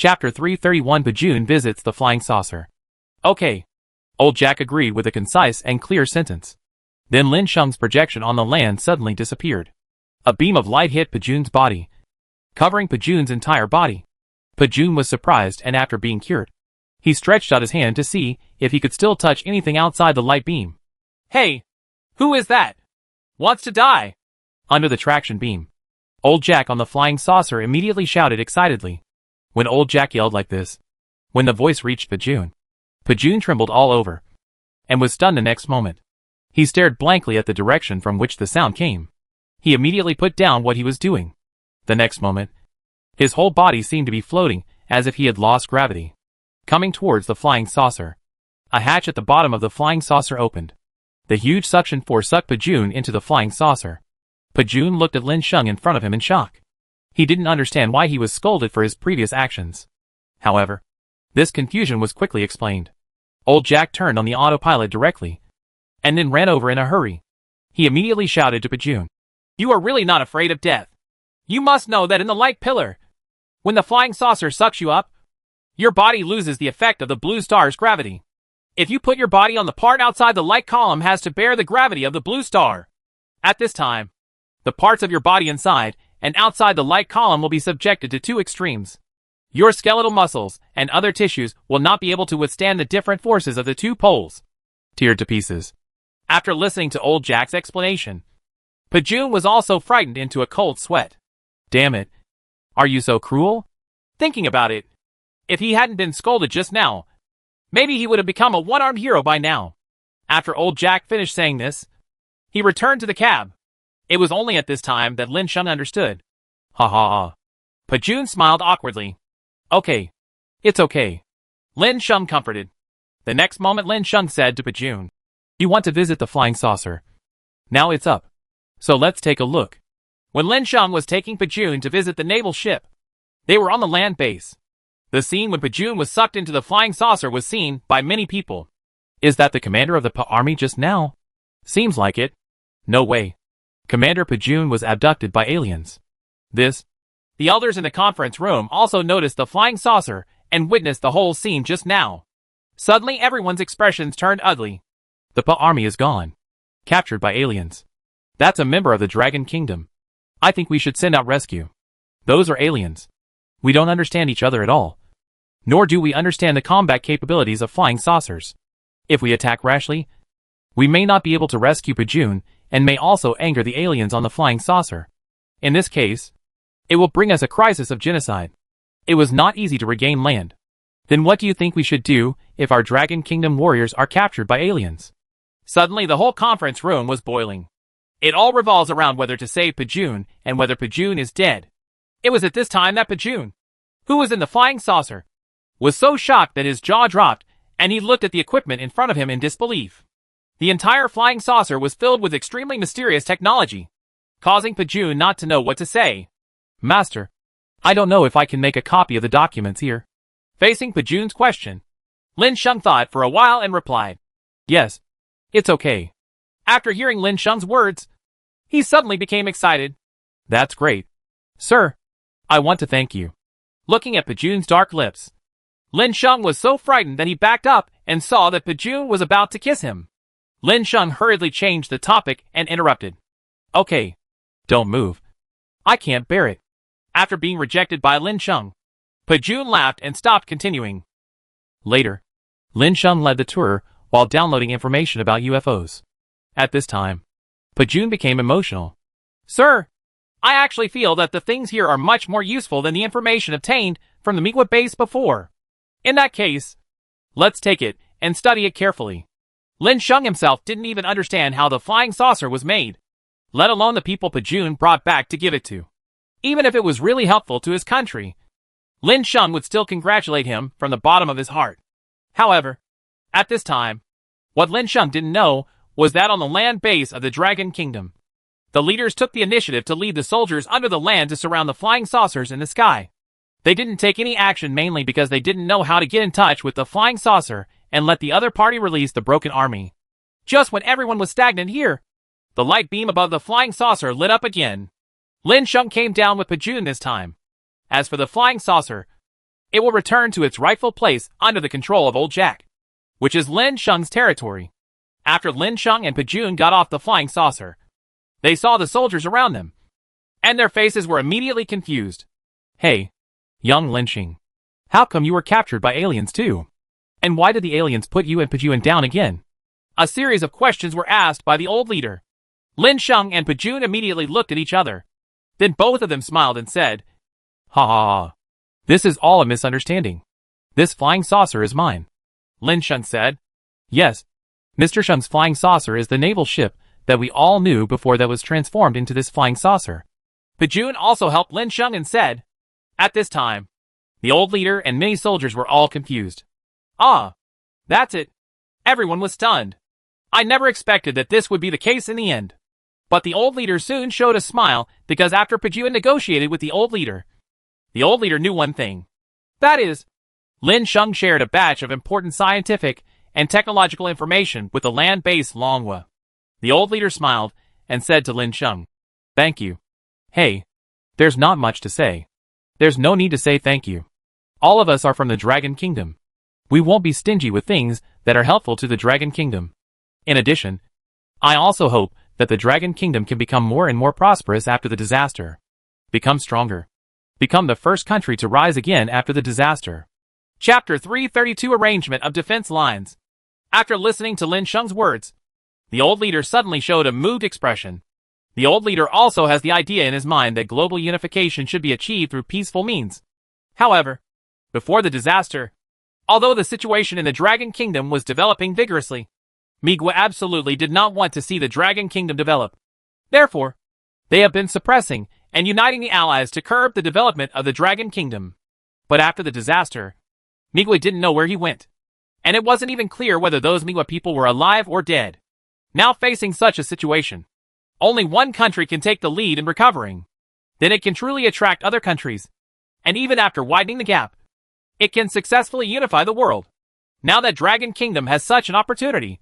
Chapter 331 Pajun visits the flying saucer. Okay. Old Jack agreed with a concise and clear sentence. Then Lin Sheng's projection on the land suddenly disappeared. A beam of light hit Pajun's body, covering Pajun's entire body. Pajun was surprised, and after being cured, he stretched out his hand to see if he could still touch anything outside the light beam. Hey! Who is that? Wants to die? Under the traction beam, Old Jack on the flying saucer immediately shouted excitedly. When Old Jack yelled like this, when the voice reached Pajun, Pajun trembled all over, and was stunned the next moment. He stared blankly at the direction from which the sound came. He immediately put down what he was doing. The next moment, his whole body seemed to be floating, as if he had lost gravity. Coming towards the flying saucer, a hatch at the bottom of the flying saucer opened. The huge suction force sucked Pajun into the flying saucer. Pajun looked at Lin Sheng in front of him in shock. He didn't understand why he was scolded for his previous actions. However, this confusion was quickly explained. Old Jack turned on the autopilot directly, and then ran over in a hurry. He immediately shouted to Pajun, "You are really not afraid of death. You must know that in the light pillar, when the flying saucer sucks you up, your body loses the effect of the blue star's gravity. If you put your body on the part outside the light column has to bear the gravity of the blue star. At this time, the parts of your body inside and outside the light column will be subjected to two extremes. Your skeletal muscles and other tissues will not be able to withstand the different forces of the two poles." Teared to pieces. After listening to Old Jack's explanation, Pajun was also frightened into a cold sweat. Damn it. Are you so cruel? Thinking about it, if he hadn't been scolded just now, maybe he would have become a one-armed hero by now. After Old Jack finished saying this, he returned to the cab. It was only at this time that Lin Sheng understood. Ha ha ha. Pajun smiled awkwardly. Okay. It's okay. Lin Sheng comforted. The next moment Lin Sheng said to Pajun, "You want to visit the flying saucer? Now it's up. So let's take a look." When Lin Sheng was taking Pajun to visit the naval ship, they were on the land base. The scene when Pajun was sucked into the flying saucer was seen by many people. Is that the commander of the army just now? Seems like it. No way. Commander Pajun was abducted by aliens. The elders in the conference room also noticed the flying saucer and witnessed the whole scene just now. Suddenly everyone's expressions turned ugly. The army is gone. Captured by aliens. That's a member of the Dragon Kingdom. I think we should send out rescue. Those are aliens. We don't understand each other at all. Nor do we understand the combat capabilities of flying saucers. If we attack rashly, we may not be able to rescue Pajun and may also anger the aliens on the flying saucer. In this case, it will bring us a crisis of genocide. It was not easy to regain land. Then what do you think we should do if our Dragon Kingdom warriors are captured by aliens? Suddenly the whole conference room was boiling. It all revolves around whether to save Pajun and whether Pajun is dead. It was at this time that Pajun, who was in the flying saucer, was so shocked that his jaw dropped and he looked at the equipment in front of him in disbelief. The entire flying saucer was filled with extremely mysterious technology, causing Pajun not to know what to say. "Master, I don't know if I can make a copy of the documents here." Facing Pajun's question, Lin Sheng thought for a while and replied, "Yes, it's okay." After hearing Lin Sheng's words, he suddenly became excited. "That's great. Sir, I want to thank you." Looking at Pajun's dark lips, Lin Sheng was so frightened that he backed up and saw that Pajun was about to kiss him. Lin Sheng hurriedly changed the topic and interrupted. "Okay. Don't move. I can't bear it." After being rejected by Lin Sheng, Pajun laughed and stopped continuing. Later, Lin Sheng led the tour while downloading information about UFOs. At this time, Pajun became emotional. "Sir, I actually feel that the things here are much more useful than the information obtained from the Miqua base before. In that case, let's take it and study it carefully." Lin Sheng himself didn't even understand how the flying saucer was made, let alone the people Pajun brought back to give it to. Even if it was really helpful to his country, Lin Sheng would still congratulate him from the bottom of his heart. However, at this time, what Lin Sheng didn't know was that on the land base of the Dragon Kingdom, the leaders took the initiative to lead the soldiers under the land to surround the flying saucers in the sky. They didn't take any action mainly because they didn't know how to get in touch with the flying saucer and let the other party release the broken army. Just when everyone was stagnant here, the light beam above the flying saucer lit up again. Lin Sheng came down with Pajun this time. As for the flying saucer, it will return to its rightful place under the control of Old Jack, which is Lin Sheng's territory. After Lin Sheng and Pajun got off the flying saucer, they saw the soldiers around them, and their faces were immediately confused. Hey, young Lin Sheng, how come you were captured by aliens too? And why did the aliens put you and Pajun down again? A series of questions were asked by the old leader. Lin Sheng and Pajun immediately looked at each other. Then both of them smiled and said, "Ha ha ha. This is all a misunderstanding. This flying saucer is mine." Lin Sheng said, "Yes, Mr. Sheng's flying saucer is the naval ship that we all knew before that was transformed into this flying saucer." Pajun also helped Lin Sheng and said, "At this time, the old leader and many soldiers were all confused." "Ah, that's it." Everyone was stunned. "I never expected that this would be the case in the end." But the old leader soon showed a smile because after Pajun negotiated with the old leader knew one thing. That is, Lin Sheng shared a batch of important scientific and technological information with the land-based Longhua. The old leader smiled and said to Lin Sheng, "Thank you." "Hey, there's not much to say. There's no need to say thank you. All of us are from the Dragon Kingdom. We won't be stingy with things that are helpful to the Dragon Kingdom. In addition, I also hope that the Dragon Kingdom can become more and more prosperous after the disaster. Become stronger. Become the first country to rise again after the disaster." Chapter 332 Arrangement of Defense Lines. After listening to Lin Sheng's words, the old leader suddenly showed a moved expression. The old leader also has the idea in his mind that global unification should be achieved through peaceful means. However, before the disaster, although the situation in the Dragon Kingdom was developing vigorously, Migwa absolutely did not want to see the Dragon Kingdom develop. Therefore, they have been suppressing and uniting the allies to curb the development of the Dragon Kingdom. But after the disaster, Migwa didn't know where he went, and it wasn't even clear whether those Migwa people were alive or dead. Now facing such a situation, only one country can take the lead in recovering. Then it can truly attract other countries, and even after widening the gap, it can successfully unify the world. Now that Dragon Kingdom has such an opportunity,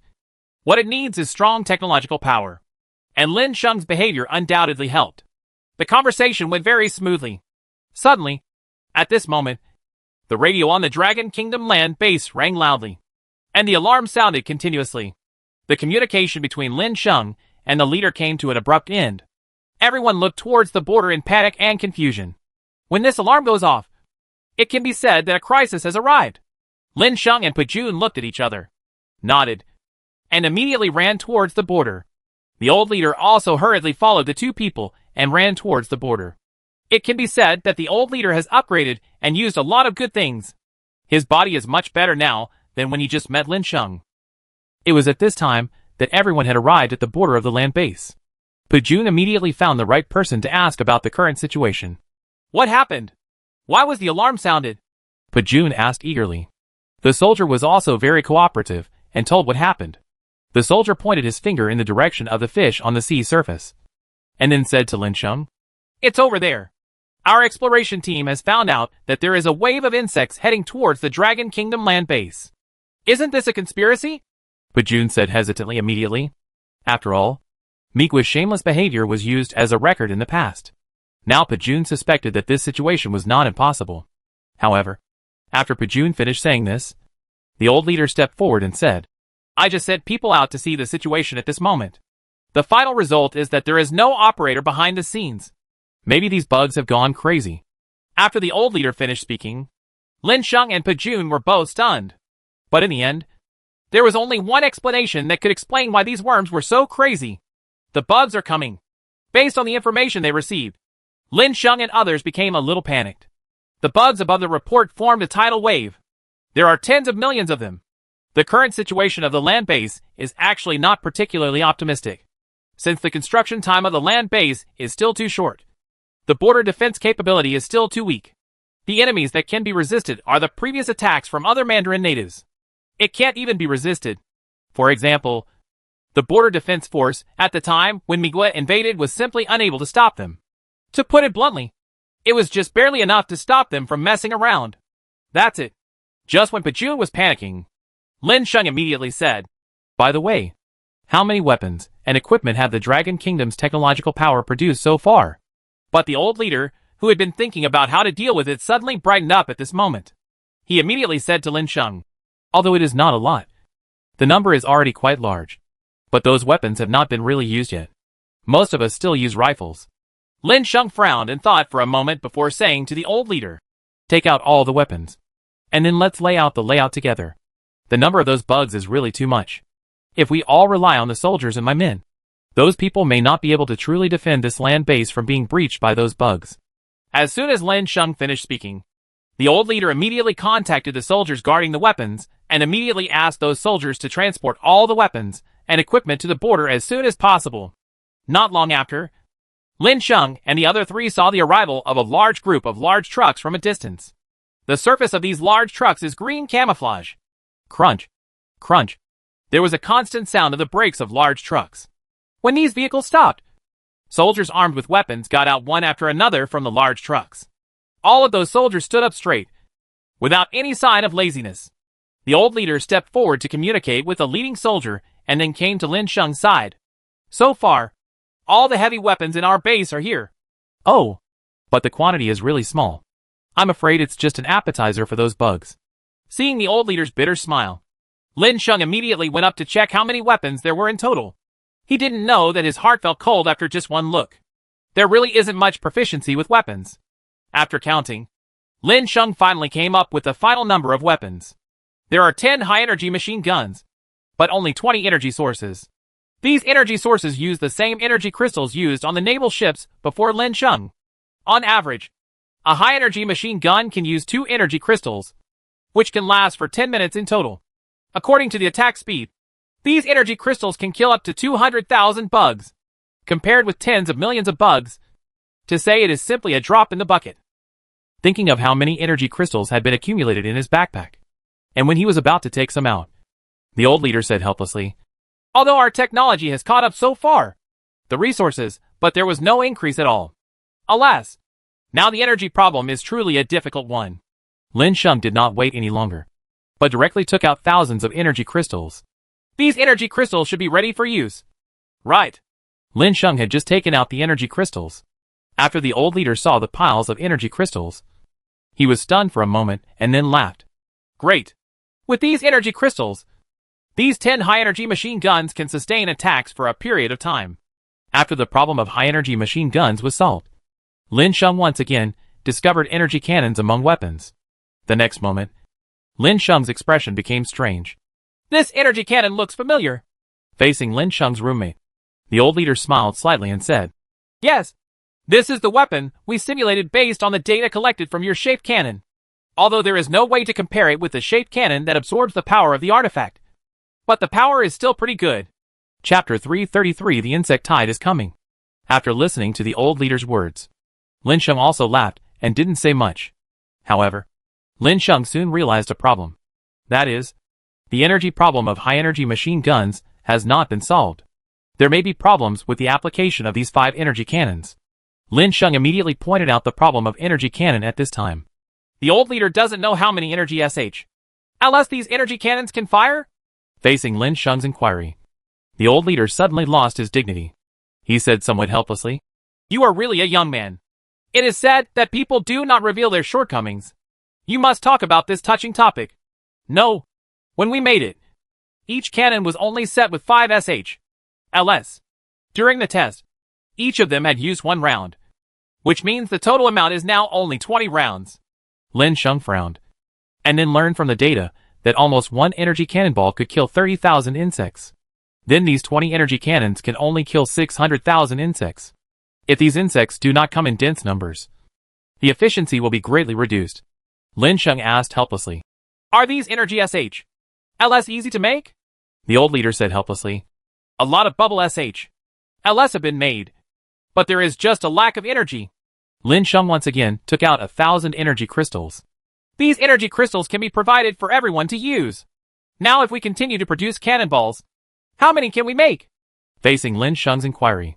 what it needs is strong technological power. And Lin Sheng's behavior undoubtedly helped. The conversation went very smoothly. Suddenly, at this moment, the radio on the Dragon Kingdom land base rang loudly, and the alarm sounded continuously. The communication between Lin Sheng and the leader came to an abrupt end. Everyone looked towards the border in panic and confusion. When this alarm goes off, it can be said that a crisis has arrived. Lin Sheng and Pajun looked at each other, nodded, and immediately ran towards the border. The old leader also hurriedly followed the two people and ran towards the border. It can be said that the old leader has upgraded and used a lot of good things. His body is much better now than when he just met Lin Sheng. It was at this time that everyone had arrived at the border of the land base. Pajun immediately found the right person to ask about the current situation. "What happened? Why was the alarm sounded?" Pajun asked eagerly. The soldier was also very cooperative and told what happened. The soldier pointed his finger in the direction of the fish on the sea surface, and then said to Lin Sheng, "It's over there. Our exploration team has found out that there is a wave of insects heading towards the Dragon Kingdom land base. Isn't this a conspiracy?" Pajun said hesitantly immediately. After all, Migwa's shameless behavior was used as a record in the past. Now Pajun suspected that this situation was not impossible. However, after Pajun finished saying this, the old leader stepped forward and said, "I just sent people out to see the situation at this moment. The final result is that there is no operator behind the scenes. Maybe these bugs have gone crazy." After the old leader finished speaking, Lin Sheng and Pajun were both stunned. But in the end, there was only one explanation that could explain why these worms were so crazy. The bugs are coming. Based on the information they received, Lin Sheng and others became a little panicked. The bugs above the report formed a tidal wave. There are tens of millions of them. The current situation of the land base is actually not particularly optimistic, since the construction time of the land base is still too short. The border defense capability is still too weak. The enemies that can be resisted are the previous attacks from other Mandarin natives. It can't even be resisted. For example, the border defense force at the time when Migwa invaded was simply unable to stop them. To put it bluntly, it was just barely enough to stop them from messing around. That's it. Just when Pajun was panicking, Lin Sheng immediately said, "By the way, how many weapons and equipment have the Dragon Kingdom's technological power produced so far?" But the old leader, who had been thinking about how to deal with it, suddenly brightened up at this moment. he immediately said to Lin Sheng. Although it is not a lot, the number is already quite large. But those weapons have not been really used yet. Most of us still use rifles. Lin Sheng frowned and thought for a moment before saying to the old leader, take out all the weapons. And then let's lay out the layout together. The number of those bugs is really too much. If we all rely on the soldiers and my men, those people may not be able to truly defend this land base from being breached by those bugs. As soon as Lin Sheng finished speaking, the old leader immediately contacted the soldiers guarding the weapons and immediately asked those soldiers to transport all the weapons and equipment to the border as soon as possible. Not long after, Lin Sheng and the other three saw the arrival of a large group of large trucks from a distance. The surface of these large trucks is green camouflage. Crunch, crunch. There was a constant sound of the brakes of large trucks. When these vehicles stopped, soldiers armed with weapons got out one after another from the large trucks. All of those soldiers stood up straight, without any sign of laziness. The old leader stepped forward to communicate with the leading soldier and then came to Lin Sheng's side. So far, all the heavy weapons in our base are here. Oh, but the quantity is really small. I'm afraid it's just an appetizer for those bugs. Seeing the old leader's bitter smile, Lin Sheng immediately went up to check how many weapons there were in total. He didn't know that his heart felt cold after just one look. There really isn't much proficiency with weapons. After counting, Lin Sheng finally came up with the final number of weapons. There are 10 high-energy machine guns, but only 20 energy sources. These energy sources use the same energy crystals used on the naval ships before Lin Sheng. On average, a high-energy machine gun can use 2 energy crystals, which can last for 10 minutes in total. According to the attack speed, these energy crystals can kill up to 200,000 bugs. Compared with tens of millions of bugs, to say it is simply a drop in the bucket. Thinking of how many energy crystals had been accumulated in his backpack, and when he was about to take some out, the old leader said helplessly, although our technology has caught up so far, the resources, but there was no increase at all. Alas, now the energy problem is truly a difficult one. Lin Sheng did not wait any longer, but directly took out thousands of energy crystals. These energy crystals should be ready for use. Right. Lin Sheng had just taken out the energy crystals. After the old leader saw the piles of energy crystals, he was stunned for a moment and then laughed. Great. With these energy crystals, these 10 high-energy machine guns can sustain attacks for a period of time. After the problem of high-energy machine guns was solved, Lin Sheng once again discovered energy cannons among weapons. The next moment, Lin Sheng's expression became strange. This energy cannon looks familiar. Facing Lin Sheng's roommate, the old leader smiled slightly and said, yes, this is the weapon we simulated based on the data collected from your shaped cannon. Although there is no way to compare it with the shaped cannon that absorbs the power of the artifact. But the power is still pretty good. Chapter 333 The Insect Tide is Coming. After listening to the old leader's words, Lin Sheng also laughed and didn't say much. However, Lin Sheng soon realized a problem. That is, the energy problem of high-energy machine guns has not been solved. There may be problems with the application of these 5 energy cannons. Lin Sheng immediately pointed out the problem of energy cannon at this time. The old leader doesn't know how many energy LS these energy cannons can fire? Facing Lin Sheng's inquiry, the old leader suddenly lost his dignity. He said somewhat helplessly, you are really a young man. It is said that people do not reveal their shortcomings. You must talk about this touching topic. No. When we made it, each cannon was only set with 5 LS. During the test, each of them had used 1 round, which means the total amount is now only 20 rounds. Lin Sheng frowned, and then learned from the data that almost 1 energy cannonball could kill 30,000 insects. Then these 20 energy cannons can only kill 600,000 insects. If these insects do not come in dense numbers, the efficiency will be greatly reduced. Lin Sheng asked helplessly, are these energy LS easy to make? The old leader said helplessly, a lot of bubble LS have been made, but there is just a lack of energy. Lin Sheng once again took out 1,000 energy crystals. These energy crystals can be provided for everyone to use. Now if we continue to produce cannonballs, how many can we make? Facing Lin Sheng's inquiry,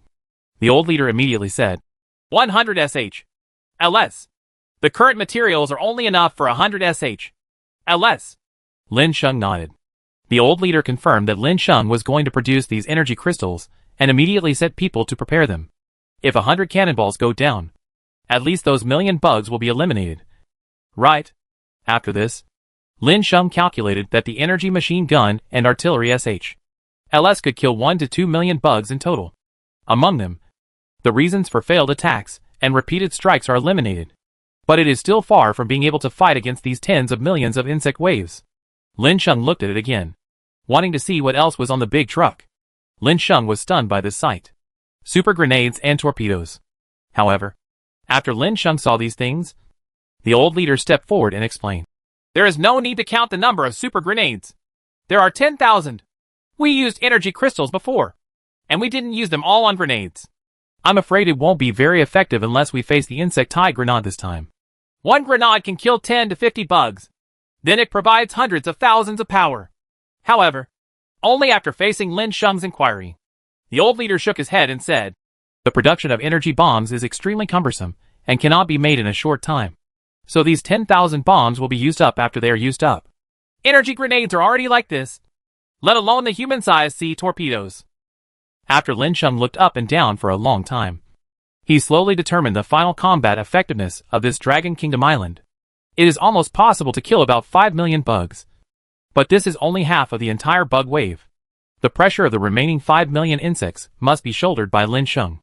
the old leader immediately said, 100 LS. The current materials are only enough for 100 LS. Lin Sheng nodded. The old leader confirmed that Lin Sheng was going to produce these energy crystals and immediately set people to prepare them. If 100 cannonballs go down, at least those million bugs will be eliminated. Right. After this, Lin Sheng calculated that the energy machine gun and artillery SH/LS could kill 1 to 2 million bugs in total. Among them, the reasons for failed attacks and repeated strikes are eliminated. But it is still far from being able to fight against these tens of millions of insect waves. Lin Sheng looked at it again, wanting to see what else was on the big truck. Lin Sheng was stunned by this sight. Super grenades and torpedoes. However, after Lin Sheng saw these things, the old leader stepped forward and explained. There is no need to count the number of super grenades. There are 10,000. We used energy crystals before, and we didn't use them all on grenades. I'm afraid it won't be very effective unless we face the insect-tied grenade this time. One grenade can kill 10 to 50 bugs. Then it provides hundreds of thousands of power. However, only after facing Lin Sheng's inquiry. The old leader shook his head and said, the production of energy bombs is extremely cumbersome and cannot be made in a short time. So these 10,000 bombs will be used up after they are used up. Energy grenades are already like this, let alone the human-sized sea torpedoes. After Lin Sheng looked up and down for a long time, he slowly determined the final combat effectiveness of this Dragon Kingdom island. It is almost possible to kill about 5 million bugs. But this is only half of the entire bug wave. The pressure of the remaining 5 million insects must be shouldered by Lin Sheng.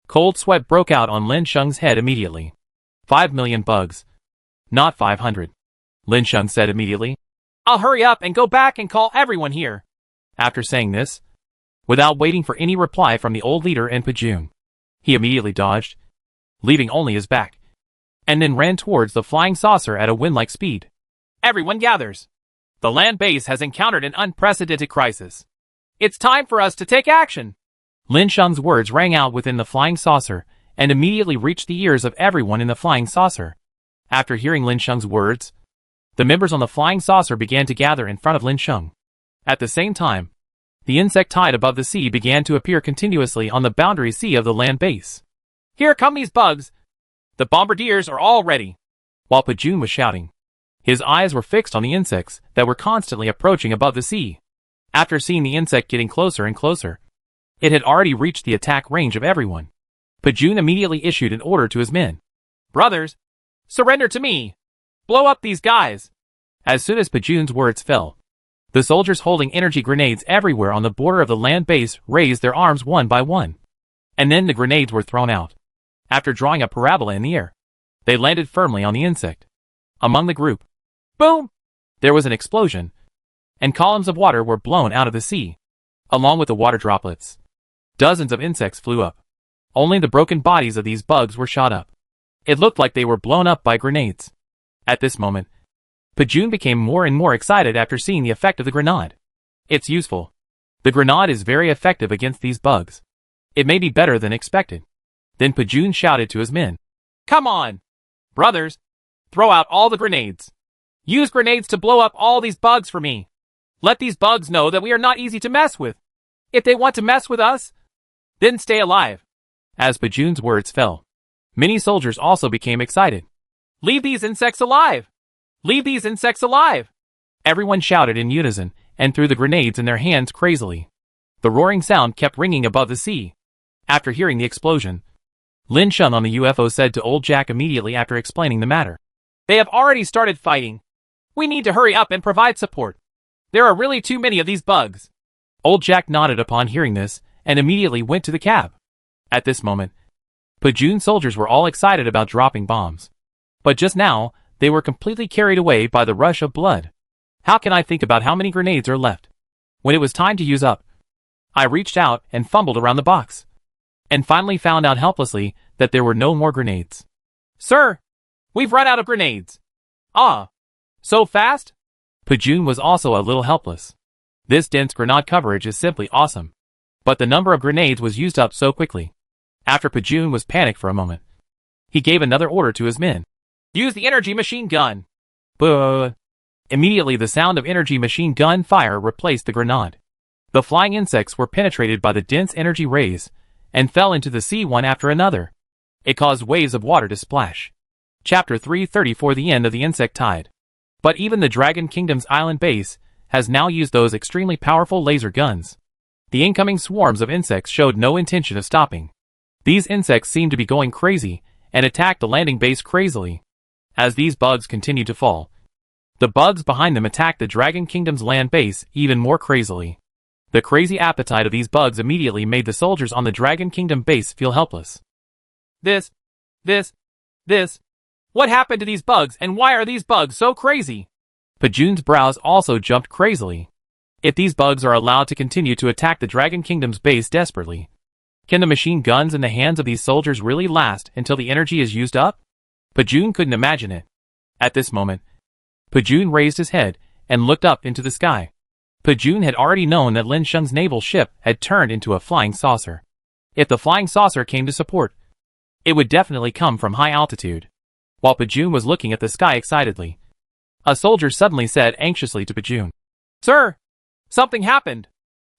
Cold sweat broke out on Lin Sheng's head immediately. 5 million bugs. Not 500. Lin Sheng said immediately. I'll hurry up and go back and call everyone here. After saying this, without waiting for any reply from the old leader and Pajun, he immediately dodged, leaving only his back, and then ran towards the flying saucer at a wind-like speed. Everyone gathers. The land base has encountered an unprecedented crisis. It's time for us to take action. Lin Sheng's words rang out within the flying saucer and immediately reached the ears of everyone in the flying saucer. After hearing Lin Sheng's words, the members on the flying saucer began to gather in front of Lin Sheng. At the same time, the insect tide above the sea began to appear continuously on the boundary sea of the land base. Here come these bugs. The bombardiers are all ready. While Pajun was shouting, his eyes were fixed on the insects that were constantly approaching above the sea. After seeing the insect getting closer and closer, it had already reached the attack range of everyone. Pajun immediately issued an order to his men. Brothers, surrender to me. Blow up these guys. As soon as Pajun's words fell, the soldiers holding energy grenades everywhere on the border of the land base raised their arms one by one. And then the grenades were thrown out. After drawing a parabola in the air, they landed firmly on the insect. Among the group, boom! There was an explosion, and columns of water were blown out of the sea, along with the water droplets. Dozens of insects flew up. Only the broken bodies of these bugs were shot up. It looked like they were blown up by grenades. At this moment, Pajun became more and more excited after seeing the effect of the grenade. It's useful. The grenade is very effective against these bugs. It may be better than expected. Then Pajun shouted to his men. Come on! Brothers! Throw out all the grenades. Use grenades to blow up all these bugs for me. Let these bugs know that we are not easy to mess with. If they want to mess with us, then stay alive. As Pajun's words fell, many soldiers also became excited. Leave these insects alive! Leave these insects alive! Everyone shouted in unison and threw the grenades in their hands crazily. The roaring sound kept ringing above the sea. After hearing the explosion, Lin Sheng on the UFO said to Old Jack immediately after explaining the matter. They have already started fighting. We need to hurry up and provide support. There are really too many of these bugs. Old Jack nodded upon hearing this and immediately went to the cab. At this moment, Pajun's soldiers were all excited about dropping bombs. But just now, they were completely carried away by the rush of blood. How can I think about how many grenades are left? When it was time to use up, I reached out and fumbled around the box, and finally found out helplessly that there were no more grenades. Sir, we've run out of grenades. Ah, so fast? Pajun was also a little helpless. This dense grenade coverage is simply awesome. But the number of grenades was used up so quickly. After Pajun was panicked for a moment, he gave another order to his men. Use the energy machine gun. Buh. Immediately the sound of energy machine gun fire replaced the grenade. The flying insects were penetrated by the dense energy rays and fell into the sea one after another. It caused waves of water to splash. Chapter 334 The End of the Insect Tide. But even the Dragon Kingdom's island base has now used those extremely powerful laser guns. The incoming swarms of insects showed no intention of stopping. These insects seemed to be going crazy and attacked the landing base crazily. As these bugs continued to fall, The bugs behind them attacked the Dragon Kingdom's land base even more crazily. The crazy appetite of these bugs immediately made the soldiers on the Dragon Kingdom base feel helpless. This. What happened to these bugs, and why are these bugs so crazy? Pajun's brows also jumped crazily. If these bugs are allowed to continue to attack the Dragon Kingdom's base desperately, can the machine guns in the hands of these soldiers really last until the energy is used up? Pajun couldn't imagine it. At this moment, Pajun raised his head and looked up into the sky. Pajun had already known that Lin Sheng's naval ship had turned into a flying saucer. If the flying saucer came to support, it would definitely come from high altitude. While Pajun was looking at the sky excitedly, a soldier suddenly said anxiously to Pajun, "Sir, something happened.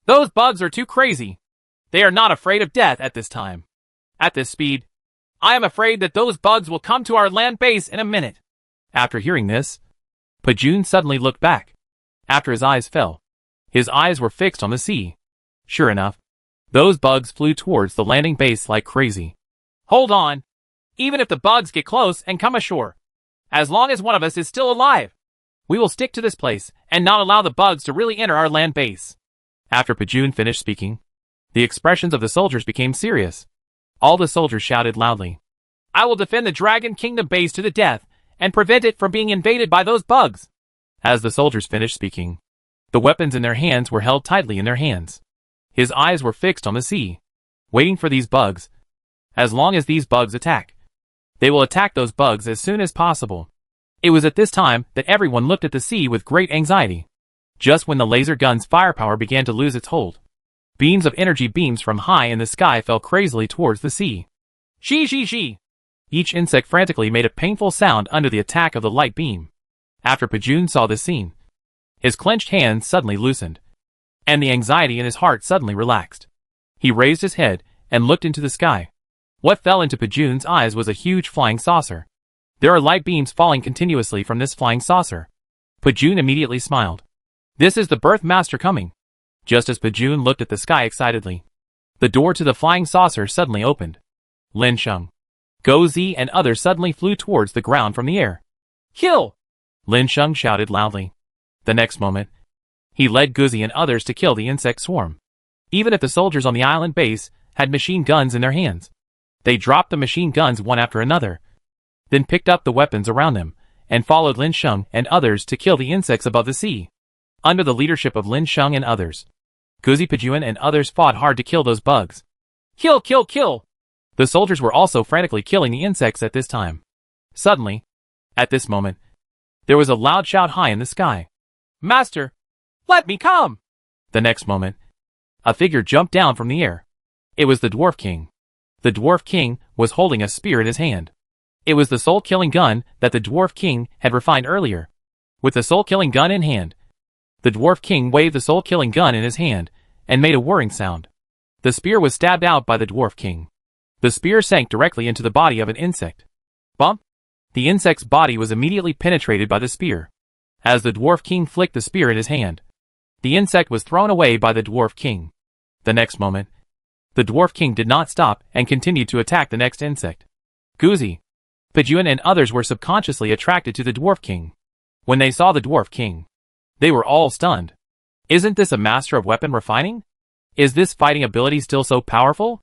Those bugs are too crazy. They are not afraid of death at this time. At this speed, I am afraid that those bugs will come to our land base in a minute." After hearing this, Pajun suddenly looked back. After his eyes fell, his eyes were fixed on the sea. Sure enough, those bugs flew towards the landing base like crazy. "Hold on. Even if the bugs get close and come ashore, as long as one of us is still alive, we will stick to this place and not allow the bugs to really enter our land base." After Pajun finished speaking, the expressions of the soldiers became serious. All the soldiers shouted loudly, "I will defend the Dragon Kingdom base to the death and prevent it from being invaded by those bugs." As the soldiers finished speaking, the weapons in their hands were held tightly in their hands. His eyes were fixed on the sea, waiting for these bugs. As long as these bugs attack, they will attack those bugs as soon as possible. It was at this time that everyone looked at the sea with great anxiety. Just when the laser gun's firepower began to lose its hold, beams of energy beams from high in the sky fell crazily towards the sea. She. Each insect frantically made a painful sound under the attack of the light beam. After Pajun saw this scene, his clenched hands suddenly loosened, and the anxiety in his heart suddenly relaxed. He raised his head and looked into the sky. What fell into Pajun's eyes was a huge flying saucer. There are light beams falling continuously from this flying saucer. Pajun immediately smiled. This is the birth master coming. Just as Pajun looked at the sky excitedly, the door to the flying saucer suddenly opened. Lin Sheng, Go Zi and others suddenly flew towards the ground from the air. "Kill!" Lin Sheng shouted loudly. The next moment, he led Guzi and others to kill the insect swarm. Even if the soldiers on the island base had machine guns in their hands, they dropped the machine guns one after another, then picked up the weapons around them, and followed Lin Sheng and others to kill the insects above the sea. Under the leadership of Lin Sheng and others, Guzi, Pajun and others fought hard to kill those bugs. Kill! The soldiers were also frantically killing the insects at this time. Suddenly, at this moment, there was a loud shout high in the sky. "Master, let me come!" The next moment, a figure jumped down from the air. It was the Dwarf King. The Dwarf King was holding a spear in his hand. It was the soul-killing gun that the Dwarf King had refined earlier. With the soul-killing gun in hand, the Dwarf King waved the soul-killing gun in his hand and made a whirring sound. The spear was stabbed out by the Dwarf King. The spear sank directly into the body of an insect. Bump! The insect's body was immediately penetrated by the spear. As the Dwarf King flicked the spear in his hand, the insect was thrown away by the Dwarf King. The next moment, the Dwarf King did not stop and continued to attack the next insect. Guzi, Pajun and others were subconsciously attracted to the Dwarf King. When they saw the Dwarf King, they were all stunned. Isn't this a master of weapon refining? Is this fighting ability still so powerful?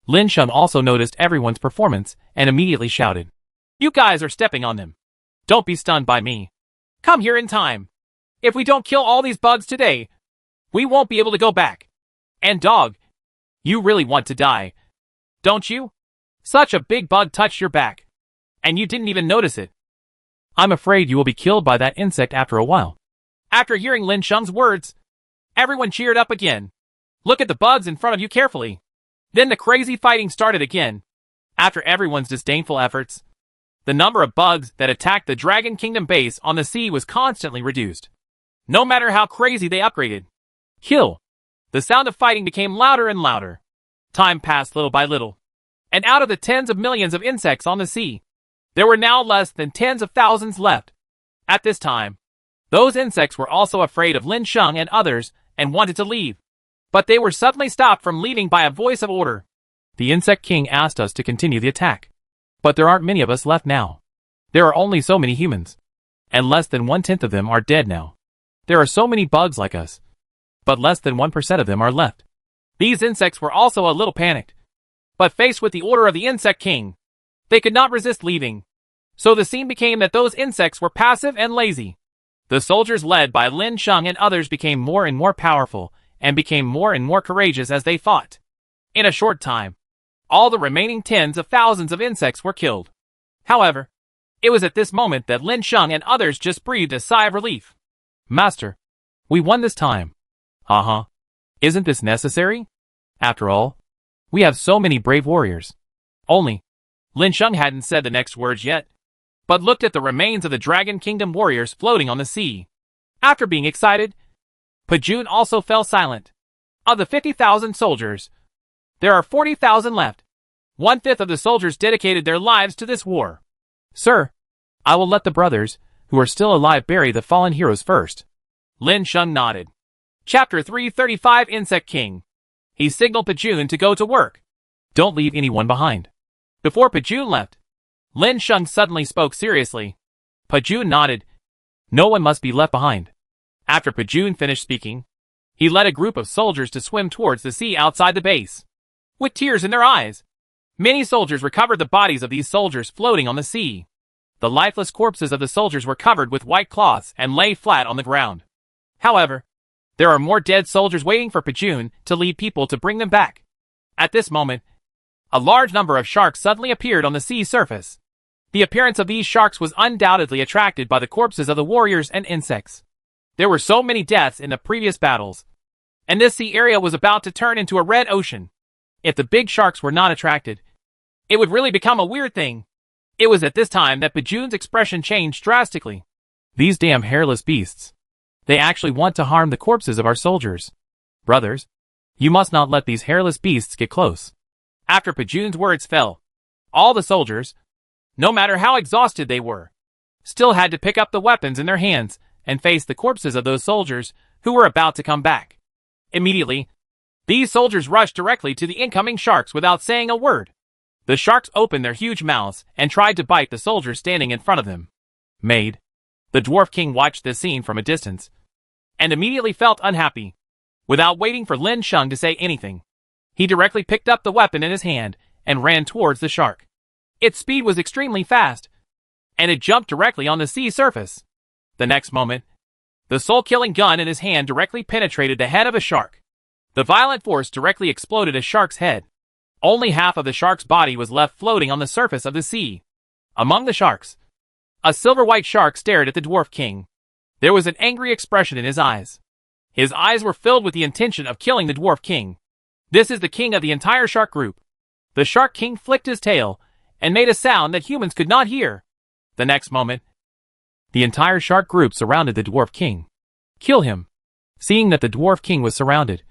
Lin Sheng also noticed everyone's performance and immediately shouted, "You guys are stepping on them. Don't be stunned by me. Come here in time. If we don't kill all these bugs today, we won't be able to go back. And dog, you really want to die, don't you? Such a big bug touched your back, and you didn't even notice it. I'm afraid you will be killed by that insect after a while." After hearing Lin Sheng's words, everyone cheered up again. Look at the bugs in front of you carefully. Then the crazy fighting started again. After everyone's disdainful efforts, the number of bugs that attacked the Dragon Kingdom base on the sea was constantly reduced. No matter how crazy they upgraded. Kill! The sound of fighting became louder and louder. Time passed little by little, and out of the tens of millions of insects on the sea, there were now less than tens of thousands left. At this time, those insects were also afraid of Lin Sheng and others and wanted to leave. But they were suddenly stopped from leaving by a voice of order. The Insect King asked us to continue the attack. But there aren't many of us left now. There are only so many humans. and less than 1/10 of them are dead now. There are so many bugs like us, but less than 1% of them are left. These insects were also a little panicked, but faced with the order of the Insect King, they could not resist leaving. So the scene became that those insects were passive and lazy. The soldiers led by Lin Sheng and others became more and more powerful, and became more and more courageous as they fought. In a short time, all the remaining tens of thousands of insects were killed. However, it was at this moment that Lin Sheng and others just breathed a sigh of relief. Master, we won this time. Isn't this necessary? After all, we have so many brave warriors. Only, Lin Sheng hadn't said the next words yet, but looked at the remains of the Dragon Kingdom warriors floating on the sea. After being excited, Pajun also fell silent. Of the 50,000 soldiers, there are 40,000 left. 1/5 of the soldiers dedicated their lives to this war. Sir, I will let the brothers, who are still alive, bury the fallen heroes first. Lin Sheng nodded. Chapter 335 Insect King. He signaled Pajun to go to work. Don't leave anyone behind. Before Pajun left, Lin Sheng suddenly spoke seriously. Pajun nodded. No one must be left behind. After Pajun finished speaking, he led a group of soldiers to swim towards the sea outside the base. With tears in their eyes, many soldiers recovered the bodies of these soldiers floating on the sea. The lifeless corpses of the soldiers were covered with white cloths and lay flat on the ground. However, there are more dead soldiers waiting for Pajun to lead people to bring them back. At this moment, a large number of sharks suddenly appeared on the sea surface. The appearance of these sharks was undoubtedly attracted by the corpses of the warriors and insects. There were so many deaths in the previous battles, and this sea area was about to turn into a red ocean. If the big sharks were not attracted, it would really become a weird thing. It was at this time that Pajun's expression changed drastically. These damn hairless beasts. They actually want to harm the corpses of our soldiers. Brothers, you must not let these hairless beasts get close. After Pajun's words fell, all the soldiers, no matter how exhausted they were, still had to pick up the weapons in their hands and face the corpses of those soldiers who were about to come back. Immediately, these soldiers rushed directly to the incoming sharks without saying a word. The sharks opened their huge mouths and tried to bite the soldiers standing in front of them. Maid, the Dwarf King watched this scene from a distance, and immediately felt unhappy. Without waiting for Lin Sheng to say anything, he directly picked up the weapon in his hand and ran towards the shark. Its speed was extremely fast, and it jumped directly on the sea surface. The next moment, the soul-killing gun in his hand directly penetrated the head of a shark. The violent force directly exploded a shark's head. Only half of the shark's body was left floating on the surface of the sea. Among the sharks, a silver-white shark stared at the Dwarf King. There was an angry expression in his eyes. His eyes were filled with the intention of killing the Dwarf King. This is the king of the entire shark group. The Shark King flicked his tail and made a sound that humans could not hear. The next moment, the entire shark group surrounded the Dwarf King. Kill him. Seeing that the Dwarf King was surrounded,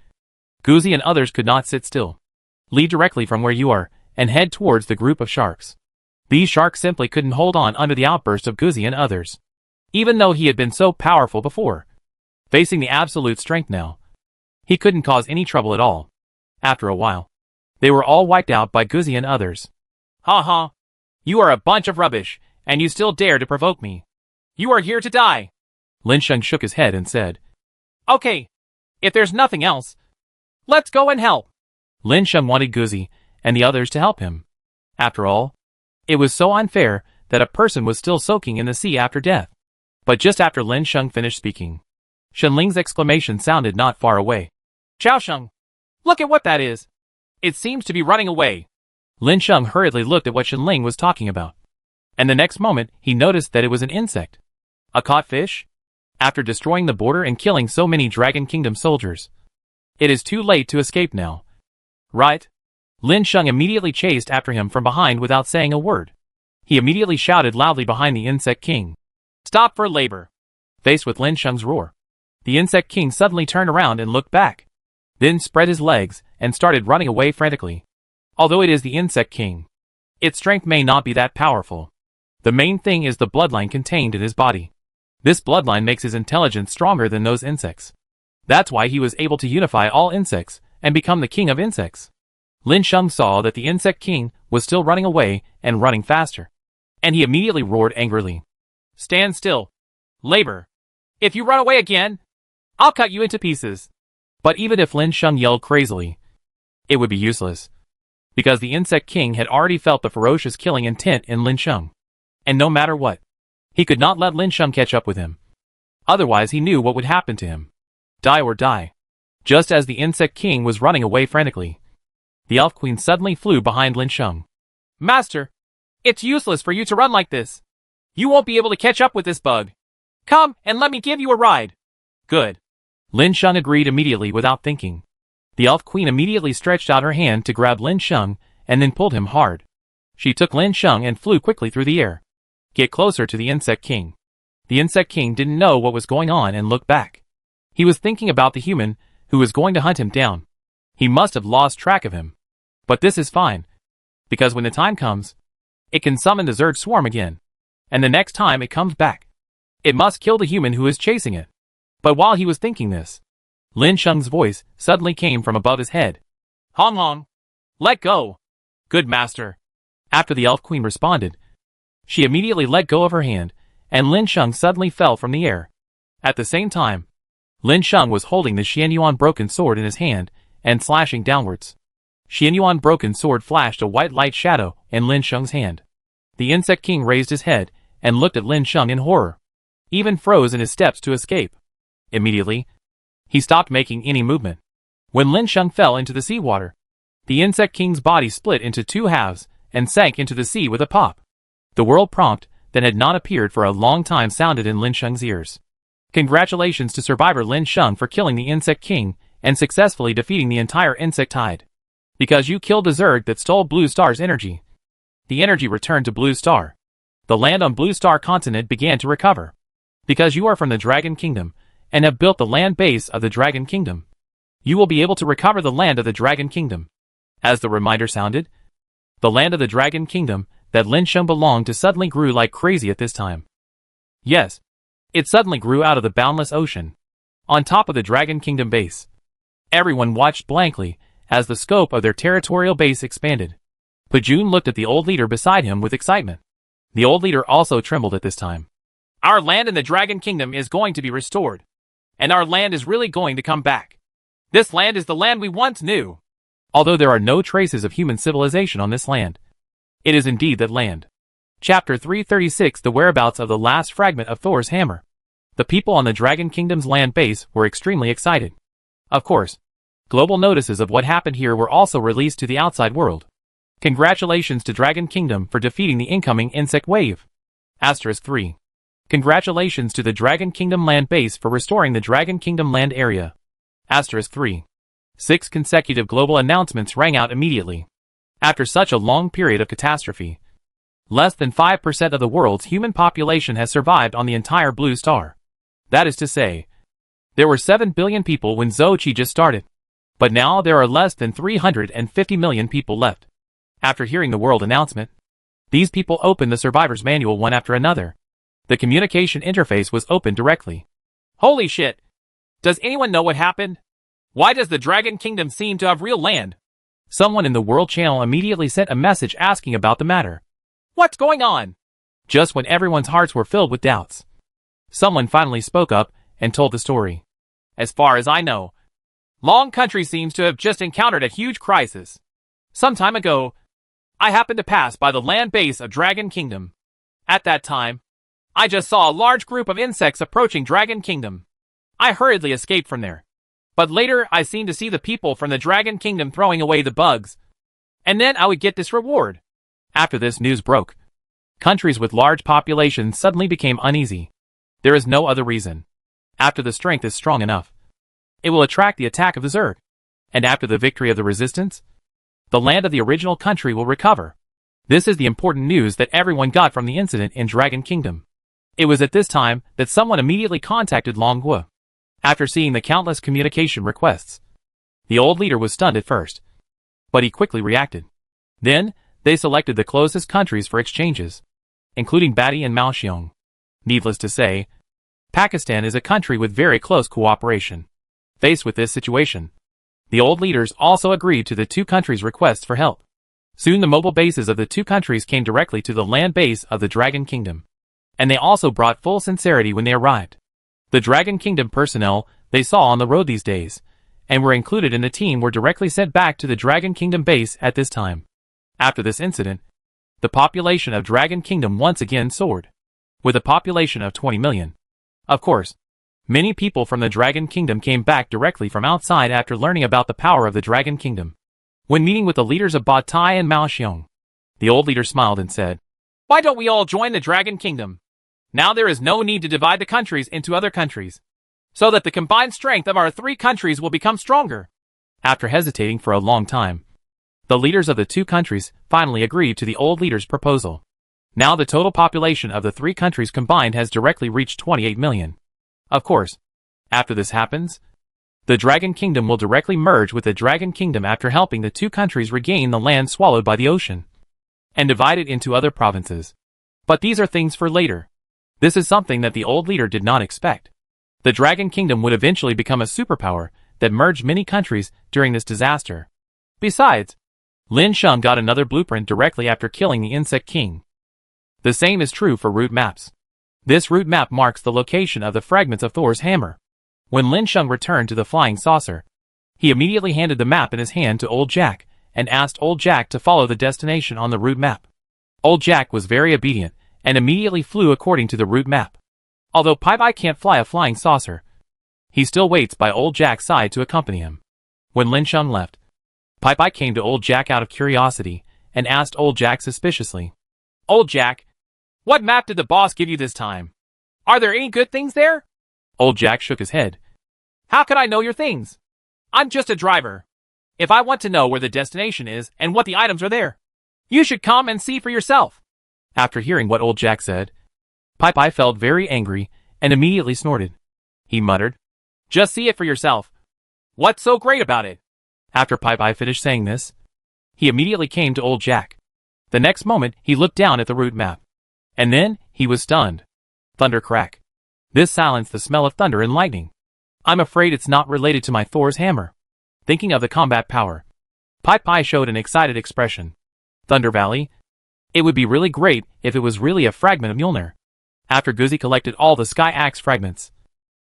Guzi and others could not sit still. Lead directly from where you are and head towards the group of sharks. These sharks simply couldn't hold on under the outburst of Guzi and others. Even though he had been so powerful before, facing the absolute strength now, he couldn't cause any trouble at all. After a while, they were all wiped out by Guzi and others. Ha ha! You are a bunch of rubbish, and you still dare to provoke me. You are here to die. Lin Sheng shook his head and said, Okay, if there's nothing else, let's go and help. Lin Sheng wanted Guzi and the others to help him. After all, it was so unfair that a person was still soaking in the sea after death. But just after Lin Sheng finished speaking, Shenling's exclamation sounded not far away. Chao Sheng, look at what that is. It seems to be running away. Lin Sheng hurriedly looked at what Shenling was talking about, and the next moment he noticed that it was an insect. A caught fish? After destroying the border and killing so many Dragon Kingdom soldiers, it is too late to escape now. Right? Lin Sheng immediately chased after him from behind without saying a word. He immediately shouted loudly behind the Insect King. Stop for labor. Faced with Lin Sheng's roar, the Insect King suddenly turned around and looked back, then spread his legs and started running away frantically. Although it is the Insect King, its strength may not be that powerful. The main thing is the bloodline contained in his body. This bloodline makes his intelligence stronger than those insects. That's why he was able to unify all insects and become the king of insects. Lin Sheng saw that the Insect King was still running away and running faster, and he immediately roared angrily. Stand still. Labor. If you run away again, I'll cut you into pieces. But even if Lin Sheng yelled crazily, it would be useless. Because the Insect King had already felt the ferocious killing intent in Lin Sheng. And no matter what, he could not let Lin Sheng catch up with him. Otherwise he knew what would happen to him. Die or die. Just as the Insect King was running away frantically, the Elf Queen suddenly flew behind Lin Sheng. Master, it's useless for you to run like this. You won't be able to catch up with this bug. Come and let me give you a ride. Good. Lin Sheng agreed immediately without thinking. The Elf Queen immediately stretched out her hand to grab Lin Sheng and then pulled him hard. She took Lin Sheng and flew quickly through the air. Get closer to the Insect King. The Insect King didn't know what was going on and looked back. He was thinking about the human who was going to hunt him down. He must have lost track of him. But this is fine. Because when the time comes, it can summon the Zerg swarm again. And the next time it comes back, it must kill the human who is chasing it. But while he was thinking this, Lin Sheng's voice suddenly came from above his head. Hong Hong, let go. Good master. After the Elf Queen responded, she immediately let go of her hand, and Lin Sheng suddenly fell from the air. At the same time, Lin Sheng was holding the Xianyuan broken sword in his hand and slashing downwards. Xianyuan broken sword flashed a white light shadow in Lin Sheng's hand. The Insect King raised his head and looked at Lin Sheng in horror. Even froze in his steps to escape. Immediately, he stopped making any movement. When Lin Sheng fell into the seawater, the Insect King's body split into two halves and sank into the sea with a pop. The world prompt that had not appeared for a long time sounded in Lin Sheng's ears. Congratulations to survivor Lin Sheng for killing the Insect King and successfully defeating the entire insect tide. Because you killed the Zerg that stole Blue Star's energy. The energy returned to Blue Star. The land on Blue Star continent began to recover. Because you are from the Dragon Kingdom and have built the land base of the Dragon Kingdom, you will be able to recover the land of the Dragon Kingdom. As the reminder sounded, the land of the Dragon Kingdom that Lin Sheng belonged to suddenly grew like crazy at this time. Yes, it suddenly grew out of the boundless ocean, on top of the Dragon Kingdom base. Everyone watched blankly as the scope of their territorial base expanded. Pajun looked at the old leader beside him with excitement. The old leader also trembled at this time. Our land in the Dragon Kingdom is going to be restored. And our land is really going to come back. This land is the land we once knew. Although there are no traces of human civilization on this land, it is indeed that land. Chapter 336 The whereabouts of the last fragment of Thor's hammer. The people on the Dragon Kingdom's land base were extremely excited. Of course, global notices of what happened here were also released to the outside world. Congratulations to Dragon Kingdom for defeating the incoming insect wave. Asterisk 3. Congratulations to the Dragon Kingdom land base for restoring the Dragon Kingdom land area. Asterisk 3. 6 consecutive global announcements rang out immediately. After such a long period of catastrophe, less than 5% of the world's human population has survived on the entire Blue Star. That is to say, there were 7 billion people when Zhou just started. But now there are less than 350 million people left. After hearing the world announcement, these people opened the survivor's manual one after another. The communication interface was opened directly. Holy shit! Does anyone know what happened? Why does the Dragon Kingdom seem to have real land? Someone in the World Channel immediately sent a message asking about the matter. What's going on? Just when everyone's hearts were filled with doubts, someone finally spoke up and told the story. As far as I know, Long Country seems to have just encountered a huge crisis. Some time ago, I happened to pass by the land base of Dragon Kingdom. At that time, I just saw a large group of insects approaching Dragon Kingdom. I hurriedly escaped from there. But later I seemed to see the people from the Dragon Kingdom throwing away the bugs. And then I would get this reward. After this news broke, countries with large populations suddenly became uneasy. There is no other reason. After the strength is strong enough, it will attract the attack of the Zerg. And after the victory of the resistance, the land of the original country will recover. This is the important news that everyone got from the incident in Dragon Kingdom. It was at this time that someone immediately contacted Long Guo. After seeing the countless communication requests, the old leader was stunned at first, but he quickly reacted. Then, they selected the closest countries for exchanges, including Bati and Maoxiong. Needless to say, Pakistan is a country with very close cooperation. Faced with this situation, the old leaders also agreed to the two countries' requests for help. Soon the mobile bases of the two countries came directly to the land base of the Dragon Kingdom. and they also brought full sincerity when they arrived. The Dragon Kingdom personnel they saw on the road these days, and were included in the team, were directly sent back to the Dragon Kingdom base at this time. After this incident, the population of Dragon Kingdom once again soared, with a population of 20 million. Of course, many people from the Dragon Kingdom came back directly from outside after learning about the power of the Dragon Kingdom. When meeting with the leaders of Ba Tai and Mao Xiong, the old leader smiled and said, "Why don't we all join the Dragon Kingdom? Now there is no need to divide the countries into other countries, so that the combined strength of our three countries will become stronger." After hesitating for a long time, the leaders of the two countries finally agreed to the old leader's proposal. Now the total population of the three countries combined has directly reached 28 million. Of course, after this happens, the Dragon Kingdom will directly merge with the Dragon Kingdom after helping the two countries regain the land swallowed by the ocean, and divide it into other provinces. But these are things for later. This is something that the old leader did not expect. The Dragon Kingdom would eventually become a superpower that merged many countries during this disaster. Besides, Lin Sheng got another blueprint directly after killing the Insect King. The same is true for route maps. This route map marks the location of the fragments of Thor's hammer. When Lin Sheng returned to the flying saucer, he immediately handed the map in his hand to Old Jack and asked Old Jack to follow the destination on the route map. Old Jack was very obedient and immediately flew according to the route map. Although Pai can't fly a flying saucer, he still waits by Old Jack's side to accompany him. When Lin Sheng left, Pai came to Old Jack out of curiosity and asked Old Jack suspiciously, "Old Jack, what map did the boss give you this time? Are there any good things there?" Old Jack shook his head. "How could I know your things? I'm just a driver. If I want to know where the destination is and what the items are there, you should come and see for yourself." After hearing what Old Jack said, Pai felt very angry and immediately snorted. He muttered, "Just see it for yourself. What's so great about it?" After Pai finished saying this, he immediately came to Old Jack. The next moment, he looked down at the route map. And then, he was stunned. Thunder crack. This silenced the smell of thunder and lightning. "I'm afraid it's not related to my Thor's hammer." Thinking of the combat power, Pai showed an excited expression. "Thunder Valley? It would be really great if it was really a fragment of Mjolnir." After Guzzi collected all the Sky Axe fragments,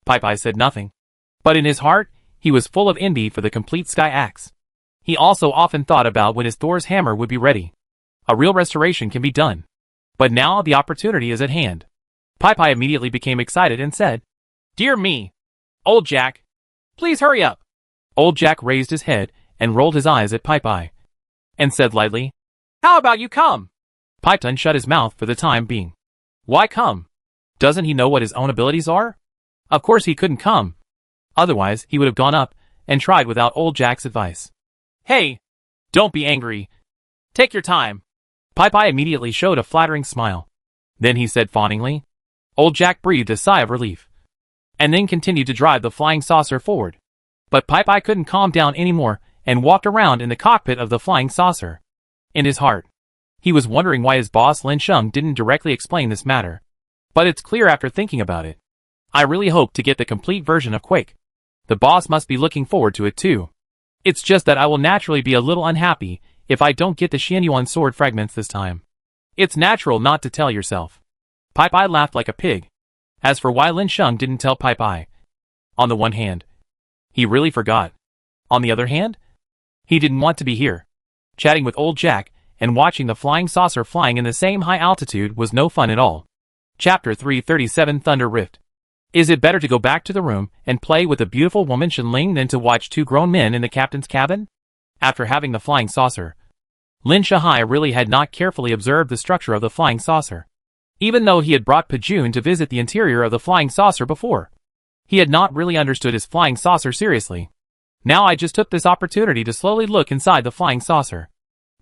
Pai said nothing. But in his heart, he was full of envy for the complete Sky Axe. He also often thought about when his Thor's hammer would be ready. A real restoration can be done. But now the opportunity is at hand. Pai immediately became excited and said, "Dear me! Old Jack, please hurry up." Old Jack raised his head and rolled his eyes at Pai, and said lightly, "How about you come?" Paiton shut his mouth for the time being. Why come? Doesn't he know what his own abilities are? Of course he couldn't come. Otherwise, he would have gone up and tried without Old Jack's advice. "Hey! Don't be angry. Take your time." Pai immediately showed a flattering smile. Then he said fawningly. Old Jack breathed a sigh of relief, and then continued to drive the flying saucer forward. But Pai couldn't calm down anymore and walked around in the cockpit of the flying saucer. In his heart, he was wondering why his boss Lin Sheng didn't directly explain this matter. But it's clear after thinking about it. I really hope to get the complete version of Quake. The boss must be looking forward to it too. It's just that I will naturally be a little unhappy if I don't get the Xianyuan sword fragments this time. It's natural not to tell yourself. Pai laughed like a pig. As for why Lin Sheng didn't tell Pai, on the one hand, he really forgot. On the other hand, he didn't want to be here. Chatting with Old Jack and watching the flying saucer flying in the same high altitude was no fun at all. Chapter 337 Thunder Rift. Is it better to go back to the room and play with the beautiful woman Shenling than to watch two grown men in the captain's cabin? After having the flying saucer, Lin Shahai really had not carefully observed the structure of the flying saucer. Even though he had brought Pajun to visit the interior of the flying saucer before, he had not really understood his flying saucer seriously. Now I just took this opportunity to slowly look inside the flying saucer.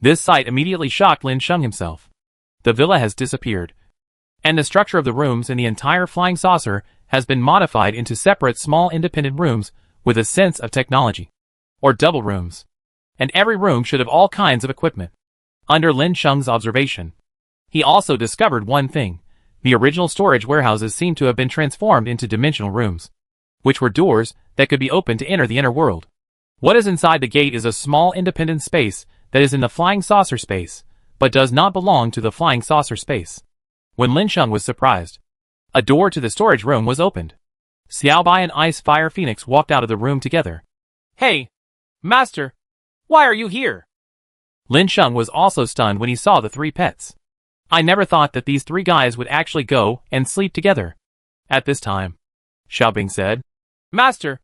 This sight immediately shocked Lin Sheng himself. The villa has disappeared, and the structure of the rooms in the entire flying saucer has been modified into separate small independent rooms with a sense of technology, or double rooms. And every room should have all kinds of equipment. Under Lin Sheng's observation, he also discovered one thing. The original storage warehouses seemed to have been transformed into dimensional rooms, which were doors that could be opened to enter the inner world. What is inside the gate is a small independent space that is in the flying saucer space, but does not belong to the flying saucer space. When Lin Sheng was surprised, a door to the storage room was opened. Xiaobai and Ice Fire Phoenix walked out of the room together. Hey, Master, why are you here? Lin Sheng was also stunned when he saw the three pets. I never thought that these three guys would actually go and sleep together. At this time, Xiaobing said, Master,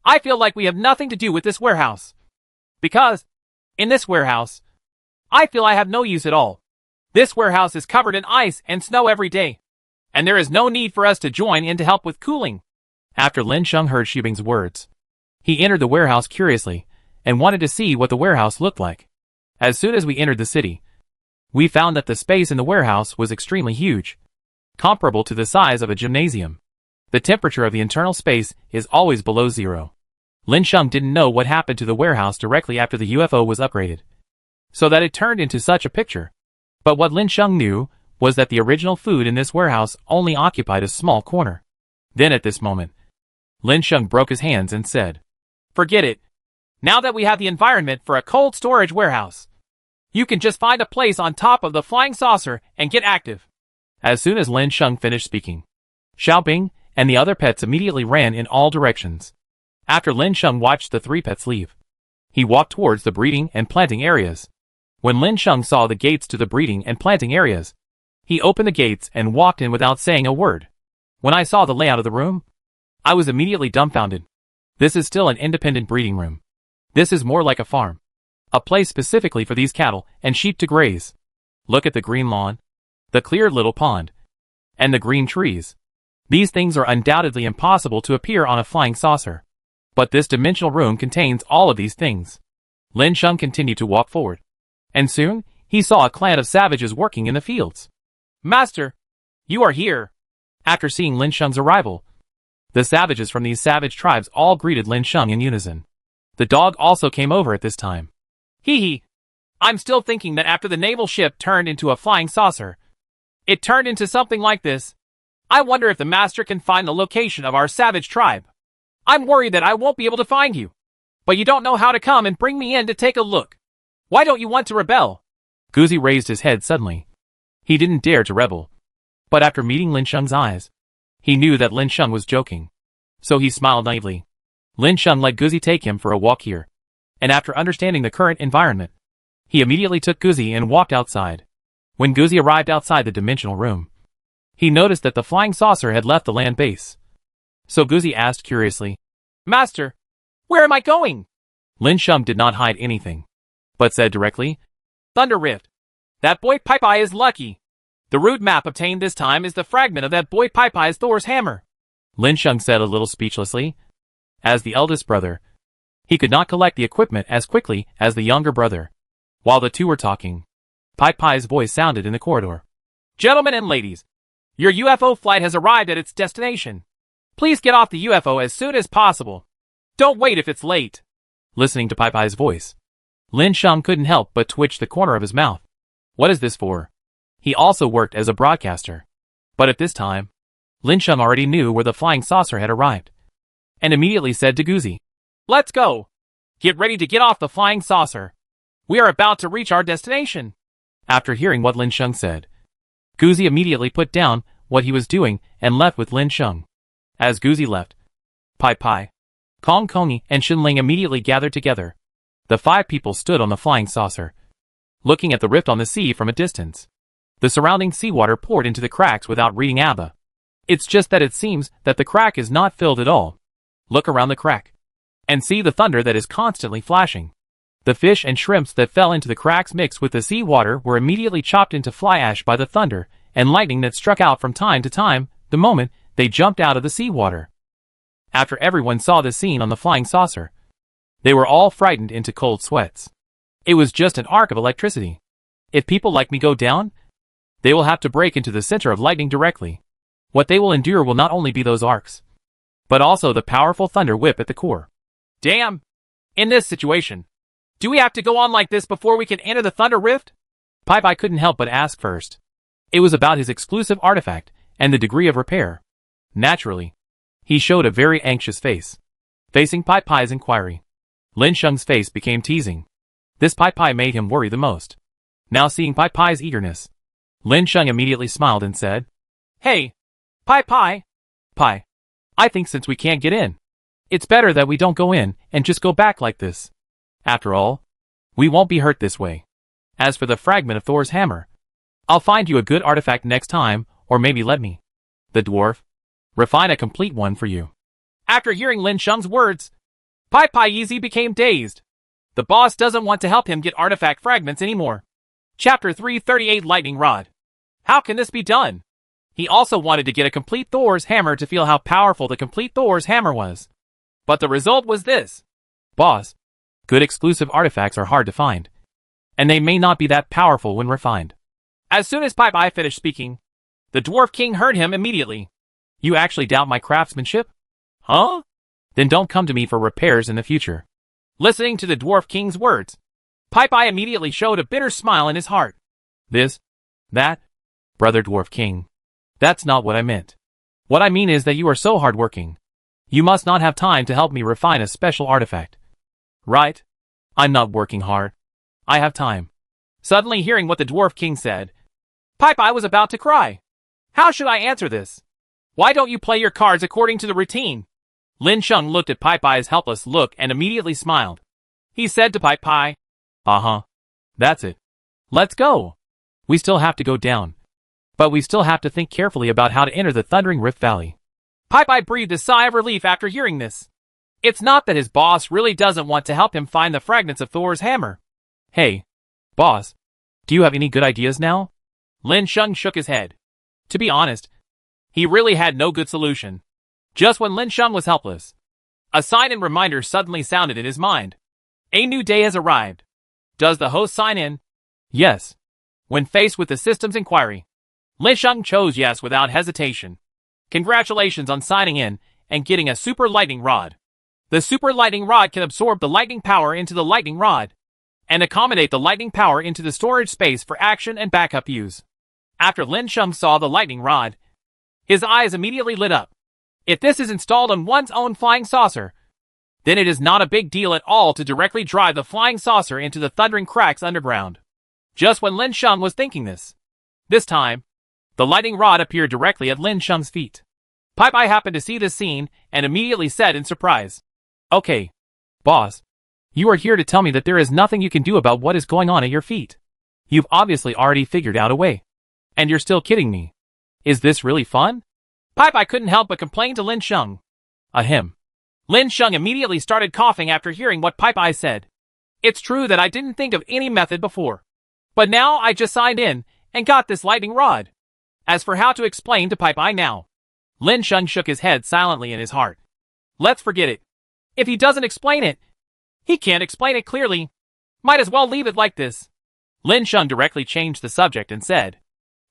I feel like we have nothing to do with this warehouse. Because, in this warehouse, I feel I have no use at all. This warehouse is covered in ice and snow every day, and there is no need for us to join in to help with cooling. After Lin Sheng heard Xiaobing's words, he entered the warehouse curiously and wanted to see what the warehouse looked like. As soon as we entered the city, we found that the space in the warehouse was extremely huge, comparable to the size of a gymnasium. The temperature of the internal space is always below zero. Lin Sheng didn't know what happened to the warehouse directly after the UFO was upgraded, so that it turned into such a picture. But what Lin Sheng knew was that the original food in this warehouse only occupied a small corner. Then at this moment, Lin Sheng broke his hands and said, Forget it. Now that we have the environment for a cold storage warehouse, you can just find a place on top of the flying saucer and get active. As soon as Lin Sheng finished speaking, Xiaobing and the other pets immediately ran in all directions. After Lin Sheng watched the three pets leave, he walked towards the breeding and planting areas. When Lin Sheng saw the gates to the breeding and planting areas, he opened the gates and walked in without saying a word. When I saw the layout of the room, I was immediately dumbfounded. This is still an independent breeding room. This is more like a farm. A place specifically for these cattle and sheep to graze. Look at the green lawn, the cleared little pond, and the green trees. These things are undoubtedly impossible to appear on a flying saucer. But this dimensional room contains all of these things. Lin Sheng continued to walk forward, and soon he saw a clan of savages working in the fields. Master, you are here. After seeing Lin Sheng's arrival, the savages from these savage tribes all greeted Lin Sheng in unison. The dog also came over at this time. Hee hee. I'm still thinking that after the naval ship turned into a flying saucer, it turned into something like this. I wonder if the master can find the location of our savage tribe. I'm worried that I won't be able to find you. But you don't know how to come and bring me in to take a look. Why don't you want to rebel? Guzi raised his head suddenly. He didn't dare to rebel. But after meeting Lin Sheng's eyes, he knew that Lin Sheng was joking. So he smiled naively. Lin Sheng let Guzi take him for a walk here. And after understanding the current environment, he immediately took Guzi and walked outside. When Guzi arrived outside the dimensional room, he noticed that the flying saucer had left the land base. So Guzi asked curiously, Master, where am I going? Lin Sheng did not hide anything, but said directly, Thunder Rift. That boy Pai is lucky. The root map obtained this time is the fragment of that boy Pai's Thor's hammer. Lin Sheng said a little speechlessly. As the eldest brother, he could not collect the equipment as quickly as the younger brother. While the two were talking, Pai's voice sounded in the corridor. Gentlemen and ladies, your UFO flight has arrived at its destination. Please get off the UFO as soon as possible. Don't wait if it's late. Listening to Pai's voice, Lin Sheng couldn't help but twitch the corner of his mouth. What is this for? He also worked as a broadcaster. But at this time, Lin Sheng already knew where the flying saucer had arrived, and immediately said to Guzi, Let's go. Get ready to get off the flying saucer. We are about to reach our destination. After hearing what Lin Sheng said, Guzi immediately put down what he was doing and left with Lin Sheng. As Guzi left, Pai, Kong Kongi, and Shenling immediately gathered together. The 5 people stood on the flying saucer, looking at the rift on the sea from a distance. The surrounding seawater poured into the cracks without reading Abba. It's just that it seems that the crack is not filled at all. Look around the crack, and see the thunder that is constantly flashing. The fish and shrimps that fell into the cracks mixed with the seawater were immediately chopped into fly ash by the thunder and lightning that struck out from time to time the moment they jumped out of the seawater. After everyone saw this scene on the flying saucer, they were all frightened into cold sweats. It was just an arc of electricity. If people like me go down, they will have to break into the center of lightning directly. What they will endure will not only be those arcs, but also the powerful thunder whip at the core. Damn! In this situation, do we have to go on like this before we can enter the Thunder Rift? Pai couldn't help but ask first. It was about his exclusive artifact and the degree of repair. Naturally, he showed a very anxious face. Facing Pai's inquiry, Lin Sheng's face became teasing. This Pai made him worry the most. Now seeing Pai's eagerness, Lin Sheng immediately smiled and said, "Hey, Pai. I think since we can't get in, it's better that we don't go in and just go back like this. After all, we won't be hurt this way. As for the fragment of Thor's hammer, I'll find you a good artifact next time, or maybe let me, the dwarf, refine a complete one for you." After hearing Lin Sheng's words, Pai Easy became dazed. The boss doesn't want to help him get artifact fragments anymore. Chapter 338 Lightning Rod. How can this be done? He also wanted to get a complete Thor's hammer to feel how powerful the complete Thor's hammer was. But the result was this. Boss, good exclusive artifacts are hard to find, and they may not be that powerful when refined. As soon as Pai finished speaking, the Dwarf King heard him immediately. You actually doubt my craftsmanship? Huh? Then don't come to me for repairs in the future. Listening to the Dwarf King's words, Pai immediately showed a bitter smile in his heart. That, Brother Dwarf King, that's not what I meant. What I mean is that you are so hardworking. You must not have time to help me refine a special artifact. Right? I'm not working hard. I have time. Suddenly hearing what the Dwarf King said, Pai was about to cry. How should I answer this? Why don't you play your cards according to the routine? Lin Sheng looked at Pai's helpless look and immediately smiled. He said to Pai, that's it. Let's go. We still have to go down, but we still have to think carefully about how to enter the Thundering Rift Valley. Pai breathed a sigh of relief after hearing this. It's not that his boss really doesn't want to help him find the fragments of Thor's hammer. Hey, boss, do you have any good ideas now? Lin Sheng shook his head. To be honest, he really had no good solution. Just when Lin Sheng was helpless, a sign and reminder suddenly sounded in his mind. A new day has arrived. Does the host sign in? Yes. When faced with the system's inquiry, Lin Sheng chose yes without hesitation. Congratulations on signing in and getting a super lightning rod. The super lightning rod can absorb the lightning power into the lightning rod and accommodate the lightning power into the storage space for action and backup use. After Lin Sheng saw the lightning rod, his eyes immediately lit up. If this is installed on one's own flying saucer, then it is not a big deal at all to directly drive the flying saucer into the thundering cracks underground. Just when Lin Sheng was thinking this time, the lightning rod appeared directly at Lin Sheng's feet. Pai happened to see this scene and immediately said in surprise, "Okay, boss, you are here to tell me that there is nothing you can do about what is going on at your feet. You've obviously already figured out a way. And you're still kidding me. Is this really fun?" Pai couldn't help but complain to Lin Sheng. Ahem. Lin Sheng immediately started coughing after hearing what Pai said. It's true that I didn't think of any method before, but now I just signed in and got this lightning rod. As for how to explain to Pai now, Lin Sheng shook his head silently in his heart. Let's forget it. If he doesn't explain it, he can't explain it clearly. Might as well leave it like this. Lin Sheng directly changed the subject and said,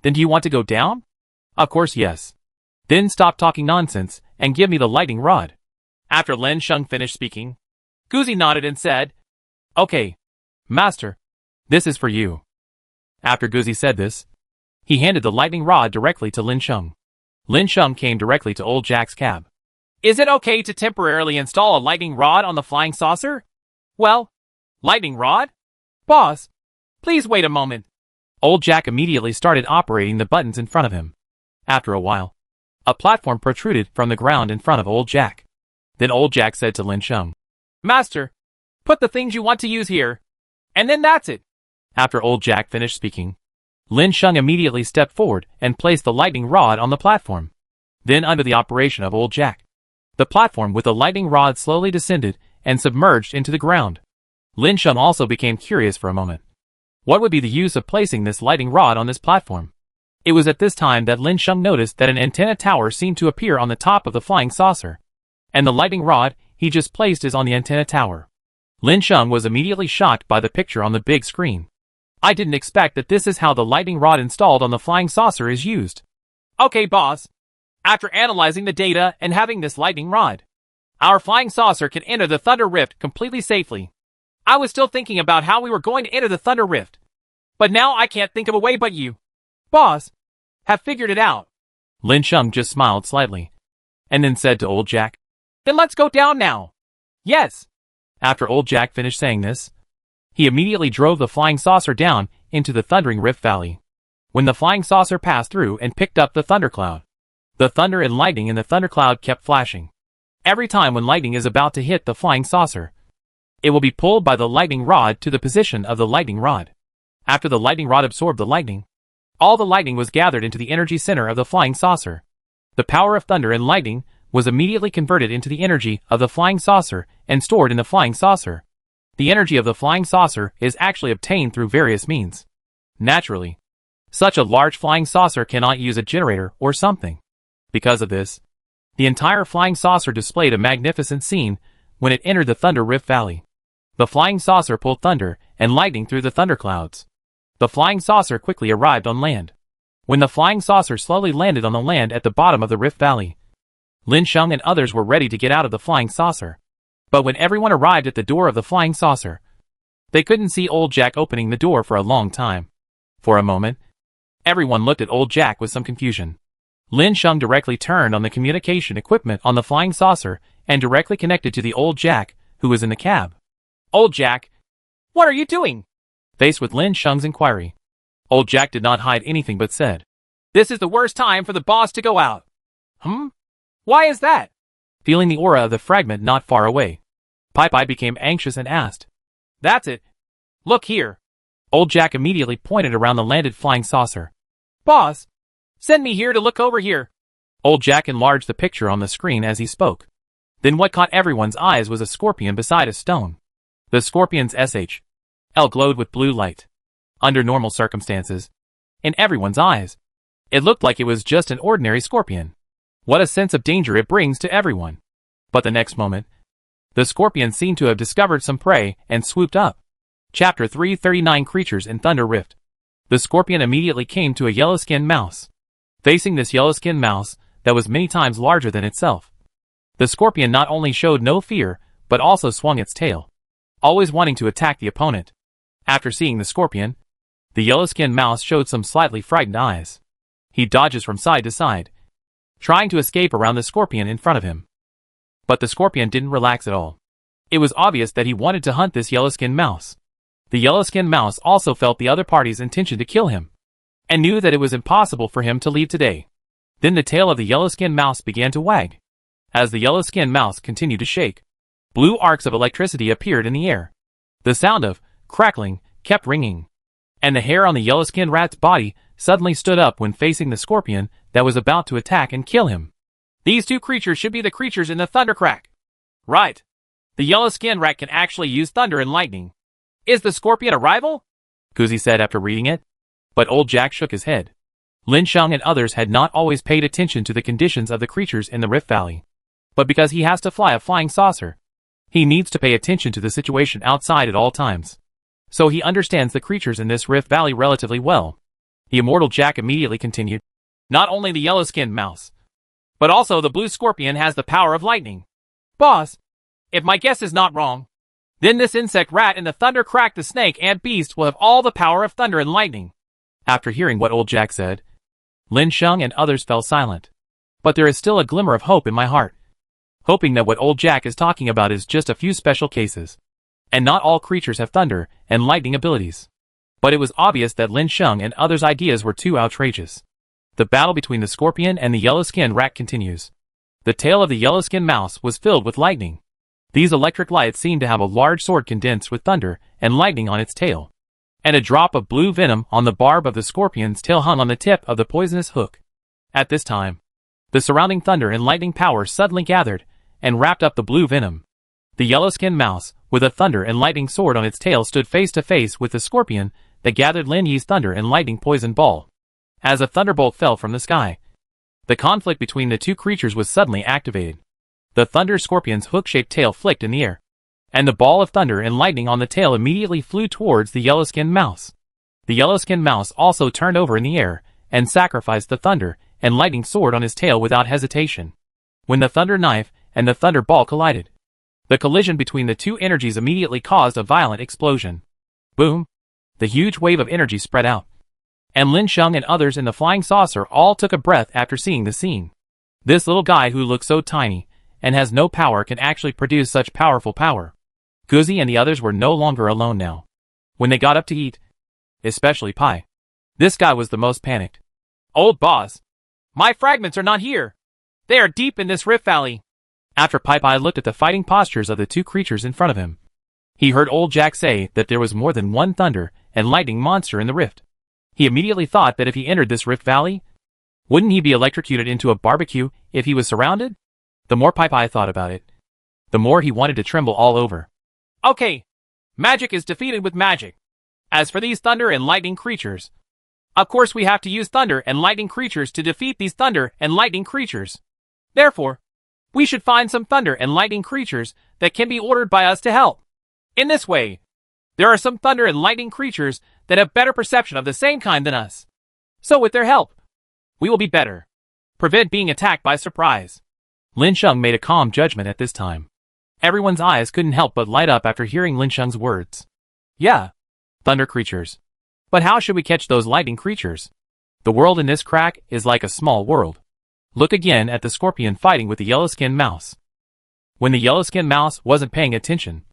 Then do you want to go down? Of course yes. Then stop talking nonsense and give me the lightning rod. After Lin Sheng finished speaking, Guzi nodded and said, Okay, master, this is for you. After Guzi said this, he handed the lightning rod directly to Lin Sheng. Lin Sheng came directly to old Jack's cab. Is it okay to temporarily install a lightning rod on the flying saucer? Well, lightning rod? Boss, please wait a moment. Old Jack immediately started operating the buttons in front of him. After a while, a platform protruded from the ground in front of old Jack. Then old Jack said to Lin Sheng, Master, put the things you want to use here, and then that's it. After old Jack finished speaking, Lin Sheng immediately stepped forward and placed the lightning rod on the platform. Then under the operation of old Jack, the platform with the lightning rod slowly descended and submerged into the ground. Lin Sheng also became curious for a moment. What would be the use of placing this lightning rod on this platform? It was at this time that Lin Sheng noticed that an antenna tower seemed to appear on the top of the flying saucer, and the lightning rod he just placed is on the antenna tower. Lin Sheng was immediately shocked by the picture on the big screen. I didn't expect that this is how the lightning rod installed on the flying saucer is used. Okay, boss. After analyzing the data and having this lightning rod, our flying saucer can enter the Thunder Rift completely safely. I was still thinking about how we were going to enter the Thunder Rift, but now I can't think of a way but you, boss, have figured it out. Lin Sheng just smiled slightly, and then said to old Jack, Then let's go down now. Yes. After old Jack finished saying this, he immediately drove the flying saucer down into the Thundering Rift Valley. when the flying saucer passed through and picked up the thundercloud. The thunder and lightning in the thundercloud kept flashing. Every time when lightning is about to hit the flying saucer, it will be pulled by the lightning rod to the position of the lightning rod. After the lightning rod absorbed the lightning, all the lightning was gathered into the energy center of the flying saucer. The power of thunder and lightning was immediately converted into the energy of the flying saucer and stored in the flying saucer. The energy of the flying saucer is actually obtained through various means. Naturally, such a large flying saucer cannot use a generator or something. Because of this, the entire flying saucer displayed a magnificent scene when it entered the Thunder Rift Valley. The flying saucer pulled thunder and lightning through the thunderclouds. The flying saucer quickly arrived on land. When the flying saucer slowly landed on the land at the bottom of the Rift Valley, Lin Sheng and others were ready to get out of the flying saucer. But when everyone arrived at the door of the flying saucer, they couldn't see Old Jack opening the door for a long time. For a moment, everyone looked at Old Jack with some confusion. Lin Sheng directly turned on the communication equipment on the flying saucer and directly connected to the Old Jack, who was in the cab. Old Jack, what are you doing? Faced with Lin Sheng's inquiry, Old Jack did not hide anything but said, "This is the worst time for the boss to go out." Why is that? Feeling the aura of the fragment not far away, Pai became anxious and asked, "That's it. Look here." Old Jack immediately pointed around the landed flying saucer. "Boss, send me here to look over here." Old Jack enlarged the picture on the screen as he spoke. Then what caught everyone's eyes was a scorpion beside a stone. The scorpion's SHL glowed with blue light. Under normal circumstances, in everyone's eyes, it looked like it was just an ordinary scorpion. What a sense of danger it brings to everyone. But the next moment, the scorpion seemed to have discovered some prey and swooped up. Chapter 339 Creatures in Thunder Rift. The scorpion immediately came to a yellow-skinned mouse. Facing this yellow-skinned mouse that was many times larger than itself, the scorpion not only showed no fear, but also swung its tail, always wanting to attack the opponent. After seeing the scorpion, the yellow-skinned mouse showed some slightly frightened eyes. He dodges from side to side, trying to escape around the scorpion in front of him. But the scorpion didn't relax at all. It was obvious that he wanted to hunt this yellow-skinned mouse. The yellow-skinned mouse also felt the other party's intention to kill him, and knew that it was impossible for him to leave today. Then the tail of the yellow-skinned mouse began to wag. As the yellow-skinned mouse continued to shake, blue arcs of electricity appeared in the air. The sound of crackling kept ringing, and the hair on the yellow-skinned rat's body suddenly stood up when facing the scorpion that was about to attack and kill him. These two creatures should be the creatures in the thundercrack. Right. The yellow-skinned rat can actually use thunder and lightning. Is the scorpion a rival? Kuzi said after reading it. But Old Jack shook his head. Lin Sheng and others had not always paid attention to the conditions of the creatures in the Rift Valley. But because he has to fly a flying saucer, he needs to pay attention to the situation outside at all times. So he understands the creatures in this Rift Valley relatively well. The immortal Jack immediately continued. Not only the yellow-skinned mouse, but also the blue scorpion has the power of lightning. Boss, if my guess is not wrong, then this insect rat and the thundercrack the snake ant beast will have all the power of thunder and lightning. After hearing what Old Jack said, Lin Sheng and others fell silent. But there is still a glimmer of hope in my heart, hoping that what Old Jack is talking about is just a few special cases, and not all creatures have thunder and lightning abilities. But it was obvious that Lin Sheng and others' ideas were too outrageous. The battle between the scorpion and the yellow-skinned rat continues. The tail of the yellow-skinned mouse was filled with lightning. These electric lights seemed to have a large sword condensed with thunder and lightning on its tail, and a drop of blue venom on the barb of the scorpion's tail hung on the tip of the poisonous hook. At this time, the surrounding thunder and lightning power suddenly gathered and wrapped up the blue venom. The yellow-skinned mouse, with a thunder and lightning sword on its tail, stood face to face with the scorpion that gathered Lin Yi's thunder and lightning poison ball. As a thunderbolt fell from the sky, the conflict between the two creatures was suddenly activated. The thunder scorpion's hook-shaped tail flicked in the air, and the ball of thunder and lightning on the tail immediately flew towards the yellow-skinned mouse. The yellow-skinned mouse also turned over in the air and sacrificed the thunder and lightning sword on his tail without hesitation. When the thunder knife and the thunder ball collided, the collision between the two energies immediately caused a violent explosion. Boom! The huge wave of energy spread out, and Lin Sheng and others in the flying saucer all took a breath after seeing the scene. This little guy who looks so tiny and has no power can actually produce such powerful power. Guzi and the others were no longer alone now. When they got up to eat, especially Pai, This guy was the most panicked. Old boss, my fragments are not here. They are deep in this rift valley. After Popeye looked at the fighting postures of the two creatures in front of him, he heard old Jack say that there was more than one thunder and lightning monster in the rift. He immediately thought that if he entered this rift valley, wouldn't he be electrocuted into a barbecue if he was surrounded? The more Popeye thought about it, the more he wanted to tremble all over. Okay, magic is defeated with magic. As for these thunder and lightning creatures, of course we have to use thunder and lightning creatures to defeat these thunder and lightning creatures. Therefore, we should find some thunder and lightning creatures that can be ordered by us to help. In this way, there are some thunder and lightning creatures that have better perception of the same kind than us. So with their help, we will be better. Prevent being attacked by surprise. Lin Sheng made a calm judgment at this time. Everyone's eyes couldn't help but light up after hearing Lin Sheng's words. Yeah, thunder creatures. But how should we catch those lightning creatures? The world in this crack is like a small world. Look again at the scorpion fighting with the yellow-skinned mouse. When the yellow-skinned mouse wasn't paying attention,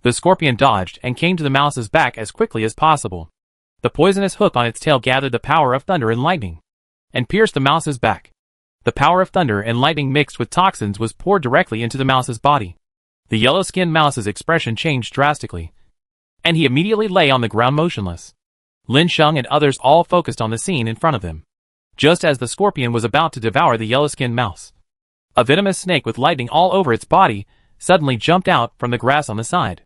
the scorpion dodged and came to the mouse's back as quickly as possible. The poisonous hook on its tail gathered the power of thunder and lightning, and pierced the mouse's back. The power of thunder and lightning mixed with toxins was poured directly into the mouse's body. The yellow-skinned mouse's expression changed drastically, and he immediately lay on the ground motionless. Lin Sheng and others all focused on the scene in front of them. Just as the scorpion was about to devour the yellow-skinned mouse, a venomous snake with lightning all over its body suddenly jumped out from the grass on the side.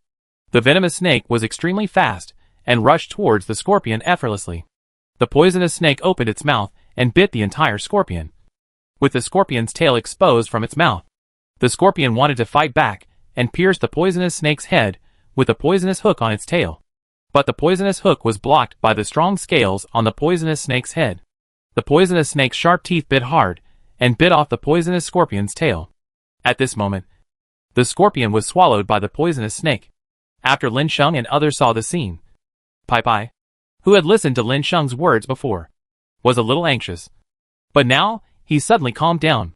The venomous snake was extremely fast and rushed towards the scorpion effortlessly. The poisonous snake opened its mouth and bit the entire scorpion, with the scorpion's tail exposed from its mouth. The scorpion wanted to fight back and pierce the poisonous snake's head with a poisonous hook on its tail. But the poisonous hook was blocked by the strong scales on the poisonous snake's head. The poisonous snake's sharp teeth bit hard and bit off the poisonous scorpion's tail. At this moment, the scorpion was swallowed by the poisonous snake. After Lin Sheng and others saw the scene, Popeye, who had listened to Lin Sheng's words before, was a little anxious. But now, he suddenly calmed down.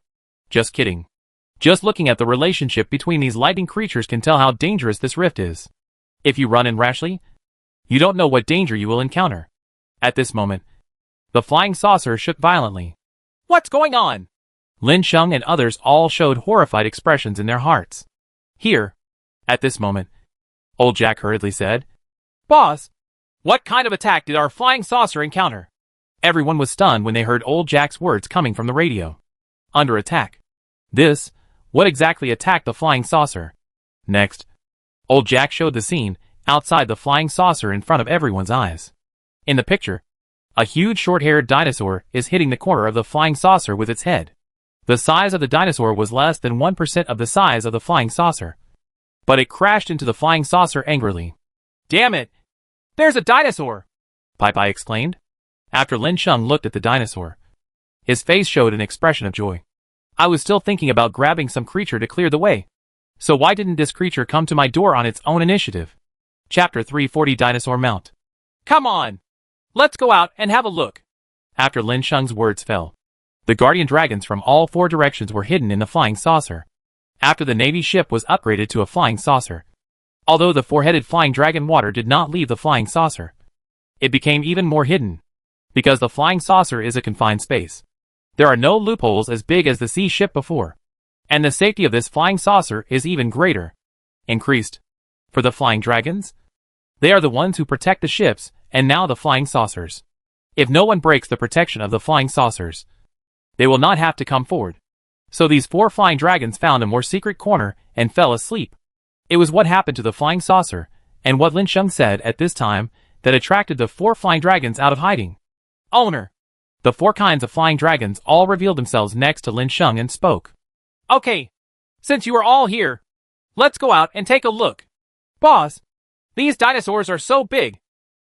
Just kidding. Just looking at the relationship between these lightning creatures can tell how dangerous this rift is. If you run in rashly, you don't know what danger you will encounter. At this moment, the flying saucer shook violently. What's going on? Lin Sheng and others all showed horrified expressions in their hearts. Here, at this moment, old Jack hurriedly said, Boss, what kind of attack did our flying saucer encounter? Everyone was stunned when they heard old Jack's words coming from the radio. Under attack. What exactly attacked the flying saucer? Next, old Jack showed the scene outside the flying saucer in front of everyone's eyes. In the picture, a huge short-haired dinosaur is hitting the corner of the flying saucer with its head. The size of the dinosaur was less than 1% of the size of the flying saucer, but it crashed into the flying saucer angrily. Damn it! There's a dinosaur! Popeye exclaimed. After Lin Sheng looked at the dinosaur, his face showed an expression of joy. I was still thinking about grabbing some creature to clear the way. So why didn't this creature come to my door on its own initiative? Chapter 340 Dinosaur Mount. Come on! Let's go out and have a look. After Lin Sheng's words fell, the guardian dragons from all four directions were hidden in the flying saucer. After the Navy ship was upgraded to a flying saucer, although the four-headed flying dragon water did not leave the flying saucer, it became even more hidden. Because the flying saucer is a confined space, there are no loopholes as big as the sea ship before, and the safety of this flying saucer is even greater. Increased. For the flying dragons, they are the ones who protect the ships and now the flying saucers. If no one breaks the protection of the flying saucers, they will not have to come forward. So these four flying dragons found a more secret corner and fell asleep. It was what happened to the flying saucer and what Lin Sheng said at this time that attracted the four flying dragons out of hiding. Owner! The four kinds of flying dragons all revealed themselves next to Lin Sheng and spoke. Okay, since you are all here, let's go out and take a look. Boss, these dinosaurs are so big.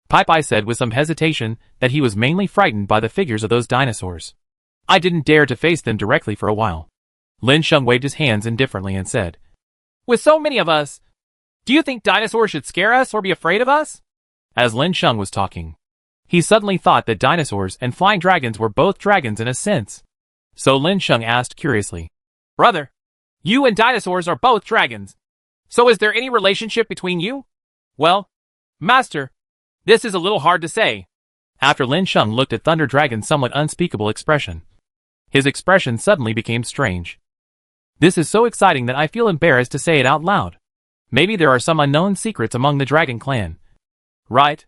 Popeye said with some hesitation that he was mainly frightened by the figures of those dinosaurs. I didn't dare to face them directly for a while. Lin Sheng waved his hands indifferently and said, With so many of us, do you think dinosaurs should scare us or be afraid of us? As Lin Sheng was talking, he suddenly thought that dinosaurs and flying dragons were both dragons in a sense. So Lin Sheng asked curiously, Brother, you and dinosaurs are both dragons. So is there any relationship between you? Well, Master, this is a little hard to say. After Lin Sheng looked at Thunder Dragon's somewhat unspeakable expression, his expression suddenly became strange. This is so exciting that I feel embarrassed to say it out loud. Maybe there are some unknown secrets among the Dragon Clan. Right?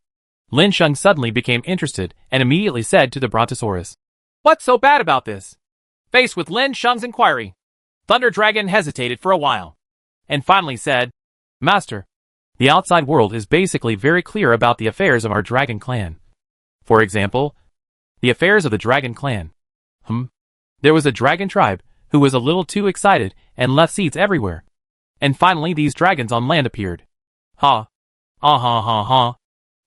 Lin Sheng suddenly became interested and immediately said to the Brontosaurus, "What's so bad about this?" Faced with Lin Sheng's inquiry, Thunder Dragon hesitated for a while, and finally said, "Master, the outside world is basically very clear about the affairs of our Dragon Clan. For example, the affairs of the Dragon Clan. There was a dragon tribe who was a little too excited and left seeds everywhere. And finally these dragons on land appeared." Ha. Ha.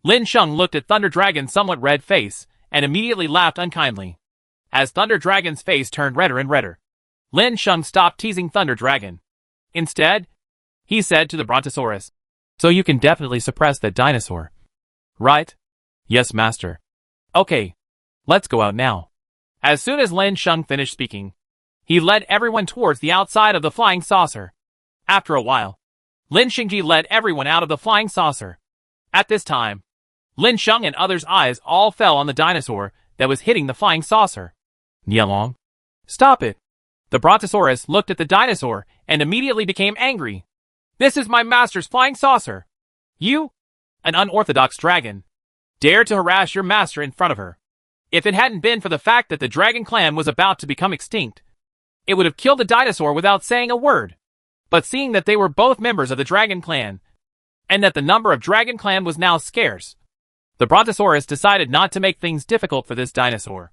Lin Sheng looked at Thunder Dragon's somewhat red face and immediately laughed unkindly. As Thunder Dragon's face turned redder and redder, Lin Sheng stopped teasing Thunder Dragon. Instead, he said to the Brontosaurus, "So you can definitely suppress that dinosaur, right?" "Yes, master." "Okay, let's go out now." As soon as Lin Sheng finished speaking, he led everyone towards the outside of the flying saucer. After a while, Lin Shengji led everyone out of the flying saucer. At this time, Lin Sheng and others' eyes all fell on the dinosaur that was hitting the flying saucer. "Nialong, stop it." The Brontosaurus looked at the dinosaur and immediately became angry. "This is my master's flying saucer. You, an unorthodox dragon, dare to harass your master in front of her. If it hadn't been for the fact that the Dragon Clan was about to become extinct, it would have killed the dinosaur without saying a word. But seeing that they were both members of the Dragon Clan, and that the number of Dragon Clan was now scarce, the Brontosaurus decided not to make things difficult for this dinosaur.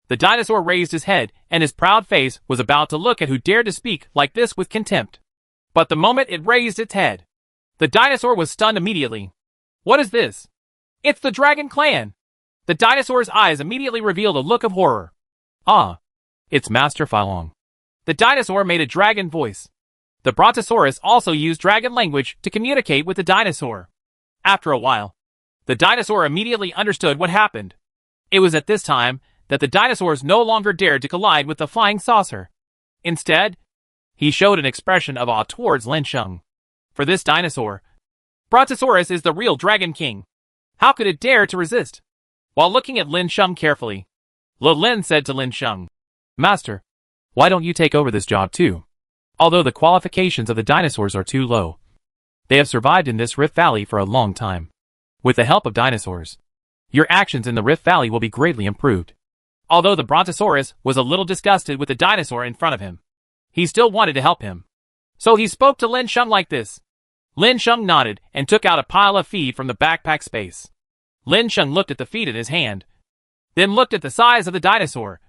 The dinosaur raised his head, and his proud face was about to look at who dared to speak like this with contempt. But the moment it raised its head, the dinosaur was stunned immediately. "What is this? It's the Dragon Clan!" The dinosaur's eyes immediately revealed a look of horror. "Ah, it's Master Filong." The dinosaur made a dragon voice. The Brontosaurus also used dragon language to communicate with the dinosaur. After a while, the dinosaur immediately understood what happened. It was at this time that the dinosaurs no longer dared to collide with the flying saucer. Instead, he showed an expression of awe towards Lin Sheng. For this dinosaur, Brontosaurus is the real Dragon King. How could it dare to resist? While looking at Lin Sheng carefully, Lin said to Lin Sheng, "Master, why don't you take over this job too? Although the qualifications of the dinosaurs are too low, they have survived in this Rift Valley for a long time. With the help of dinosaurs, your actions in the Rift Valley will be greatly improved." Although the Brontosaurus was a little disgusted with the dinosaur in front of him, he still wanted to help him. So he spoke to Lin Sheng like this. Lin Sheng nodded and took out a pile of feed from the backpack space. Lin Sheng looked at the feed in his hand, then looked at the size of the dinosaur,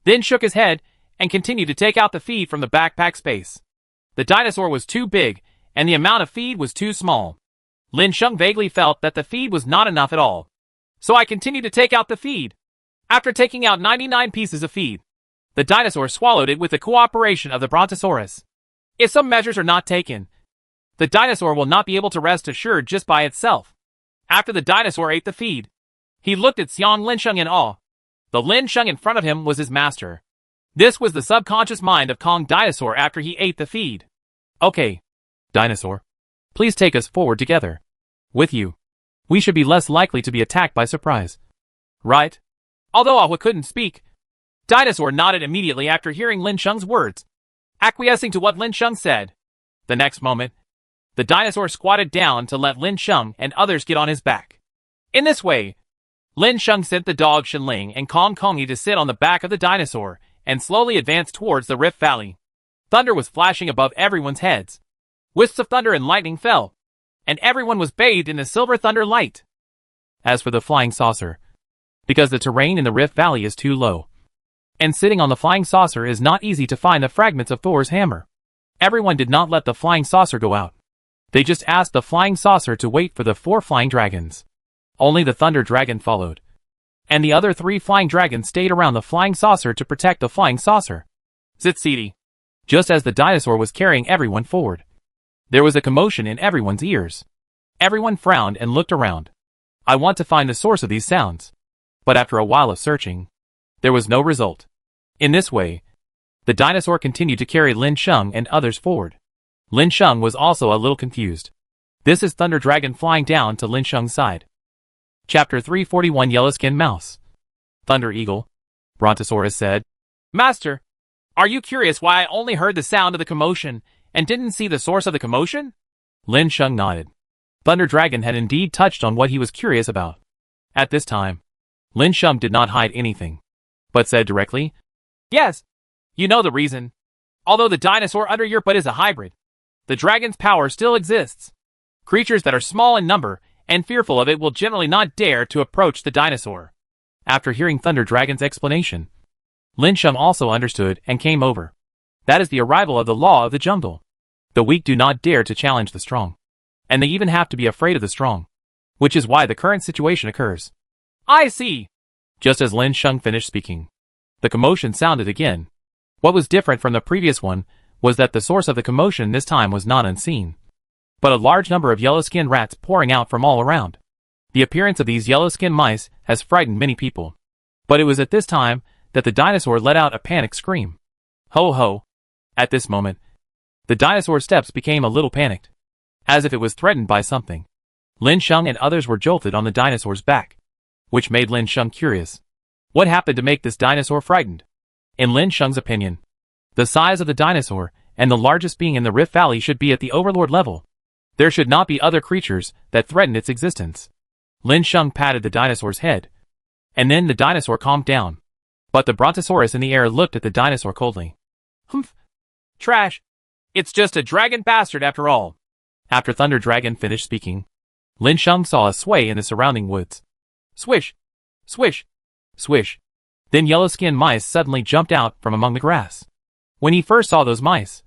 then shook his head and continued to take out the feed from the backpack space. The dinosaur was too big, and the amount of feed was too small. Lin Sheng vaguely felt that the feed was not enough at all. So I continued to take out the feed. After taking out 99 pieces of feed, the dinosaur swallowed it with the cooperation of the Brontosaurus. If some measures are not taken, the dinosaur will not be able to rest assured just by itself. After the dinosaur ate the feed, he looked at Xiang Lin Sheng in awe. The Lin Sheng in front of him was his master. This was the subconscious mind of Kong Dinosaur after he ate the feed. "Okay, dinosaur, please take us forward together. With you, we should be less likely to be attacked by surprise. Right?" Although Ahua couldn't speak, Dinosaur nodded immediately after hearing Lin Sheng's words, acquiescing to what Lin Sheng said. The next moment, the dinosaur squatted down to let Lin Sheng and others get on his back. In this way, Lin Sheng sent the dog Shenling and Kong Kongi to sit on the back of the dinosaur and slowly advanced towards the Rift Valley. Thunder was flashing above everyone's heads. Wisps of thunder and lightning fell, and everyone was bathed in the silver thunder light. As for the flying saucer, because the terrain in the Rift Valley is too low, and sitting on the flying saucer is not easy to find the fragments of Thor's hammer, everyone did not let the flying saucer go out. They just asked the flying saucer to wait for the 4 flying dragons. Only the Thunder Dragon followed, and the other 3 flying dragons stayed around the flying saucer to protect the flying saucer. Zitsiti. Just as the dinosaur was carrying everyone forward, there was a commotion in everyone's ears. Everyone frowned and looked around. I want to find the source of these sounds. But after a while of searching, there was no result. In this way, the dinosaur continued to carry Lin Sheng and others forward. Lin Sheng was also a little confused. This is Thunder Dragon flying down to Lin Sheng's side. Chapter 341 Yellow-Skinned Mouse. Thunder Eagle, Brontosaurus said. Master, are you curious why I only heard the sound of the commotion and didn't see the source of the commotion? Lin Sheng nodded. Thunder Dragon had indeed touched on what he was curious about. At this time, Lin Sheng did not hide anything, but said directly, Yes, you know the reason. Although the dinosaur under your butt is a hybrid, the dragon's power still exists. Creatures that are small in number and fearful of it will generally not dare to approach the dinosaur. After hearing Thunder Dragon's explanation, Lin Sheng also understood and came over. That is the arrival of the law of the jungle. The weak do not dare to challenge the strong, and they even have to be afraid of the strong, which is why the current situation occurs. I see. Just as Lin Sheng finished speaking, the commotion sounded again. What was different from the previous one was that the source of the commotion this time was not unseen, but a large number of yellow-skinned rats pouring out from all around. The appearance of these yellow-skinned mice has frightened many people, but it was at this time that the dinosaur let out a panicked scream. Ho ho! At this moment, the dinosaur's steps became a little panicked, as if it was threatened by something. Lin Sheng and others were jolted on the dinosaur's back, which made Lin Sheng curious. What happened to make this dinosaur frightened? In Lin Sheng's opinion, the size of the dinosaur and the largest being in the Rift Valley should be at the overlord level. There should not be other creatures that threaten its existence. Lin Sheng patted the dinosaur's head, and then the dinosaur calmed down. But the Brontosaurus in the air looked at the dinosaur coldly. Humph! Trash! It's just a dragon bastard after all. After Thunder Dragon finished speaking, Lin Sheng saw a sway in the surrounding woods. Swish! Swish! Swish! Then yellow-skinned mice suddenly jumped out from among the grass. When he first saw those mice,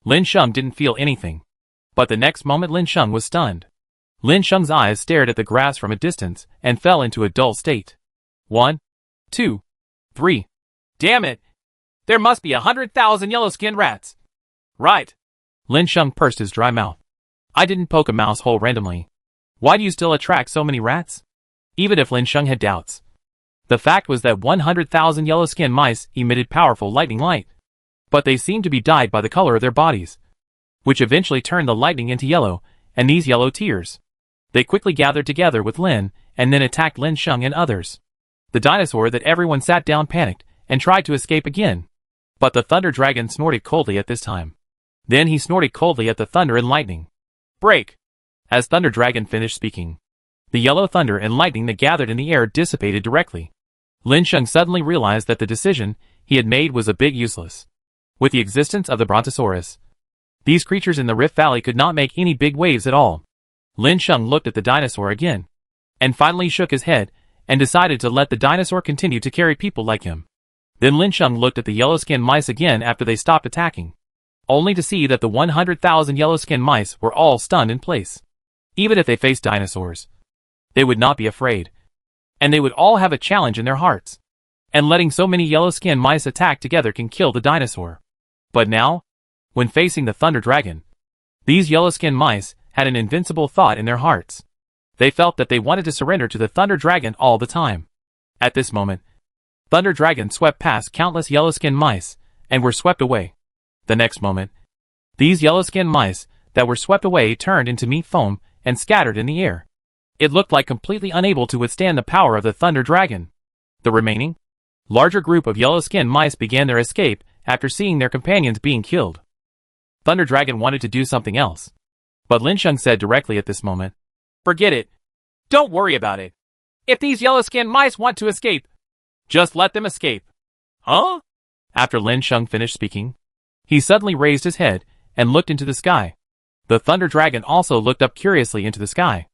Lin Sheng didn't feel anything. But the next moment Lin Sheng was stunned. Lin Sheng's eyes stared at the grass from a distance and fell into a dull state. 1, 2, 3. Damn it! There must be 100,000 yellow-skinned rats. Right. Lin Sheng pursed his dry mouth. I didn't poke a mouse hole randomly. Why do you still attract so many rats? Even if Lin Sheng had doubts, the fact was that 100,000 yellow-skinned mice emitted powerful lightning light. But they seemed to be dyed by the color of their bodies, which eventually turned the lightning into yellow, and these yellow tears. They quickly gathered together with Lin, and then attacked Lin Sheng and others. The dinosaur that everyone sat down panicked, and tried to escape again. But the Thunder Dragon snorted coldly at this time. Then he snorted coldly at the thunder and lightning. Break! As Thunder Dragon finished speaking, the yellow thunder and lightning that gathered in the air dissipated directly. Lin Sheng suddenly realized that the decision he had made was a bit useless. With the existence of the Brontosaurus, these creatures in the Rift Valley could not make any big waves at all. Lin Sheng looked at the dinosaur again, and finally shook his head, and decided to let the dinosaur continue to carry people like him. Then Lin Sheng looked at the yellow-skinned mice again after they stopped attacking, only to see that the 100,000 yellow-skinned mice were all stunned in place. Even if they faced dinosaurs, they would not be afraid, and they would all have a challenge in their hearts. And letting so many yellow-skinned mice attack together can kill the dinosaur. But now, when facing the Thunder Dragon, these yellow-skinned mice had an invincible thought in their hearts. They felt that they wanted to surrender to the Thunder Dragon all the time. At this moment, Thunder Dragon swept past countless yellow-skinned mice, and were swept away. The next moment, these yellow-skinned mice that were swept away turned into meat foam and scattered in the air. It looked like completely unable to withstand the power of the Thunder Dragon. The remaining, larger group of yellow-skinned mice began their escape after seeing their companions being killed. Thunder Dragon wanted to do something else, but Lin Sheng said directly at this moment, Forget it. Don't worry about it. If these yellow-skinned mice want to escape, just let them escape. Huh? After Lin Sheng finished speaking, he suddenly raised his head and looked into the sky. The Thunder Dragon also looked up curiously into the sky.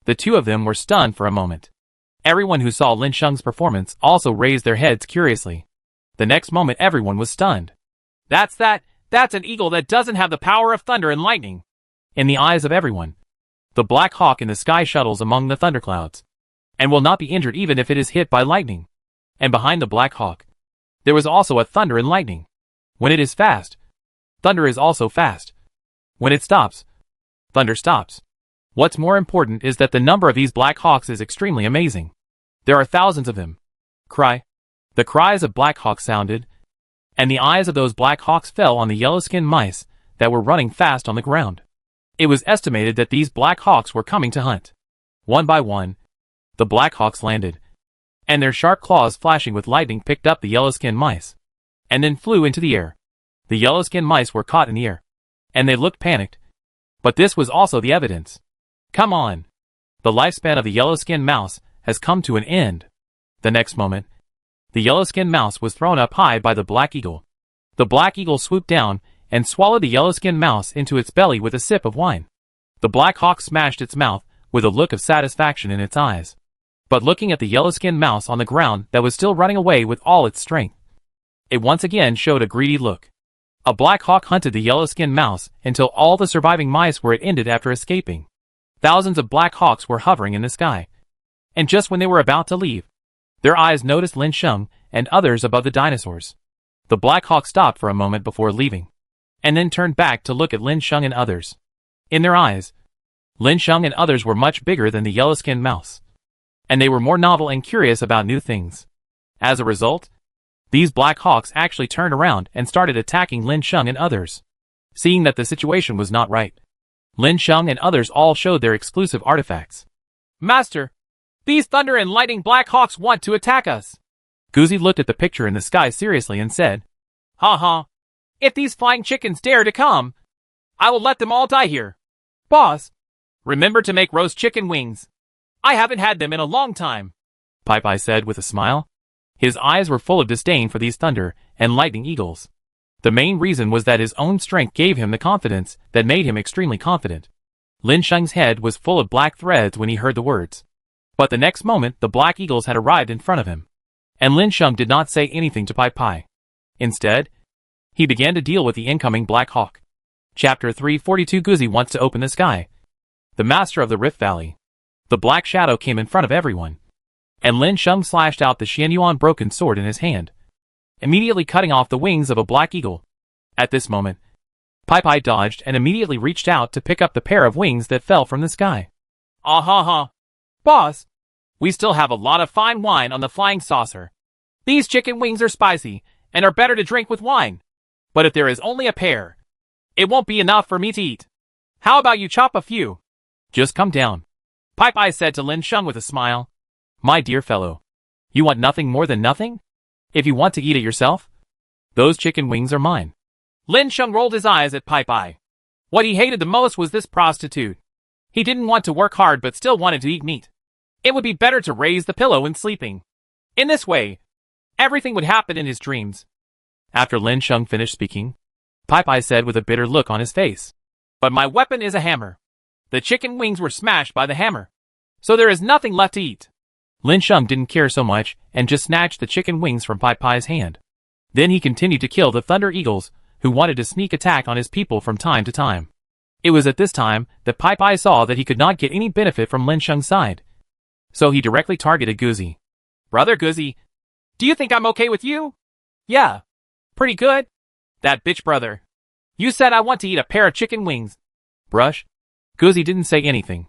The two of them were stunned for a moment. Everyone who saw Lin Sheng's performance also raised their heads curiously. The next moment everyone was stunned. That's an eagle that doesn't have the power of thunder and lightning. In the eyes of everyone, the Black Hawk in the sky shuttles among the thunderclouds, and will not be injured even if it is hit by lightning. And behind the Black Hawk, there was also a thunder and lightning. When it is fast, thunder is also fast. When it stops, thunder stops. What's more important is that the number of these Black Hawks is extremely amazing. There are thousands of them. Cry. The cries of Black Hawks sounded, and the eyes of those Black Hawks fell on the yellow-skinned mice that were running fast on the ground. It was estimated that these Black Hawks were coming to hunt. One by one, The Black Hawks landed, and their sharp claws flashing with lightning picked up the yellow-skinned mice, and then flew into the air. The yellow-skinned mice were caught in the air, and they looked panicked. But this was also the evidence. Come on! The lifespan of the yellow-skinned mouse has come to an end. The next moment, the yellow-skinned mouse was thrown up high by the black eagle. The black eagle swooped down and swallowed the yellow-skinned mouse into its belly with a sip of wine. The Black Hawk smashed its mouth with a look of satisfaction in its eyes, but looking at the yellow-skinned mouse on the ground that was still running away with all its strength, it once again showed a greedy look. A Black Hawk hunted the yellow-skinned mouse until all the surviving mice were ended after escaping. Thousands of Black Hawks were hovering in the sky, and just when they were about to leave, their eyes noticed Lin Sheng and others above the dinosaurs. The Black Hawk stopped for a moment before leaving, and then turned back to look at Lin Sheng and others. In their eyes, Lin Sheng and others were much bigger than the yellow-skinned mouse, and they were more novel and curious about new things. As a result, these Black Hawks actually turned around and started attacking Lin Sheng and others. Seeing that the situation was not right, Lin Sheng and others all showed their exclusive artifacts. Master, these thunder and lightning Black Hawks want to attack us. Guzi looked at the picture in the sky seriously and said, "Ha ha. If these flying chickens dare to come, I will let them all die here. Boss, remember to make roast chicken wings. I haven't had them in a long time," Pai said with a smile. His eyes were full of disdain for these thunder and lightning eagles. The main reason was that his own strength gave him the confidence that made him extremely confident. Lin Sheng's head was full of black threads when he heard the words. But the next moment the black eagles had arrived in front of him, and Lin Sheng did not say anything to Pai. Instead, he began to deal with the incoming Black Hawk. Chapter 342. Guzi wants to open the sky. The master of the Rift Valley. The black shadow came in front of everyone, and Lin Sheng slashed out the Xianyuan broken sword in his hand, immediately cutting off the wings of a black eagle. At this moment, Pai dodged and immediately reached out to pick up the pair of wings that fell from the sky. Ah ha ha. Boss, we still have a lot of fine wine on the flying saucer. These chicken wings are spicy and are better to drink with wine. But if there is only a pair, it won't be enough for me to eat. How about you chop a few? Just come down, Pai said to Lin Sheng with a smile. My dear fellow, you want nothing more than nothing? If you want to eat it yourself, those chicken wings are mine. Lin Sheng rolled his eyes at Pai. What he hated the most was this prostitute. He didn't want to work hard but still wanted to eat meat. It would be better to raise the pillow when sleeping. In this way, everything would happen in his dreams. After Lin Sheng finished speaking, Pai said with a bitter look on his face, "But my weapon is a hammer. The chicken wings were smashed by the hammer, so there is nothing left to eat." Lin Sheng didn't care so much and just snatched the chicken wings from Pai's hand. Then he continued to kill the thunder eagles who wanted to sneak attack on his people from time to time. It was at this time that Pai saw that he could not get any benefit from Lin Sheng's side, so he directly targeted Guzi. "Brother Guzi, do you think I'm okay with you?" "Yeah, pretty good. That bitch brother. You said I want to eat a pair of chicken wings." "Brush." Guzi didn't say anything.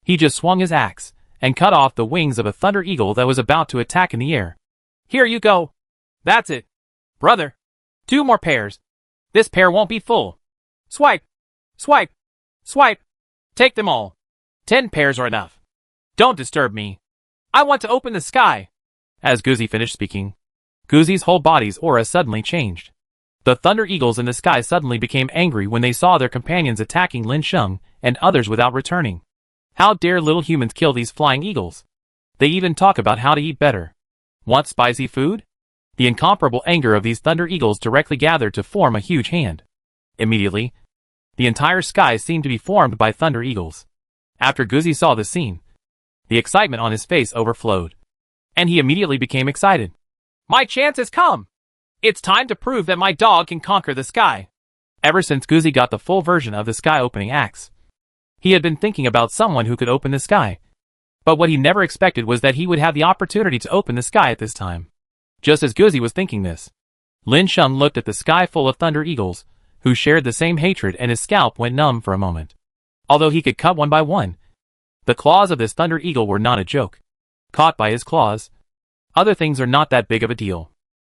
He just swung his axe and cut off the wings of a thunder eagle that was about to attack in the air. "Here you go. That's it. Brother, 2 more pairs. This pair won't be full. Swipe, swipe, swipe. Take them all. 10 pairs are enough. Don't disturb me. I want to open the sky." As Guzi finished speaking, Guzi's whole body's aura suddenly changed. The thunder eagles in the sky suddenly became angry when they saw their companions attacking Lin Sheng and others without returning. How dare little humans kill these flying eagles? They even talk about how to eat better. Want spicy food? The incomparable anger of these thunder eagles directly gathered to form a huge hand. Immediately, the entire sky seemed to be formed by thunder eagles. After Guzi saw the scene, the excitement on his face overflowed, and he immediately became excited. "My chance has come! It's time to prove that my dog can conquer the sky." Ever since Guzi got the full version of the sky opening axe, he had been thinking about someone who could open the sky. But what he never expected was that he would have the opportunity to open the sky at this time. Just as Guzi was thinking this, Lin Sheng looked at the sky full of thunder eagles, who shared the same hatred, and his scalp went numb for a moment. Although he could cut one by one, the claws of this thunder eagle were not a joke. Caught by his claws, other things are not that big of a deal.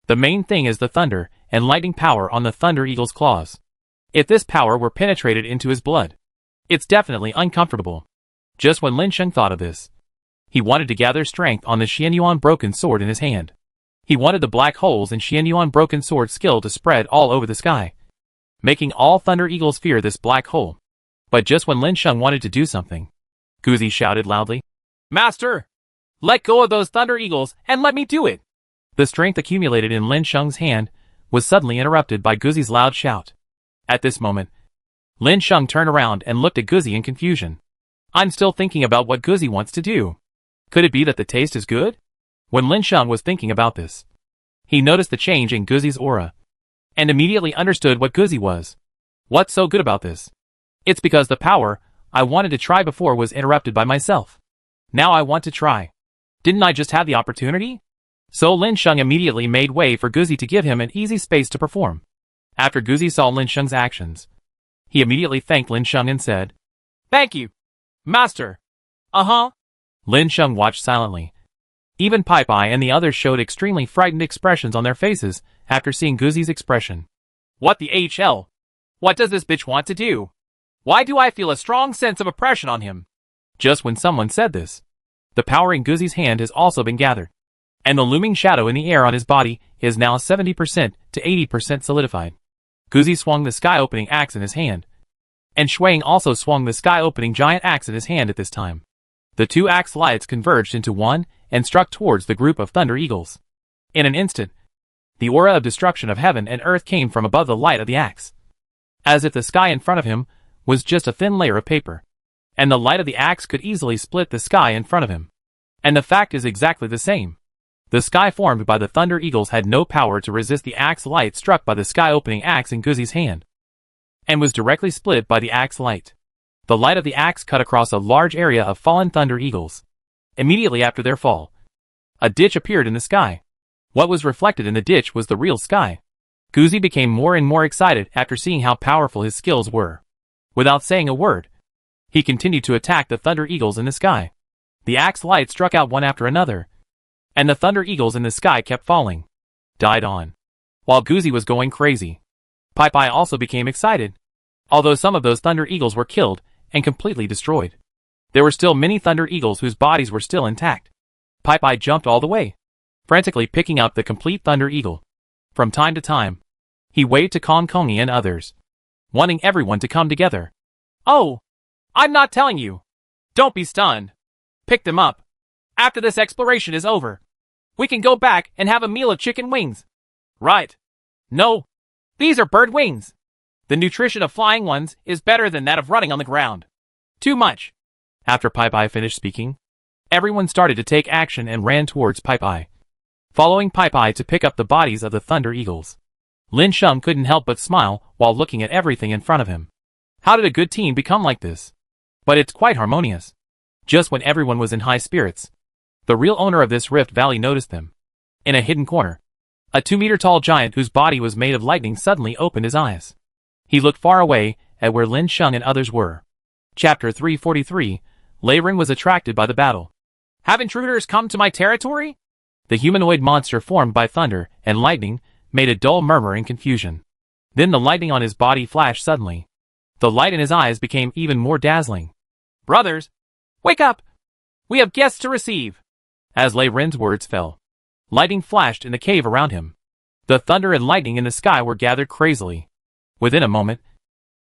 The main thing is the thunder and lightning power on the thunder eagle's claws. If this power were penetrated into his blood, it's definitely uncomfortable. Just when Lin Sheng thought of this, He wanted to gather strength on the Xianyuan broken sword in his hand. He wanted the black holes in Xianyuan broken sword skill to spread all over the sky, making all Thunder Eagles fear this black hole. But just when Lin Sheng wanted to do something, Guzi shouted loudly, "Master! Let go of those Thunder Eagles and let me do it!" The strength accumulated in Lin Sheng's hand was suddenly interrupted by Guzi's loud shout. At this moment, Lin Sheng turned around and looked at Guzi in confusion. I'm still thinking about what Guzi wants to do. Could it be that the taste is good? When Lin Sheng was thinking about this, he noticed the change in Guzi's aura, and immediately understood what Guzi was. What's so good about this? It's because the power I wanted to try before was interrupted by myself. Now I want to try. Didn't I just have the opportunity? So Lin Sheng immediately made way for Guzi to give him an easy space to perform. After Guzi saw Lin Sheng's actions, he immediately thanked Lin Sheng and said, "Thank you, Master." Lin Sheng watched silently. Even Pai Pai and the others showed extremely frightened expressions on their faces after seeing Guzi's expression. What the HL? What does this bitch want to do? Why do I feel a strong sense of oppression on him? Just when someone said this, the power in Guzi's hand has also been gathered, and the looming shadow in the air on his body is now 70% to 80% solidified. Guzi swung the sky-opening axe in his hand, and Shuang also swung the sky-opening giant axe in his hand at this time. The two axe lights converged into one and struck towards the group of Thunder Eagles. In an instant, the aura of destruction of heaven and earth came from above the light of the axe, as if the sky in front of him was just a thin layer of paper, and the light of the axe could easily split the sky in front of him. And the fact is exactly the same. The sky formed by the Thunder Eagles had no power to resist the axe light struck by the sky-opening axe in Guzi's hand, and was directly split by the axe light. The light of the axe cut across a large area of fallen Thunder Eagles. Immediately after their fall, a ditch appeared in the sky. What was reflected in the ditch was the real sky. Guzi became more and more excited after seeing how powerful his skills were. Without saying a word, he continued to attack the Thunder Eagles in the sky. The axe light struck out one after another, and the Thunder Eagles in the sky kept falling, died on. While Guzi was going crazy, Pai Pai also became excited. Although some of those Thunder Eagles were killed and completely destroyed, there were still many Thunder Eagles whose bodies were still intact. Pai Pai jumped all the way, frantically picking up the complete Thunder Eagle. From time to time, he waved to Kong Kongi and others, wanting everyone to come together. "Oh, I'm not telling you. Don't be stunned. Pick them up. After this exploration is over, we can go back and have a meal of chicken wings." "Right. No, these are bird wings. The nutrition of flying ones is better than that of running on the ground. Too much." After Pai Pai finished speaking, everyone started to take action and ran towards Pai Pai, following Pai Pai to pick up the bodies of the Thunder Eagles. Lin Sheng couldn't help but smile while looking at everything in front of him. How did a good team become like this? But it's quite harmonious. Just when everyone was in high spirits, the real owner of this rift valley noticed them. In a hidden corner, a 2-meter-tall giant whose body was made of lightning suddenly opened his eyes. He looked far away at where Lin Sheng and others were. Chapter 343, Lei Ren was attracted by the battle. "Have intruders come to my territory?" The humanoid monster formed by thunder and lightning made a dull murmur in confusion. Then the lightning on his body flashed suddenly. The light in his eyes became even more dazzling. "Brothers, wake up! We have guests to receive." As Lei Ren's words fell, lightning flashed in the cave around him. The thunder and lightning in the sky were gathered crazily. Within a moment,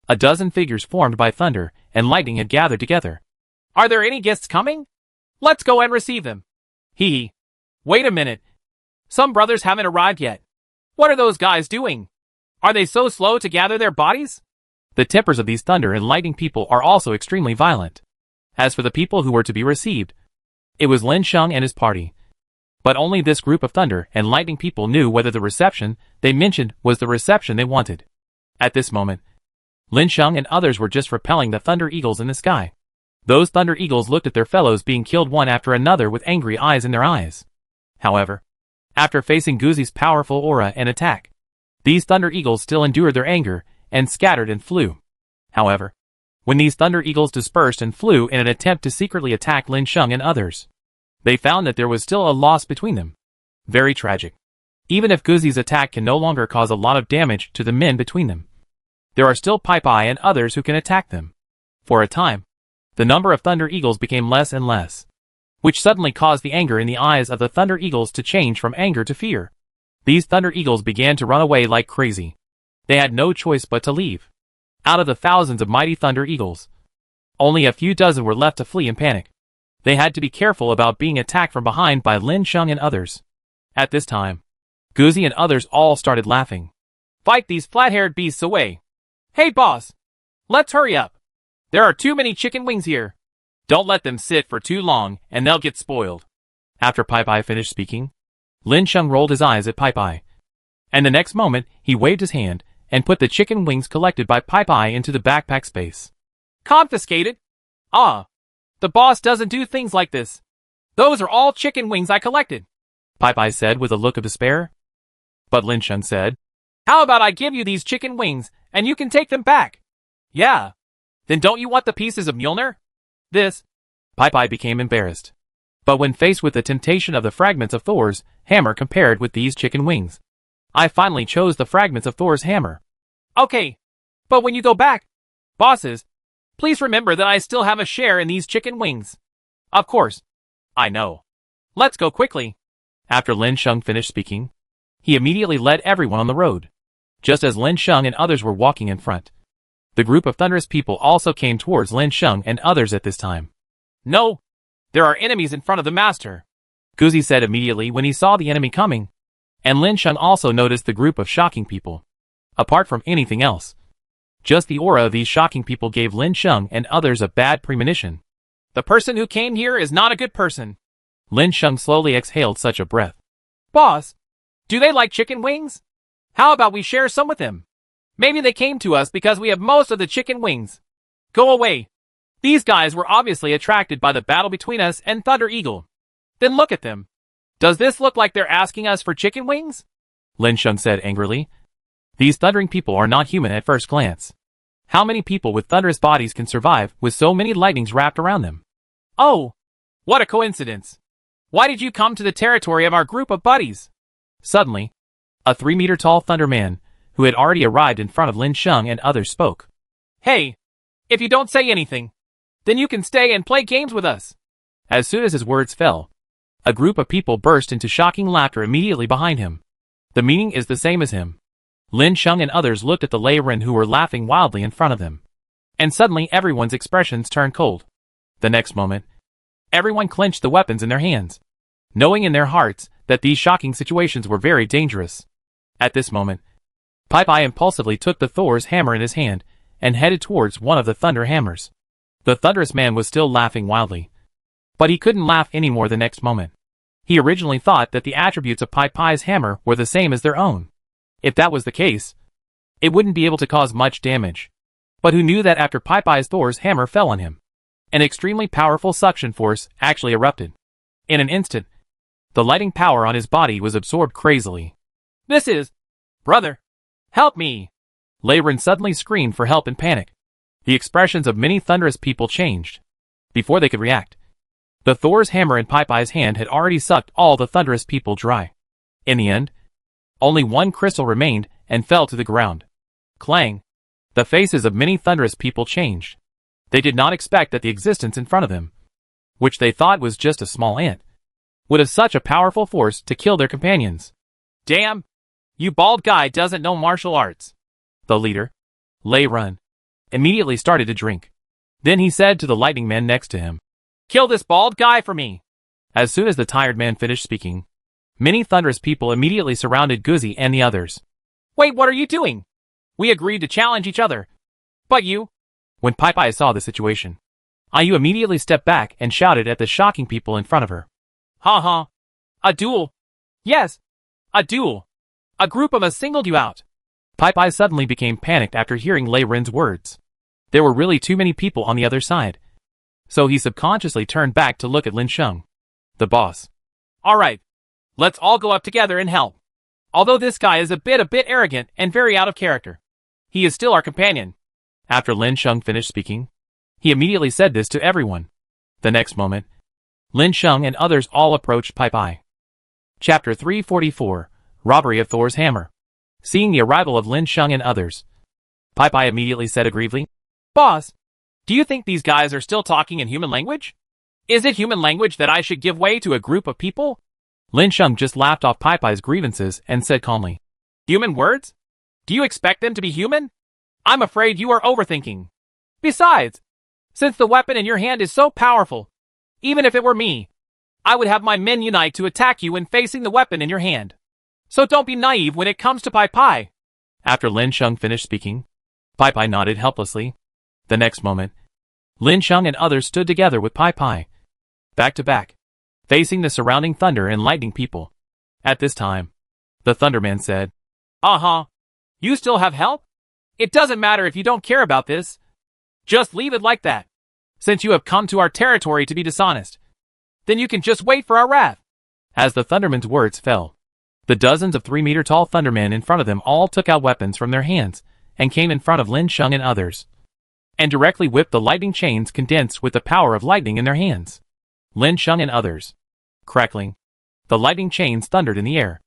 a dozen figures formed by thunder and lightning had gathered together. "Are there any guests coming? Let's go and receive them." Hee. Wait a minute. Some brothers haven't arrived yet. What are those guys doing? Are they so slow to gather their bodies? The tempers of these thunder and lightning people are also extremely violent. As for the people who were to be received, it was Lin Sheng and his party. But only this group of thunder and lightning people knew whether the reception they mentioned was the reception they wanted. At this moment, Lin Sheng and others were just repelling the Thunder Eagles in the sky. Those Thunder Eagles looked at their fellows being killed one after another with angry eyes in their eyes. However, after facing Guzi's powerful aura and attack, these Thunder Eagles still endured their anger and scattered and flew. However, when these Thunder Eagles dispersed and flew in an attempt to secretly attack Lin Sheng and others, they found that there was still a loss between them. Very tragic. Even if Guzi's attack can no longer cause a lot of damage to the men between them, there are still Pai Pai and others who can attack them. For a time, the number of Thunder Eagles became less and less. which suddenly caused the anger in the eyes of the Thunder Eagles to change from anger to fear. These Thunder Eagles began to run away like crazy. They had no choice but to leave. Out of the thousands of mighty Thunder Eagles, only a few dozen were left to flee in panic. They had to be careful about being attacked from behind by Lin Sheng and others. At this time, Guzi and others all started laughing. Fight these flat-haired beasts away. Hey boss! Let's hurry up. There are too many chicken wings here. Don't let them sit for too long and they'll get spoiled. After Pai Pai finished speaking, Lin Sheng rolled his eyes at Pai Pai. And the next moment, he waved his hand and put the chicken wings collected by Pai Pai into the backpack space. Confiscated? Ah, the boss doesn't do things like this. Those are all chicken wings I collected, Pai Pai said with a look of despair. But Lin Sheng said, how about I give you these chicken wings and you can take them back? Yeah. Then don't you want the pieces of Mjolnir? This. Pai Pai became embarrassed. But when faced with the temptation of the fragments of Thor's hammer compared with these chicken wings, I finally chose the fragments of Thor's hammer. Okay. But when you go back, bosses, please remember that I still have a share in these chicken wings. Of course. I know. Let's go quickly. After Lin Sheng finished speaking, he immediately led everyone on the road. Just as Lin Sheng and others were walking in front, the group of thunderous people also came towards Lin Sheng and others at this time. No! There are enemies in front of the master, Guzi said immediately when he saw the enemy coming. And Lin Sheng also noticed the group of shocking people. Apart from anything else, just the aura of these shocking people gave Lin Sheng and others a bad premonition. The person who came here is not a good person. Lin Sheng slowly exhaled such a breath. Boss, do they like chicken wings? How about we share some with them? Maybe they came to us because we have most of the chicken wings. Go away. These guys were obviously attracted by the battle between us and Thunder Eagle. Then look at them. Does this look like they're asking us for chicken wings? Lin Sheng said angrily. These thundering people are not human at first glance. How many people with thunderous bodies can survive with so many lightnings wrapped around them? Oh, what a coincidence. Why did you come to the territory of our group of buddies? Suddenly, a 3-meter-tall Thunder Man, who had already arrived in front of Lin Sheng and others, spoke. Hey, if you don't say anything, then you can stay and play games with us. As soon as his words fell, a group of people burst into shocking laughter immediately behind him. The meaning is the same as him. Lin Sheng and others looked at the Lei Ren who were laughing wildly in front of them. And suddenly everyone's expressions turned cold. The next moment, everyone clenched the weapons in their hands, knowing in their hearts that these shocking situations were very dangerous. At this moment, Pai Pai impulsively took the Thor's hammer in his hand and headed towards one of the thunder hammers. The thunderous man was still laughing wildly, but he couldn't laugh anymore the next moment. He originally thought that the attributes of Pai Pai's hammer were the same as their own. If that was the case, it wouldn't be able to cause much damage. But who knew that after Pai Pai's Thor's hammer fell on him, an extremely powerful suction force actually erupted. In an instant, the lighting power on his body was absorbed crazily. This is... Brother! Help me! Lei Ren suddenly screamed for help in panic. The expressions of many thunderous people changed. Before they could react, the Thor's hammer in Pai Pai's hand had already sucked all the thunderous people dry. In the end, only one crystal remained and fell to the ground. Clang! The faces of many thunderous people changed. They did not expect that the existence in front of them, which they thought was just a small ant, would have such a powerful force to kill their companions. Damn! You bald guy doesn't know martial arts. The leader, Lei Ren, immediately started to drink. Then he said to the lightning man next to him, Kill this bald guy for me! As soon as the tired man finished speaking, many thunderous people immediately surrounded Guzi and the others. Wait, what are you doing? We agreed to challenge each other. But you... When Pai Pai saw the situation, Ayu immediately stepped back and shouted at the shocking people in front of her. Ha ha! A duel! Yes! A duel! A group of us singled you out! Pai Pai suddenly became panicked after hearing Lei Ren's words. There were really too many people on the other side. So he subconsciously turned back to look at Lin Sheng, the boss. Alright, let's all go up together and help. Although this guy is a bit arrogant and very out of character, he is still our companion. After Lin Sheng finished speaking, he immediately said this to everyone. The next moment, Lin Sheng and others all approached Pai Pai. Chapter 344, Robbery of Thor's Hammer. Seeing the arrival of Lin Sheng and others, Pai Pai immediately said aggrievedly, Boss, do you think these guys are still talking in human language? Is it human language that I should give way to a group of people? Lin Sheng just laughed off Pai Pai's grievances and said calmly. Human words? Do you expect them to be human? I'm afraid you are overthinking. Besides, since the weapon in your hand is so powerful, even if it were me, I would have my men unite to attack you when facing the weapon in your hand. So don't be naive when it comes to Pai Pai. After Lin Sheng finished speaking, Pai Pai nodded helplessly. The next moment, Lin Sheng and others stood together with Pai Pai, back to back, facing the surrounding thunder and lightning people. At this time, the Thunderman said, You still have help? It doesn't matter if you don't care about this. Just leave it like that. Since you have come to our territory to be dishonest, then you can just wait for our wrath. As the Thunderman's words fell, the dozens of 3-meter-tall Thundermen in front of them all took out weapons from their hands and came in front of Lin Sheng and others, and directly whipped the lightning chains condensed with the power of lightning in their hands. Lin Sheng and others. Crackling. The lightning chains thundered in the air.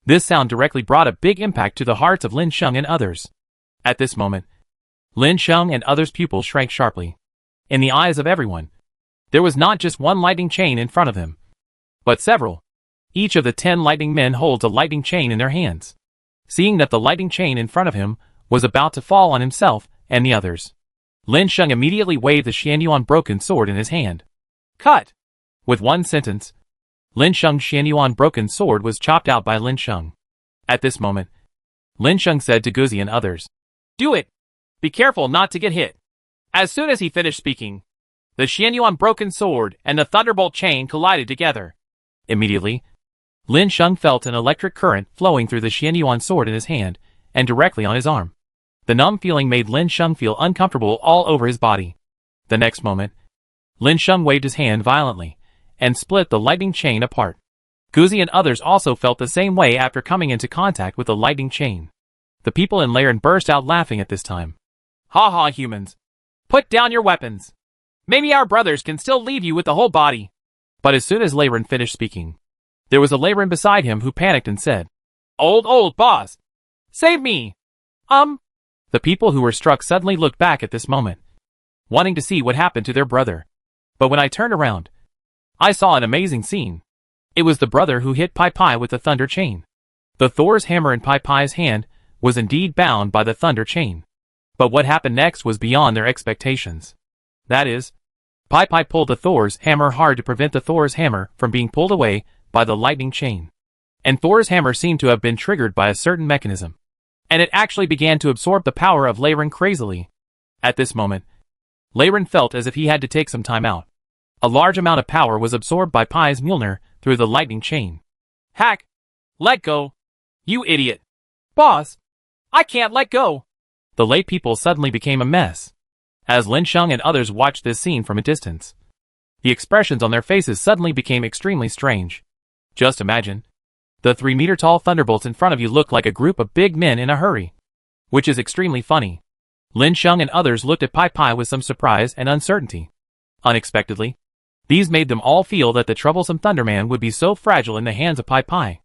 This sound directly brought a big impact to the hearts of Lin Sheng and others. At this moment, Lin Sheng and others' pupils shrank sharply. In the eyes of everyone, there was not just one lightning chain in front of him, but several. Each of the 10 lightning men holds a lightning chain in their hands. Seeing that the lightning chain in front of him was about to fall on himself and the others, Lin Sheng immediately waved the Xianyuan broken sword in his hand. Cut! With one sentence, Lin Sheng's Xianyuan broken sword was chopped out by Lin Sheng. At this moment, Lin Sheng said to Guzi and others, Do it! Be careful not to get hit. As soon as he finished speaking, the Xianyuan broken sword and the thunderbolt chain collided together. Immediately, Lin Sheng felt an electric current flowing through the Xianyuan sword in his hand and directly on his arm. The numb feeling made Lin Sheng feel uncomfortable all over his body. The next moment, Lin Sheng waved his hand violently and split the lightning chain apart. Guzi and others also felt the same way after coming into contact with the lightning chain. The people in Laren burst out laughing at this time. Ha ha, humans! Put down your weapons! Maybe our brothers can still leave you with the whole body. But as soon as Laren finished speaking, there was a Laren beside him who panicked and said, Old boss! Save me! The people who were struck suddenly looked back at this moment, wanting to see what happened to their brother. But when I turned around, I saw an amazing scene. It was the brother who hit Pai Pai with the thunder chain. The Thor's hammer in Pai Pai's hand was indeed bound by the thunder chain. But what happened next was beyond their expectations. That is, Pai Pai pulled the Thor's hammer hard to prevent the Thor's hammer from being pulled away by the lightning chain. And Thor's hammer seemed to have been triggered by a certain mechanism, and it actually began to absorb the power of Laren crazily. At this moment, Laren felt as if he had to take some time out. A large amount of power was absorbed by Pai's Mjolnir through the lightning chain. Hack! Let go! You idiot! Boss! I can't let go! The lay people suddenly became a mess, as Lin Sheng and others watched this scene from a distance. The expressions on their faces suddenly became extremely strange. Just imagine, the 3-meter-tall thunderbolts in front of you look like a group of big men in a hurry, which is extremely funny. Lin Sheng and others looked at Pai Pai with some surprise and uncertainty. Unexpectedly, these made them all feel that the troublesome Thunderman would be so fragile in the hands of Pai Pai.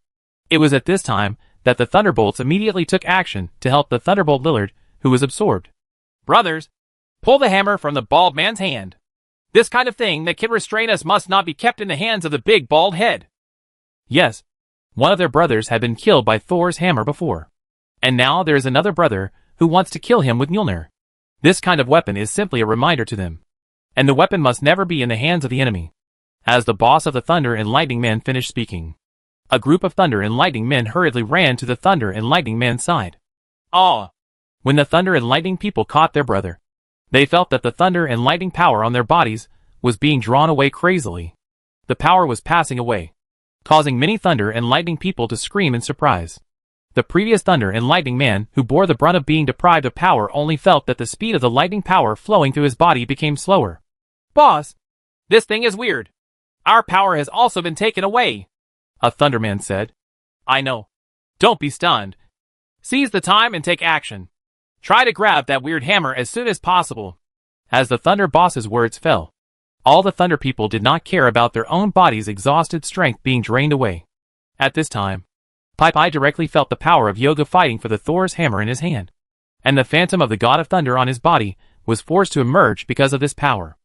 It was at this time that the Thunderbolts immediately took action to help the Thunderbolt Lillard, who was absorbed. Brothers, pull the hammer from the bald man's hand. This kind of thing that can restrain us must not be kept in the hands of the big bald head. Yes, one of their brothers had been killed by Thor's hammer before, and now there is another brother who wants to kill him with Mjolnir. This kind of weapon is simply a reminder to them, and the weapon must never be in the hands of the enemy. As the boss of the Thunder and Lightning Men finished speaking, a group of Thunder and Lightning Men hurriedly ran to the Thunder and Lightning Men's side. When the Thunder and Lightning people caught their brother, they felt that the thunder and lightning power on their bodies was being drawn away crazily. The power was passing away, causing many Thunder and Lightning people to scream in surprise. The previous Thunder and Lightning man who bore the brunt of being deprived of power only felt that the speed of the lightning power flowing through his body became slower. Boss, this thing is weird. Our power has also been taken away, a Thunderman said. I know. Don't be stunned. Seize the time and take action. Try to grab that weird hammer as soon as possible. As the Thunder Boss's words fell, all the Thunder people did not care about their own bodies' exhausted strength being drained away. At this time, Pai Pai directly felt the power of Yoga fighting for the Thor's hammer in his hand, and the phantom of the God of Thunder on his body was forced to emerge because of this power.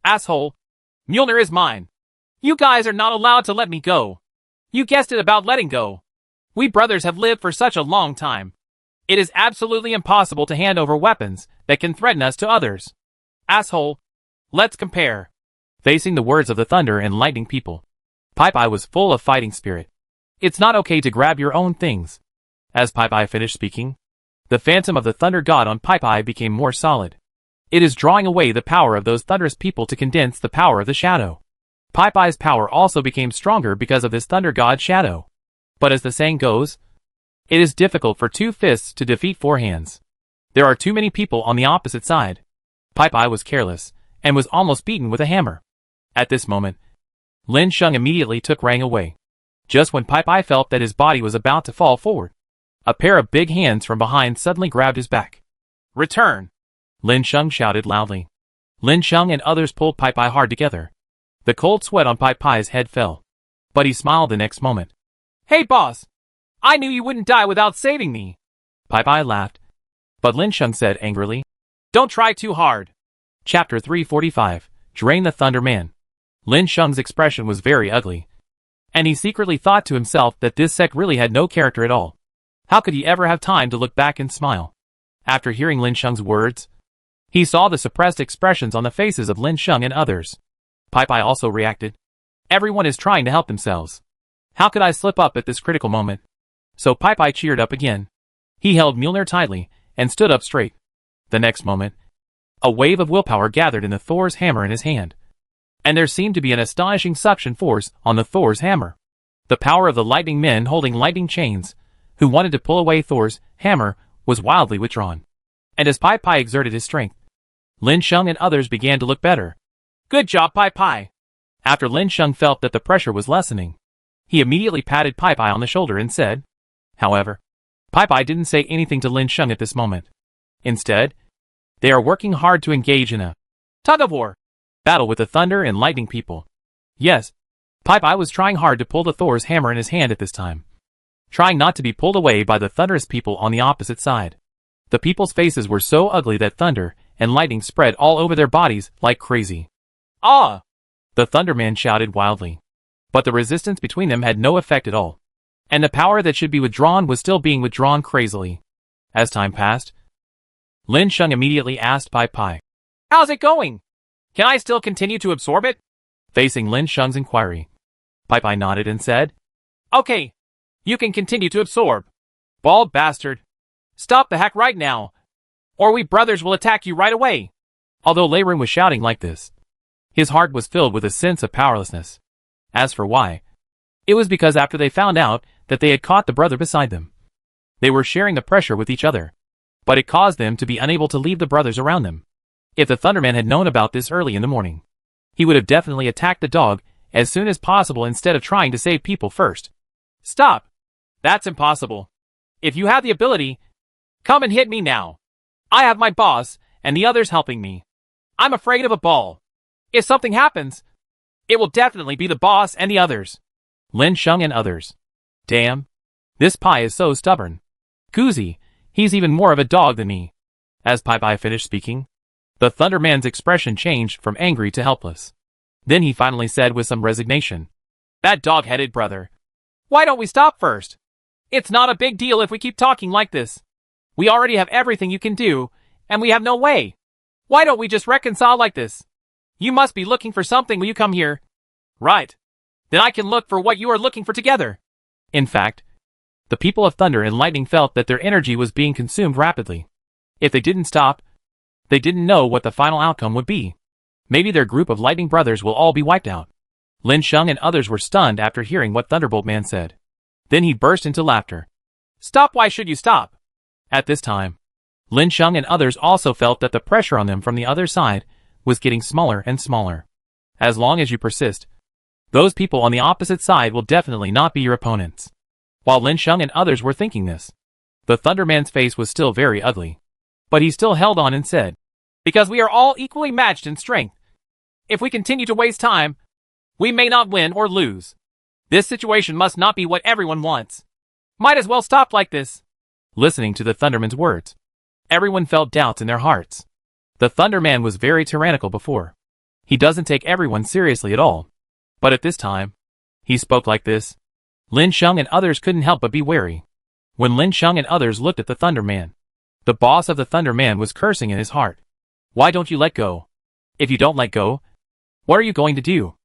Asshole! Mjolnir is mine. You guys are not allowed to let me go. You guessed it about letting go. We brothers have lived for such a long time. It is absolutely impossible to hand over weapons that can threaten us to others. Asshole. Let's compare. Facing the words of the thunder and lightning people, Popeye was full of fighting spirit. It's not okay to grab your own things. As Popeye finished speaking, the phantom of the thunder god on Popeye became more solid. It is drawing away the power of those thunderous people to condense the power of the shadow. Popeye's power also became stronger because of this thunder god shadow. But as the saying goes, it is difficult for 2 fists to defeat 4 hands. There are too many people on the opposite side. Popeye was careless, and was almost beaten with a hammer. At this moment, Lin Sheng immediately took Rang away. Just when Popeye felt that his body was about to fall forward, a pair of big hands from behind suddenly grabbed his back. Return! Lin Sheng shouted loudly. Lin Sheng and others pulled Popeye hard together. The cold sweat on Popeye's head fell. But he smiled the next moment. Hey boss! I knew you wouldn't die without saving me! Popeye laughed. But Lin Sheng said angrily, Don't try too hard. Chapter 345, Drain the Thunder Man. Lin Sheng's expression was very ugly. And he secretly thought to himself that this sect really had no character at all. How could he ever have time to look back and smile? After hearing Lin Sheng's words, he saw the suppressed expressions on the faces of Lin Sheng and others. Popeye also reacted. Everyone is trying to help themselves. How could I slip up at this critical moment? So Popeye cheered up again. He held Mjolnir tightly, and stood up straight. The next moment, a wave of willpower gathered in the Thor's hammer in his hand. And there seemed to be an astonishing suction force on the Thor's hammer. The power of the lightning men holding lightning chains, who wanted to pull away Thor's hammer, was wildly withdrawn. And as Popeye exerted his strength, Lin Sheng and others began to look better. Good job, Popeye! After Lin Sheng felt that the pressure was lessening, he immediately patted Popeye on the shoulder and said. However, Popeye didn't say anything to Lin Sheng at this moment. Instead, they are working hard to engage in a tug-of-war battle with the thunder and lightning people. Yes, Popeye was trying hard to pull the Thor's hammer in his hand at this time, trying not to be pulled away by the thunderous people on the opposite side. The people's faces were so ugly that thunder and lightning spread all over their bodies like crazy. Ah! The Thunderman shouted wildly. But the resistance between them had no effect at all. And the power that should be withdrawn was still being withdrawn crazily. As time passed, Lin Sheng immediately asked Popeye, How's it going? Can I still continue to absorb it? Facing Lin Sheng's inquiry, Popeye nodded and said, Okay, you can continue to absorb. Bald bastard. Stop the hack right now, or we brothers will attack you right away. Although Leiren was shouting like this, his heart was filled with a sense of powerlessness. As for why, it was because after they found out that they had caught the brother beside them, they were sharing the pressure with each other. But it caused them to be unable to leave the brothers around them. If the Thunderman had known about this early in the morning, he would have definitely attacked the dog as soon as possible instead of trying to save people first. Stop! That's impossible. If you have the ability, come and hit me now. I have my boss and the others helping me. I'm afraid of a ball. If something happens, it will definitely be the boss and the others. Lin Sheng and others. Damn. This Pai is so stubborn. Kuzi, he's even more of a dog than me. As Popeye finished speaking, the Thunderman's expression changed from angry to helpless. Then he finally said with some resignation, That dog-headed brother. Why don't we stop first? It's not a big deal if we keep talking like this. We already have everything you can do, and we have no way. Why don't we just reconcile like this? You must be looking for something when you come here. Right. Then I can look for what you are looking for together. In fact, the people of Thunder and Lightning felt that their energy was being consumed rapidly. If they didn't stop, they didn't know what the final outcome would be. Maybe their group of Lightning Brothers will all be wiped out. Lin Sheng and others were stunned after hearing what Thunderbolt Man said. Then he burst into laughter. Stop! Why should you stop? At this time, Lin Sheng and others also felt that the pressure on them from the other side was getting smaller and smaller. As long as you persist, those people on the opposite side will definitely not be your opponents. While Lin Sheng and others were thinking this, the Thunderman's face was still very ugly. But he still held on and said, Because we are all equally matched in strength. If we continue to waste time, we may not win or lose. This situation must not be what everyone wants. Might as well stop like this. Listening to the Thunderman's words, everyone felt doubts in their hearts. The Thunderman was very tyrannical before. He doesn't take everyone seriously at all. But at this time, he spoke like this. Lin Sheng and others couldn't help but be wary. When Lin Sheng and others looked at the Thunder Man, the boss of the Thunder Man was cursing in his heart. Why don't you let go? If you don't let go, what are you going to do?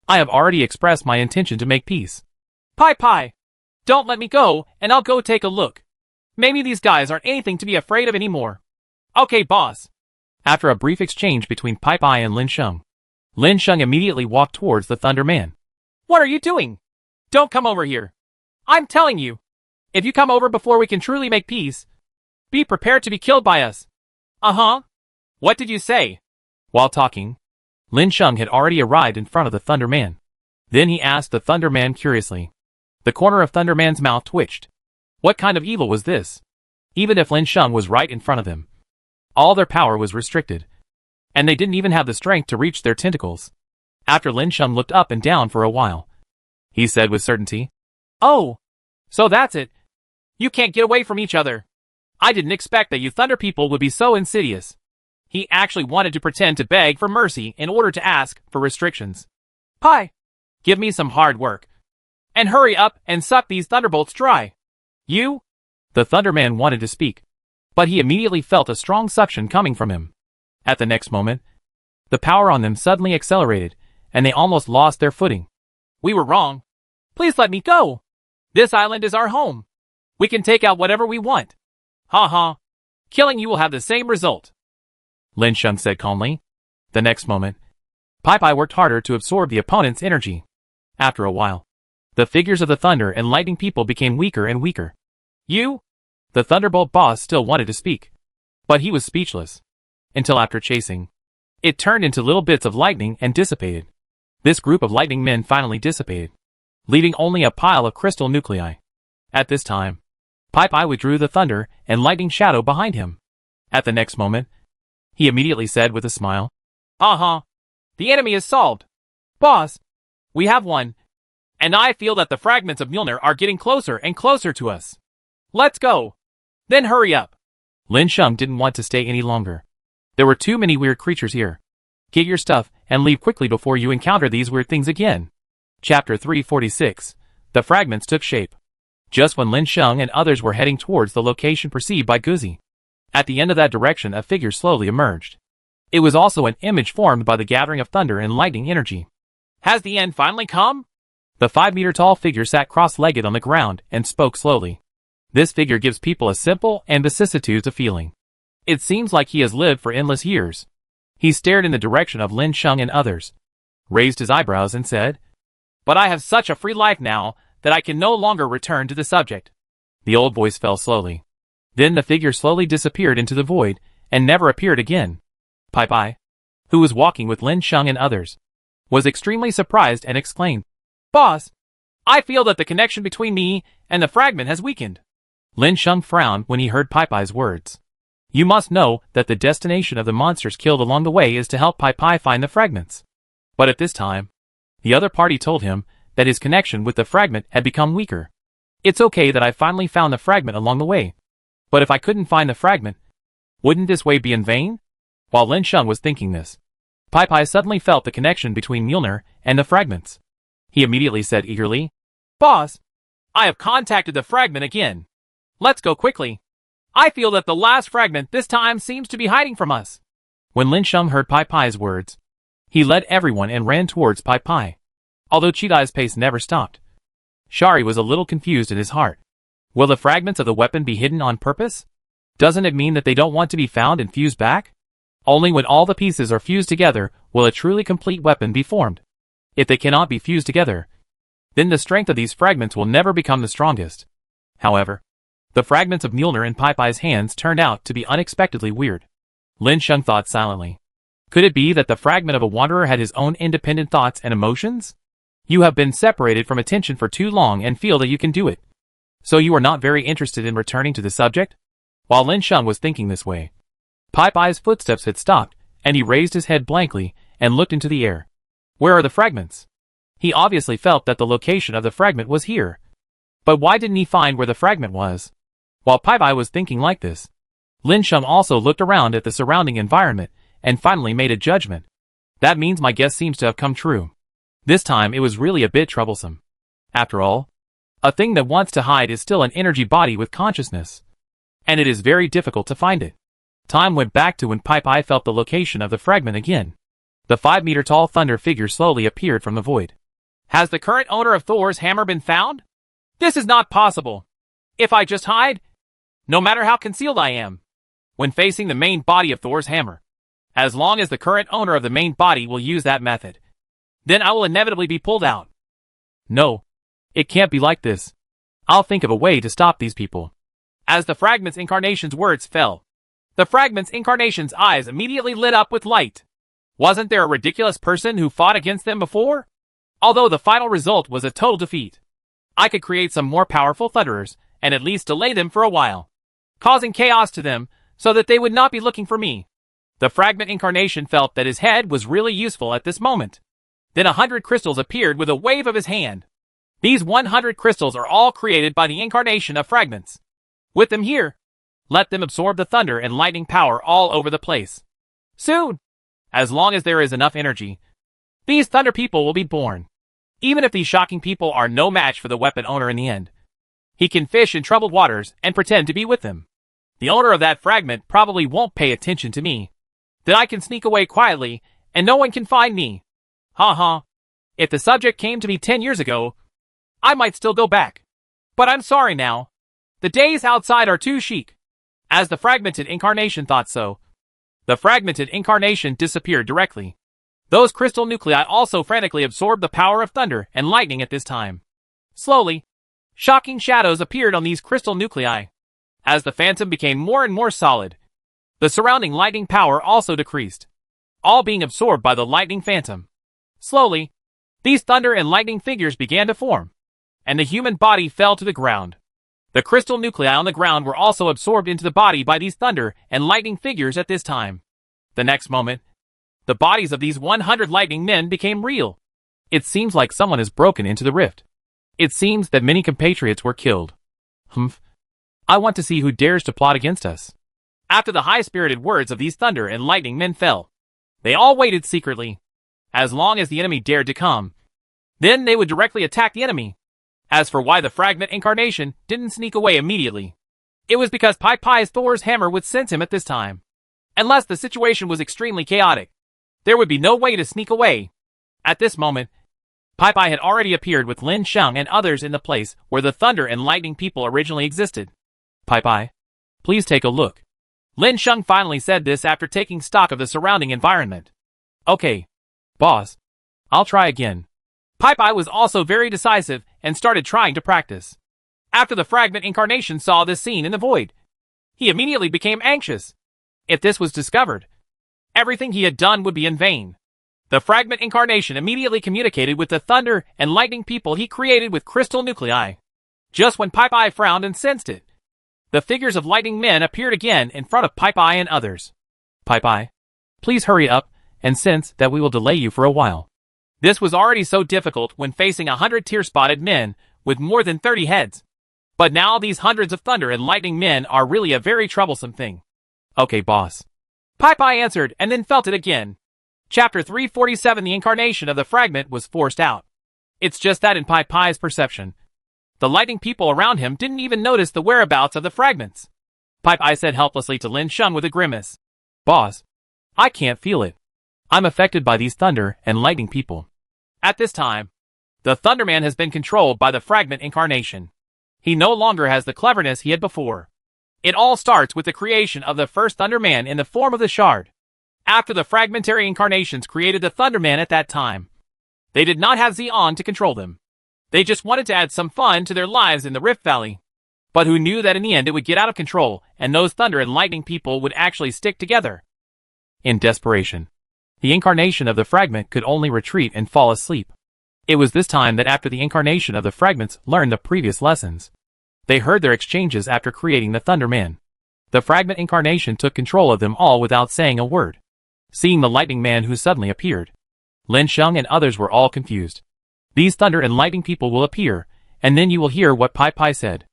I have already expressed my intention to make peace. Pai, don't let me go, and I'll go take a look. Maybe these guys aren't anything to be afraid of anymore. Okay, boss. After a brief exchange between Pai and Lin Sheng immediately walked towards the Thunder Man. What are you doing? Don't come over here. I'm telling you. If you come over before we can truly make peace, be prepared to be killed by us. Uh-huh. What did you say? While talking, Lin Sheng had already arrived in front of the Thunder Man. Then he asked the Thunder Man curiously. The corner of Thunder Man's mouth twitched. What kind of evil was this? Even if Lin Sheng was right in front of them, all their power was restricted, and they didn't even have the strength to reach their tentacles. After Lin Sheng looked up and down for a while, he said with certainty, Oh, so that's it. You can't get away from each other. I didn't expect that you Thunder people would be so insidious. He actually wanted to pretend to beg for mercy in order to ask for restrictions. Pai, give me some hard work. And hurry up and suck these thunderbolts dry. You? The Thunder Man wanted to speak, but he immediately felt a strong suction coming from him. At the next moment, the power on them suddenly accelerated, and they almost lost their footing. We were wrong. Please let me go. This island is our home. We can take out whatever we want. Ha ha. Killing you will have the same result. Lin Sheng said calmly. The next moment, Pai worked harder to absorb the opponent's energy. After a while, the figures of the Thunder and Lightning people became weaker and weaker. You? The Thunderbolt boss still wanted to speak, but he was speechless. Until after chasing, it turned into little bits of lightning and dissipated. This group of lightning men finally dissipated, leaving only a pile of crystal nuclei. At this time, Pai withdrew the thunder and lightning shadow behind him. At the next moment, he immediately said with a smile, Uh-huh. The enemy is solved. Boss, we have won. And I feel that the fragments of Mjolnir are getting closer and closer to us. Let's go. Then hurry up. Lin Sheng didn't want to stay any longer. There were too many weird creatures here. Get your stuff and leave quickly before you encounter these weird things again. Chapter 346. The fragments took shape. Just when Lin Sheng and others were heading towards the location perceived by Guzi, at the end of that direction a figure slowly emerged. It was also an image formed by the gathering of thunder and lightning energy. Has the end finally come? The 5-meter-tall figure sat cross-legged on the ground and spoke slowly. This figure gives people a simple and vicissitudes of feeling. It seems like he has lived for endless years. He stared in the direction of Lin Sheng and others, raised his eyebrows and said, But I have such a free life now that I can no longer return to the subject. The old voice fell slowly. Then the figure slowly disappeared into the void and never appeared again. Pai, who was walking with Lin Sheng and others, was extremely surprised and exclaimed, Boss, I feel that the connection between me and the fragment has weakened. Lin Sheng frowned when he heard Pai's words. You must know that the destination of the monsters killed along the way is to help Pai find the fragments. But at this time, the other party told him that his connection with the fragment had become weaker. It's okay that I finally found the fragment along the way. But if I couldn't find the fragment, wouldn't this way be in vain? While Lin Sheng was thinking this, Pai suddenly felt the connection between Mjolnir and the fragments. He immediately said eagerly, Boss, I have contacted the fragment again. Let's go quickly. I feel that the last fragment this time seems to be hiding from us. When Lin Sheng heard Pai's words, he led everyone and ran towards Pai. Although Chidai's pace never stopped, Shari was a little confused in his heart. Will the fragments of the weapon be hidden on purpose? Doesn't it mean that they don't want to be found and fused back? Only when all the pieces are fused together will a truly complete weapon be formed. If they cannot be fused together, then the strength of these fragments will never become the strongest. However, the fragments of Mjolnir in Pai's hands turned out to be unexpectedly weird. Lin Sheng thought silently. Could it be that the fragment of a wanderer had his own independent thoughts and emotions? You have been separated from attention for too long and feel that you can do it. So you are not very interested in returning to the subject? While Lin Sheng was thinking this way, Pai's footsteps had stopped, and he raised his head blankly and looked into the air. Where are the fragments? He obviously felt that the location of the fragment was here. But why didn't he find where the fragment was? While Pai was thinking like this, Lin Sheng also looked around at the surrounding environment and finally made a judgment. That means my guess seems to have come true. This time it was really a bit troublesome. After all, a thing that wants to hide is still an energy body with consciousness. And it is very difficult to find it. Time went back to when Pai felt the location of the fragment again. The 5-meter-tall thunder figure slowly appeared from the void. Has the current owner of Thor's hammer been found? This is not possible. If I just hide, no matter how concealed I am, when facing the main body of Thor's hammer, as long as the current owner of the main body will use that method, then I will inevitably be pulled out. No, it can't be like this. I'll think of a way to stop these people. As the Fragment's incarnation's words fell, the Fragment's incarnation's eyes immediately lit up with light. Wasn't there a ridiculous person who fought against them before? Although the final result was a total defeat, I could create some more powerful thunderers and at least delay them for a while, causing chaos to them so that they would not be looking for me. The Fragment incarnation felt that his head was really useful at this moment. Then 100 crystals appeared with a wave of his hand. These 100 crystals are all created by the incarnation of Fragments. With them here, let them absorb the thunder and lightning power all over the place. Soon, as long as there is enough energy, these thunder people will be born. Even if these shocking people are no match for the weapon owner in the end, he can fish in troubled waters and pretend to be with them. The owner of that fragment probably won't pay attention to me. Then I can sneak away quietly and no one can find me. Ha ha. If the subject came to me 10 years ago, I might still go back. But I'm sorry now. The days outside are too chic. As the fragmented incarnation thought so, the fragmented incarnation disappeared directly. Those crystal nuclei also frantically absorbed the power of thunder and lightning at this time. Slowly, shocking shadows appeared on these crystal nuclei. As the phantom became more and more solid, the surrounding lightning power also decreased, all being absorbed by the lightning phantom. Slowly, these thunder and lightning figures began to form, and the human body fell to the ground. The crystal nuclei on the ground were also absorbed into the body by these thunder and lightning figures at this time. The next moment, the bodies of these 100 lightning men became real. It seems like someone has broken into the rift. It seems that many compatriots were killed. I want to see who dares to plot against us. After the high-spirited words of these thunder and lightning men fell, they all waited secretly. As long as the enemy dared to come, then they would directly attack the enemy. As for why the fragment incarnation didn't sneak away immediately, it was because Pai's Thor's hammer would sense him at this time. Unless the situation was extremely chaotic, there would be no way to sneak away. At this moment, Pai had already appeared with Lin Sheng and others in the place where the thunder and lightning people originally existed. Pai, please take a look. Lin Sheng finally said this after taking stock of the surrounding environment. Okay, boss. I'll try again. Pai was also very decisive and started trying to practice. After the fragment incarnation saw this scene in the void, he immediately became anxious. If this was discovered, everything he had done would be in vain. The fragment incarnation immediately communicated with the thunder and lightning people he created with crystal nuclei. Just when Pai frowned and sensed it, the figures of lightning men appeared again in front of Pai and others. Pai, please hurry up and sense that we will delay you for a while. This was already so difficult when facing 100 tear-spotted men with more than 30 heads. But now these hundreds of thunder and lightning men are really a very troublesome thing. Okay, boss. Pai answered and then felt it again. Chapter 347 The incarnation of the fragment was forced out. It's just that in Pai's perception, the lightning people around him didn't even notice the whereabouts of the fragments. Pai said helplessly to Lin Sheng with a grimace. Boss, I can't feel it. I'm affected by these thunder and lightning people. At this time, the Thunderman has been controlled by the fragment incarnation. He no longer has the cleverness he had before. It all starts with the creation of the first Thunderman in the form of the shard. After the fragmentary incarnations created the Thunderman at that time, they did not have Xion to control them. They just wanted to add some fun to their lives in the Rift Valley. But who knew that in the end it would get out of control and those thunder and lightning people would actually stick together? In desperation, the incarnation of the fragment could only retreat and fall asleep. It was this time that after the incarnation of the fragments learned the previous lessons, they heard their exchanges after creating the Thunderman. The fragment incarnation took control of them all without saying a word. Seeing the lightning man who suddenly appeared, Lin Sheng and others were all confused. These thunder and lightning people will appear, and then you will hear what Pai said.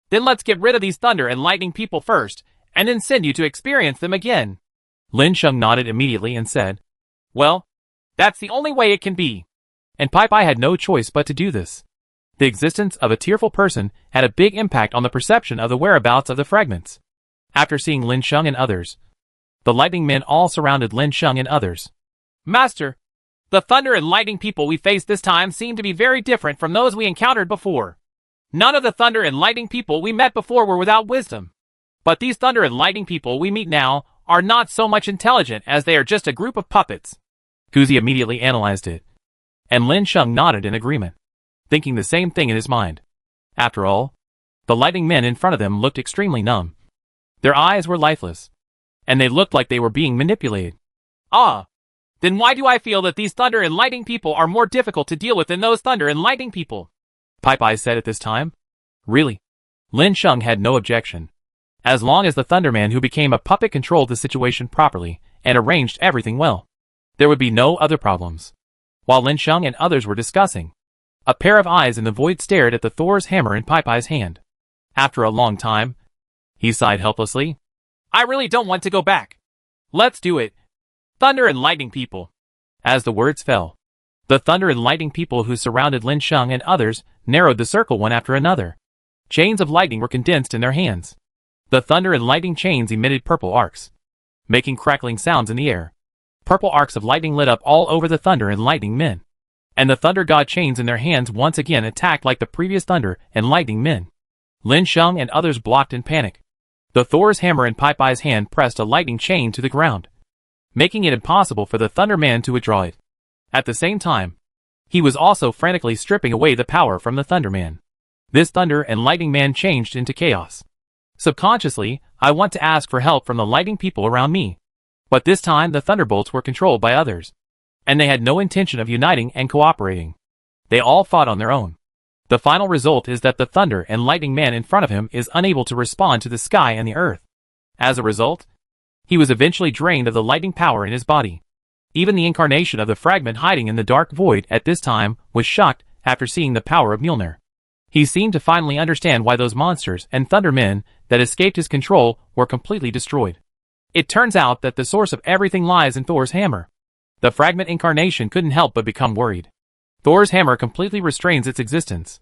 Then let's get rid of these thunder and lightning people first, and then send you to experience them again. Lin Sheng nodded immediately and said, Well, That's the only way it can be. And Pai had no choice but to do this. The existence of a tearful person had a big impact on the perception of the whereabouts of the fragments. After seeing Lin Sheng and others, the lightning men all surrounded Lin Sheng and others. Master, the thunder and lightning people we faced this time seem to be very different from those we encountered before. None of the thunder and lightning people we met before were without wisdom. But these thunder and lightning people we meet now are not so much intelligent as they are just a group of puppets. Kuzi immediately analyzed it, and Lin Sheng nodded in agreement, thinking the same thing in his mind. After all, the lightning men in front of them looked extremely numb. Their eyes were lifeless, and they looked like they were being manipulated. Then why do I feel that these thunder and lightning people are more difficult to deal with than those thunder and lightning people? Pai said at this time. Really? Lin Sheng had no objection. As long as the Thunderman who became a puppet controlled the situation properly and arranged everything well, there would be no other problems. While Lin Sheng and others were discussing, a pair of eyes in the void stared at the Thor's hammer in Pai's hand. After a long time, he sighed helplessly. I really don't want to go back. Let's do it. Thunder and lightning people. As the words fell, the thunder and lightning people who surrounded Lin Sheng and others narrowed the circle one after another. Chains of lightning were condensed in their hands. The thunder and lightning chains emitted purple arcs, making crackling sounds in the air. Purple arcs of lightning lit up all over the thunder and lightning men. And the thunder god chains in their hands once again attacked like the previous thunder and lightning men. Lin Sheng and others blocked in panic. The Thor's hammer in Pai's hand pressed a lightning chain to the ground, making it impossible for the Thunderman to withdraw it. At the same time, he was also frantically stripping away the power from the Thunderman. This thunder and lightning man changed into chaos. Subconsciously, I want to ask for help from the lightning people around me. But this time the thunderbolts were controlled by others, and they had no intention of uniting and cooperating. They all fought on their own. The final result is that the thunder and lightning man in front of him is unable to respond to the sky and the earth. As a result, he was eventually drained of the lightning power in his body. Even the incarnation of the fragment hiding in the dark void at this time was shocked after seeing the power of Mjolnir. He seemed to finally understand why those monsters and thundermen that escaped his control were completely destroyed. It turns out that the source of everything lies in Thor's hammer. The fragment incarnation couldn't help but become worried. Thor's hammer completely restrains its existence,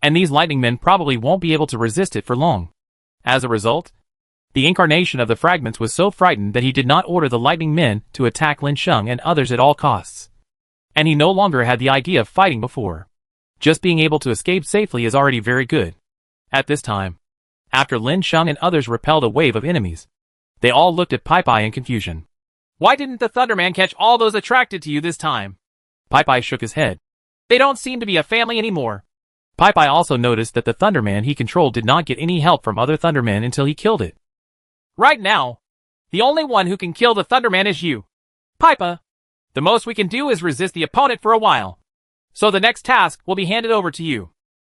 and these lightning men probably won't be able to resist it for long. As a result, the incarnation of the fragments was so frightened that he did not order the lightning men to attack Lin Sheng and others at all costs. And he no longer had the idea of fighting before. Just being able to escape safely is already very good. At this time, after Lin Sheng and others repelled a wave of enemies, they all looked at Pai in confusion. Why didn't the Thunderman catch all those attracted to you this time? Pai shook his head. They don't seem to be a family anymore. Pai also noticed that the Thunderman he controlled did not get any help from other Thundermen until he killed it. Right now, the only one who can kill the Thunderman is you. Pai, the most we can do is resist the opponent for a while. So the next task will be handed over to you.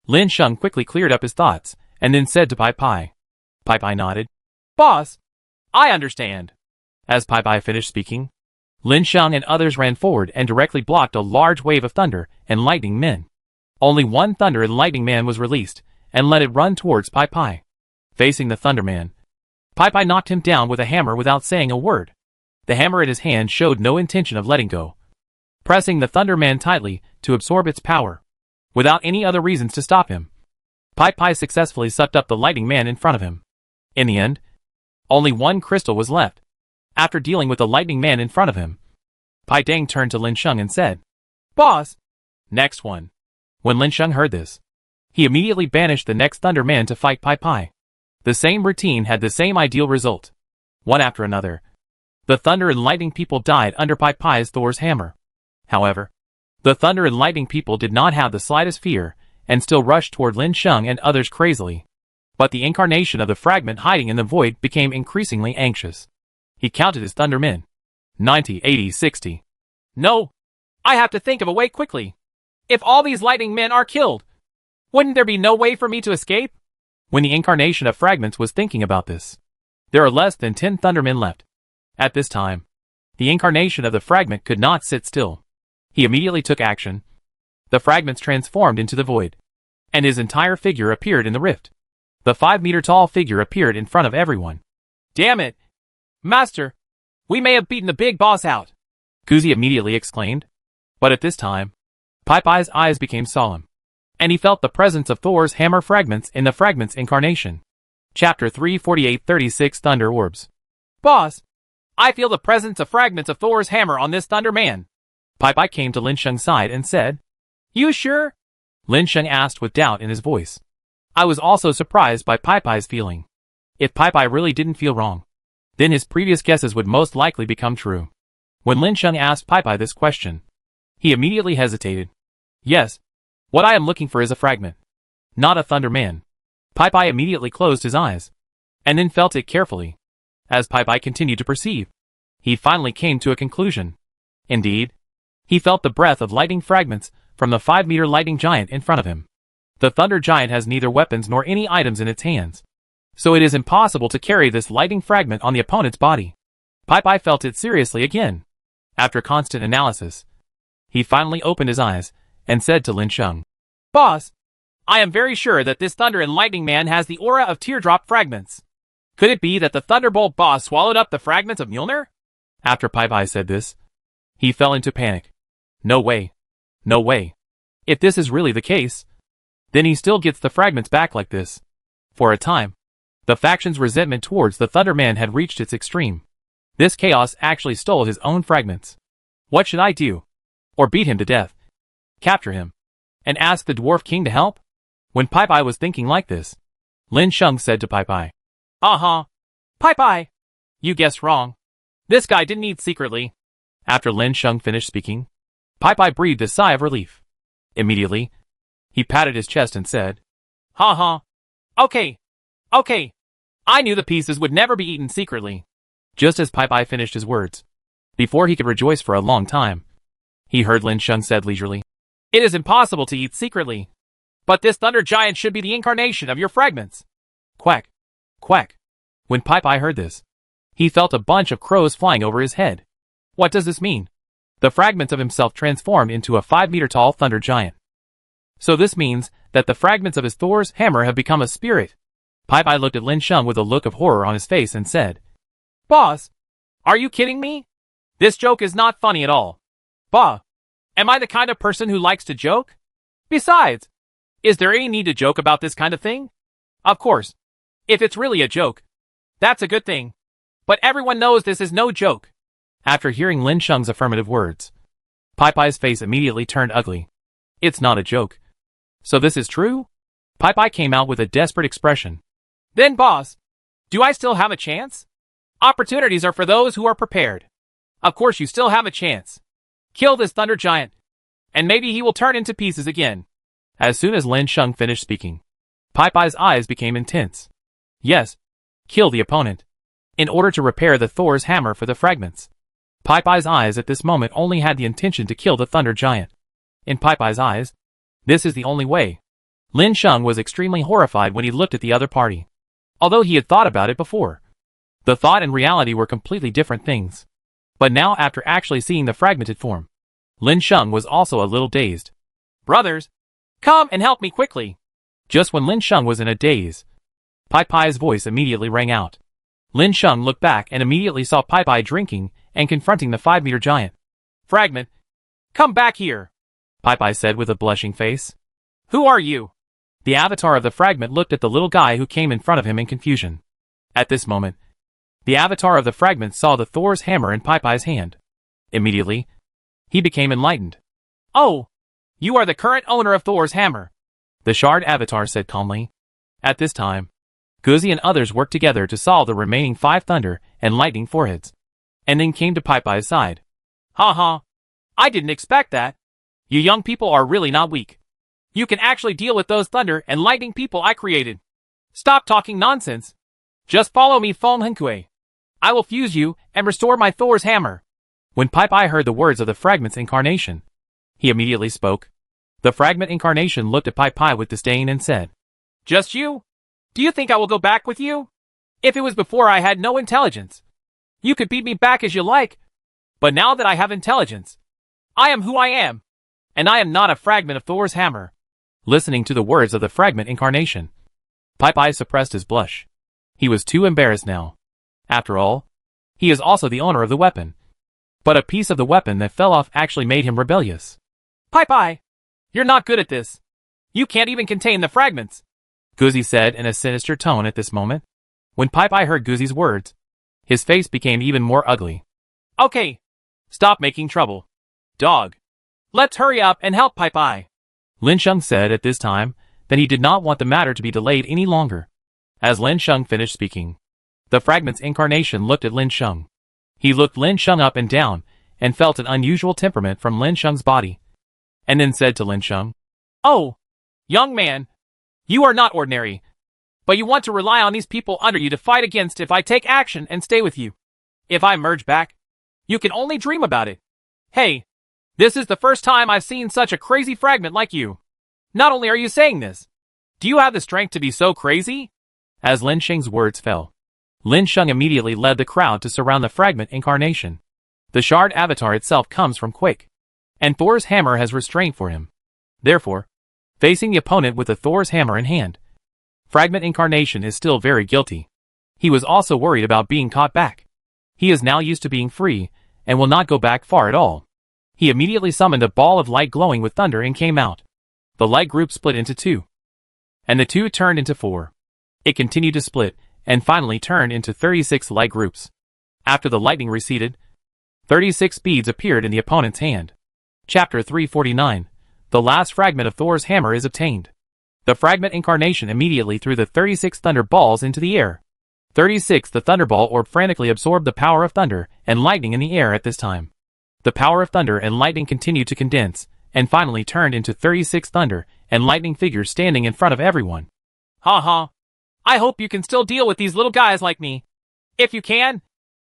Lin Sheng quickly cleared up his thoughts, and then said to Pai. Pai nodded. Boss, I understand. As Pai finished speaking, Lin Sheng and others ran forward and directly blocked a large wave of thunder and lightning men. Only one thunder and lightning man was released, and let it run towards Pai. Facing the Thunderman, Pai knocked him down with a hammer without saying a word. The hammer in his hand showed no intention of letting go, pressing the Thunderman tightly to absorb its power, without any other reasons to stop him. Pai successfully sucked up the lightning man in front of him. In the end, only one crystal was left. After dealing with the lightning man in front of him, Pai Dang turned to Lin Sheng and said, Boss, next one. When Lin Sheng heard this, he immediately banished the next Thunderman to fight Pai. The same routine had the same ideal result. One after another, the thunder and lightning people died under Pai's Thor's hammer. However, the thunder and lightning people did not have the slightest fear, and still rushed toward Lin Sheng and others crazily. But the incarnation of the fragment hiding in the void became increasingly anxious. He counted his thundermen. 90, 80, 60. No! I have to think of a way quickly. If all these lightning men are killed, wouldn't there be no way for me to escape? When the incarnation of fragments was thinking about this, there are less than 10 thundermen left. At this time, the incarnation of the fragment could not sit still. He immediately took action. The fragments transformed into the void, and his entire figure appeared in the rift. The 5-meter-tall figure appeared in front of everyone. Damn it! Master, we may have beaten the big boss out, Kuzi immediately exclaimed. But at this time, Pie's eyes became solemn, and he felt the presence of Thor's hammer fragments in the Fragment's incarnation. Chapter 348-36 Thunder Orbs. Boss, I feel the presence of fragments of Thor's hammer on this Thunder Man. Pai came to Lin Sheng's side and said, You sure? Lin Sheng asked with doubt in his voice. I was also surprised by Pai's feeling. If Pai really didn't feel wrong, then his previous guesses would most likely become true. When Lin Sheng asked Pai this question, he immediately hesitated. Yes, what I am looking for is a fragment, not a Thunder Man. Pai immediately closed his eyes, and then felt it carefully. As Pai continued to perceive, he finally came to a conclusion. Indeed, he felt the breath of lightning fragments from the 5-meter lightning giant in front of him. The Thunder Giant has neither weapons nor any items in its hands, so it is impossible to carry this lightning fragment on the opponent's body. Pai felt it seriously again. After constant analysis, he finally opened his eyes and said to Lin Sheng, Boss, I am very sure that this Thunder and Lightning Man has the aura of teardrop fragments. Could it be that the Thunderbolt boss swallowed up the fragments of Mjolnir? After Pai said this, he fell into panic. No way. No way. If this is really the case, then he still gets the fragments back like this. For a time, the faction's resentment towards the Thunder Man had reached its extreme. This chaos actually stole his own fragments. What should I do? Or beat him to death? Capture him? And ask the Dwarf King to help? When Pai was thinking like this, Lin Sheng said to Pai, Pai, you guessed wrong. This guy didn't eat secretly. After Lin Sheng finished speaking, Pai breathed a sigh of relief. Immediately, he patted his chest and said, Okay. I knew the pieces would never be eaten secretly. Just as Pai finished his words, before he could rejoice for a long time, he heard Lin Sheng said leisurely, It is impossible to eat secretly. But this Thunder Giant should be the incarnation of your fragments. Quack, quack. When Pai heard this, he felt a bunch of crows flying over his head. What does this mean? The fragments of himself transformed into a 5-meter-tall Thunder Giant. So this means that the fragments of his Thor's hammer have become a spirit. Pai looked at Lin Sheng with a look of horror on his face and said, Boss, are you kidding me? This joke is not funny at all. Bah, am I the kind of person who likes to joke? Besides, is there any need to joke about this kind of thing? Of course, if it's really a joke, that's a good thing. But everyone knows this is no joke. After hearing Lin Sheng's affirmative words, Pai's face immediately turned ugly. It's not a joke. So this is true? Pai came out with a desperate expression. Then boss, do I still have a chance? Opportunities are for those who are prepared. Of course you still have a chance. Kill this Thunder Giant, and maybe he will turn into pieces again. As soon as Lin Sheng finished speaking, Pai's eyes became intense. Yes, kill the opponent, in order to repair the Thor's hammer for the fragments. Pai's eyes at this moment only had the intention to kill the Thunder Giant. In Pai's eyes, this is the only way. Lin Sheng was extremely horrified when he looked at the other party. Although he had thought about it before, the thought and reality were completely different things. But now after actually seeing the fragmented form, Lin Sheng was also a little dazed. Brothers, come and help me quickly. Just when Lin Sheng was in a daze, Pai's voice immediately rang out. Lin Sheng looked back and immediately saw Pai drinking and confronting the 5-meter giant. Fragment, come back here, Pai said with a blushing face. Who are you? The avatar of the fragment looked at the little guy who came in front of him in confusion. At this moment, the avatar of the fragment saw the Thor's hammer in Pai's hand. Immediately, he became enlightened. Oh, you are the current owner of Thor's hammer, the shard avatar said calmly. At this time, Guzi and others worked together to solve the remaining 5 thunder and lightning foreheads, and then came to Pai's side. I didn't expect that. You young people are really not weak. You can actually deal with those thunder and lightning people I created. Stop talking nonsense. Just follow me, Fong Henkue. I will fuse you and restore my Thor's hammer. When Pai heard the words of the Fragment's incarnation, he immediately spoke. The Fragment incarnation looked at Pai with disdain and said, Just you? Do you think I will go back with you? If it was before I had no intelligence, you could beat me back as you like. But now that I have intelligence, I am who I am, and I am not a fragment of Thor's hammer. Listening to the words of the Fragment incarnation, Pai suppressed his blush. He was too embarrassed now. After all, he is also the owner of the weapon. But a piece of the weapon that fell off actually made him rebellious. Pai, you're not good at this. You can't even contain the fragments, Guzzi said in a sinister tone at this moment. When Pai heard Guzzi's words, his face became even more ugly. Okay, stop making trouble, dog. Let's hurry up and help Pai. Lin Sheng said at this time that he did not want the matter to be delayed any longer. As Lin Sheng finished speaking, the fragment's incarnation looked at Lin Sheng. He looked Lin Sheng up and down and felt an unusual temperament from Lin Sheng's body, and then said to Lin Sheng, "Oh, young man, you are not ordinary, but you want to rely on these people under you to fight against if I take action and stay with you. If I merge back, you can only dream about it. Hey, this is the first time I've seen such a crazy fragment like you. Not only are you saying this, do you have the strength to be so crazy?" As Lin Sheng's words fell, Lin Sheng immediately led the crowd to surround the fragment incarnation. The shard avatar itself comes from Quake, and Thor's hammer has restraint for him. Therefore, facing the opponent with the Thor's hammer in hand, Fragment incarnation is still very guilty. He was also worried about being caught back. He is now used to being free, and will not go back far at all. He immediately summoned a ball of light glowing with thunder and came out. The light group split into two, and the two turned into four. It continued to split, and finally turned into 36 light groups. After the lightning receded, 36 beads appeared in the opponent's hand. Chapter 349. The last fragment of Thor's hammer is obtained. The fragment incarnation immediately threw the 36 thunder balls into the air. 36 The thunderball orb frantically absorbed the power of thunder and lightning in the air at this time. The power of thunder and lightning continued to condense, and finally turned into 36 thunder and lightning figures standing in front of everyone. Ha. I hope you can still deal with these little guys like me. If you can,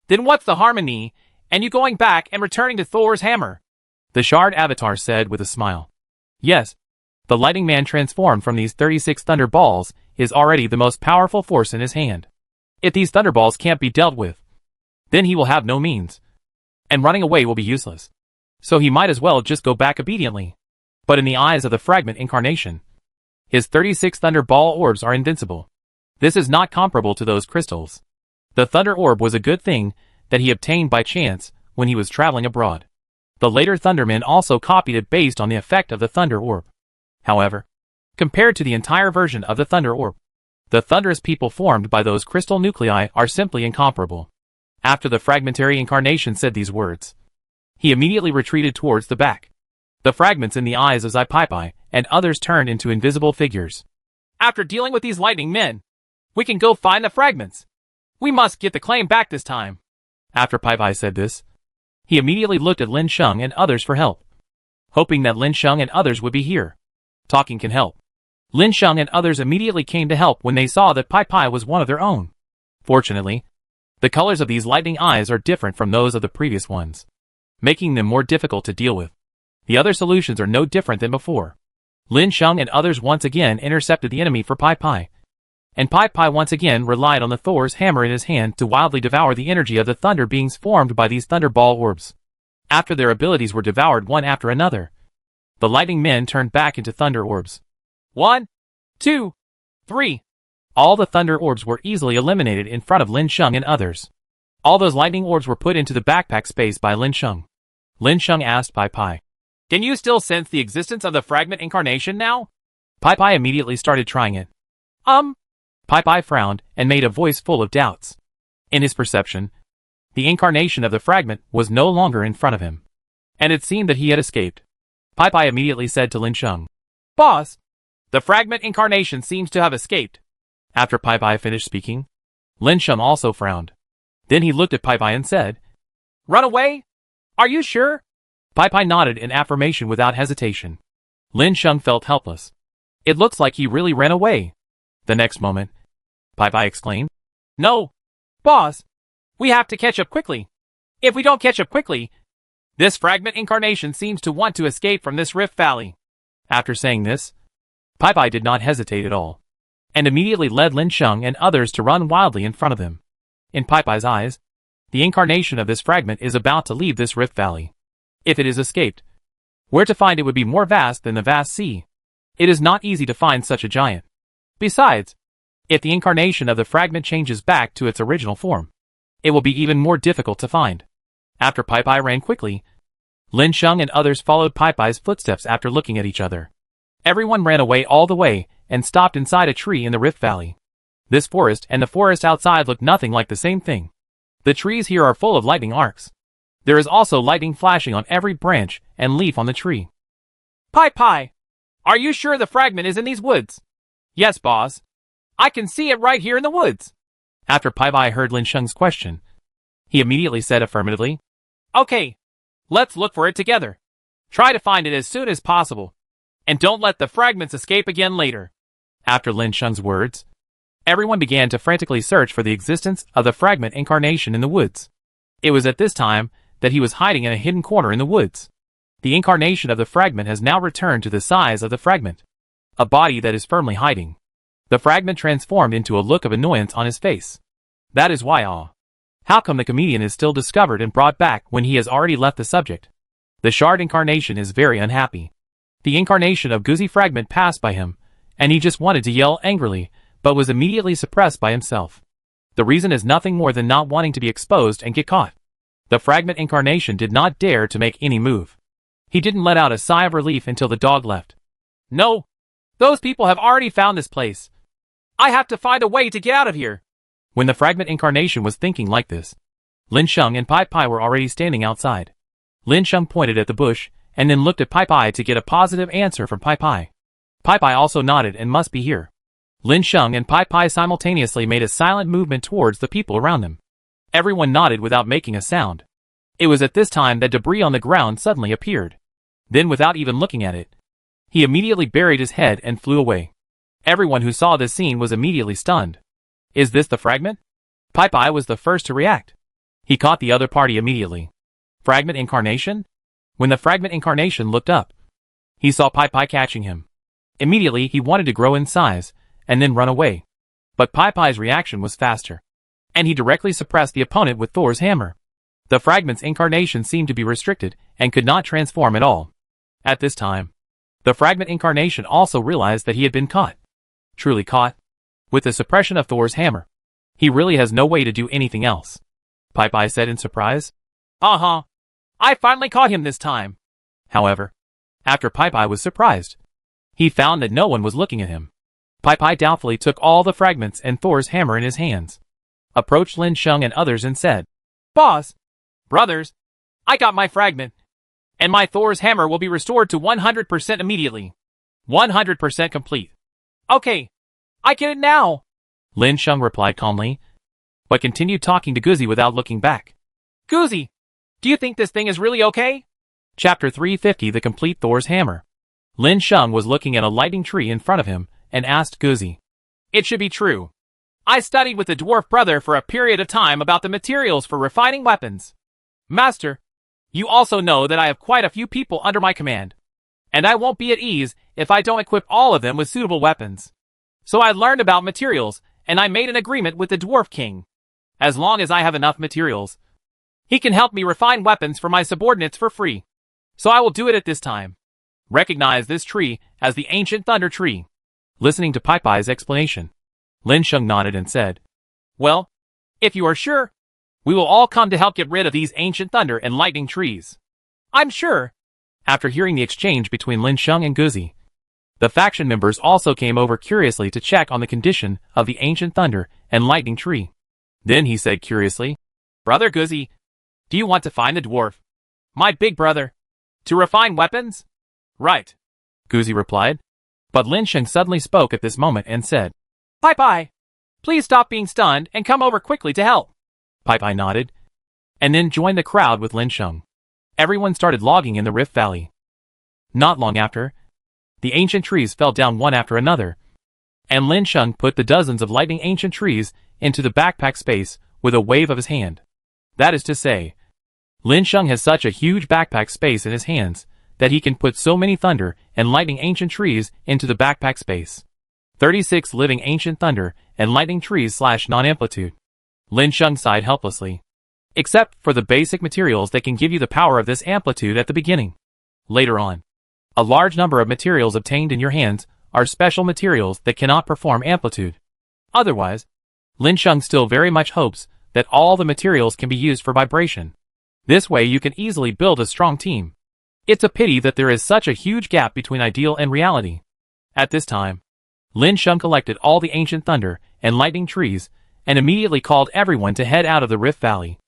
then what's the harm in me and you going back and returning to Thor's hammer? The shard avatar said with a smile. Yes, the lightning man transformed from these 36 thunder balls is already the most powerful force in his hand. If these thunderballs can't be dealt with, then he will have no means, and running away will be useless. So he might as well just go back obediently. But in the eyes of the fragment incarnation, his 36 thunder ball orbs are invincible. This is not comparable to those crystals. The thunder orb was a good thing that he obtained by chance when he was traveling abroad. The later Thundermen also copied it based on the effect of the thunder orb. However, compared to the entire version of the thunder orb, the thunderous people formed by those crystal nuclei are simply incomparable. After the fragmentary incarnation said these words, he immediately retreated towards the back. The fragments in the eyes of Pai and others turned into invisible figures. After dealing with these lightning men, we can go find the fragments. We must get the claim back this time. After Pai said this, he immediately looked at Lin Sheng and others for help, hoping that Lin Sheng and others would be here. Talking can help. Lin Sheng and others immediately came to help when they saw that Pai was one of their own. Fortunately, the colors of these lightning eyes are different from those of the previous ones, making them more difficult to deal with. The other solutions are no different than before. Lin Sheng and others once again intercepted the enemy for Pai, and Pai once again relied on the Thor's hammer in his hand to wildly devour the energy of the thunder beings formed by these thunderball orbs. After their abilities were devoured one after another, the lightning men turned back into thunder orbs. 1, 2, 3. All the thunder orbs were easily eliminated in front of Lin Sheng and others. All those lightning orbs were put into the backpack space by Lin Sheng. Lin Sheng asked Pai, "Can you still sense the existence of the fragment incarnation now?" Pai immediately started trying it. Pai frowned and made a voice full of doubts. In his perception, the incarnation of the fragment was no longer in front of him, and it seemed that he had escaped. Pai immediately said to Lin Sheng, "Boss, the fragment incarnation seems to have escaped." After Pai finished speaking, Lin Sheng also frowned. Then he looked at Pai and said, "Run away? Are you sure?" Pai nodded in affirmation without hesitation. Lin Sheng felt helpless. It looks like he really ran away. The next moment, Pai exclaimed, "No, boss, we have to catch up quickly. If we don't catch up quickly, this fragment incarnation seems to want to escape from this rift valley." After saying this, Pai did not hesitate at all, and immediately led Lin Sheng and others to run wildly in front of him. In Pai's eyes, the incarnation of this fragment is about to leave this rift valley. If it is escaped, where to find it would be more vast than the vast sea. It is not easy to find such a giant. Besides, if the incarnation of the fragment changes back to its original form, it will be even more difficult to find. After Pai Pai ran quickly, Lin Sheng and others followed Pai Pai's footsteps after looking at each other. Everyone ran away all the way and stopped inside a tree in the Rift Valley. This forest and the forest outside look nothing like the same thing. The trees here are full of lightning arcs. There is also lightning flashing on every branch and leaf on the tree. Pai Pai, are you sure the fragment is in these woods? Yes, boss. I can see it right here in the woods. After Pai Pai heard Lin Sheng's question, he immediately said affirmatively. Okay, let's look for it together. Try to find it as soon as possible. And don't let the fragments escape again later. After Lin Sheng's words, everyone began to frantically search for the existence of the fragment incarnation in the woods. It was at this time that he was hiding in a hidden corner in the woods. The incarnation of the fragment has now returned to the size of the fragment, a body that is firmly hiding. The fragment transformed into a look of annoyance on his face. That is why how come the comedian is still discovered and brought back when he has already left the subject? The shard incarnation is very unhappy. The incarnation of Guzi Fragment passed by him, and he just wanted to yell angrily, but was immediately suppressed by himself. The reason is nothing more than not wanting to be exposed and get caught. The fragment incarnation did not dare to make any move. He didn't let out a sigh of relief until the dog left. No! Those people have already found this place. I have to find a way to get out of here. When the fragment incarnation was thinking like this, Lin Sheng and Pai Pai were already standing outside. Lin Sheng pointed at the bush, and then looked at Pai Pai to get a positive answer from Pai Pai. Pai Pai also nodded and must be here. Lin Sheng and Pai Pai simultaneously made a silent movement towards the people around them. Everyone nodded without making a sound. It was at this time that debris on the ground suddenly appeared. Then without even looking at it, he immediately buried his head and flew away. Everyone who saw this scene was immediately stunned. Is this the fragment? Pai Pai was the first to react. He caught the other party immediately. Fragment incarnation? When the fragment incarnation looked up, he saw Pai Pai catching him. Immediately he wanted to grow in size, and then run away. But Pai Pai's reaction was faster, and he directly suppressed the opponent with Thor's hammer. The fragment's incarnation seemed to be restricted, and could not transform at all. At this time, the fragment incarnation also realized that he had been caught. Truly caught. With the suppression of Thor's hammer, he really has no way to do anything else. Pai Pai said in surprise. I finally caught him this time. However, after Pai Pai was surprised, he found that no one was looking at him. Pai Pai doubtfully took all the fragments and Thor's hammer in his hands, approached Lin Sheng and others and said, Boss, brothers, I got my fragment, and my Thor's hammer will be restored to 100% immediately. 100% complete. Okay, I get it now. Lin Sheng replied calmly, but continued talking to Guzi without looking back. Guzi, do you think this thing is really okay? Chapter 350 The Complete Thor's Hammer. Lin Sheng was looking at a lightning tree in front of him and asked Guzi. It should be true. I studied with the dwarf brother for a period of time about the materials for refining weapons. Master, you also know that I have quite a few people under my command, and I won't be at ease if I don't equip all of them with suitable weapons. So I learned about materials, and I made an agreement with the Dwarf King. As long as I have enough materials, he can help me refine weapons for my subordinates for free. So I will do it at this time. Recognize this tree as the Ancient Thunder Tree. Listening to Pai Pai's explanation, Lin Sheng nodded and said, Well, if you are sure, we will all come to help get rid of these Ancient Thunder and Lightning trees. I'm sure. After hearing the exchange between Lin Sheng and Guzi, the faction members also came over curiously to check on the condition of the Ancient Thunder and Lightning tree. Then he said curiously, Brother Guzi, do you want to find the dwarf, my big brother, to refine weapons? Right, Guzi replied. But Lin Sheng suddenly spoke at this moment and said, Pai Pai, please stop being stunned and come over quickly to help. Pai Pai nodded, and then joined the crowd with Lin Sheng. Everyone started logging in the Rift Valley. Not long after, the ancient trees fell down one after another, and Lin Sheng put the dozens of lightning ancient trees into the backpack space with a wave of his hand. That is to say, Lin Sheng has such a huge backpack space in his hands that he can put so many thunder and lightning ancient trees into the backpack space. 36 living ancient thunder and lightning trees / non-amplitude. Lin Sheng sighed helplessly. Except for the basic materials that can give you the power of this amplitude at the beginning. Later on, a large number of materials obtained in your hands are special materials that cannot perform amplitude. Otherwise, Lin Sheng still very much hopes that all the materials can be used for vibration. This way you can easily build a strong team. It's a pity that there is such a huge gap between ideal and reality. At this time, Lin Sheng collected all the ancient thunder and lightning trees and immediately called everyone to head out of the Rift Valley.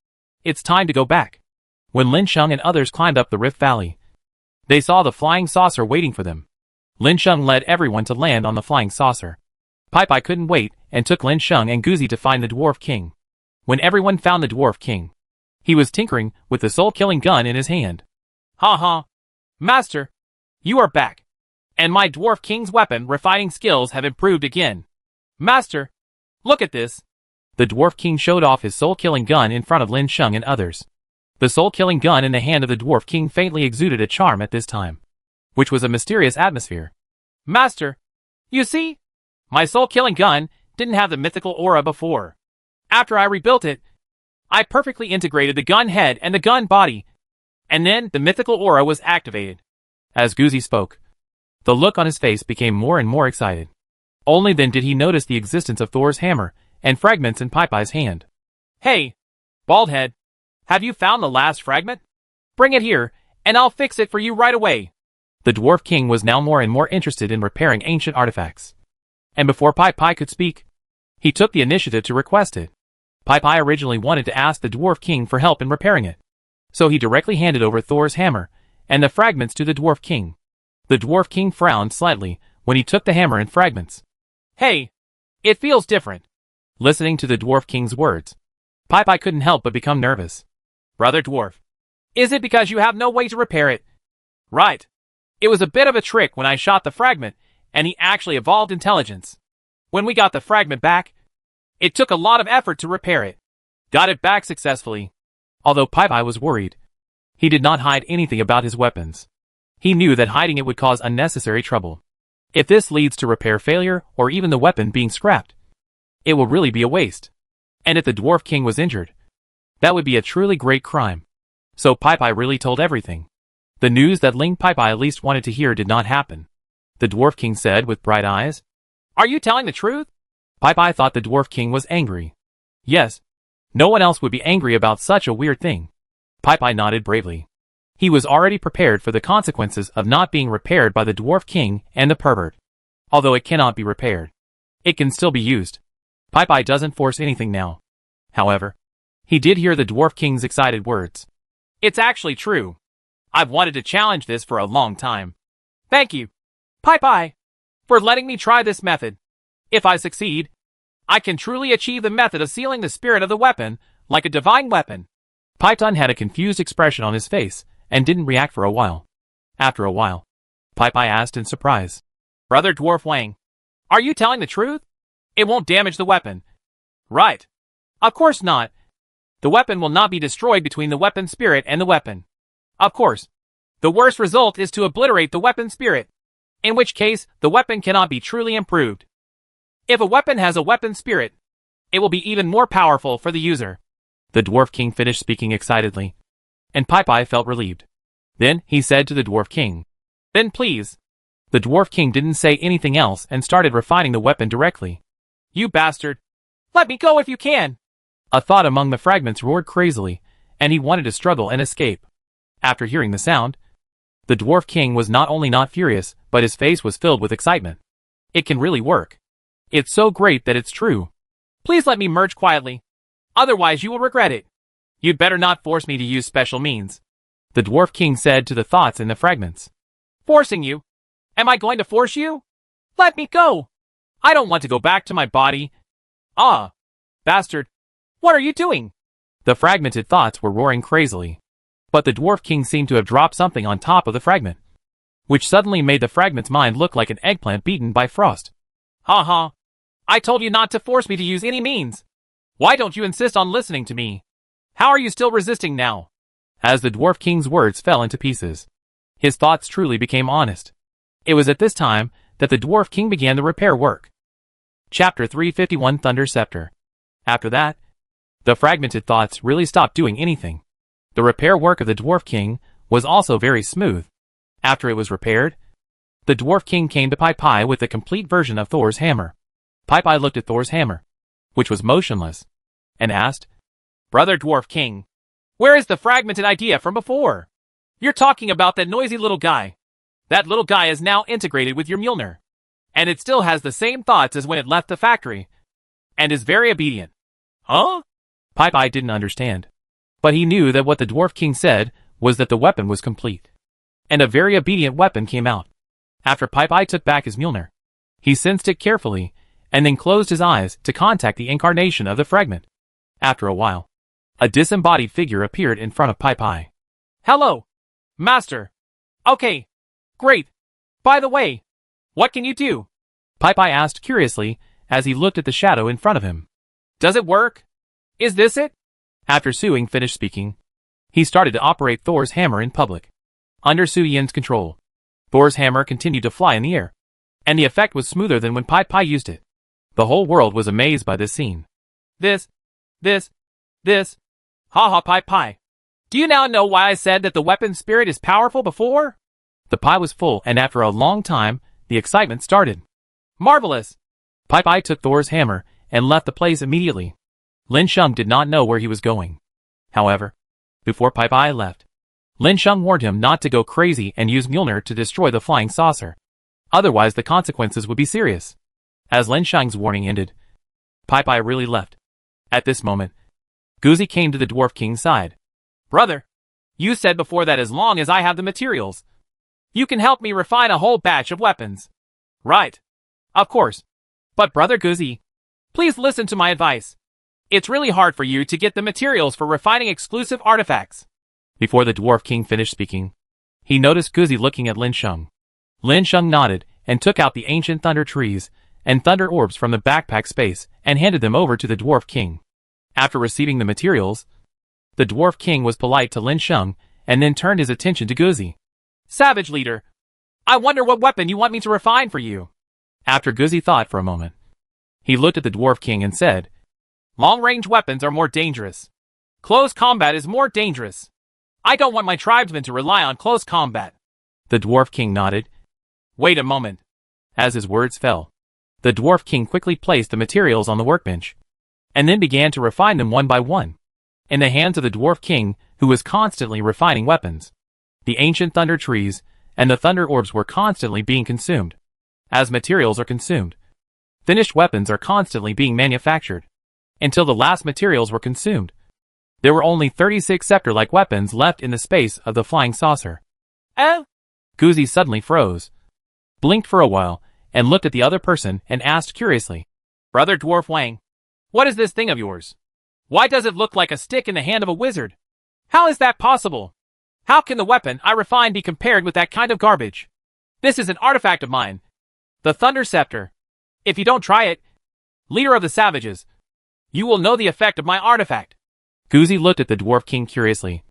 It's time to go back. When Lin Sheng and others climbed up the Rift Valley, they saw the flying saucer waiting for them. Lin Sheng led everyone to land on the flying saucer. Pai couldn't wait and took Lin Sheng and Guzi to find the Dwarf King. When everyone found the Dwarf King, he was tinkering with the soul-killing gun in his hand. Ha ha! Master, you are back. And my Dwarf King's weapon refining skills have improved again. Master, look at this. The Dwarf King showed off his soul-killing gun in front of Lin Sheng and others. The soul-killing gun in the hand of the Dwarf King faintly exuded a charm at this time, which was a mysterious atmosphere. Master, you see? My soul-killing gun didn't have the mythical aura before. After I rebuilt it, I perfectly integrated the gun head and the gun body, and then the mythical aura was activated. As Guzi spoke, the look on his face became more and more excited. Only then did he notice the existence of Thor's hammer and fragments in Pai's hand. Hey, Baldhead, have you found the last fragment? Bring it here, and I'll fix it for you right away. The Dwarf King was now more and more interested in repairing ancient artifacts. And before Pai could speak, he took the initiative to request it. Pai originally wanted to ask the Dwarf King for help in repairing it, so he directly handed over Thor's hammer and the fragments to the Dwarf King. The Dwarf King frowned slightly when he took the hammer and fragments. Hey, it feels different. Listening to the Dwarf King's words, Pai couldn't help but become nervous. Brother Dwarf, is it because you have no way to repair it? Right. It was a bit of a trick when I shot the fragment, and he actually evolved intelligence. When we got the fragment back, it took a lot of effort to repair it. Got it back successfully. Although Pai was worried, he did not hide anything about his weapons. He knew that hiding it would cause unnecessary trouble. If this leads to repair failure or even the weapon being scrapped, it will really be a waste. And if the Dwarf King was injured, that would be a truly great crime. So Pai really told everything. The news that Ling Pai at least wanted to hear did not happen. The Dwarf King said with bright eyes, "Are you telling the truth?" Pai thought the Dwarf King was angry. Yes. No one else would be angry about such a weird thing. Pai nodded bravely. He was already prepared for the consequences of not being repaired by the Dwarf King and the pervert. Although it cannot be repaired, it can still be used. Pai doesn't force anything now. However, he did hear the Dwarf King's excited words. It's actually true. I've wanted to challenge this for a long time. Thank you, Pai, for letting me try this method. If I succeed, I can truly achieve the method of sealing the spirit of the weapon like a divine weapon. Paiton had a confused expression on his face and didn't react for a while. After a while, Pai asked in surprise, Brother Dwarf Wang, are you telling the truth? It won't damage the weapon. Right. Of course not. The weapon will not be destroyed between the weapon spirit and the weapon. Of course. The worst result is to obliterate the weapon spirit, in which case the weapon cannot be truly improved. If a weapon has a weapon spirit, it will be even more powerful for the user. The Dwarf King finished speaking excitedly, and Pai felt relieved. Then he said to the Dwarf King, Then please. The Dwarf King didn't say anything else and started refining the weapon directly. You bastard! Let me go if you can! A thought among the fragments roared crazily, and he wanted to struggle and escape. After hearing the sound, the Dwarf King was not only not furious, but his face was filled with excitement. It can really work. It's so great that it's true. Please let me merge quietly. Otherwise you will regret it. You'd better not force me to use special means. The Dwarf King said to the thoughts in the fragments. Forcing you? Am I going to force you? Let me go. I don't want to go back to my body. Ah, bastard. What are you doing? The fragmented thoughts were roaring crazily. But the Dwarf King seemed to have dropped something on top of the fragment, which suddenly made the fragment's mind look like an eggplant beaten by frost. Ha ha. I told you not to force me to use any means. Why don't you insist on listening to me? How are you still resisting now? As the Dwarf King's words fell into pieces, his thoughts truly became honest. It was at this time that the Dwarf King began the repair work. Chapter 351 Thunder Scepter. After that, the fragmented thoughts really stopped doing anything. The repair work of the Dwarf King was also very smooth. After it was repaired, the Dwarf King came to Pai with the complete version of Thor's hammer. Pai looked at Thor's hammer, which was motionless, and asked, Brother Dwarf King, Where is the fragmented idea from before? You're talking about that noisy little guy. That little guy is now integrated with your Mjolnir. And it still has the same thoughts as when it left the factory. And is very obedient. Huh? Pi didn't understand. But he knew that what the Dwarf King said was that the weapon was complete. And a very obedient weapon came out. After Pi took back his Mjolnir, he sensed it carefully, and then closed his eyes to contact the incarnation of the fragment. After a while, a disembodied figure appeared in front of Pi. Hello, Master. Okay, great. By the way, what can you do? Pi asked curiously as he looked at the shadow in front of him. Does it work? Is this it? After Su Ying finished speaking, he started to operate Thor's hammer in public. Under Su Ying's control, Thor's hammer continued to fly in the air, and the effect was smoother than when Pi used it. The whole world was amazed by this scene. This. Haha Pi. Do you now know why I said that the weapon spirit is powerful before? The pie was full, and after a long time, the excitement started. Marvelous! Pi took Thor's hammer and left the place immediately. Lin Sheng did not know where he was going. However, before Pi left, Lin Sheng warned him not to go crazy and use Mjolnir to destroy the flying saucer. Otherwise the consequences would be serious. As Lin Sheng's warning ended, Pi really left. At this moment, Guzi came to the Dwarf King's side. Brother, you said before that as long as I have the materials, you can help me refine a whole batch of weapons. Right. Of course. But Brother Guzi, please listen to my advice. It's really hard for you to get the materials for refining exclusive artifacts. Before the Dwarf King finished speaking, he noticed Guzi looking at Lin Sheng. Lin Sheng nodded and took out the ancient thunder trees and thunder orbs from the backpack space and handed them over to the Dwarf King. After receiving the materials, the Dwarf King was polite to Lin Sheng and then turned his attention to Guzi. Savage leader, I wonder what weapon you want me to refine for you. After Guzi thought for a moment, he looked at the Dwarf King and said, long-range weapons are more dangerous. Close combat is more dangerous. I don't want my tribesmen to rely on close combat. The Dwarf King nodded. Wait a moment. As his words fell, the Dwarf King quickly placed the materials on the workbench, and then began to refine them one by one. In the hands of the Dwarf King, who was constantly refining weapons, the ancient thunder trees and the thunder orbs were constantly being consumed. As materials are consumed, finished weapons are constantly being manufactured, until the last materials were consumed. There were only 36 scepter-like weapons left in the space of the flying saucer. Guzi suddenly froze, blinked for a while, and looked at the other person and asked curiously, Brother Dwarf Wang, what is this thing of yours? Why does it look like a stick in the hand of a wizard? How is that possible? How can the weapon I refine be compared with that kind of garbage? This is an artifact of mine, the Thunder Scepter. If you don't try it, leader of the savages, you will know the effect of my artifact. Guzi looked at the Dwarf King curiously,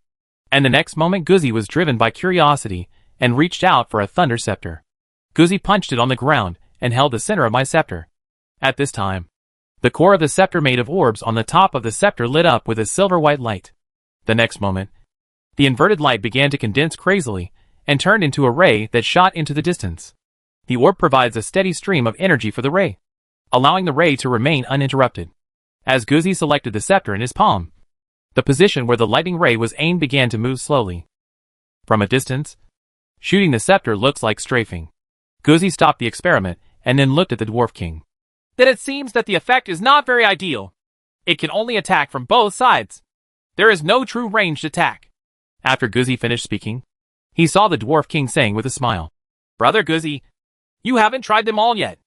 and the next moment Guzi was driven by curiosity and reached out for a Thunder Scepter. Guzi punched it on the ground and held the center of my scepter. At this time, the core of the scepter made of orbs on the top of the scepter lit up with a silver-white light. The next moment, the inverted light began to condense crazily and turned into a ray that shot into the distance. The orb provides a steady stream of energy for the ray, allowing the ray to remain uninterrupted. As Guzi selected the scepter in his palm, the position where the lightning ray was aimed began to move slowly. From a distance, shooting the scepter looks like strafing. Guzi stopped the experiment and then looked at the Dwarf King. Then it seems that the effect is not very ideal. It can only attack from both sides. There is no true ranged attack. After Guzi finished speaking, he saw the Dwarf King saying with a smile, Brother Guzi, you haven't tried them all yet.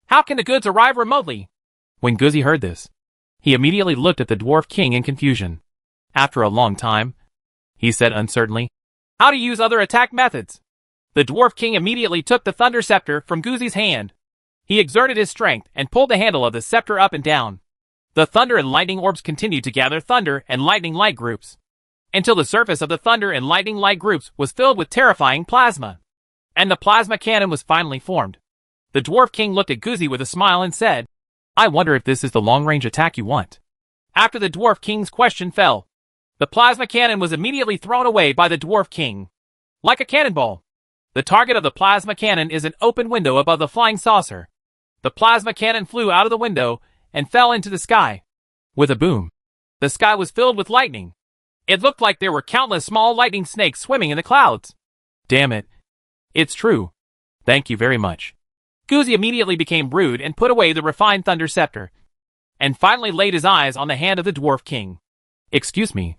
How can the goods arrive remotely? When Guzi heard this, he immediately looked at the Dwarf King in confusion. After a long time, he said uncertainly, How to use other attack methods? The Dwarf King immediately took the Thunder Scepter from Guzi's hand. He exerted his strength and pulled the handle of the scepter up and down. The thunder and lightning orbs continued to gather thunder and lightning light groups, until the surface of the thunder and lightning light groups was filled with terrifying plasma, and the plasma cannon was finally formed. The Dwarf King looked at Guzi with a smile and said, I wonder if this is the long-range attack you want. After the Dwarf King's question fell, the plasma cannon was immediately thrown away by the Dwarf King. Like a cannonball, the target of the plasma cannon is an open window above the flying saucer. The plasma cannon flew out of the window and fell into the sky. With a boom, the sky was filled with lightning. It looked like there were countless small lightning snakes swimming in the clouds. Damn it. It's true. Thank you very much. Guzi immediately became rude and put away the refined thunder scepter, and finally laid his eyes on the hand of the dwarf king. Excuse me.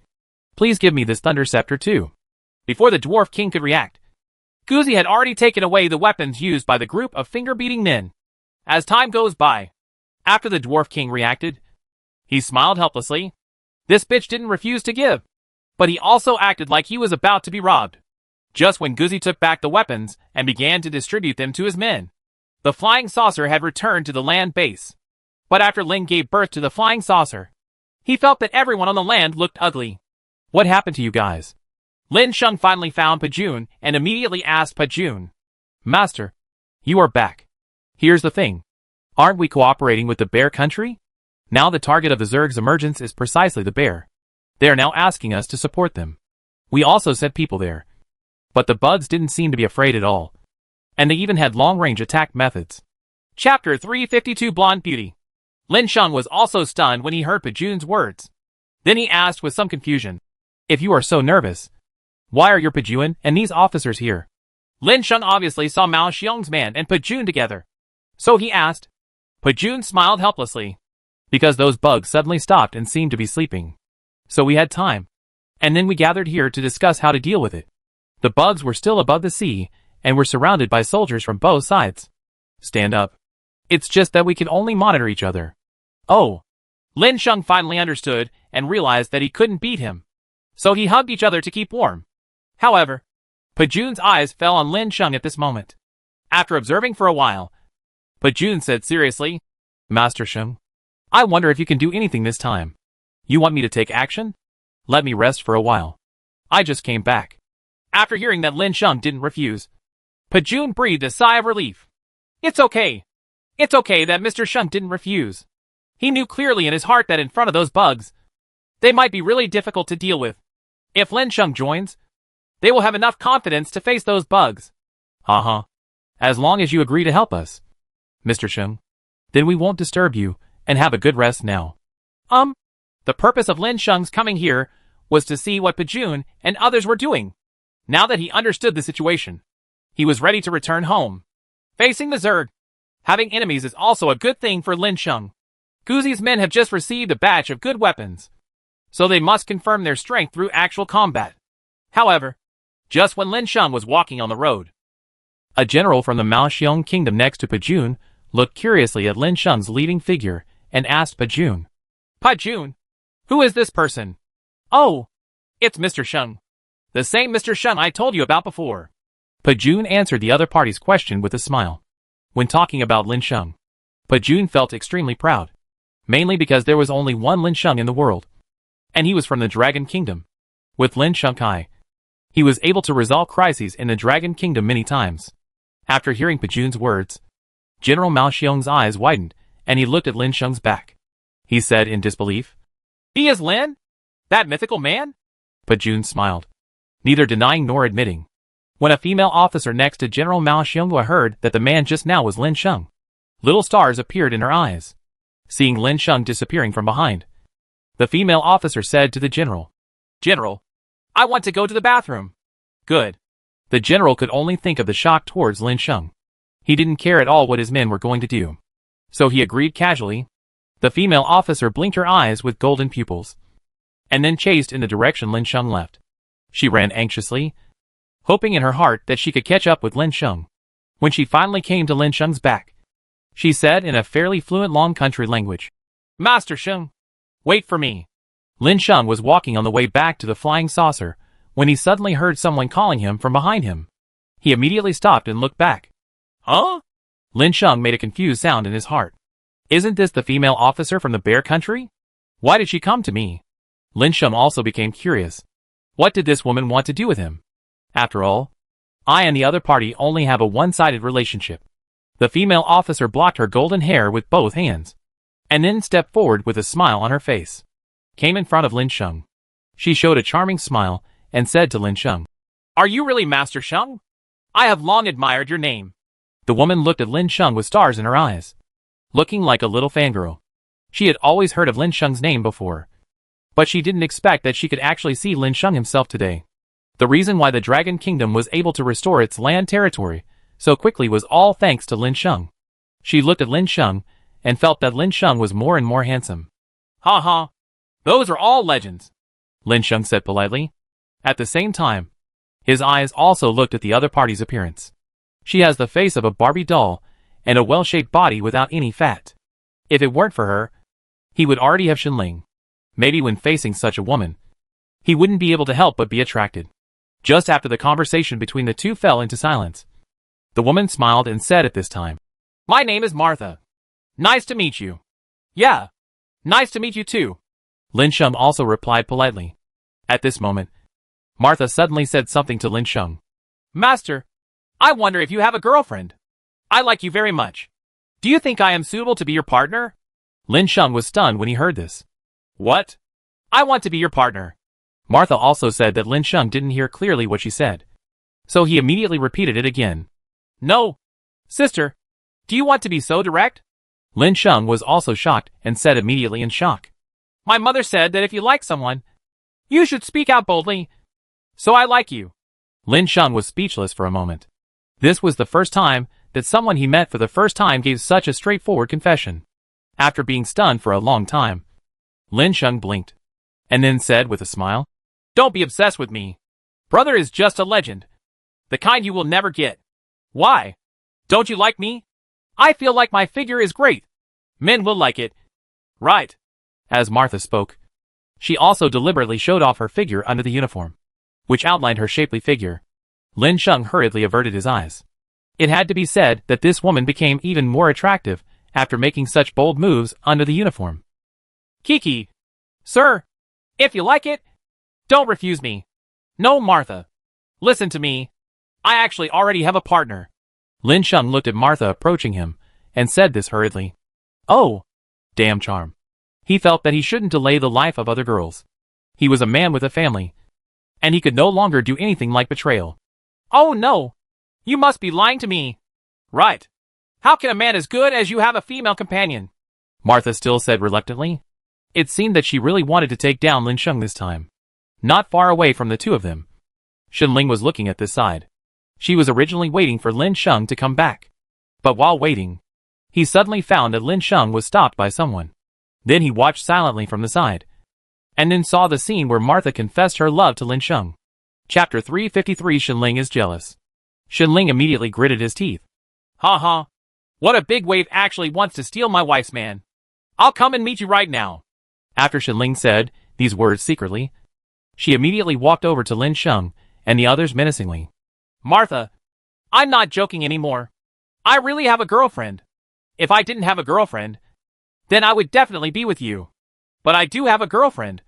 Please give me this thunder scepter too. Before the dwarf king could react, Guzi had already taken away the weapons used by the group of finger-beating men. As time goes by, after the dwarf king reacted, he smiled helplessly. This bitch didn't refuse to give, but he also acted like he was about to be robbed. Just when Guzi took back the weapons and began to distribute them to his men, the flying saucer had returned to the land base. But after Lin gave birth to the flying saucer, he felt that everyone on the land looked ugly. What happened to you guys? Lin Sheng finally found Pajun and immediately asked Pajun, Master, you are back. Here's the thing. Aren't we cooperating with the bear country? Now the target of the Zerg's emergence is precisely the bear. They are now asking us to support them. We also sent people there. But the bugs didn't seem to be afraid at all. And they even had long-range attack methods. Chapter 352 Blonde Beauty. Lin Sheng was also stunned when he heard Pajun's words. Then he asked with some confusion, If you are so nervous, why are your Pajun and these officers here? Lin Sheng obviously saw Mao Xiong's man and Pajun together. So he asked. Pajun smiled helplessly. Because those bugs suddenly stopped and seemed to be sleeping. So we had time. And then we gathered here to discuss how to deal with it. The bugs were still above the sea, and were surrounded by soldiers from both sides. Stand up. It's just that we can only monitor each other. Oh. Lin Sheng finally understood and realized that he couldn't beat him. So he hugged each other to keep warm. However, Pajun's eyes fell on Lin Sheng at this moment. After observing for a while, Pajun said seriously, Master Sheng, I wonder if you can do anything this time. You want me to take action? Let me rest for a while. I just came back. After hearing that Lin Sheng didn't refuse, Pajun breathed a sigh of relief. It's okay. It's okay that Mr. Sheng didn't refuse. He knew clearly in his heart that in front of those bugs, they might be really difficult to deal with. If Lin Sheng joins, they will have enough confidence to face those bugs. As long as you agree to help us, Mr. Sheng, then we won't disturb you, and have a good rest now. The purpose of Lin Sheng's coming here was to see what Pajun and others were doing. Now that he understood the situation, he was ready to return home. Facing the Zerg, having enemies is also a good thing for Lin Sheng. Guzi's men have just received a batch of good weapons, so they must confirm their strength through actual combat. However, just when Lin Sheng was walking on the road, a general from the Mao Xiong kingdom next to Pajun looked curiously at Lin Sheng's leading figure and asked Pajun, Pajun, who is this person? Oh, it's Mr. Sheng. The same Mr. Sheng I told you about before. Pajun answered the other party's question with a smile. When talking about Lin Sheng, Pajun felt extremely proud, mainly because there was only one Lin Sheng in the world, and he was from the Dragon Kingdom. With Lin Sheng Kai, he was able to resolve crises in the Dragon Kingdom many times. After hearing Pajun's words, General Mao Xiong's eyes widened, and he looked at Lin Sheng's back. He said in disbelief, He is Lin? That mythical man? Pajun smiled, neither denying nor admitting. When a female officer next to General Mao Xiong heard that the man just now was Lin Sheng, little stars appeared in her eyes. Seeing Lin Sheng disappearing from behind, the female officer said to the general, General, I want to go to the bathroom. Good. The general could only think of the shock towards Lin Sheng. He didn't care at all what his men were going to do. So he agreed casually. The female officer blinked her eyes with golden pupils, and then chased in the direction Lin Sheng left. She ran anxiously, hoping in her heart that she could catch up with Lin Sheng. When she finally came to Lin Sheng's back, she said in a fairly fluent long country language, Master Sheng, wait for me. Lin Sheng was walking on the way back to the flying saucer when he suddenly heard someone calling him from behind him. He immediately stopped and looked back. Huh? Lin Sheng made a confused sound in his heart. Isn't this the female officer from the bear country? Why did she come to me? Lin Sheng also became curious. What did this woman want to do with him? After all, I and the other party only have a one-sided relationship. The female officer blocked her golden hair with both hands, and then stepped forward with a smile on her face. Came in front of Lin Sheng. She showed a charming smile and said to Lin Sheng, Are you really Master Sheng? I have long admired your name. The woman looked at Lin Sheng with stars in her eyes, looking like a little fangirl. She had always heard of Lin Sheng's name before, But she didn't expect that she could actually see Lin Sheng himself today. The reason why the Dragon Kingdom was able to restore its land territory so quickly was all thanks to Lin Sheng. She looked at Lin Sheng and felt that Lin Sheng was more and more handsome. "Ha ha. Those are all legends," Lin Sheng said politely. At the same time, his eyes also looked at the other party's appearance. She has the face of a Barbie doll and a well-shaped body without any fat. If it weren't for her, he would already have Shenling. Maybe when facing such a woman, he wouldn't be able to help but be attracted. Just after the conversation between the two fell into silence, the woman smiled and said at this time, "My name is Martha. Nice to meet you." "Yeah. Nice to meet you too," Lin Sheng also replied politely. At this moment, Martha suddenly said something to Lin Sheng. "Master, I wonder if you have a girlfriend. I like you very much. Do you think I am suitable to be your partner?" Lin Sheng was stunned when he heard this. "What? I want to be your partner." Martha also said that Lin Sheng didn't hear clearly what she said, so he immediately repeated it again. "No. Sister, do you want to be so direct?" Lin Sheng was also shocked and said immediately in shock. "My mother said that if you like someone, you should speak out boldly. So I like you." Lin Sheng was speechless for a moment. This was the first time that someone he met for the first time gave such a straightforward confession. After being stunned for a long time, Lin Sheng blinked, and then said with a smile, "Don't be obsessed with me. Brother is just a legend. The kind you will never get. Why? Don't you like me? I feel like my figure is great. Men will like it. Right?" As Martha spoke, she also deliberately showed off her figure under the uniform, which outlined her shapely figure. Lin Sheng hurriedly averted his eyes. It had to be said that this woman became even more attractive after making such bold moves under the uniform. "Kiki. Sir, if you like it, don't refuse me." "No, Martha. Listen to me. I actually already have a partner." Lin Sheng looked at Martha approaching him and said this hurriedly. Oh, damn charm. He felt that he shouldn't delay the life of other girls. He was a man with a family, and he could no longer do anything like betrayal. "Oh no. You must be lying to me." "Right. How can a man as good as you have a female companion?" Martha still said reluctantly. It seemed that she really wanted to take down Lin Sheng this time. Not far away from the two of them, Shenling was looking at this side. She was originally waiting for Lin Sheng to come back. But while waiting, he suddenly found that Lin Sheng was stopped by someone. Then he watched silently from the side, and then saw the scene where Martha confessed her love to Lin Sheng. Chapter 353 Shenling is jealous. Shenling immediately gritted his teeth. "Ha ha. What a big wave actually wants to steal my wife's man. I'll come and meet you right now." After Shenling said these words secretly, she immediately walked over to Lin Sheng and the others menacingly. "Martha, I'm not joking anymore. I really have a girlfriend. If I didn't have a girlfriend, then I would definitely be with you. But I do have a girlfriend,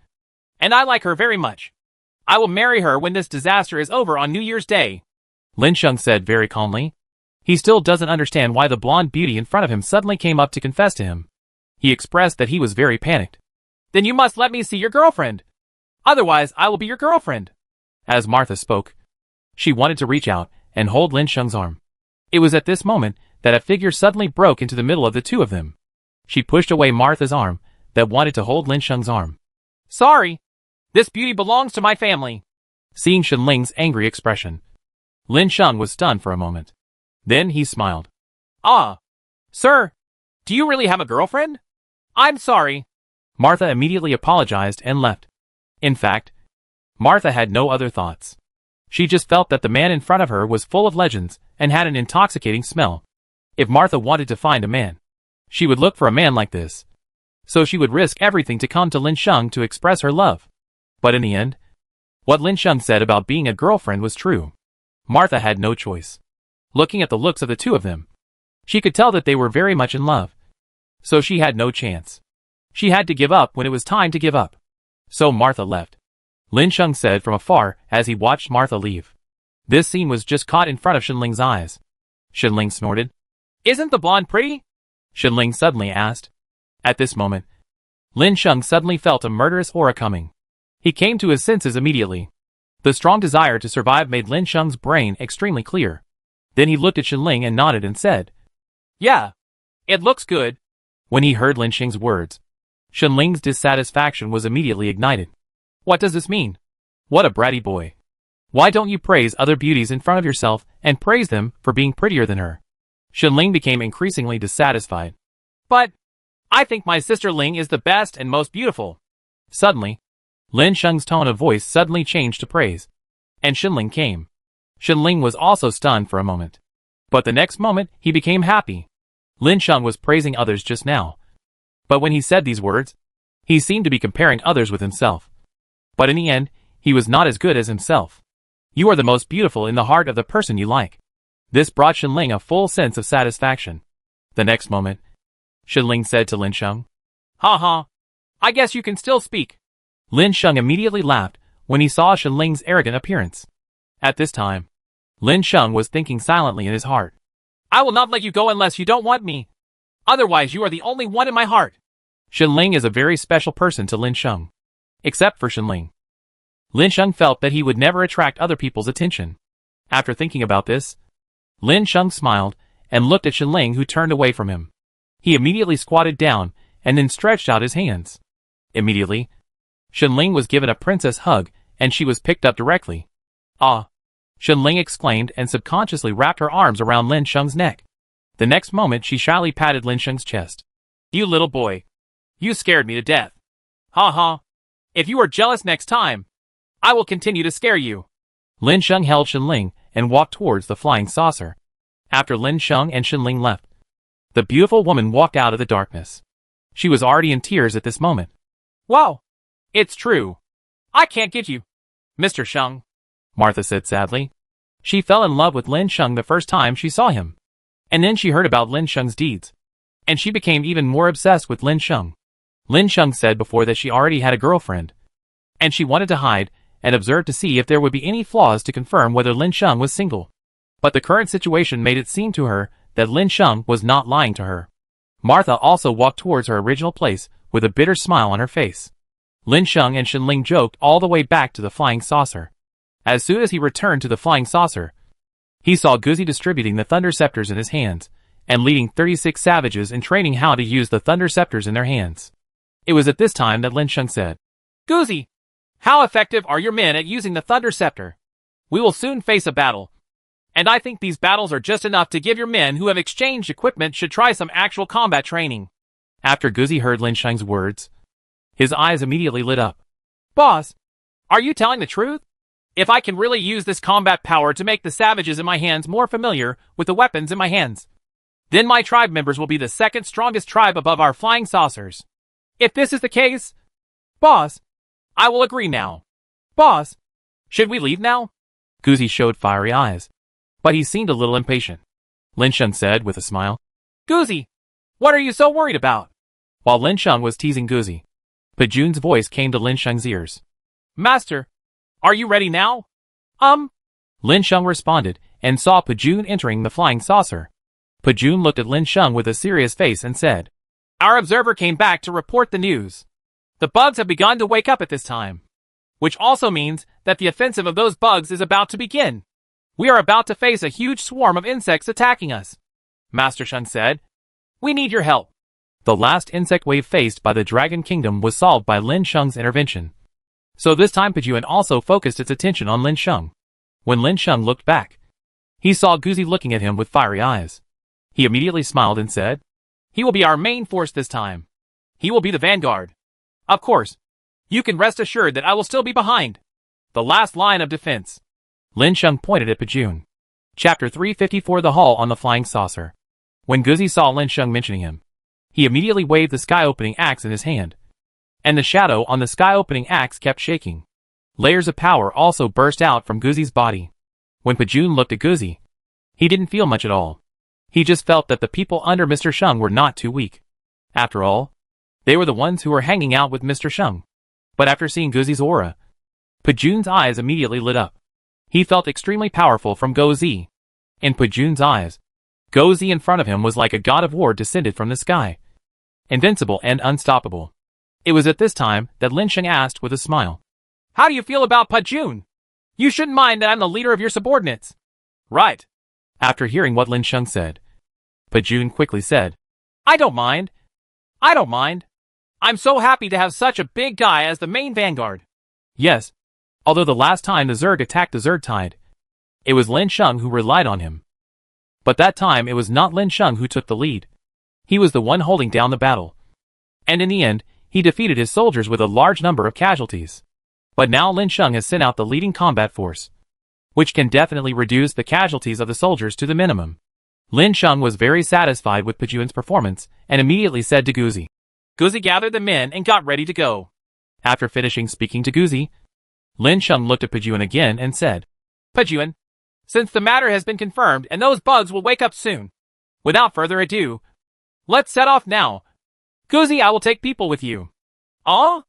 and I like her very much. I will marry her when this disaster is over on New Year's Day," Lin Sheng said very calmly. He still doesn't understand why the blonde beauty in front of him suddenly came up to confess to him. He expressed that he was very panicked. "Then you must let me see your girlfriend. Otherwise, I will be your girlfriend." As Martha spoke, she wanted to reach out and hold Lin Sheng's arm. It was at this moment that a figure suddenly broke into the middle of the two of them. She pushed away Martha's arm that wanted to hold Lin Sheng's arm. "Sorry. This beauty belongs to my family." Seeing Shenling's angry expression, Lin Sheng was stunned for a moment. Then he smiled. "Ah. Sir, do you really have a girlfriend? I'm sorry." Martha immediately apologized and left. In fact, Martha had no other thoughts. She just felt that the man in front of her was full of legends and had an intoxicating smell. If Martha wanted to find a man, she would look for a man like this. So she would risk everything to come to Lin Sheng to express her love. But in the end, what Lin Sheng said about being a girlfriend was true. Martha had no choice. Looking at the looks of the two of them, she could tell that they were very much in love. So she had no chance. She had to give up when it was time to give up. So Martha left. Lin Sheng said from afar as he watched Martha leave. This scene was just caught in front of Shenling's eyes. Shenling snorted. "Isn't the blonde pretty?" Shenling suddenly asked. At this moment, Lin Sheng suddenly felt a murderous aura coming. He came to his senses immediately. The strong desire to survive made Lin Sheng's brain extremely clear. Then he looked at Shenling and nodded and said, "Yeah, it looks good." When he heard Lin Sheng's words, Shenling's dissatisfaction was immediately ignited. What does this mean? What a bratty boy. Why don't you praise other beauties in front of yourself and praise them for being prettier than her? Shenling became increasingly dissatisfied. But I think my sister Ling is the best and most beautiful. Suddenly, Lin Sheng's tone of voice suddenly changed to praise. And Shenling came. Shenling was also stunned for a moment. But the next moment, he became happy. Lin Sheng was praising others just now. But when he said these words, he seemed to be comparing others with himself. But in the end, he was not as good as himself. You are the most beautiful in the heart of the person you like. This brought Shenling a full sense of satisfaction. The next moment, Shenling said to Lin Sheng, "Ha ha, I guess you can still speak." Lin Sheng immediately laughed when he saw Shenling's arrogant appearance. At this time, Lin Sheng was thinking silently in his heart. I will not let you go unless you don't want me. Otherwise you are the only one in my heart. Shenling is a very special person to Lin Sheng. Except for Shenling. Lin Sheng felt that he would never attract other people's attention. After thinking about this, Lin Sheng smiled and looked at Shenling, who turned away from him. He immediately squatted down and then stretched out his hands. Immediately, Shenling was given a princess hug and she was picked up directly. Ah! Shenling exclaimed and subconsciously wrapped her arms around Lin Sheng's neck. The next moment she shyly patted Lin Sheng's chest. You little boy. You scared me to death. Ha ha. If you are jealous next time, I will continue to scare you. Lin Sheng held Shenling and walked towards the flying saucer. After Lin Sheng and Shenling left, the beautiful woman walked out of the darkness. She was already in tears at this moment. Wow! It's true. I can't get you, Mr. Sheng, Martha said sadly. She fell in love with Lin Sheng the first time she saw him. And then she heard about Lin Sheng's deeds. And she became even more obsessed with Lin Sheng. Lin Sheng said before that she already had a girlfriend. And she wanted to hide and observe to see if there would be any flaws to confirm whether Lin Sheng was single. But the current situation made it seem to her that Lin Sheng was not lying to her. Martha also walked towards her original place with a bitter smile on her face. Lin Sheng and Shenling joked all the way back to the flying saucer. As soon as he returned to the flying saucer, he saw Guzi distributing the thunder scepters in his hands and leading 36 savages in training how to use the thunder scepters in their hands. It was at this time that Lin Sheng said, Guzi, how effective are your men at using the thunder scepter? We will soon face a battle. And I think these battles are just enough to give your men who have exchanged equipment should try some actual combat training. After Guzi heard Lin Sheng's words, his eyes immediately lit up. Boss, are you telling the truth? If I can really use this combat power to make the savages in my hands more familiar with the weapons in my hands, then my tribe members will be the second strongest tribe above our flying saucers. If this is the case, boss, I will agree now. Boss, should we leave now? Guzi showed fiery eyes, but he seemed a little impatient. Lin Sheng said with a smile, Guzi, what are you so worried about? While Lin Sheng was teasing Guzi, Pajun's voice came to Lin Sheng's ears. Master, are you ready now? Lin Sheng responded and saw Pajun entering the flying saucer. Pajun looked at Lin Sheng with a serious face and said, Our observer came back to report the news. The bugs have begun to wake up at this time, which also means that the offensive of those bugs is about to begin. We are about to face a huge swarm of insects attacking us. Master Sheng said, We need your help. The last insect wave faced by the Dragon Kingdom was solved by Lin Sheng's intervention. So this time Pajun also focused its attention on Lin Sheng. When Lin Sheng looked back, he saw Guzi looking at him with fiery eyes. He immediately smiled and said, He will be our main force this time. He will be the vanguard. Of course, you can rest assured that I will still be behind the last line of defense. Lin Sheng pointed at Pajun. Chapter 354 The Hall on the Flying Saucer. When Guzi saw Lin Sheng mentioning him, he immediately waved the sky-opening axe in his hand. And the shadow on the sky-opening axe kept shaking. Layers of power also burst out from Guzi's body. When Pajun looked at Guzi, he didn't feel much at all. He just felt that the people under Mr. Sheng were not too weak. After all, they were the ones who were hanging out with Mr. Sheng. But after seeing Guzi's aura, Pajun's eyes immediately lit up. He felt extremely powerful from Guzi. In Pajun's eyes, Guzi in front of him was like a god of war descended from the sky. Invincible and unstoppable. It was at this time that Lin Sheng asked with a smile, How do you feel about Pajun? You shouldn't mind that I'm the leader of your subordinates. Right. After hearing what Lin Sheng said, Pajun quickly said, I don't mind. I don't mind. I'm so happy to have such a big guy as the main vanguard. Yes. Although the last time the Zerg attacked the Zerg tide, it was Lin Sheng who relied on him. But that time it was not Lin Sheng who took the lead. He was the one holding down the battle. And in the end, he defeated his soldiers with a large number of casualties. But now Lin Sheng has sent out the leading combat force, which can definitely reduce the casualties of the soldiers to the minimum. Lin Sheng was very satisfied with Pajun's performance and immediately said to Guzi. Guzi gathered the men and got ready to go. After finishing speaking to Guzi, Lin Sheng looked at Pajun again and said, Pajun, since the matter has been confirmed and those bugs will wake up soon, without further ado, let's set off now. Guzi, I will take people with you. Ah?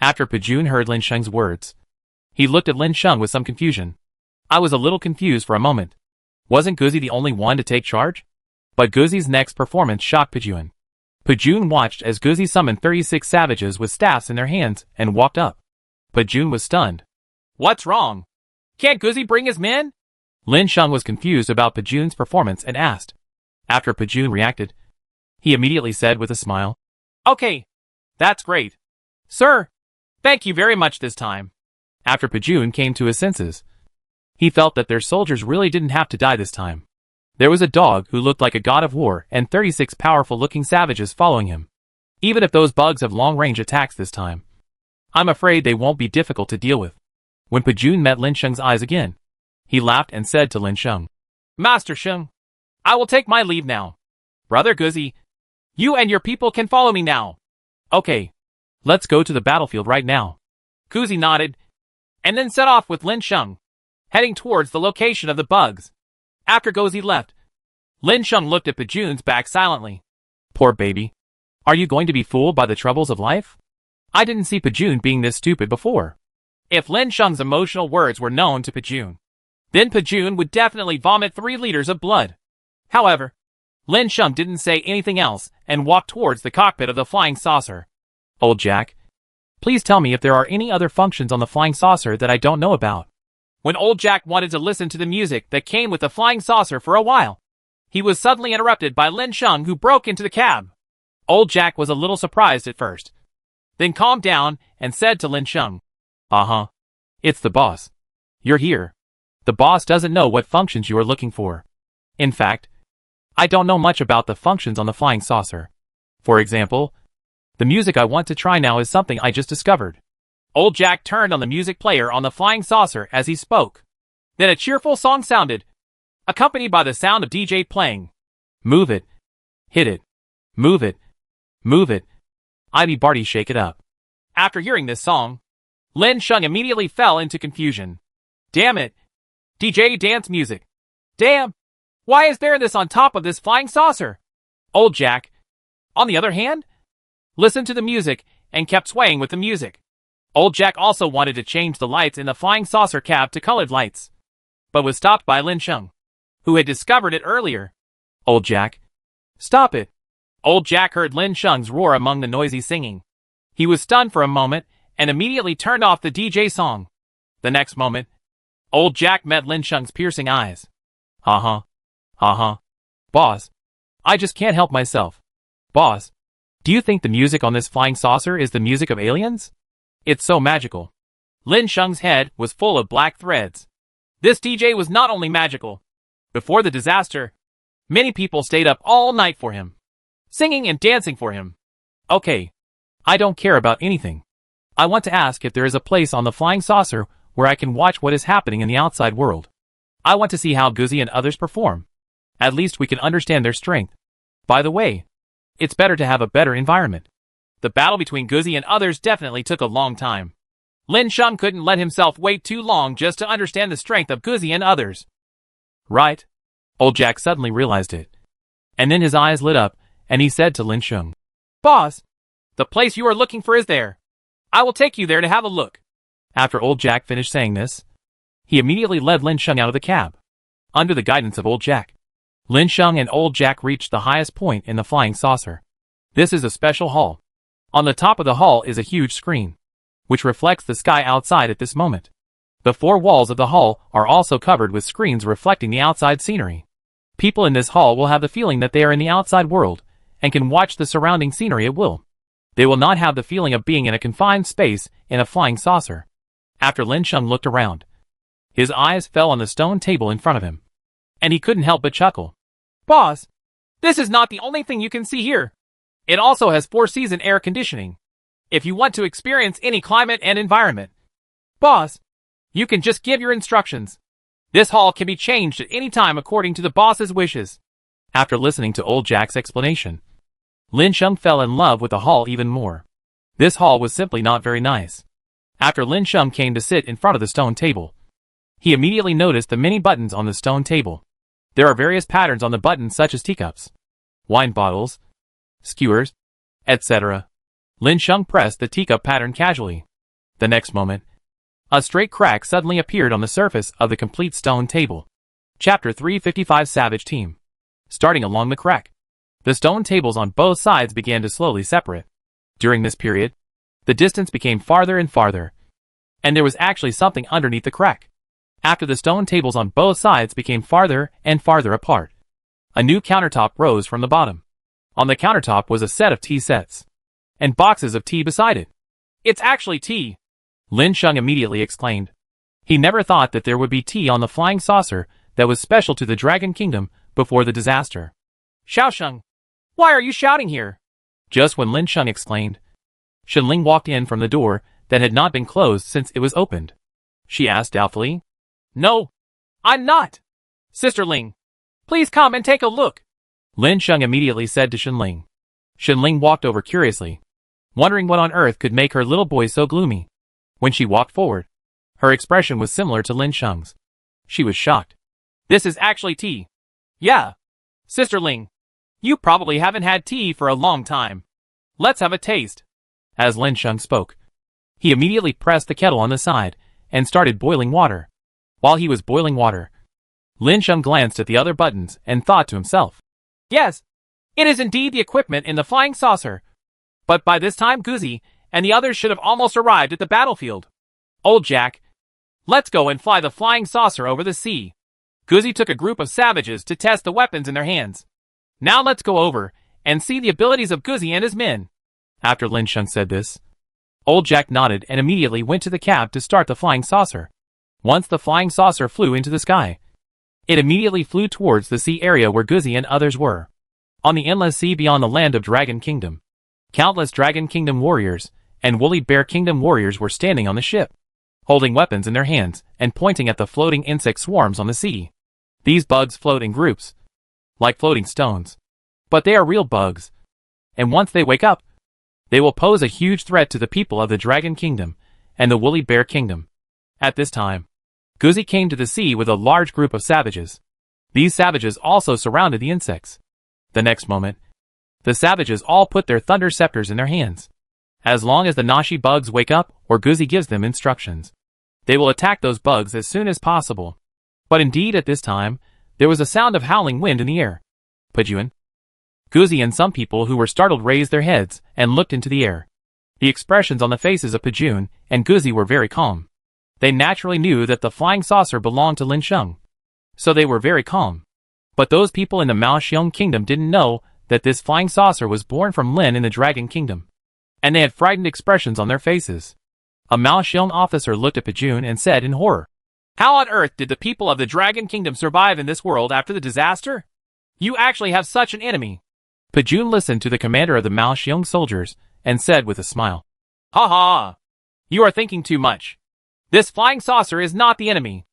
After Pajun heard Lin Sheng's words, he looked at Lin Sheng with some confusion. I was a little confused for a moment. Wasn't Guzi the only one to take charge? But Guzi's next performance shocked Pajun. Pajun watched as Guzi summoned 36 savages with staffs in their hands and walked up. Pajun was stunned. What's wrong? Can't Guzi bring his men? Lin Sheng was confused about Pajun's performance and asked. After Pajun reacted, he immediately said with a smile, Okay, that's great. Sir, thank you very much this time. After Pajun came to his senses, he felt that their soldiers really didn't have to die this time. There was a dog who looked like a god of war and 36 powerful-looking savages following him. Even if those bugs have long-range attacks this time, I'm afraid they won't be difficult to deal with. When Pajun met Lin Sheng's eyes again, he laughed and said to Lin Sheng, Master Sheng, I will take my leave now. Brother Guzi, you and your people can follow me now. Okay, let's go to the battlefield right now. Guzi nodded, and then set off with Lin Sheng, heading towards the location of the bugs. After Guzi left, Lin Sheng looked at Pajun's back silently. Poor baby. Are you going to be fooled by the troubles of life? I didn't see Pajun being this stupid before. If Lin Sheng's emotional words were known to Pajun, then Pajun would definitely vomit 3 liters of blood. However, Lin Sheng didn't say anything else and walked towards the cockpit of the flying saucer. Old Jack, please tell me if there are any other functions on the flying saucer that I don't know about. When Old Jack wanted to listen to the music that came with the flying saucer for a while, he was suddenly interrupted by Lin Sheng, who broke into the cab. Old Jack was a little surprised at first, then calmed down and said to Lin Sheng, It's the boss. You're here. The boss doesn't know what functions you are looking for. In fact, I don't know much about the functions on the flying saucer. For example, the music I want to try now is something I just discovered. Old Jack turned on the music player on the flying saucer as he spoke. Then a cheerful song sounded, accompanied by the sound of DJ playing. Move it. Hit it. Move it. Move it. Ivy Barty, shake it up. After hearing this song, Lin Sheng immediately fell into confusion. Damn it. DJ dance music. Damn. Why is there this on top of this flying saucer? Old Jack, on the other hand, listened to the music and kept swaying with the music. Old Jack also wanted to change the lights in the flying saucer cab to colored lights, but was stopped by Lin Sheng, who had discovered it earlier. Old Jack, stop it. Old Jack heard Lin Sheng's roar among the noisy singing. He was stunned for a moment and immediately turned off the DJ song. The next moment, Old Jack met Lin Sheng's piercing eyes. Boss, I just can't help myself. Boss, do you think the music on this flying saucer is the music of aliens? It's so magical. Lin Sheng's head was full of black threads. This DJ was not only magical. Before the disaster, many people stayed up all night for him, singing and dancing for him. Okay, I don't care about anything. I want to ask if there is a place on the flying saucer where I can watch what is happening in the outside world. I want to see how Guzi and others perform. At least we can understand their strength. By the way, it's better to have a better environment. The battle between Guzi and others definitely took a long time. Lin Sheng couldn't let himself wait too long just to understand the strength of Guzi and others. Right? Old Jack suddenly realized it. And then his eyes lit up, and he said to Lin Sheng, Boss, the place you are looking for is there. I will take you there to have a look. After Old Jack finished saying this, he immediately led Lin Sheng out of the cab. Under the guidance of Old Jack, Lin Sheng and Old Jack reached the highest point in the flying saucer. This is a special hall. On the top of the hall is a huge screen, which reflects the sky outside at this moment. The 4 walls of the hall are also covered with screens reflecting the outside scenery. People in this hall will have the feeling that they are in the outside world, and can watch the surrounding scenery at will. They will not have the feeling of being in a confined space in a flying saucer. After Lin Sheng looked around, his eyes fell on the stone table in front of him, and he couldn't help but chuckle. Boss, this is not the only thing you can see here. It also has 4-season air conditioning. If you want to experience any climate and environment, boss, you can just give your instructions. This hall can be changed at any time according to the boss's wishes. After listening to old Jack's explanation, Lin Sheng fell in love with the hall even more. This hall was simply not very nice. After Lin Sheng came to sit in front of the stone table, he immediately noticed the many buttons on the stone table. There are various patterns on the buttons such as teacups, wine bottles, skewers, etc. Lin Sheng pressed the teacup pattern casually. The next moment, a straight crack suddenly appeared on the surface of the complete stone table. Chapter 355 Savage Team. Starting along the crack, the stone tables on both sides began to slowly separate. During this period, the distance became farther and farther, and there was actually something underneath the crack. After the stone tables on both sides became farther and farther apart, a new countertop rose from the bottom. On the countertop was a set of tea sets, and boxes of tea beside it. It's actually tea, Lin Sheng immediately exclaimed. He never thought that there would be tea on the flying saucer that was special to the Dragon Kingdom before the disaster. Xiaosheng, why are you shouting here? Just when Lin Sheng explained, Shenling walked in from the door that had not been closed since it was opened. She asked doubtfully. No, I'm not. Sister Ling, please come and take a look, Lin Sheng immediately said to Shenling. Shenling walked over curiously, wondering what on earth could make her little boy so gloomy. When she walked forward, her expression was similar to Lin Sheng's. She was shocked. This is actually tea. Yeah. Sister Ling, you probably haven't had tea for a long time. Let's have a taste. As Lin Sheng spoke, he immediately pressed the kettle on the side and started boiling water. While he was boiling water, Lin Sheng glanced at the other buttons and thought to himself, yes, it is indeed the equipment in the flying saucer. But by this time Guzi and the others should have almost arrived at the battlefield. Old Jack, let's go and fly the flying saucer over the sea. Guzi took a group of savages to test the weapons in their hands. Now let's go over and see the abilities of Guzi and his men. After Lin Sheng said this, Old Jack nodded and immediately went to the cab to start the flying saucer. Once the flying saucer flew into the sky, it immediately flew towards the sea area where Guzi and others were. On the endless sea beyond the land of Dragon Kingdom, countless Dragon Kingdom warriors and Woolly Bear Kingdom warriors were standing on the ship, holding weapons in their hands and pointing at the floating insect swarms on the sea. These bugs float in groups, like floating stones. But they are real bugs, and once they wake up, they will pose a huge threat to the people of the Dragon Kingdom and the Woolly Bear Kingdom. At this time, Guzi came to the sea with a large group of savages. These savages also surrounded the insects. The next moment, the savages all put their thunder scepters in their hands. As long as the Nashi bugs wake up or Guzi gives them instructions, they will attack those bugs as soon as possible. But indeed at this time, there was a sound of howling wind in the air. Pajun, Guzi and some people who were startled raised their heads and looked into the air. The expressions on the faces of Pajun and Guzi were very calm. They naturally knew that the flying saucer belonged to Lin Sheng, so they were very calm. But those people in the Mao Xiong Kingdom didn't know that this flying saucer was born from Lin in the Dragon Kingdom, and they had frightened expressions on their faces. A Mao Xiong officer looked at Pajun and said in horror, "How on earth did the people of the Dragon Kingdom survive in this world after the disaster? You actually have such an enemy." Pajun listened to the commander of the Mao Xiong soldiers and said with a smile, "Ha ha! You are thinking too much. This flying saucer is not the enemy.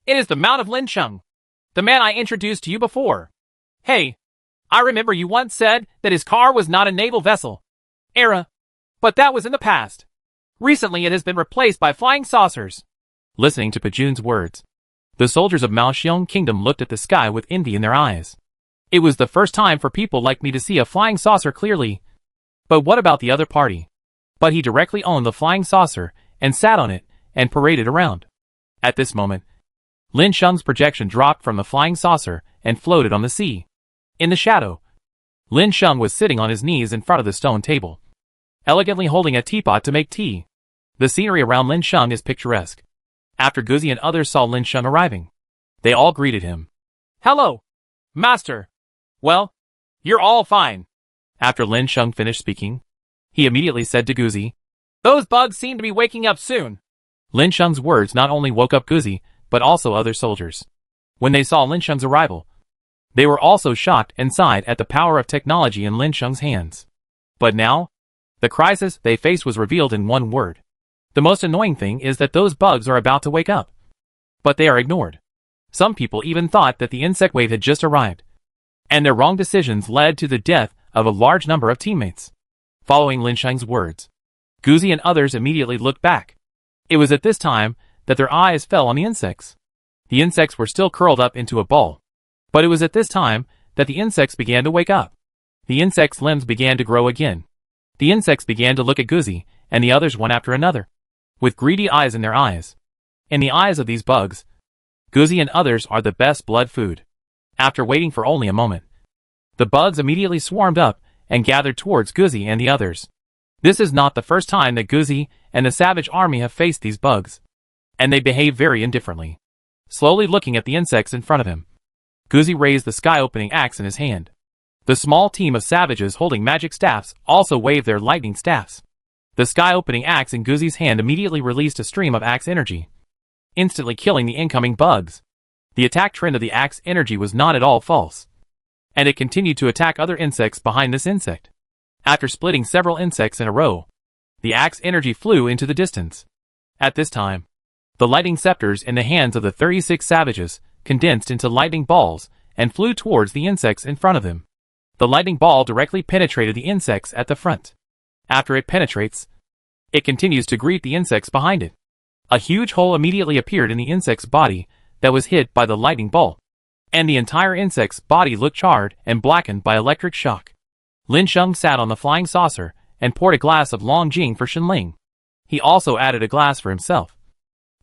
It is the Mount of Lin Sheng, the man I introduced to you before. Hey, I remember you once said that his car was not a naval vessel. But that was in the past. Recently it has been replaced by flying saucers." Listening to Pajun's words, the soldiers of Mao Xiong Kingdom looked at the sky with envy in their eyes. It was the first time for people like me to see a flying saucer clearly. But what about the other party? But he directly owned the flying saucer and sat on it and paraded around. At this moment, Lin Sheng's projection dropped from the flying saucer and floated on the sea. In the shadow, Lin Sheng was sitting on his knees in front of the stone table, elegantly holding a teapot to make tea. The scenery around Lin Sheng is picturesque. After Guzi and others saw Lin Sheng arriving, they all greeted him. "Hello, Master. Well, you're all fine." After Lin Sheng finished speaking, he immediately said to Guzi. Those bugs seem to be waking up soon. Lin Sheng's words not only woke up Guzi, but also other soldiers. When they saw Lin Sheng's arrival, they were also shocked and sighed at the power of technology in Lin Sheng's hands. But now, the crisis they faced was revealed in one word. The most annoying thing is that those bugs are about to wake up. But they are ignored. Some people even thought that the insect wave had just arrived. And their wrong decisions led to the death of a large number of teammates. Following Lin Sheng's words, Guzi and others immediately looked back. It was at this time that their eyes fell on the insects. The insects were still curled up into a ball. But it was at this time that the insects began to wake up. The insects' limbs began to grow again. The insects began to look at Guzi and the others one after another, with greedy eyes in their eyes. In the eyes of these bugs, Guzi and others are the best blood food. After waiting for only a moment, the bugs immediately swarmed up and gathered towards Guzi and the others. This is not the first time that Guzi and the savage army have faced these bugs, and they behave very indifferently. Slowly looking at the insects in front of him, Guzi raised the sky-opening axe in his hand. The small team of savages holding magic staffs also waved their lightning staffs. The sky-opening axe in Guzi's hand immediately released a stream of axe energy, instantly killing the incoming bugs. The attack trend of the axe energy was not at all false, and it continued to attack other insects behind this insect. After splitting several insects in a row, the axe energy flew into the distance. At this time, the lightning scepters in the hands of the 36 savages condensed into lightning balls and flew towards the insects in front of them. The lightning ball directly penetrated the insects at the front. After it penetrates, it continues to greet the insects behind it. A huge hole immediately appeared in the insect's body that was hit by the lightning ball, and the entire insect's body looked charred and blackened by electric shock. Lin Sheng sat on the flying saucer and poured a glass of Long Jing for Shenling. He also added a glass for himself,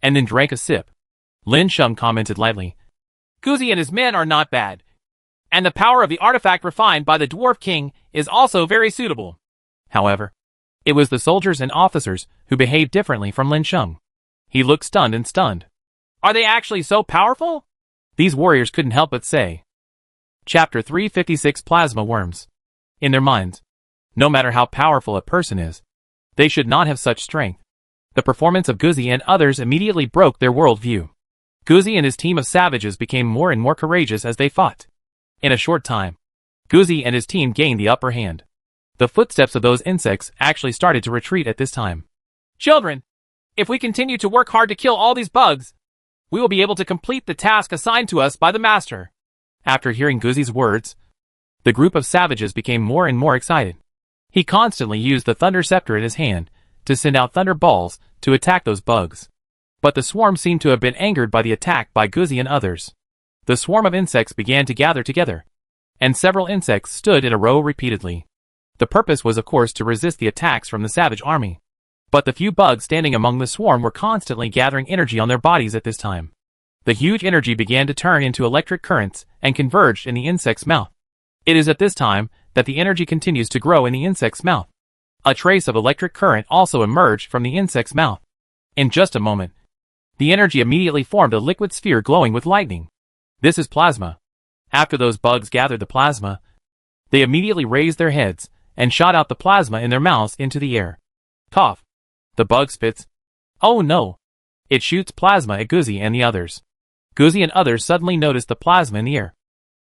and then drank a sip. Lin Sheng commented lightly, Guzi and his men are not bad, and the power of the artifact refined by the Dwarf King is also very suitable. However, it was the soldiers and officers who behaved differently from Lin Sheng. He looked stunned. Are they actually so powerful? These warriors couldn't help but say. Chapter 356 Plasma Worms. In their minds, no matter how powerful a person is, they should not have such strength. The performance of Guzi and others immediately broke their worldview. Guzi and his team of savages became more and more courageous as they fought. In a short time, Guzi and his team gained the upper hand. The footsteps of those insects actually started to retreat at this time. Children, if we continue to work hard to kill all these bugs, we will be able to complete the task assigned to us by the master. After hearing Guzi's words, the group of savages became more and more excited. He constantly used the thunder scepter in his hand to send out thunder balls to attack those bugs. But the swarm seemed to have been angered by the attack by Guzi and others. The swarm of insects began to gather together, and several insects stood in a row repeatedly. The purpose was of course to resist the attacks from the savage army. But the few bugs standing among the swarm were constantly gathering energy on their bodies at this time. The huge energy began to turn into electric currents and converged in the insect's mouth. It is at this time that the energy continues to grow in the insect's mouth. A trace of electric current also emerged from the insect's mouth. In just a moment, the energy immediately formed a liquid sphere glowing with lightning. This is plasma. After those bugs gathered the plasma, they immediately raised their heads and shot out the plasma in their mouths into the air. Cough. The bug spits. Oh no! It shoots plasma at Guzi and the others. Guzi and others suddenly noticed the plasma in the air,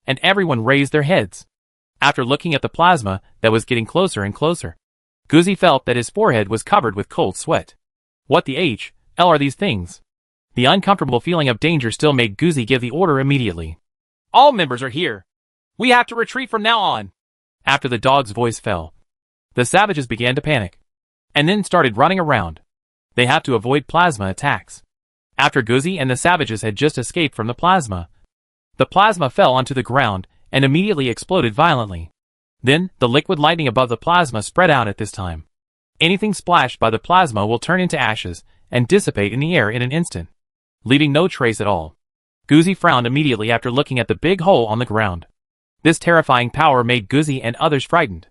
and everyone raised their heads. After looking at the plasma that was getting closer and closer, Guzi felt that his forehead was covered with cold sweat. What the hell are these things? The uncomfortable feeling of danger still made Guzi give the order immediately. All members are here. We have to retreat from now on. After the dog's voice fell, the savages began to panic, and then started running around. They have to avoid plasma attacks. After Guzi and the savages had just escaped from the plasma fell onto the ground and immediately exploded violently. Then, the liquid lightning above the plasma spread out at this time. Anything splashed by the plasma will turn into ashes and dissipate in the air in an instant, leaving no trace at all. Guzi frowned immediately after looking at the big hole on the ground. This terrifying power made Guzi and others frightened.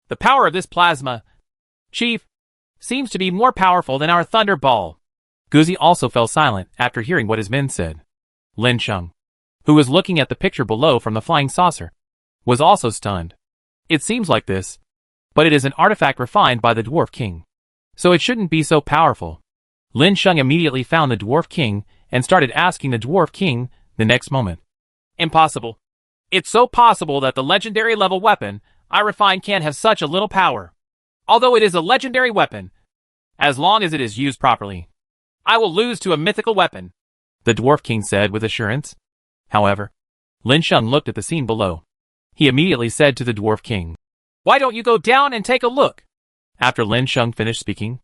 The power of this plasma, Chief, seems to be more powerful than our thunder ball. Guzi also fell silent after hearing what his men said. Lin Sheng, who was looking at the picture below from the flying saucer, was also stunned. It seems like this, but it is an artifact refined by the Dwarf King, so it shouldn't be so powerful. Lin Sheng immediately found the Dwarf King and started asking the Dwarf King the next moment. Impossible. It's so possible that the legendary level weapon I refined can't have such a little power. Although it is a legendary weapon, as long as it is used properly, I will lose to a mythical weapon, the Dwarf King said with assurance. However, Lin Sheng looked at the scene below. He immediately said to the Dwarf King, "Why don't you go down and take a look?" After Lin Sheng finished speaking,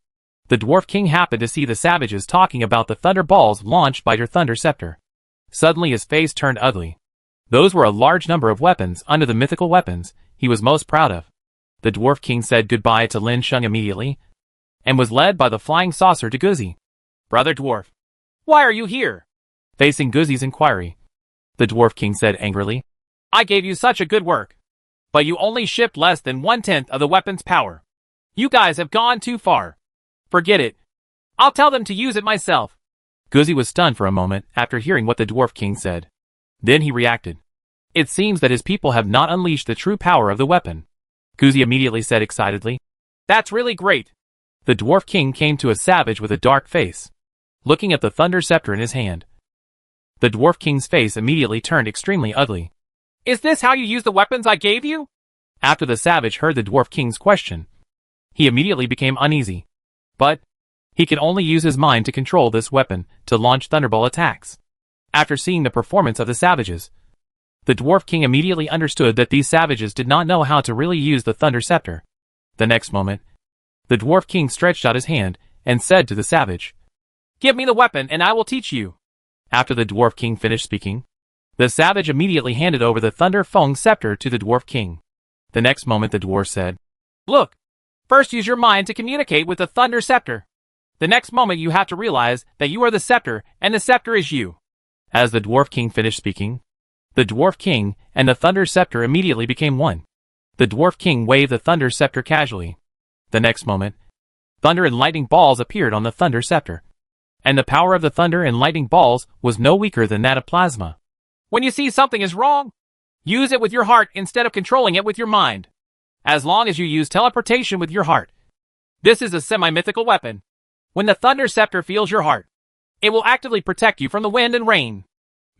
the Dwarf King happened to see the savages talking about the thunder balls launched by your thunder scepter. Suddenly his face turned ugly. Those were a large number of weapons under the mythical weapons he was most proud of. The Dwarf King said goodbye to Lin Sheng immediately, and was led by the flying saucer to Guzi. "Brother Dwarf, why are you here?" Facing Guzi's inquiry, the Dwarf King said angrily, "I gave you such a good work, but you only shipped less than 1/10 of the weapon's power. You guys have gone too far. Forget it. I'll tell them to use it myself." Guzi was stunned for a moment after hearing what the Dwarf King said. Then he reacted. It seems that his people have not unleashed the true power of the weapon. Guzi immediately said excitedly, "That's really great." The Dwarf King came to a savage with a dark face, looking at the thunder scepter in his hand. The Dwarf King's face immediately turned extremely ugly. "Is this how you use the weapons I gave you?" After the savage heard the Dwarf King's question, he immediately became uneasy. But he could only use his mind to control this weapon to launch thunderball attacks. After seeing the performance of the savages, the Dwarf King immediately understood that these savages did not know how to really use the thunder scepter. The next moment, the Dwarf King stretched out his hand and said to the savage, "Give me the weapon and I will teach you." After the Dwarf King finished speaking, the savage immediately handed over the Thunder Feng scepter to the Dwarf King. The next moment the dwarf said, "Look, first use your mind to communicate with the Thunder Scepter. The next moment you have to realize that you are the scepter and the scepter is you." As the Dwarf King finished speaking, the Dwarf King and the Thunder Scepter immediately became one. The Dwarf King waved the Thunder Scepter casually. The next moment, thunder and lightning balls appeared on the Thunder Scepter, and the power of the thunder and lightning balls was no weaker than that of plasma. When you see something is wrong, use it with your heart instead of controlling it with your mind. As long as you use teleportation with your heart. This is a semi-mythical weapon. When the Thunder Scepter feels your heart, it will actively protect you from the wind and rain,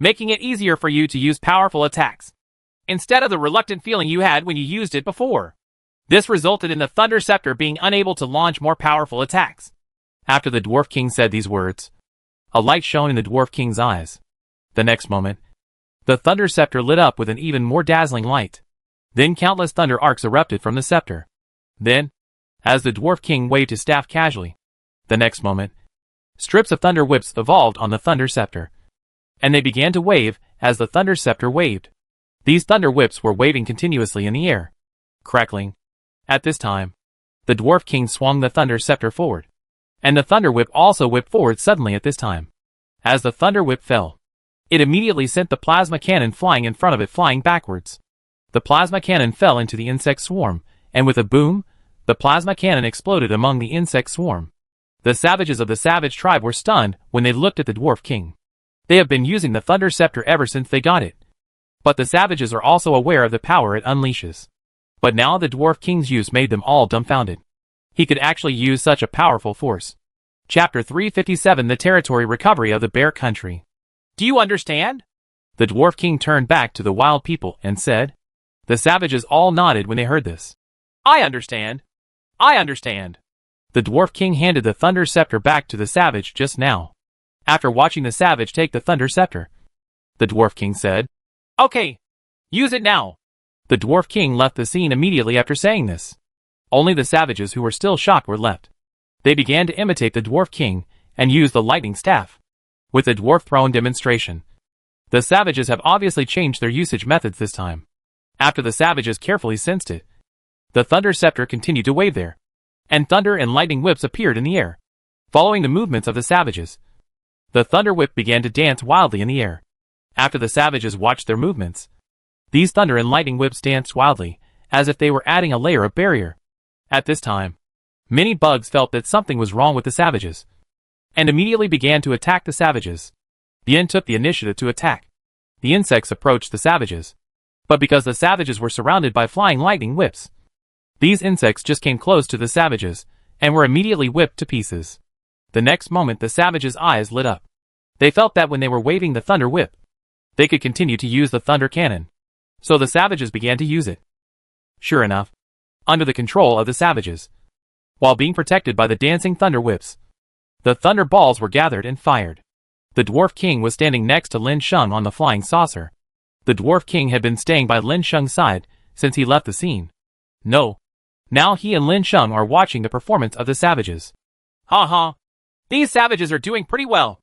making it easier for you to use powerful attacks, instead of the reluctant feeling you had when you used it before. This resulted in the Thunder Scepter being unable to launch more powerful attacks. After the Dwarf King said these words, a light shone in the Dwarf King's eyes. The next moment, the Thunder Scepter lit up with an even more dazzling light. Then countless thunder arcs erupted from the scepter. Then, as the Dwarf King waved his staff casually, the next moment, strips of thunder whips evolved on the Thunder Scepter, and they began to wave as the Thunder Scepter waved. These thunder whips were waving continuously in the air, crackling. At this time, the Dwarf King swung the Thunder Scepter forward, and the Thunder Whip also whipped forward suddenly at this time. As the Thunder Whip fell, it immediately sent the plasma cannon flying in front of it flying backwards. The plasma cannon fell into the insect swarm, and with a boom, the plasma cannon exploded among the insect swarm. The savages of the savage tribe were stunned when they looked at the Dwarf King. They have been using the Thunder Scepter ever since they got it. But the savages are also aware of the power it unleashes. But now the Dwarf King's use made them all dumbfounded. He could actually use such a powerful force. Chapter 357 The Territory Recovery of the Bear Country. "Do you understand?" The Dwarf King turned back to the wild people and said. The savages all nodded when they heard this. "I understand. I understand." The Dwarf King handed the Thunder Scepter back to the savage just now. After watching the savage take the Thunder Scepter, the Dwarf King said, "Okay, use it now." The Dwarf King left the scene immediately after saying this. Only the savages who were still shocked were left. They began to imitate the Dwarf King and use the lightning staff. With the dwarf throne demonstration, the savages have obviously changed their usage methods this time. After the savages carefully sensed it, the Thunder Scepter continued to wave there, and thunder and lightning whips appeared in the air. Following the movements of the savages, the Thunder Whip began to dance wildly in the air. After the savages watched their movements, these thunder and lightning whips danced wildly, as if they were adding a layer of barrier. At this time, many bugs felt that something was wrong with the savages, and immediately began to attack the savages. The Inn took the initiative to attack. The insects approached the savages, but because the savages were surrounded by flying lightning whips, These insects just came close to the savages, and were immediately whipped to pieces. The next moment the savages' eyes lit up. They felt that when they were waving the thunder whip, they could continue to use the thunder cannon. So the savages began to use it. Sure enough, under the control of the savages, while being protected by the dancing thunder whips, the thunder balls were gathered and fired. The Dwarf King was standing next to Lin Sheng on the flying saucer. The Dwarf King had been staying by Lin Sheng's side since he left the scene. No. Now he and Lin Sheng are watching the performance of the savages. Ha ha. These savages are doing pretty well.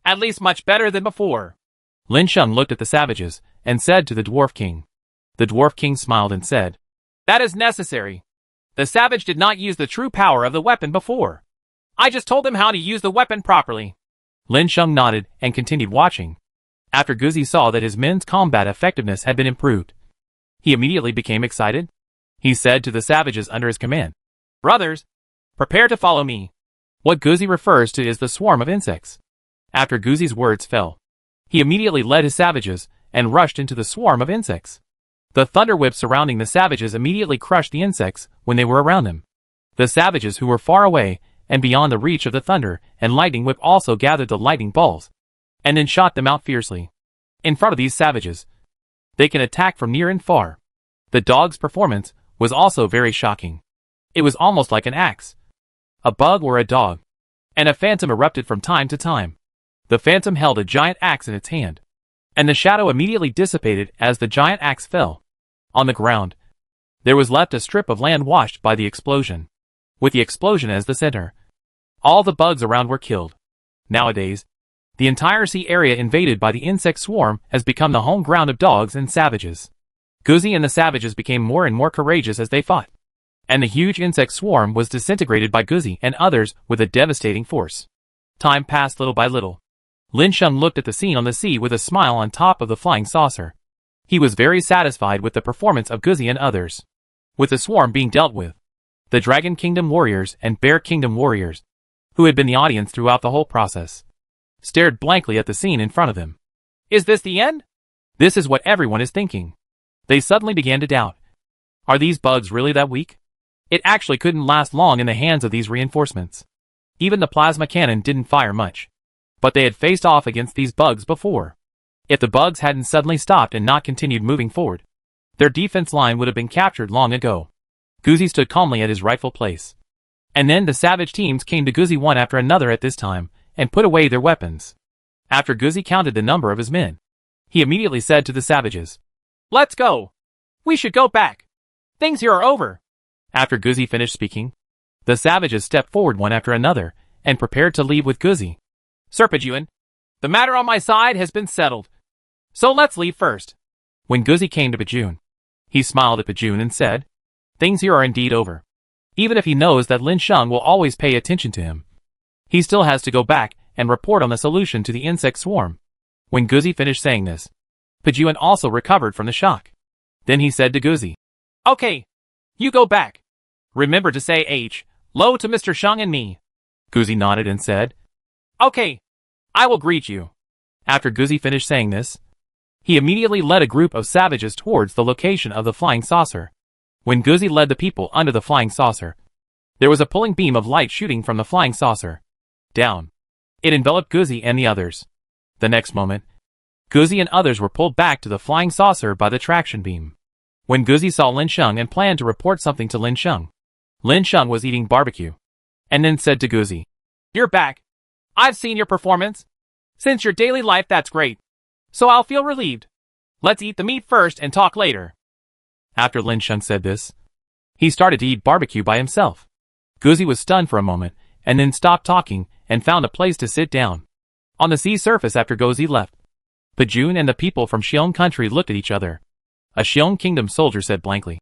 At least much better than before. Lin Sheng looked at the savages and said to the Dwarf King. The Dwarf King smiled and said, "That is necessary. The savage did not use the true power of the weapon before. I just told him how to use the weapon properly." Lin Sheng nodded and continued watching. After Guzi saw that his men's combat effectiveness had been improved, he immediately became excited. He said to the savages under his command, "Brothers, prepare to follow me." What Guzi refers to is the swarm of insects. After Guzi's words fell, he immediately led his savages and rushed into the swarm of insects. The thunder whip surrounding the savages immediately crushed the insects when they were around them. The savages who were far away and beyond the reach of the thunder and lightning whip also gathered the lightning balls and then shot them out fiercely. In front of these savages, they can attack from near and far. The dog's performance was also very shocking. It was almost like an axe, a bug or a dog, and a phantom erupted from time to time. The phantom held a giant axe in its hand, and the shadow immediately dissipated as the giant axe fell. On the ground, there was left a strip of land washed by the explosion, with the explosion as the center. All the bugs around were killed. Nowadays, the entire sea area invaded by the insect swarm has become the home ground of dogs and savages. Guzi and the savages became more and more courageous as they fought, and the huge insect swarm was disintegrated by Guzi and others with a devastating force. Time passed little by little. Lin Sheng looked at the scene on the sea with a smile on top of the flying saucer. He was very satisfied with the performance of Guzi and others. With the swarm being dealt with, the Dragon Kingdom warriors and Bear Kingdom warriors, who had been the audience throughout the whole process, stared blankly at the scene in front of them. Is this the end? This is what everyone is thinking. They suddenly began to doubt. Are these bugs really that weak? It actually couldn't last long in the hands of these reinforcements. Even the plasma cannon didn't fire much. But they had faced off against these bugs before. If the bugs hadn't suddenly stopped and not continued moving forward, their defense line would have been captured long ago. Guzi stood calmly at his rightful place. And then the savage teams came to Guzi one after another at this time, and put away their weapons. After Guzi counted the number of his men, he immediately said to the savages, "Let's go. We should go back. Things here are over." After Guzi finished speaking, the savages stepped forward one after another, and prepared to leave with Guzi. "Sir Pajun, the matter on my side has been settled. So let's leave first." When Guzi came to Pajun, he smiled at Pajun and said, "Things here are indeed over." Even if he knows that Lin Sheng will always pay attention to him, he still has to go back and report on the solution to the insect swarm. When Guzi finished saying this, Pajun also recovered from the shock. Then he said to Guzi, "Okay, you go back. Remember to say hello to Mr. Sheng and me." Guzi nodded and said, "Okay, I will greet you." After Guzi finished saying this, he immediately led a group of savages towards the location of the flying saucer. When Guzi led the people under the flying saucer, there was a pulling beam of light shooting from the flying saucer down. It enveloped Guzi and the others. The next moment, Guzi and others were pulled back to the flying saucer by the traction beam. When Guzi saw Lin Sheng and planned to report something to Lin Sheng was eating barbecue, and then said to Guzi, "You're back. I've seen your performance. Since your daily life, that's great. So I'll feel relieved. Let's eat the meat first and talk later." After Lin Sheng said this, he started to eat barbecue by himself. Guzi was stunned for a moment, and then stopped talking and found a place to sit down. On the sea surface after Guzi left, Pajun and the people from Shenling country looked at each other. A Shenling Kingdom soldier said blankly,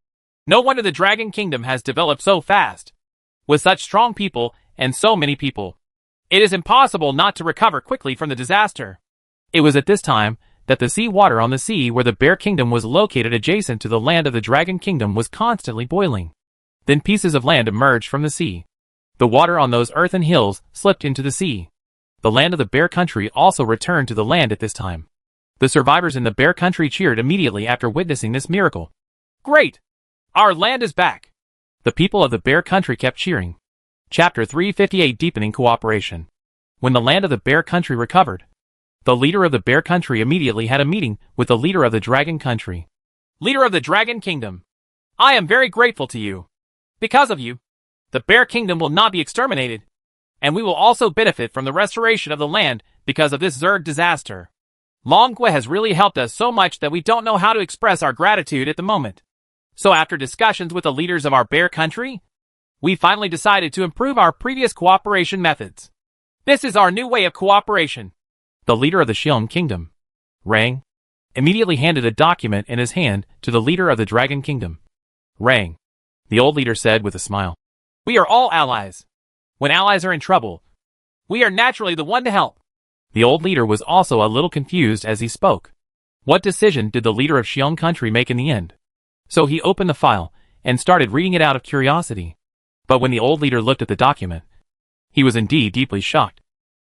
"No wonder the Dragon Kingdom has developed so fast. With such strong people and so many people, it is impossible not to recover quickly from the disaster." It was at this time that the sea water on the sea where the Bear Kingdom was located adjacent to the land of the Dragon Kingdom was constantly boiling. Then pieces of land emerged from the sea. The water on those earthen hills slipped into the sea. The land of the Bear Country also returned to the land at this time. The survivors in the Bear Country cheered immediately after witnessing this miracle. "Great! Our land is back. The people of the Bear Country kept cheering. Chapter 358 Deepening Cooperation. When the land of the Bear Country recovered, the leader of the Bear Country immediately had a meeting with the leader of the Dragon Country. Leader of the Dragon Kingdom, I am very grateful to you. Because of you, the Bear Kingdom will not be exterminated, and we will also benefit from the restoration of the land because of this Zerg disaster. Longqua has really helped us so much that we don't know how to express our gratitude at the moment. So after discussions with the leaders of our Bear Country, we finally decided to improve our previous cooperation methods. This is our new way of cooperation. The leader of the Shenling Kingdom, Rang, immediately handed a document in his hand to the leader of the Dragon Kingdom. Rang, the old leader said with a smile. We are all allies. When allies are in trouble, we are naturally the one to help. The old leader was also a little confused as he spoke. What decision did the leader of Shenling Country make in the end? So he opened the file and started reading it out of curiosity. But when the old leader looked at the document, he was indeed deeply shocked.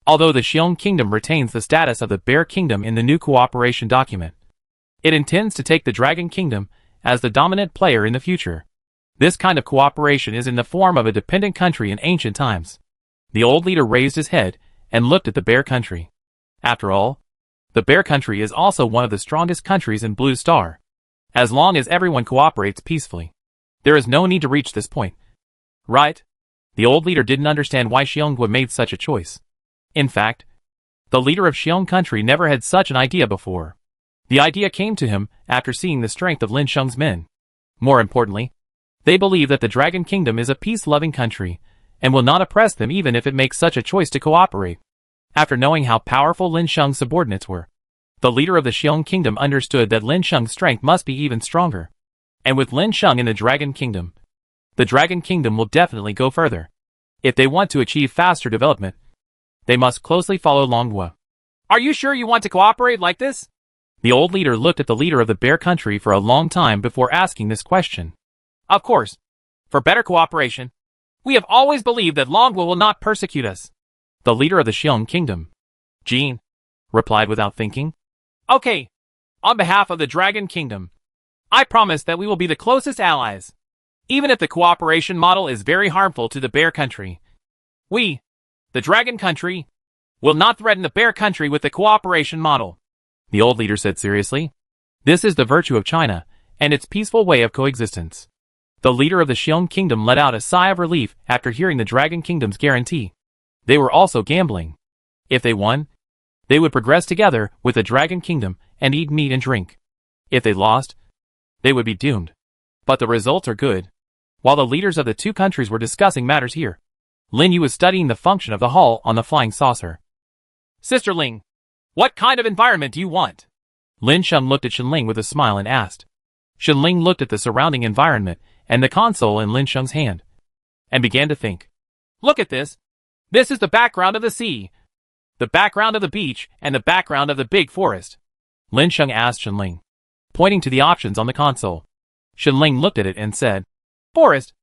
Although the Shenling Kingdom retains the status of the Bear Kingdom in the new cooperation document, it intends to take the Dragon Kingdom as the dominant player in the future. This kind of cooperation is in the form of a dependent country in ancient times. The old leader raised his head and looked at the Bear Country. After all, the Bear Country is also one of the strongest countries in Blue Star. As long as everyone cooperates peacefully, there is no need to reach this point. Right? The old leader didn't understand why Shenling made such a choice. In fact, the leader of Shenling Country never had such an idea before. The idea came to him after seeing the strength of Lin Sheng's men. More importantly, they believe that the Dragon Kingdom is a peace-loving country and will not oppress them even if it makes such a choice to cooperate. After knowing how powerful Lin Sheng's subordinates were, the leader of the Shenling Kingdom understood that Lin Sheng's strength must be even stronger. And with Lin Sheng in the Dragon Kingdom, the Dragon Kingdom will definitely go further. If they want to achieve faster development, they must closely follow Longqua. Are you sure you want to cooperate like this? The old leader looked at the leader of the Bear Country for a long time before asking this question. Of course. For better cooperation. We have always believed that Longqua will not persecute us. The leader of the Shenling Kingdom, Jean, replied without thinking. Okay. On behalf of the Dragon Kingdom, I promise that we will be the closest allies. Even if the cooperation model is very harmful to the Bear Country, we, the Dragon Country, will not threaten the Bear Country with the cooperation model. The old leader said seriously. This is the virtue of China, and its peaceful way of coexistence. The leader of the Shenling Kingdom let out a sigh of relief after hearing the Dragon Kingdom's guarantee. They were also gambling. If they won, they would progress together with the Dragon Kingdom and eat meat and drink. If they lost, they would be doomed. But the results are good. While the leaders of the two countries were discussing matters here, Lin Yu was studying the function of the hull on the flying saucer. Sister Ling, what kind of environment do you want? Lin Sheng looked at Shenling with a smile and asked. Shenling looked at the surrounding environment and the console in Lin Sheng's hand, and began to think. Look at this. This is the background of the sea, the background of the beach, and the background of the big forest. Lin Sheng asked Shenling, pointing to the options on the console. Shenling looked at it and said, Forest.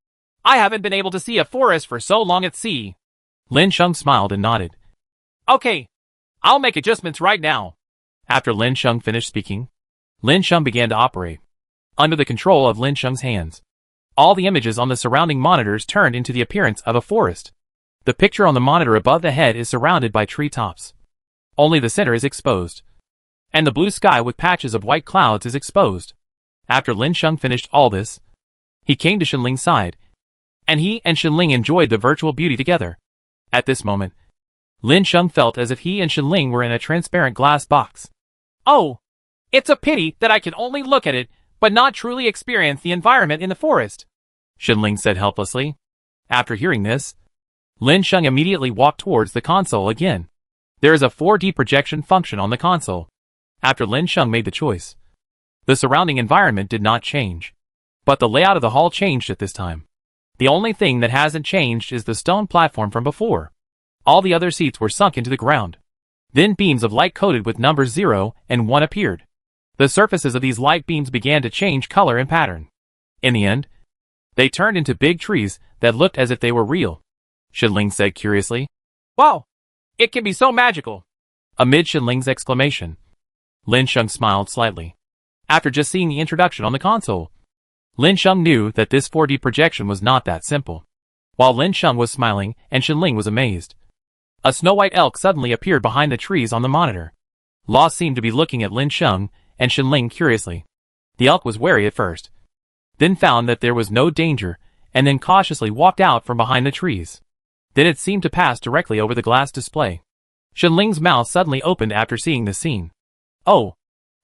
I haven't been able to see a forest for so long at sea. Lin Sheng smiled and nodded. Okay. I'll make adjustments right now. After Lin Sheng finished speaking, Lin Sheng began to operate. Under the control of Lin Sheng's hands, all the images on the surrounding monitors turned into the appearance of a forest. The picture on the monitor above the head is surrounded by treetops. Only the center is exposed. And the blue sky with patches of white clouds is exposed. After Lin Sheng finished all this, he came to Shenling's side, and he and Shenling enjoyed the virtual beauty together. At this moment, Lin Sheng felt as if he and Shenling were in a transparent glass box. Oh, it's a pity that I can only look at it, but not truly experience the environment in the forest, Shenling said helplessly. After hearing this, Lin Sheng immediately walked towards the console again. There is a 4D projection function on the console. After Lin Sheng made the choice, the surrounding environment did not change, but the layout of the hall changed at this time. The only thing that hasn't changed is the stone platform from before. All the other seats were sunk into the ground. Then beams of light coated with numbers 0 and 1 appeared. The surfaces of these light beams began to change color and pattern. In the end, they turned into big trees that looked as if they were real. Shenling said curiously. Wow! It can be so magical! Amid Shenling's exclamation, Lin Sheng smiled slightly. After just seeing the introduction on the console, Lin Sheng knew that this 4D projection was not that simple. While Lin Sheng was smiling and Shenling was amazed, a snow-white elk suddenly appeared behind the trees on the monitor. Law seemed to be looking at Lin Sheng and Shenling curiously. The elk was wary at first, then found that there was no danger, and then cautiously walked out from behind the trees. Then it seemed to pass directly over the glass display. Shenling's mouth suddenly opened after seeing the scene. Oh!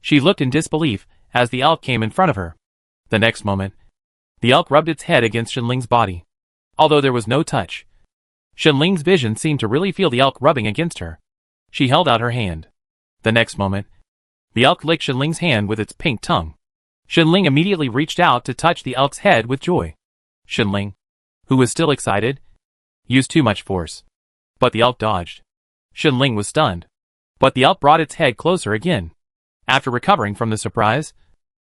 She looked in disbelief as the elk came in front of her. The next moment, the elk rubbed its head against Shenling's body. Although there was no touch, Shenling's vision seemed to really feel the elk rubbing against her. She held out her hand. The next moment, the elk licked Shenling's hand with its pink tongue. Shenling immediately reached out to touch the elk's head with joy. Shenling, who was still excited, used too much force. But the elk dodged. Shenling was stunned. But the elk brought its head closer again. After recovering from the surprise,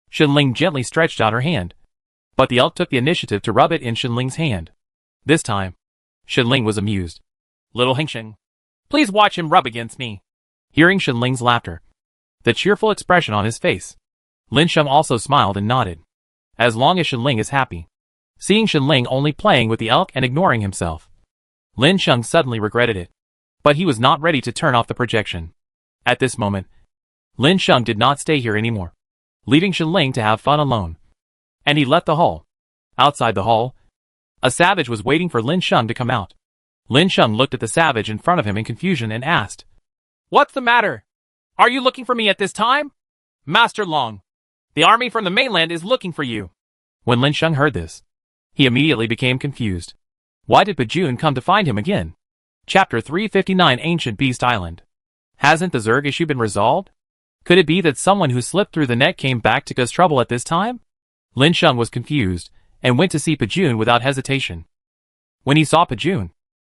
Shenling gently stretched out her hand. But the elk took the initiative to rub it in Shenling's hand. This time, Shenling was amused. Little Hengsheng, please watch him rub against me. Hearing Shenling's laughter, the cheerful expression on his face, Lin Sheng also smiled and nodded. As long as Shenling is happy. Seeing Shenling only playing with the elk and ignoring himself, Lin Sheng suddenly regretted it. But he was not ready to turn off the projection. At this moment, Lin Sheng did not stay here anymore, leaving Shenling to have fun alone. And he left the hall. Outside the hall, a savage was waiting for Lin Sheng to come out. Lin Sheng looked at the savage in front of him in confusion and asked, "What's the matter? Are you looking for me at this time? Master Long, the army from the mainland is looking for you." When Lin Sheng heard this, he immediately became confused. Why did Pajun come to find him again? Chapter 359 Ancient Beast Island. Hasn't the Zerg issue been resolved? Could it be that someone who slipped through the net came back to cause trouble at this time? Lin Sheng was confused and went to see Pajun without hesitation. When he saw Pajun,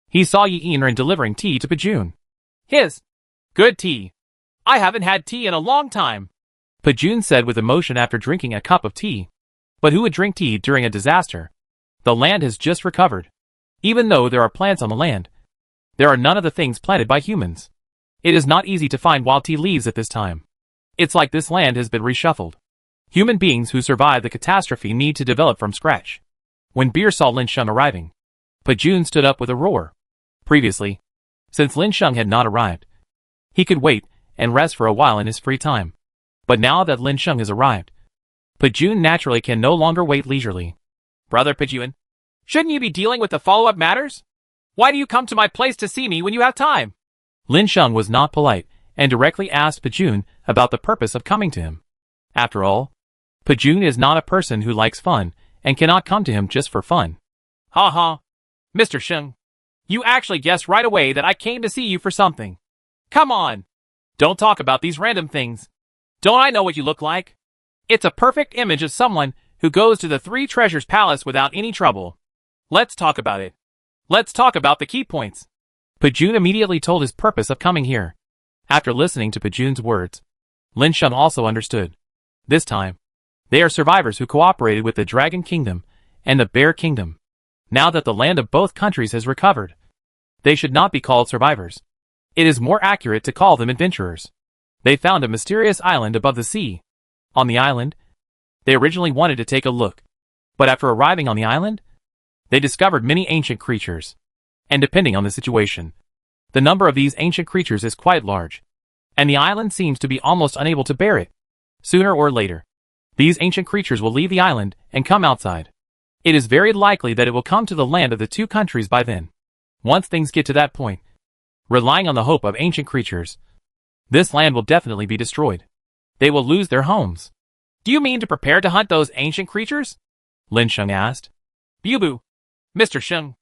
he saw Yi Enrin delivering tea to Pajun. His good tea. I haven't had tea in a long time, Pajun said with emotion after drinking a cup of tea. But who would drink tea during a disaster? The land has just recovered. Even though there are plants on the land, there are none of the things planted by humans. It is not easy to find wild tea leaves at this time. It's like this land has been reshuffled. Human beings who survived the catastrophe need to develop from scratch. When Beer saw Lin Sheng arriving, Pajun stood up with a roar. Previously, since Lin Sheng had not arrived, he could wait and rest for a while in his free time. But now that Lin Sheng has arrived, Pajun naturally can no longer wait leisurely. Brother Pajun, shouldn't you be dealing with the follow-up matters? Why do you come to my place to see me when you have time? Lin Sheng was not polite and directly asked Pajun about the purpose of coming to him. After all, Pajun is not a person who likes fun and cannot come to him just for fun. Ha ha. Mr. Sheng, you actually guessed right away that I came to see you for something. Come on. Don't talk about these random things. Don't I know what you look like? It's a perfect image of someone who goes to the Three Treasures Palace without any trouble. Let's talk about it. Let's talk about the key points. Pajun immediately told his purpose of coming here. After listening to Pajun's words, Lin Sheng also understood. This time, they are survivors who cooperated with the Dragon Kingdom and the Bear Kingdom. Now that the land of both countries has recovered, they should not be called survivors. It is more accurate to call them adventurers. They found a mysterious island above the sea. On the island, they originally wanted to take a look. But after arriving on the island, they discovered many ancient creatures. And depending on the situation, the number of these ancient creatures is quite large. And the island seems to be almost unable to bear it. Sooner or later, these ancient creatures will leave the island and come outside. It is very likely that it will come to the land of the two countries by then. Once things get to that point, relying on the hope of ancient creatures, this land will definitely be destroyed. They will lose their homes. Do you mean to prepare to hunt those ancient creatures? Lin Sheng asked. Bubu. Mr. Sheng,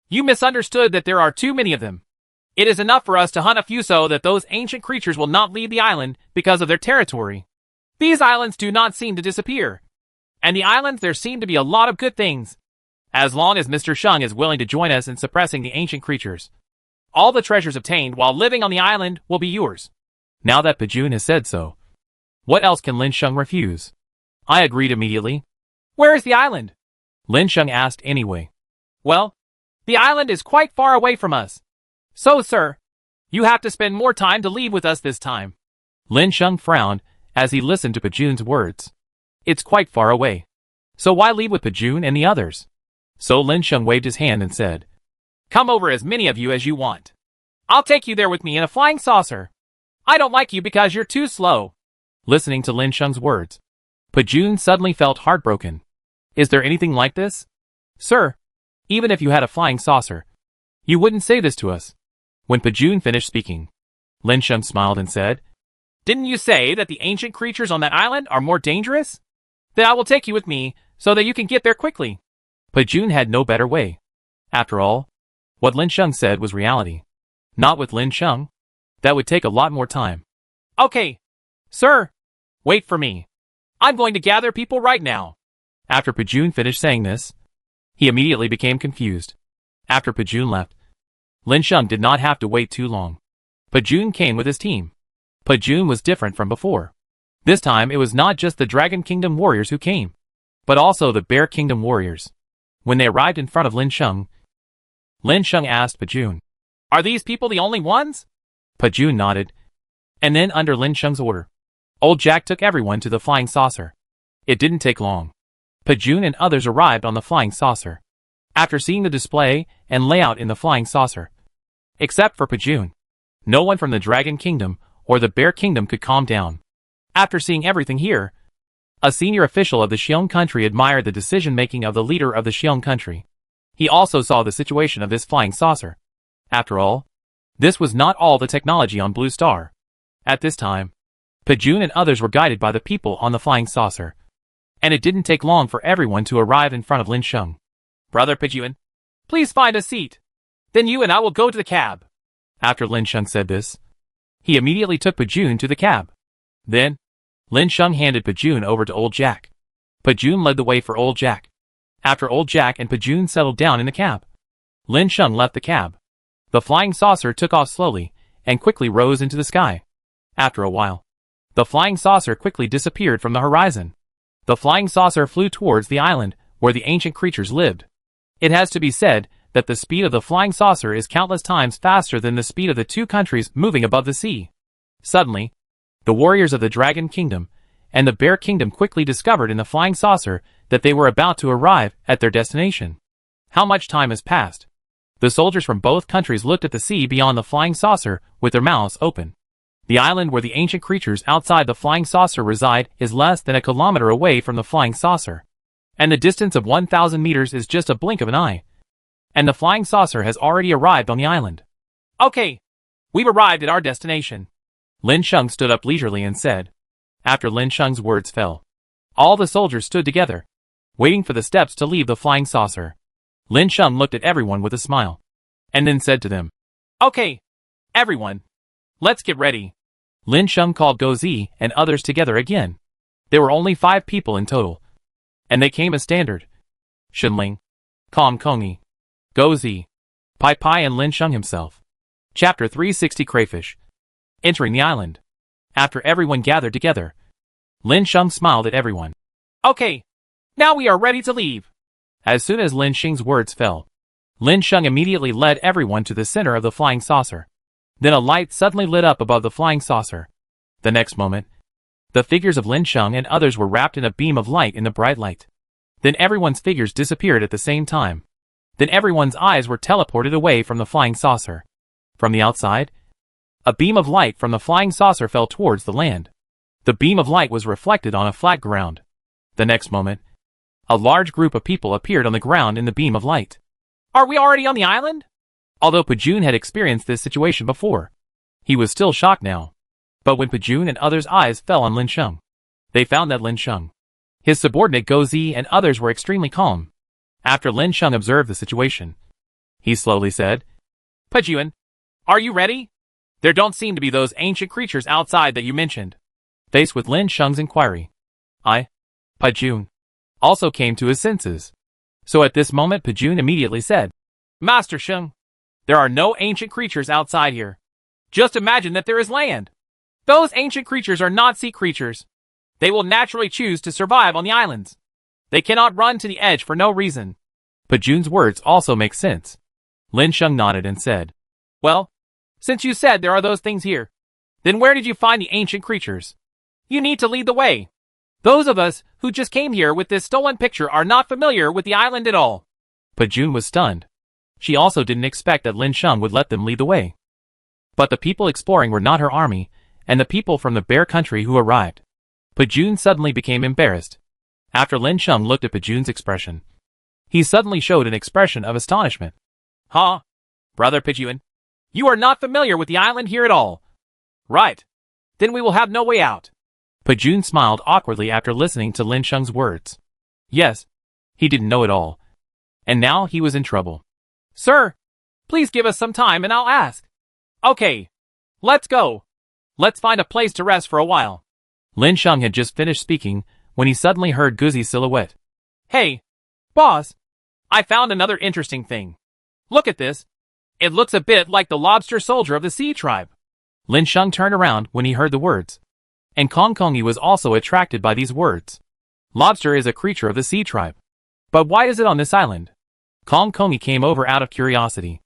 you misunderstood that there are too many of them. It is enough for us to hunt a few so that those ancient creatures will not leave the island because of their territory. These islands do not seem to disappear. And the islands there seem to be a lot of good things. As long as Mr. Sheng is willing to join us in suppressing the ancient creatures, all the treasures obtained while living on the island will be yours. Now that Pajun has said so, what else can Lin Sheng refuse? I agreed immediately. Where is the island? Lin Sheng asked anyway. Well, the island is quite far away from us. So, sir, you have to spend more time to leave with us this time. Lin Sheng frowned as he listened to Pajun's words. It's quite far away. So why leave with Pajun and the others? So Lin Sheng waved his hand and said, "Come over, as many of you as you want. I'll take you there with me in a flying saucer. I don't like you because you're too slow." Listening to Lin Sheng's words, Pajun suddenly felt heartbroken. Is there anything like this? Sir, even if you had a flying saucer, you wouldn't say this to us. When Pajun finished speaking, Lin Sheng smiled and said, "Didn't you say that the ancient creatures on that island are more dangerous? Then I will take you with me so that you can get there quickly." Pajun had no better way. After all, what Lin Sheng said was reality. Not with Lin Sheng. That would take a lot more time. "Okay, sir, wait for me. I'm going to gather people right now." After Pajun finished saying this, he immediately became confused. After Pajun left, Lin Sheng did not have to wait too long. Pajun came with his team. Pajun was different from before. This time it was not just the Dragon Kingdom warriors who came, but also the Bear Kingdom warriors. When they arrived in front of Lin Sheng asked Pajun, "Are these people the only ones?" Pajun nodded, and then under Lin Sheng's order, Old Jack took everyone to the flying saucer. It didn't take long. Pajun and others arrived on the flying saucer. After seeing the display and layout in the flying saucer, except for Pajun, no one from the Dragon Kingdom or the Bear Kingdom could calm down. After seeing everything here, a senior official of the Xiong country admired the decision-making of the leader of the Xiong country. He also saw the situation of this flying saucer. After all, this was not all the technology on Blue Star. At this time, Pajun and others were guided by the people on the flying saucer, and it didn't take long for everyone to arrive in front of Lin Sheng. "Brother Pajun, please find a seat. Then you and I will go to the cab." After Lin Sheng said this, he immediately took Pajun to the cab. Then, Lin Sheng handed Pajun over to Old Jack. Pajun led the way for Old Jack. After Old Jack and Pajun settled down in the cab, Lin Sheng left the cab. The flying saucer took off slowly and quickly rose into the sky. After a while, the flying saucer quickly disappeared from the horizon. The flying saucer flew towards the island where the ancient creatures lived. It has to be said that the speed of the flying saucer is countless times faster than the speed of the two countries moving above the sea. Suddenly, the warriors of the Dragon Kingdom and the Bear Kingdom quickly discovered in the flying saucer that they were about to arrive at their destination. How much time has passed? The soldiers from both countries looked at the sea beyond the flying saucer with their mouths open. The island where the ancient creatures outside the flying saucer reside is less than a kilometer away from the flying saucer. And the distance of 1,000 meters is just a blink of an eye. And the flying saucer has already arrived on the island. "Okay, we've arrived at our destination." Lin Sheng stood up leisurely and said. After Lin Sheng's words fell, all the soldiers stood together, waiting for the steps to leave the flying saucer. Lin Sheng looked at everyone with a smile, and then said to them, "Okay, everyone, let's get ready." Lin Sheng called Gozi and others together again. There were only 5 people in total, and they came as standard: Shenling, Kong Kongi, Gozi, Pai Pai and Lin Sheng himself. Chapter 360 Crayfish. Entering the island. After everyone gathered together, Lin Sheng smiled at everyone. "Okay, now we are ready to leave." As soon as Lin Sheng's words fell, Lin Sheng immediately led everyone to the center of the flying saucer. Then a light suddenly lit up above the flying saucer. The next moment, the figures of Lin Sheng and others were wrapped in a beam of light in the bright light. Then everyone's figures disappeared at the same time. Then everyone's eyes were teleported away from the flying saucer. From the outside, a beam of light from the flying saucer fell towards the land. The beam of light was reflected on a flat ground. The next moment, a large group of people appeared on the ground in the beam of light. "Are we already on the island?" Although Pajun had experienced this situation before, he was still shocked now. But when Pajun and others' eyes fell on Lin Sheng, they found that Lin Sheng, his subordinate Gozi and others were extremely calm. After Lin Sheng observed the situation, he slowly said, "Pajun, are you ready? There don't seem to be those ancient creatures outside that you mentioned." Faced with Lin Sheng's inquiry, Pajun, also came to his senses. So at this moment Pajun immediately said, "Master Sheng, there are no ancient creatures outside here. Just imagine that there is land. Those ancient creatures are not sea creatures. They will naturally choose to survive on the islands. They cannot run to the edge for no reason." Pajun's words also make sense. Lin Sheng nodded and said, "Well, since you said there are those things here, then where did you find the ancient creatures? You need to lead the way." Those of us who just came here with this stolen picture are not familiar with the island at all. Pajun was stunned. She also didn't expect that Lin Sheng would let them lead the way. But the people exploring were not her army, and the people from the bear country who arrived. Pajun suddenly became embarrassed. After Lin Sheng looked at Pajun's expression, he suddenly showed an expression of astonishment. Huh? Brother Pajun, you are not familiar with the island here at all. Right. Then we will have no way out. Pajun smiled awkwardly after listening to Lin Sheng's words. Yes, he didn't know it all. And now he was in trouble. Sir, please give us some time and I'll ask. Okay. Let's go. Let's find a place to rest for a while. Lin Sheng had just finished speaking when he suddenly heard Guzi's silhouette. Hey, boss. I found another interesting thing. Look at this. It looks a bit like the lobster soldier of the sea tribe. Lin Sheng turned around when he heard the words. And Kong Kongi was also attracted by these words. Lobster is a creature of the sea tribe. But why is it on this island? Kong Kongi came over out of curiosity.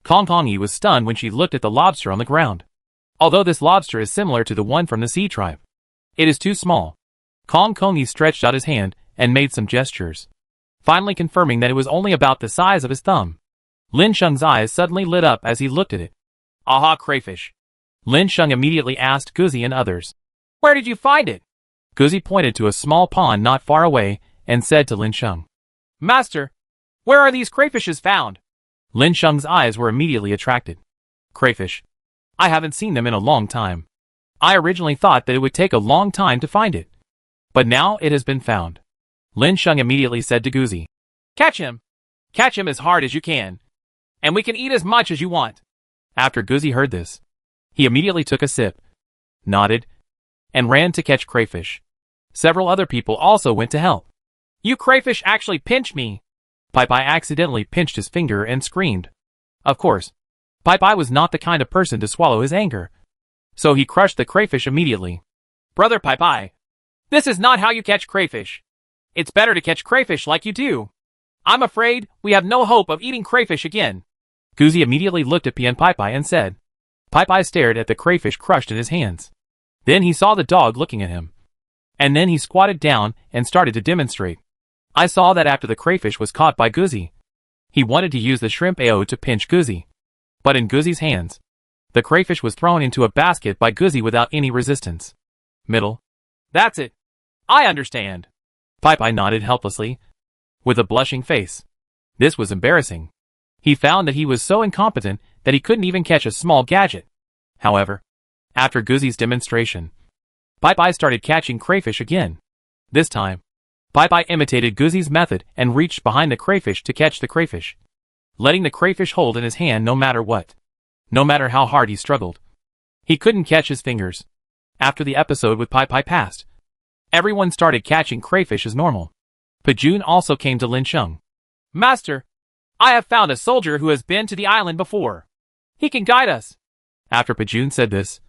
Kong Kongi was stunned when she looked at the lobster on the ground. Although this lobster is similar to the one from the sea tribe, it is too small. Kong Kongi stretched out his hand and made some gestures, finally confirming that it was only about the size of his thumb. Lin Sheng's eyes suddenly lit up as he looked at it. Aha, crayfish. Lin Sheng immediately asked Guzi and others. Where did you find it? Guzi pointed to a small pond not far away and said to Lin Sheng. Master, where are these crayfishes found? Lin Sheng's eyes were immediately attracted. Crayfish. I haven't seen them in a long time. I originally thought that it would take a long time to find it. But now it has been found. Lin Sheng immediately said to Guzi. Catch him. Catch him as hard as you can. And we can eat as much as you want. After Guzi heard this, he immediately took a sip, nodded, and ran to catch crayfish. Several other people also went to help. You crayfish actually pinched me. Pai Pai accidentally pinched his finger and screamed. Of course, Pai Pai was not the kind of person to swallow his anger. So he crushed the crayfish immediately. Brother Pai Pai, this is not how you catch crayfish. It's better to catch crayfish like you do. I'm afraid we have no hope of eating crayfish again. Guzi immediately looked at Pian Pai Pai and said. Pai Pai stared at the crayfish crushed in his hands. Then he saw the dog looking at him. And then he squatted down and started to demonstrate. I saw that after the crayfish was caught by Guzi, he wanted to use the shrimp AO to pinch Guzi. But in Guzi's hands, the crayfish was thrown into a basket by Guzi without any resistance. Middle. That's it. I understand. Pai Pai nodded helplessly, with a blushing face. This was embarrassing. He found that he was so incompetent that he couldn't even catch a small gadget. However, after Guzi's demonstration, Pai Pai started catching crayfish again. This time, Pai Pai imitated Guzi's method and reached behind the crayfish to catch the crayfish, letting the crayfish hold in his hand no matter what. No matter how hard he struggled, he couldn't catch his fingers. After the episode with Pai Pai passed, everyone started catching crayfish as normal. Pajun also came to Lin Sheng. Master, I have found a soldier who has been to the island before. He can guide us. After Pajun said this,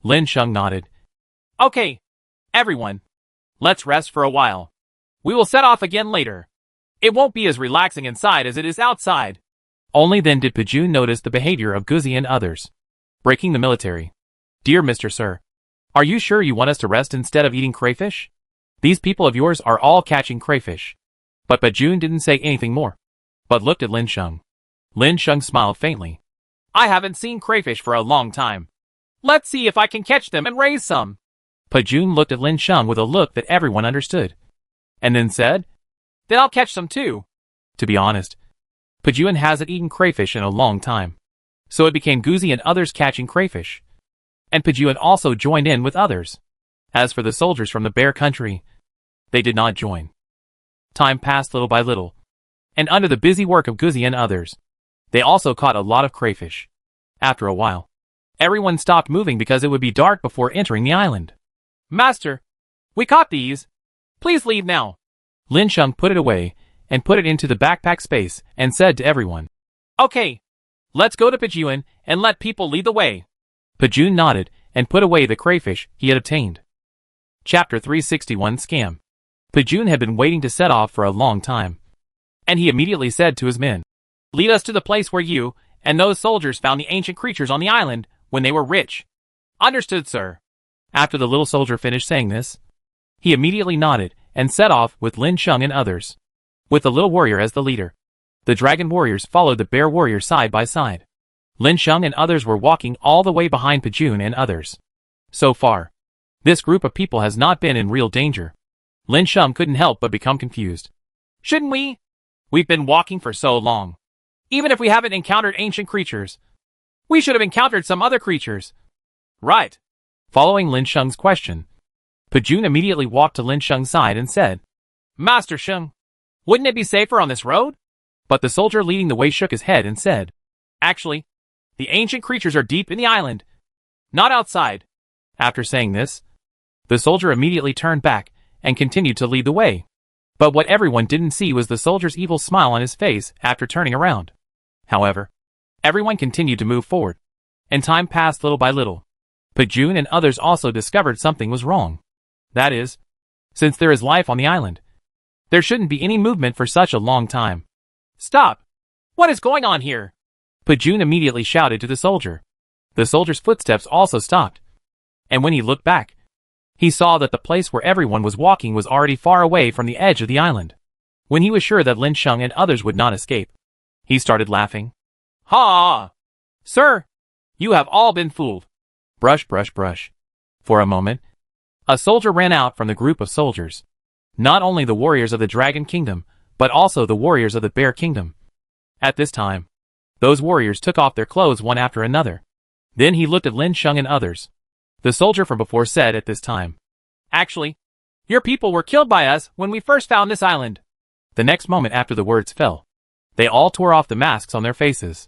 Lin Sheng nodded. Okay, everyone. Let's rest for a while. We will set off again later. It won't be as relaxing inside as it is outside. Only then did Pajun notice the behavior of Guzi and others. Breaking the military. Dear Mr. Sir, are you sure you want us to rest instead of eating crayfish? These people of yours are all catching crayfish. But Pajun didn't say anything more, but looked at Lin Sheng. Lin Sheng smiled faintly. I haven't seen crayfish for a long time. Let's see if I can catch them and raise some. Pajun looked at Lin Sheng with a look that everyone understood, and then said, Then I'll catch some too. To be honest, Pajun hasn't eaten crayfish in a long time, so it became Guzi and others catching crayfish. And Pajun also joined in with others. As for the soldiers from the bear country, they did not join. Time passed little by little, and under the busy work of Guzi and others, they also caught a lot of crayfish. After a while, everyone stopped moving because it would be dark before entering the island. Master, we caught these. Please leave now. Lin Sheng put it away and put it into the backpack space and said to everyone, Okay, let's go to Pajun and let people lead the way. Pajun nodded and put away the crayfish he had obtained. Chapter 361 Scam. Pajun had been waiting to set off for a long time, and he immediately said to his men, Lead us to the place where you and those soldiers found the ancient creatures on the island when they were rich. Understood, sir. After the little soldier finished saying this, He immediately nodded and set off with Lin Sheng and others, with the little warrior as the leader. The dragon warriors followed the bear warrior side by side. Lin Sheng and others were walking all the way behind Pajun and others. So far, this group of people has not been in real danger. Lin Sheng couldn't help but become confused. Shouldn't we? We've been walking for so long. Even if we haven't encountered ancient creatures, we should have encountered some other creatures. Right. Following Lin Sheng's question, Pajun immediately walked to Lin Sheng's side and said, Master Sheng, wouldn't it be safer on this road? But the soldier leading the way shook his head and said, Actually, the ancient creatures are deep in the island, not outside. After saying this, the soldier immediately turned back and continued to lead the way. But what everyone didn't see was the soldier's evil smile on his face after turning around. However, everyone continued to move forward, and time passed little by little. Pajun and others also discovered something was wrong. That is, since there is life on the island, there shouldn't be any movement for such a long time. Stop! What is going on here? Pajun immediately shouted to the soldier. The soldier's footsteps also stopped, and when he looked back, he saw that the place where everyone was walking was already far away from the edge of the island. When he was sure that Lin Sheng and others would not escape, he started laughing. Ha! Sir, you have all been fooled. Brush, brush, brush. For a moment, a soldier ran out from the group of soldiers. Not only the warriors of the Dragon Kingdom, but also the warriors of the Bear Kingdom. At this time, those warriors took off their clothes one after another. Then he looked at Lin Sheng and others. The soldier from before said at this time, Actually, your people were killed by us when we first found this island. The next moment after the words fell, they all tore off the masks on their faces.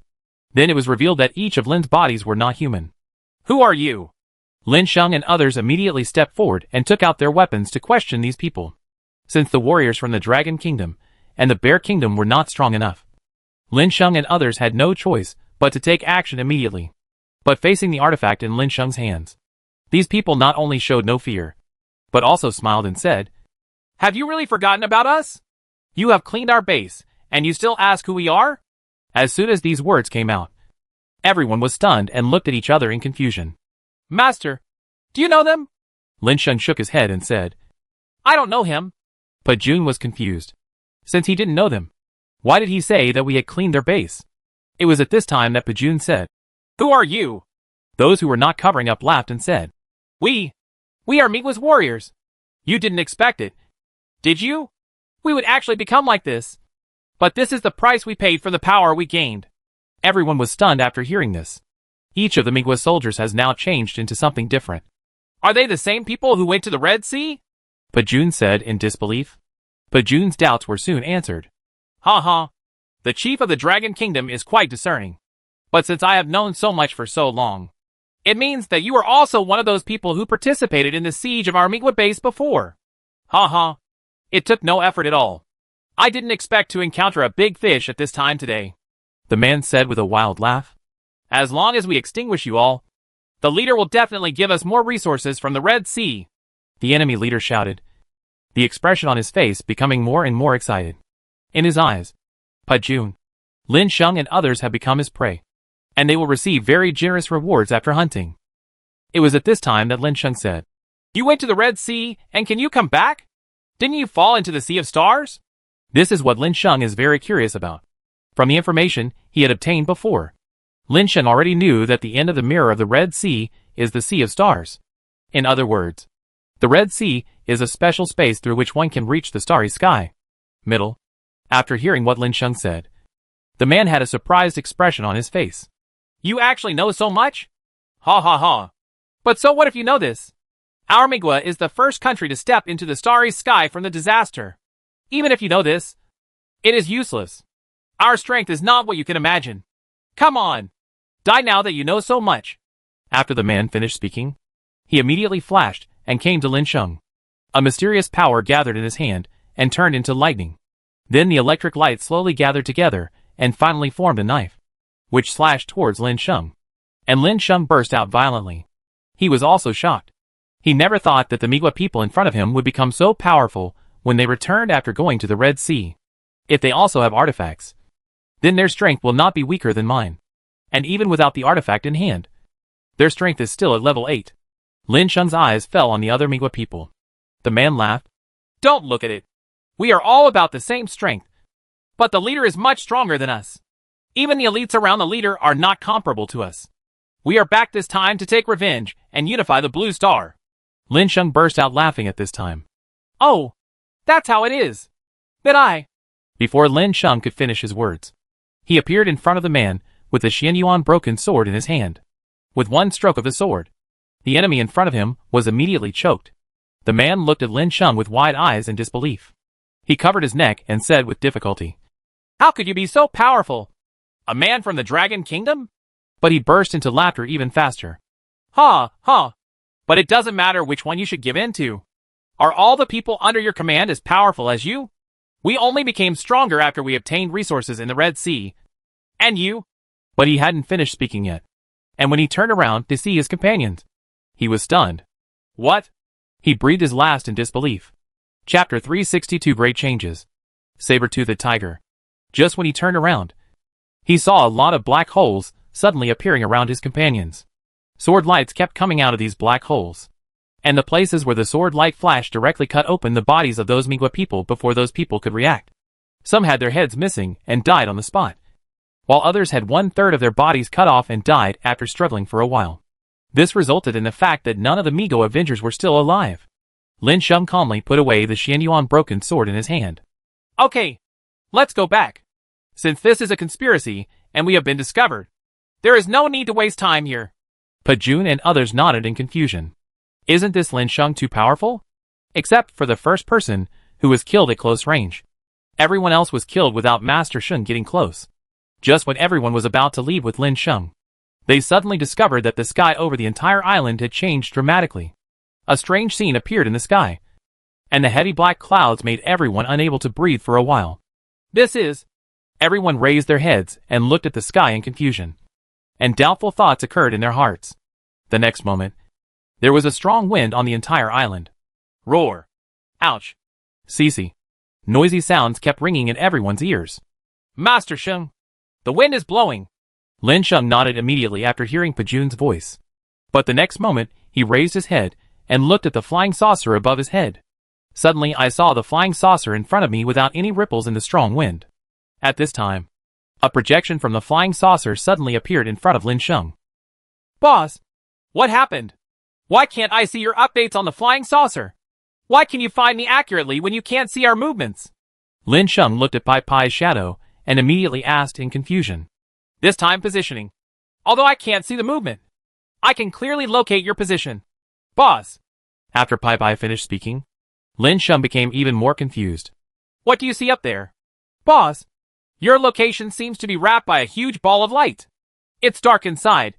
Then it was revealed that each of Lin's bodies were not human. Who are you? Lin Sheng and others immediately stepped forward and took out their weapons to question these people. Since the warriors from the Dragon Kingdom and the Bear Kingdom were not strong enough, Lin Sheng and others had no choice but to take action immediately. But facing the artifact in Lin Sheng's hands, these people not only showed no fear, but also smiled and said, Have you really forgotten about us? You have cleaned our base, and you still ask who we are? As soon as these words came out, everyone was stunned and looked at each other in confusion. Master, do you know them? Lin Sheng shook his head and said, I don't know him. Pajun was confused. Since he didn't know them, why did he say that we had cleaned their base? It was at this time that Pajun said, Who are you? Those who were not covering up laughed and said, We are Miguel's warriors. You didn't expect it, did you? We would actually become like this. But this is the price we paid for the power we gained. Everyone was stunned after hearing this. Each of the Miguel soldiers has now changed into something different. Are they the same people who went to the Red Sea? Pajun said in disbelief. Pajun's doubts were soon answered. Ha ha. The chief of the Dragon Kingdom is quite discerning. But since I have known so much for so long, it means that you are also one of those people who participated in the siege of our Miguel base before. Ha ha. It took no effort at all. I didn't expect to encounter a big fish at this time today. The man said with a wild laugh. As long as we extinguish you all, the leader will definitely give us more resources from the Red Sea. The enemy leader shouted, the expression on his face becoming more and more excited. In his eyes, Pajun, Lin Sheng and others have become his prey, and they will receive very generous rewards after hunting. It was at this time that Lin Sheng said, You went to the Red Sea, and can you come back? Didn't you fall into the Sea of Stars? This is what Lin Sheng is very curious about. From the information he had obtained before, Lin Sheng already knew that the end of the mirror of the Red Sea is the Sea of Stars. In other words, the Red Sea is a special space through which one can reach the starry sky. Middle. After hearing what Lin Sheng said, the man had a surprised expression on his face. You actually know so much? Ha ha ha. But so what if you know this? Our Miguel is the first country to step into the starry sky from the disaster. Even if you know this, it is useless. Our strength is not what you can imagine. Come on. Die now that you know so much. After the man finished speaking, he immediately flashed and came to Lin Sheng. A mysterious power gathered in his hand and turned into lightning. Then the electric light slowly gathered together and finally formed a knife, which slashed towards Lin Sheng. And Lin Sheng burst out violently. He was also shocked. He never thought that the Miguel people in front of him would become so powerful when they returned after going to the Red Sea. If they also have artifacts, then their strength will not be weaker than mine. And even without the artifact in hand, their strength is still at level 8. Lin Sheng's eyes fell on the other Miguel people. The man laughed. Don't look at it. We are all about the same strength. But the leader is much stronger than us. Even the elites around the leader are not comparable to us. We are back this time to take revenge and unify the Blue Star. Lin Sheng burst out laughing at this time. Oh, that's how it is. But Before Lin Sheng could finish his words, he appeared in front of the man with the Xianyuan broken sword in his hand. With one stroke of the sword, the enemy in front of him was immediately choked. The man looked at Lin Sheng with wide eyes in disbelief. He covered his neck and said with difficulty, How could you be so powerful? A man from the Dragon Kingdom? But he burst into laughter even faster. Ha, ha. But it doesn't matter which one you should give in to. Are all the people under your command as powerful as you? We only became stronger after we obtained resources in the Red Sea. And you? But he hadn't finished speaking yet. And when he turned around to see his companions, he was stunned. What? He breathed his last in disbelief. Chapter 362 Great Changes. Saber-toothed tiger. Just when he turned around, he saw a lot of black holes suddenly appearing around his companions. Sword lights kept coming out of these black holes. And the places where the sword light flashed directly cut open the bodies of those Migwa people before those people could react. Some had their heads missing and died on the spot, while others had 1/3 of their bodies cut off and died after struggling for a while. This resulted in the fact that none of the Migo Avengers were still alive. Lin Sheng calmly put away the Xianyuan broken sword in his hand. Okay, let's go back. Since this is a conspiracy, and we have been discovered, there is no need to waste time here. Pajun and others nodded in confusion. Isn't this Lin Sheng too powerful? Except for the first person, who was killed at close range. Everyone else was killed without Master Shun getting close. Just when everyone was about to leave with Lin Sheng, they suddenly discovered that the sky over the entire island had changed dramatically. A strange scene appeared in the sky, and the heavy black clouds made everyone unable to breathe for a while. Everyone raised their heads and looked at the sky in confusion, and doubtful thoughts occurred in their hearts. The next moment, there was a strong wind on the entire island. Roar! Ouch! Cece! Noisy sounds kept ringing in everyone's ears. Master Sheng! The wind is blowing! Lin Sheng nodded immediately after hearing Pajun's voice. But the next moment, he raised his head and looked at the flying saucer above his head. Suddenly I saw the flying saucer in front of me without any ripples in the strong wind. At this time, a projection from the flying saucer suddenly appeared in front of Lin Sheng. Boss! What happened? Why can't I see your updates on the flying saucer? Why can you find me accurately when you can't see our movements? Lin Sheng looked at Pai Pai's shadow and immediately asked in confusion. This time positioning. Although I can't see the movement, I can clearly locate your position. Boss! After Pai Pai finished speaking, Lin Sheng became even more confused. What do you see up there? Boss! Your location seems to be wrapped by a huge ball of light. It's dark inside,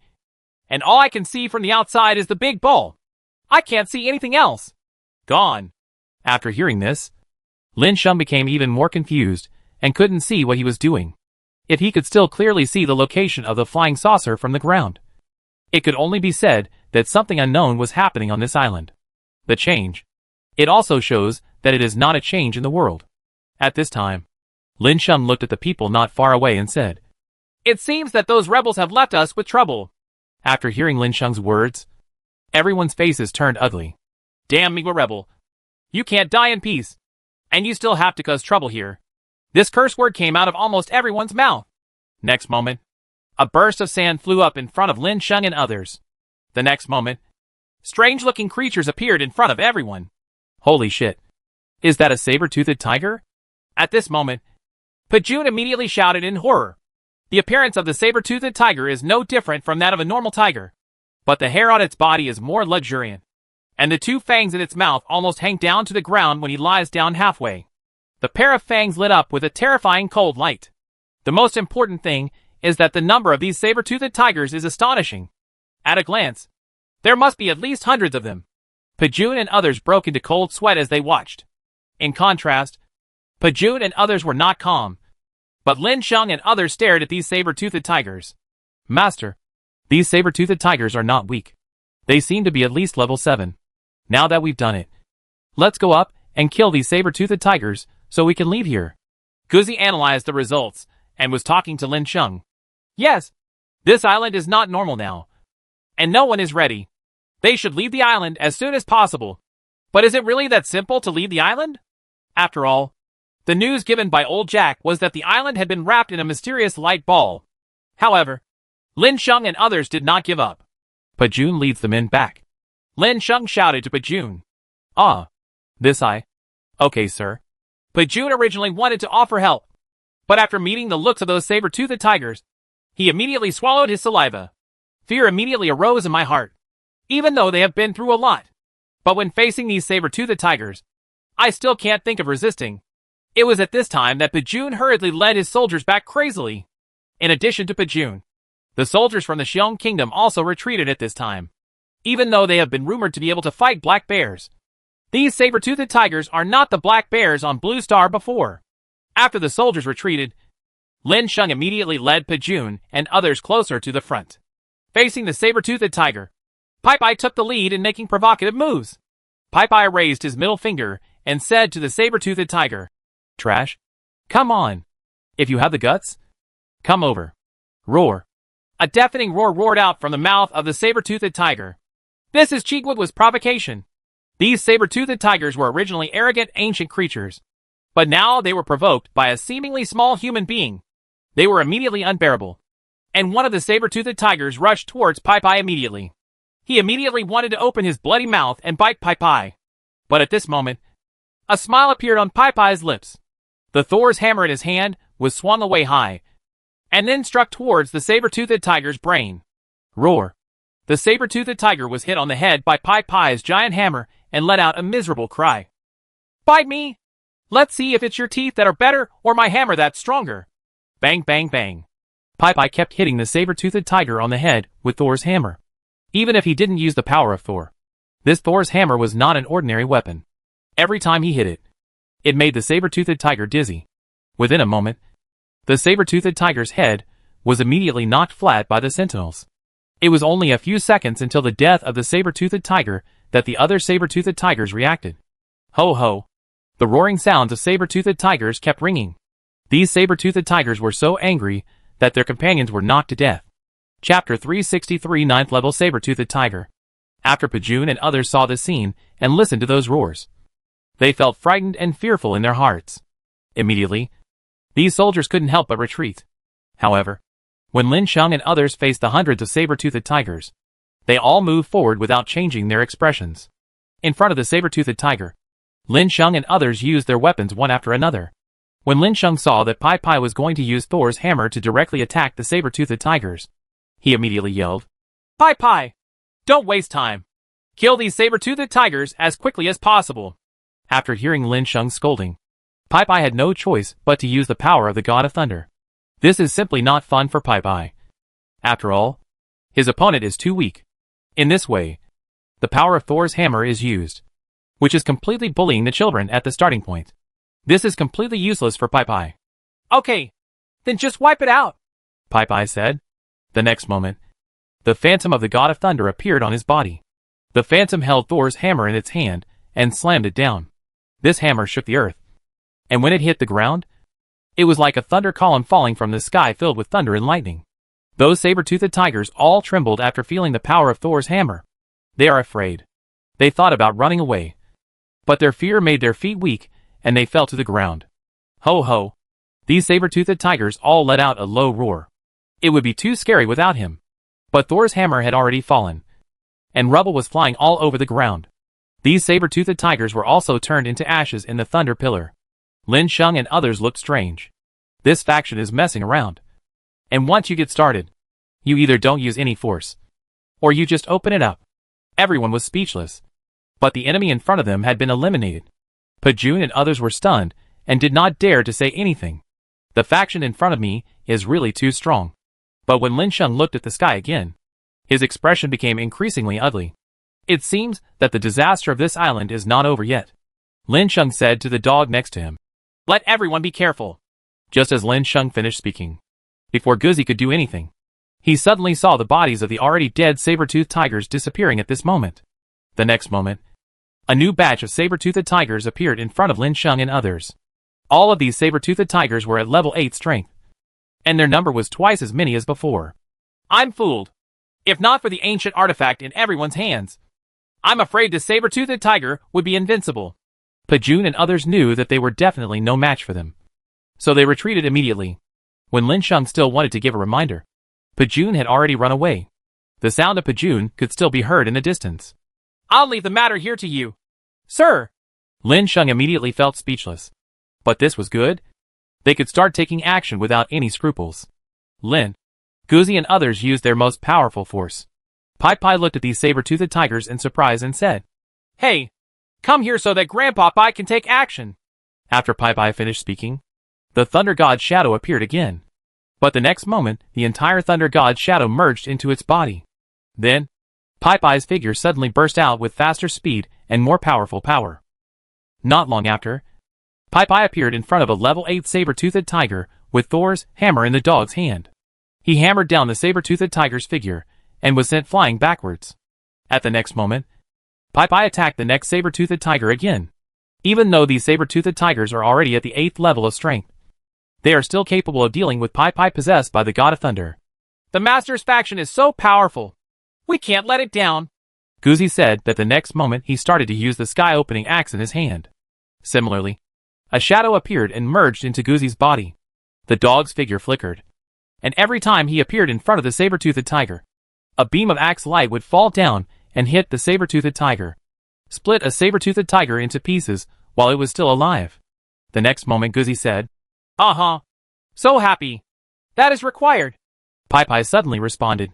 and all I can see from the outside is the big ball. I can't see anything else. Gone. After hearing this, Lin Sheng became even more confused and couldn't see what he was doing. If he could still clearly see the location of the flying saucer from the ground, it could only be said that something unknown was happening on this island. The change. It also shows that it is not a change in the world. At this time, Lin Sheng looked at the people not far away and said, It seems that those rebels have left us with trouble. After hearing Lin Sheng's words, everyone's faces turned ugly. Damn Migwa rebel. You can't die in peace. And you still have to cause trouble here. This curse word came out of almost everyone's mouth. Next moment, a burst of sand flew up in front of Lin Sheng and others. The next moment, strange-looking creatures appeared in front of everyone. Holy shit. Is that a saber-toothed tiger? At this moment, Pajun immediately shouted in horror. The appearance of the saber-toothed tiger is no different from that of a normal tiger, but the hair on its body is more luxuriant, and the two fangs in its mouth almost hang down to the ground when he lies down halfway. The pair of fangs lit up with a terrifying cold light. The most important thing is that the number of these saber-toothed tigers is astonishing. At a glance, there must be at least hundreds of them. Pajun and others broke into cold sweat as they watched. In contrast, Pajun and others were not calm, but Lin Sheng and others stared at these saber-toothed tigers. Master, these saber-toothed tigers are not weak. They seem to be at least level 7. Now that we've done it, let's go up and kill these saber-toothed tigers so we can leave here. Guzi analyzed the results and was talking to Lin Sheng. Yes, this island is not normal now, and no one is ready. They should leave the island as soon as possible. But is it really that simple to leave the island? After all, the news given by old Jack was that the island had been wrapped in a mysterious light ball. However, Lin Sheng and others did not give up. Pajun leads the men back. Lin Sheng shouted to Pajun. "Ah, this I. Okay, sir." Pajun originally wanted to offer help, but after meeting the looks of those saber-toothed tigers, he immediately swallowed his saliva. Fear immediately arose in my heart, even though they have been through a lot. But when facing these saber-toothed tigers, I still can't think of resisting. It was at this time that Pajun hurriedly led his soldiers back crazily. In addition to Pajun, the soldiers from the Xiong Kingdom also retreated at this time. Even though they have been rumored to be able to fight black bears, these saber-toothed tigers are not the black bears on Blue Star before. After the soldiers retreated, Lin Sheng immediately led Pajun and others closer to the front. Facing the saber-toothed tiger, Pai took the lead in making provocative moves. Pai raised his middle finger and said to the saber-toothed tiger, "Trash? Come on. If you have the guts, come over." Roar. A deafening roar roared out from the mouth of the saber-toothed tiger. This is Chigwood's provocation. These saber-toothed tigers were originally arrogant ancient creatures, but now they were provoked by a seemingly small human being. They were immediately unbearable, and one of the saber-toothed tigers rushed towards Pai immediately. He immediately wanted to open his bloody mouth and bite Pai. But at this moment, a smile appeared on Pai's lips. The Thor's hammer in his hand was swung away high, and then struck towards the saber-toothed tiger's brain. Roar. The saber-toothed tiger was hit on the head by Pai's giant hammer and let out a miserable cry. "Bite me! Let's see if it's your teeth that are better or my hammer that's stronger." Bang, bang, bang. Pai kept hitting the saber-toothed tiger on the head with Thor's hammer. Even if he didn't use the power of Thor, this Thor's hammer was not an ordinary weapon. Every time he hit it, it made the saber-toothed tiger dizzy. Within a moment, the saber-toothed tiger's head was immediately knocked flat by the sentinels. It was only a few seconds until the death of the saber-toothed tiger that the other saber-toothed tigers reacted. Ho ho! The roaring sounds of saber-toothed tigers kept ringing. These saber-toothed tigers were so angry that their companions were knocked to death. Chapter 363 9th Level Saber-Toothed Tiger. After Pajun and others saw this scene and listened to those roars, they felt frightened and fearful in their hearts. Immediately, these soldiers couldn't help but retreat. However, when Lin Sheng and others faced the hundreds of saber-toothed tigers, they all moved forward without changing their expressions. In front of the saber-toothed tiger, Lin Sheng and others used their weapons one after another. When Lin Sheng saw that Pai was going to use Thor's hammer to directly attack the saber-toothed tigers, he immediately yelled, "Pai! Don't waste time! Kill these saber-toothed tigers as quickly as possible!" After hearing Lin Sheng's scolding, Pai had no choice but to use the power of the God of Thunder. This is simply not fun for Pai. After all, his opponent is too weak. In this way, the power of Thor's hammer is used, which is completely bullying the children at the starting point. This is completely useless for Pai. "Okay, then just wipe it out," Pai said. The next moment, the phantom of the God of Thunder appeared on his body. The phantom held Thor's hammer in its hand and slammed it down. This hammer shook the earth, and when it hit the ground, it was like a thunder column falling from the sky filled with thunder and lightning. Those saber-toothed tigers all trembled after feeling the power of Thor's hammer. They are afraid. They thought about running away, but their fear made their feet weak, and they fell to the ground. Ho ho! These saber-toothed tigers all let out a low roar. It would be too scary without him. But Thor's hammer had already fallen, and rubble was flying all over the ground. These saber-toothed tigers were also turned into ashes in the thunder pillar. Lin Sheng and others looked strange. This faction is messing around. And once you get started, you either don't use any force, or you just open it up. Everyone was speechless. But the enemy in front of them had been eliminated. Pajun and others were stunned, and did not dare to say anything. The faction in front of me is really too strong. But when Lin Sheng looked at the sky again, his expression became increasingly ugly. It seems that the disaster of this island is not over yet. Lin Sheng said to the dog next to him, "Let everyone be careful." Just as Lin Sheng finished speaking, before Guzzi could do anything, he suddenly saw the bodies of the already dead saber-toothed tigers disappearing at this moment. The next moment, a new batch of saber-toothed tigers appeared in front of Lin Sheng and others. All of these saber-toothed tigers were at level 8 strength, and their number was twice as many as before. I'm fooled. If not for the ancient artifact in everyone's hands, I'm afraid the saber-toothed tiger would be invincible. Pajun and others knew that they were definitely no match for them. So they retreated immediately. When Lin Sheng still wanted to give a reminder, Pajun had already run away. The sound of Pajun could still be heard in the distance. I'll leave the matter here to you, sir. Lin Sheng immediately felt speechless. But this was good. They could start taking action without any scruples. Lin, Guzi and others used their most powerful force. Pai Pai looked at these saber-toothed tigers in surprise and said, Hey, come here so that Grandpa Pai can take action. After Pai Pai finished speaking, the Thunder God's shadow appeared again. But the next moment, the entire Thunder God's shadow merged into its body. Then, Pai Pai's figure suddenly burst out with faster speed and more powerful power. Not long after, Pai Pai appeared in front of a level 8 saber-toothed tiger with Thor's hammer in the dog's hand. He hammered down the saber-toothed tiger's figure and was sent flying backwards. At the next moment, Pai Pai attacked the next saber-toothed tiger again. Even though these saber-toothed tigers are already at the 8th level of strength, they are still capable of dealing with Pai Pai possessed by the God of Thunder. The Master's faction is so powerful. We can't let it down. Guzi said that the next moment he started to use the sky-opening axe in his hand. Similarly, a shadow appeared and merged into Guzi's body. The dog's figure flickered. And every time he appeared in front of the saber-toothed tiger, a beam of axe light would fall down and hit the saber-toothed tiger, split a saber-toothed tiger into pieces while it was still alive. The next moment Guzi said, So happy. That is required. Pai Pai suddenly responded.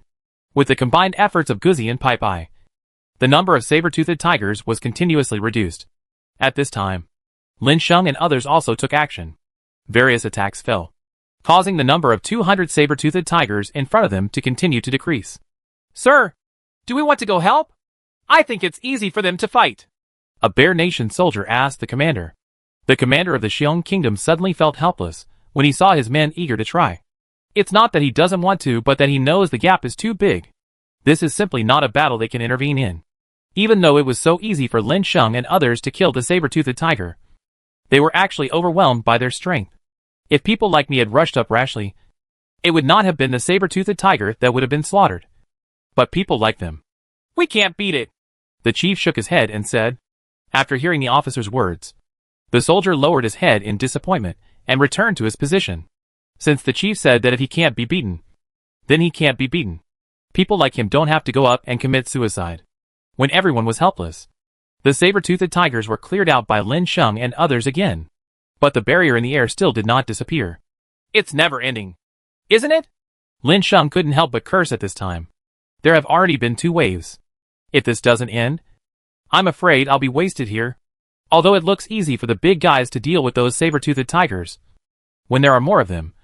With the combined efforts of Guzi and Pai Pai, the number of saber-toothed tigers was continuously reduced. At this time, Lin Sheng and others also took action. Various attacks fell, causing the number of 200 saber-toothed tigers in front of them to continue to decrease. Sir, do we want to go help? I think it's easy for them to fight. A Bear Nation soldier asked the commander. The commander of the Xiong Kingdom suddenly felt helpless when he saw his men eager to try. It's not that he doesn't want to, but that he knows the gap is too big. This is simply not a battle they can intervene in. Even though it was so easy for Lin Sheng and others to kill the saber-toothed tiger, they were actually overwhelmed by their strength. If people like me had rushed up rashly, it would not have been the saber-toothed tiger that would have been slaughtered. But people like them. We can't beat it. The chief shook his head and said, after hearing the officer's words, the soldier lowered his head in disappointment and returned to his position. Since the chief said that if he can't be beaten, then he can't be beaten. People like him don't have to go up and commit suicide. When everyone was helpless, the saber-toothed tigers were cleared out by Lin Sheng and others again. But the barrier in the air still did not disappear. It's never ending, isn't it? Lin Sheng couldn't help but curse at this time. There have already been 2 waves. If this doesn't end, I'm afraid I'll be wasted here. Although it looks easy for the big guys to deal with those saber-toothed tigers, when there are more of them,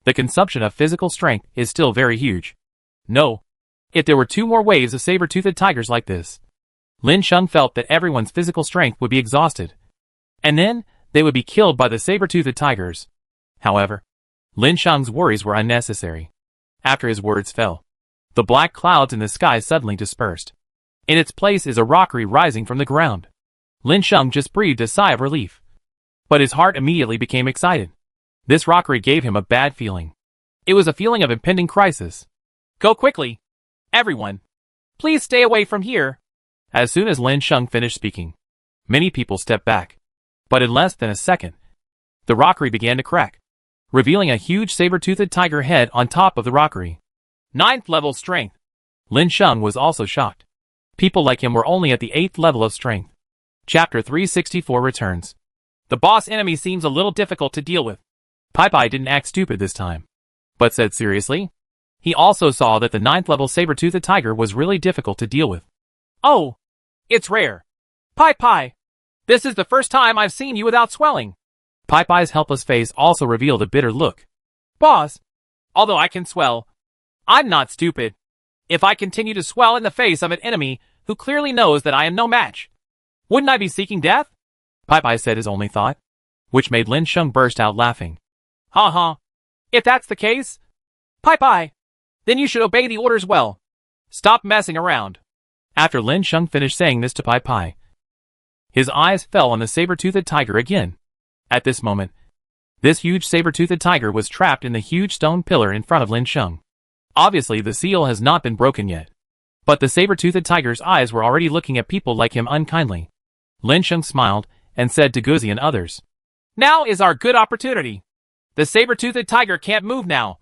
the consumption of physical strength is still very huge. No. If there were 2 more waves of saber-toothed tigers like this, Lin Sheng felt that everyone's physical strength would be exhausted. And then, they would be killed by the saber-toothed tigers. However, Lin Sheng's worries were unnecessary. After his words fell, the black clouds in the sky suddenly dispersed. In its place is a rockery rising from the ground. Lin Sheng just breathed a sigh of relief. But his heart immediately became excited. This rockery gave him a bad feeling. It was a feeling of impending crisis. Go quickly, everyone. Please stay away from here. As soon as Lin Sheng finished speaking, many people stepped back. But in less than a second, the rockery began to crack, revealing a huge saber-toothed tiger head on top of the rockery. 9th level strength. Lin Sheng was also shocked. People like him were only at the 8th level of strength. Chapter 364 returns. The boss enemy seems a little difficult to deal with. Pai Pai didn't act stupid this time, but said seriously. He also saw that the 9th level saber-toothed tiger was really difficult to deal with. Oh, it's rare. Pai Pai, this is the first time I've seen you without swelling. Pai Pai's helpless face also revealed a bitter look. Boss, although I can swell, I'm not stupid. If I continue to swell in the face of an enemy who clearly knows that I am no match, wouldn't I be seeking death? Pai Pai said his only thought, which made Lin Sheng burst out laughing. If that's the case, Pai Pai, then you should obey the orders well. Stop messing around. After Lin Sheng finished saying this to Pai Pai, his eyes fell on the saber-toothed tiger again. At this moment, this huge saber-toothed tiger was trapped in the huge stone pillar in front of Lin Sheng. Obviously the seal has not been broken yet. But the saber-toothed tiger's eyes were already looking at people like him unkindly. Lin Sheng smiled and said to Guzi and others, "Now is our good opportunity. The saber-toothed tiger can't move now.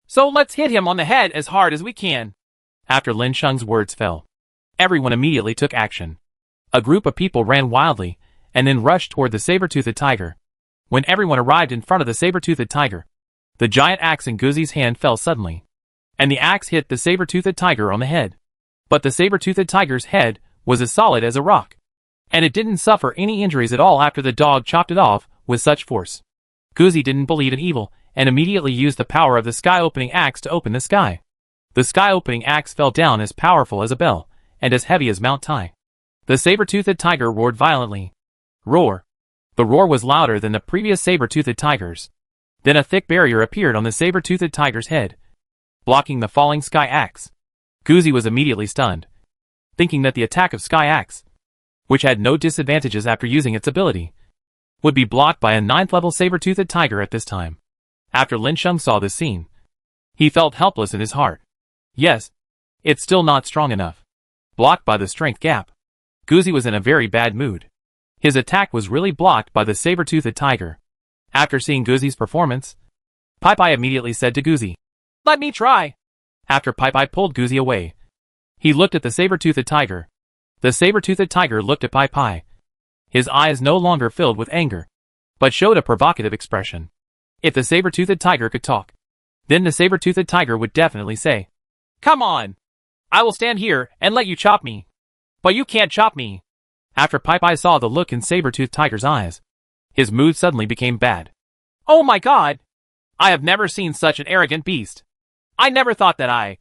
So let's hit him on the head as hard as we can." After Lin Sheng's words fell, everyone immediately took action. A group of people ran wildly and then rushed toward the saber-toothed tiger. When everyone arrived in front of the saber-toothed tiger, the giant axe in Guzi's hand fell suddenly, and the axe hit the saber-toothed tiger on the head. But the saber-toothed tiger's head was as solid as a rock, and it didn't suffer any injuries at all after the dog chopped it off with such force. Guzi didn't believe in evil and immediately used the power of the sky-opening axe to open the sky. The sky-opening axe fell down as powerful as a bell and as heavy as Mount Tai. The saber-toothed tiger roared violently. Roar! The roar was louder than the previous saber-toothed tigers. Then a thick barrier appeared on the saber-toothed tiger's head, blocking the falling sky axe. Guzi was immediately stunned, thinking that the attack of Sky Axe, which had no disadvantages after using its ability, would be blocked by a 9th-level saber-toothed tiger at this time. After Lin Sheng saw this scene, he felt helpless in his heart. Yes, it's still not strong enough. Blocked by the strength gap. Guzi was in a very bad mood. His attack was really blocked by the saber-toothed tiger. After seeing Guzi's performance, Pai Pai immediately said to Guzi, "Let me try." After Pai Pai pulled Guzi away, he looked at the saber-toothed tiger. The saber-toothed tiger looked at Pai Pai. His eyes no longer filled with anger, but showed a provocative expression. If the saber-toothed tiger could talk, then the saber-toothed tiger would definitely say, "Come on! I will stand here and let you chop me. But you can't chop me." After Pai Pai saw the look in saber-toothed tiger's eyes, his mood suddenly became bad. "Oh my god! I have never seen such an arrogant beast. I never thought that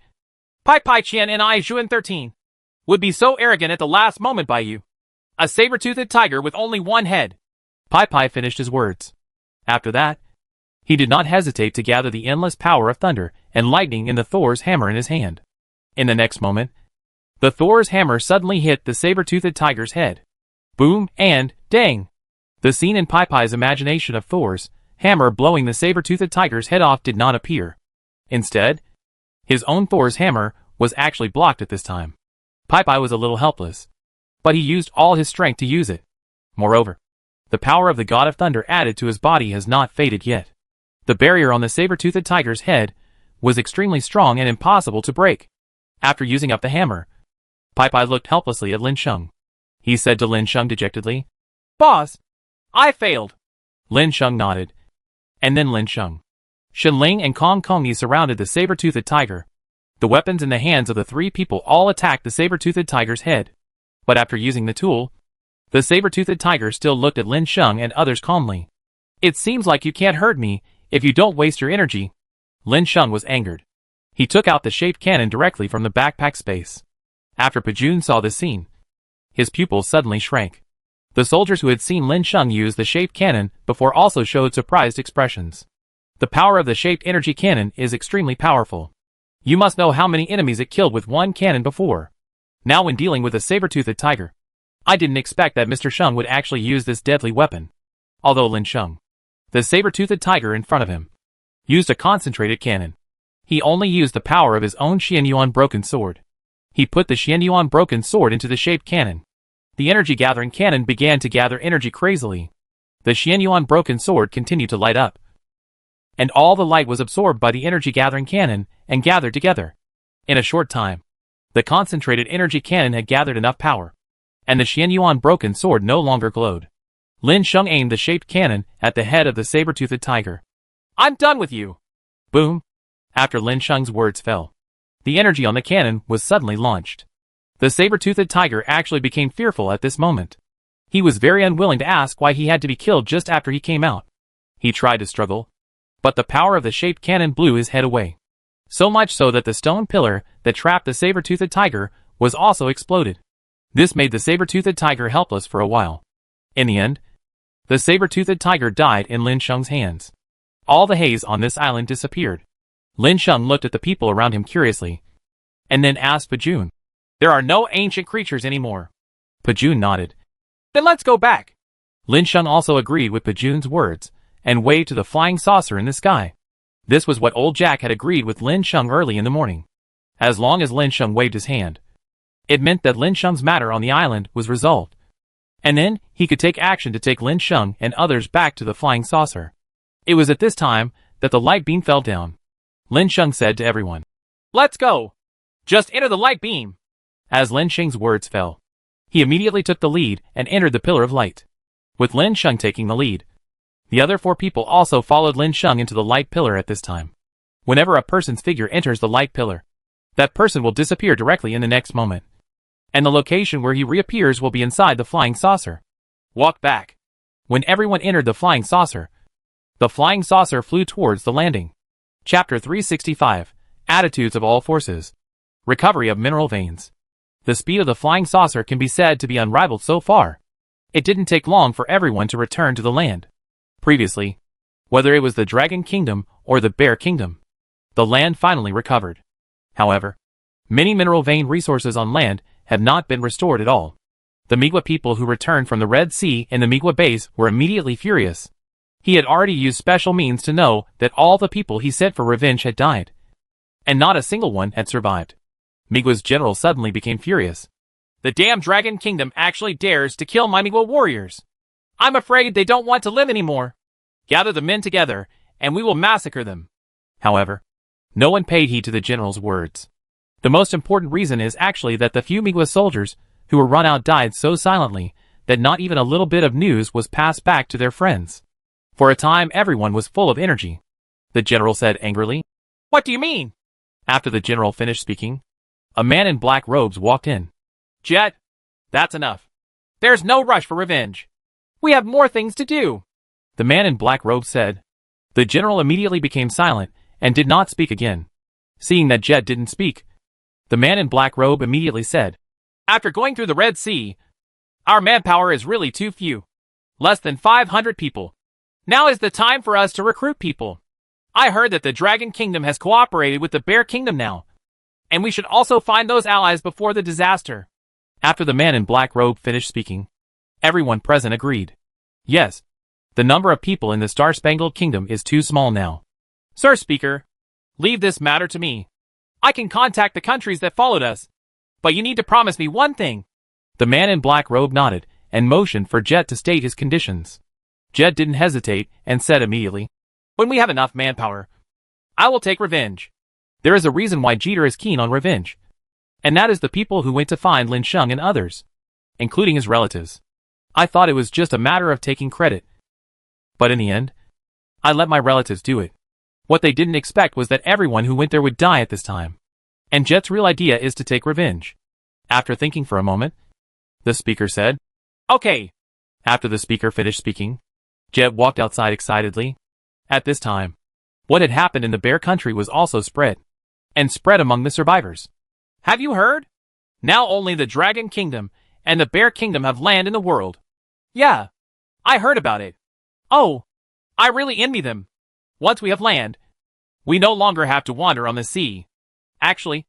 Pai Pai Qian and I Zhuan 13, would be so arrogant at the last moment by you. A saber-toothed tiger with only one head." Pai Pai finished his words. After that, he did not hesitate to gather the endless power of thunder and lightning in the Thor's hammer in his hand. In the next moment, the Thor's hammer suddenly hit the saber-toothed tiger's head. Boom and dang! The scene in Pai Pai's imagination of Thor's hammer blowing the saber-toothed tiger's head off did not appear. Instead, his own Thor's hammer was actually blocked at this time. Pai Pai was a little helpless, but he used all his strength to use it. Moreover, the power of the God of Thunder added to his body has not faded yet. The barrier on the saber-toothed tiger's head was extremely strong and impossible to break. After using up the hammer, Pai Pai looked helplessly at Lin Sheng. He said to Lin Sheng dejectedly, "Boss, I failed." Lin Sheng nodded. And then Lin Sheng, Shenling and Kong Kongyi surrounded the saber-toothed tiger. The weapons in the hands of the three people all attacked the saber-toothed tiger's head. But after using the tool, the saber-toothed tiger still looked at Lin Sheng and others calmly. "It seems like you can't hurt me if you don't waste your energy." Lin Sheng was angered. He took out the shaped cannon directly from the backpack space. After Pajun saw this scene, his pupils suddenly shrank. The soldiers who had seen Lin Sheng use the shaped cannon before also showed surprised expressions. The power of the shaped energy cannon is extremely powerful. You must know how many enemies it killed with one cannon before. Now when dealing with a saber-toothed tiger, I didn't expect that Mr. Sheng would actually use this deadly weapon. Although Lin Sheng, the saber-toothed tiger in front of him, used a concentrated cannon, he only used the power of his own Xianyuan broken sword. He put the Xianyuan broken sword into the shaped cannon. The energy-gathering cannon began to gather energy crazily. The Xianyuan broken sword continued to light up, and all the light was absorbed by the energy-gathering cannon and gathered together. In a short time, the concentrated energy cannon had gathered enough power, and the Xianyuan broken sword no longer glowed. Lin Sheng aimed the shaped cannon at the head of the saber-toothed tiger. "I'm done with you!" Boom! After Lin Sheng's words fell, the energy on the cannon was suddenly launched. The saber-toothed tiger actually became fearful at this moment. He was very unwilling to ask why he had to be killed just after he came out. He tried to struggle, but the power of the shaped cannon blew his head away. So much so that the stone pillar that trapped the saber-toothed tiger was also exploded. This made the saber-toothed tiger helpless for a while. In the end, the saber-toothed tiger died in Lin Sheng's hands. All the haze on this island disappeared. Lin Sheng looked at the people around him curiously, and then asked Pajun, "There are no ancient creatures anymore?" Pajun nodded. "Then let's go back." Lin Sheng also agreed with Pajun's words, and waved to the flying saucer in the sky. This was what old Jack had agreed with Lin Sheng early in the morning. As long as Lin Sheng waved his hand, It meant that Lin Sheng's matter on the island was resolved. And then, he could take action to take Lin Sheng and others back to the flying saucer. It was at this time that the light beam fell down. Lin Sheng said to everyone, "Let's go! Just enter the light beam!" As Lin Sheng's words fell, he immediately took the lead and entered the pillar of light. With Lin Sheng taking the lead, the other 4 people also followed Lin Sheng into the light pillar at this time. Whenever a person's figure enters the light pillar, that person will disappear directly in the next moment. And the location where he reappears will be inside the flying saucer. Walk back. When everyone entered the flying saucer flew towards the landing. Chapter 365, Attitudes of All Forces. Recovery of Mineral Veins. The speed of the flying saucer can be said to be unrivaled so far. It didn't take long for everyone to return to the land. Previously, whether it was the Dragon Kingdom or the Bear Kingdom, the land finally recovered. However, many mineral vein resources on land have not been restored at all. The Migwa people who returned from the Red Sea and the Migwa base were immediately furious. He had already used special means to know that all the people he sent for revenge had died, and not a single one had survived. Migwa's general suddenly became furious. "The damn Dragon Kingdom actually dares to kill my Migwa warriors. I'm afraid they don't want to live anymore. Gather the men together, and we will massacre them." However, no one paid heed to the general's words. The most important reason is actually that the few Migwa soldiers who were run out died so silently that not even a little bit of news was passed back to their friends. For a time everyone was full of energy. The general said angrily, "What do you mean?" After the general finished speaking, a man in black robes walked in. "Jet, that's enough. There's no rush for revenge. We have more things to do," the man in black robes said. The general immediately became silent and did not speak again. Seeing that Jet didn't speak, the man in black robe immediately said, "After going through the Red Sea, our manpower is really too few. Less than 500 people. Now is the time for us to recruit people. I heard that the Dragon Kingdom has cooperated with the Bear Kingdom now, and we should also find those allies before the disaster." After the man in black robe finished speaking, everyone present agreed. Yes, the number of people in the Star-Spangled Kingdom is too small now. "Sir Speaker, leave this matter to me. I can contact the countries that followed us, but you need to promise me one thing." The man in black robe nodded and motioned for Jet to state his conditions. Jet didn't hesitate and said immediately, "When we have enough manpower, I will take revenge. There is a reason why Jeter is keen on revenge, and that is the people who went to find Lin Sheng and others, including his relatives. I thought it was just a matter of taking credit, but in the end, I let my relatives do it. What they didn't expect was that everyone who went there would die at this time. And Jet's real idea is to take revenge." After thinking for a moment, the speaker said, "Okay." After the speaker finished speaking, Jet walked outside excitedly. At this time, what had happened in the Bear Country was also spread among the survivors. "Have you heard? Now only the Dragon Kingdom and the Bear Kingdom have land in the world." "Yeah, I heard about it. Oh, I really envy them. Once we have land, we no longer have to wander on the sea. Actually,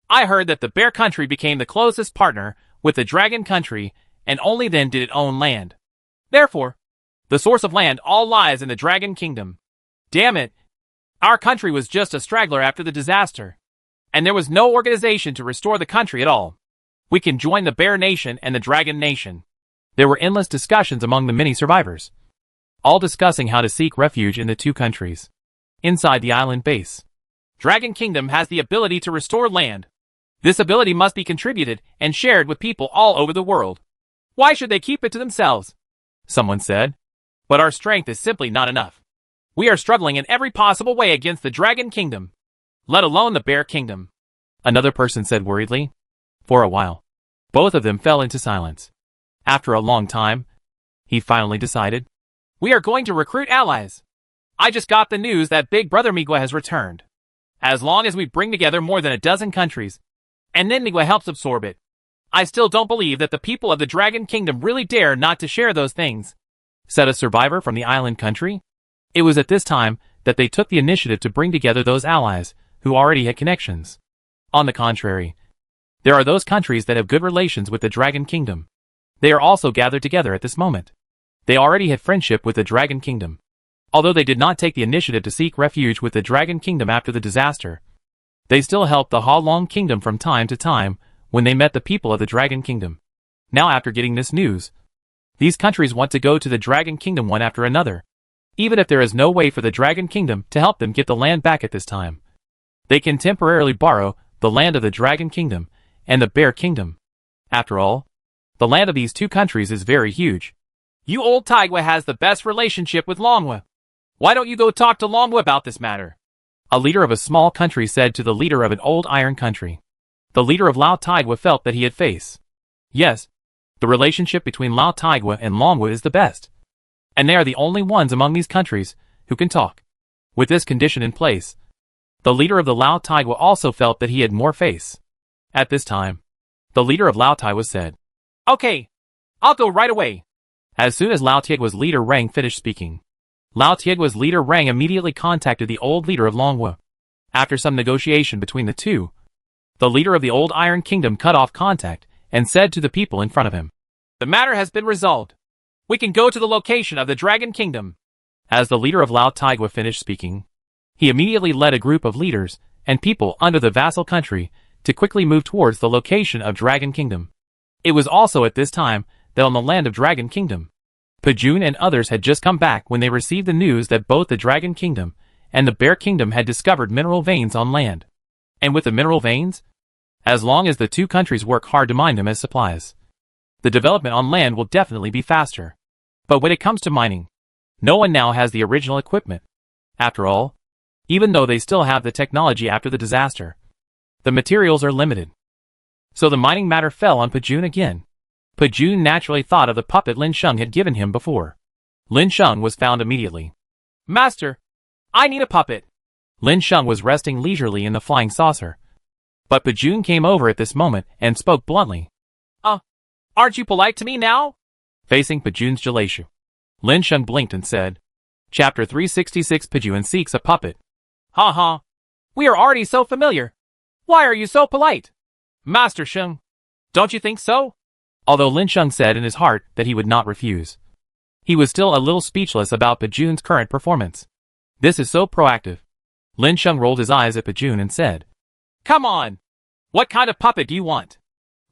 I heard that the Bear Country became the closest partner with the Dragon Country, and only then did it own land. Therefore, the source of land all lies in the Dragon Kingdom. Damn it! Our country was just a straggler after the disaster, and there was no organization to restore the country at all. We can join the Bear Nation and the Dragon Nation." There were endless discussions among the many survivors, all discussing how to seek refuge in the two countries. Inside the island base, Dragon Kingdom has the ability to restore land. This ability must be contributed and shared with people all over the world. Why should they keep it to themselves? Someone said. But our strength is simply not enough. We are struggling in every possible way against the Dragon Kingdom, let alone the Bear Kingdom. Another person said worriedly. For a while, both of them fell into silence. After a long time, he finally decided. We are going to recruit allies. I just got the news that Big Brother Migwa has returned. As long as we bring together more than a dozen countries, and then Migwa helps absorb it, I still don't believe that the people of the Dragon Kingdom really dare not to share those things, said a survivor from the island country. It was at this time that they took the initiative to bring together those allies who already had connections. On the contrary, there are those countries that have good relations with the Dragon Kingdom. They are also gathered together at this moment. They already had friendship with the Dragon Kingdom. Although they did not take the initiative to seek refuge with the Dragon Kingdom after the disaster, they still helped the Ha Long Kingdom from time to time when they met the people of the Dragon Kingdom. Now after getting this news, these countries want to go to the Dragon Kingdom one after another, even if there is no way for the Dragon Kingdom to help them get the land back at this time. They can temporarily borrow the land of the Dragon Kingdom and the Bear Kingdom. After all, the land of these two countries is very huge. You old Taigua has the best relationship with Longwa. Why don't you go talk to Longwa about this matter? A leader of a small country said to the leader of an old iron country. The leader of Lao Taigua felt that he had face. Yes, the relationship between Lao Taigua and Longwa is the best. And they are the only ones among these countries who can talk. With this condition in place, the leader of the Lao Taigua also felt that he had more face. At this time, the leader of Lao Taigua said, "Okay, I'll go right away." As soon as Lao Tiegua's leader Rang finished speaking, Lao Tiegua's leader Rang immediately contacted the old leader of Longwa. After some negotiation between the two, the leader of the old Iron Kingdom cut off contact and said to the people in front of him, "The matter has been resolved. We can go to the location of the Dragon Kingdom." As the leader of Lao Taigua finished speaking, he immediately led a group of leaders and people under the vassal country to quickly move towards the location of Dragon Kingdom. It was also at this time that on the land of Dragon Kingdom, Pajun and others had just come back when they received the news that both the Dragon Kingdom and the Bear Kingdom had discovered mineral veins on land. And with the mineral veins, as long as the two countries work hard to mine them as supplies, the development on land will definitely be faster. But when it comes to mining, no one now has the original equipment. After all, even though they still have the technology after the disaster, the materials are limited. So the mining matter fell on Pajun again. Pajun naturally thought of the puppet Lin Sheng had given him before. Lin Sheng was found immediately. "Master, I need a puppet." Lin Sheng was resting leisurely in the flying saucer. But Pajun came over at this moment and spoke bluntly. Aren't you polite to me now?" Facing Pajun's Jalashu, Lin Sheng blinked and said, Chapter 366 Pajun seeks a puppet. "Ha ha. We are already so familiar. Why are you so polite?" "Master Sheng, don't you think so?" Although Lin Sheng said in his heart that he would not refuse, he was still a little speechless about Pajun's current performance. This is so proactive. Lin Sheng rolled his eyes at Pajun and said, "Come on. What kind of puppet do you want?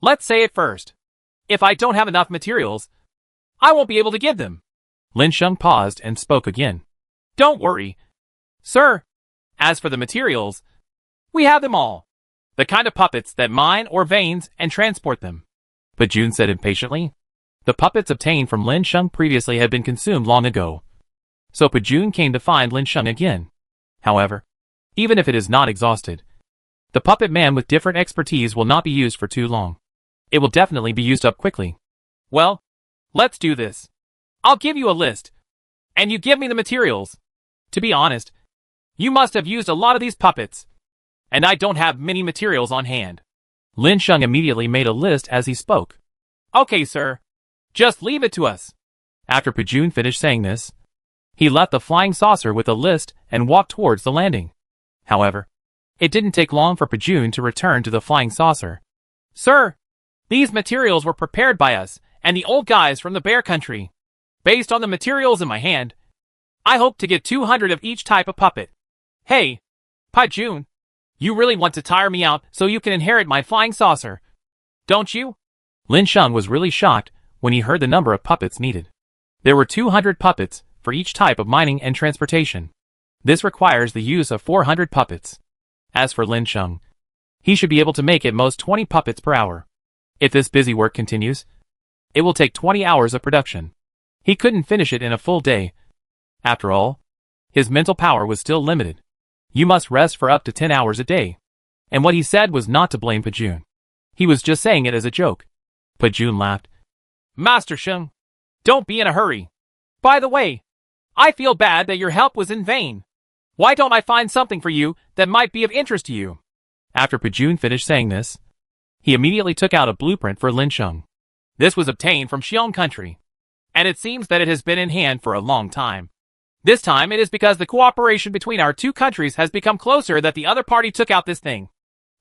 Let's say it first. If I don't have enough materials, I won't be able to give them." Lin Sheng paused and spoke again. "Don't worry, sir. As for the materials, we have them all. The kind of puppets that mine ore veins and transport them." Pajun said impatiently. The puppets obtained from Lin Sheng previously had been consumed long ago. So Pajun came to find Lin Sheng again. However, even if it is not exhausted, the puppet man with different expertise will not be used for too long. It will definitely be used up quickly. "Well, let's do this. I'll give you a list, and you give me the materials. To be honest, you must have used a lot of these puppets, and I don't have many materials on hand." Lin Sheng immediately made a list as he spoke. "Okay, sir. Just leave it to us." After Pajun finished saying this, he left the flying saucer with a list and walked towards the landing. However, it didn't take long for Pajun to return to the flying saucer. "Sir, these materials were prepared by us and the old guys from the Bear Country. Based on the materials in my hand, I hope to get 200 of each type of puppet." "Hey, Pajun, you really want to tire me out so you can inherit my flying saucer, don't you?" Lin Sheng was really shocked when he heard the number of puppets needed. There were 200 puppets for each type of mining and transportation. This requires the use of 400 puppets. As for Lin Sheng, he should be able to make at most 20 puppets per hour. If this busy work continues, it will take 20 hours of production. He couldn't finish it in a full day. After all, his mental power was still limited. You must rest for up to 10 hours a day. And what he said was not to blame Pajun. He was just saying it as a joke. Pajun laughed. "Master Sheng, don't be in a hurry. By the way, I feel bad that your help was in vain. Why don't I find something for you that might be of interest to you?" After Pajun finished saying this, he immediately took out a blueprint for Lin Sheng. This was obtained from Xiong country, and it seems that it has been in hand for a long time. This time it is because the cooperation between our two countries has become closer that the other party took out this thing,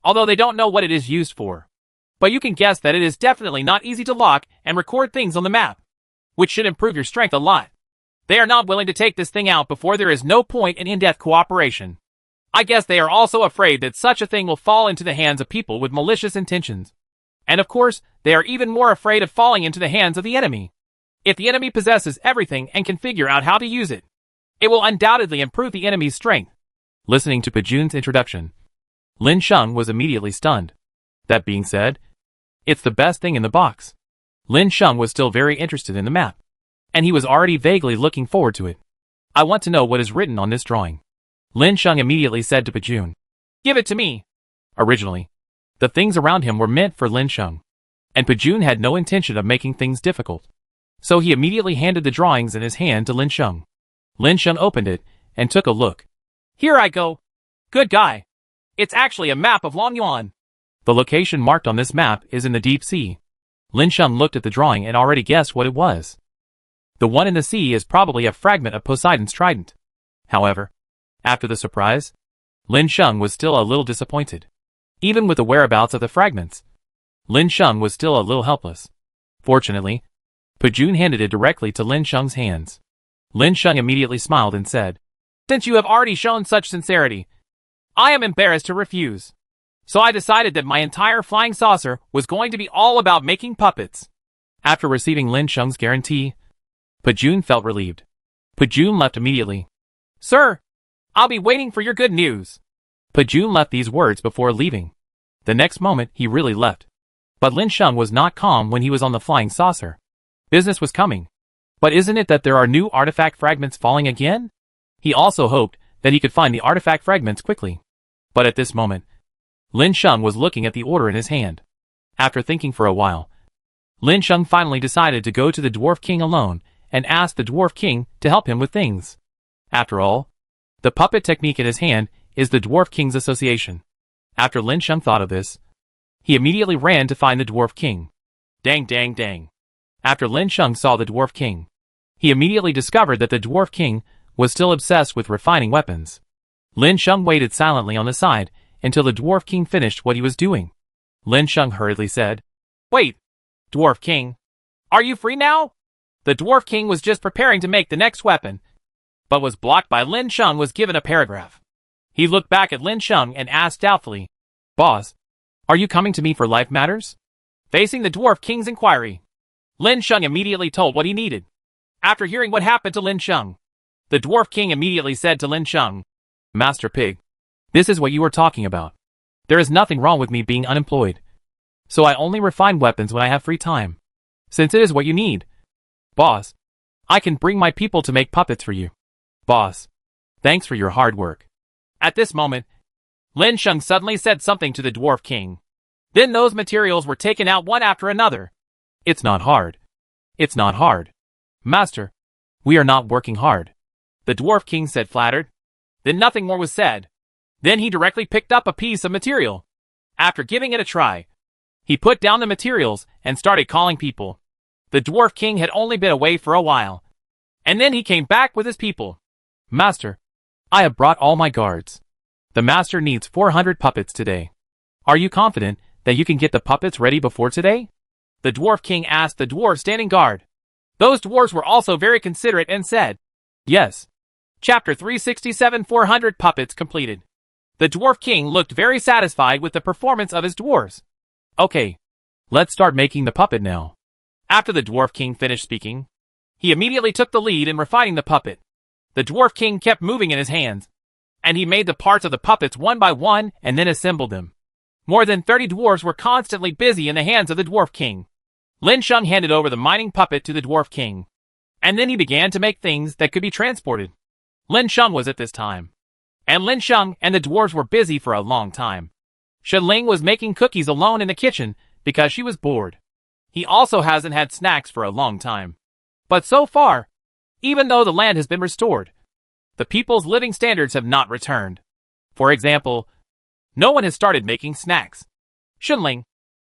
although they don't know what it is used for. But you can guess that it is definitely not easy to lock and record things on the map, which should improve your strength a lot. They are not willing to take this thing out before there is no point in in-depth cooperation. I guess they are also afraid that such a thing will fall into the hands of people with malicious intentions. And of course, they are even more afraid of falling into the hands of the enemy. If the enemy possesses everything and can figure out how to use it, it will undoubtedly improve the enemy's strength. Listening to Pajun's introduction, Lin Sheng was immediately stunned. That being said, it's the best thing in the box. Lin Sheng was still very interested in the map, and he was already vaguely looking forward to it. I want to know what is written on this drawing. Lin Sheng immediately said to Pajun, "Give it to me." Originally, the things around him were meant for Lin Sheng, and Pajun had no intention of making things difficult. So he immediately handed the drawings in his hand to Lin Sheng. Lin Sheng opened it and took a look. "Here I go. Good guy. It's actually a map of Longyuan. The location marked on this map is in the deep sea." Lin Sheng looked at the drawing and already guessed what it was. The one in the sea is probably a fragment of Poseidon's trident. However, after the surprise, Lin Sheng was still a little disappointed. Even with the whereabouts of the fragments, Lin Sheng was still a little helpless. Fortunately, Pajun handed it directly to Lin Sheng's hands. Lin Sheng immediately smiled and said, "Since you have already shown such sincerity, I am embarrassed to refuse. So I decided that my entire flying saucer was going to be all about making puppets." After receiving Lin Sheng's guarantee, Pajun felt relieved. Pajun left immediately. "Sir, I'll be waiting for your good news." Pajun left these words before leaving. The next moment, he really left. But Lin Sheng was not calm when he was on the flying saucer. Business was coming. But isn't it that there are new artifact fragments falling again? He also hoped that he could find the artifact fragments quickly. But at this moment, Lin Sheng was looking at the order in his hand. After thinking for a while, Lin Sheng finally decided to go to the Dwarf King alone and ask the Dwarf King to help him with things. After all, the puppet technique in his hand is the Dwarf King's association. After Lin Sheng thought of this, he immediately ran to find the Dwarf King. Dang dang dang. After Lin Sheng saw the Dwarf King, he immediately discovered that the Dwarf King was still obsessed with refining weapons. Lin Sheng waited silently on the side until the Dwarf King finished what he was doing. Lin Sheng hurriedly said, "Wait, Dwarf King, are you free now?" The Dwarf King was just preparing to make the next weapon, but was blocked by Lin Sheng was given a paragraph. He looked back at Lin Sheng and asked doubtfully, "Boss, are you coming to me for life matters?" Facing the Dwarf King's inquiry, Lin Sheng immediately told what he needed. After hearing what happened to Lin Sheng, the Dwarf King immediately said to Lin Sheng, "Master Pig, this is what you are talking about. There is nothing wrong with me being unemployed. So I only refine weapons when I have free time. Since it is what you need. Boss, I can bring my people to make puppets for you. Boss, thanks for your hard work." At this moment, Lin Sheng suddenly said something to the Dwarf King. Then those materials were taken out one after another. "It's not hard. It's not hard. Master, we are not working hard," the Dwarf King said flattered. Then nothing more was said. Then he directly picked up a piece of material. After giving it a try, he put down the materials and started calling people. The Dwarf King had only been away for a while, and then he came back with his people. "Master, I have brought all my guards. The master needs 400 puppets today. Are you confident that you can get the puppets ready before today?" The Dwarf King asked the dwarves standing guard. Those dwarves were also very considerate and said, "Yes." Chapter 367 400 puppets completed. The Dwarf King looked very satisfied with the performance of his dwarves. "Okay, let's start making the puppet now." After the Dwarf King finished speaking, he immediately took the lead in refining the puppet. The Dwarf King kept moving in his hands, and he made the parts of the puppets one by one and then assembled them. More than 30 dwarves were constantly busy in the hands of the Dwarf King. Lin Sheng handed over the mining puppet to the Dwarf King, and then he began to make things that could be transported. Lin Sheng was at this time, and Lin Sheng and the dwarves were busy for a long time. Shenling was making cookies alone in the kitchen because she was bored. He also hasn't had snacks for a long time. But so far, even though the land has been restored, the people's living standards have not returned. For example, no one has started making snacks. Shenling,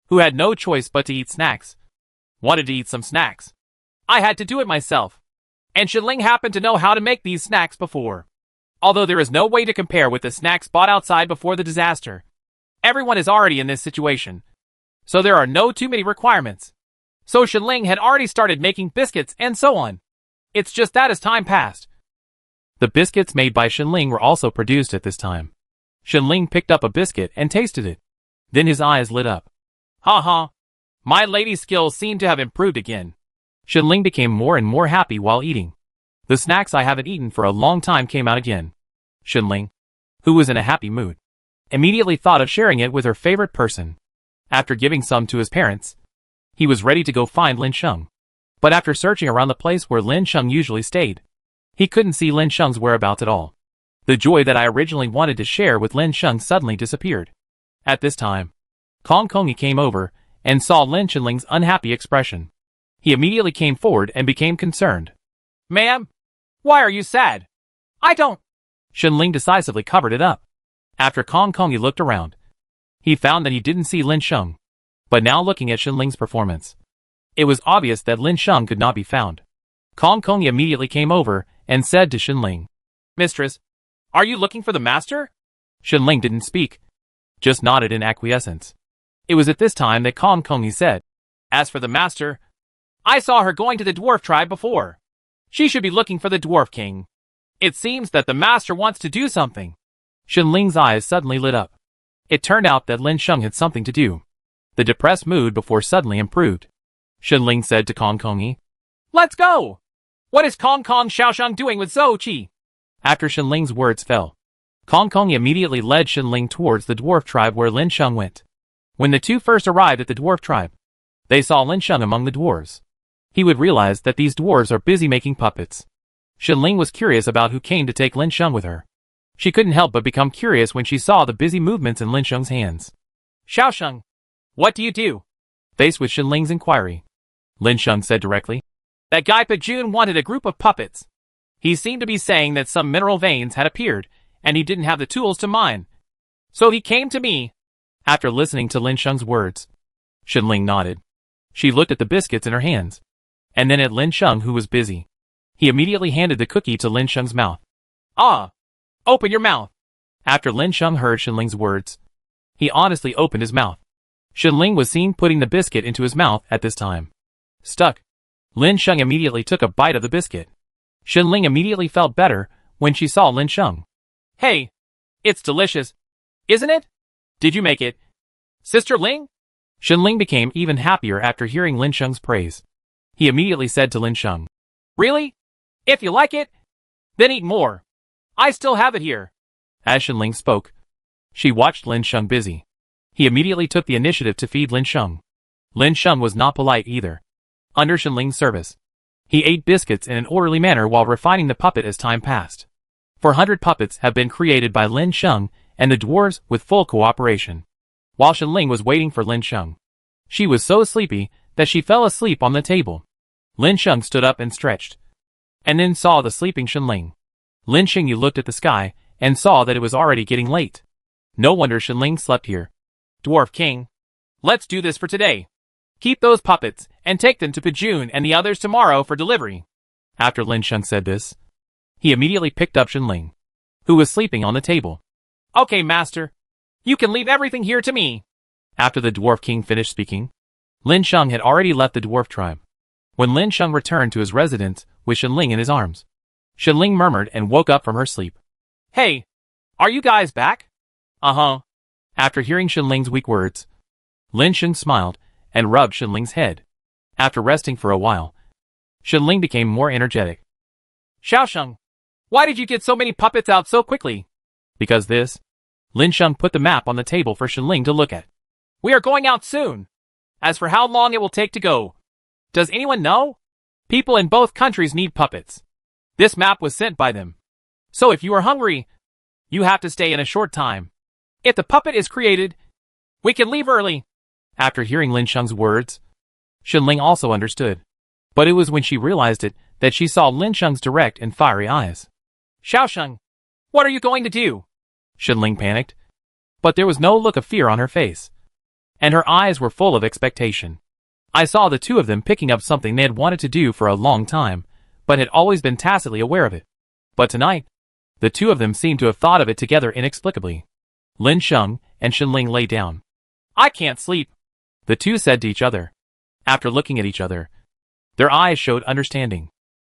who had no choice but to eat snacks, wanted to eat some snacks. I had to do it myself. And Shenling happened to know how to make these snacks before. Although there is no way to compare with the snacks bought outside before the disaster. Everyone is already in this situation, so there are no too many requirements. So Shenling had already started making biscuits and so on. It's just that as time passed, the biscuits made by Shenling were also produced at this time. Shenling picked up a biscuit and tasted it. Then his eyes lit up. "Ha ha, My lady's skills seem to have improved again. Shenling became more and more happy while eating. The snacks I haven't eaten for a long time came out again. Shenling, who was in a happy mood, immediately thought of sharing it with her favorite person. After giving some to his parents, he was ready to go find Lin Sheng. But after searching around the place where Lin Sheng usually stayed, he couldn't see Lin Sheng's whereabouts at all. The joy that I originally wanted to share with Lin Sheng suddenly disappeared. At this time, Kong Kongi came over and saw Lin Shenling's unhappy expression. He immediately came forward and became concerned. Ma'am, why are you sad? I don't. Shenling decisively covered it up. After Kong Kongi looked around, he found that he didn't see Lin Sheng. But now looking at Shenling's performance, it was obvious that Lin Sheng could not be found. Kong Kongi immediately came over and said to Shenling, Mistress, are you looking for the master? Shenling didn't speak, just nodded in acquiescence. It was at this time that Kong Kongi said, As for the master, I saw her going to the dwarf tribe before. She should be looking for the dwarf king. It seems that the master wants to do something. Shenling's eyes suddenly lit up. It turned out that Lin Sheng had something to do. The depressed mood before suddenly improved. Shenling said to Kong Kongi, Let's go! What is Kong Xiaoshang doing with Zhou Qi? After Shenling's words fell, Kong Kongi immediately led Shenling towards the dwarf tribe where Lin Sheng went. When the two first arrived at the dwarf tribe, they saw Lin Sheng among the dwarves. He would realize that these dwarves are busy making puppets. Shenling was curious about who came to take Lin Sheng with her. She couldn't help but become curious when she saw the busy movements in Lin Sheng's hands. Xiaosheng, what do you do? Faced with Shenling's inquiry, Lin Sheng said directly, That guy Pajun wanted a group of puppets. He seemed to be saying that some mineral veins had appeared, and he didn't have the tools to mine. So he came to me. After listening to Lin Sheng's words, Shenling nodded. She looked at the biscuits in her hands, and then at Lin Sheng, who was busy. He immediately handed the cookie to Lin Sheng's mouth. Ah! Open your mouth! After Lin Sheng heard Shenling's words, he honestly opened his mouth. Shenling was seen putting the biscuit into his mouth at this time. Stuck. Lin Sheng immediately took a bite of the biscuit. Shenling immediately felt better when she saw Lin Sheng. Hey! It's delicious, isn't it? Did you make it, Sister Ling? Shenling became even happier after hearing Lin Sheng's praise. He immediately said to Lin Sheng, Really? If you like it, then eat more. I still have it here. As Shenling spoke, she watched Lin Sheng busy. He immediately took the initiative to feed Lin Sheng. Lin Sheng was not polite either. Under Shenling's service, he ate biscuits in an orderly manner while refining the puppet as time passed. 400 puppets have been created by Lin Sheng and the dwarves with full cooperation. While Shenling was waiting for Lin Sheng, she was so sleepy that she fell asleep on the table. Lin Sheng stood up and stretched, and then saw the sleeping Shenling. Lin Shengyu looked at the sky and saw that it was already getting late. No wonder Shenling slept here. Dwarf King, let's do this for today. Keep those puppets and take them to Pajun and the others tomorrow for delivery. After Lin Sheng said this, he immediately picked up Shenling, who was sleeping on the table. Okay, master. You can leave everything here to me. After the Dwarf King finished speaking, Lin Sheng had already left the dwarf tribe. When Lin Sheng returned to his residence with Shenling in his arms, Shenling murmured and woke up from her sleep. Hey, are you guys back? Uh-huh. After hearing Shenling's weak words, Lin Sheng smiled and rubbed Shenling's head. After resting for a while, Shenling became more energetic. Xiaosheng, why did you get so many puppets out so quickly? Because this. Lin Sheng put the map on the table for Shenling to look at. We are going out soon. As for how long it will take to go, does anyone know? People in both countries need puppets. This map was sent by them. So if you are hungry, you have to stay in a short time. If the puppet is created, we can leave early. After hearing Lin Sheng's words, Shenling also understood. But it was when she realized it that she saw Lin Sheng's direct and fiery eyes. Xiaosheng, what are you going to do? Shenling panicked. But there was no look of fear on her face, and her eyes were full of expectation. I saw the two of them picking up something they had wanted to do for a long time, but had always been tacitly aware of it. But tonight, the two of them seemed to have thought of it together inexplicably. Lin Sheng and Shenling lay down. I can't sleep, the two said to each other. After looking at each other, their eyes showed understanding.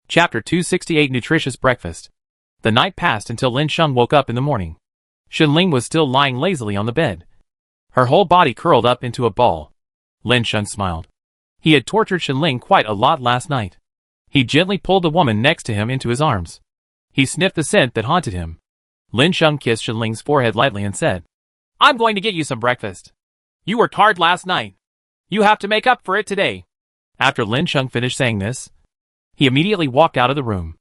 Chapter 268 Nutritious Breakfast. The night passed until Lin Sheng woke up in the morning. Shenling was still lying lazily on the bed, her whole body curled up into a ball. Lin Sheng smiled. He had tortured Shenling quite a lot last night. He gently pulled the woman next to him into his arms. He sniffed the scent that haunted him. Lin Sheng kissed Shenling's forehead lightly and said, "I'm going to get you some breakfast. You worked hard last night. You have to make up for it today." After Lin Sheng finished saying this, he immediately walked out of the room.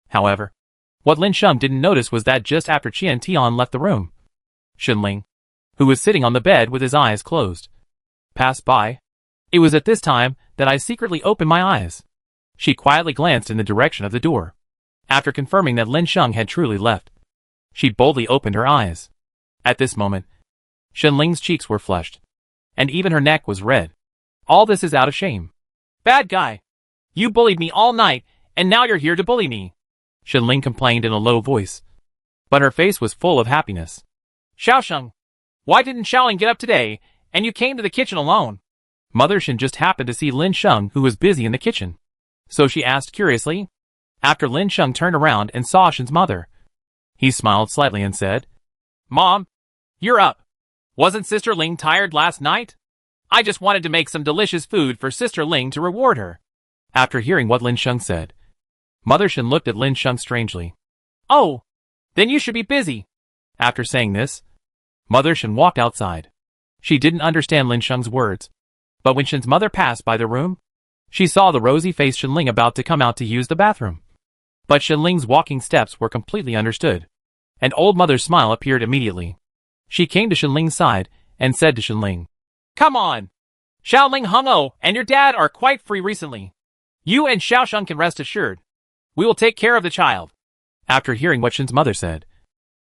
However, what Lin Sheng didn't notice was that just after Qian Tian left the room, Shenling, who was sitting on the bed with his eyes closed, passed by. It was at this time that I secretly opened my eyes. She quietly glanced in the direction of the door. After confirming that Lin Sheng had truly left, she boldly opened her eyes. At this moment, Shenling's cheeks were flushed, and even her neck was red. All this is out of shame. "Bad guy. You bullied me all night, and now you're here to bully me," Shenling complained in a low voice. But her face was full of happiness. "Xiaosheng, why didn't Xiaoling get up today, and you came to the kitchen alone?" Mother Shen just happened to see Lin Sheng, who was busy in the kitchen. So she asked curiously. After Lin Sheng turned around and saw Shen's mother, he smiled slightly and said, "Mom, you're up. Wasn't Sister Ling tired last night? I just wanted to make some delicious food for Sister Ling to reward her." After hearing what Lin Sheng said, Mother Shen looked at Lin Sheng strangely. "Oh, then you should be busy." After saying this, Mother Shen walked outside. She didn't understand Lin Sheng's words, but when Shen's mother passed by the room, she saw the rosy-faced Shenling about to come out to use the bathroom. But Shenling's walking steps were completely understood. An old mother's smile appeared immediately. She came to Shenling's side and said to Shenling, "Come on. Xiaoling Hongou and your dad are quite free recently. You and Xiaosheng can rest assured. We will take care of the child." After hearing what Shen's mother said,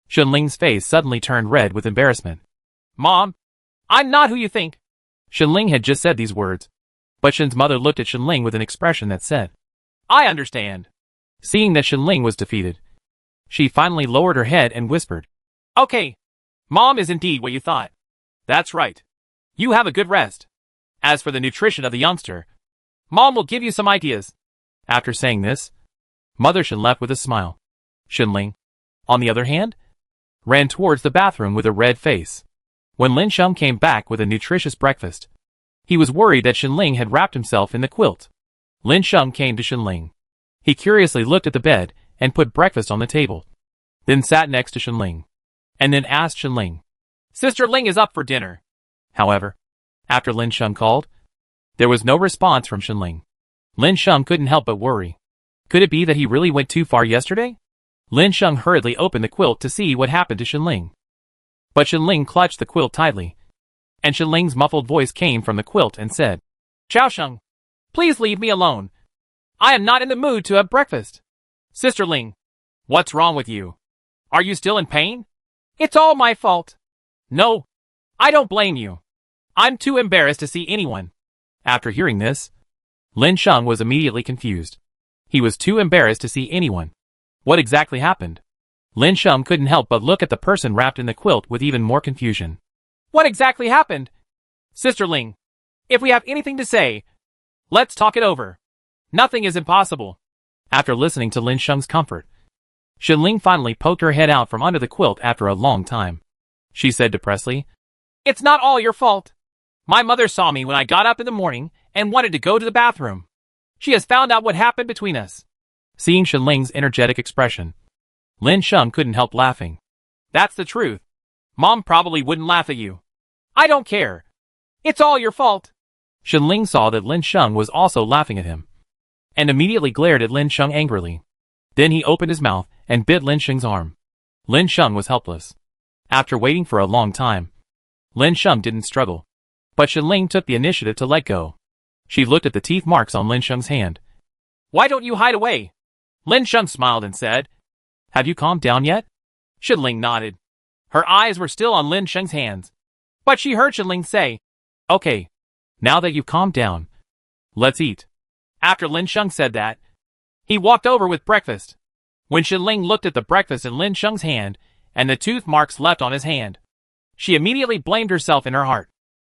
Shenling's face suddenly turned red with embarrassment. "Mom, I'm not who you think." Shenling had just said these words, but Shen's mother looked at Shenling with an expression that said, "I understand." Seeing that Shenling was defeated, she finally lowered her head and whispered, "Okay, Mom is indeed what you thought. That's right. You have a good rest. As for the nutrition of the youngster, Mom will give you some ideas." After saying this, Mother Shen left with a smile. Shenling, on the other hand, ran towards the bathroom with a red face. When Lin Sheng came back with a nutritious breakfast, he was worried that Shenling had wrapped himself in the quilt. Lin Sheng came to Shenling. He curiously looked at the bed and put breakfast on the table, then sat next to Shenling, and then asked Shenling, "Sister Ling is up for dinner." However, after Lin Sheng called, there was no response from Shenling. Lin Sheng couldn't help but worry. Could it be that he really went too far yesterday? Lin Sheng hurriedly opened the quilt to see what happened to Shenling. But Shenling clutched the quilt tightly, and Shenling's muffled voice came from the quilt and said, "Xiaosheng, please leave me alone. I am not in the mood to have breakfast." "Sister Ling, what's wrong with you? Are you still in pain?" "It's all my fault." "No, I don't blame you. I'm too embarrassed to see anyone." After hearing this, Lin Sheng was immediately confused. He was too embarrassed to see anyone. What exactly happened? Lin Sheng couldn't help but look at the person wrapped in the quilt with even more confusion. "What exactly happened? Sister Ling, if we have anything to say, let's talk it over. Nothing is impossible." After listening to Lin Sheng's comfort, Shenling finally poked her head out from under the quilt after a long time. She said depressedly, "It's not all your fault. My mother saw me when I got up in the morning and wanted to go to the bathroom. She has found out what happened between us." Seeing Shenling's energetic expression, Lin Sheng couldn't help laughing. "That's the truth. Mom probably wouldn't laugh at you. I don't care. It's all your fault." Shenling saw that Lin Sheng was also laughing at him, and immediately glared at Lin Sheng angrily. Then he opened his mouth and bit Lin Sheng's arm. Lin Sheng was helpless. After waiting for a long time, Lin Sheng didn't struggle, but Shenling took the initiative to let go. She looked at the teeth marks on Lin Sheng's hand. "Why don't you hide away?" Lin Sheng smiled and said, "Have you calmed down yet?" Shenling nodded. Her eyes were still on Lin Sheng's hands, but she heard Shenling say, "Okay, now that you've calmed down, let's eat." After Lin Sheng said that, he walked over with breakfast. When Shenling looked at the breakfast in Lin Sheng's hand and the tooth marks left on his hand, she immediately blamed herself in her heart.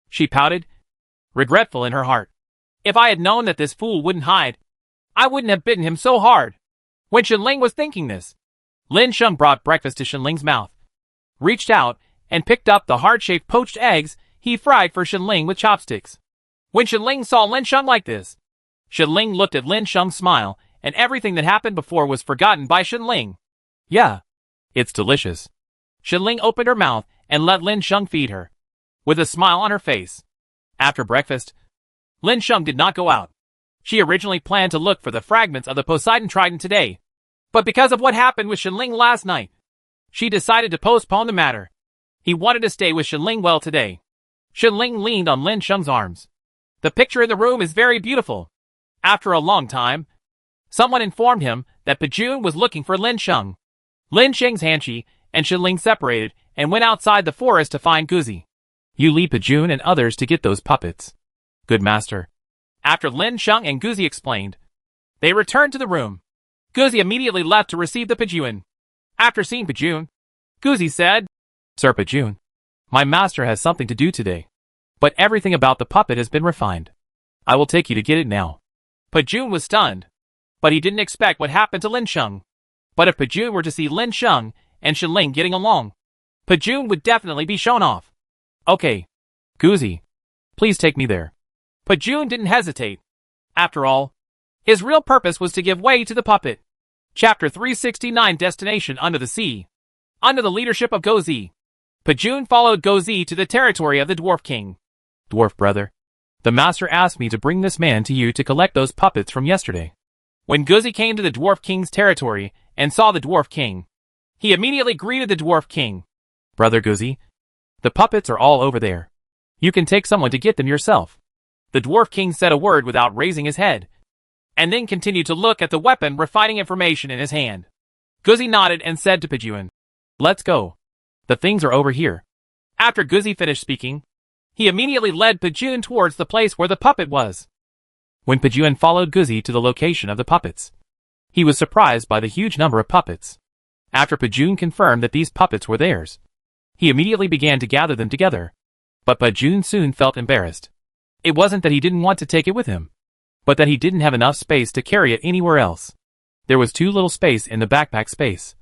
She pouted, regretful in her heart. "If I had known that this fool wouldn't hide, I wouldn't have bitten him so hard." When Shenling was thinking this, Lin Sheng brought breakfast to Shenling's mouth, reached out, and picked up the heart-shaped poached eggs he fried for Shenling with chopsticks. When Shenling saw Lin Sheng like this, Shenling looked at Lin Sheng smile, and everything that happened before was forgotten by Shenling. Yeah, it's delicious. Shenling opened her mouth and let Lin Sheng feed her, with a smile on her face. After breakfast, Lin Sheng did not go out. She originally planned to look for the fragments of the Poseidon Trident today, but because of what happened with Shenling last night, she decided to postpone the matter. He wanted to stay with Shenling well today. Shenling leaned on Lin Sheng's arms. The picture in the room is very beautiful. After a long time, someone informed him that Pajun was looking for Lin Sheng. Lin Sheng's Hanshi and Shenling separated and went outside the forest to find Guzi. You lead Pajun and others to get those puppets. Good master. After Lin Sheng and Guzi explained, they returned to the room. Guzi immediately left to receive the Pajun. After seeing Pajun, Guzi said, Sir Pajun, my master has something to do today, but everything about the puppet has been refined. I will take you to get it now. Pajun was stunned, but he didn't expect what happened to Lin Sheng. But if Pajun were to see Lin Sheng and Shenling getting along, Pajun would definitely be shown off. Okay, Guzi, please take me there. Pajun didn't hesitate. After all, his real purpose was to give way to the puppet. Chapter 369 Destination Under the Sea. Under the leadership of Gozi, Pajun followed Gozi to the territory of the Dwarf King. Dwarf brother, the master asked me to bring this man to you to collect those puppets from yesterday. When Gozi came to the Dwarf King's territory and saw the Dwarf King, he immediately greeted the Dwarf King. Brother Gozi, the puppets are all over there. You can take someone to get them yourself. The Dwarf King said a word without raising his head, and then continued to look at the weapon refining information in his hand. Gozi nodded and said to Pajun, Let's go. The things are over here. After Gozi finished speaking, he immediately led Pajun towards the place where the puppet was. When Pajun followed Gozi to the location of the puppets, he was surprised by the huge number of puppets. After Pajun confirmed that these puppets were theirs, he immediately began to gather them together. But Pajun soon felt embarrassed. It wasn't that he didn't want to take it with him, but that he didn't have enough space to carry it anywhere else. There was too little space in the backpack space.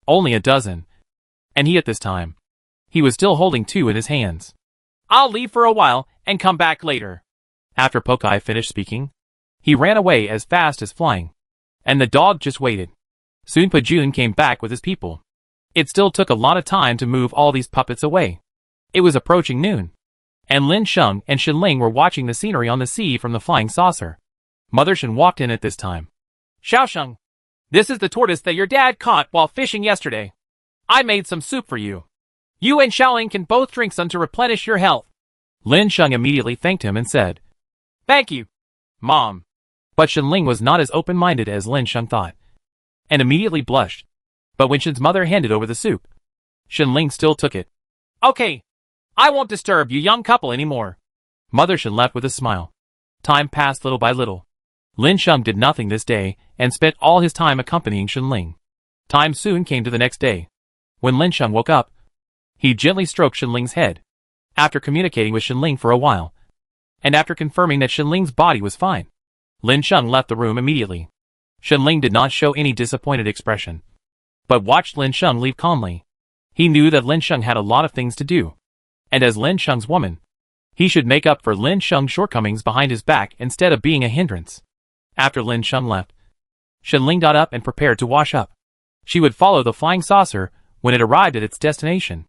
Only a dozen. And at this time, he was still holding 2 in his hands. I'll leave for a while and come back later. After Pokai finished speaking, he ran away as fast as flying. And the dog just waited. Soon Pajun came back with his people. It still took a lot of time to move all these puppets away. It was approaching noon, and Lin Sheng and Shenling were watching the scenery on the sea from the flying saucer. Mother Shen walked in at this time. Xiaosheng, this is the tortoise that your dad caught while fishing yesterday. I made some soup for you. You and Xiaoling can both drink some to replenish your health. Lin Sheng immediately thanked him and said, Thank you, Mom. But Shenling was not as open-minded as Lin Sheng thought, and immediately blushed. But when Shen's mother handed over the soup, Shenling still took it. Okay, I won't disturb you young couple anymore. Mother Shen left with a smile. Time passed little by little. Lin Sheng did nothing this day and spent all his time accompanying Shenling. Time soon came to the next day. When Lin Sheng woke up, he gently stroked Shenling's head. After communicating with Shenling for a while, and after confirming that Shenling's body was fine, Lin Sheng left the room immediately. Shenling did not show any disappointed expression, but watched Lin Sheng leave calmly. He knew that Lin Sheng had a lot of things to do, and as Lin Sheng's woman, he should make up for Lin Sheng's shortcomings behind his back instead of being a hindrance. After Lin Sheng left, Shenling got up and prepared to wash up. She would follow the flying saucer when it arrived at its destination.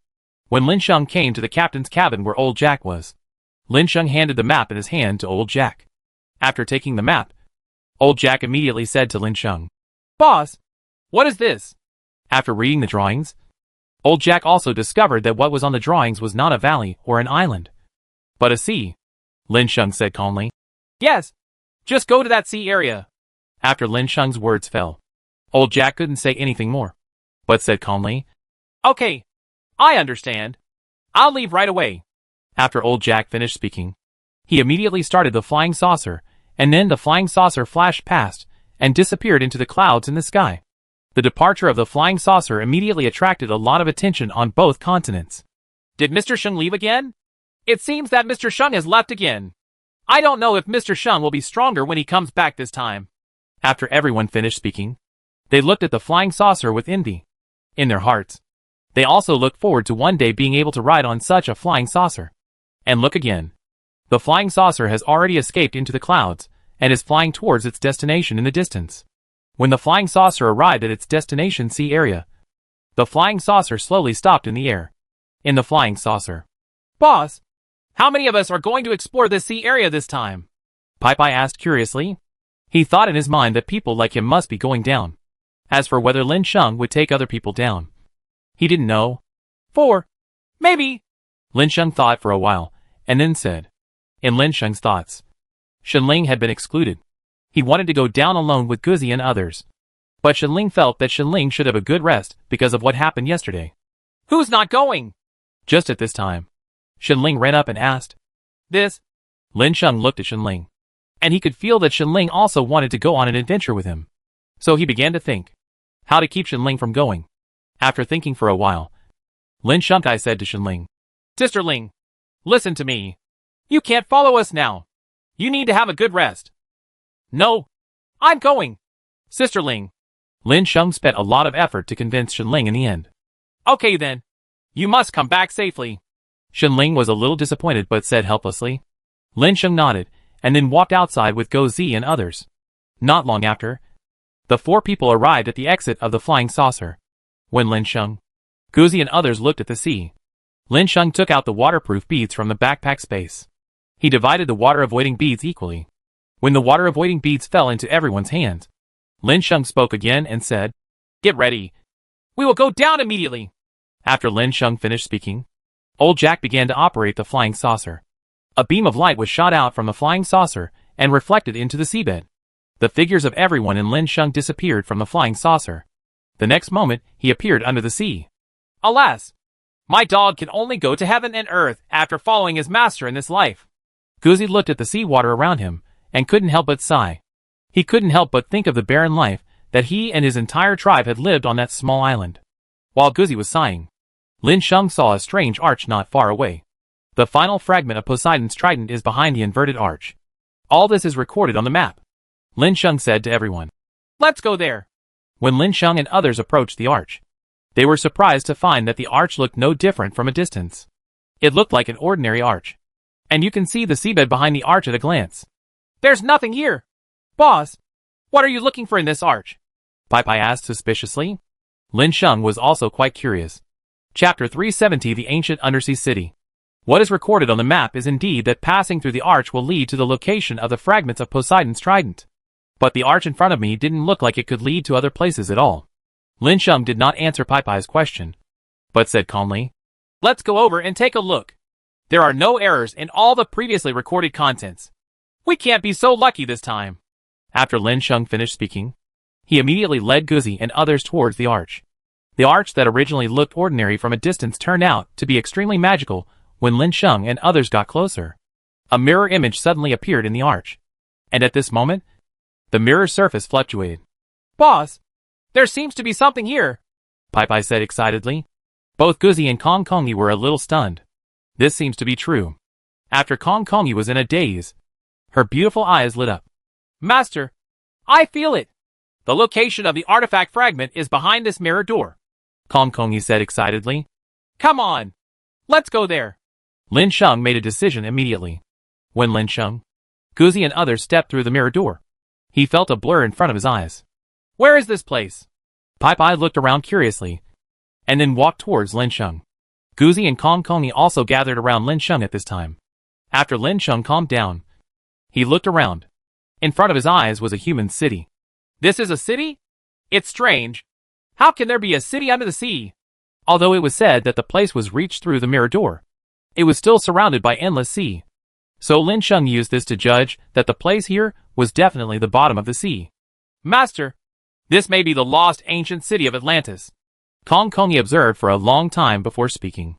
When Lin Sheng came to the captain's cabin where old Jack was, Lin Sheng handed the map in his hand to old Jack. After taking the map, old Jack immediately said to Lin Sheng, Boss, what is this? After reading the drawings, old Jack also discovered that what was on the drawings was not a valley or an island, but a sea. Lin Sheng said calmly, Yes, just go to that sea area. After Lin Sheng's words fell, old Jack couldn't say anything more, but said calmly, Okay, I understand. I'll leave right away. After old Jack finished speaking, he immediately started the flying saucer, and then the flying saucer flashed past and disappeared into the clouds in the sky. The departure of the flying saucer immediately attracted a lot of attention on both continents. Did Mr. Sheng leave again? It seems that Mr. Sheng has left again. I don't know if Mr. Sheng will be stronger when he comes back this time. After everyone finished speaking, they looked at the flying saucer with envy. In their hearts, they also looked forward to one day being able to ride on such a flying saucer. And look again. The flying saucer has already escaped into the clouds, and is flying towards its destination in the distance. When the flying saucer arrived at its destination sea area, the flying saucer slowly stopped in the air. In the flying saucer. "Boss, how many of us are going to explore this sea area this time?" Pai asked curiously. He thought in his mind that people like him must be going down. As for whether Lin Sheng would take other people down, he didn't know. "4. Maybe." Lin Sheng thought for a while, and then said. In Lin Sheng's thoughts, Shenling had been excluded. He wanted to go down alone with Guzi and others. But Shenling felt that Shenling should have a good rest because of what happened yesterday. "Who's not going?" Just at this time, Shenling ran up and asked. "This?" Lin Sheng looked at Shenling, and he could feel that Shenling also wanted to go on an adventure with him. So he began to think how to keep Shenling from going. After thinking for a while, Lin Shengkai said to Shenling, "Sister Ling, listen to me. You can't follow us now. You need to have a good rest." "No, I'm going, Sister Ling." Lin Sheng spent a lot of effort to convince Shenling in the end. "Okay then. You must come back safely." Shenling was a little disappointed but said helplessly. Lin Sheng nodded, and then walked outside with Go Zi and others. Not long after, the 4 people arrived at the exit of the flying saucer. When Lin Sheng, Guzi and others looked at the sea, Lin Sheng took out the waterproof beads from the backpack space. He divided the water-avoiding beads equally. When the water-avoiding beads fell into everyone's hands, Lin Sheng spoke again and said, "Get ready. We will go down immediately." After Lin Sheng finished speaking, Old Jack began to operate the flying saucer. A beam of light was shot out from the flying saucer and reflected into the seabed. The figures of everyone in Lin Sheng disappeared from the flying saucer. The next moment, he appeared under the sea. "Alas! My dog can only go to heaven and earth after following his master in this life." Guzi looked at the seawater around him, and couldn't help but sigh. He couldn't help but think of the barren life that he and his entire tribe had lived on that small island. While Guzi was sighing, Lin Sheng saw a strange arch not far away. The final fragment of Poseidon's trident is behind the inverted arch. All this is recorded on the map. Lin Sheng said to everyone, "Let's go there." When Lin Sheng and others approached the arch, they were surprised to find that the arch looked no different from a distance. It looked like an ordinary arch, and you can see the seabed behind the arch at a glance. "There's nothing here. Boss, what are you looking for in this arch?" Pai asked suspiciously. Lin Sheng was also quite curious. Chapter 370, The Ancient Undersea City. What is recorded on the map is indeed that passing through the arch will lead to the location of the fragments of Poseidon's trident. But the arch in front of me didn't look like it could lead to other places at all. Lin Sheng did not answer Pai's question, but said calmly, "Let's go over and take a look. There are no errors in all the previously recorded contents. We can't be so lucky this time." After Lin Sheng finished speaking, he immediately led Guzi and others towards the arch. The arch that originally looked ordinary from a distance turned out to be extremely magical when Lin Sheng and others got closer. A mirror image suddenly appeared in the arch, and at this moment, the mirror's surface fluctuated. "Boss, there seems to be something here," Pai said excitedly. Both Guzi and Kong Kongi were a little stunned. This seems to be true. After Kong Kongi was in a daze, her beautiful eyes lit up. "Master, I feel it. The location of the artifact fragment is behind this mirror door," Kong Kongi said excitedly. "Come on, let's go there." Lin Sheng made a decision immediately. When Lin Sheng, Guzi and others stepped through the mirror door, he felt a blur in front of his eyes. "Where is this place?" Pai looked around curiously, and then walked towards Lin Sheng. Guzi and Kong Kongi also gathered around Lin Sheng at this time. After Lin Sheng calmed down, he looked around. In front of his eyes was a human city. "This is a city? It's strange. How can there be a city under the sea?" Although it was said that the place was reached through the mirror door, it was still surrounded by endless sea. So Lin Sheng used this to judge that the place here was definitely the bottom of the sea. "Master, this may be the lost ancient city of Atlantis," Kong Kongi observed for a long time before speaking.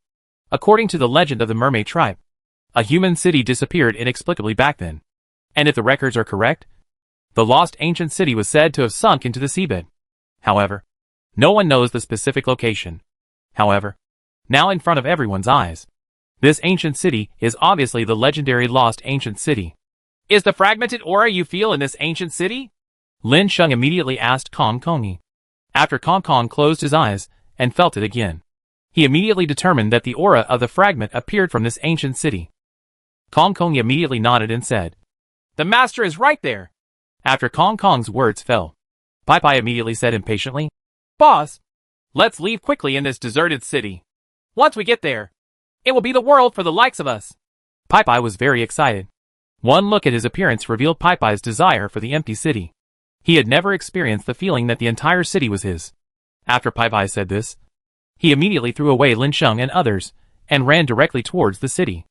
According to the legend of the mermaid tribe, a human city disappeared inexplicably back then. And if the records are correct, the lost ancient city was said to have sunk into the seabed. However, no one knows the specific location. However, now in front of everyone's eyes, this ancient city is obviously the legendary lost ancient city. "Is the fragmented aura you feel in this ancient city?" Lin Sheng immediately asked Kong Kongi. After Kong Kong closed his eyes and felt it again, he immediately determined that the aura of the fragment appeared from this ancient city. Kong Kong immediately nodded and said, "The master is right there." After Kong Kong's words fell, Pai Pai immediately said impatiently, "Boss, let's leave quickly in this deserted city. Once we get there, it will be the world for the likes of us." Pai Pai was very excited. One look at his appearance revealed Pai Pai's desire for the empty city. He had never experienced the feeling that the entire city was his. After Pai Pai said this, he immediately threw away Lin Sheng and others, and ran directly towards the city.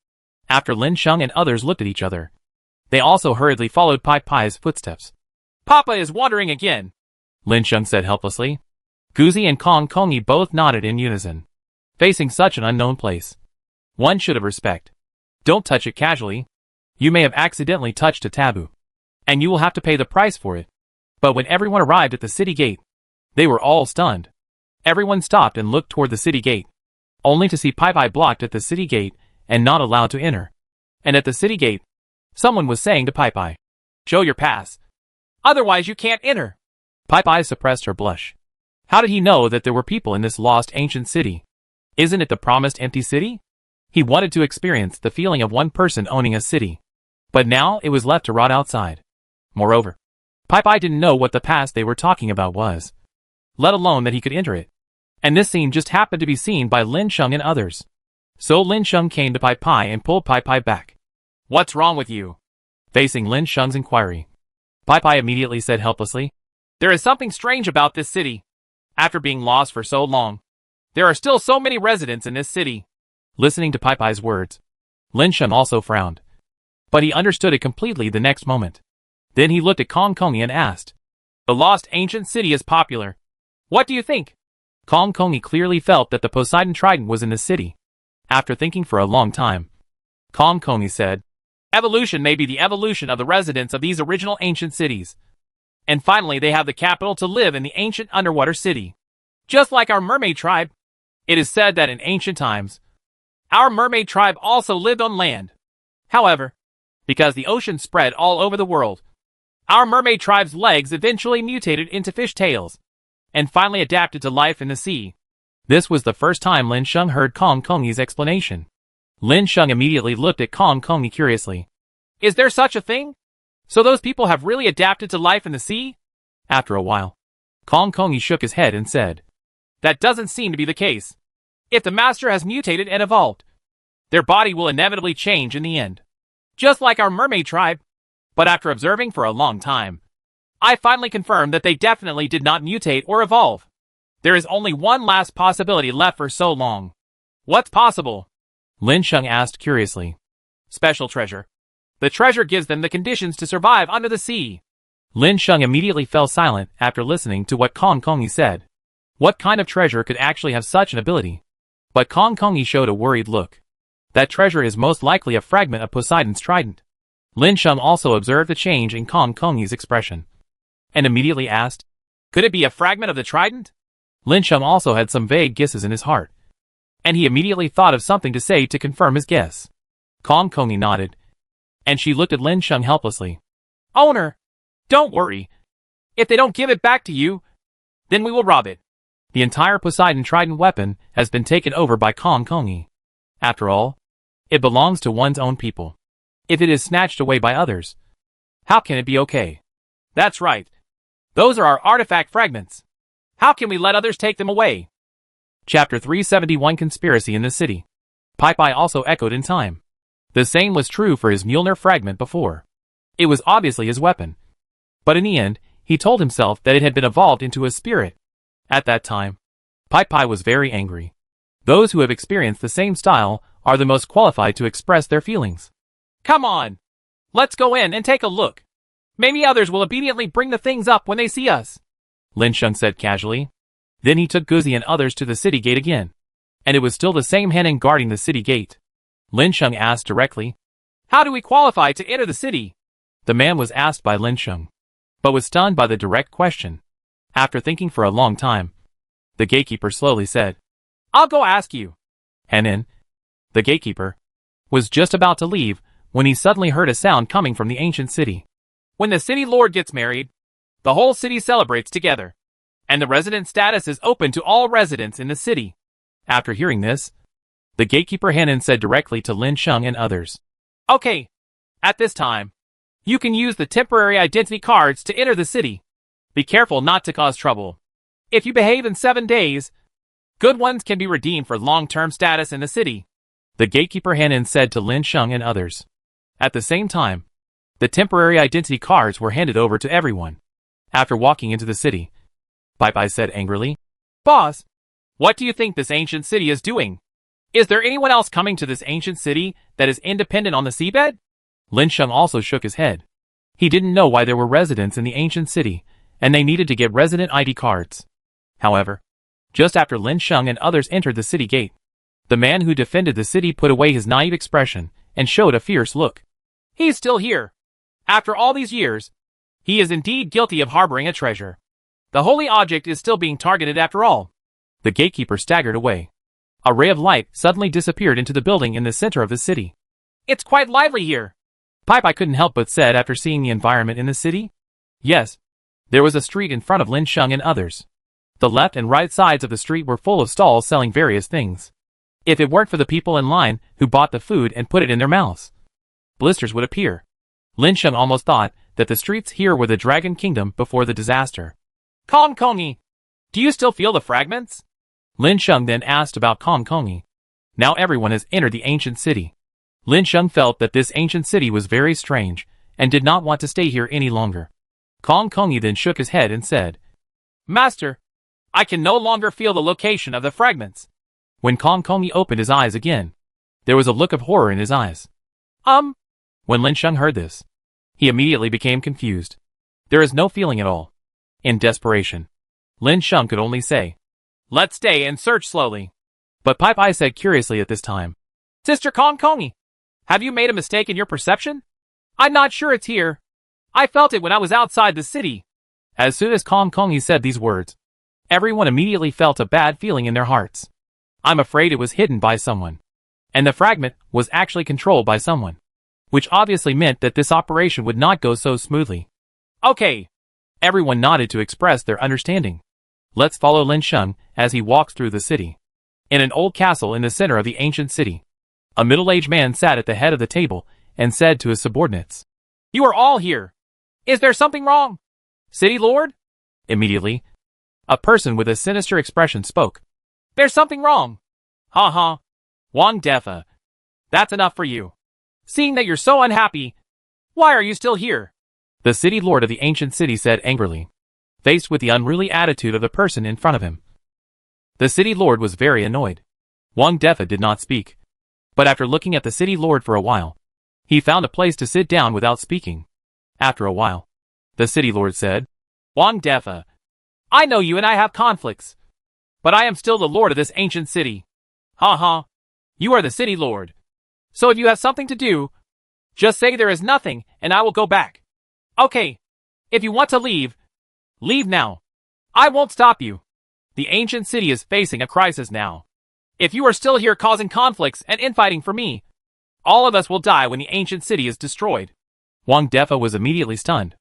After Lin Sheng and others looked at each other, they also hurriedly followed Pai Pai's footsteps. "Papa is wandering again," Lin Sheng said helplessly. Guzi and Kong Kongi both nodded in unison. Facing such an unknown place, one should have respect. Don't touch it casually. You may have accidentally touched a taboo, and you will have to pay the price for it. But when everyone arrived at the city gate, they were all stunned. Everyone stopped and looked toward the city gate, only to see Pai Pai blocked at the city gate and not allowed to enter. And at the city gate, someone was saying to Pai Pai, "Show your pass. Otherwise you can't enter." Pai Pai suppressed her blush. How did he know that there were people in this lost ancient city? Isn't it the promised empty city? He wanted to experience the feeling of one person owning a city. But now it was left to rot outside. Moreover, Pai Pai didn't know what the pass they were talking about was, let alone that he could enter it. And this scene just happened to be seen by Lin Sheng and others. So Lin Sheng came to Pai Pai and pulled Pai Pai back. "What's wrong with you?" Facing Lin Sheng's inquiry, Pai Pai immediately said helplessly, "There is something strange about this city. After being lost for so long, there are still so many residents in this city." Listening to Pai Pai's words, Lin Sheng also frowned. But he understood it completely the next moment. Then he looked at Kong Kongi and asked, "The lost ancient city is popular. What do you think?" Kong Kongi clearly felt that the Poseidon Trident was in the city. After thinking for a long time, Kong Kongi said, "Evolution may be the evolution of the residents of these original ancient cities. And finally they have the capital to live in the ancient underwater city. Just like our mermaid tribe. It is said that in ancient times, our mermaid tribe also lived on land. However, because the ocean spread all over the world, our mermaid tribe's legs eventually mutated into fish tails, and finally adapted to life in the sea." This was the first time Lin Sheng heard Kong Kongi's explanation. Lin Sheng immediately looked at Kong Kongi curiously. "Is there such a thing? So those people have really adapted to life in the sea?" After a while, Kong Kongi shook his head and said, "That doesn't seem to be the case. If the master has mutated and evolved, their body will inevitably change in the end. Just like our mermaid tribe. But after observing for a long time, I finally confirmed that they definitely did not mutate or evolve. There is only one last possibility left for so long." "What's possible?" Lin Sheng asked curiously. "Special treasure. The treasure gives them the conditions to survive under the sea." Lin Sheng immediately fell silent after listening to what Kong Kongi said. What kind of treasure could actually have such an ability? But Kong Kongi showed a worried look. That treasure is most likely a fragment of Poseidon's trident. Lin Sheng also observed a change in Kong Kongi's expression, and immediately asked, "Could it be a fragment of the trident?" Lin Sheng also had some vague guesses in his heart, and he immediately thought of something to say to confirm his guess. Kong Kongi nodded, and she looked at Lin Sheng helplessly. "Owner, don't worry. If they don't give it back to you, then we will rob it." The entire Poseidon Trident weapon has been taken over by Kong Kongi. After all, it belongs to one's own people. If it is snatched away by others, how can it be okay? "That's right. Those are our artifact fragments. How can we let others take them away?" Chapter 371 Conspiracy in the City. Pai Pai also echoed in time. The same was true for his Mjolnir fragment before. It was obviously his weapon. But in the end, he told himself that it had been evolved into a spirit. At that time, Pai Pai was very angry. Those who have experienced the same style are the most qualified to express their feelings. "Come on. Let's go in and take a look. Maybe others will obediently bring the things up when they see us," Lin Sheng said casually. Then he took Guzi and others to the city gate again. And it was still the same Henin guarding the city gate. Lin Sheng asked directly, "How do we qualify to enter the city?" The man was asked by Lin Sheng, but was stunned by the direct question. After thinking for a long time, the gatekeeper slowly said, "I'll go ask you." Henin, the gatekeeper, was just about to leave when he suddenly heard a sound coming from the ancient city. "When the city lord gets married, the whole city celebrates together, and the resident status is open to all residents in the city." After hearing this, the gatekeeper Henin said directly to Lin Sheng and others, Okay. At this time, you can use the temporary identity cards to enter the city. Be careful not to cause trouble. If you behave in 7 days, good ones can be redeemed for long-term status in the city. The gatekeeper Hanan said to Lin Sheng and others. At the same time, the temporary identity cards were handed over to everyone. After walking into the city, Pai said angrily, Boss, what do you think this ancient city is doing? Is there anyone else coming to this ancient city that is independent on the seabed? Lin Sheng also shook his head. He didn't know why there were residents in the ancient city, and they needed to get resident ID cards. However, just after Lin Sheng and others entered the city gate, the man who defended the city put away his naive expression and showed a fierce look. He's still here. After all these years, he is indeed guilty of harboring a treasure. The holy object is still being targeted after all. The gatekeeper staggered away. A ray of light suddenly disappeared into the building in the center of the city. It's quite lively here. Pai couldn't help but said after seeing the environment in the city. Yes, there was a street in front of Lin Sheng and others. The left and right sides of the street were full of stalls selling various things. If it weren't for the people in line who bought the food and put it in their mouths, blisters would appear. Lin Sheng almost thought that the streets here were the Dragon Kingdom before the disaster. Kong Kongi, do you still feel the fragments? Lin Sheng then asked about Kong Kongi. Now everyone has entered the ancient city. Lin Sheng felt that this ancient city was very strange and did not want to stay here any longer. Kong Kongi then shook his head and said, Master, I can no longer feel the location of the fragments. When Kong Kongi opened his eyes again, there was a look of horror in his eyes. When Lin Sheng heard this, he immediately became confused. There is no feeling at all. In desperation, Lin Sheng could only say, Let's stay and search slowly. But Pai said curiously at this time, Sister Kong Kongi, have you made a mistake in your perception? I'm not sure it's here. I felt it when I was outside the city. As soon as Kong Kongi said these words, everyone immediately felt a bad feeling in their hearts. I'm afraid it was hidden by someone. And the fragment was actually controlled by someone. Which obviously meant that this operation would not go so smoothly. Okay. Everyone nodded to express their understanding. Let's follow Lin Sheng as he walks through the city. In an old castle in the center of the ancient city, a middle-aged man sat at the head of the table and said to his subordinates, You are all here. Is there something wrong? City Lord? Immediately, a person with a sinister expression spoke. There's something wrong. Ha ha. Wang Defa. That's enough for you. Seeing that you're so unhappy, why are you still here? The city lord of the ancient city said angrily, faced with the unruly attitude of the person in front of him. The city lord was very annoyed. Wang Defa did not speak. But after looking at the city lord for a while, he found a place to sit down without speaking. After a while, the city lord said, Wang Defa, I know you and I have conflicts, but I am still the lord of this ancient city. Ha ha. You are the city lord. So if you have something to do, just say there is nothing and I will go back. Okay. If you want to leave, leave now. I won't stop you. The ancient city is facing a crisis now. If you are still here causing conflicts and infighting for me, all of us will die when the ancient city is destroyed. Wang Defa was immediately stunned.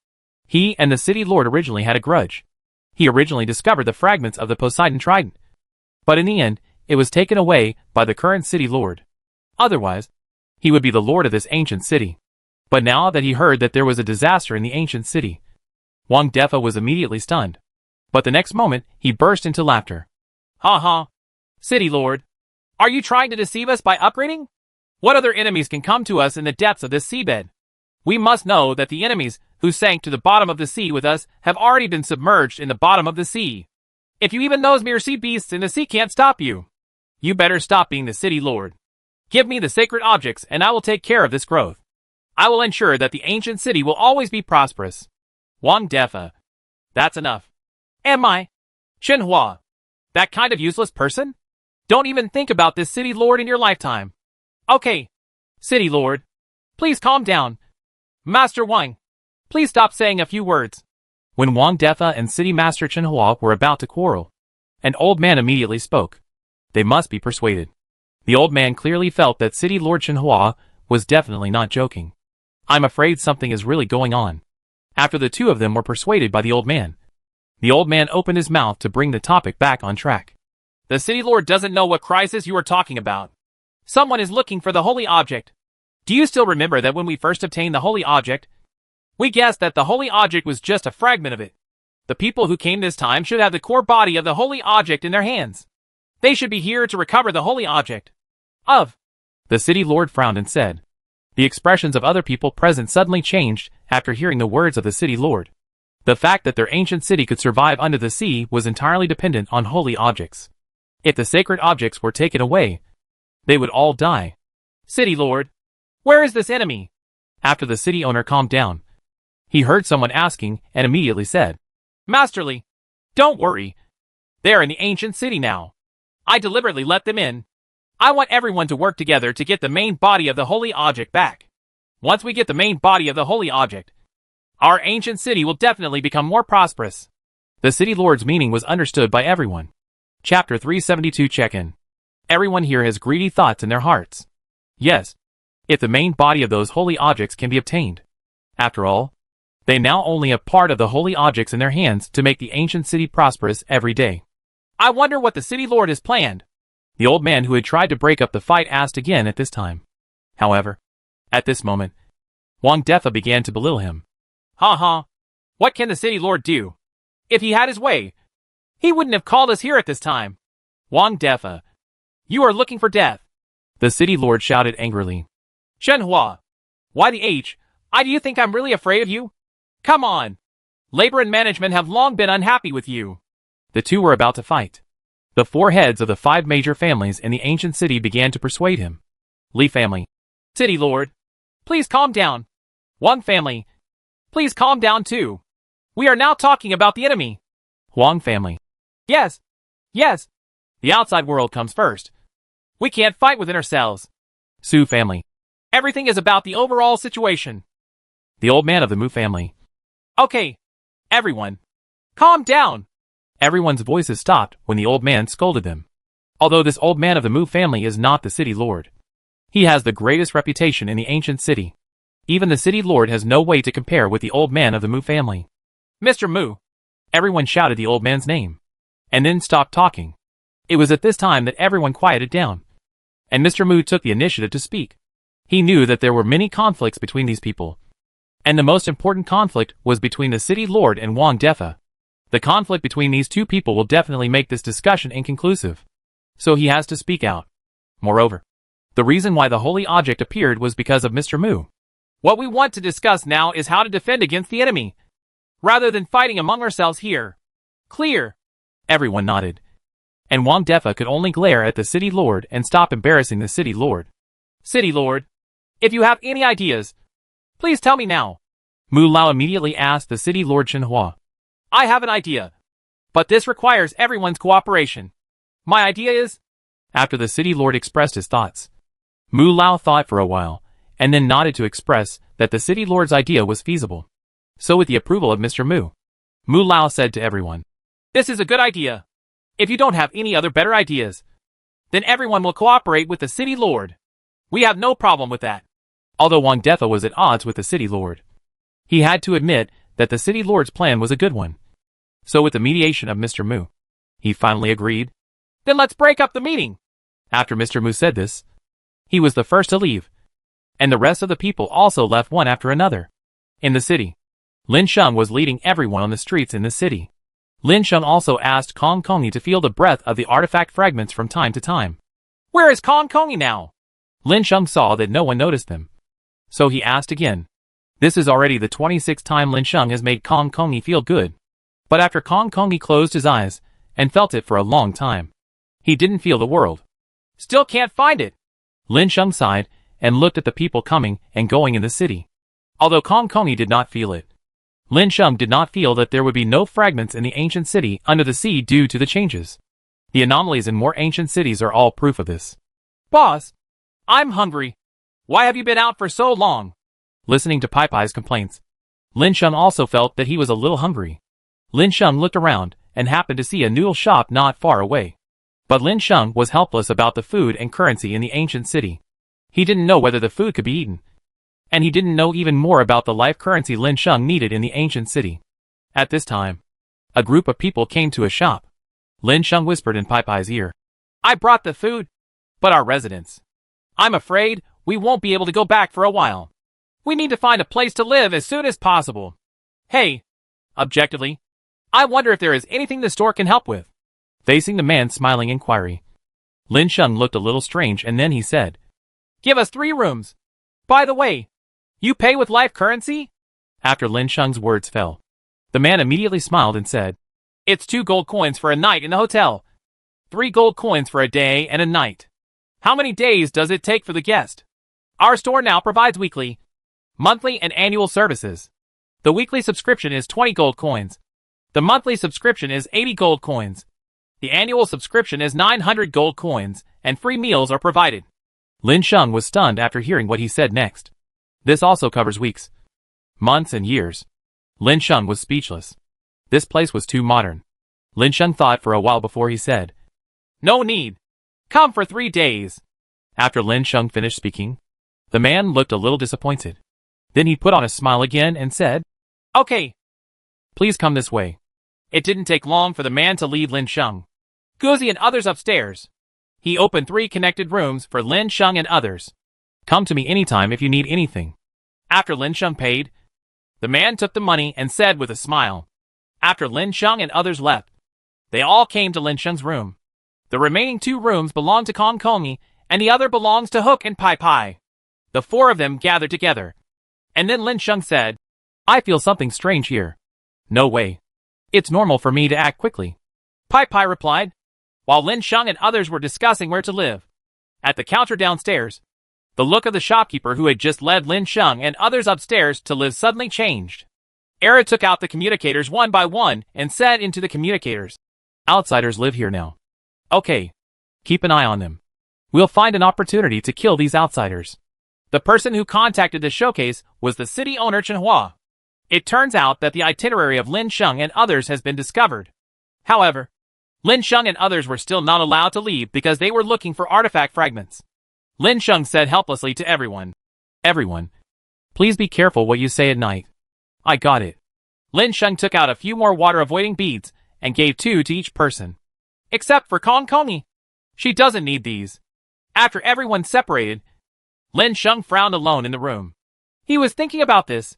He and the city lord originally had a grudge. He originally discovered the fragments of the Poseidon Trident. But in the end, it was taken away by the current city lord. Otherwise, he would be the lord of this ancient city. But now that he heard that there was a disaster in the ancient city, Wang Defa was immediately stunned. But the next moment, he burst into laughter. Ha ha. City lord, are you trying to deceive us by upgrading? What other enemies can come to us in the depths of this seabed? We must know that the enemies who sank to the bottom of the sea with us have already been submerged in the bottom of the sea. If you even those mere sea beasts in the sea can't stop you, you better stop being the city lord. Give me the sacred objects and I will take care of this growth. I will ensure that the ancient city will always be prosperous. Wang Defa. That's enough. Am I? Shenhua. That kind of useless person? Don't even think about this city lord in your lifetime. Okay. City lord. Please calm down. Master Wang. Please stop saying a few words. When Wang Defa and City Master Shenhua were about to quarrel, an old man immediately spoke. They must be persuaded. The old man clearly felt that City Lord Shenhua was definitely not joking. I'm afraid something is really going on. After the two of them were persuaded by the old man opened his mouth to bring the topic back on track. The city lord doesn't know what crisis you are talking about. Someone is looking for the holy object. Do you still remember that when we first obtained the holy object, we guessed that the holy object was just a fragment of it? The people who came this time should have the core body of the holy object in their hands. They should be here to recover the holy object. The city lord frowned and said. The expressions of other people present suddenly changed after hearing the words of the city lord. The fact that their ancient city could survive under the sea was entirely dependent on holy objects. If the sacred objects were taken away, they would all die. City lord, where is this enemy? After the city owner calmed down, he heard someone asking and immediately said, Masterly, don't worry. They are in the ancient city now. I deliberately let them in. I want everyone to work together to get the main body of the holy object back. Once we get the main body of the holy object, our ancient city will definitely become more prosperous. The city lord's meaning was understood by everyone. Chapter 372 Check-in. Everyone here has greedy thoughts in their hearts. Yes, if the main body of those holy objects can be obtained. After all, they now only have part of the holy objects in their hands to make the ancient city prosperous every day. I wonder what the city lord has planned. The old man who had tried to break up the fight asked again at this time. However, at this moment, Wang Defa began to belittle him. What can the city lord do? If he had his way, he wouldn't have called us here at this time. Wang Defa, you are looking for death. The city lord shouted angrily. Shenhua, why the H? Do you think I'm really afraid of you? Come on. Labor and management have long been unhappy with you. The two were about to fight. The four heads of the 5 major families in the ancient city began to persuade him. Li family. City lord, please calm down. Wang family, please calm down too. We are now talking about the enemy. Huang family. Yes. The outside world comes first. We can't fight within ourselves. Su family. Everything is about the overall situation. The old man of the Mu family. Okay, everyone, calm down. Everyone's voices stopped when the old man scolded them. Although this old man of the Mu family is not the city lord, he has the greatest reputation in the ancient city. Even the city lord has no way to compare with the old man of the Mu family. Mr. Mu. Everyone shouted the old man's name, and then stopped talking. It was at this time that everyone quieted down, and Mr. Mu took the initiative to speak. He knew that there were many conflicts between these people, and the most important conflict was between the city lord and Wang Defa. The conflict between these two people will definitely make this discussion inconclusive, so he has to speak out. Moreover, the reason why the holy object appeared was because of Mr. Mu. What we want to discuss now is how to defend against the enemy, rather than fighting among ourselves here. Clear? Everyone nodded, and Wang Defa could only glare at the city lord and stop embarrassing the city lord. City lord, if you have any ideas, please tell me now. Mu Lao immediately asked the city lord Shenhua. I have an idea, but this requires everyone's cooperation. My idea is... After the city lord expressed his thoughts, Mu Lao thought for a while, and then nodded to express that the city lord's idea was feasible. So with the approval of Mr. Mu, Mu Lao said to everyone, This is a good idea. If you don't have any other better ideas, then everyone will cooperate with the city lord. We have no problem with that. Although Wang Defa was at odds with the city lord, he had to admit that the city lord's plan was a good one. So with the mediation of Mr. Mu, he finally agreed. Then let's break up the meeting. After Mr. Mu said this, he was the first to leave, and the rest of the people also left one after another. In the city, Lin Sheng was leading everyone on the streets in the city. Lin Sheng also asked Kong Kongi to feel the breath of the artifact fragments from time to time. Where is Kong Kongi now? Lin Sheng saw that no one noticed them, so he asked again. This is already the 26th time Lin Sheng has made Kong Kongi feel good. But after Kong Kongi closed his eyes and felt it for a long time, he didn't feel the world. Still can't find it. Lin Sheng sighed and looked at the people coming and going in the city. Although Kong Kongi did not feel it, Lin Sheng did not feel that there would be no fragments in the ancient city under the sea due to the changes. The anomalies in more ancient cities are all proof of this. Boss, I'm hungry. Why have you been out for so long? Listening to Pai Pai's complaints, Lin Sheng also felt that he was a little hungry. Lin Sheng looked around and happened to see a noodle shop not far away. But Lin Sheng was helpless about the food and currency in the ancient city. He didn't know whether the food could be eaten, and he didn't know even more about the life currency Lin Sheng needed in the ancient city. At this time, a group of people came to a shop. Lin Sheng whispered in Pai Pai's ear, I brought the food, but our residents, I'm afraid, we won't be able to go back for a while. We need to find a place to live as soon as possible. Hey, objectively, I wonder if there is anything the store can help with. Facing the man's smiling inquiry, Lin Sheng looked a little strange and then he said, Give us 3 rooms. By the way, you pay with life currency? After Lin Sheng's words fell, the man immediately smiled and said, It's 2 gold coins for a night in the hotel. 3 gold coins for a day and a night. How many days does it take for the guest? Our store now provides weekly, monthly and annual services. The weekly subscription is 20 gold coins. The monthly subscription is 80 gold coins. The annual subscription is 900 gold coins, and free meals are provided. Lin Sheng was stunned after hearing what he said next. This also covers weeks, months and years. Lin Sheng was speechless. This place was too modern. Lin Sheng thought for a while before he said, No need. Come for 3 days. After Lin Sheng finished speaking, the man looked a little disappointed. Then he put on a smile again and said, Okay. Please come this way. It didn't take long for the man to lead Lin Sheng, Guzi and others upstairs. He opened 3 connected rooms for Lin Sheng and others. Come to me anytime if you need anything. After Lin Sheng paid, the man took the money and said with a smile. After Lin Sheng and others left, they all came to Lin Sheng's room. The remaining 2 rooms belong to Kong Kongi, and the other belongs to Hook and Pai Pai. The 4 of them gathered together. And then Lin Sheng said, I feel something strange here. No way. It's normal for me to act quickly. Pai Pai replied, while Lin Sheng and others were discussing where to live. At the counter downstairs, the look of the shopkeeper who had just led Lin Sheng and others upstairs to live suddenly changed. Era took out the communicators one by one and said into the communicators, Outsiders live here now. Okay. Keep an eye on them. We'll find an opportunity to kill these outsiders. The person who contacted the showcase was the city owner Chen Hua. It turns out that the itinerary of Lin Sheng and others has been discovered. However, Lin Sheng and others were still not allowed to leave because they were looking for artifact fragments. Lin Sheng said helplessly to everyone, Everyone, please be careful what you say at night. I got it. Lin Sheng took out a few more water-avoiding beads and gave 2 to each person. Except for Kong Kongi. She doesn't need these. After everyone separated, Lin Sheng frowned alone in the room. He was thinking about this.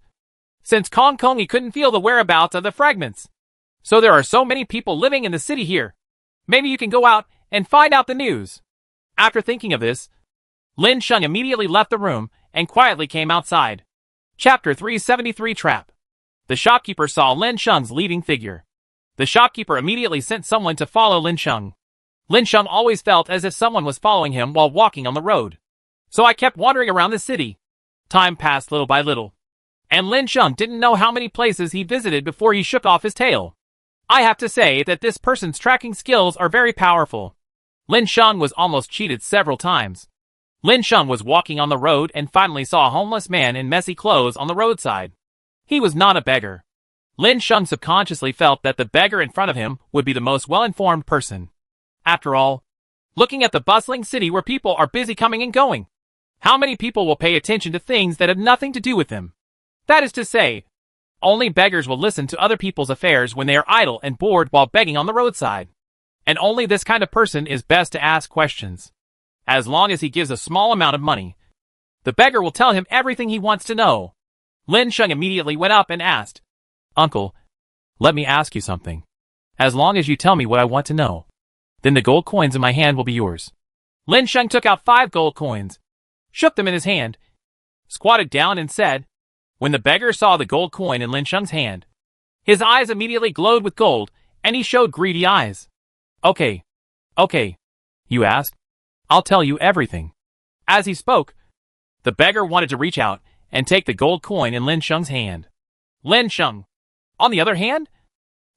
Since Kong Kongi couldn't feel the whereabouts of the fragments. So there are so many people living in the city here. Maybe you can go out and find out the news. After thinking of this, Lin Sheng immediately left the room and quietly came outside. Chapter 373 Trap. The shopkeeper saw Lin Sheng's leading figure. The shopkeeper immediately sent someone to follow Lin Sheng. Lin Sheng always felt as if someone was following him while walking on the road. So I kept wandering around the city. Time passed little by little. And Lin Sheng didn't know how many places he visited before he shook off his tail. I have to say that this person's tracking skills are very powerful. Lin Sheng was almost cheated several times. Lin Sheng was walking on the road and finally saw a homeless man in messy clothes on the roadside. He was not a beggar. Lin Sheng subconsciously felt that the beggar in front of him would be the most well-informed person. After all, looking at the bustling city where people are busy coming and going, how many people will pay attention to things that have nothing to do with them? That is to say, only beggars will listen to other people's affairs when they are idle and bored while begging on the roadside. And only this kind of person is best to ask questions. As long as he gives a small amount of money, the beggar will tell him everything he wants to know. Lin Sheng immediately went up and asked, Uncle, let me ask you something. As long as you tell me what I want to know, then the gold coins in my hand will be yours. Lin Sheng took out 5 gold coins, shook them in his hand, squatted down and said, when the beggar saw the gold coin in Lin Sheng's hand, his eyes immediately glowed with gold, and he showed greedy eyes. Okay, you asked? I'll tell you everything. As he spoke, the beggar wanted to reach out and take the gold coin in Lin Sheng's hand. Lin Sheng, on the other hand,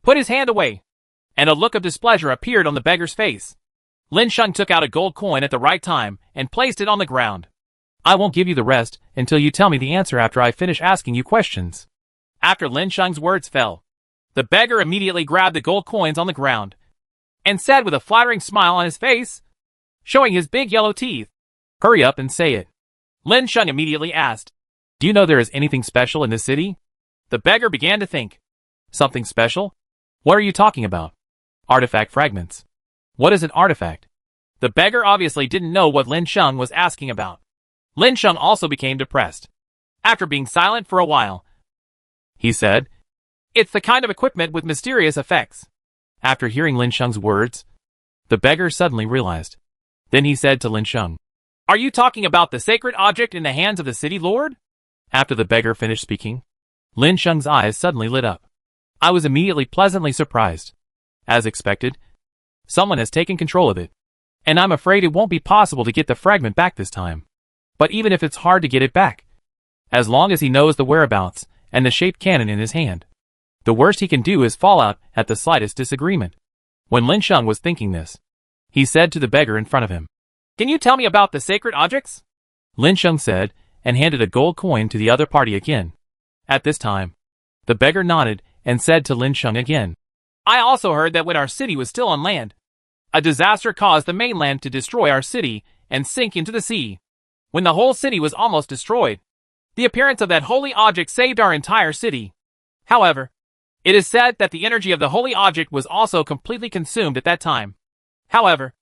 put his hand away, and a look of displeasure appeared on the beggar's face. Lin Sheng took out a gold coin at the right time and placed it on the ground. I won't give you the rest until you tell me the answer after I finish asking you questions. After Lin Sheng's words fell, the beggar immediately grabbed the gold coins on the ground and said with a flattering smile on his face, showing his big yellow teeth, Hurry up and say it. Lin Sheng immediately asked, Do you know there is anything special in this city? The beggar began to think. Something special? What are you talking about? Artifact fragments. What is an artifact? The beggar obviously didn't know what Lin Sheng was asking about. Lin Sheng also became depressed. After being silent for a while, he said, "It's the kind of equipment with mysterious effects." After hearing Lin Sheng's words, the beggar suddenly realized. Then he said to Lin Sheng, "Are you talking about the sacred object in the hands of the city lord?" After the beggar finished speaking, Lin Sheng's eyes suddenly lit up. I was immediately pleasantly surprised. As expected, someone has taken control of it, and I'm afraid it won't be possible to get the fragment back this time. But even if it's hard to get it back, as long as he knows the whereabouts and the shaped cannon in his hand, the worst he can do is fall out at the slightest disagreement. When Lin Sheng was thinking this, he said to the beggar in front of him, "Can you tell me about the sacred objects?" Lin Sheng said, and handed a gold coin to the other party again. At this time, the beggar nodded and said to Lin Sheng again, "I also heard that when our city was still on land, a disaster caused the mainland to destroy our city and sink into the sea. When the whole city was almost destroyed, the appearance of that holy object saved our entire city. However, it is said that the energy of the holy object was also completely consumed at that time. However,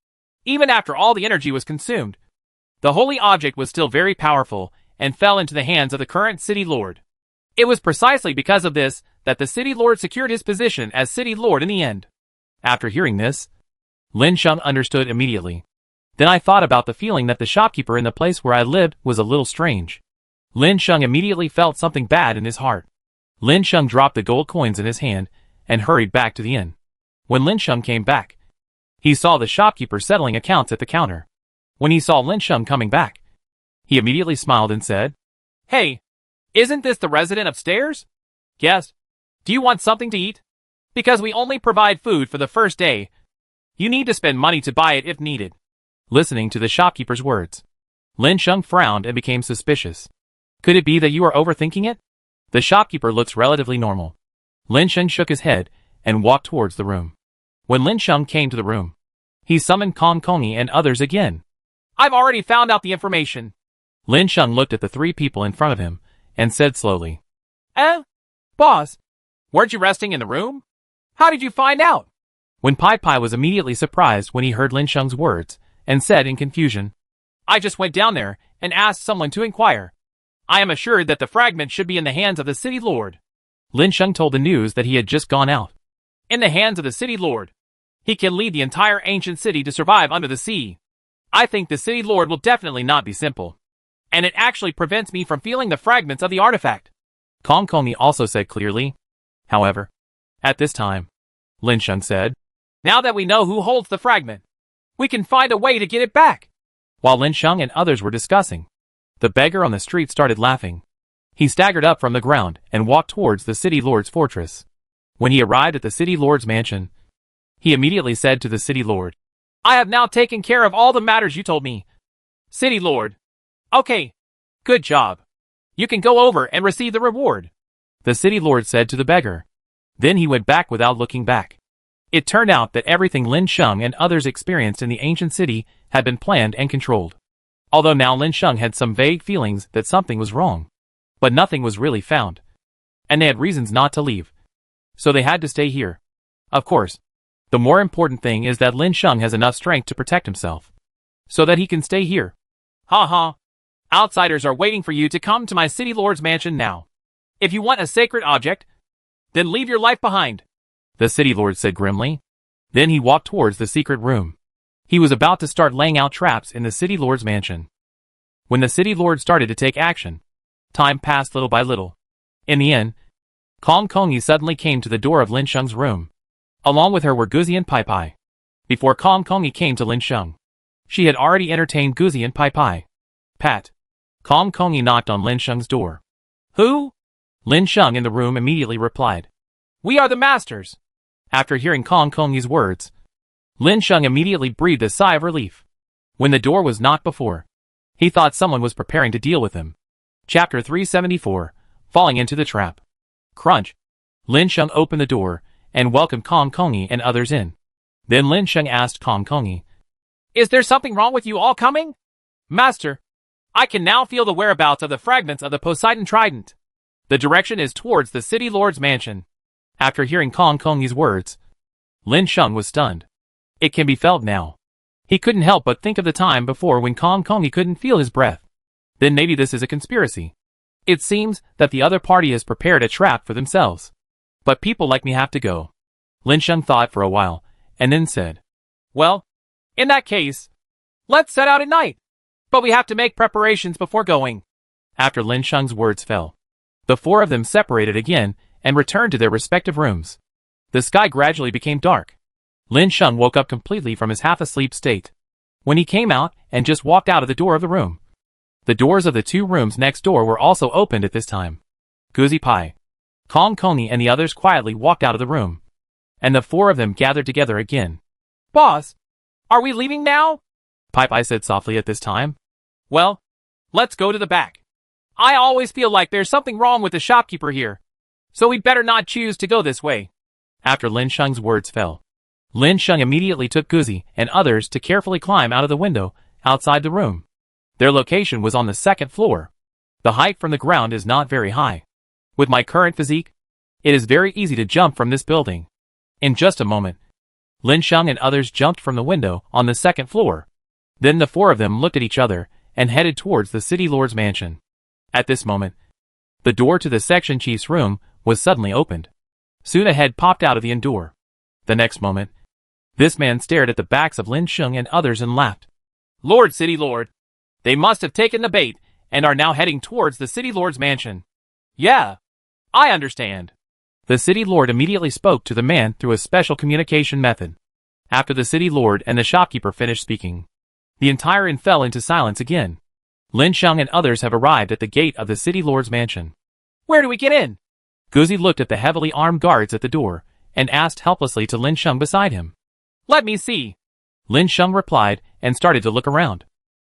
even after all the energy was consumed, the holy object was still very powerful and fell into the hands of the current city lord. It was precisely because of this that the city lord secured his position as city lord in the end." After hearing this, Lin Sheng understood immediately. Then I thought about the feeling that the shopkeeper in the place where I lived was a little strange. Lin Sheng immediately felt something bad in his heart. Lin Sheng dropped the gold coins in his hand and hurried back to the inn. When Lin Sheng came back, he saw the shopkeeper settling accounts at the counter. When he saw Lin Sheng coming back, he immediately smiled and said, "Hey, isn't this the resident upstairs? Yes. Do you want something to eat? Because we only provide food for the first day. You need to spend money to buy it if needed." Listening to the shopkeeper's words, Lin Sheng frowned and became suspicious. "Could it be that you are overthinking it? The shopkeeper looks relatively normal." Lin Sheng shook his head and walked towards the room. When Lin Sheng came to the room, he summoned Kong Kongi and others again. "I've already found out the information." Lin Sheng looked at the three people in front of him and said slowly, Boss, weren't you resting in the room? How did you find out?" When Pai Pai was immediately surprised when he heard Lin Sheng's words, and said in confusion, "I just went down there and asked someone to inquire. I am assured that the fragment should be in the hands of the city lord." Lin Sheng told the news that he had just gone out. "In the hands of the city lord. He can lead the entire ancient city to survive under the sea. I think the city lord will definitely not be simple. And it actually prevents me from feeling the fragments of the artifact." Kong Kongi also said clearly. However, at this time, Lin Sheng said, "Now that we know who holds the fragment, we can find a way to get it back." While Lin Sheng and others were discussing, the beggar on the street started laughing. He staggered up from the ground and walked towards the city lord's fortress. When he arrived at the city lord's mansion, he immediately said to the city lord, "I have now taken care of all the matters you told me, city lord. Okay, good job. You can go over and receive the reward," the city lord said to the beggar. Then he went back without looking back. It turned out that everything Lin Sheng and others experienced in the ancient city had been planned and controlled. Although now Lin Sheng had some vague feelings that something was wrong. But nothing was really found. And they had reasons not to leave. So they had to stay here. Of course, the more important thing is that Lin Sheng has enough strength to protect himself, so that he can stay here. "Ha ha. Outsiders are waiting for you to come to my city lord's mansion now. If you want a sacred object, then leave your life behind," the city lord said grimly. Then he walked towards the secret room. He was about to start laying out traps in the city lord's mansion. When the city lord started to take action, time passed little by little. In the end, Kong Kongi suddenly came to the door of Lin Sheng's room. Along with her were Guzi and Pai Pai. Before Kong Kongi came to Lin Sheng, she had already entertained Guzi and Pai Pai. "Pat." Kong Kongi knocked on Lin Sheng's door. "Who?" Lin Sheng in the room immediately replied, "We are the masters." After hearing Kong Kongi's words, Lin Sheng immediately breathed a sigh of relief. When the door was knocked before, he thought someone was preparing to deal with him. Chapter 374, Falling into the Trap. Crunch. Lin Sheng opened the door and welcomed Kong Kongi and others in. Then Lin Sheng asked Kong Kongi, "Is there something wrong with you all coming?" "Master, I can now feel the whereabouts of the fragments of the Poseidon Trident. The direction is towards the city lord's mansion." After hearing Kong Kongi's words, Lin Sheng was stunned. It can be felt now. He couldn't help but think of the time before when Kong Kongi couldn't feel his breath. Then maybe this is a conspiracy. It seems that the other party has prepared a trap for themselves. But people like me have to go. Lin Sheng thought for a while, and then said, "Well, in that case, let's set out at night. But we have to make preparations before going." After Lin Sheng's words fell, the four of them separated again and returned to their respective rooms. The sky gradually became dark. Lin Sheng woke up completely from his half-asleep state. When he came out and just walked out of the door of the room, the doors of the two rooms next door were also opened at this time. Guzi Pai, Kong Kongi and the others quietly walked out of the room, and the four of them gathered together again. "Boss, are we leaving now?" Pai said softly at this time. "Well, let's go to the back. I always feel like there's something wrong with the shopkeeper here, so we'd better not choose to go this way." After Lin Sheng's words fell, Lin Sheng immediately took Guzi and others to carefully climb out of the window outside the room. Their location was on the second floor. The height from the ground is not very high. With my current physique, it is very easy to jump from this building. In just a moment, Lin Sheng and others jumped from the window on the second floor. Then the four of them looked at each other and headed towards the city lord's mansion. At this moment, the door to the section chief's room was suddenly opened. Soon a head popped out of the door. The next moment, this man stared at the backs of Lin Sheng and others and laughed. "Lord, City Lord, they must have taken the bait and are now heading towards the city lord's mansion." "Yeah, I understand." The city lord immediately spoke to the man through a special communication method. After the city lord and the shopkeeper finished speaking, the entire inn fell into silence again. Lin Sheng and others have arrived at the gate of the city lord's mansion. "Where do we get in?" Guzi looked at the heavily armed guards at the door and asked helplessly to Lin Sheng beside him. "Let me see." Lin Sheng replied and started to look around.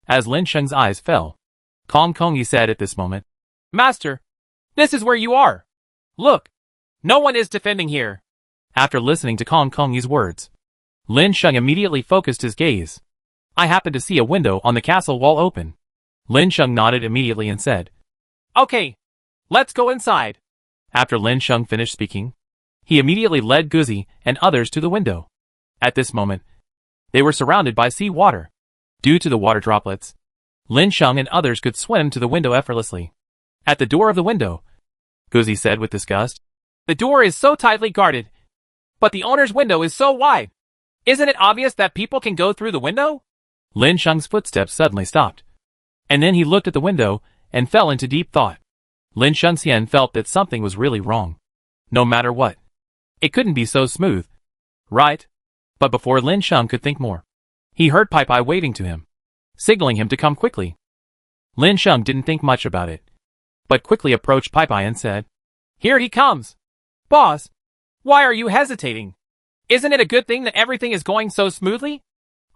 As Lin Sheng's eyes fell, Kong Kongi said at this moment, "Master, this is where you are. Look, no one is defending here." After listening to Kong Kongi's words, Lin Sheng immediately focused his gaze. "I happened to see a window on the castle wall open." Lin Sheng nodded immediately and said, "Okay, let's go inside." After Lin Sheng finished speaking, he immediately led Guzi and others to the window. At this moment, they were surrounded by sea water. Due to the water droplets, Lin Sheng and others could swim to the window effortlessly. At the door of the window, Guzi said with disgust, "The door is so tightly guarded, but the owner's window is so wide. Isn't it obvious that people can go through the window?" Lin Sheng's footsteps suddenly stopped, and then he looked at the window and fell into deep thought. Lin Shengxian felt that something was really wrong. No matter what, it couldn't be so smooth, right? But before Lin Sheng could think more, he heard Pai waving to him, signaling him to come quickly. Lin Sheng didn't think much about it, but quickly approached Pai and said, "Here he comes." "Boss, why are you hesitating? Isn't it a good thing that everything is going so smoothly?"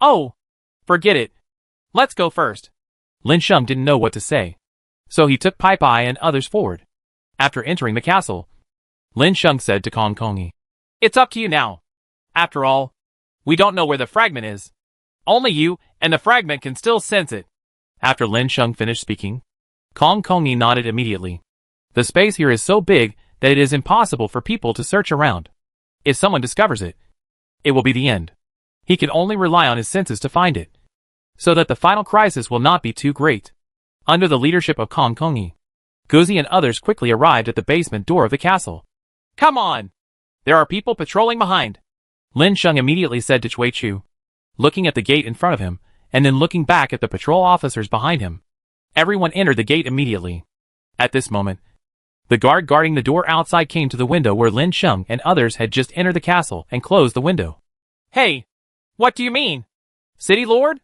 "Oh, forget it. Let's go first." Lin Sheng didn't know what to say, so he took Pai and others forward. After entering the castle, Lin Sheng said to Kong Kongi, "It's up to you now. After all, we don't know where the fragment is. Only you and the fragment can still sense it." After Lin Sheng finished speaking, Kong Kongi nodded immediately. The space here is so big that it is impossible for people to search around. If someone discovers it, it will be the end. He can only rely on his senses to find it, so that the final crisis will not be too great. Under the leadership of Kong Kongi, Guzi and others quickly arrived at the basement door of the castle. "Come on! There are people patrolling behind," Lin Sheng immediately said to Chui Chu, looking at the gate in front of him, and then looking back at the patrol officers behind him. Everyone entered the gate immediately. At this moment, the guard guarding the door outside came to the window where Lin Sheng and others had just entered the castle and closed the window. "Hey, what do you mean? City Lord?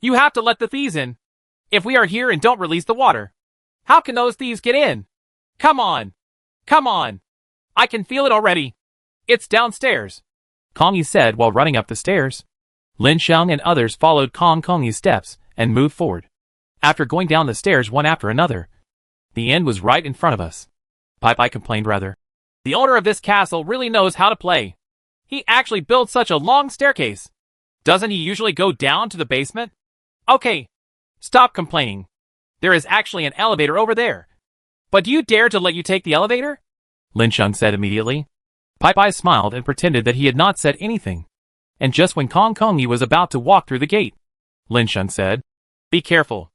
You have to let the thieves in. If we are here and don't release the water, how can those thieves get in? Come on! Come on! I can feel it already. It's downstairs," Kongi said while running up the stairs. Lin Sheng and others followed Kong Kongi's steps and moved forward. After going down the stairs one after another, the end was right in front of us. Pai complained rather. "The owner of this castle really knows how to play. He actually built such a long staircase. Doesn't he usually go down to the basement?" "Okay, stop complaining. There is actually an elevator over there. But do you dare to let you take the elevator?" Lin Sheng said immediately. Pai smiled and pretended that he had not said anything. And just when Kong Kongi was about to walk through the gate, Lin Sheng said, "Be careful.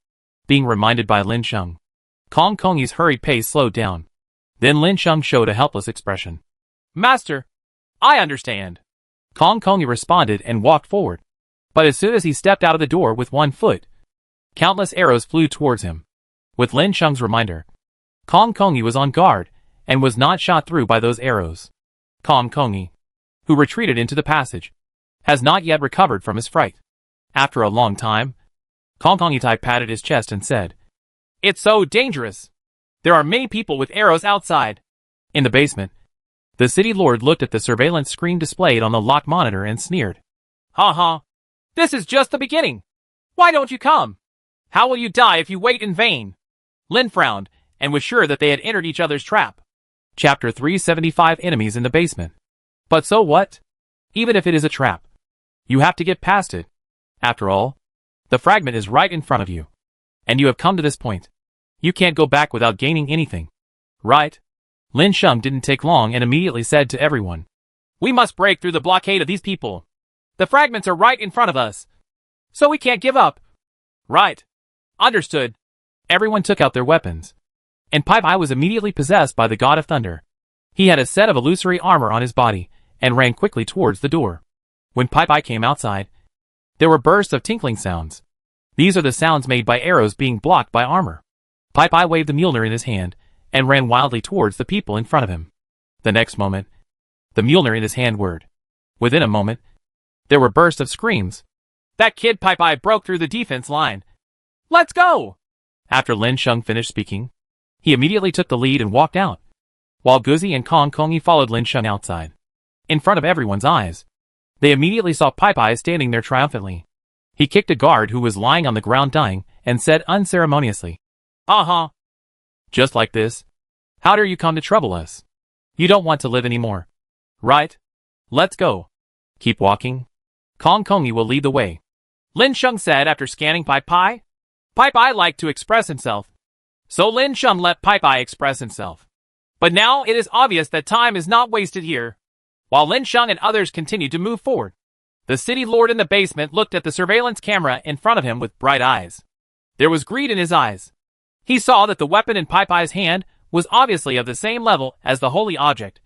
Being reminded by Lin Sheng, Kong Kongyi's hurried pace slowed down. Then Lin Sheng showed a helpless expression. Master, I understand. Kong Kongyi responded and walked forward. But as soon as he stepped out of the door with one foot, countless arrows flew towards him. With Lin Sheng's reminder, Kong Kongyi was on guard and was not shot through by those arrows. Kong Kongyi, who retreated into the passage, has not yet recovered from his fright. After a long time, Kong Kongyi patted his chest and said, It's so dangerous. There are many people with arrows outside. In the basement, the city lord looked at the surveillance screen displayed on the locked monitor and sneered. Ha ha. This is just the beginning. Why don't you come? How will you die if you wait in vain? Lin frowned and was sure that they had entered each other's trap. Chapter 375 Enemies in the Basement. But so what? Even if it is a trap, you have to get past it. After all, the fragment is right in front of you. And you have come to this point. You can't go back without gaining anything. Right? Lin Sheng didn't take long and immediately said to everyone, We must break through the blockade of these people. The fragments are right in front of us. So we can't give up. Right. Understood. Everyone took out their weapons. And Pai Pai was immediately possessed by the god of thunder. He had a set of illusory armor on his body and ran quickly towards the door. When Pai Pai came outside, there were bursts of tinkling sounds. These are the sounds made by arrows being blocked by armor. Pai Pai waved the Mjolnir in his hand and ran wildly towards the people in front of him. The next moment, the Mjolnir in his hand whirred. Within a moment, there were bursts of screams. That kid Pai Pai broke through the defense line. Let's go! After Lin Sheng finished speaking, he immediately took the lead and walked out, while Guzi and Kong Kongyi followed Lin Sheng outside. In front of everyone's eyes, they immediately saw Pai Pai standing there triumphantly. He kicked a guard who was lying on the ground dying and said unceremoniously, Uh-huh. Just like this? How dare you come to trouble us? You don't want to live anymore. Right? Let's go. Keep walking. Kong Kongyi will lead the way. Lin Sheng said after scanning Pai Pai. Pai Pai liked to express himself. So Lin Sheng let Pai Pai express himself. But now it is obvious that time is not wasted here. While Lin Sheng and others continued to move forward, the city lord in the basement looked at the surveillance camera in front of him with bright eyes. There was greed in his eyes. He saw that the weapon in Pai Pai's hand was obviously of the same level as the holy object,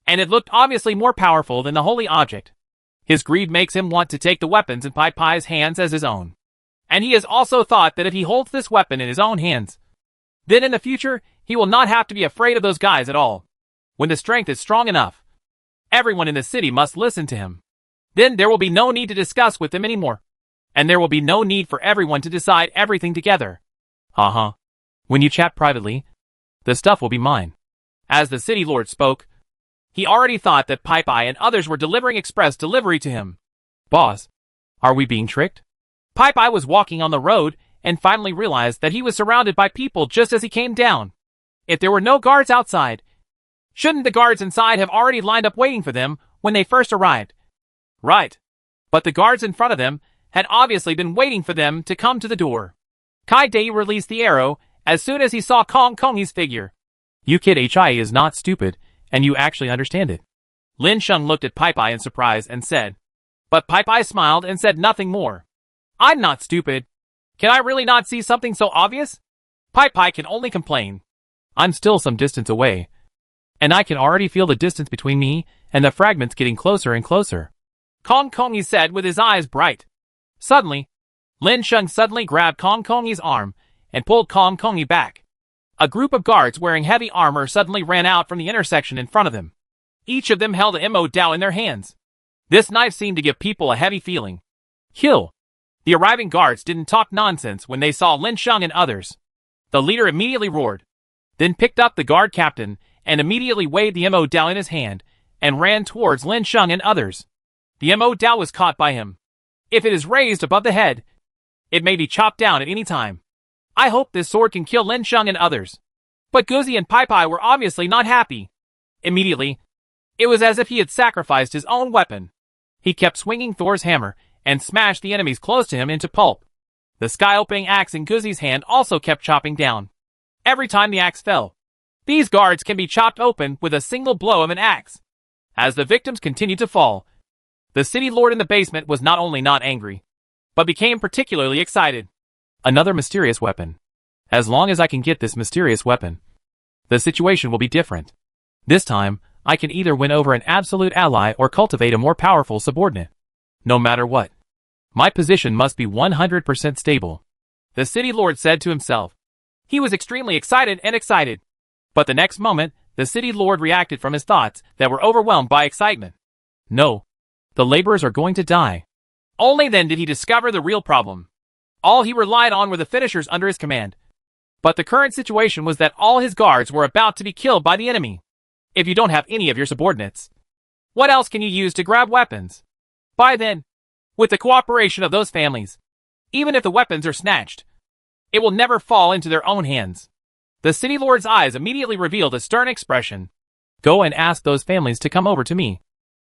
and it looked obviously more powerful than the holy object. His greed makes him want to take the weapons in Pai Pai's hands as his own. And he has also thought that if he holds this weapon in his own hands, then in the future, he will not have to be afraid of those guys at all. When the strength is strong enough, everyone in the city must listen to him. Then there will be no need to discuss with them anymore. And there will be no need for everyone to decide everything together. Uh-huh. When you chat privately, the stuff will be mine. As the city lord spoke, he already thought that Pai Pai and others were delivering express delivery to him. Boss, are we being tricked? Pai Pai was walking on the road and finally realized that he was surrounded by people just as he came down. If there were no guards outside, shouldn't the guards inside have already lined up waiting for them when they first arrived? Right. But the guards in front of them had obviously been waiting for them to come to the door. Kai Dai released the arrow as soon as he saw Kong Kongyi's figure. You kid HI is not stupid, and you actually understand it. Lin Sheng looked at Pai Pai in surprise and said. But Pai Pai smiled and said nothing more. I'm not stupid. Can I really not see something so obvious? Pai Pai can only complain. I'm still some distance away, and I can already feel the distance between me and the fragments getting closer and closer. Kong Kongyi said with his eyes bright. Suddenly, Lin Sheng suddenly grabbed Kong Kongyi's arm and pulled Kong Kongyi back. A group of guards wearing heavy armor suddenly ran out from the intersection in front of them. Each of them held a mo dao in their hands. This knife seemed to give people a heavy feeling. Kill! The arriving guards didn't talk nonsense when they saw Lin Sheng and others. The leader immediately roared, then picked up the guard captain and immediately waved the mo dao in his hand and ran towards Lin Sheng and others. The mo dao was caught by him. If it is raised above the head, it may be chopped down at any time. I hope this sword can kill Lin Sheng and others. But Guzi and Pai Pai were obviously not happy. Immediately, it was as if he had sacrificed his own weapon. He kept swinging Thor's hammer and smashed the enemies close to him into pulp. The sky-opening axe in Guzi's hand also kept chopping down. Every time the axe fell, these guards can be chopped open with a single blow of an axe. As the victims continued to fall, the city lord in the basement was not only not angry, but became particularly excited. Another mysterious weapon. As long as I can get this mysterious weapon, the situation will be different. This time, I can either win over an absolute ally or cultivate a more powerful subordinate. No matter what, my position must be 100% stable. The city lord said to himself. He was extremely excited. But the next moment, the city lord reacted from his thoughts that were overwhelmed by excitement. No. The laborers are going to die. Only then did he discover the real problem. All he relied on were the finishers under his command. But the current situation was that all his guards were about to be killed by the enemy. If you don't have any of your subordinates, what else can you use to grab weapons? By then, with the cooperation of those families, even if the weapons are snatched, it will never fall into their own hands. The city lord's eyes immediately revealed a stern expression. Go and ask those families to come over to me,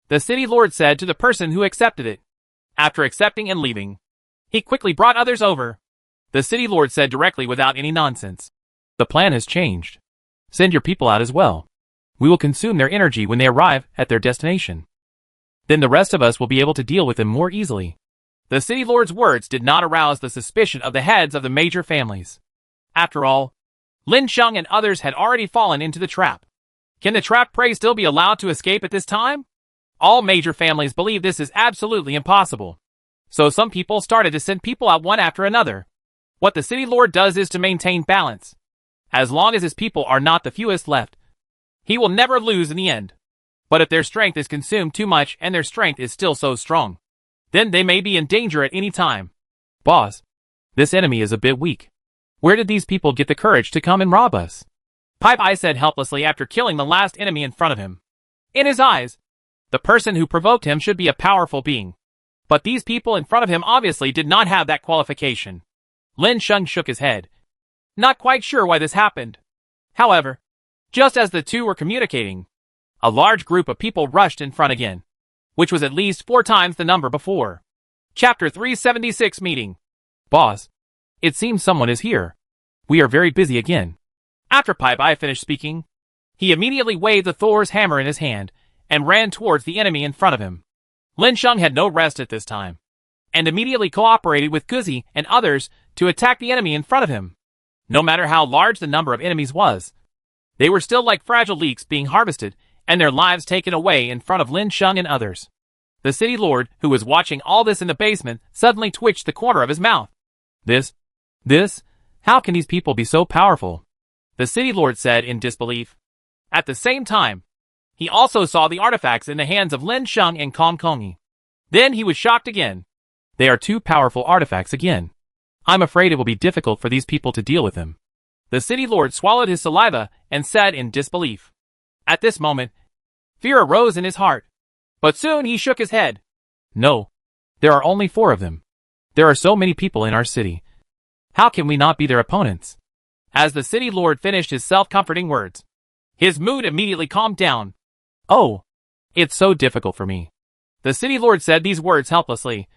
the city lord said to the person who accepted it. After accepting and leaving, he quickly brought others over. The city lord said directly without any nonsense. The plan has changed. Send your people out as well. We will consume their energy when they arrive at their destination. Then the rest of us will be able to deal with them more easily. The city lord's words did not arouse the suspicion of the heads of the major families. After all, Lin Sheng and others had already fallen into the trap. Can the trap prey still be allowed to escape at this time? All major families believe this is absolutely impossible. So some people started to send people out one after another. What the city lord does is to maintain balance. As long as his people are not the fewest left, he will never lose in the end. But if their strength is consumed too much and their strength is still so strong, then they may be in danger at any time. Boss, this enemy is a bit weak. Where did these people get the courage to come and rob us? Pipe said helplessly after killing the last enemy in front of him. In his eyes, the person who provoked him should be a powerful being. But these people in front of him obviously did not have that qualification. Lin Sheng shook his head, not quite sure why this happened. However, just as the two were communicating, a large group of people rushed in front again, which was at least 4 times the number before. Chapter 376 Meeting. Boss, it seems someone is here. We are very busy again. After Pipe finished speaking, he immediately waved the Thor's hammer in his hand and ran towards the enemy in front of him. Lin Sheng had no rest at this time, and immediately cooperated with Guzi and others to attack the enemy in front of him. No matter how large the number of enemies was, they were still like fragile leeks being harvested and their lives taken away in front of Lin Sheng and others. The city lord, who was watching all this in the basement, suddenly twitched the corner of his mouth. This? How can these people be so powerful? The city lord said in disbelief. At the same time, he also saw the artifacts in the hands of Lin Sheng and Kong Kongi. Then he was shocked again. They are 2 powerful artifacts again. I'm afraid it will be difficult for these people to deal with them. The city lord swallowed his saliva and said in disbelief. At this moment, fear arose in his heart. But soon he shook his head. No. There are only 4 of them. There are so many people in our city. How can we not be their opponents? As the city lord finished his self-comforting words, his mood immediately calmed down. Oh, it's so difficult for me. The city lord said these words helplessly,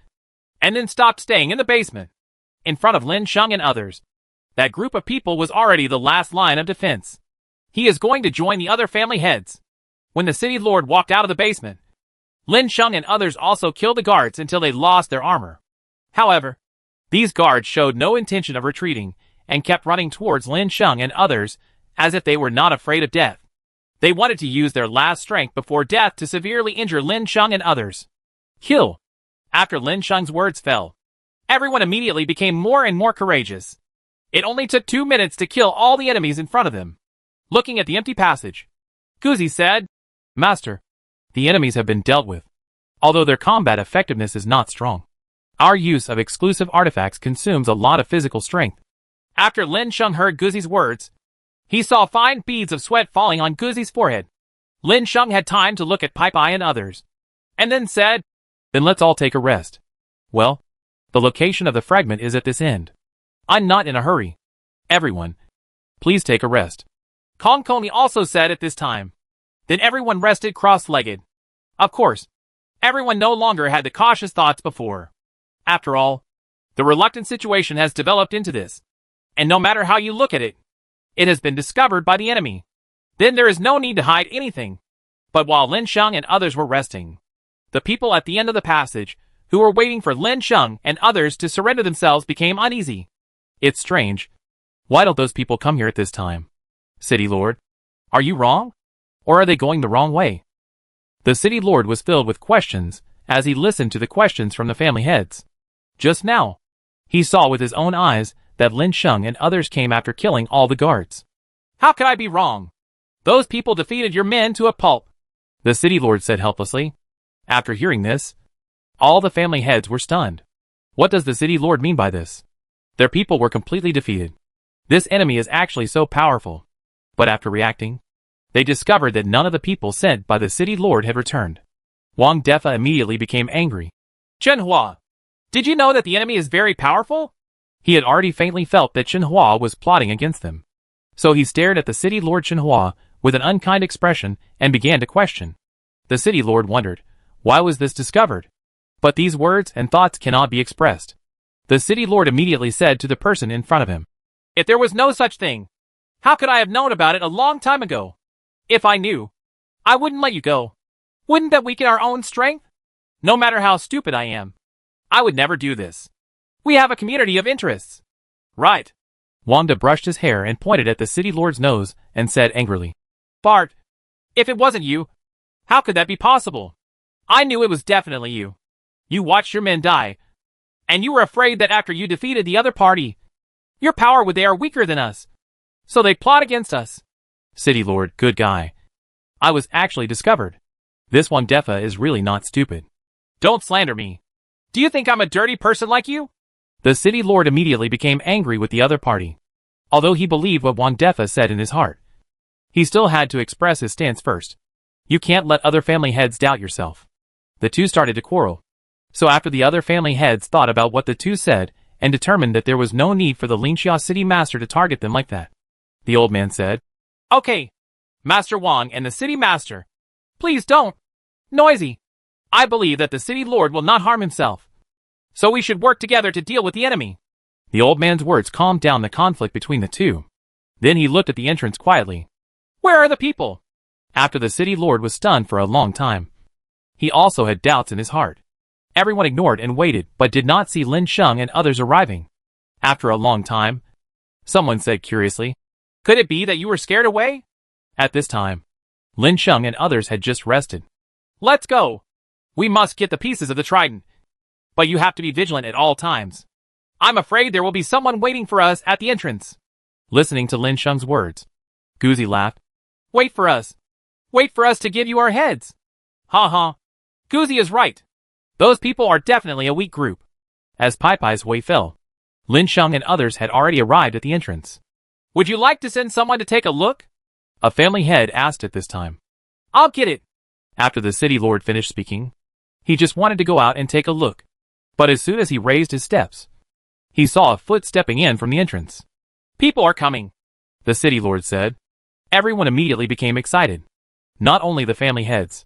and then stopped staying in the basement, in front of Lin Sheng and others. That group of people was already the last line of defense. He is going to join the other family heads. When the city lord walked out of the basement, Lin Sheng and others also killed the guards until they lost their armor. However, these guards showed no intention of retreating and kept running towards Lin Sheng and others as if they were not afraid of death. They wanted to use their last strength before death to severely injure Lin Sheng and others. Kill! After Lin Sheng's words fell, everyone immediately became more and more courageous. It only took 2 minutes to kill all the enemies in front of them. Looking at the empty passage, Guzi said, Master, the enemies have been dealt with, although their combat effectiveness is not strong. Our use of exclusive artifacts consumes a lot of physical strength. After Lin Sheng heard Guzi's words, he saw fine beads of sweat falling on Guzi's forehead. Lin Sheng had time to look at Pipe and others, and then said, Then let's all take a rest. Well, the location of the fragment is at this end. I'm not in a hurry. Everyone, please take a rest. Kong Kongi also said at this time. Then everyone rested cross-legged. Of course, everyone no longer had the cautious thoughts before. After all, the reluctant situation has developed into this. And no matter how you look at it, it has been discovered by the enemy. Then there is no need to hide anything. But while Lin Sheng and others were resting, the people at the end of the passage, who were waiting for Lin Sheng and others to surrender themselves, became uneasy. It's strange. Why don't those people come here at this time? City Lord, are you wrong? Or are they going the wrong way? The City Lord was filled with questions as he listened to the questions from the family heads. Just now, he saw with his own eyes that Lin Sheng and others came after killing all the guards. How could I be wrong? Those people defeated your men to a pulp, the City Lord said helplessly. After hearing this, all the family heads were stunned. What does the City Lord mean by this? Their people were completely defeated. This enemy is actually so powerful. But after reacting, they discovered that none of the people sent by the City Lord had returned. Wang Defa immediately became angry. Chenhua, did you know that the enemy is very powerful? He had already faintly felt that Chenhua was plotting against them. So he stared at the City Lord Chenhua with an unkind expression and began to question. The City Lord wondered, why was this discovered? But these words and thoughts cannot be expressed. The City Lord immediately said to the person in front of him, if there was no such thing, how could I have known about it a long time ago? If I knew, I wouldn't let you go. Wouldn't that weaken our own strength? No matter how stupid I am, I would never do this. We have a community of interests. Right. Wanda brushed his hair and pointed at the City Lord's nose and said angrily, Bart, if it wasn't you, how could that be possible? I knew it was definitely you. You watched your men die, and you were afraid that after you defeated the other party, your power would they are weaker than us. So they plot against us. City Lord, good guy. I was actually discovered. This Wang Defa is really not stupid. Don't slander me. Do you think I'm a dirty person like you? The City Lord immediately became angry with the other party. Although he believed what Wang Defa said in his heart, he still had to express his stance first. You can't let other family heads doubt yourself. The two started to quarrel. So after the other family heads thought about what the two said and determined that there was no need for the Linxia City Master to target them like that, the old man said, Okay, Master Wang and the City Master, please don't. Noisy. I believe that the City Lord will not harm himself. So we should work together to deal with the enemy. The old man's words calmed down the conflict between the two. Then he looked at the entrance quietly. Where are the people? After the City Lord was stunned for a long time, he also had doubts in his heart. Everyone ignored and waited but did not see Lin Sheng and others arriving. After a long time, someone said curiously, Could it be that you were scared away? At this time, Lin Sheng and others had just rested. Let's go. We must get the pieces of the trident. But you have to be vigilant at all times. I'm afraid there will be someone waiting for us at the entrance. Listening to Lin Sheng's words, Guzi laughed. Wait for us. Wait for us to give you our heads. Ha ha. Guzi is right. Those people are definitely a weak group. As Pai Pai's way fell, Lin Sheng and others had already arrived at the entrance. Would you like to send someone to take a look? A family head asked at this time. I'll get it. After the City Lord finished speaking, he just wanted to go out and take a look. But as soon as he raised his steps, he saw a foot stepping in from the entrance. People are coming, the City Lord said. Everyone immediately became excited. Not only the family heads,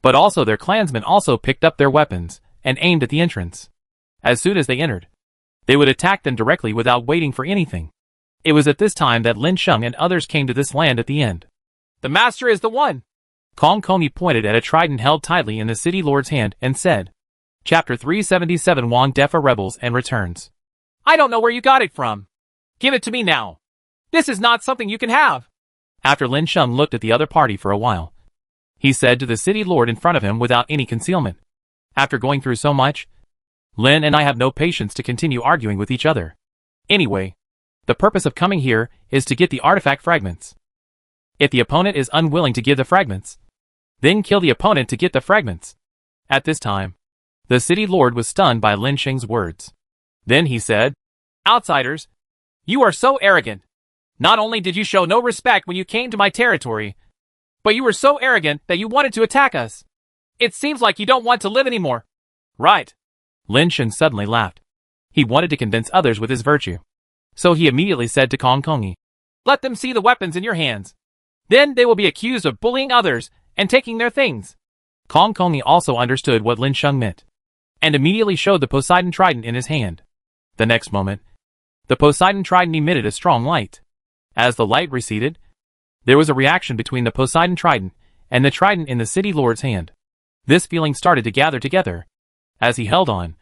but also their clansmen also picked up their weapons and aimed at the entrance. As soon as they entered, they would attack them directly without waiting for anything. It was at this time that Lin Sheng and others came to this land at the end. The master is the one. Kong Kongi pointed at a trident held tightly in the City Lord's hand and said, Chapter 377 Wang Defa Rebels and Returns. I don't know where you got it from. Give it to me now. This is not something you can have. After Lin Sheng looked at the other party for a while, he said to the City Lord in front of him without any concealment. After going through so much, Lin and I have no patience to continue arguing with each other. Anyway, the purpose of coming here is to get the artifact fragments. If the opponent is unwilling to give the fragments, then kill the opponent to get the fragments. At this time, the City Lord was stunned by Lin Sheng's words. Then he said, Outsiders, you are so arrogant. Not only did you show no respect when you came to my territory, but you were so arrogant that you wanted to attack us. It seems like you don't want to live anymore. Right. Lin Sheng suddenly laughed. He wanted to convince others with his virtue. So he immediately said to Kong Kongi, Let them see the weapons in your hands. Then they will be accused of bullying others and taking their things. Kong Kongi also understood what Lin Sheng meant, and immediately showed the Poseidon trident in his hand. The next moment, the Poseidon trident emitted a strong light. As the light receded, there was a reaction between the Poseidon trident and the trident in the City Lord's hand. This feeling started to gather together. As he held on,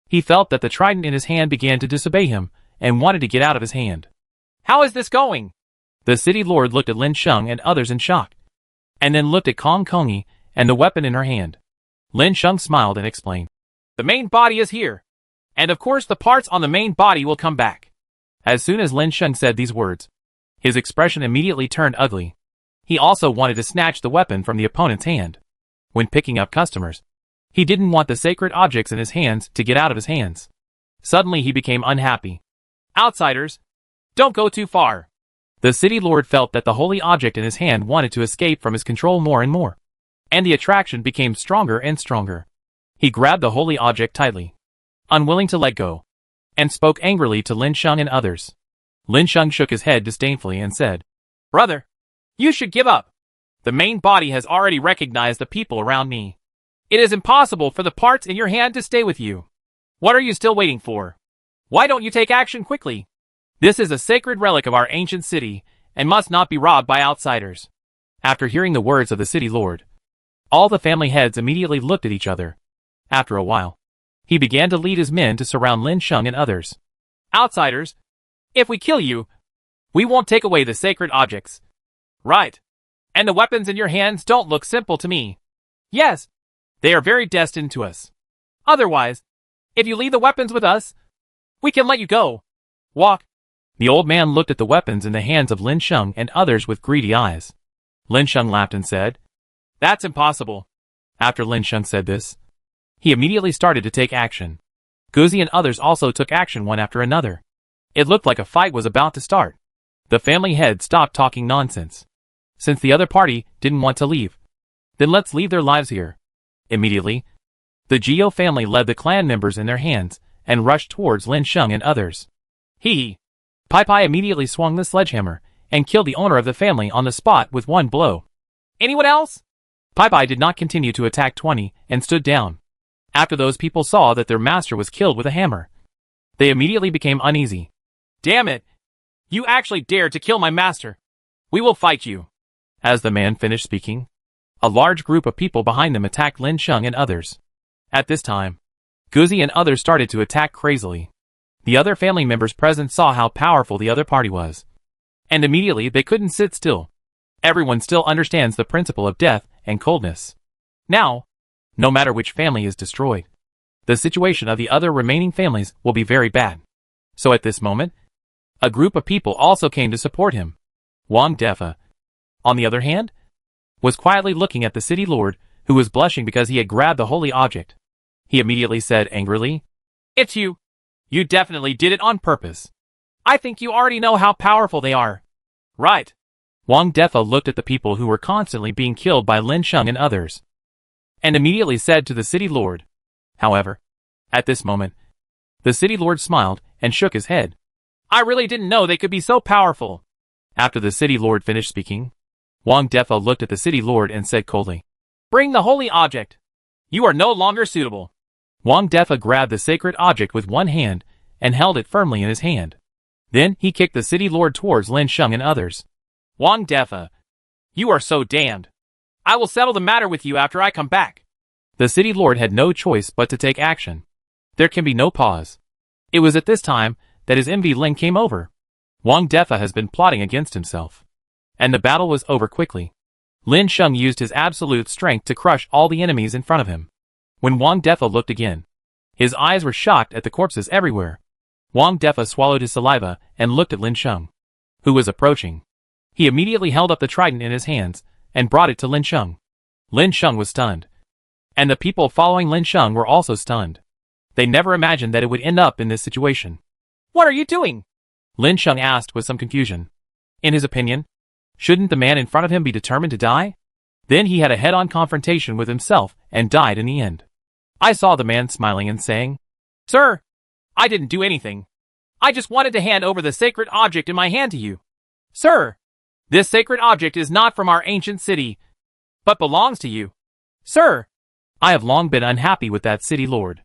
he felt that the trident in his hand began to disobey him, and wanted to get out of his hand. How is this going? The city lord looked at Lin Sheng and others in shock, and then looked at Kong Kongi and the weapon in her hand. Lin Sheng smiled and explained. The main body is here, and of course the parts on the main body will come back. As soon as Lin Sheng said these words, his expression immediately turned ugly. He also wanted to snatch the weapon from the opponent's hand. When picking up customers, he didn't want the sacred objects in his hands to get out of his hands. Suddenly he became unhappy. Outsiders, don't go too far. The city lord felt that the holy object in his hand wanted to escape from his control more and more, and the attraction became stronger and stronger. He grabbed the holy object tightly, unwilling to let go, and spoke angrily to Lin Sheng and others. Lin Sheng shook his head disdainfully and said, Brother, you should give up. The main body has already recognized the people around me. It is impossible for the parts in your hand to stay with you. What are you still waiting for? Why don't you take action quickly? This is a sacred relic of our ancient city and must not be robbed by outsiders. After hearing the words of the city lord, all the family heads immediately looked at each other. After a while, he began to lead his men to surround Lin Sheng and others. Outsiders, if we kill you, we won't take away the sacred objects. Right. And the weapons in your hands don't look simple to me. Yes, they are very destined to us. Otherwise, if you leave the weapons with us, we can let you go. Walk. The old man looked at the weapons in the hands of Lin Sheng and others with greedy eyes. Lin Sheng laughed and said, That's impossible. After Lin Sheng said this, he immediately started to take action. Guzi and others also took action one after another. It looked like a fight was about to start. The family head stopped talking nonsense. Since the other party didn't want to leave, then let's leave their lives here. Immediately, the Geo family led the clan members in their hands and rushed towards Lin Sheng and others. Pai Pai immediately swung the sledgehammer and killed the owner of the family on the spot with one blow. Anyone else? Pai Pai did not continue to attack 20 and stood down. After those people saw that their master was killed with a hammer, they immediately became uneasy. Damn it! You actually dared to kill my master! We will fight you! As the man finished speaking, a large group of people behind them attacked Lin Sheng and others. At this time, Guzi and others started to attack crazily. The other family members present saw how powerful the other party was, and immediately they couldn't sit still. Everyone still understands the principle of death and coldness. Now, no matter which family is destroyed, the situation of the other remaining families will be very bad. So at this moment, a group of people also came to support him. Wang Defa, on the other hand, was quietly looking at the city lord, who was blushing because he had grabbed the holy object. He immediately said angrily, It's you! You definitely did it on purpose. I think you already know how powerful they are. Right. Wang Defa looked at the people who were constantly being killed by Lin Sheng and others, and immediately said to the city lord. However, at this moment, the city lord smiled and shook his head. I really didn't know they could be so powerful. After the city lord finished speaking, Wang Defa looked at the city lord and said coldly, Bring the holy object. You are no longer suitable. Wang Defa grabbed the sacred object with one hand and held it firmly in his hand. Then he kicked the city lord towards Lin Sheng and others. Wang Defa, you are so damned. I will settle the matter with you after I come back. The city lord had no choice but to take action. There can be no pause. It was at this time that his envy Ling came over. Wang Defa has been plotting against himself, and the battle was over quickly. Lin Sheng used his absolute strength to crush all the enemies in front of him. When Wang Defa looked again, his eyes were shocked at the corpses everywhere. Wang Defa swallowed his saliva and looked at Lin Sheng, who was approaching. He immediately held up the trident in his hands and brought it to Lin Sheng. Lin Sheng was stunned, and the people following Lin Sheng were also stunned. They never imagined that it would end up in this situation. What are you doing? Lin Sheng asked with some confusion. In his opinion, shouldn't the man in front of him be determined to die? Then he had a head-on confrontation with himself and died in the end. I saw the man smiling and saying, Sir, I didn't do anything. I just wanted to hand over the sacred object in my hand to you. Sir, this sacred object is not from our ancient city, but belongs to you. Sir, I have long been unhappy with that city lord.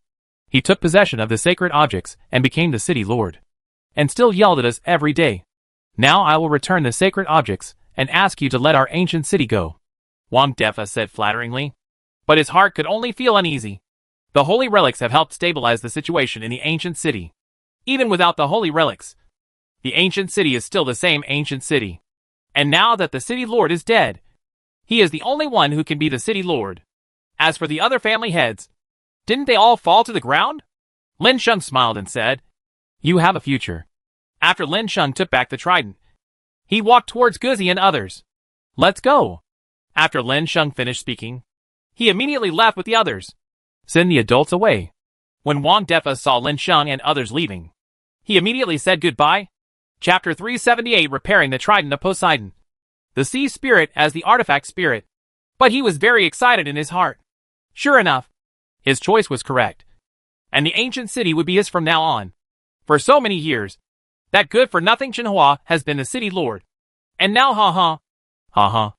He took possession of the sacred objects and became the city lord, and still yelled at us every day. Now I will return the sacred objects and ask you to let our ancient city go. Wang Defa said flatteringly, but his heart could only feel uneasy. The holy relics have helped stabilize the situation in the ancient city. Even without the holy relics, the ancient city is still the same ancient city. And now that the city lord is dead, he is the only one who can be the city lord. As for the other family heads, didn't they all fall to the ground? Lin Sheng smiled and said, "You have a future." After Lin Sheng took back the trident, he walked towards Guzi and others. "Let's go." After Lin Sheng finished speaking, he immediately left with the others. "Send the adults away." When Wang Defa saw Lin Sheng and others leaving, he immediately said goodbye. Chapter 378, Repairing the Trident of Poseidon. The sea spirit as the artifact spirit. But he was very excited in his heart. Sure enough, his choice was correct. And the ancient city would be his from now on. For so many years, that good-for-nothing Chenhua has been the city lord. And now ha.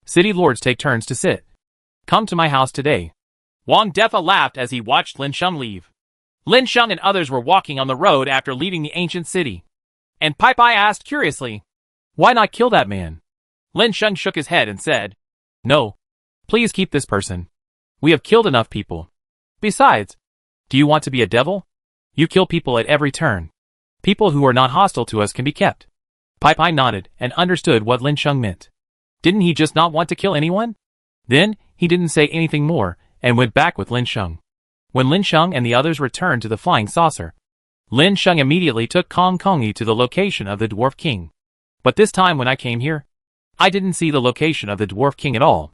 City lords take turns to sit. Come to my house today. Wang Defa laughed as he watched Lin Sheng leave. Lin Sheng and others were walking on the road after leaving the ancient city. And Pai Pai asked curiously, "Why not kill that man?" Lin Sheng shook his head and said, "No. Please keep this person. We have killed enough people. Besides, do you want to be a devil? You kill people at every turn. People who are not hostile to us can be kept." Pai Pai nodded and understood what Lin Sheng meant. Didn't he just not want to kill anyone? Then, he didn't say anything more and went back with Lin Sheng. When Lin Sheng and the others returned to the flying saucer, Lin Sheng immediately took Kong Kongi to the location of the Dwarf King. But this time when I came here, I didn't see the location of the Dwarf King at all.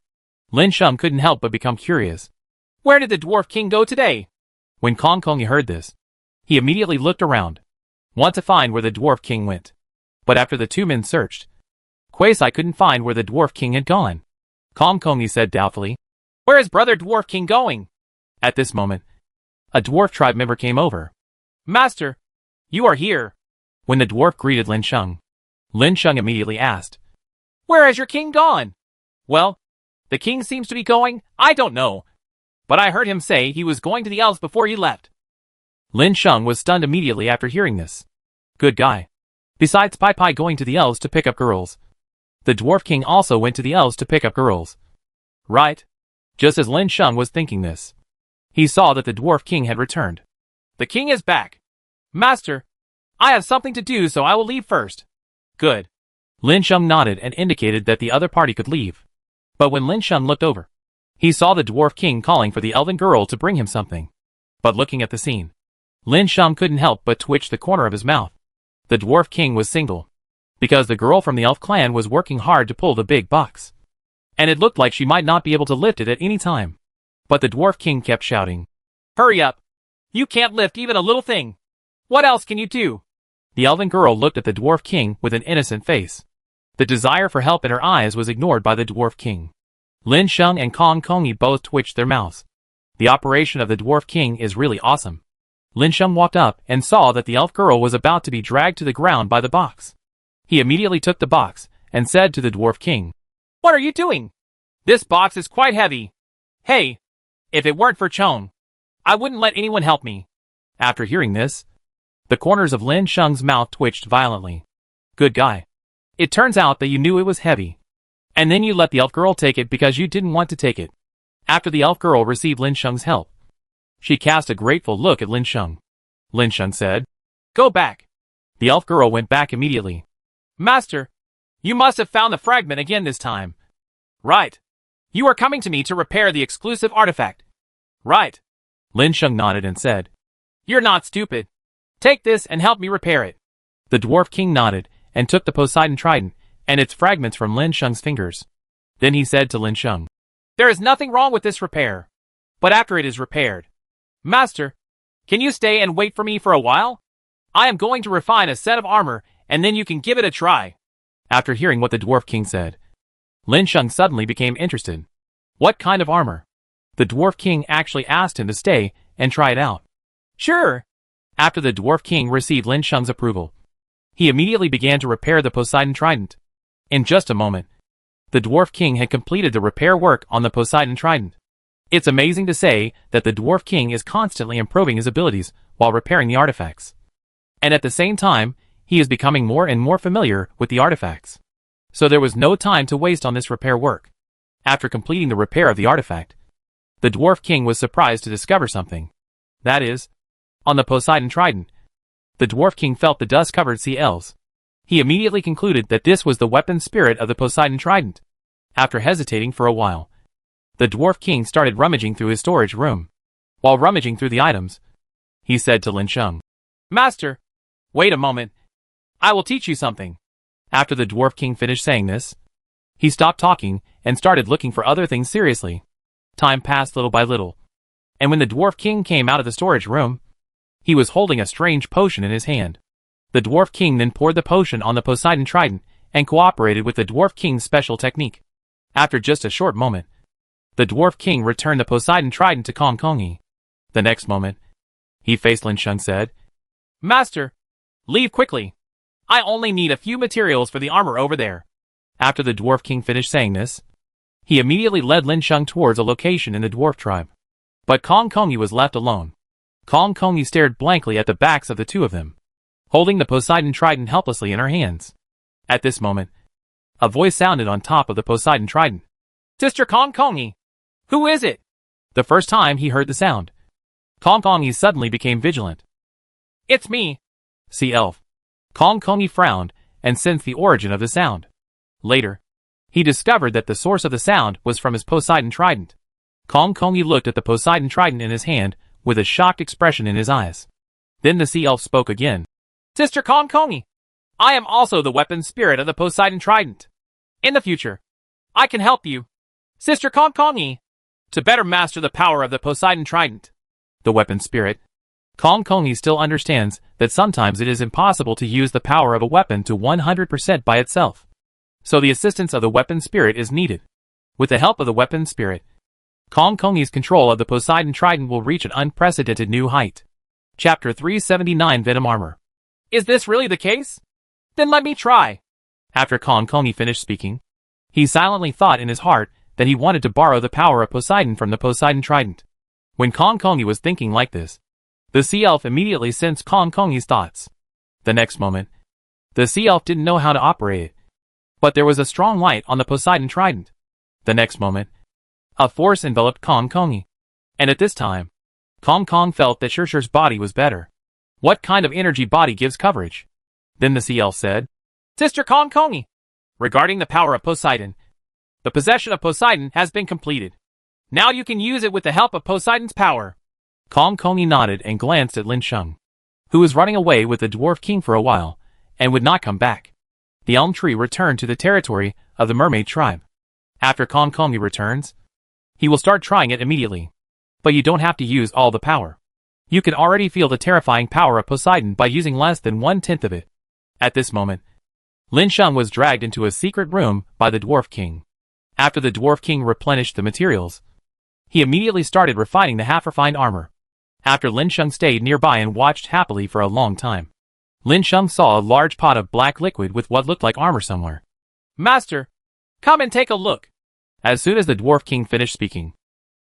Lin Sheng couldn't help but become curious. Where did the Dwarf King go today? When Kong Kongi heard this, he immediately looked around, want to find where the Dwarf King went. But after the two men searched, Quasai couldn't find where the Dwarf King had gone. Kong Kongi said doubtfully, "Where is brother Dwarf King going?" At this moment, a dwarf tribe member came over. "Master, you are here." When the dwarf greeted Lin Sheng immediately asked, "Where has your king gone?" "Well, the king seems to be going, I don't know. But I heard him say he was going to the elves before he left." Lin Sheng was stunned immediately after hearing this. Good guy. Besides Pai Pai going to the elves to pick up girls, the dwarf king also went to the elves to pick up girls. Right? Just as Lin Sheng was thinking this, he saw that the dwarf king had returned. "The king is back. Master, I have something to do, so I will leave first." "Good." Lin Sheng nodded and indicated that the other party could leave. But when Lin Sheng looked over, he saw the dwarf king calling for the elven girl to bring him something. But looking at the scene, Lin Sheng couldn't help but twitch the corner of his mouth. The dwarf king was single, because the girl from the elf clan was working hard to pull the big box. And it looked like she might not be able to lift it at any time. But the dwarf king kept shouting, "Hurry up! You can't lift even a little thing! What else can you do?" The elven girl looked at the dwarf king with an innocent face. The desire for help in her eyes was ignored by the dwarf king. Lin Sheng and Kong Kongi both twitched their mouths. The operation of the dwarf king is really awesome. Lin Sheng walked up and saw that the elf girl was about to be dragged to the ground by the box. He immediately took the box and said to the dwarf king, "What are you doing? This box is quite heavy. Hey, if it weren't for Chong, I wouldn't let anyone help me." After hearing this, the corners of Lin Sheng's mouth twitched violently. Good guy. It turns out that you knew it was heavy. And then you let the elf girl take it because you didn't want to take it. After the elf girl received Lin Sheng's help, she cast a grateful look at Lin Sheng. Lin Sheng said, "Go back." The elf girl went back immediately. "Master, you must have found the fragment again this time." "Right. You are coming to me to repair the exclusive artifact." "Right." Lin Sheng nodded and said, "You're not stupid. Take this and help me repair it." The dwarf king nodded and took the Poseidon trident and its fragments from Lin Sheng's fingers. Then he said to Lin Sheng, "There is nothing wrong with this repair. But after it is repaired, Master, can you stay and wait for me for a while? I am going to refine a set of armor and then you can give it a try." After hearing what the dwarf king said, Lin Sheng suddenly became interested. What kind of armor? The dwarf king actually asked him to stay and try it out. Sure. After the dwarf king received Lin Sheng's approval, he immediately began to repair the Poseidon trident. In just a moment, the dwarf king had completed the repair work on the Poseidon trident. It's amazing to say that the dwarf king is constantly improving his abilities while repairing the artifacts. And at the same time, he is becoming more and more familiar with the artifacts. So there was no time to waste on this repair work. After completing the repair of the artifact, the dwarf king was surprised to discover something. That is, on the Poseidon trident, The Dwarf King felt the dust-covered sea elves. He immediately concluded that this was the weapon spirit of the Poseidon Trident. After hesitating for a while, the Dwarf King started rummaging through his storage room. While rummaging through the items, he said to Lin Sheng, "Master, wait a moment. I will teach you something." After the Dwarf King finished saying this, he stopped talking and started looking for other things seriously. Time passed little by little, and when the Dwarf King came out of the storage room, he was holding a strange potion in his hand. The Dwarf King then poured the potion on the Poseidon Trident and cooperated with the Dwarf King's special technique. After just a short moment, the Dwarf King returned the Poseidon Trident to Kong Kongi. The next moment, he faced Lin Sheng said, "Master, leave quickly. I only need a few materials for the armor over there." After the Dwarf King finished saying this, he immediately led Lin Sheng towards a location in the dwarf tribe. But Kong Kongi was left alone. Kong Kongi stared blankly at the backs of the two of them, holding the Poseidon Trident helplessly in her hands. At this moment, a voice sounded on top of the Poseidon Trident. "Sister Kong Kongi! Who is it?" The first time he heard the sound, Kong Kongi suddenly became vigilant. "It's me, Sea Elf." Kong Kongi frowned and sensed the origin of the sound. Later, he discovered that the source of the sound was from his Poseidon Trident. Kong Kongi looked at the Poseidon Trident in his hand with a shocked expression in his eyes. Then the Sea Elf spoke again. "Sister Kong Kongi, I am also the weapon spirit of the Poseidon Trident. In the future, I can help you, Sister Kong Kongi, to better master the power of the Poseidon Trident." The weapon spirit. Kong Kongi still understands that sometimes it is impossible to use the power of a weapon to 100% by itself. So the assistance of the weapon spirit is needed. With the help of the weapon spirit, Kong Kongi's control of the Poseidon Trident will reach an unprecedented new height. Chapter 379 Venom Armor. "Is this really the case? Then let me try." After Kong Kongi finished speaking, he silently thought in his heart that he wanted to borrow the power of Poseidon from the Poseidon Trident. When Kong Kongi was thinking like this, the Sea Elf immediately sensed Kong Kongi's thoughts. The next moment, the Sea Elf didn't know how to operate it, but there was a strong light on the Poseidon Trident. The next moment, a force enveloped Kong Kongi. And at this time, Kong Kong felt that Shirshir's body was better. What kind of energy body gives coverage? Then the Sea Elf said, "Sister Kong Kongi, regarding the power of Poseidon, the possession of Poseidon has been completed. Now you can use it with the help of Poseidon's power." Kong Kongi nodded and glanced at Lin Sheng, who was running away with the Dwarf King for a while, and would not come back. The elm tree returned to the territory of the mermaid tribe. After Kong Kongi returns, he will start trying it immediately. But you don't have to use all the power. You can already feel the terrifying power of Poseidon by using less than 1/10 of it. At this moment, Lin Sheng was dragged into a secret room by the Dwarf King. After the Dwarf King replenished the materials, he immediately started refining the half-refined armor. After Lin Sheng stayed nearby and watched happily for a long time, Lin Sheng saw a large pot of black liquid with what looked like armor somewhere. "Master, come and take a look." As soon as the Dwarf King finished speaking,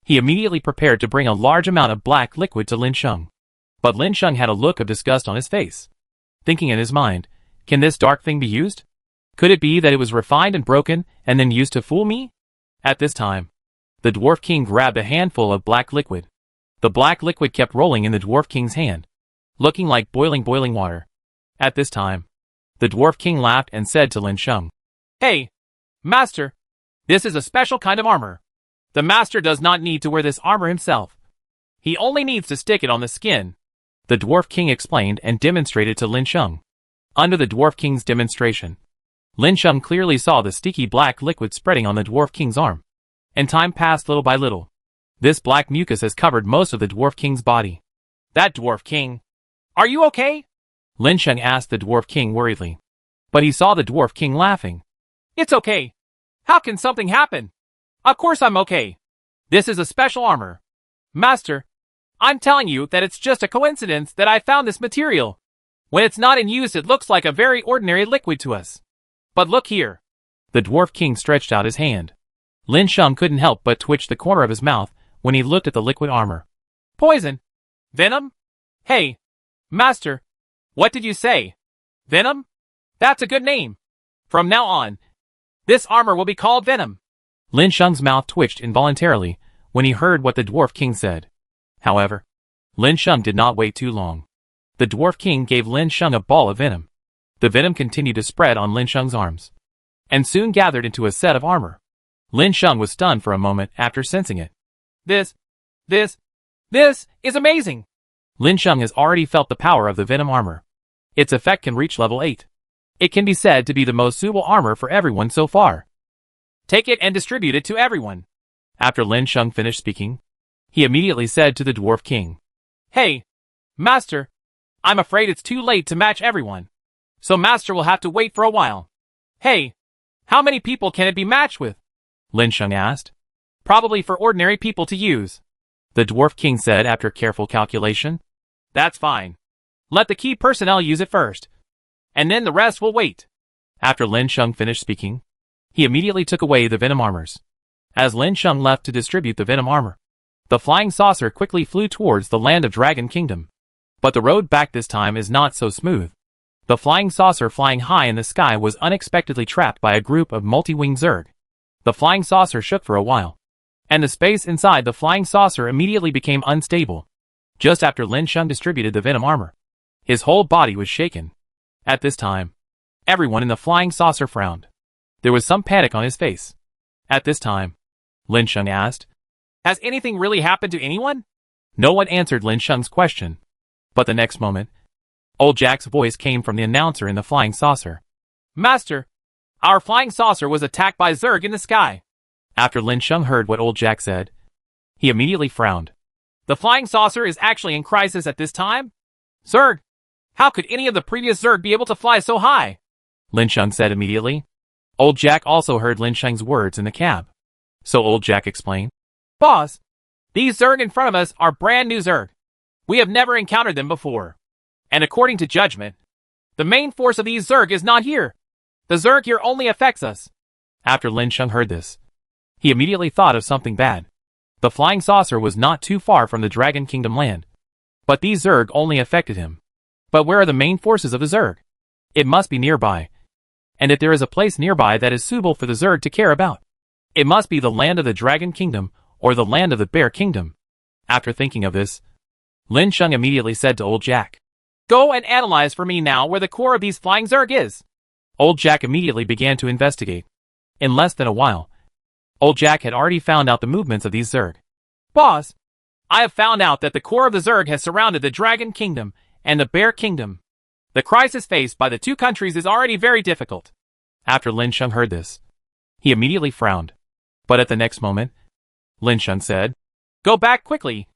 he immediately prepared to bring a large amount of black liquid to Lin Sheng. But Lin Sheng had a look of disgust on his face, thinking in his mind, "Can this dark thing be used? Could it be that it was refined and broken and then used to fool me?" At this time, the Dwarf King grabbed a handful of black liquid. The black liquid kept rolling in the Dwarf King's hand, looking like boiling water. At this time, the Dwarf King laughed and said to Lin Sheng, "Hey, Master, this is a special kind of armor. The Master does not need to wear this armor himself. He only needs to stick it on the skin." The Dwarf King explained and demonstrated to Lin Sheng. Under the Dwarf King's demonstration, Lin Sheng clearly saw the sticky black liquid spreading on the Dwarf King's arm. And time passed little by little. This black mucus has covered most of the Dwarf King's body. "That Dwarf King, are you okay?" Lin Sheng asked the Dwarf King worriedly. But he saw the Dwarf King laughing. "It's okay. How can something happen? Of course I'm okay. This is a special armor. Master, I'm telling you that it's just a coincidence that I found this material. When it's not in use it looks like a very ordinary liquid to us. But look here." The Dwarf King stretched out his hand. Lin Sheng couldn't help but twitch the corner of his mouth when he looked at the liquid armor. "Poison? Venom? Hey, Master, what did you say? Venom? That's a good name. From now on, this armor will be called Venom." Lin Sheng's mouth twitched involuntarily when he heard what the Dwarf King said. However, Lin Sheng did not wait too long. The Dwarf King gave Lin Sheng a ball of venom. The venom continued to spread on Lin Sheng's arms, and soon gathered into a set of armor. Lin Sheng was stunned for a moment after sensing it. This is amazing! Lin Sheng has already felt the power of the venom armor. Its effect can reach level 8. It can be said to be the most suitable armor for everyone so far. Take it and distribute it to everyone. After Lin Sheng finished speaking, he immediately said to the Dwarf King, Hey, Master, I'm afraid it's too late to match everyone. So Master will have to wait for a while. Hey, how many people can it be matched with? Lin Sheng asked. Probably for ordinary people to use, the Dwarf King said after careful calculation. That's fine. Let the key personnel use it first, and then the rest will wait. After Lin Sheng finished speaking, he immediately took away the venom armors. As Lin Sheng left to distribute the venom armor, the flying saucer quickly flew towards the land of Dragon Kingdom. But the road back this time is not so smooth. The flying saucer flying high in the sky was unexpectedly trapped by a group of multi-winged Zerg. The flying saucer shook for a while, and the space inside the flying saucer immediately became unstable. Just after Lin Sheng distributed the venom armor, his whole body was shaken. At this time, everyone in the flying saucer frowned. There was some panic on his face. At this time, Lin Sheng asked, Has anything really happened to anyone? No one answered Lin Sheng's question. But the next moment, Old Jack's voice came from the announcer in the flying saucer. Master, our flying saucer was attacked by Zerg in the sky. After Lin Sheng heard what Old Jack said, he immediately frowned. The flying saucer is actually in crisis at this time? Zerg, how could any of the previous Zerg be able to fly so high? Lin Sheng said immediately. Old Jack also heard Lin Sheng's words in the cab. So Old Jack explained. Boss, these Zerg in front of us are brand new Zerg. We have never encountered them before. And according to judgment, the main force of these Zerg is not here. The Zerg here only affects us. After Lin Sheng heard this, he immediately thought of something bad. The flying saucer was not too far from the Dragon Kingdom land, but these Zerg only affected him. But where are the main forces of the Zerg? It must be nearby. And if there is a place nearby that is suitable for the Zerg to care about, it must be the land of the Dragon Kingdom or the land of the Bear Kingdom. After thinking of this, Lin Sheng immediately said to Old Jack, Go and analyze for me now where the core of these flying Zerg is. Old Jack immediately began to investigate. In less than a while, Old Jack had already found out the movements of these Zerg. Boss, I have found out that the core of the Zerg has surrounded the Dragon Kingdom and the Bear Kingdom. The crisis faced by the two countries is already very difficult. After Lin Sheng heard this, he immediately frowned. But at the next moment, Lin Sheng said, Go back quickly.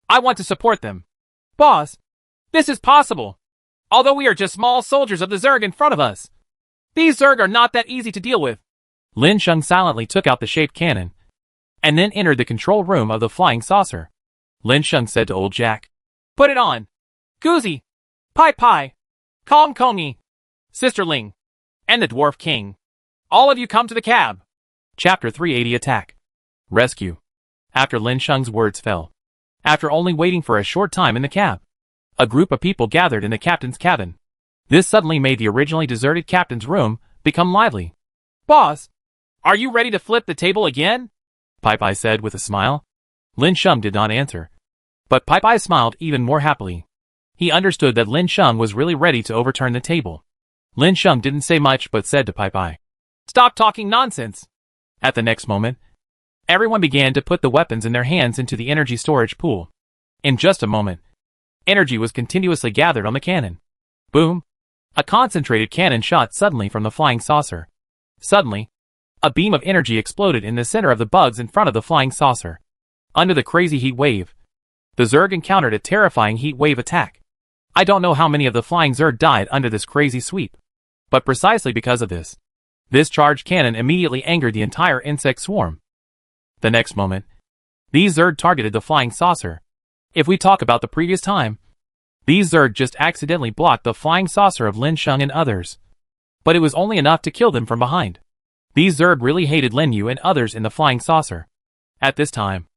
I want to support them. Boss, this is possible. Although we are just small soldiers of the Zerg in front of us, these Zerg are not that easy to deal with. Lin Sheng silently took out the shaped cannon, and then entered the control room of the flying saucer. Lin Sheng said to Old Jack, Put it on. Goozy, Pai Pai, Kong Kongi, Sister Ling, and the Dwarf King. All of you come to the cab. Chapter 380 Attack. Rescue. After Lin Sheng's words fell, after only waiting for a short time in the cab, a group of people gathered in the captain's cabin. This suddenly made the originally deserted captain's room become lively. Boss, are you ready to flip the table again? Pai Pai said with a smile. Lin Sheng did not answer, but Pai Pai smiled even more happily. He understood that Lin Sheng was really ready to overturn the table. Lin Sheng didn't say much but said to Pai Pai, Stop talking nonsense. At the next moment, everyone began to put the weapons in their hands into the energy storage pool. In just a moment, energy was continuously gathered on the cannon. Boom! A concentrated cannon shot suddenly from the flying saucer. Suddenly, a beam of energy exploded in the center of the bugs in front of the flying saucer. Under the crazy heat wave, the Zerg encountered a terrifying heat wave attack. I don't know how many of the flying Zerg died under this crazy sweep, but precisely because of this charged cannon immediately angered the entire insect swarm. The next moment, these Zerg targeted the flying saucer. If we talk about the previous time, these Zerg just accidentally blocked the flying saucer of Lin Sheng and others. But it was only enough to kill them from behind. These Zerg really hated Lin Yu and others in the flying saucer. At this time,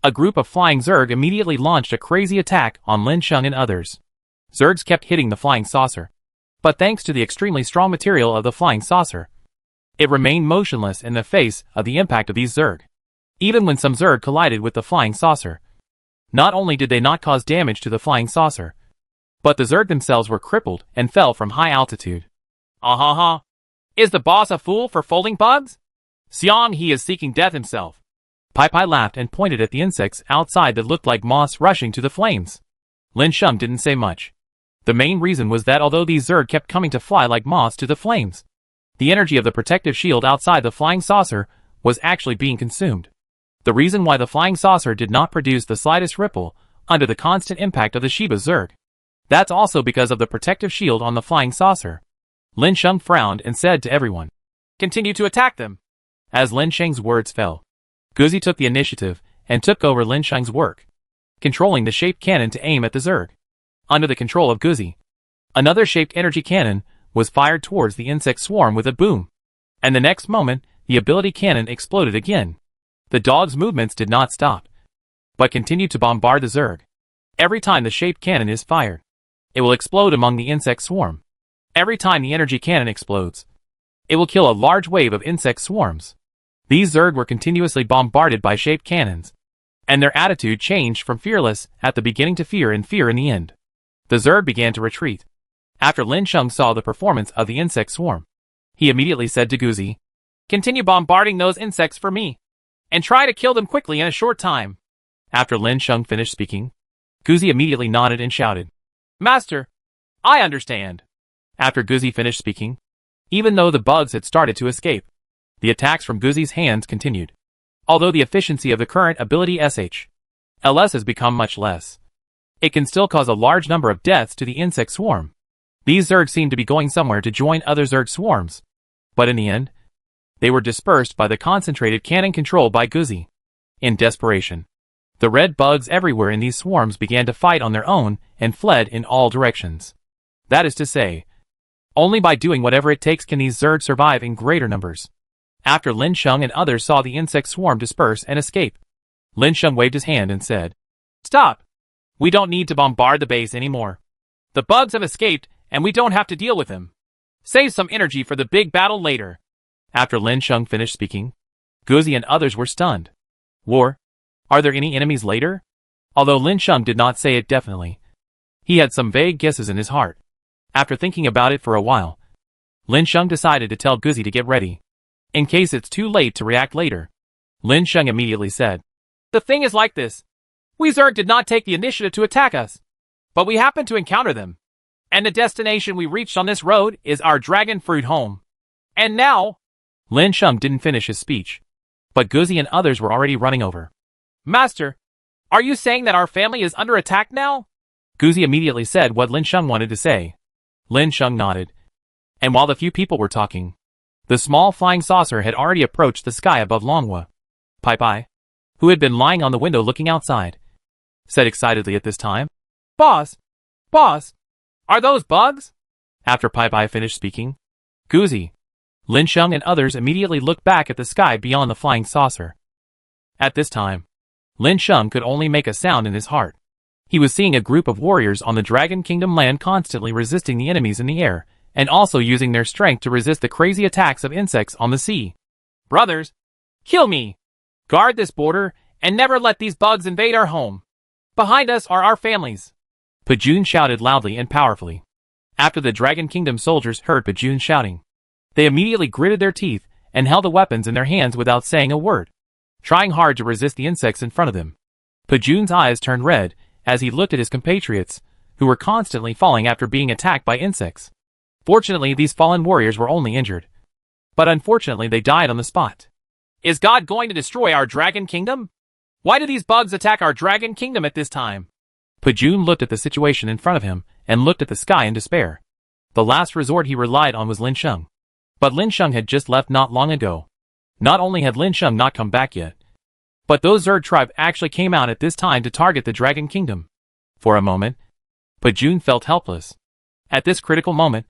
a group of flying Zerg immediately launched a crazy attack on Lin Sheng and others. Zergs kept hitting the flying saucer, but thanks to the extremely strong material of the flying saucer, it remained motionless in the face of the impact of these Zerg. Even when some Zerg collided with the flying saucer, not only did they not cause damage to the flying saucer, But the Zerg themselves were crippled and fell from high altitude. Ah-ha-ha. Is the boss a fool for folding bugs? Xiang, he is seeking death himself. Pai laughed and pointed at the insects outside that looked like moths rushing to the flames. Lin Sheng didn't say much. The main reason was that although these Zerg kept coming to fly like moths to the flames, the energy of the protective shield outside the flying saucer was actually being consumed. The reason why the flying saucer did not produce the slightest ripple under the constant impact of the Shiba Zerg. That's also because of the protective shield on the flying saucer. Lin Sheng frowned and said to everyone, "Continue to attack them." As Lin Sheng's words fell, Guzi took the initiative and took over Lin Sheng's work, controlling the shaped cannon to aim at the Zerg. Under the control of Guzi, another shaped energy cannon was fired towards the insect swarm with a boom. And the next moment, the ability cannon exploded again. The dog's movements did not stop, but continued to bombard the Zerg. Every time the shaped cannon is fired, it will explode among the insect swarm. Every time the energy cannon explodes, it will kill a large wave of insect swarms. These Zerg were continuously bombarded by shaped cannons, and their attitude changed from fearless at the beginning to fear and fear in the end. The Zerg began to retreat. After Lin Sheng saw the performance of the insect swarm, he immediately said to Guzi, "Continue bombarding those insects for me, and try to kill them quickly in a short time." After Lin Sheng finished speaking, Guzi immediately nodded and shouted, "Master, I understand." After Guzi finished speaking, even though the bugs had started to escape, the attacks from Guzi's hands continued. Although the efficiency of the current ability SH/LS has become much less, it can still cause a large number of deaths to the insect swarm. These Zerg seemed to be going somewhere to join other Zerg swarms, but in the end, they were dispersed by the concentrated cannon controlled by Guzi. In desperation, the red bugs everywhere in these swarms began to fight on their own and fled in all directions. That is to say, only by doing whatever it takes can these Zerg survive in greater numbers. After Lin Sheng and others saw the insect swarm disperse and escape, Lin Sheng waved his hand and said, "Stop! We don't need to bombard the base anymore. The bugs have escaped and we don't have to deal with them. Save some energy for the big battle later." After Lin Sheng finished speaking, Guzi and others were stunned. War? Are there any enemies later? Although Lin Sheng did not say it definitely, he had some vague guesses in his heart. After thinking about it for a while, Lin Sheng decided to tell Guzi to get ready, in case it's too late to react later. Lin Sheng immediately said, "The thing is like this. We Zerg did not take the initiative to attack us, but we happened to encounter them. And the destination we reached on this road is our dragon fruit home. And now—" Lin Sheng didn't finish his speech, but Guzi and others were already running over. "Master, are you saying that our family is under attack now?" Guzi immediately said what Lin Sheng wanted to say. Lin Sheng nodded, and while the few people were talking, the small flying saucer had already approached the sky above Longhua. Pai, who had been lying on the window looking outside, said excitedly at this time, Boss, are those bugs?" After Pai finished speaking, Guzi, Lin Sheng and others immediately looked back at the sky beyond the flying saucer. At this time, Lin Sheng could only make a sound in his heart. He was seeing a group of warriors on the Dragon Kingdom land constantly resisting the enemies in the air, and also using their strength to resist the crazy attacks of insects on the sea. "Brothers, kill me! Guard this border, and never let these bugs invade our home. Behind us are our families." Pajun shouted loudly and powerfully. After the Dragon Kingdom soldiers heard Pajun shouting, they immediately gritted their teeth and held the weapons in their hands without saying a word, trying hard to resist the insects in front of them. Pajun's eyes turned red as he looked at his compatriots, who were constantly falling after being attacked by insects. Fortunately, these fallen warriors were only injured, but unfortunately they died on the spot. "Is God going to destroy our Dragon Kingdom? Why do these bugs attack our Dragon Kingdom at this time?" Pajun looked at the situation in front of him and looked at the sky in despair. The last resort he relied on was Lin Sheng. But Lin Sheng had just left not long ago. Not only had Lin Sheng not come back yet, but those Zerg tribe actually came out at this time to target the Dragon Kingdom. For a moment, Pajun felt helpless. At this critical moment,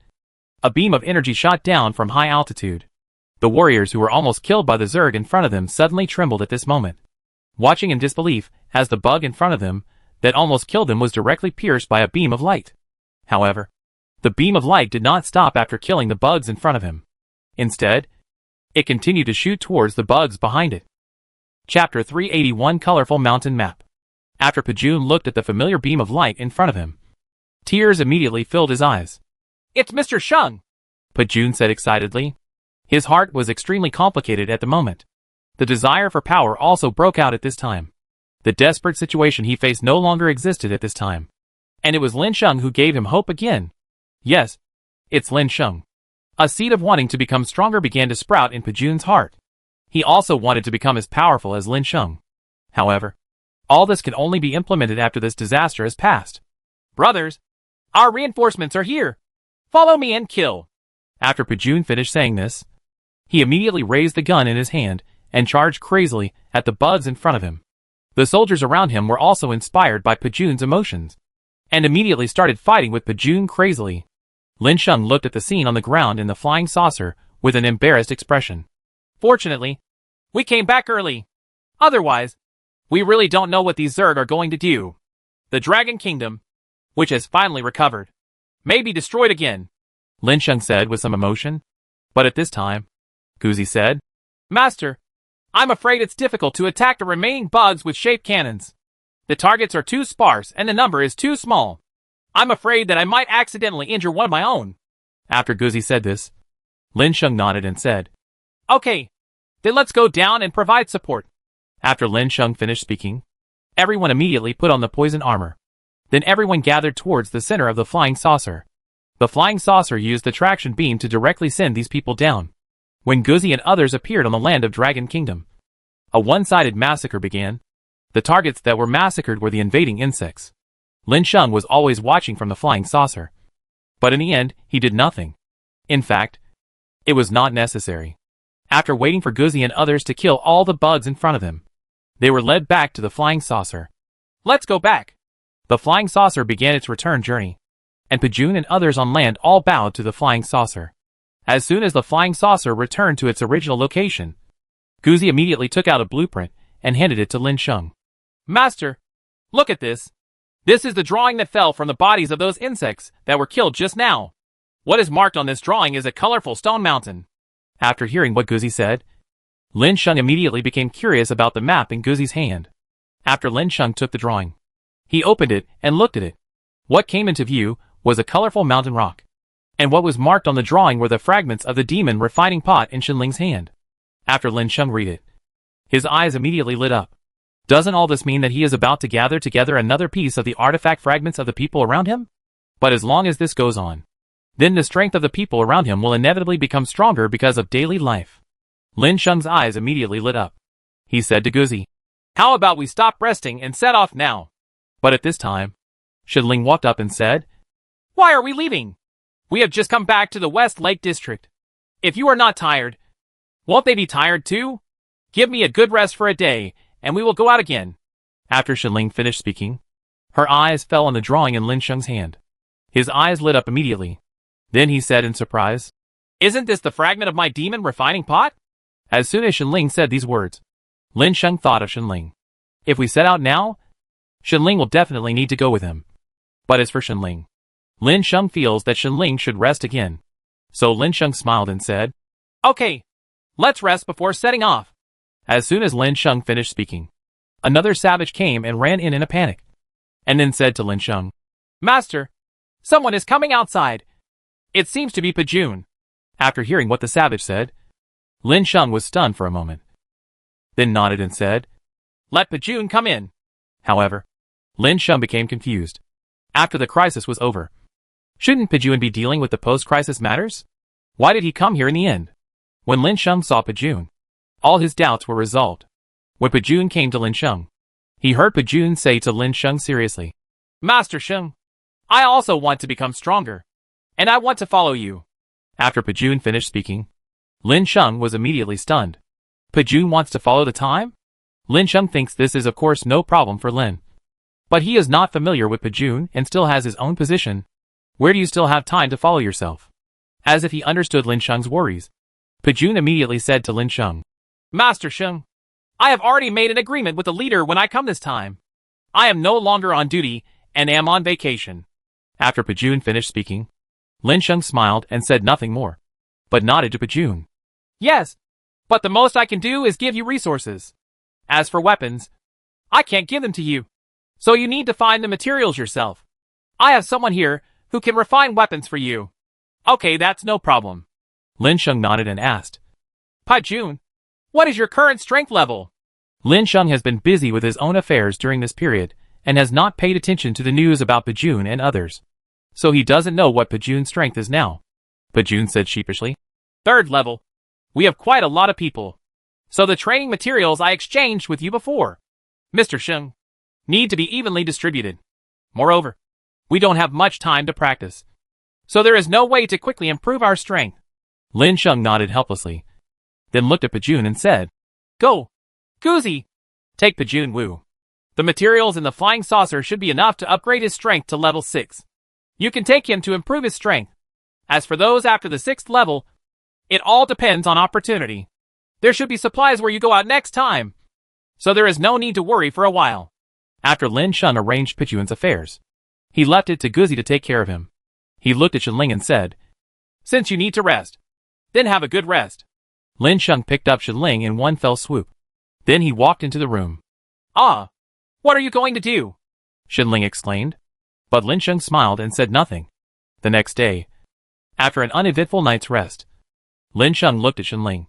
a beam of energy shot down from high altitude. The warriors who were almost killed by the Zerg in front of them suddenly trembled at this moment, watching in disbelief as the bug in front of them that almost killed them was directly pierced by a beam of light. However, the beam of light did not stop after killing the bugs in front of him. Instead, it continued to shoot towards the bugs behind it. Chapter 381 Colorful Mountain Map. After Pajun looked at the familiar beam of light in front of him, Tears immediately filled his eyes. It's Mr. Sheng, Pajun said excitedly. His heart was extremely complicated at the moment. The desire for power also broke out at this time. The desperate situation he faced no longer existed at this time. And it was Lin Sheng who gave him hope again. Yes, it's Lin Sheng. A seed of wanting to become stronger began to sprout in Pajun's heart. He also wanted to become as powerful as Lin Sheng. However, all this can only be implemented after this disaster has passed. Brothers, our reinforcements are here. Follow me and kill. After Pajun finished saying this, he immediately raised the gun in his hand and charged crazily at the bugs in front of him. The soldiers around him were also inspired by Pajun's emotions, and immediately started fighting with Pajun crazily. Lin Sheng looked at the scene on the ground in the flying saucer with an embarrassed expression. Fortunately, we came back early. Otherwise, we really don't know what these Zerg are going to do. The Dragon Kingdom, which has finally recovered, may be destroyed again, Lin Sheng said with some emotion. But at this time, Guzi said, Master, I'm afraid it's difficult to attack the remaining bugs with shaped cannons. The targets are too sparse and the number is too small. I'm afraid that I might accidentally injure one of my own. After Guzi said this, Lin Sheng nodded and said, Okay, then let's go down and provide support. After Lin Sheng finished speaking, everyone immediately put on the poison armor. Then everyone gathered towards the center of the flying saucer. The flying saucer used the traction beam to directly send these people down. When Guzi and others appeared on the land of Dragon Kingdom, a one-sided massacre began. The targets that were massacred were the invading insects. Lin Sheng was always watching from the flying saucer. But in the end, he did nothing. In fact, it was not necessary. After waiting for Guzi and others to kill all the bugs in front of him, they were led back to the flying saucer. Let's go back. The flying saucer began its return journey, and Pajun and others on land all bowed to the flying saucer. As soon as the flying saucer returned to its original location, Guzi immediately took out a blueprint and handed it to Lin Sheng. Master, look at this. This is the drawing that fell from the bodies of those insects that were killed just now. What is marked on this drawing is a colorful stone mountain. After hearing what Guzi said, Lin Sheng immediately became curious about the map in Guzi's hand. After Lin Sheng took the drawing, he opened it and looked at it. What came into view was a colorful mountain rock. And what was marked on the drawing were the fragments of the demon refining pot in Shenling's hand. After Lin Sheng read it, his eyes immediately lit up. Doesn't all this mean that he is about to gather together another piece of the artifact fragments of the people around him? But as long as this goes on, then the strength of the people around him will inevitably become stronger because of daily life. Lin Sheng's eyes immediately lit up. He said to Guzi, How about we stop resting and set off now? But at this time, Shenling walked up and said, Why are we leaving? We have just come back to the West Lake District. If you are not tired, won't they be tired too? Give me a good rest for a day, and we will go out again. After Shenling finished speaking, her eyes fell on the drawing in Lin Sheng's hand. His eyes lit up immediately. Then he said in surprise, Isn't this the fragment of my demon refining pot? As soon as Shenling said these words, Lin Sheng thought of Shenling. If we set out now, Shenling will definitely need to go with him. But as for Shenling, Lin Sheng feels that Shenling should rest again. So Lin Sheng smiled and said, Okay, let's rest before setting off. As soon as Lin Sheng finished speaking, another savage came and ran in a panic, and then said to Lin Sheng, Master, someone is coming outside. It seems to be Pajun. After hearing what the savage said, Lin Sheng was stunned for a moment, then nodded and said, Let Pajun come in. However, Lin Sheng became confused. After the crisis was over, shouldn't Pajun be dealing with the post-crisis matters? Why did he come here in the end? When Lin Sheng saw Pajun, all his doubts were resolved. When Pajun came to Lin Sheng, he heard Pajun say to Lin Sheng seriously, Master Sheng, I also want to become stronger, and I want to follow you. After Pajun finished speaking, Lin Sheng was immediately stunned. Pajun wants to follow the time? Lin Sheng thinks this is of course no problem for Lin. But he is not familiar with Pajun and still has his own position. Where do you still have time to follow yourself? As if he understood Lin Sheng's worries, Pajun immediately said to Lin Sheng, Master Sheng, I have already made an agreement with the leader when I come this time. I am no longer on duty and am on vacation. After Pajun finished speaking, Lin Sheng smiled and said nothing more, but nodded to Pajun. Yes, but the most I can do is give you resources. As for weapons, I can't give them to you. So you need to find the materials yourself. I have someone here who can refine weapons for you. Okay, that's no problem. Lin Sheng nodded and asked, Pajun, what is your current strength level? Lin Sheng has been busy with his own affairs during this period, and has not paid attention to the news about Pajun and others. So he doesn't know what Pajun's strength is now. Pajun said sheepishly. 3rd level. We have quite a lot of people. So the training materials I exchanged with you before, Mr. Sheng, need to be evenly distributed. Moreover, we don't have much time to practice. So there is no way to quickly improve our strength. Lin Sheng nodded helplessly, then looked at Pajun and said, Go, Guzi. Take Pajun Wu. The materials in the flying saucer should be enough to upgrade his strength to level 6. You can take him to improve his strength. As for those after the 6th level, it all depends on opportunity. There should be supplies where you go out next time. So there is no need to worry for a while. After Lin Sheng arranged Pajun's affairs, he left it to Guzi to take care of him. He looked at Shenling and said, Since you need to rest, then have a good rest. Lin Sheng picked up Shenling in one fell swoop. Then he walked into the room. Ah, what are you going to do? Shenling exclaimed. But Lin Sheng smiled and said nothing. The next day, after an uneventful night's rest, Lin Sheng looked at Shenling,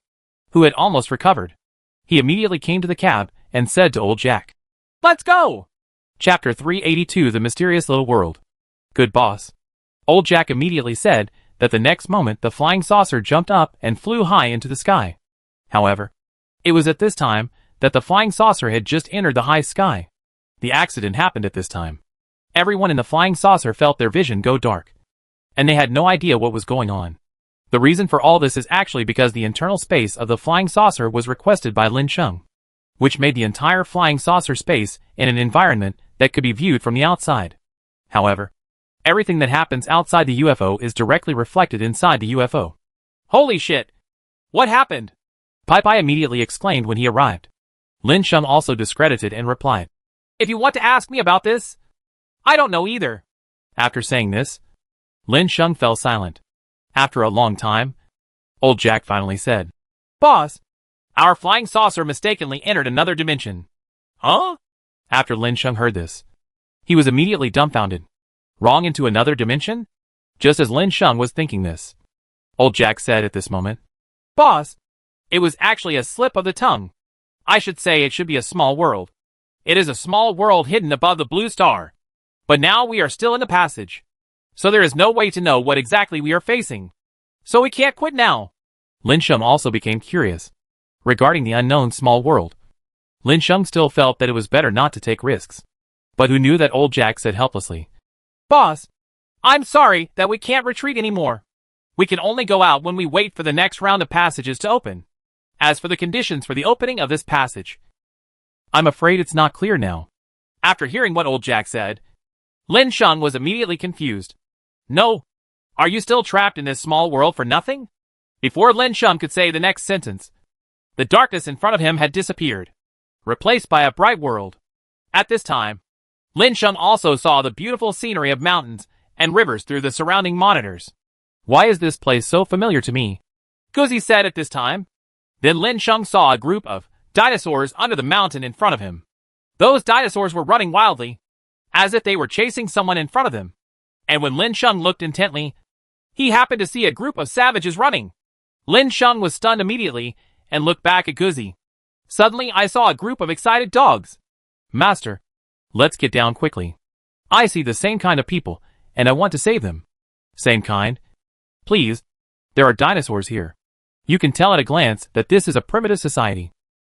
who had almost recovered. He immediately came to the cab and said to old Jack, Let's go! Chapter 382 The Mysterious Little World. Good boss. Old Jack immediately said that the next moment the flying saucer jumped up and flew high into the sky. However, it was at this time that the flying saucer had just entered the high sky. The accident happened at this time. Everyone in the flying saucer felt their vision go dark, and they had no idea what was going on. The reason for all this is actually because the internal space of the flying saucer was requested by Lin Sheng, which made the entire flying saucer space in an environment that could be viewed from the outside. However, everything that happens outside the UFO is directly reflected inside the UFO. Holy shit! What happened? Pai immediately exclaimed when he arrived. Lin Sheng also discredited and replied, If you want to ask me about this, I don't know either. After saying this, Lin Sheng fell silent. After a long time, old Jack finally said, Boss, our flying saucer mistakenly entered another dimension. Huh? After Lin Sheng heard this, he was immediately dumbfounded. Wrong into another dimension? Just as Lin Sheng was thinking this, old Jack said at this moment, Boss, it was actually a slip of the tongue. I should say it should be a small world. It is a small world hidden above the blue star. But now we are still in the passage. So there is no way to know what exactly we are facing. So we can't quit now. Lin Sheng also became curious regarding the unknown small world. Lin Sheng still felt that it was better not to take risks. But who knew that old Jack said helplessly, Boss, I'm sorry that we can't retreat anymore. We can only go out when we wait for the next round of passages to open. As for the conditions for the opening of this passage, I'm afraid it's not clear now. After hearing what old Jack said, Lin Sheng was immediately confused. No. Are you still trapped in this small world for nothing? Before Lin Sheng could say the next sentence, the darkness in front of him had disappeared, replaced by a bright world. At this time, Lin Sheng also saw the beautiful scenery of mountains and rivers through the surrounding monitors. Why is this place so familiar to me? Guzi said at this time. Then Lin Sheng saw a group of dinosaurs under the mountain in front of him. Those dinosaurs were running wildly, as if they were chasing someone in front of them. And when Lin Sheng looked intently, he happened to see a group of savages running. Lin Sheng was stunned immediately and looked back at Guzi. Suddenly I saw a group of excited dogs. Master, let's get down quickly. I see the same kind of people, and I want to save them. Same kind? Please, there are dinosaurs here. You can tell at a glance that this is a primitive society.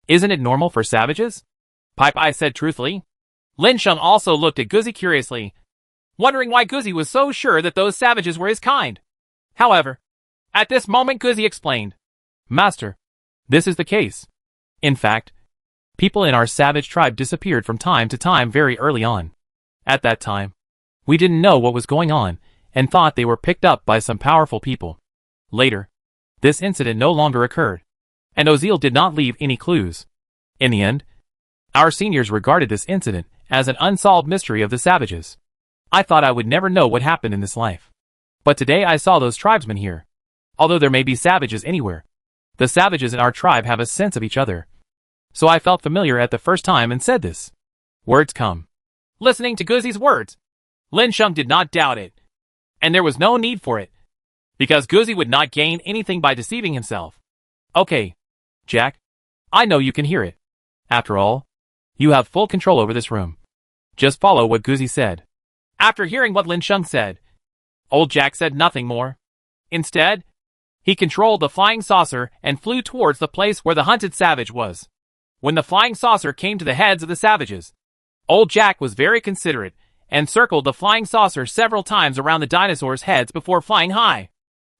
Isn't it normal for savages? Pai said truthfully. Lin Sheng also looked at Guzi curiously, wondering why Guzi was so sure that those savages were his kind. However, at this moment Guzi explained. Master, this is the case. In fact, people in our savage tribe disappeared from time to time very early on. At that time, we didn't know what was going on and thought they were picked up by some powerful people. Later, this incident no longer occurred, and Ozil did not leave any clues. In the end, our seniors regarded this incident as an unsolved mystery of the savages. I thought I would never know what happened in this life. But today I saw those tribesmen here. Although there may be savages anywhere, the savages in our tribe have a sense of each other. So I felt familiar at the first time and said this. Words come. Listening to Guzi's words, Lin Sheng did not doubt it. And there was no need for it. Because Guzi would not gain anything by deceiving himself. Okay, Jack. I know you can hear it. After all, you have full control over this room. Just follow what Guzi said. After hearing what Lin Sheng said, old Jack said nothing more. Instead, he controlled the flying saucer and flew towards the place where the hunted savage was. When the flying saucer came to the heads of the savages, old Jack was very considerate and circled the flying saucer several times around the dinosaurs' heads before flying high.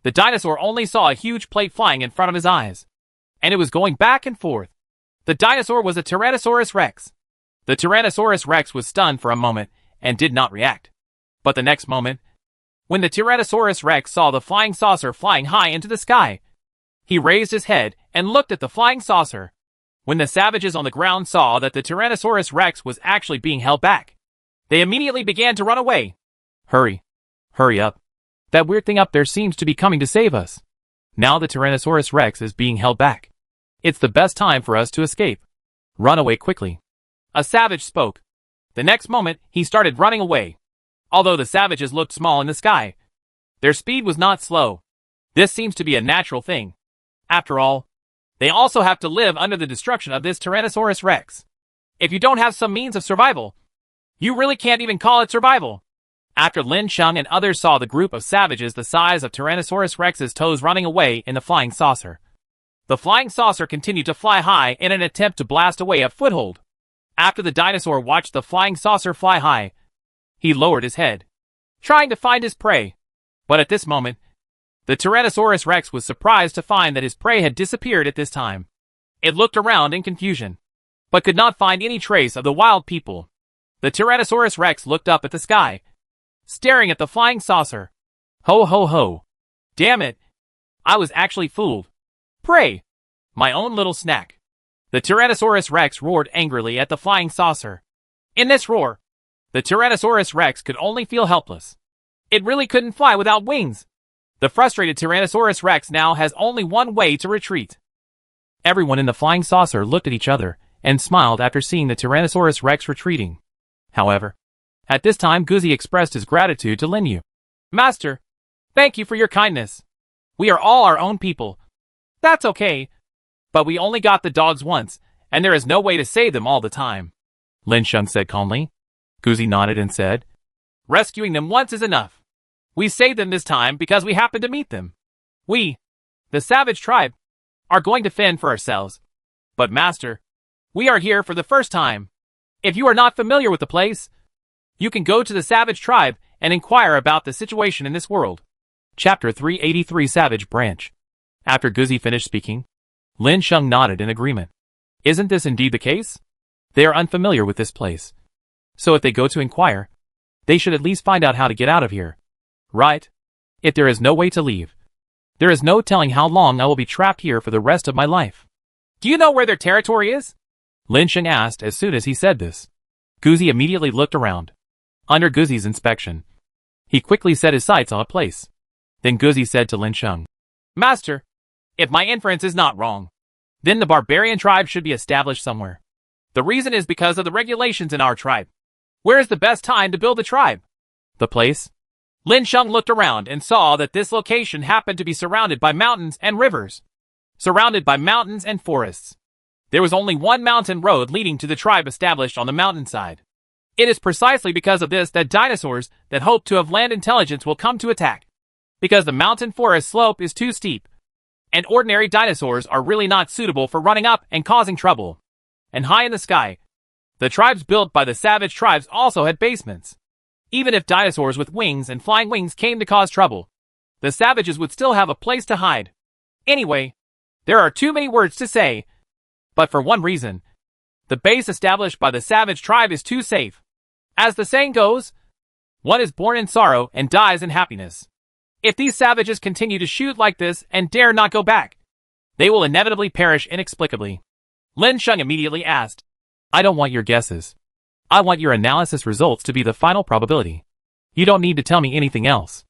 The dinosaur only saw a huge plate flying in front of his eyes, and it was going back and forth. The dinosaur was a Tyrannosaurus Rex. The Tyrannosaurus Rex was stunned for a moment and did not react. But the next moment, when the Tyrannosaurus Rex saw the flying saucer flying high into the sky, he raised his head and looked at the flying saucer. When the savages on the ground saw that the Tyrannosaurus Rex was actually being held back, they immediately began to run away. Hurry. Hurry up. That weird thing up there seems to be coming to save us. Now the Tyrannosaurus Rex is being held back. It's the best time for us to escape. Run away quickly. A savage spoke. The next moment, he started running away. Although the savages looked small in the sky, their speed was not slow. This seems to be a natural thing. After all, they also have to live under the destruction of this Tyrannosaurus Rex. If you don't have some means of survival, you really can't even call it survival. After Lin Sheng and others saw the group of savages the size of Tyrannosaurus Rex's toes running away in the flying saucer, the flying saucer continued to fly high in an attempt to blast away a foothold. After the dinosaur watched the flying saucer fly high, he lowered his head, trying to find his prey. But at this moment, the Tyrannosaurus Rex was surprised to find that his prey had disappeared at this time. It looked around in confusion, but could not find any trace of the wild people. The Tyrannosaurus Rex looked up at the sky, staring at the flying saucer. Ho ho ho. Damn it. I was actually fooled. Prey. My own little snack. The Tyrannosaurus Rex roared angrily at the flying saucer. In this roar, the Tyrannosaurus Rex could only feel helpless. It really couldn't fly without wings. The frustrated Tyrannosaurus Rex now has only one way to retreat. Everyone in the flying saucer looked at each other and smiled after seeing the Tyrannosaurus Rex retreating. However, at this time Guzi expressed his gratitude to Lin Yu. Master, thank you for your kindness. We are all our own people. That's okay. But we only got the dogs once, and there is no way to save them all the time. Lin Sheng said calmly. Guzi nodded and said, rescuing them once is enough. We saved them this time because we happened to meet them. We, the savage tribe, are going to fend for ourselves. But master, we are here for the first time. If you are not familiar with the place, you can go to the savage tribe and inquire about the situation in this world. Chapter 383 Savage Branch. After Guzi finished speaking, Lin Sheng nodded in agreement. Isn't this indeed the case? They are unfamiliar with this place. So if they go to inquire, they should at least find out how to get out of here. Right? If there is no way to leave, there is no telling how long I will be trapped here for the rest of my life. Do you know where their territory is? Lin Sheng asked as soon as he said this. Guzi immediately looked around. Under Guzi's inspection, he quickly set his sights on a place. Then Guzi said to Lin Sheng, Master, if my inference is not wrong, then the barbarian tribe should be established somewhere. The reason is because of the regulations in our tribe. Where is the best time to build a tribe? The place? Lin Sheng looked around and saw that this location happened to be surrounded by mountains and rivers. Surrounded by mountains and forests. There was only one mountain road leading to the tribe established on the mountainside. It is precisely because of this that dinosaurs that hope to have land intelligence will come to attack. Because the mountain forest slope is too steep. And ordinary dinosaurs are really not suitable for running up and causing trouble. And high in the sky, the tribes built by the savage tribes also had basements. Even if dinosaurs with wings and flying wings came to cause trouble, the savages would still have a place to hide. Anyway, there are too many words to say. But for one reason, the base established by the savage tribe is too safe. As the saying goes, one is born in sorrow and dies in happiness. If these savages continue to shoot like this and dare not go back, they will inevitably perish inexplicably. Lin Sheng immediately asked, I don't want your guesses. I want your analysis results to be the final probability. You don't need to tell me anything else.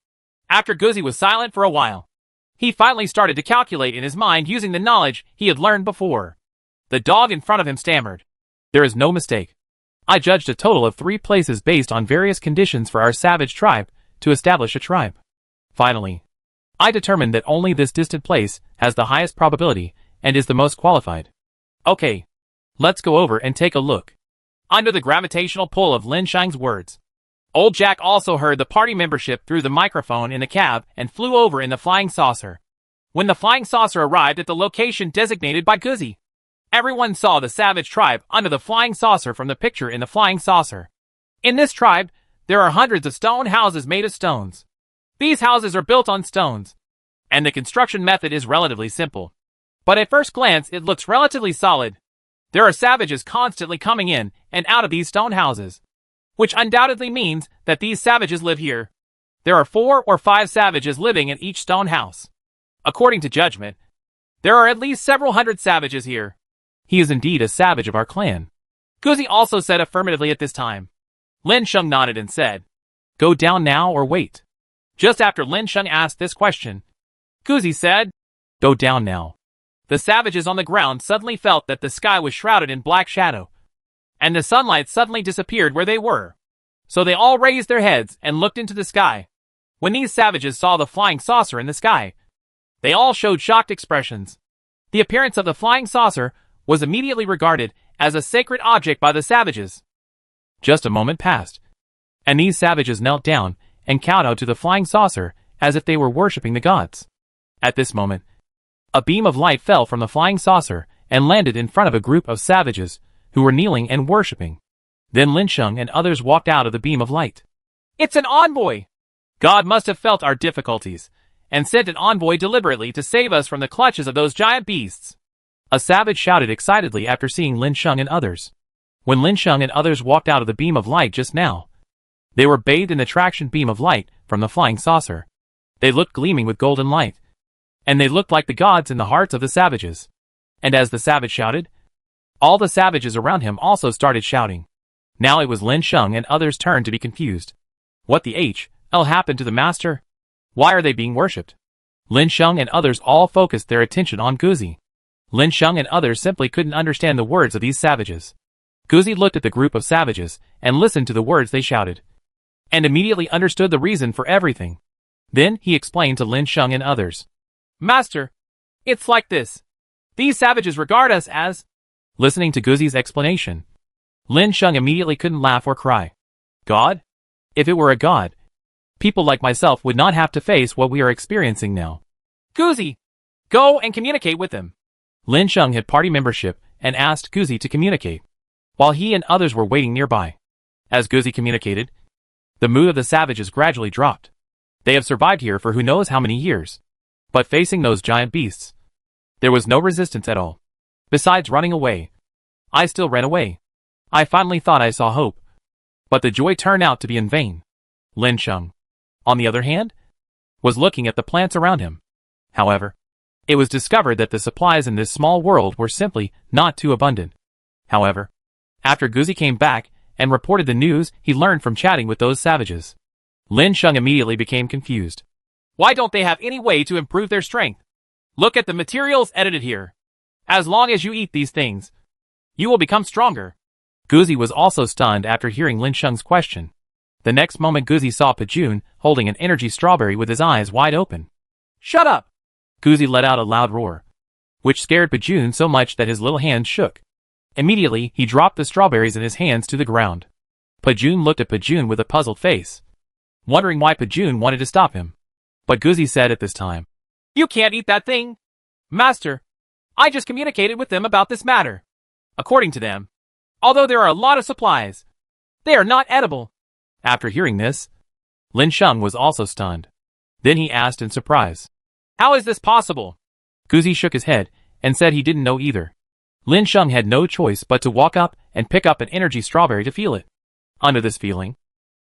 After Guzi was silent for a while, he finally started to calculate in his mind using the knowledge he had learned before. The dog in front of him stammered. There is no mistake. I judged a total of 3 places based on various conditions for our savage tribe to establish a tribe. Finally, I determined that only this distant place has the highest probability and is the most qualified. Okay, let's go over and take a look. Under the gravitational pull of Lin Shang's words, Old Jack also heard the party membership through the microphone in the cab and flew over in the flying saucer. When the flying saucer arrived at the location designated by Guzzi, everyone saw the savage tribe under the flying saucer from the picture in the flying saucer. In this tribe, there are hundreds of stone houses made of stones. These houses are built on stones, and the construction method is relatively simple. But at first glance, it looks relatively solid. There are savages constantly coming in and out of these stone houses, which undoubtedly means that these savages live here. There are 4 or 5 savages living in each stone house. According to judgment, there are at least several hundred savages here. He is indeed a savage of our clan. Guzzi also said affirmatively at this time. Lin Sheng nodded and said, Go down now or wait. Just after Lin Sheng asked this question, Guzzi said, Go down now. The savages on the ground suddenly felt that the sky was shrouded in black shadow, and the sunlight suddenly disappeared where they were. So they all raised their heads and looked into the sky. When these savages saw the flying saucer in the sky, they all showed shocked expressions. The appearance of the flying saucer was immediately regarded as a sacred object by the savages. Just a moment passed, and these savages knelt down and kowtowed to the flying saucer as if they were worshipping the gods. At this moment, a beam of light fell from the flying saucer and landed in front of a group of savages who were kneeling and worshipping. Then Lin Sheng and others walked out of the beam of light. It's an envoy! God must have felt our difficulties and sent an envoy deliberately to save us from the clutches of those giant beasts. A savage shouted excitedly after seeing Lin Sheng and others. When Lin Sheng and others walked out of the beam of light just now, they were bathed in the traction beam of light from the flying saucer. They looked gleaming with golden light, and they looked like the gods in the hearts of the savages. And as the savage shouted, all the savages around him also started shouting. Now it was Lin Sheng and others' turn to be confused. What the hell happened to the master? Why are they being worshipped? Lin Sheng and others all focused their attention on Guzzi. Lin Sheng and others simply couldn't understand the words of these savages. Guzzi looked at the group of savages and listened to the words they shouted, and immediately understood the reason for everything. Then he explained to Lin Sheng and others. Master, it's like this. These savages regard us as... Listening to Guzzi's explanation, Lin Sheng immediately couldn't laugh or cry. God? If it were a god, people like myself would not have to face what we are experiencing now. Guzzi, go and communicate with them. Lin Sheng had party membership and asked Guzzi to communicate, while he and others were waiting nearby. As Guzzi communicated, the mood of the savages gradually dropped. They have survived here for who knows how many years. But facing those giant beasts, there was no resistance at all. Besides running away, I still ran away. I finally thought I saw hope, but the joy turned out to be in vain. Lin Sheng, on the other hand, was looking at the plants around him. However, it was discovered that the supplies in this small world were simply not too abundant. However, after Guzzi came back and reported the news he learned from chatting with those savages, Lin Sheng immediately became confused. Why don't they have any way to improve their strength? Look at the materials edited here. As long as you eat these things, you will become stronger. Guzzi was also stunned after hearing Lin Sheng's question. The next moment Guzzi saw Pajun holding an energy strawberry with his eyes wide open. Shut up! Guzzi let out a loud roar, which scared Pajun so much that his little hands shook. Immediately, he dropped the strawberries in his hands to the ground. Pajun looked at Pajun with a puzzled face, wondering why Pajun wanted to stop him. But Guzzi said at this time, You can't eat that thing! Master, I just communicated with them about this matter. According to them, although there are a lot of supplies, they are not edible. After hearing this, Lin Sheng was also stunned. Then he asked in surprise, How is this possible? Guzzi shook his head and said he didn't know either. Lin Sheng had no choice but to walk up and pick up an energy strawberry to feel it. Under this feeling,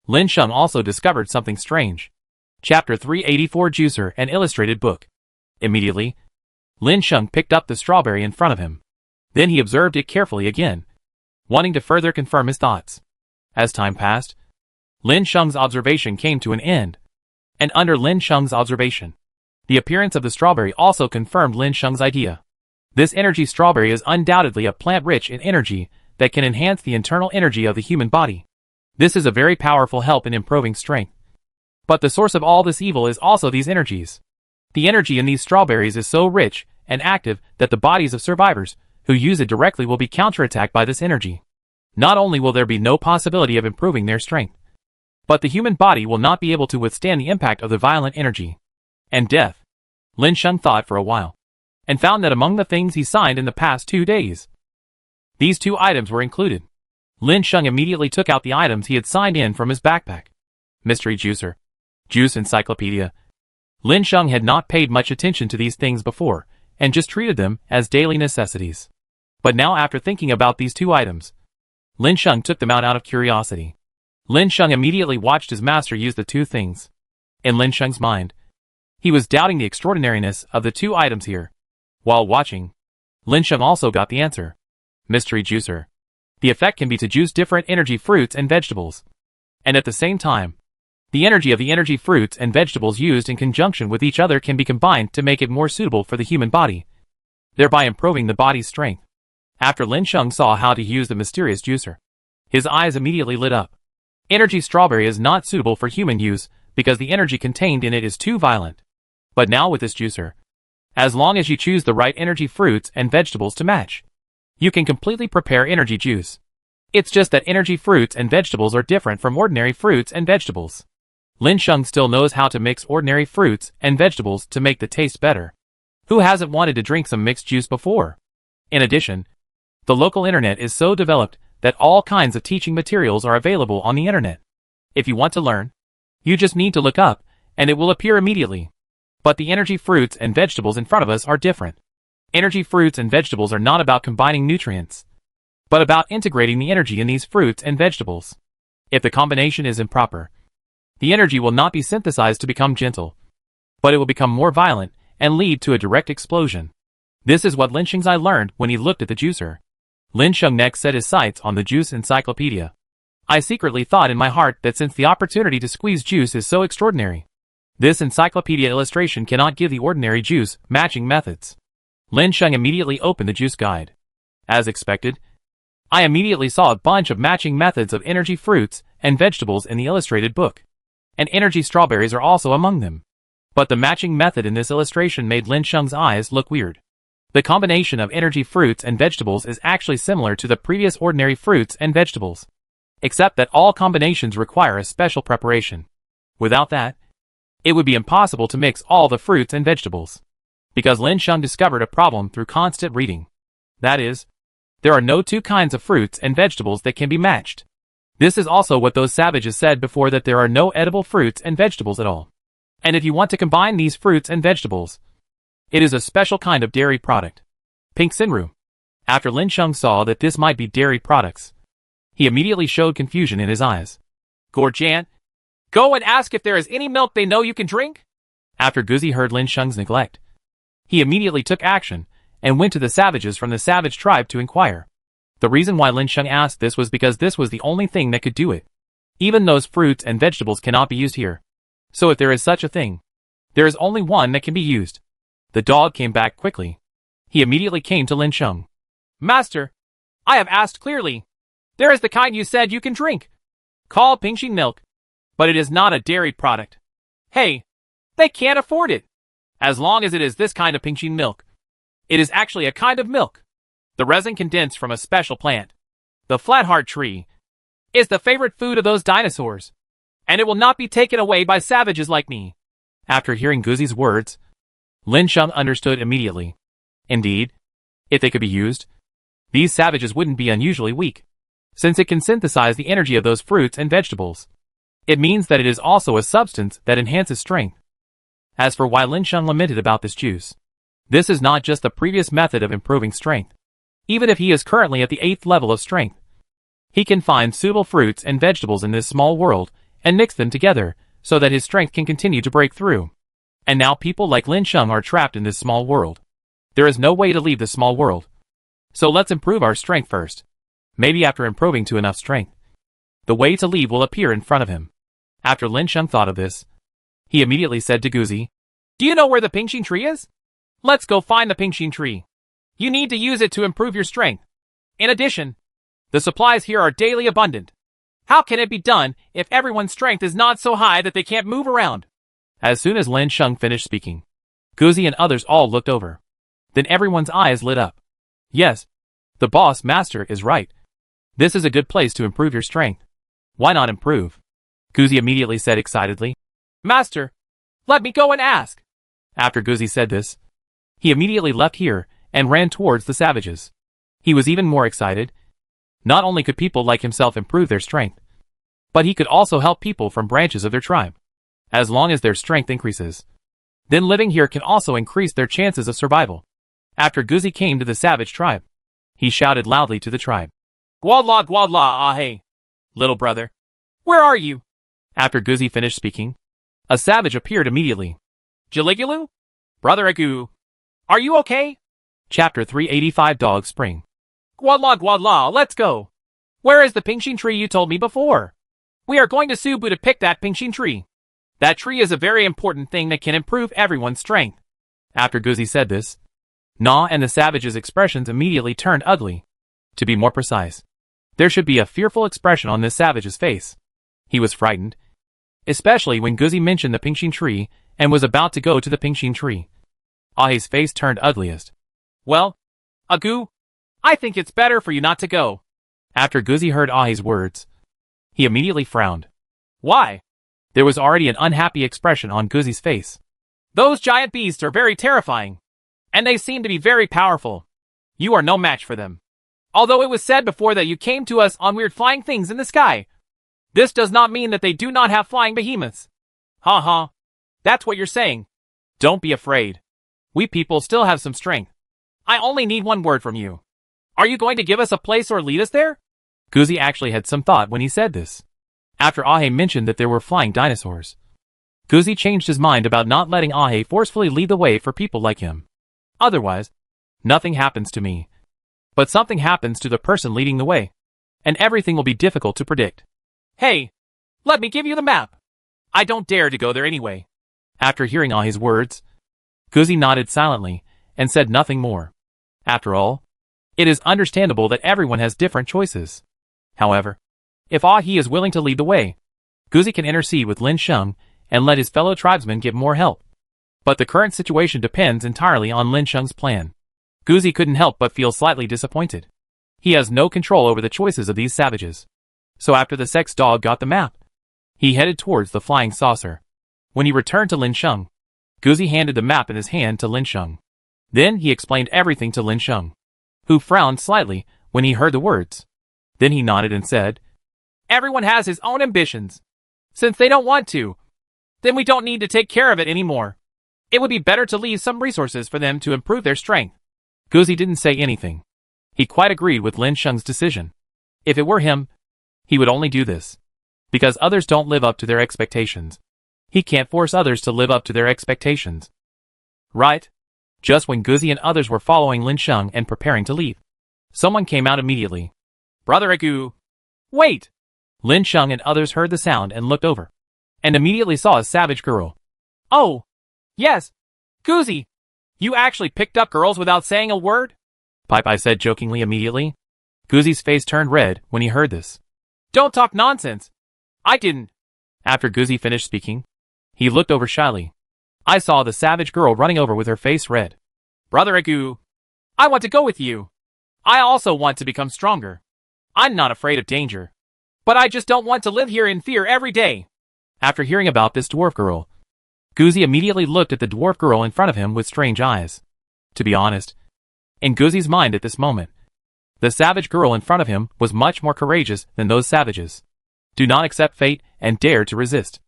Lin Sheng also discovered something strange. Chapter 384 Juicer, an illustrated book. Immediately, Lin Sheng picked up the strawberry in front of him. Then he observed it carefully again, wanting to further confirm his thoughts. As time passed, Lin Sheng's observation came to an end. And under Lin Sheng's observation, the appearance of the strawberry also confirmed Lin Sheng's idea. This energy strawberry is undoubtedly a plant rich in energy that can enhance the internal energy of the human body. This is a very powerful help in improving strength. But the source of all this evil is also these energies. The energy in these strawberries is so rich and active that the bodies of survivors who use it directly will be counterattacked by this energy. Not only will there be no possibility of improving their strength, but the human body will not be able to withstand the impact of the violent energy. And death. Lin Sheng thought for a while, and found that among the things he signed in the past 2 days, these 2 items were included. Lin Sheng immediately took out the items he had signed in from his backpack. Mystery Juicer. Juice Encyclopedia. Lin Sheng had not paid much attention to these things before, and just treated them as daily necessities. But now after thinking about these 2 items, Lin Sheng took them out of curiosity. Lin Sheng immediately watched his master use the 2 things. In Lin Sheng's mind, he was doubting the extraordinariness of the 2 items here. While watching, Lin Sheng also got the answer. Mystery Juicer. The effect can be to juice different energy fruits and vegetables. And at the same time, the energy of the energy fruits and vegetables used in conjunction with each other can be combined to make it more suitable for the human body, thereby improving the body's strength. After Lin Sheng saw how to use the mysterious juicer, his eyes immediately lit up. Energy strawberry is not suitable for human use because the energy contained in it is too violent. But now with this juicer, as long as you choose the right energy fruits and vegetables to match, you can completely prepare energy juice. It's just that energy fruits and vegetables are different from ordinary fruits and vegetables. Lin Sheng still knows how to mix ordinary fruits and vegetables to make the taste better. Who hasn't wanted to drink some mixed juice before? In addition, the local internet is so developed that all kinds of teaching materials are available on the internet. If you want to learn, you just need to look up, and it will appear immediately. But the energy fruits and vegetables in front of us are different. Energy fruits and vegetables are not about combining nutrients, but about integrating the energy in these fruits and vegetables. If the combination is improper, the energy will not be synthesized to become gentle, but it will become more violent and lead to a direct explosion. This is what Lin Sheng's eye learned when he looked at the juicer. Lin Sheng next set his sights on the juice encyclopedia. I secretly thought in my heart that since the opportunity to squeeze juice is so extraordinary, this encyclopedia illustration cannot give the ordinary juice matching methods. Lin Sheng immediately opened the juice guide. As expected, I immediately saw a bunch of matching methods of energy fruits and vegetables in the illustrated book. And energy strawberries are also among them. But the matching method in this illustration made Lin Sheng's eyes look weird. The combination of energy fruits and vegetables is actually similar to the previous ordinary fruits and vegetables, except that all combinations require a special preparation. Without that, it would be impossible to mix all the fruits and vegetables. Because Lin Sheng discovered a problem through constant reading. That is, there are no 2 kinds of fruits and vegetables that can be matched. This is also what those savages said before, that there are no edible fruits and vegetables at all. And if you want to combine these fruits and vegetables, it is a special kind of dairy product. Pink Sinru. After Lin Sheng saw that this might be dairy products, he immediately showed confusion in his eyes. Gorjan, go and ask if there is any milk they know you can drink. After Guzi heard Lin Sheng's neglect, he immediately took action and went to the savages from the savage tribe to inquire. The reason why Lin Sheng asked this was because this was the only thing that could do it. Even those fruits and vegetables cannot be used here. So if there is such a thing, there is only one that can be used. The dog came back quickly. He immediately came to Lin Sheng. Master, I have asked clearly. There is the kind you said you can drink, called Pingshin milk, but it is not a dairy product. Hey, they can't afford it. As long as it is this kind of Pingshin milk. It is actually a kind of milk. The resin condensed from a special plant, the flatheart tree, is the favorite food of those dinosaurs, and it will not be taken away by savages like me. After hearing Guzi's words, Lin Sheng understood immediately. Indeed, if they could be used, these savages wouldn't be unusually weak, since it can synthesize the energy of those fruits and vegetables. It means that it is also a substance that enhances strength. As for why Lin Sheng lamented about this juice, this is not just the previous method of improving strength. Even if he is currently at the 8th level of strength, he can find suitable fruits and vegetables in this small world and mix them together so that his strength can continue to break through. And now people like Lin Sheng are trapped in this small world. There is no way to leave this small world. So let's improve our strength first. Maybe after improving to enough strength, the way to leave will appear in front of him. After Lin Sheng thought of this, he immediately said to Guzi, Do you know where the Pingshin tree is? Let's go find the Pingshin tree. You need to use it to improve your strength. In addition, The supplies here are daily abundant. How can it be done if everyone's strength is not so high that they can't move around? As soon as Lin Sheng finished speaking, Guzi and others all looked over. Then everyone's eyes lit up. Yes, the boss master is right. This is a good place to improve your strength. Why not improve? Guzi immediately said excitedly. Master, let me go and ask. After Guzi said this, he immediately left here and ran towards the savages. He was even more excited. Not only could people like himself improve their strength, but he could also help people from branches of their tribe. As long as their strength increases, then living here can also increase their chances of survival. After Guzi came to the savage tribe, he shouted loudly to the tribe. Gwadla gwadla ahe. Little brother, where are you? After Guzi finished speaking, a savage appeared immediately. Jaligulu? Brother Agu, are you okay? Chapter 385 Dog Spring. Gwadla gwadla, let's go. Where is the pingshin tree you told me before? We are going to Subu to pick that pingshin tree. That tree is a very important thing that can improve everyone's strength. After Guzi said this, Na and the savage's expressions immediately turned ugly. To be more precise, there should be a fearful expression on this savage's face. He was frightened, especially when Guzi mentioned the pingshin tree and was about to go to the pingshin tree. Ahe's face turned ugliest. Well, Agu, I think it's better for you not to go. After Guzi heard Ahe's words, he immediately frowned. Why? There was already an unhappy expression on Guzi's face. Those giant beasts are very terrifying, and they seem to be very powerful. You are no match for them. Although it was said before that you came to us on weird flying things in the sky, this does not mean that they do not have flying behemoths. Ha ha. That's what you're saying. Don't be afraid. We people still have some strength. I only need one word from you. Are you going to give us a place or lead us there? Guzi actually had some thought when he said this. After Ahe mentioned that there were flying dinosaurs, Guzi changed his mind about not letting Ahe forcefully lead the way for people like him. Otherwise, nothing happens to me. But something happens to the person leading the way, and everything will be difficult to predict. Hey, let me give you the map. I don't dare to go there anyway. After hearing Ahe's words, Guzi nodded silently and said nothing more. After all, it is understandable that everyone has different choices. However, if Ahe is willing to lead the way, Guzi can intercede with Lin Sheng and let his fellow tribesmen get more help. But the current situation depends entirely on Lin Sheng's plan. Guzi couldn't help but feel slightly disappointed. He has no control over the choices of these savages. So after the sex dog got the map, he headed towards the flying saucer. When he returned to Lin Sheng, Guzi handed the map in his hand to Lin Sheng. Then he explained everything to Lin Sheng, who frowned slightly when he heard the words. Then he nodded and said, Everyone has his own ambitions. Since they don't want to, then we don't need to take care of it anymore. It would be better to leave some resources for them to improve their strength. Guzi didn't say anything. He quite agreed with Lin Sheng's decision. If it were him, he would only do this because others don't live up to their expectations. He can't force others to live up to their expectations. Right? Just when Guzi and others were following Lin Sheng and preparing to leave, someone came out immediately. Brother Agu, wait! Lin Sheng and others heard the sound and looked over, and immediately saw a savage girl. Oh, yes, Guzi, you actually picked up girls without saying a word? Pai said jokingly immediately. Guzi's face turned red when he heard this. Don't talk nonsense. I didn't. After Guzi finished speaking, he looked over shyly. I saw the savage girl running over with her face red. Brother Agu, I want to go with you. I also want to become stronger. I'm not afraid of danger, but I just don't want to live here in fear every day. After hearing about this dwarf girl, Guzi immediately looked at the dwarf girl in front of him with strange eyes. To be honest, in Guzi's mind at this moment, the savage girl in front of him was much more courageous than those savages. Do not accept fate and dare to resist.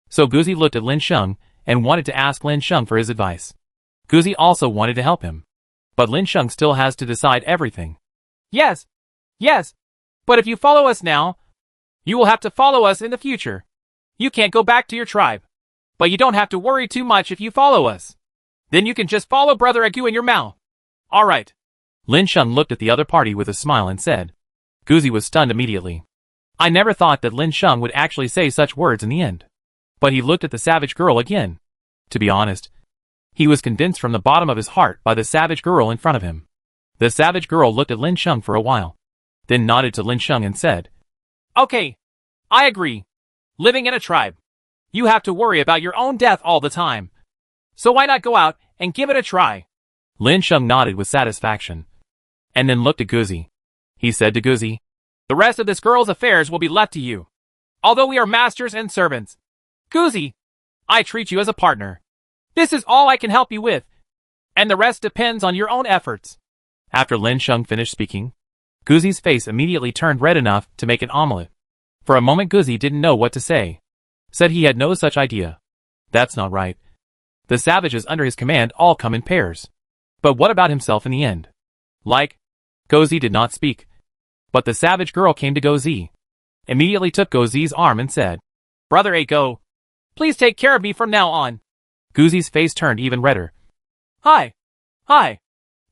So Guzi looked at Lin Sheng and wanted to ask Lin Sheng for his advice. Guzi also wanted to help him, but Lin Sheng still has to decide everything. Yes, but if you follow us now, you will have to follow us in the future. You can't go back to your tribe, but you don't have to worry too much if you follow us. Then you can just follow Brother Agu in your mouth. All right. Lin Sheng looked at the other party with a smile and said. Guzi was stunned immediately. I never thought that Lin Sheng would actually say such words in the end. But he looked at the savage girl again. To be honest, he was convinced from the bottom of his heart by the savage girl in front of him. The savage girl looked at Lin Sheng for a while. then nodded to Lin Sheng and said, Okay, I agree. Living in a tribe, you have to worry about your own death all the time. So why not go out and give it a try? Lin Sheng nodded with satisfaction, and then looked at Guzi. He said to Guzi, The rest of this girl's affairs will be left to you. Although we are masters and servants, Guzi, I treat you as a partner. This is all I can help you with, and the rest depends on your own efforts. After Lin Sheng finished speaking, Guzi's face immediately turned red enough to make an omelette. For a moment Guzi didn't know what to say. Said he had no such idea. That's not right. The savages under his command all come in pairs. But what about himself in the end? Guzi did not speak. But the savage girl came to Guzi, immediately took Guzi's arm and said, Brother Go, please take care of me from now on. Guzi's face turned even redder. Hi.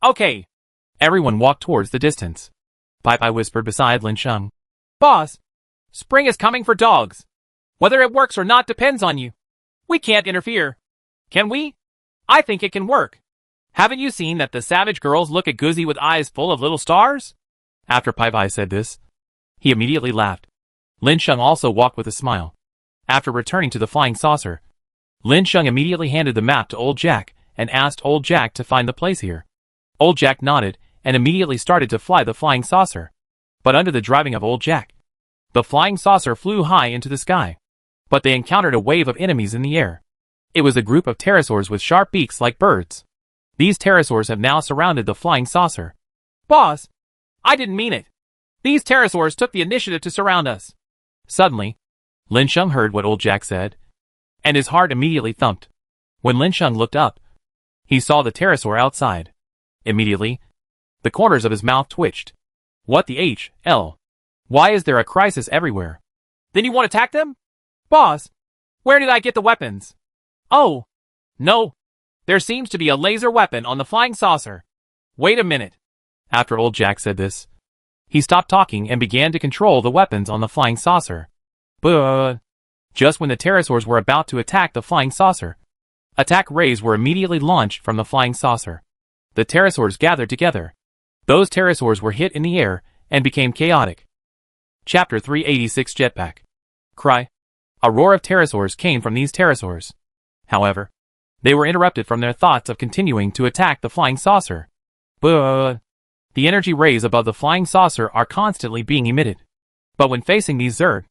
Okay. Everyone walked towards the distance. Pai whispered beside Lin Sheng. Boss, spring is coming for dogs. Whether it works or not depends on you. We can't interfere. Can we? I think it can work. Haven't you seen that the savage girls look at Guzi with eyes full of little stars? After Pai said this, he immediately laughed. Lin Sheng also walked with a smile. After returning to the flying saucer, Lin Sheng immediately handed the map to Old Jack and asked Old Jack to find the place here. Old Jack nodded and immediately started to fly the flying saucer. But under the driving of Old Jack, the flying saucer flew high into the sky. But they encountered a wave of enemies in the air. It was a group of pterosaurs with sharp beaks like birds. These pterosaurs have now surrounded the flying saucer. Boss, I didn't mean it. These pterosaurs took the initiative to surround us. Suddenly, Lin Sheng heard what Old Jack said, and his heart immediately thumped. When Lin Sheng looked up, he saw the pterosaur outside. Immediately, the corners of his mouth twitched. What the hell? Why is there a crisis everywhere? Then you want to attack them? Boss, where did I get the weapons? Oh, no. There seems to be a laser weapon on the flying saucer. Wait a minute. After Old Jack said this, he stopped talking and began to control the weapons on the flying saucer. But just when the pterosaurs were about to attack the flying saucer, attack rays were immediately launched from the flying saucer. The pterosaurs gathered together. Those pterosaurs were hit in the air and became chaotic. Chapter 386 Jetpack. Cry. A roar of pterosaurs came from these pterosaurs. However, they were interrupted from their thoughts of continuing to attack the flying saucer. But the energy rays above the flying saucer are constantly being emitted. But when facing these Zerg,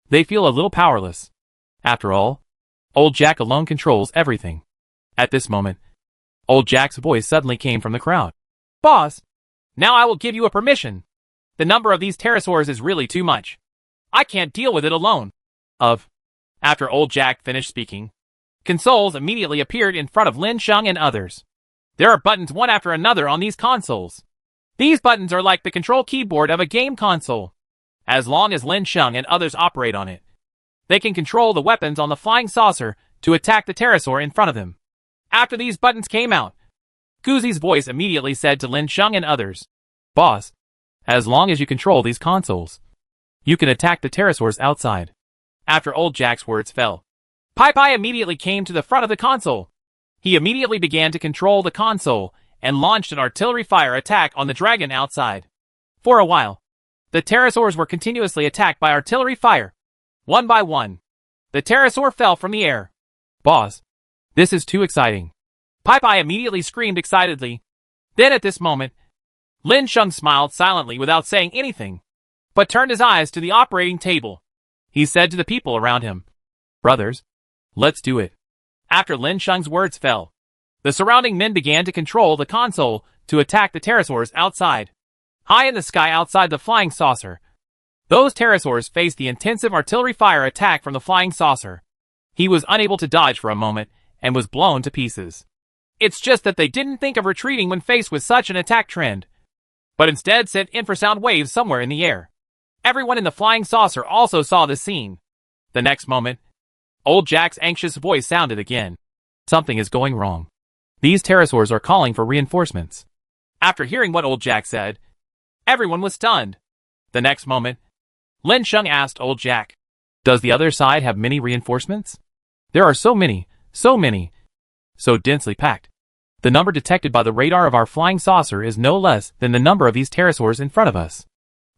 they feel a little powerless. After all, Old Jack alone controls everything. At this moment, Old Jack's voice suddenly came from the crowd. Boss, now I will give you a permission. The number of these pterosaurs is really too much. I can't deal with it alone. After Old Jack finished speaking, consoles immediately appeared in front of Lin Sheng and others. There are buttons one after another on these consoles. These buttons are like the control keyboard of a game console. As long as Lin Sheng and others operate on it, they can control the weapons on the flying saucer to attack the pterosaur in front of them. After these buttons came out, Guzi's voice immediately said to Lin Sheng and others, Boss, as long as you control these consoles, you can attack the pterosaurs outside. After Old Jack's words fell, Pai immediately came to the front of the console. He immediately began to control the console and launched an artillery fire attack on the dragon outside. For a while, the pterosaurs were continuously attacked by artillery fire. One by one, the pterosaur fell from the air. Boss, this is too exciting. Pai immediately screamed excitedly. Then at this moment, Lin Sheng smiled silently without saying anything, but turned his eyes to the operating table. He said to the people around him, Brothers, let's do it. After Lin Sheng's words fell, the surrounding men began to control the console to attack the pterosaurs outside. High in the sky outside the flying saucer, those pterosaurs faced the intensive artillery fire attack from the flying saucer. He was unable to dodge for a moment and was blown to pieces. It's just that they didn't think of retreating when faced with such an attack trend, but instead sent infrasound waves somewhere in the air. Everyone in the flying saucer also saw this scene. The next moment, Old Jack's anxious voice sounded again. Something is going wrong. These pterosaurs are calling for reinforcements. After hearing what Old Jack said, everyone was stunned. The next moment, Lin Sheng asked Old Jack, Does the other side have many reinforcements? There are so many, so densely packed. The number detected by the radar of our flying saucer is no less than the number of these pterosaurs in front of us.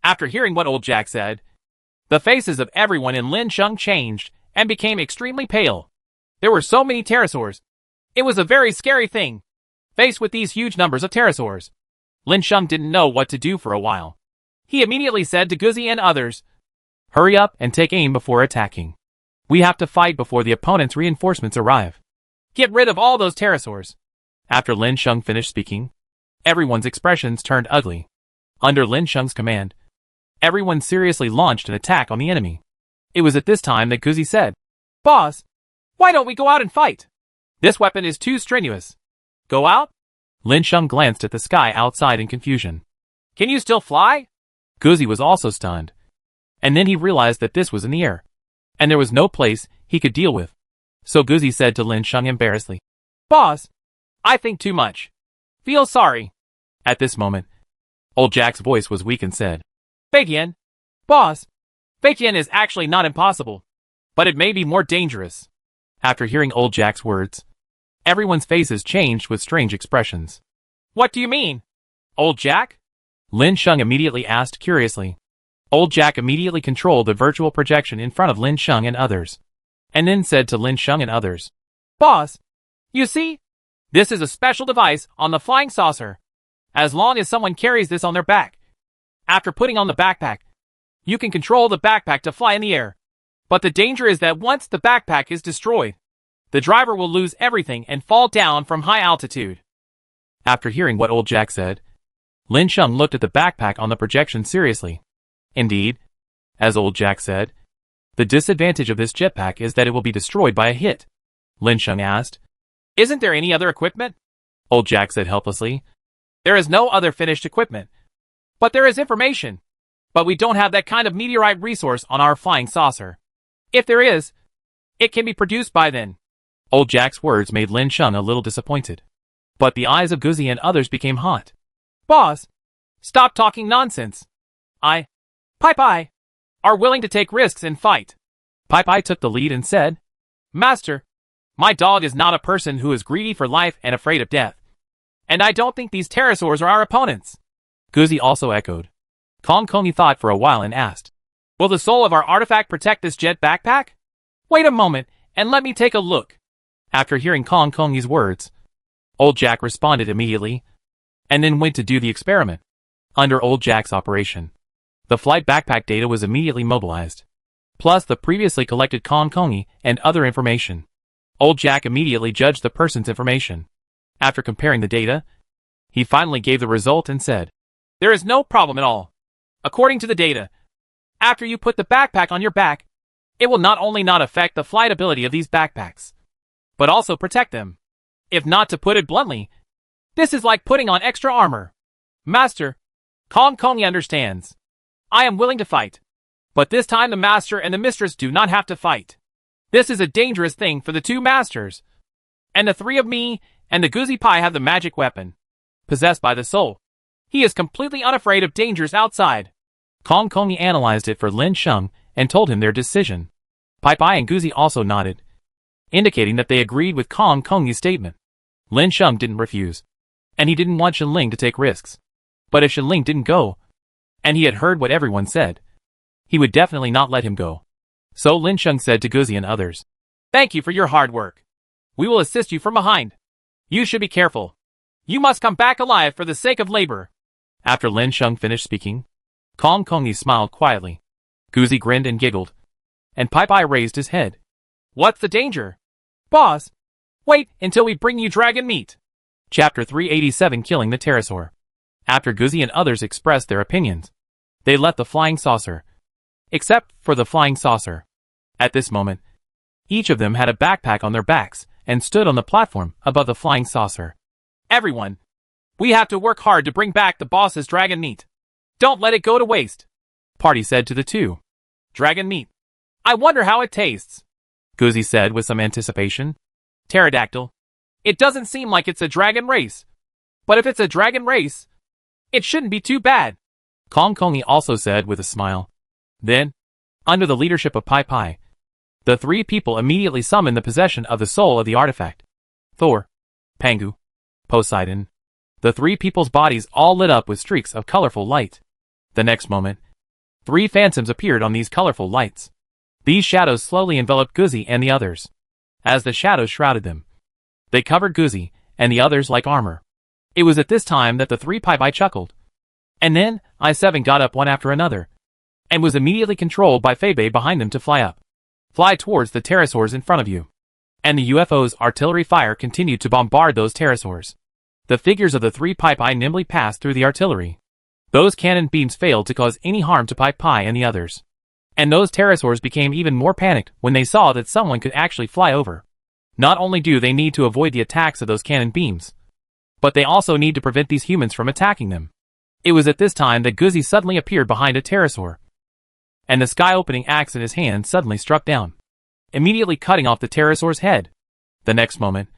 After hearing what old Jack said, the faces of everyone in Lin Sheng changed and became extremely pale. There were so many pterosaurs. It was a very scary thing. Faced with these huge numbers of pterosaurs, Lin Sheng didn't know what to do for a while. He immediately said to Guzi and others, "Hurry up and take aim before attacking. We have to fight before the opponent's reinforcements arrive. Get rid of all those pterosaurs." After Lin Sheng finished speaking, everyone's expressions turned ugly. Under Lin Sheng's command, everyone seriously launched an attack on the enemy. It was at this time that Guzi said, "Boss, why don't we go out and fight? This weapon is too strenuous." "Go out?" Lin Sheng glanced at the sky outside in confusion. "Can you still fly?" Guzi was also stunned. And then he realized that this was in the air, and there was no place he could deal with. So Guzi said to Lin Sheng embarrassedly, "Boss, I think too much. Feel sorry." At this moment, old Jack's voice was weak and said, "Beijian, boss, Beijian is actually not impossible, but it may be more dangerous." After hearing old Jack's words, everyone's faces changed with strange expressions. "What do you mean, old Jack?" Lin Sheng immediately asked curiously. Old Jack immediately controlled the virtual projection in front of Lin Sheng and others, and then said to Lin Sheng and others, "Boss, you see, this is a special device on the flying saucer. As long as someone carries this on their back, after putting on the backpack, you can control the backpack to fly in the air. But the danger is that once the backpack is destroyed, the driver will lose everything and fall down from high altitude." After hearing what old Jack said, Lin Sheng looked at the backpack on the projection seriously. Indeed, as old Jack said, the disadvantage of this jetpack is that it will be destroyed by a hit. Lin Sheng asked, "Isn't there any other equipment?" Old Jack said helplessly, "There is no other finished equipment. But there is information. But we don't have that kind of meteorite resource on our flying saucer. If there is, it can be produced by then." Old Jack's words made Lin Sheng a little disappointed. But the eyes of Guzi and others became hot. "Boss, stop talking nonsense. Pai are willing to take risks and fight." Pai took the lead and said, "Master, my dog is not a person who is greedy for life and afraid of death. And I don't think these pterosaurs are our opponents." Guzi also echoed. Kong Kongi thought for a while and asked, "Will the soul of our artifact protect this jet backpack? Wait a moment and let me take a look." After hearing Kong Kongi's words, old Jack responded immediately, and then went to do the experiment. Under old Jack's operation, the flight backpack data was immediately mobilized, plus the previously collected Kong Kongi and other information. Old Jack immediately judged the person's information. After comparing the data, he finally gave the result and said, "There is no problem at all. According to the data, after you put the backpack on your back, it will not only not affect the flight ability of these backpacks, but also protect them. If not to put it bluntly, this is like putting on extra armor. Master, Kong Kongi understands. I am willing to fight. But this time the master and the mistress do not have to fight. This is a dangerous thing for the two masters. And the three of me and the Guzi Pai have the magic weapon, possessed by the soul. He is completely unafraid of dangers outside." Kong Kongi analyzed it for Lin Sheng and told him their decision. Pai and Guzi also nodded, indicating that they agreed with Kong Kongi's statement. Lin Sheng didn't refuse, and he didn't want Shenling to take risks. But if Shenling didn't go, and he had heard what everyone said, he would definitely not let him go. So Lin Sheng said to Guzi and others, "Thank you for your hard work. We will assist you from behind. You should be careful. You must come back alive for the sake of labor." After Lin Sheng finished speaking, Kong Kongi smiled quietly. Guzi grinned and giggled, and Pai raised his head. "What's the danger?" "Boss, wait until we bring you dragon meat." Chapter 387, Killing the Pterosaur. After Guzi and others expressed their opinions, they left the flying saucer, except for the flying saucer. At this moment, each of them had a backpack on their backs and stood on the platform above the flying saucer. "Everyone, we have to work hard to bring back the boss's dragon meat. Don't let it go to waste," Party said to the two. "Dragon meat. I wonder how it tastes," Guzi said with some anticipation. "Pterodactyl. It doesn't seem like it's a dragon race. But if it's a dragon race, it shouldn't be too bad," Kong Kongi also said with a smile. Then, under the leadership of Pai, the three people immediately summoned the possession of the soul of the artifact. Thor, Pangu, Poseidon. The three people's bodies all lit up with streaks of colorful light. The next moment, 3 phantoms appeared on these colorful lights. These shadows slowly enveloped Guzzi and the others. As the shadows shrouded them, they covered Guzzi and the others like armor. It was at this time that the 3 Pai chuckled. And then, I-7 got up one after another, and was immediately controlled by Fei behind them to fly up. Fly towards the pterosaurs in front of you. And the UFO's artillery fire continued to bombard those pterosaurs. The figures of the 3 Pai nimbly passed through the artillery. Those cannon beams failed to cause any harm to Pai and the others. And those pterosaurs became even more panicked when they saw that someone could actually fly over. Not only do they need to avoid the attacks of those cannon beams, but they also need to prevent these humans from attacking them. It was at this time that Guzzi suddenly appeared behind a pterosaur, and the sky-opening axe in his hand suddenly struck down, immediately cutting off the pterosaur's head. The next moment,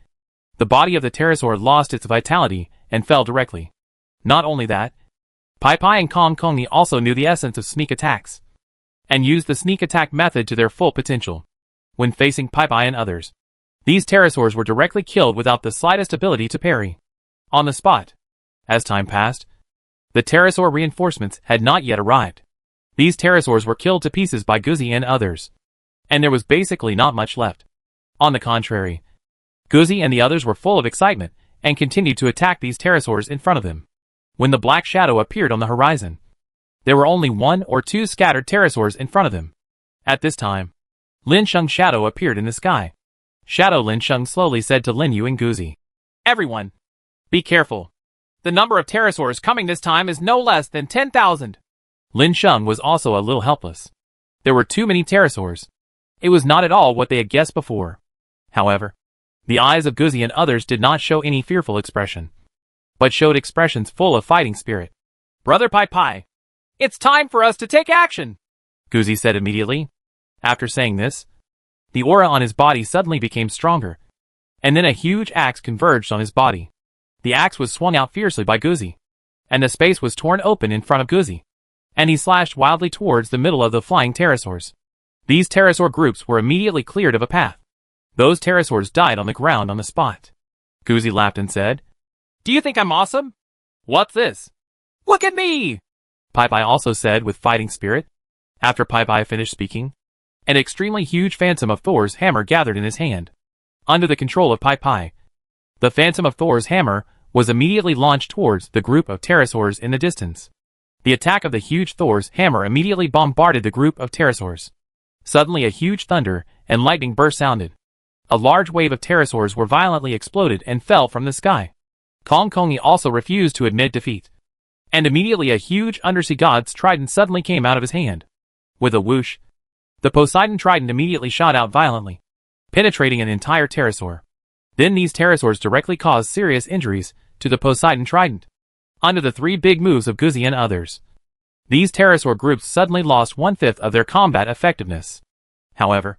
the body of the pterosaur lost its vitality and fell directly. Not only that, Pai and Kongi also knew the essence of sneak attacks, and used the sneak attack method to their full potential. When facing Pai and others, these pterosaurs were directly killed without the slightest ability to parry. On the spot. As time passed, the pterosaur reinforcements had not yet arrived. These pterosaurs were killed to pieces by Guzzi and others, and there was basically not much left. On the contrary, Guzzi and the others were full of excitement and continued to attack these pterosaurs in front of them. When the black shadow appeared on the horizon, there were only 1 or 2 scattered pterosaurs in front of them. At this time, Lin Sheng's shadow appeared in the sky. Shadow Lin Sheng slowly said to Lin Yu and Guzzi, "Everyone, be careful. The number of pterosaurs coming this time is no less than 10,000. Lin Sheng was also a little helpless. There were too many pterosaurs. It was not at all what they had guessed before. However, the eyes of Guzzi and others did not show any fearful expression, but showed expressions full of fighting spirit. "Brother Pai, it's time for us to take action," Guzzi said immediately. After saying this, the aura on his body suddenly became stronger, and then a huge axe converged on his body. The axe was swung out fiercely by Guzzi, and the space was torn open in front of Guzzi, and he slashed wildly towards the middle of the flying pterosaurs. These pterosaur groups were immediately cleared of a path. Those pterosaurs died on the ground on the spot. Guzzi laughed and said, "Do you think I'm awesome? What's this? Look at me!" Pai also said with fighting spirit. After Pai finished speaking, an extremely huge phantom of Thor's hammer gathered in his hand. Under the control of Pai, the phantom of Thor's hammer was immediately launched towards the group of pterosaurs in the distance. The attack of the huge Thor's hammer immediately bombarded the group of pterosaurs. Suddenly a huge thunder and lightning burst sounded. A large wave of pterosaurs were violently exploded and fell from the sky. Kongi also refused to admit defeat. And immediately a huge undersea god's trident suddenly came out of his hand. With a whoosh, the Poseidon trident immediately shot out violently, penetrating an entire pterosaur. Then these pterosaurs directly caused serious injuries to the Poseidon trident. Under the 3 big moves of Guzzi and others, these pterosaur groups suddenly lost 1/5 of their combat effectiveness. However,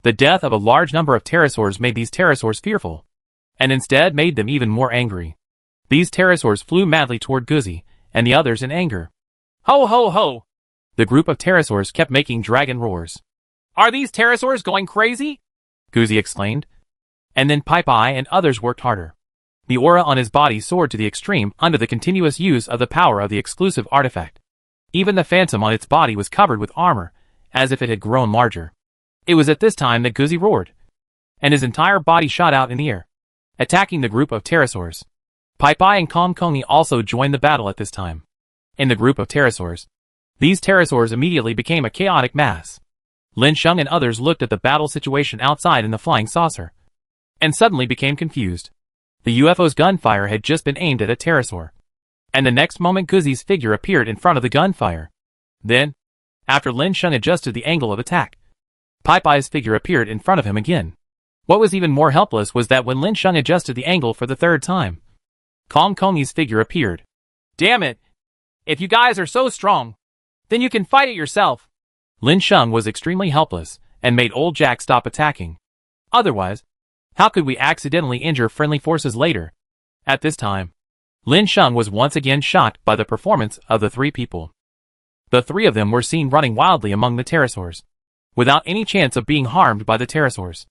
the death of a large number of pterosaurs made these pterosaurs fearful, and instead made them even more angry. These pterosaurs flew madly toward Guzzi and the others in anger. "Ho ho ho!" The group of pterosaurs kept making dragon roars. "Are these pterosaurs going crazy?" Guzzi exclaimed. And then Pai and others worked harder. The aura on his body soared to the extreme under the continuous use of the power of the exclusive artifact. Even the phantom on its body was covered with armor, as if it had grown larger. It was at this time that Guzzi roared, and his entire body shot out in the air, attacking the group of pterosaurs. Pai and Kongi also joined the battle at this time. In the group of pterosaurs, these pterosaurs immediately became a chaotic mass. Lin Sheng and others looked at the battle situation outside in the flying saucer, and suddenly became confused. The UFO's gunfire had just been aimed at a pterosaur, and the next moment Guzzi's figure appeared in front of the gunfire. Then, after Lin Sheng adjusted the angle of attack, Pai's figure appeared in front of him again. What was even more helpless was that when Lin Sheng adjusted the angle for the 3rd time, Kongi's figure appeared. "Damn it! If you guys are so strong, then you can fight it yourself." Lin Sheng was extremely helpless and made old Jack stop attacking. Otherwise, how could we accidentally injure friendly forces later? At this time, Lin Sheng was once again shocked by the performance of the 3 people. The 3 of them were seen running wildly among the pterosaurs, without any chance of being harmed by the pterosaurs.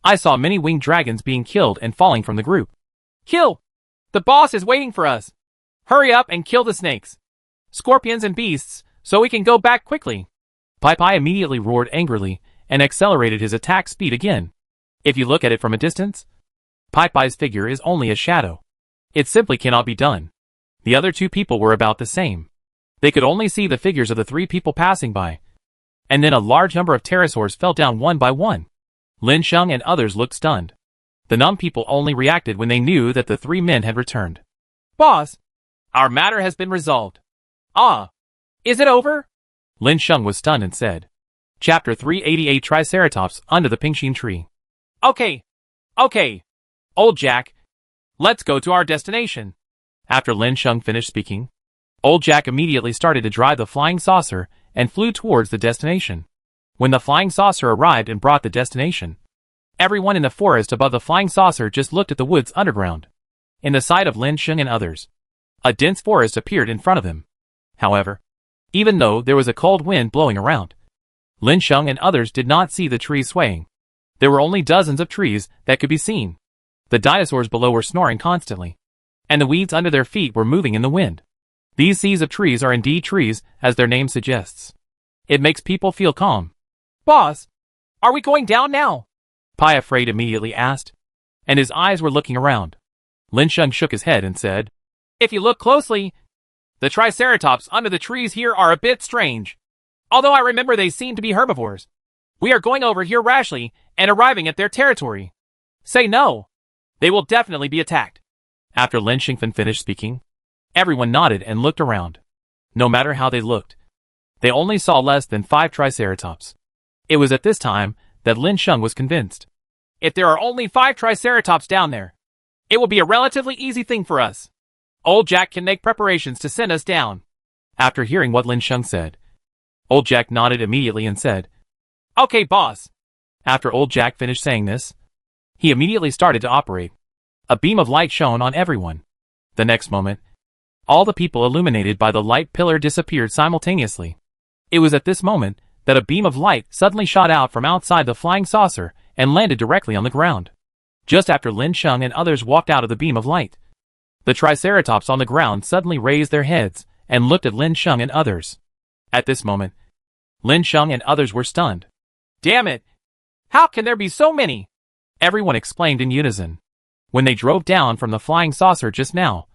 I saw many winged dragons being killed and falling from the group. "Kill! The boss is waiting for us! Hurry up and kill the snakes, scorpions and beasts so we can go back quickly. Pai immediately roared angrily and accelerated his attack speed again. If you look at it from a distance, Pai's figure is only a shadow. It simply cannot be done. The other two people were about the same. They could only see the figures of the three people passing by. And then a large number of pterosaurs fell down one by one. Lin Sheng and others looked stunned. The numb people only reacted when they knew that the three men had returned. Boss, our matter has been resolved. Ah, is it over? Lin Sheng was stunned and said. Chapter 388 Triceratops Under the Pingshin Tree. Okay. Old Jack, let's go to our destination. After Lin Sheng finished speaking, Old Jack immediately started to drive the flying saucer and flew towards the destination. When the flying saucer arrived and brought the destination, everyone in the forest above the flying saucer just looked at the woods underground. In the sight of Lin Sheng and others, a dense forest appeared in front of them. However, even though there was a cold wind blowing around, Lin Sheng and others did not see the trees swaying. There were only dozens of trees that could be seen. The dinosaurs below were snoring constantly, and the weeds under their feet were moving in the wind. These seas of trees are indeed trees, as their name suggests. It makes people feel calm. Boss, are we going down now? Pai afraid immediately asked, and his eyes were looking around. Lin Sheng shook his head and said, If you look closely, the Triceratops under the trees here are a bit strange. Although I remember they seem to be herbivores. We are going over here rashly and arriving at their territory. Say no. They will definitely be attacked. After Lin Sheng finished speaking, everyone nodded and looked around. No matter how they looked, they only saw less than 5 Triceratops. It was at this time that Lin Sheng was convinced. If there are only 5 Triceratops down there, it will be a relatively easy thing for us. Old Jack can make preparations to send us down. After hearing what Lin Sheng said, Old Jack nodded immediately and said, Okay, boss. After Old Jack finished saying this, he immediately started to operate. A beam of light shone on everyone. The next moment, all the people illuminated by the light pillar disappeared simultaneously. It was at this moment that a beam of light suddenly shot out from outside the flying saucer and landed directly on the ground. Just after Lin Sheng and others walked out of the beam of light, the Triceratops on the ground suddenly raised their heads and looked at Lin Sheng and others. At this moment, Lin Sheng and others were stunned. Damn it! How can there be so many? Everyone exclaimed in unison. When they drove down from the flying saucer just now,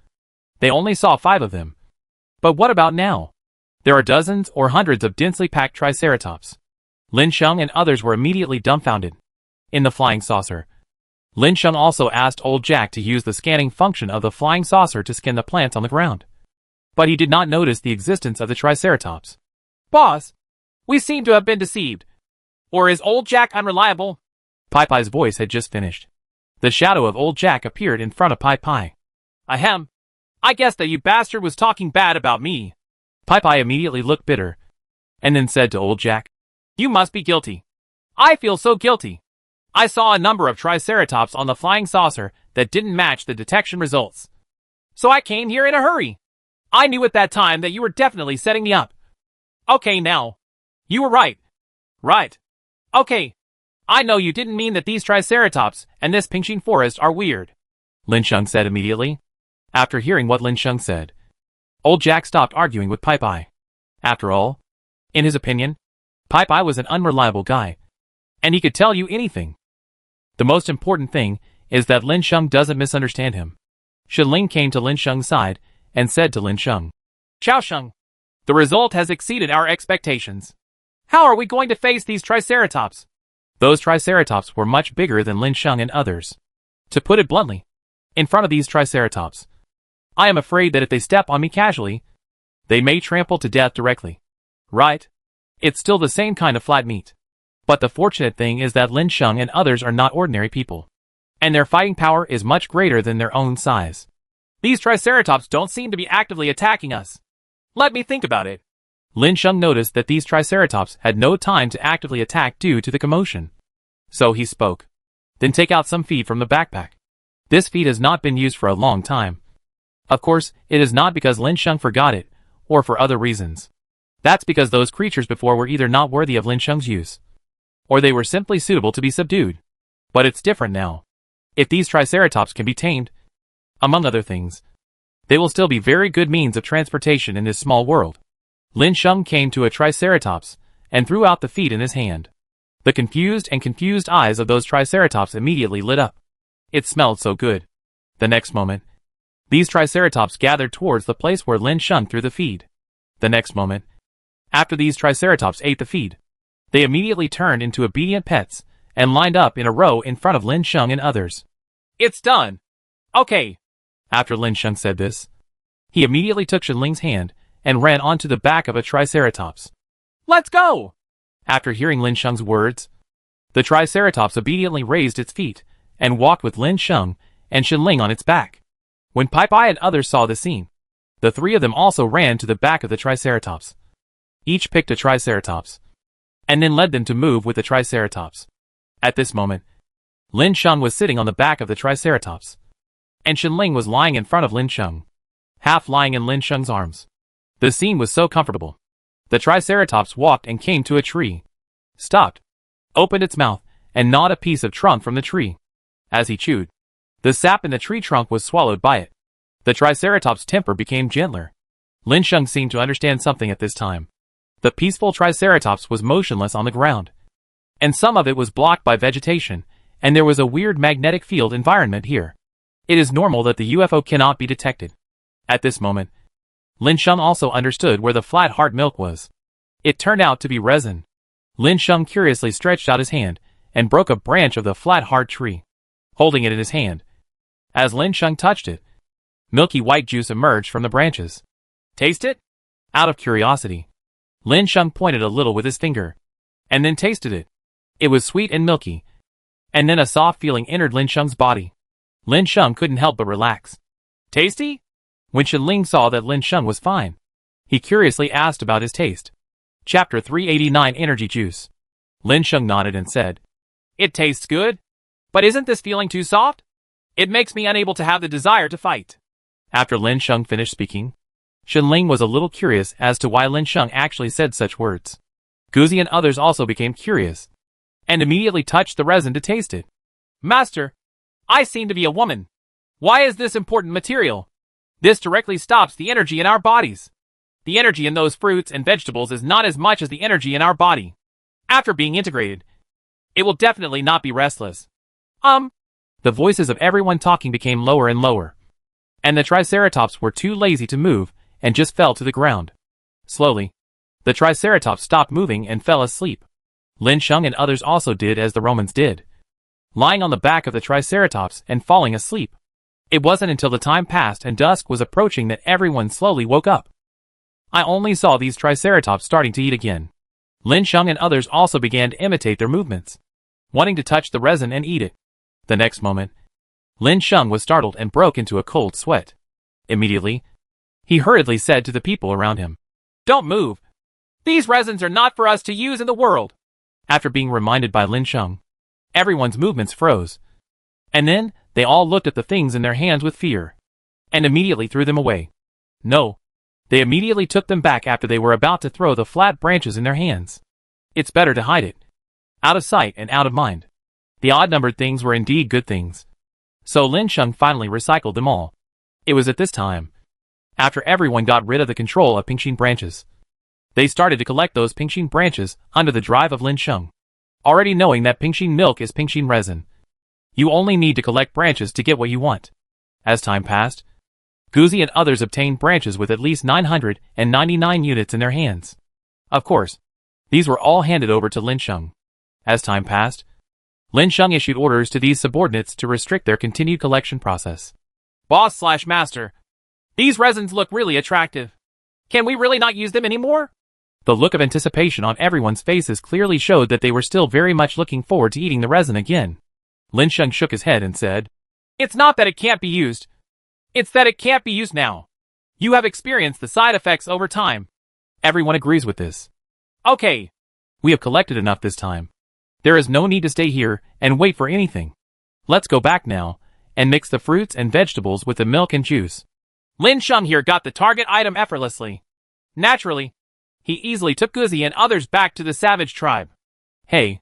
they only saw 5 of them. But what about now? There are dozens or hundreds of densely packed Triceratops. Lin Sheng and others were immediately dumbfounded. In the flying saucer, Lin Sheng also asked Old Jack to use the scanning function of the flying saucer to scan the plants on the ground. But he did not notice the existence of the Triceratops. Boss, we seem to have been deceived. Or is Old Jack unreliable? Pai's voice had just finished. The shadow of Old Jack appeared in front of Pai. Ahem. I guess that you bastard was talking bad about me. Pai immediately looked bitter, and then said to Old Jack, You must be guilty. I feel so guilty. I saw a number of Triceratops on the flying saucer that didn't match the detection results. So I came here in a hurry. I knew at that time that you were definitely setting me up. Okay now. You were right. Right. Okay. I know you didn't mean that these Triceratops and this Pingshin forest are weird. Lin Sheng said immediately. After hearing what Lin Sheng said, Old Jack stopped arguing with Pai. After all, in his opinion, Pai was an unreliable guy, and he could tell you anything. The most important thing is that Lin Sheng doesn't misunderstand him. Shenling came to Lin Sheng's side and said to Lin Sheng, Xiao Sheng, the result has exceeded our expectations. How are we going to face these Triceratops? Those Triceratops were much bigger than Lin Sheng and others. To put it bluntly, in front of these Triceratops, I am afraid that if they step on me casually, they may trample to death directly. Right? It's still the same kind of flat meat. But the fortunate thing is that Lin Sheng and others are not ordinary people, and their fighting power is much greater than their own size. These Triceratops don't seem to be actively attacking us. Let me think about it. Lin Sheng noticed that these Triceratops had no time to actively attack due to the commotion. So he spoke. Then take out some feed from the backpack. This feed has not been used for a long time. Of course, it is not because Lin Sheng forgot it, or for other reasons. That's because those creatures before were either not worthy of Lin Sheng's use, or they were simply suitable to be subdued. But it's different now. If these Triceratops can be tamed, among other things, they will still be very good means of transportation in this small world. Lin Sheng came to a triceratops and threw out the feet in his hand. The confused eyes of those triceratops immediately lit up. It smelled so good. The next moment, these triceratops gathered towards the place where Lin Sheng threw the feed. The next moment, after these triceratops ate the feed, they immediately turned into obedient pets and lined up in a row in front of Lin Sheng and others. It's done. Okay. After Lin Sheng said this, he immediately took Shenling's hand and ran onto the back of a triceratops. Let's go! After hearing Lin Sheng's words, the triceratops obediently raised its feet and walked with Lin Sheng and Shenling on its back. When Pai and others saw the scene, the three of them also ran to the back of the triceratops. Each picked a triceratops, and then led them to move with the triceratops. At this moment, Lin Sheng was sitting on the back of the triceratops, and Shenling was lying in front of Lin Sheng, half lying in Lin Sheng's arms. The scene was so comfortable. The triceratops walked and came to a tree, stopped, opened its mouth, and gnawed a piece of trunk from the tree. As he chewed, the sap in the tree trunk was swallowed by it. The triceratops' temper became gentler. Lin Sheng seemed to understand something at this time. The peaceful triceratops was motionless on the ground, and some of it was blocked by vegetation, and there was a weird magnetic field environment here. It is normal that the UFO cannot be detected. At this moment, Lin Sheng also understood where the flat hard milk was. It turned out to be resin. Lin Sheng curiously stretched out his hand and broke a branch of the flat hard tree, holding it in his hand. As Lin Sheng touched it, milky white juice emerged from the branches. Taste it? Out of curiosity, Lin Sheng pointed a little with his finger, and then tasted it. It was sweet and milky, and then a soft feeling entered Lin Sheng's body. Lin Sheng couldn't help but relax. Tasty? When Shenling saw that Lin Sheng was fine, he curiously asked about his taste. Chapter 389 Energy Juice. Lin Sheng nodded and said, It tastes good. But isn't this feeling too soft? It makes me unable to have the desire to fight. After Lin Sheng finished speaking, Shenling was a little curious as to why Lin Sheng actually said such words. Guzi and others also became curious, and immediately touched the resin to taste it. Master, I seem to be a woman. Why is this important material? This directly stops the energy in our bodies. The energy in those fruits and vegetables is not as much as the energy in our body. After being integrated, it will definitely not be restless. The voices of everyone talking became lower and lower, and the triceratops were too lazy to move and just fell to the ground. Slowly, the triceratops stopped moving and fell asleep. Lin Sheng and others also did as the Romans did, lying on the back of the triceratops and falling asleep. It wasn't until the time passed and dusk was approaching that everyone slowly woke up. I only saw these triceratops starting to eat again. Lin Sheng and others also began to imitate their movements, wanting to touch the resin and eat it. The next moment, Lin Sheng was startled and broke into a cold sweat. Immediately, he hurriedly said to the people around him, Don't move. These resins are not for us to use in the world. After being reminded by Lin Sheng, everyone's movements froze. And then, they all looked at the things in their hands with fear, and immediately threw them away. No, they immediately took them back after they were about to throw the flat branches in their hands. It's better to hide it, out of sight and out of mind. The odd-numbered things were indeed good things. So Lin Sheng finally recycled them all. It was at this time, after everyone got rid of the control of Pingshin branches, they started to collect those Pingshin branches under the drive of Lin Sheng. Already knowing that Pingshin milk is Pingshin resin, you only need to collect branches to get what you want. As time passed, Guzi and others obtained branches with at least 999 units in their hands. Of course, these were all handed over to Lin Sheng. As time passed, Lin Sheng issued orders to these subordinates to restrict their continued collection process. Boss/master, these resins look really attractive. Can we really not use them anymore? The look of anticipation on everyone's faces clearly showed that they were still very much looking forward to eating the resin again. Lin Sheng shook his head and said, It's not that it can't be used. It's that it can't be used now. You have experienced the side effects over time. Everyone agrees with this. Okay. We have collected enough this time. There is no need to stay here and wait for anything. Let's go back now and mix the fruits and vegetables with the milk and juice. Lin Sheng here got the target item effortlessly. Naturally, he easily took Guzi and others back to the savage tribe. Hey,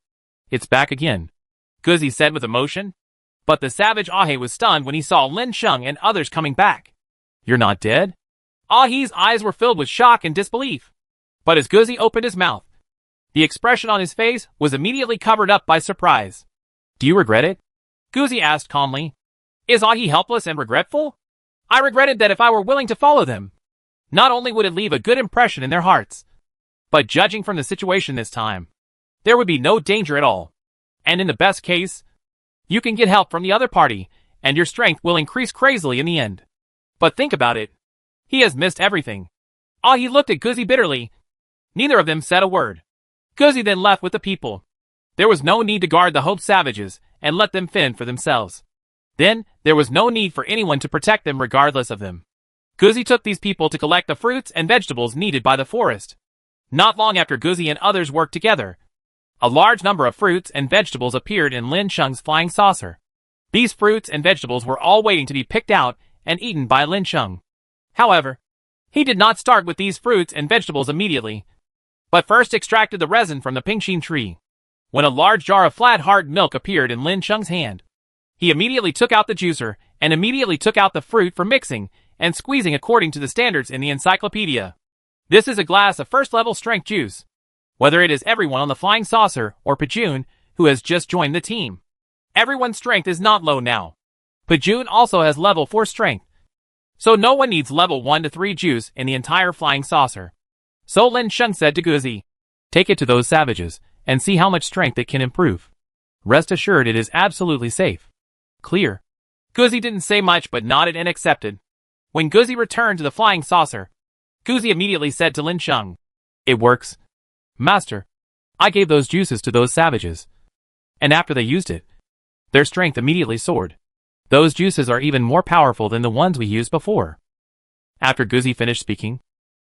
it's back again, Guzi said with emotion. But the savage Ahe was stunned when he saw Lin Sheng and others coming back. You're not dead? Ahe's eyes were filled with shock and disbelief. But as Guzi opened his mouth, the expression on his face was immediately covered up by surprise. Do you regret it? Guzi asked calmly. Is Ahi helpless and regretful? I regretted that if I were willing to follow them, not only would it leave a good impression in their hearts, but judging from the situation this time, there would be no danger at all. And in the best case, you can get help from the other party, and your strength will increase crazily in the end. But think about it. He has missed everything. Ahi looked at Guzi bitterly. Neither of them said a word. Guzi then left with the people. There was no need to guard the Hope Savages and let them fend for themselves. Then, there was no need for anyone to protect them regardless of them. Guzi took these people to collect the fruits and vegetables needed by the forest. Not long after Guzi and others worked together, a large number of fruits and vegetables appeared in Lin Sheng's flying saucer. These fruits and vegetables were all waiting to be picked out and eaten by Lin Sheng. However, he did not start with these fruits and vegetables immediately, but first extracted the resin from the pingshin tree. When a large jar of flat hard milk appeared in Lin Sheng's hand, he immediately took out the juicer and immediately took out the fruit for mixing and squeezing according to the standards in the encyclopedia. This is a glass of first-level strength juice. Whether it is everyone on the flying saucer or Pajun, who has just joined the team, everyone's strength is not low now. Pajun also has level 4 strength, so no one needs level 1 to 3 juice in the entire flying saucer. So Lin Sheng said to Guzi, "Take it to those savages and see how much strength it can improve. Rest assured it is absolutely safe." Clear. Guzi didn't say much but nodded and accepted. When Guzi returned to the flying saucer, Guzi immediately said to Lin Sheng, "It works. Master, I gave those juices to those savages, and after they used it, their strength immediately soared. Those juices are even more powerful than the ones we used before." After Guzi finished speaking,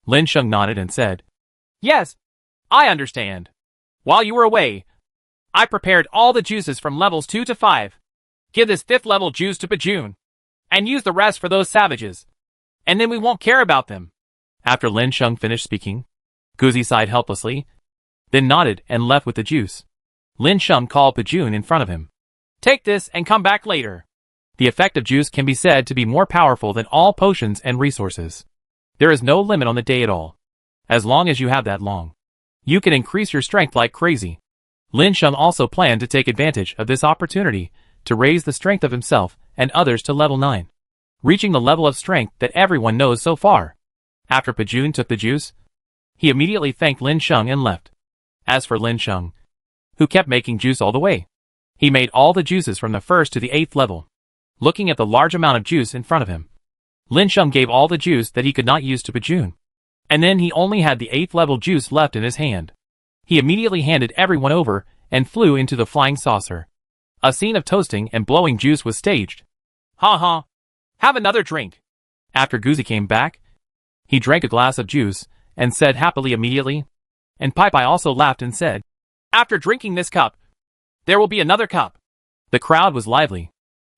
Lin Sheng nodded and said, "Yes, I understand. While you were away, I prepared all the juices from levels 2 to 5. Give this 5th level juice to Pajun, and use the rest for those savages, and then we won't care about them." After Lin Sheng finished speaking, Guzi sighed helplessly, then nodded and left with the juice. Lin Sheng called Pajun in front of him. "Take this and come back later." The effect of juice can be said to be more powerful than all potions and resources. There is no limit on the day at all. As long as you have that long, you can increase your strength like crazy. Lin Sheng also planned to take advantage of this opportunity to raise the strength of himself and others to level 9, reaching the level of strength that everyone knows so far. After Pajun took the juice, he immediately thanked Lin Sheng and left. As for Lin Sheng, who kept making juice all the way, he made all the juices from the 1st to the 8th level. Looking at the large amount of juice in front of him, Lin Sheng gave all the juice that he could not use to Pajun, and then he only had the 8th level juice left in his hand. He immediately handed everyone over and flew into the flying saucer. A scene of toasting and blowing juice was staged. "Ha ha! Have another drink." After Guzi came back, he drank a glass of juice and said happily immediately, and Pai Pai also laughed and said, "After drinking this cup, there will be another cup." The crowd was lively.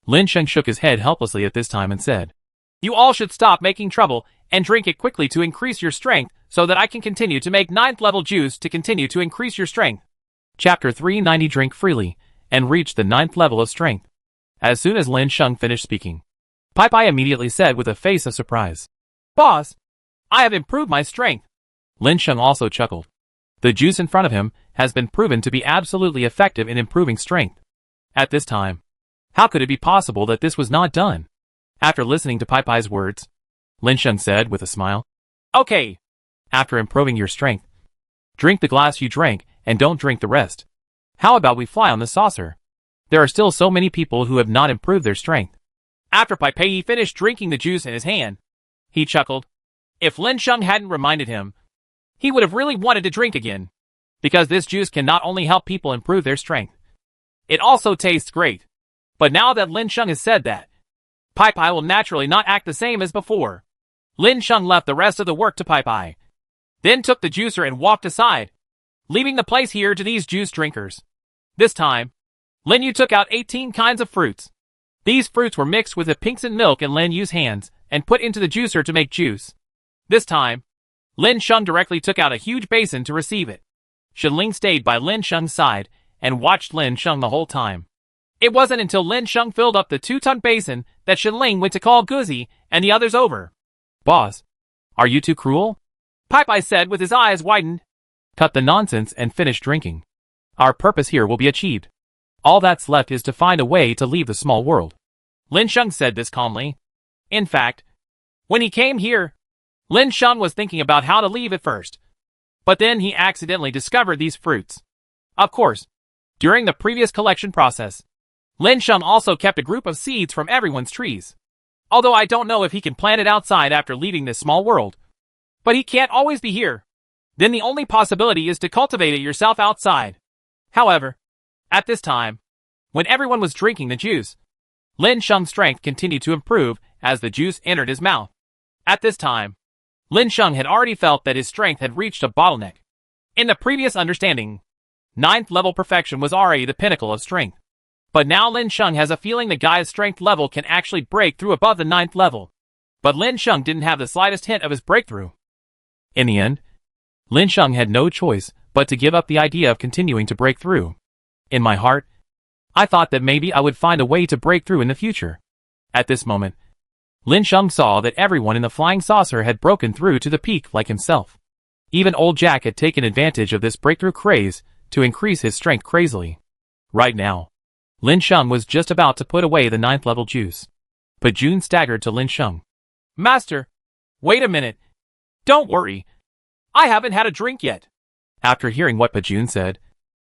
Lin Sheng shook his head helplessly at this time and said, "You all should stop making trouble and drink it quickly to increase your strength so that I can continue to make 9th level juice to continue to increase your strength." Chapter 390. Drink freely and reach the 9th level of strength. As soon as Lin Sheng finished speaking, Pai Pai immediately said with a face of surprise, "Boss, I have improved my strength." Lin Sheng also chuckled. The juice in front of him has been proven to be absolutely effective in improving strength. At this time, how could it be possible that this was not done? After listening to Pai Pai's words, Lin Sheng said with a smile, "Okay. After improving your strength, drink the glass you drank and don't drink the rest. How about we fly on the saucer? There are still so many people who have not improved their strength." After Pai Pai finished drinking the juice in his hand, he chuckled. If Lin Sheng hadn't reminded him, he would have really wanted to drink again, because this juice can not only help people improve their strength, it also tastes great. But now that Lin Sheng has said that, Pai Pai will naturally not act the same as before. Lin Sheng left the rest of the work to Pai Pai, then took the juicer and walked aside, leaving the place here to these juice drinkers. This time, Lin Yu took out 18 kinds of fruits. These fruits were mixed with the pingshin milk in Lin Yu's hands and put into the juicer to make juice. This time, Lin Sheng directly took out a huge basin to receive it. Shenling stayed by Lin Sheng's side and watched Lin Sheng the whole time. It wasn't until Lin Sheng filled up the 2-ton basin that Shenling went to call Guzi and the others over. "Boss, are you too cruel? Pipe, I said with his eyes widened. Cut the nonsense and finish drinking. Our purpose here will be achieved. All that's left is to find a way to leave the small world. Lin Sheng said this calmly. In fact, when he came here, Lin Sheng was thinking about how to leave at first. But then he accidentally discovered these fruits. Of course, during the previous collection process, Lin Sheng also kept a group of seeds from everyone's trees. Although I don't know if he can plant it outside after leaving this small world. But he can't always be here. Then the only possibility is to cultivate it yourself outside. However, at this time, when everyone was drinking the juice, Lin Sheng's strength continued to improve as the juice entered his mouth. At this time, Lin Sheng had already felt that his strength had reached a bottleneck. In the previous understanding, 9th level perfection was already the pinnacle of strength. But now Lin Sheng has a feeling the guy's strength level can actually break through above the 9th level. But Lin Sheng didn't have the slightest hint of his breakthrough. In the end, Lin Sheng had no choice but to give up the idea of continuing to break through. In my heart, I thought that maybe I would find a way to break through in the future. At this moment, Lin Sheng saw that everyone in the flying saucer had broken through to the peak like himself. Even old Jack had taken advantage of this breakthrough craze to increase his strength crazily. Right now, Lin Sheng was just about to put away the 9th level juice. Pajun staggered to Lin Sheng. Master, wait a minute. Don't worry. I haven't had a drink yet. After hearing what Pajun said,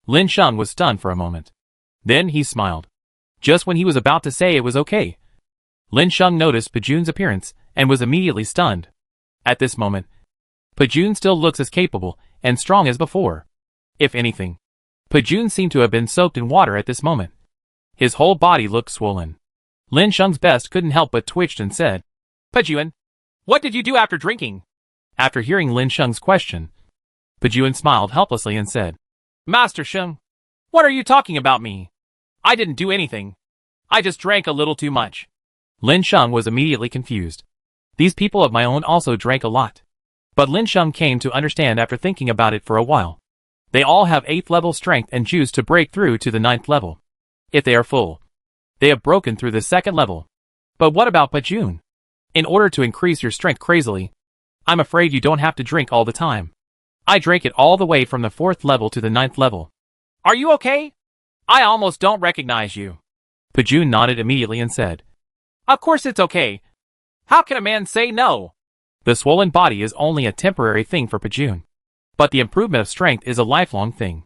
Lin Sheng was stunned for a moment. Then he smiled. Just when he was about to say it was okay, Lin Sheng noticed Pajun's appearance and was immediately stunned. At this moment, Pajun still looks as capable and strong as before. If anything, Pajun seemed to have been soaked in water at this moment. His whole body looked swollen. Lin Sheng's best couldn't help but twitched and said, Pajun, what did you do after drinking? After hearing Lin Sheng's question, Pajun smiled helplessly and said, Master Sheng, what are you talking about me? I didn't do anything. I just drank a little too much. Lin Sheng was immediately confused. These people of my own also drank a lot. But Lin Sheng came to understand after thinking about it for a while. They all have 8th level strength and juice to break through to the 9th level. If they are full, they have broken through the 2nd level. But what about Pajun? In order to increase your strength crazily, I'm afraid you don't have to drink all the time. I drank it all the way from the 4th level to the 9th level. Are you okay? I almost don't recognize you. Pajun nodded immediately and said, Of course it's okay. How can a man say no? The swollen body is only a temporary thing for Pajun. But the improvement of strength is a lifelong thing.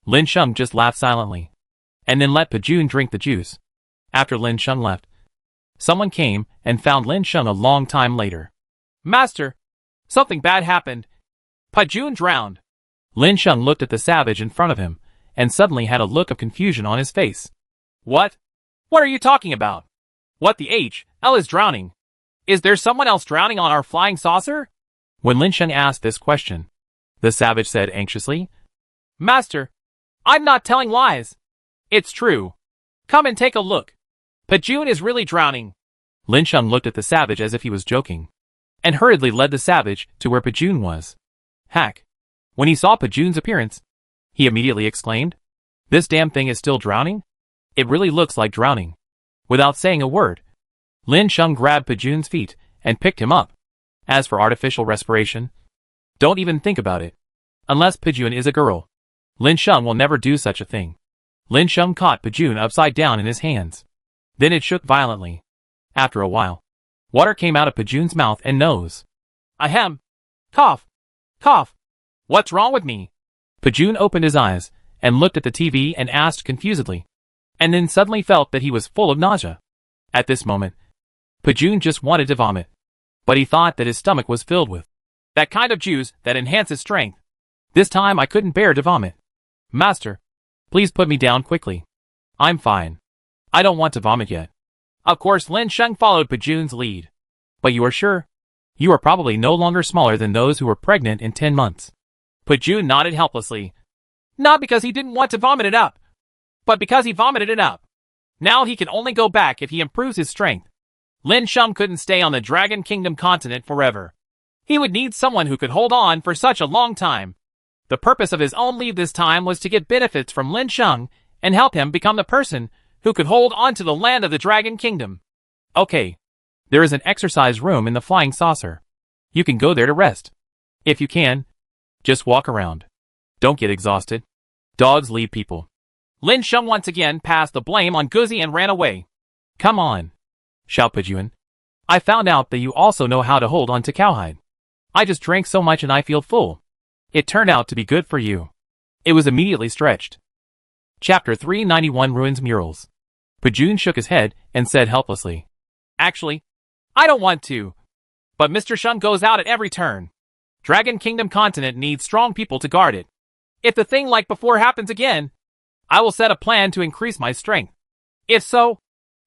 Lin Sheng just laughed silently, and then let Pajun drink the juice. After Lin Sheng left, someone came and found Lin Sheng a long time later. Master, something bad happened. Pajun drowned. Lin Sheng looked at the savage in front of him, and suddenly had a look of confusion on his face. What? What are you talking about? What the hell is drowning? Is there someone else drowning on our flying saucer? When Lin Sheng asked this question, the savage said anxiously, Master, I'm not telling lies. It's true. Come and take a look. Pajun is really drowning. Lin Sheng looked at the savage as if he was joking, and hurriedly led the savage to where Pajun was. Hack. When he saw Pajun's appearance, he immediately exclaimed, This damn thing is still drowning? It really looks like drowning. Without saying a word, Lin Sheng grabbed Pajun's feet and picked him up. As for artificial respiration, don't even think about it. Unless Pajun is a girl, Lin Sheng will never do such a thing. Lin Sheng caught Pajun upside down in his hands. Then it shook violently. After a while, water came out of Pajun's mouth and nose. Ahem. Cough. Cough. What's wrong with me? Pajun opened his eyes and looked at the TV and asked confusedly, and then suddenly felt that he was full of nausea. At this moment, Pajun just wanted to vomit, but he thought that his stomach was filled with that kind of juice that enhances strength. This time I couldn't bear to vomit. Master, please put me down quickly. I'm fine. I don't want to vomit yet. Of course Lin Sheng followed Pajun's lead. But you are sure? You are probably no longer smaller than those who were pregnant in 10 months. Pajun nodded helplessly. Not because he didn't want to vomit it up, but because he vomited it up. Now he can only go back if he improves his strength. Lin Sheng couldn't stay on the Dragon Kingdom continent forever. He would need someone who could hold on for such a long time. The purpose of his own leave this time was to get benefits from Lin Sheng and help him become the person who could hold on to the land of the Dragon Kingdom. Okay. There is an exercise room in the flying saucer. You can go there to rest. If you can, just walk around. Don't get exhausted. Dogs lead people. Lin Sheng once again passed the blame on Guzi and ran away. Come on, shout Pajun. I found out that you also know how to hold on to cowhide. I just drank so much and I feel full. It turned out to be good for you. It was immediately stretched. Chapter 391 Ruins Murals. Pajun shook his head and said helplessly, Actually, I don't want to. But Mr. Sheng goes out at every turn. Dragon Kingdom continent needs strong people to guard it. If the thing like before happens again, I will set a plan to increase my strength. If so,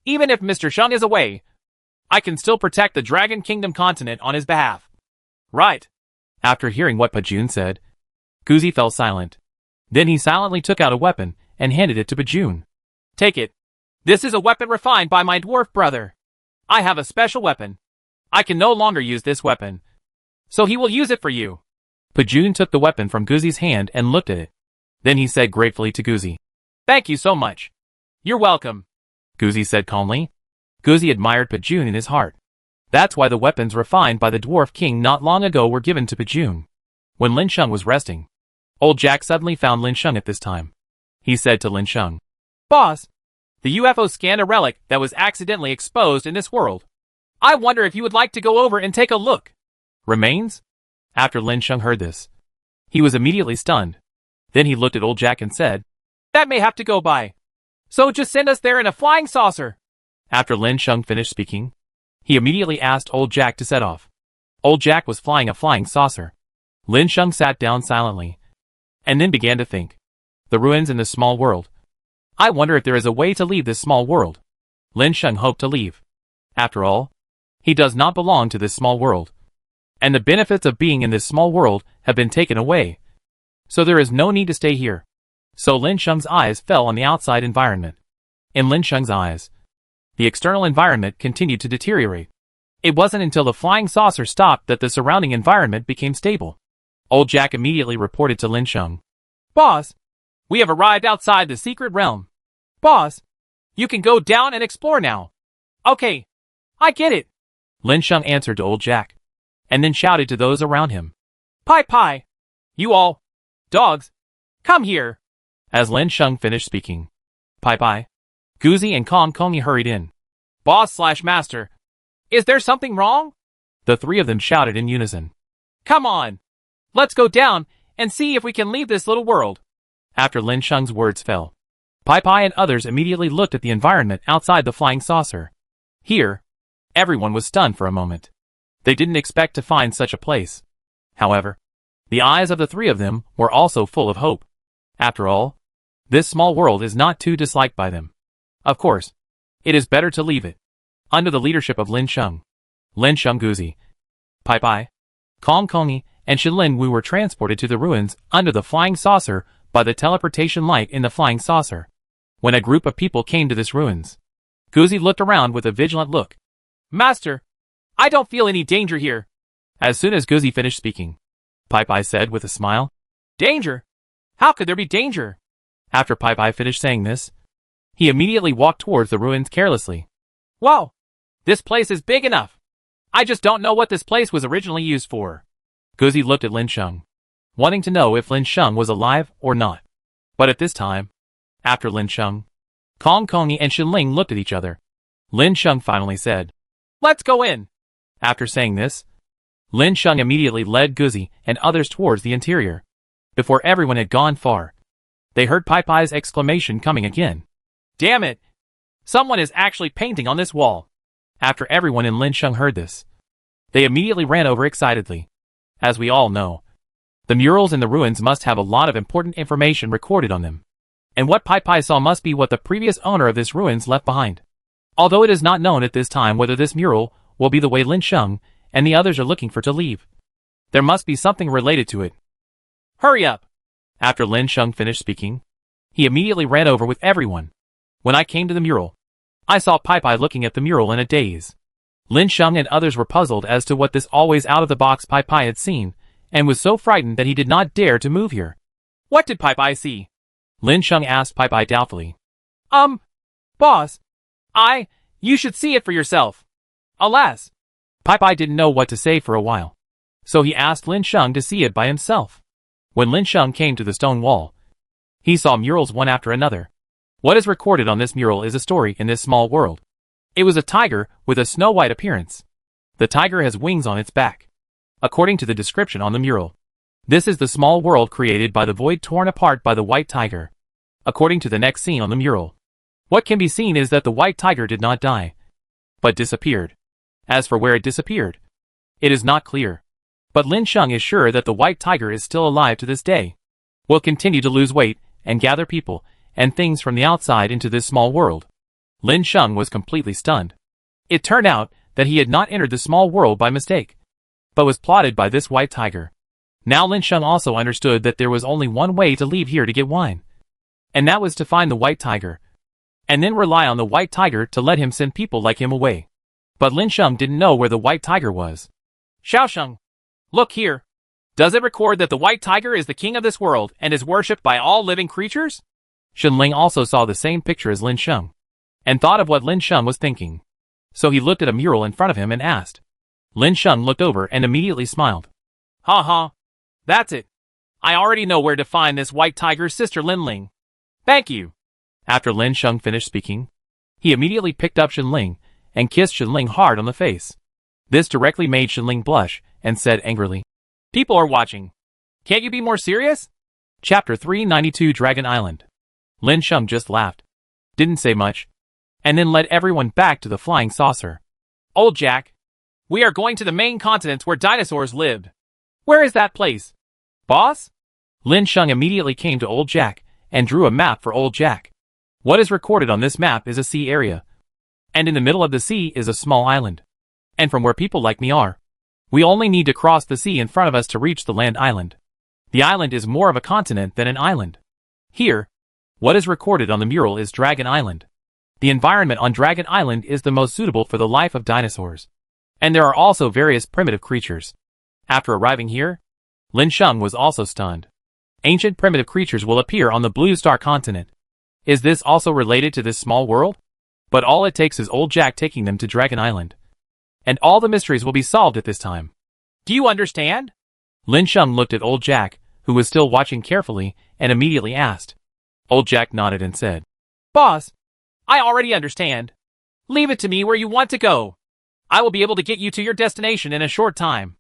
even if Mr. Sheng is away, I can still protect the Dragon Kingdom continent on his behalf. Right. After hearing what Pajun said, Guzi fell silent. Then he silently took out a weapon and handed it to Pajun. Take it. This is a weapon refined by my dwarf brother. I have a special weapon. I can no longer use this weapon, so he will use it for you. Pajun took the weapon from Guzi's hand and looked at it. Then he said gratefully to Guzi, Thank you so much. You're welcome. Guzi said calmly. Guzi admired Pajun in his heart. That's why the weapons refined by the Dwarf King not long ago were given to Pajun. When Lin Sheng was resting, old Jack suddenly found Lin Sheng at this time. He said to Lin Sheng, Boss, the UFO scanned a relic that was accidentally exposed in this world. I wonder if you would like to go over and take a look. Remains? After Lin Sheng heard this, he was immediately stunned. Then he looked at old Jack and said, That may have to go by. So just send us there in a flying saucer. After Lin Sheng finished speaking, he immediately asked old Jack to set off. Old Jack was flying a flying saucer. Lin Sheng sat down silently, and then began to think. The ruins in this small world. I wonder if there is a way to leave this small world. Lin Sheng hoped to leave. After all, he does not belong to this small world. And the benefits of being in this small world have been taken away. So there is no need to stay here. So Lin Sheng's eyes fell on the outside environment. In Lin Sheng's eyes, the external environment continued to deteriorate. It wasn't until the flying saucer stopped that the surrounding environment became stable. Old Jack immediately reported to Lin Sheng. Boss, we have arrived outside the secret realm. Boss, you can go down and explore now. Okay, I get it. Lin Sheng answered to old Jack, and then shouted to those around him. Pai, you all, dogs, come here. As Lin Sheng finished speaking, Pai, Guzi and Kong Kongi hurried in. Boss/master, is there something wrong? The three of them shouted in unison. Come on, let's go down and see if we can leave this little world. After Lin Sheng's words fell, Pai and others immediately looked at the environment outside the flying saucer. Here, everyone was stunned for a moment. They didn't expect to find such a place. However, the eyes of the three of them were also full of hope. After all, this small world is not too disliked by them. Of course, it is better to leave it. Under the leadership of Lin Sheng, Guzi, Pai, Kong Kongi, and Shenling, we were transported to the ruins under the flying saucer by the teleportation light in the flying saucer. When a group of people came to this ruins, Guzi looked around with a vigilant look. Master, I don't feel any danger here. As soon as Guzi finished speaking, Pai said with a smile, Danger? How could there be danger? After Pai finished saying this, he immediately walked towards the ruins carelessly. Whoa! This place is big enough. I just don't know what this place was originally used for. Guzi looked at Lin Sheng, wanting to know if Lin Sheng was alive or not. But at this time, after Lin Sheng, Kong Kongi and Shenling looked at each other. Lin Sheng finally said, Let's go in. After saying this, Lin Sheng immediately led Guzi and others towards the interior. Before everyone had gone far, they heard Pai's exclamation coming again. Damn it! Someone is actually painting on this wall. After everyone in Lin Sheng heard this, they immediately ran over excitedly. As we all know, the murals in the ruins must have a lot of important information recorded on them. And what Pai saw must be what the previous owner of this ruins left behind. Although it is not known at this time whether this mural will be the way Lin Sheng and the others are looking for to leave. There must be something related to it. Hurry up! After Lin Sheng finished speaking, he immediately ran over with everyone. When I came to the mural, I saw Pai looking at the mural in a daze. Lin Sheng and others were puzzled as to what this always out-of-the-box Pai had seen, and was so frightened that he did not dare to move here. What did Pai see? Lin Sheng asked Pai doubtfully. Boss, you should see it for yourself. Alas. Pai didn't know what to say for a while. So he asked Lin Sheng to see it by himself. When Lin Sheng came to the stone wall, he saw murals one after another. What is recorded on this mural is a story in this small world. It was a tiger with a snow-white appearance. The tiger has wings on its back. According to the description on the mural, this is the small world created by the void torn apart by the white tiger. According to the next scene on the mural, what can be seen is that the white tiger did not die, but disappeared. As for where it disappeared, it is not clear. But Lin Sheng is sure that the white tiger is still alive to this day. Will continue to lose weight and gather people and things from the outside into this small world. Lin Sheng was completely stunned. It turned out that he had not entered the small world by mistake, but was plotted by this white tiger. Now Lin Sheng also understood that there was only one way to leave here to get wine, and that was to find the white tiger, and then rely on the white tiger to let him send people like him away. But Lin Sheng didn't know where the white tiger was. Xiaosheng, look here. Does it record that the white tiger is the king of this world and is worshipped by all living creatures? Shenling also saw the same picture as Lin Sheng, and thought of what Lin Sheng was thinking. So he looked at a mural in front of him and asked. Lin Sheng looked over and immediately smiled. Ha ha. That's it. I already know where to find this white tiger's sister Linling. Thank you. After Lin Sheng finished speaking, he immediately picked up Shenling and kissed Shenling hard on the face. This directly made Shenling blush and said angrily, People are watching. Can't you be more serious? Chapter 392 Dragon Island. Lin Sheng just laughed, didn't say much, and then led everyone back to the flying saucer. Old Jack, we are going to the main continent where dinosaurs lived. Where is that place? Boss? Lin Sheng immediately came to Old Jack and drew a map for Old Jack. What is recorded on this map is a sea area, and in the middle of the sea is a small island. And from where people like me are, we only need to cross the sea in front of us to reach the land island. The island is more of a continent than an island. Here, what is recorded on the mural is Dragon Island. The environment on Dragon Island is the most suitable for the life of dinosaurs. And there are also various primitive creatures. After arriving here, Lin Sheng was also stunned. Ancient primitive creatures will appear on the Blue Star continent. Is this also related to this small world? But all it takes is Old Jack taking them to Dragon Island, and all the mysteries will be solved at this time. Do you understand? Lin Sheng looked at Old Jack, who was still watching carefully, and immediately asked. Old Jack nodded and said, Boss, I already understand. Leave it to me where you want to go. I will be able to get you to your destination in a short time.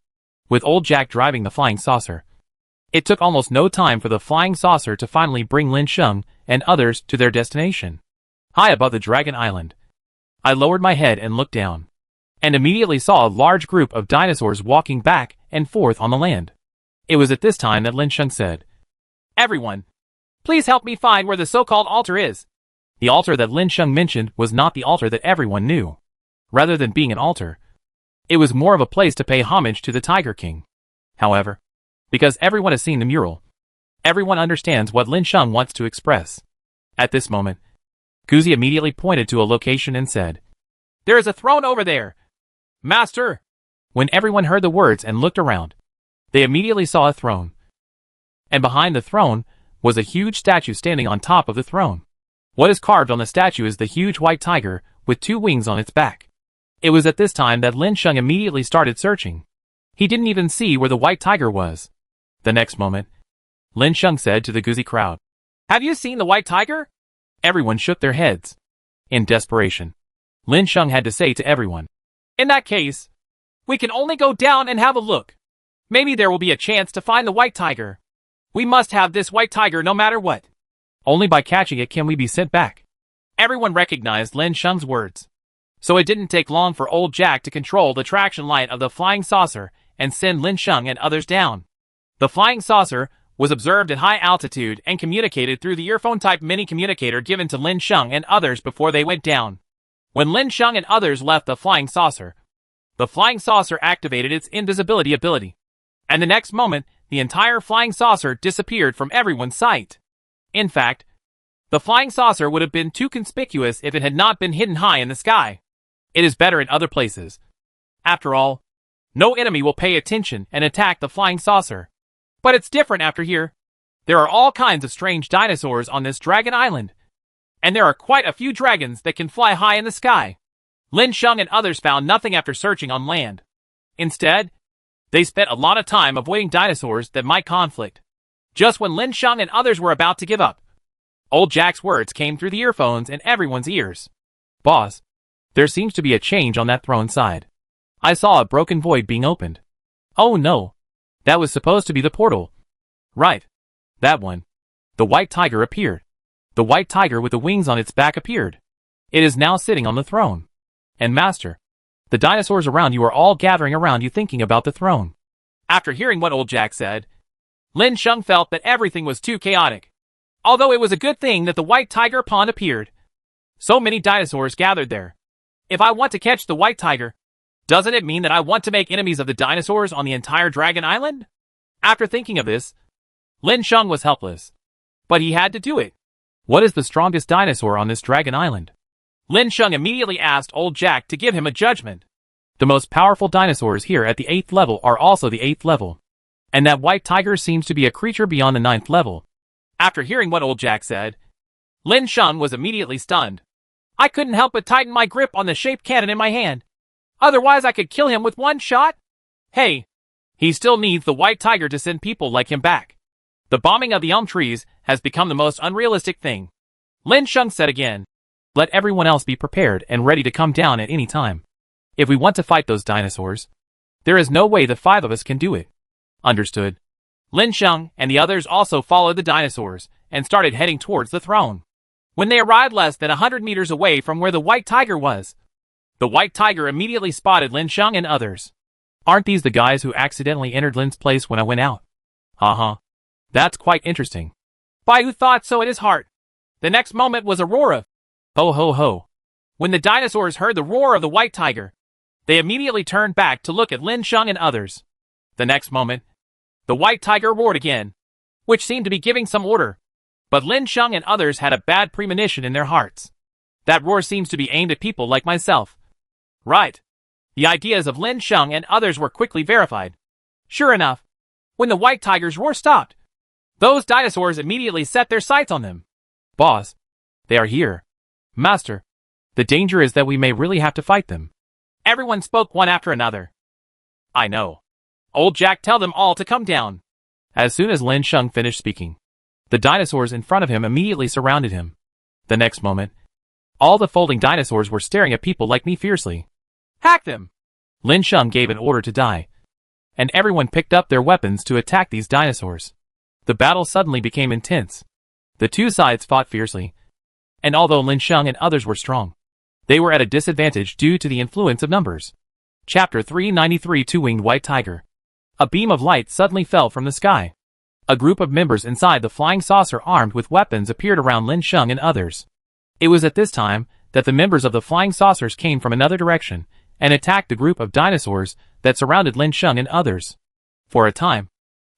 With Old Jack driving the flying saucer, it took almost no time for the flying saucer to finally bring Lin Sheng and others to their destination. High above the Dragon Island, I lowered my head and looked down, and immediately saw a large group of dinosaurs walking back and forth on the land. It was at this time that Lin Sheng said, Everyone, please help me find where the so-called altar is. The altar that Lin Sheng mentioned was not the altar that everyone knew. Rather than being an altar, it was more of a place to pay homage to the Tiger King. However, because everyone has seen the mural, everyone understands what Lin Sheng wants to express. At this moment, Guzi immediately pointed to a location and said, There is a throne over there. Master! When everyone heard the words and looked around, they immediately saw a throne. And behind the throne was a huge statue standing on top of the throne. What is carved on the statue is the huge white tiger with 2 wings on its back. It was at this time that Lin Sheng immediately started searching. He didn't even see where the white tiger was. The next moment, Lin Sheng said to the Guzi crowd, Have you seen the white tiger? Everyone shook their heads. In desperation, Lin Sheng had to say to everyone, In that case, we can only go down and have a look. Maybe there will be a chance to find the white tiger. We must have this white tiger no matter what. Only by catching it can we be sent back. Everyone recognized Lin Sheng's words. So it didn't take long for Old Jack to control the traction light of the flying saucer and send Lin Sheng and others down. The flying saucer was observed at high altitude and communicated through the earphone-type mini-communicator given to Lin Sheng and others before they went down. When Lin Sheng and others left the flying saucer activated its invisibility ability. And the next moment, the entire flying saucer disappeared from everyone's sight. In fact, the flying saucer would have been too conspicuous if it had not been hidden high in the sky. It is better in other places. After all, no enemy will pay attention and attack the flying saucer. But it's different after here. There are all kinds of strange dinosaurs on this Dragon Island. And there are quite a few dragons that can fly high in the sky. Lin Sheng and others found nothing after searching on land. Instead, They spent a lot of time avoiding dinosaurs that might conflict. Just when Lin Sheng and others were about to give up, old Jack's words came through the earphones in everyone's ears. Boss, there seems to be a change on that throne side. I saw a broken void being opened. Oh no. That was supposed to be the portal. Right. That one. The white tiger appeared. The white tiger with the wings on its back appeared. It is now sitting on the throne. And Master, the dinosaurs around you are all gathering around you thinking about the throne. After hearing what old Jack said, Lin Sheng felt that everything was too chaotic. Although it was a good thing that the white tiger pond appeared. So many dinosaurs gathered there. If I want to catch the white tiger, doesn't it mean that I want to make enemies of the dinosaurs on the entire Dragon Island? After thinking of this, Lin Sheng was helpless. But he had to do it. What is the strongest dinosaur on this Dragon Island? Lin Sheng immediately asked old Jack to give him a judgment. The most powerful dinosaurs here at the 8th level are also the 8th level. And that white tiger seems to be a creature beyond the 9th level. After hearing what old Jack said, Lin Sheng was immediately stunned. I couldn't help but tighten my grip on the shaped cannon in my hand. Otherwise I could kill him with one shot. Hey, he still needs the white tiger to send people like him back. The bombing of the elm trees has become the most unrealistic thing. Lin Sheng said again. Let everyone else be prepared and ready to come down at any time. If we want to fight those dinosaurs, there is no way the 5 of us can do it. Understood. Lin Sheng and the others also followed the dinosaurs and started heading towards the throne. When they arrived less than 100 meters away from where the white tiger was, the white tiger immediately spotted Lin Sheng and others. Aren't these the guys who accidentally entered Lin's place when I went out? Uh-huh. That's quite interesting. Bai Hu thought so in his heart. The next moment was a roar of ho ho ho. When the dinosaurs heard the roar of the white tiger, they immediately turned back to look at Lin Sheng and others. The next moment, the white tiger roared again, which seemed to be giving some order. But Lin Sheng and others had a bad premonition in their hearts. That roar seems to be aimed at people like myself. Right. The ideas of Lin Sheng and others were quickly verified. Sure enough, when the white tiger's roar stopped, those dinosaurs immediately set their sights on them. Boss, they are here. Master, the danger is that we may really have to fight them. Everyone spoke one after another. I know. Old Jack, tell them all to come down. As soon as Lin Sheng finished speaking, the dinosaurs in front of him immediately surrounded him. The next moment, all the folding dinosaurs were staring at people like me fiercely. Hack them! Lin Sheng gave an order to die, and everyone picked up their weapons to attack these dinosaurs. The battle suddenly became intense. The two sides fought fiercely, and although Lin Sheng and others were strong, they were at a disadvantage due to the influence of numbers. Chapter 393 Two-Winged White Tiger. A beam of light suddenly fell from the sky. A group of members inside the flying saucer armed with weapons appeared around Lin Sheng and others. It was at this time that the members of the flying saucers came from another direction and attacked the group of dinosaurs that surrounded Lin Sheng and others. For a time,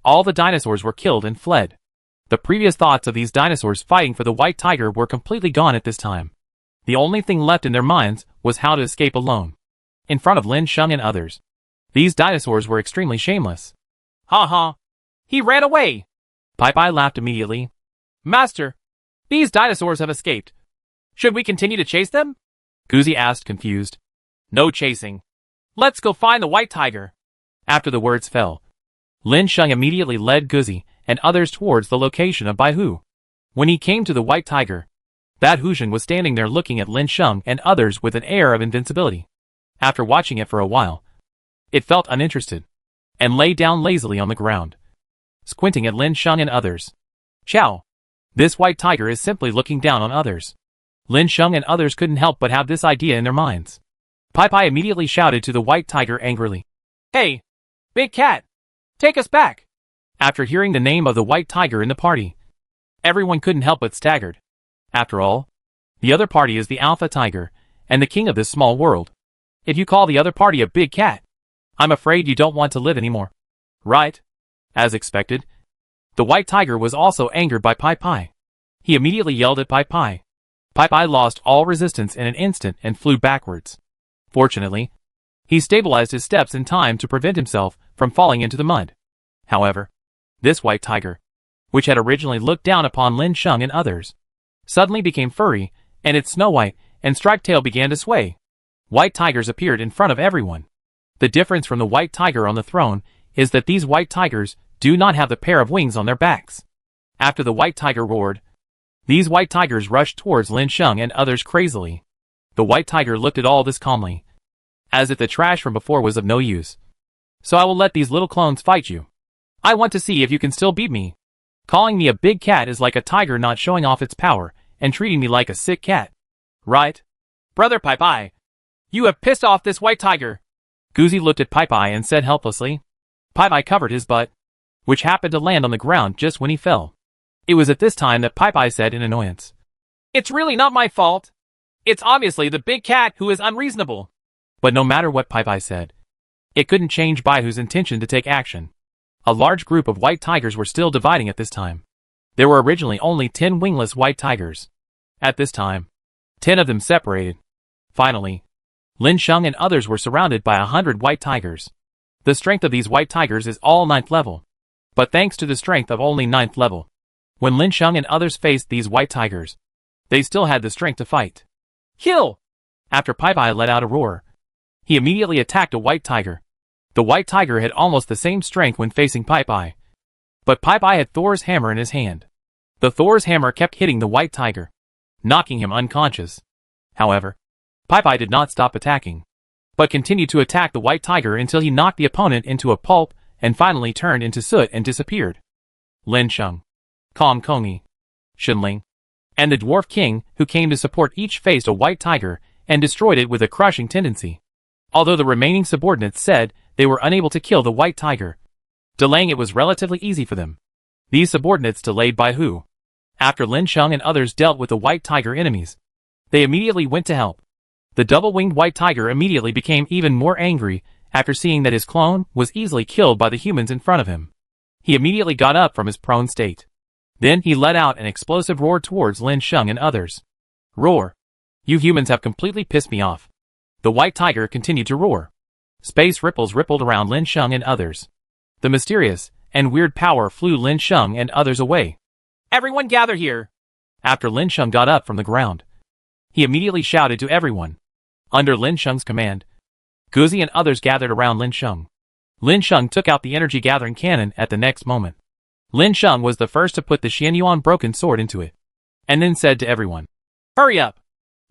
all the dinosaurs were killed and fled. The previous thoughts of these dinosaurs fighting for the white tiger were completely gone at this time. The only thing left in their minds was how to escape alone. In front of Lin Sheng and others, these dinosaurs were extremely shameless. Ha ha! He ran away! Pai laughed immediately. Master, these dinosaurs have escaped. Should we continue to chase them? Guzi asked, confused. No chasing. Let's go find the white tiger. After the words fell, Lin Sheng immediately led Guzi and others towards the location of Bai Hu. When he came to the white tiger, that Huzhen was standing there looking at Lin Sheng and others with an air of invincibility. After watching it for a while, it felt uninterested, and lay down lazily on the ground, squinting at Lin Sheng and others. Chow! This white tiger is simply looking down on others. Lin Sheng and others couldn't help but have this idea in their minds. Pai immediately shouted to the white tiger angrily. Hey! Big cat! Take us back! After hearing the name of the white tiger in the party, everyone couldn't help but staggered. After all, the other party is the alpha tiger, and the king of this small world. If you call the other party a big cat, I'm afraid you don't want to live anymore. Right? As expected, the white tiger was also angered by Pai. He immediately yelled at Pai. Pai lost all resistance in an instant and flew backwards. Fortunately, he stabilized his steps in time to prevent himself from falling into the mud. However, this white tiger, which had originally looked down upon Lin Sheng and others, suddenly became furry, and its snow white and striped tail began to sway. White tigers appeared in front of everyone. The difference from the white tiger on the throne is that these white tigers do not have the pair of wings on their backs. After the white tiger roared, these white tigers rushed towards Lin Sheng and others crazily. The white tiger looked at all this calmly, as if the trash from before was of no use. So I will let these little clones fight you. I want to see if you can still beat me. Calling me a big cat is like a tiger not showing off its power and treating me like a sick cat. Right? Brother Pai, you have pissed off this white tiger. Guzi looked at Pai and said helplessly. Pai covered his butt, which happened to land on the ground just when he fell. It was at this time that Pai said in annoyance. It's really not my fault. It's obviously the big cat who is unreasonable. But no matter what Pai said, it couldn't change Baihu's intention to take action. A large group of white tigers were still dividing at this time. There were originally only 10 wingless white tigers. At this time, 10 of them separated. Finally, Lin Sheng and others were surrounded by 100 white tigers. The strength of these white tigers is all 9th level. But thanks to the strength of only 9th level, when Lin Sheng and others faced these white tigers, they still had the strength to fight. Kill! After Pai let out a roar, he immediately attacked a white tiger. The white tiger had almost the same strength when facing Pai. But Pai had Thor's hammer in his hand. The Thor's hammer kept hitting the white tiger, knocking him unconscious. However, Pai did not stop attacking, but continued to attack the white tiger until he knocked the opponent into a pulp and finally turned into soot and disappeared. Lin Sheng, Kong Kongi, Shenling, and the Dwarf King who came to support each faced a white tiger and destroyed it with a crushing tendency. Although the remaining subordinates said they were unable to kill the white tiger, delaying it was relatively easy for them. These subordinates delayed Baihu. After Lin Sheng and others dealt with the white tiger enemies, they immediately went to help. The double-winged white tiger immediately became even more angry after seeing that his clone was easily killed by the humans in front of him. He immediately got up from his prone state. Then he let out an explosive roar towards Lin Sheng and others. Roar! You humans have completely pissed me off. The white tiger continued to roar. Space ripples rippled around Lin Sheng and others. The mysterious and weird power flew Lin Sheng and others away. Everyone gather here! After Lin Sheng got up from the ground, he immediately shouted to everyone. Under Lin Sheng's command, Guzi and others gathered around Lin Sheng. Lin Sheng took out the energy-gathering cannon at the next moment. Lin Sheng was the first to put the Xianyuan broken sword into it, and then said to everyone, Hurry up!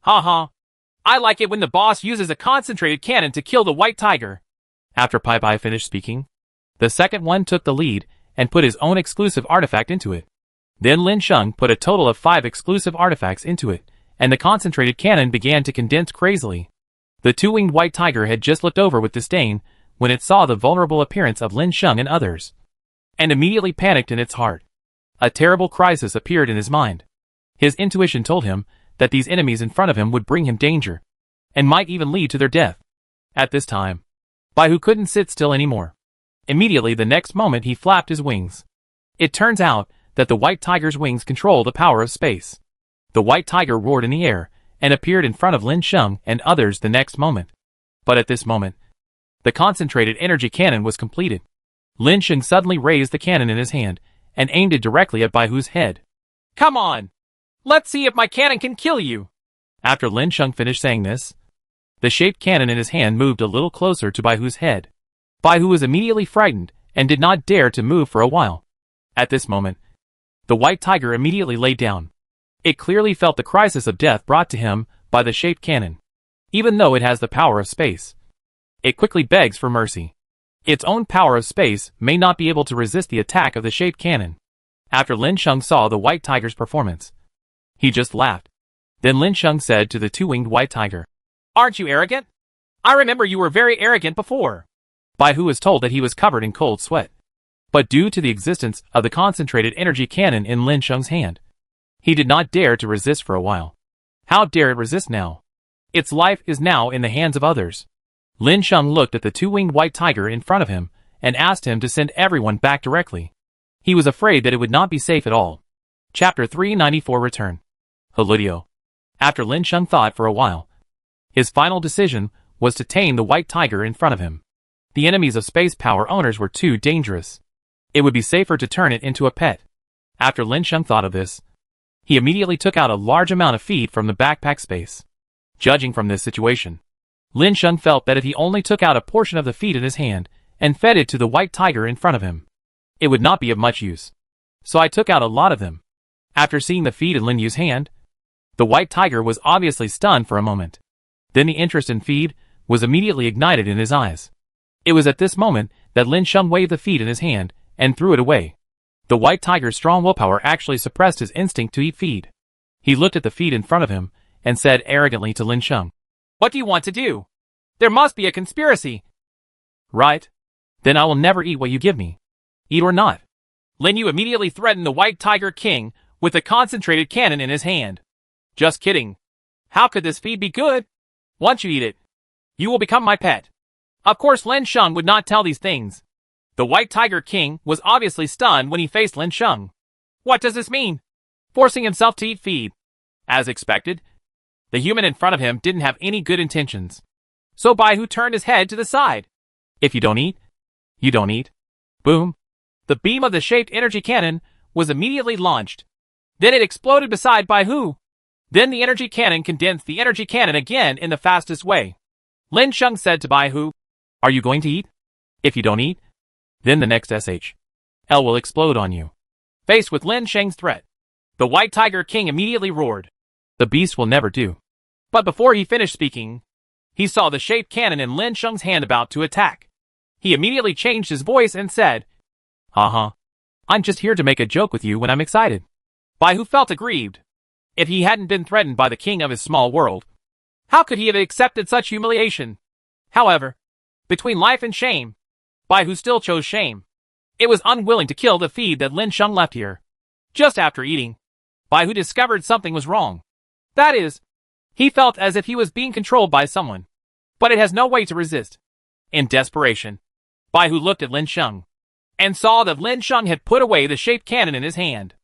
Ha! I like it when the boss uses a concentrated cannon to kill the white tiger. After Pai finished speaking, the second one took the lead and put his own exclusive artifact into it. Then Lin Sheng put a total of 5 exclusive artifacts into it, and the concentrated cannon began to condense crazily. The two-winged white tiger had just looked over with disdain when it saw the vulnerable appearance of Lin Sheng and others, and immediately panicked in its heart. A terrible crisis appeared in his mind. His intuition told him that these enemies in front of him would bring him danger, and might even lead to their death. At this time, Baihu couldn't sit still anymore. Immediately the next moment he flapped his wings. It turns out that the white tiger's wings control the power of space. The white tiger roared in the air and appeared in front of Lin Sheng and others the next moment. But at this moment, the concentrated energy cannon was completed. Lin Sheng suddenly raised the cannon in his hand and aimed it directly at Baihu's head. Come on! Let's see if my cannon can kill you! After Lin Sheng finished saying this, the shaped cannon in his hand moved a little closer to Baihu's head. Baihu was immediately frightened and did not dare to move for a while. At this moment, the white tiger immediately lay down. It clearly felt the crisis of death brought to him by the shaped cannon. Even though it has the power of space, it quickly begs for mercy. Its own power of space may not be able to resist the attack of the shaped cannon. After Lin Sheng saw the white tiger's performance, he just laughed. Then Lin Sheng said to the two-winged white tiger, Aren't you arrogant? I remember you were very arrogant before. Baihu was told that he was covered in cold sweat. But due to the existence of the concentrated energy cannon in Lin Sheng's hand, he did not dare to resist for a while. How dare it resist now? Its life is now in the hands of others. Lin Sheng looked at the two-winged white tiger in front of him and asked him to send everyone back directly. He was afraid that it would not be safe at all. Chapter 394 Return. Holudio. After Lin Sheng thought for a while, his final decision was to tame the white tiger in front of him. The enemies of space power owners were too dangerous. It would be safer to turn it into a pet. After Lin Sheng thought of this, he immediately took out a large amount of feed from the backpack space. Judging from this situation, Lin Sheng felt that if he only took out a portion of the feed in his hand and fed it to the white tiger in front of him. It would not be of much use. So I took out a lot of them. After seeing the feed in Lin Yu's hand, the white tiger was obviously stunned for a moment. Then the interest in feed was immediately ignited in his eyes. It was at this moment that Lin Sheng waved the feed in his hand and threw it away. The white tiger's strong willpower actually suppressed his instinct to eat feed. He looked at the feed in front of him and said arrogantly to Lin Sheng, "What do you want to do? There must be a conspiracy." "Right. Then I will never eat what you give me. Eat or not." Lin Yu immediately threatened the white tiger king with a concentrated cannon in his hand. "Just kidding. How could this feed be good? Once you eat it, you will become my pet." Of course Lin Sheng would not tell these things. The white tiger king was obviously stunned when he faced Lin Sheng. What does this mean? Forcing himself to eat feed. As expected, the human in front of him didn't have any good intentions. So Baihu turned his head to the side. "If you don't eat, you don't eat." Boom. The beam of the shaped energy cannon was immediately launched. Then it exploded beside Baihu. Then the energy cannon condensed the energy cannon again in the fastest way. Lin Sheng said to Baihu, "Are you going to eat? If you don't eat, then the next SHL will explode on you." Faced with Lin Sheng's threat, the white tiger king immediately roared. "The beast will never do." But before he finished speaking, he saw the shaped cannon in Lin Sheng's hand about to attack. He immediately changed his voice and said, "Uh-huh. I'm just here to make a joke with you when I'm excited." Baihu felt aggrieved. If he hadn't been threatened by the king of his small world, how could he have accepted such humiliation? However, between life and shame, Baihu still chose shame. It was unwilling to kill the feed that Lin Sheng left here. Just after eating, Baihu discovered something was wrong. That is, he felt as if he was being controlled by someone, but it has no way to resist. In desperation, Baihu looked at Lin Sheng and saw that Lin Sheng had put away the shaped cannon in his hand.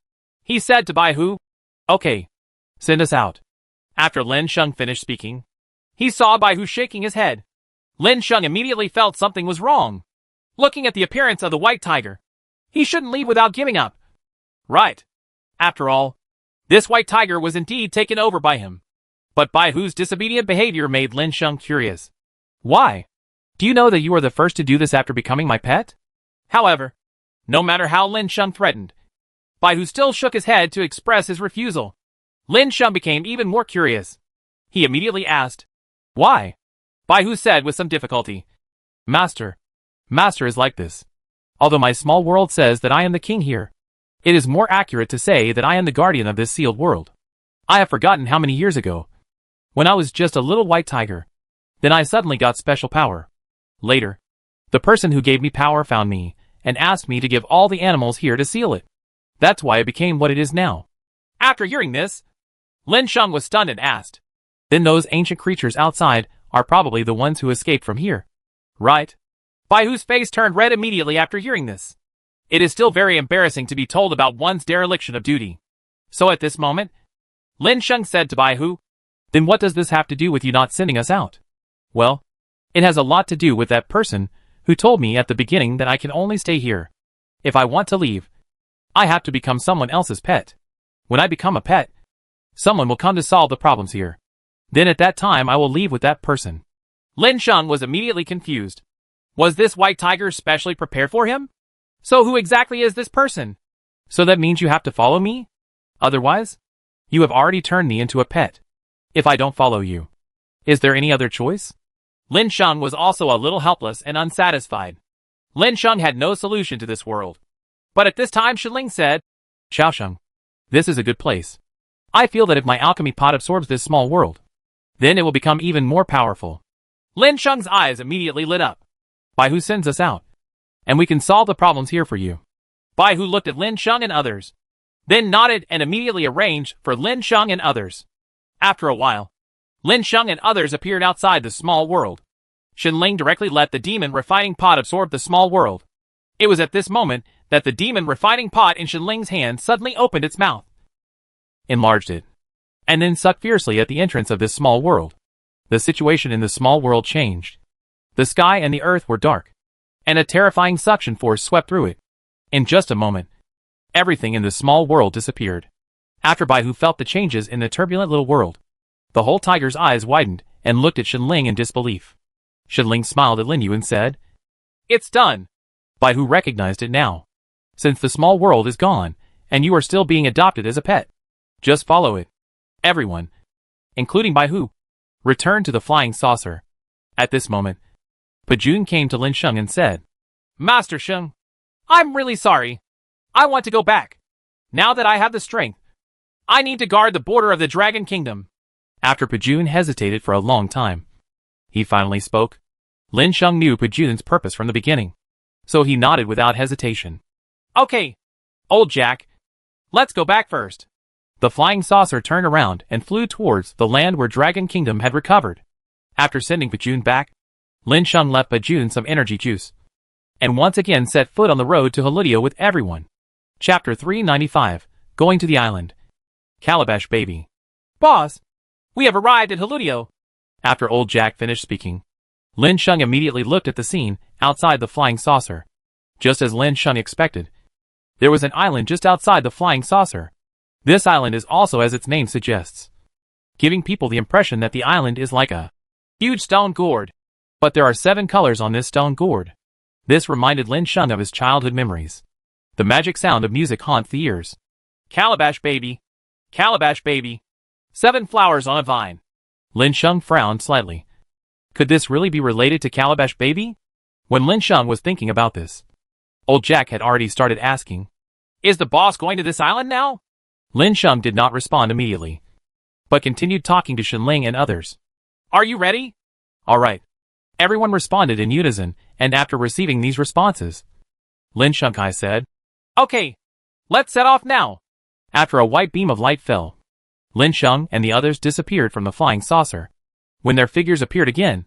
He said to Baihu, "Okay, send us out." After Lin Sheng finished speaking, he saw Baihu shaking his head. Lin Sheng immediately felt something was wrong. Looking at the appearance of the white tiger, he shouldn't leave without giving up. Right. After all, this white tiger was indeed taken over by him. But Baihu's disobedient behavior made Lin Sheng curious. "Why? Do you know that you are the first to do this after becoming my pet?" However, no matter how Lin Sheng threatened, Baihu still shook his head to express his refusal. Lin Sheng became even more curious. He immediately asked, "Why?" Baihu said with some difficulty, Master is like this. Although my small world says that I am the king here, it is more accurate to say that I am the guardian of this sealed world. I have forgotten how many years ago, when I was just a little white tiger, then I suddenly got special power. Later, the person who gave me power found me and asked me to give all the animals here to seal it. That's why it became what it is now." After hearing this, Lin Sheng was stunned and asked, "Then those ancient creatures outside are probably the ones who escaped from here, right?" Baihu's face turned red immediately after hearing this. It is still very embarrassing to be told about one's dereliction of duty. So at this moment, Lin Sheng said to Baihu, "Then what does this have to do with you not sending us out?" "Well, it has a lot to do with that person who told me at the beginning that I can only stay here. If I want to leave, I have to become someone else's pet. When I become a pet, someone will come to solve the problems here. Then at that time I will leave with that person." Lin Sheng was immediately confused. Was this white tiger specially prepared for him? So who exactly is this person? "So that means you have to follow me? Otherwise, you have already turned me into a pet. If I don't follow you, is there any other choice?" Lin Sheng was also a little helpless and unsatisfied. Lin Sheng had no solution to this world. But at this time Shenling said, "Xiaosheng, this is a good place. I feel that if my alchemy pot absorbs this small world, then it will become even more powerful." Lin Sheng's eyes immediately lit up. "Baihu sends us out, and we can solve the problems here for you." Baihu looked at Lin Sheng and others, then nodded and immediately arranged for Lin Sheng and others. After a while, Lin Sheng and others appeared outside the small world. Shenling directly let the demon refining pot absorb the small world. It was at this moment that the demon refining pot in Shenling's hand suddenly opened its mouth, enlarged it, and then sucked fiercely at the entrance of this small world. The situation in the small world changed. The sky and the earth were dark, and a terrifying suction force swept through it. In just a moment, everything in the small world disappeared. After Baihu felt the changes in the turbulent little world, the whole tiger's eyes widened and looked at Shenling in disbelief. Shenling smiled at Lin Yu and said, It's done. Pajun recognized it now. Since the small world is gone, and you are still being adopted as a pet, just follow it. Everyone, including Pajun, returned to the flying saucer. At this moment, Pajun came to Lin Sheng and said, Master Sheng, I'm really sorry. I want to go back. Now that I have the strength, I need to guard the border of the Dragon Kingdom. After Pajun hesitated for a long time, he finally spoke. Lin Sheng knew Pajun's purpose from the beginning, so he nodded without hesitation. Okay, old Jack, let's go back first. The flying saucer turned around and flew towards the land where Dragon Kingdom had recovered. After sending Pajun back, Lin Sheng left Pajun some energy juice, and once again set foot on the road to Holidio with everyone. Chapter 395, Going to the Island. Calabash Baby. Boss, we have arrived at Holidio. After old Jack finished speaking, Lin Sheng immediately looked at the scene outside the flying saucer. Just as Lin Sheng expected, there was an island just outside the flying saucer. This island is also as its name suggests, giving people the impression that the island is like a huge stone gourd. But there are 7 colors on this stone gourd. This reminded Lin Sheng of his childhood memories. The magic sound of music haunts the ears. Calabash Baby. Calabash Baby. 7 flowers on a vine. Lin Sheng frowned slightly. Could this really be related to Calabash Baby? When Lin Sheng was thinking about this, old Jack had already started asking, Is the boss going to this island now? Lin Sheng did not respond immediately, but continued talking to Shenling and others. Are you ready? All right. Everyone responded in unison, and after receiving these responses, Lin Shengkai said, Okay, let's set off now. After a white beam of light fell, Lin Sheng and the others disappeared from the flying saucer. When their figures appeared again,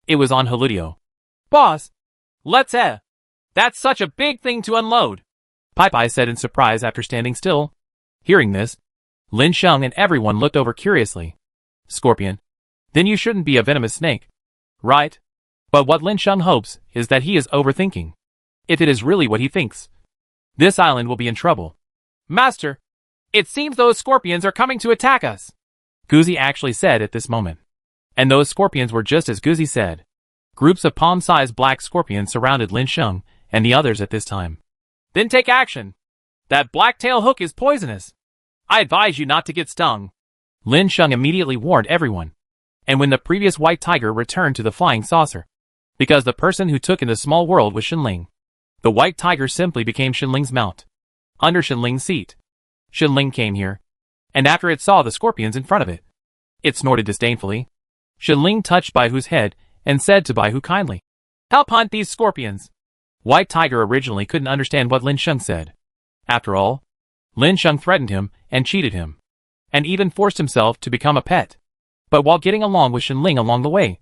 it was on Holidio. Boss, let's That's such a big thing to unload. Pai said in surprise after standing still. Hearing this, Lin Sheng and everyone looked over curiously. Scorpion, then you shouldn't be a venomous snake, right? But what Lin Sheng hopes is that he is overthinking. If it is really what he thinks, this island will be in trouble. Master, it seems those scorpions are coming to attack us. Guzi actually said at this moment. And those scorpions were just as Guzi said. Groups of palm-sized black scorpions surrounded Lin Sheng and the others at this time. Then take action. That black-tail hook is poisonous. I advise you not to get stung. Lin Sheng immediately warned everyone. And when the previous white tiger returned to the flying saucer, because the person who took in the small world was Shenling, the white tiger simply became Shenling's mount. Under Shenling's seat, Shenling came here, and after it saw the scorpions in front of it, it snorted disdainfully. Shenling touched Baihu's head and said to Baihu kindly, Help hunt these scorpions. White Tiger originally couldn't understand what Lin Sheng said. After all, Lin Sheng threatened him and cheated him, and even forced himself to become a pet. But while getting along with Shenling along the way,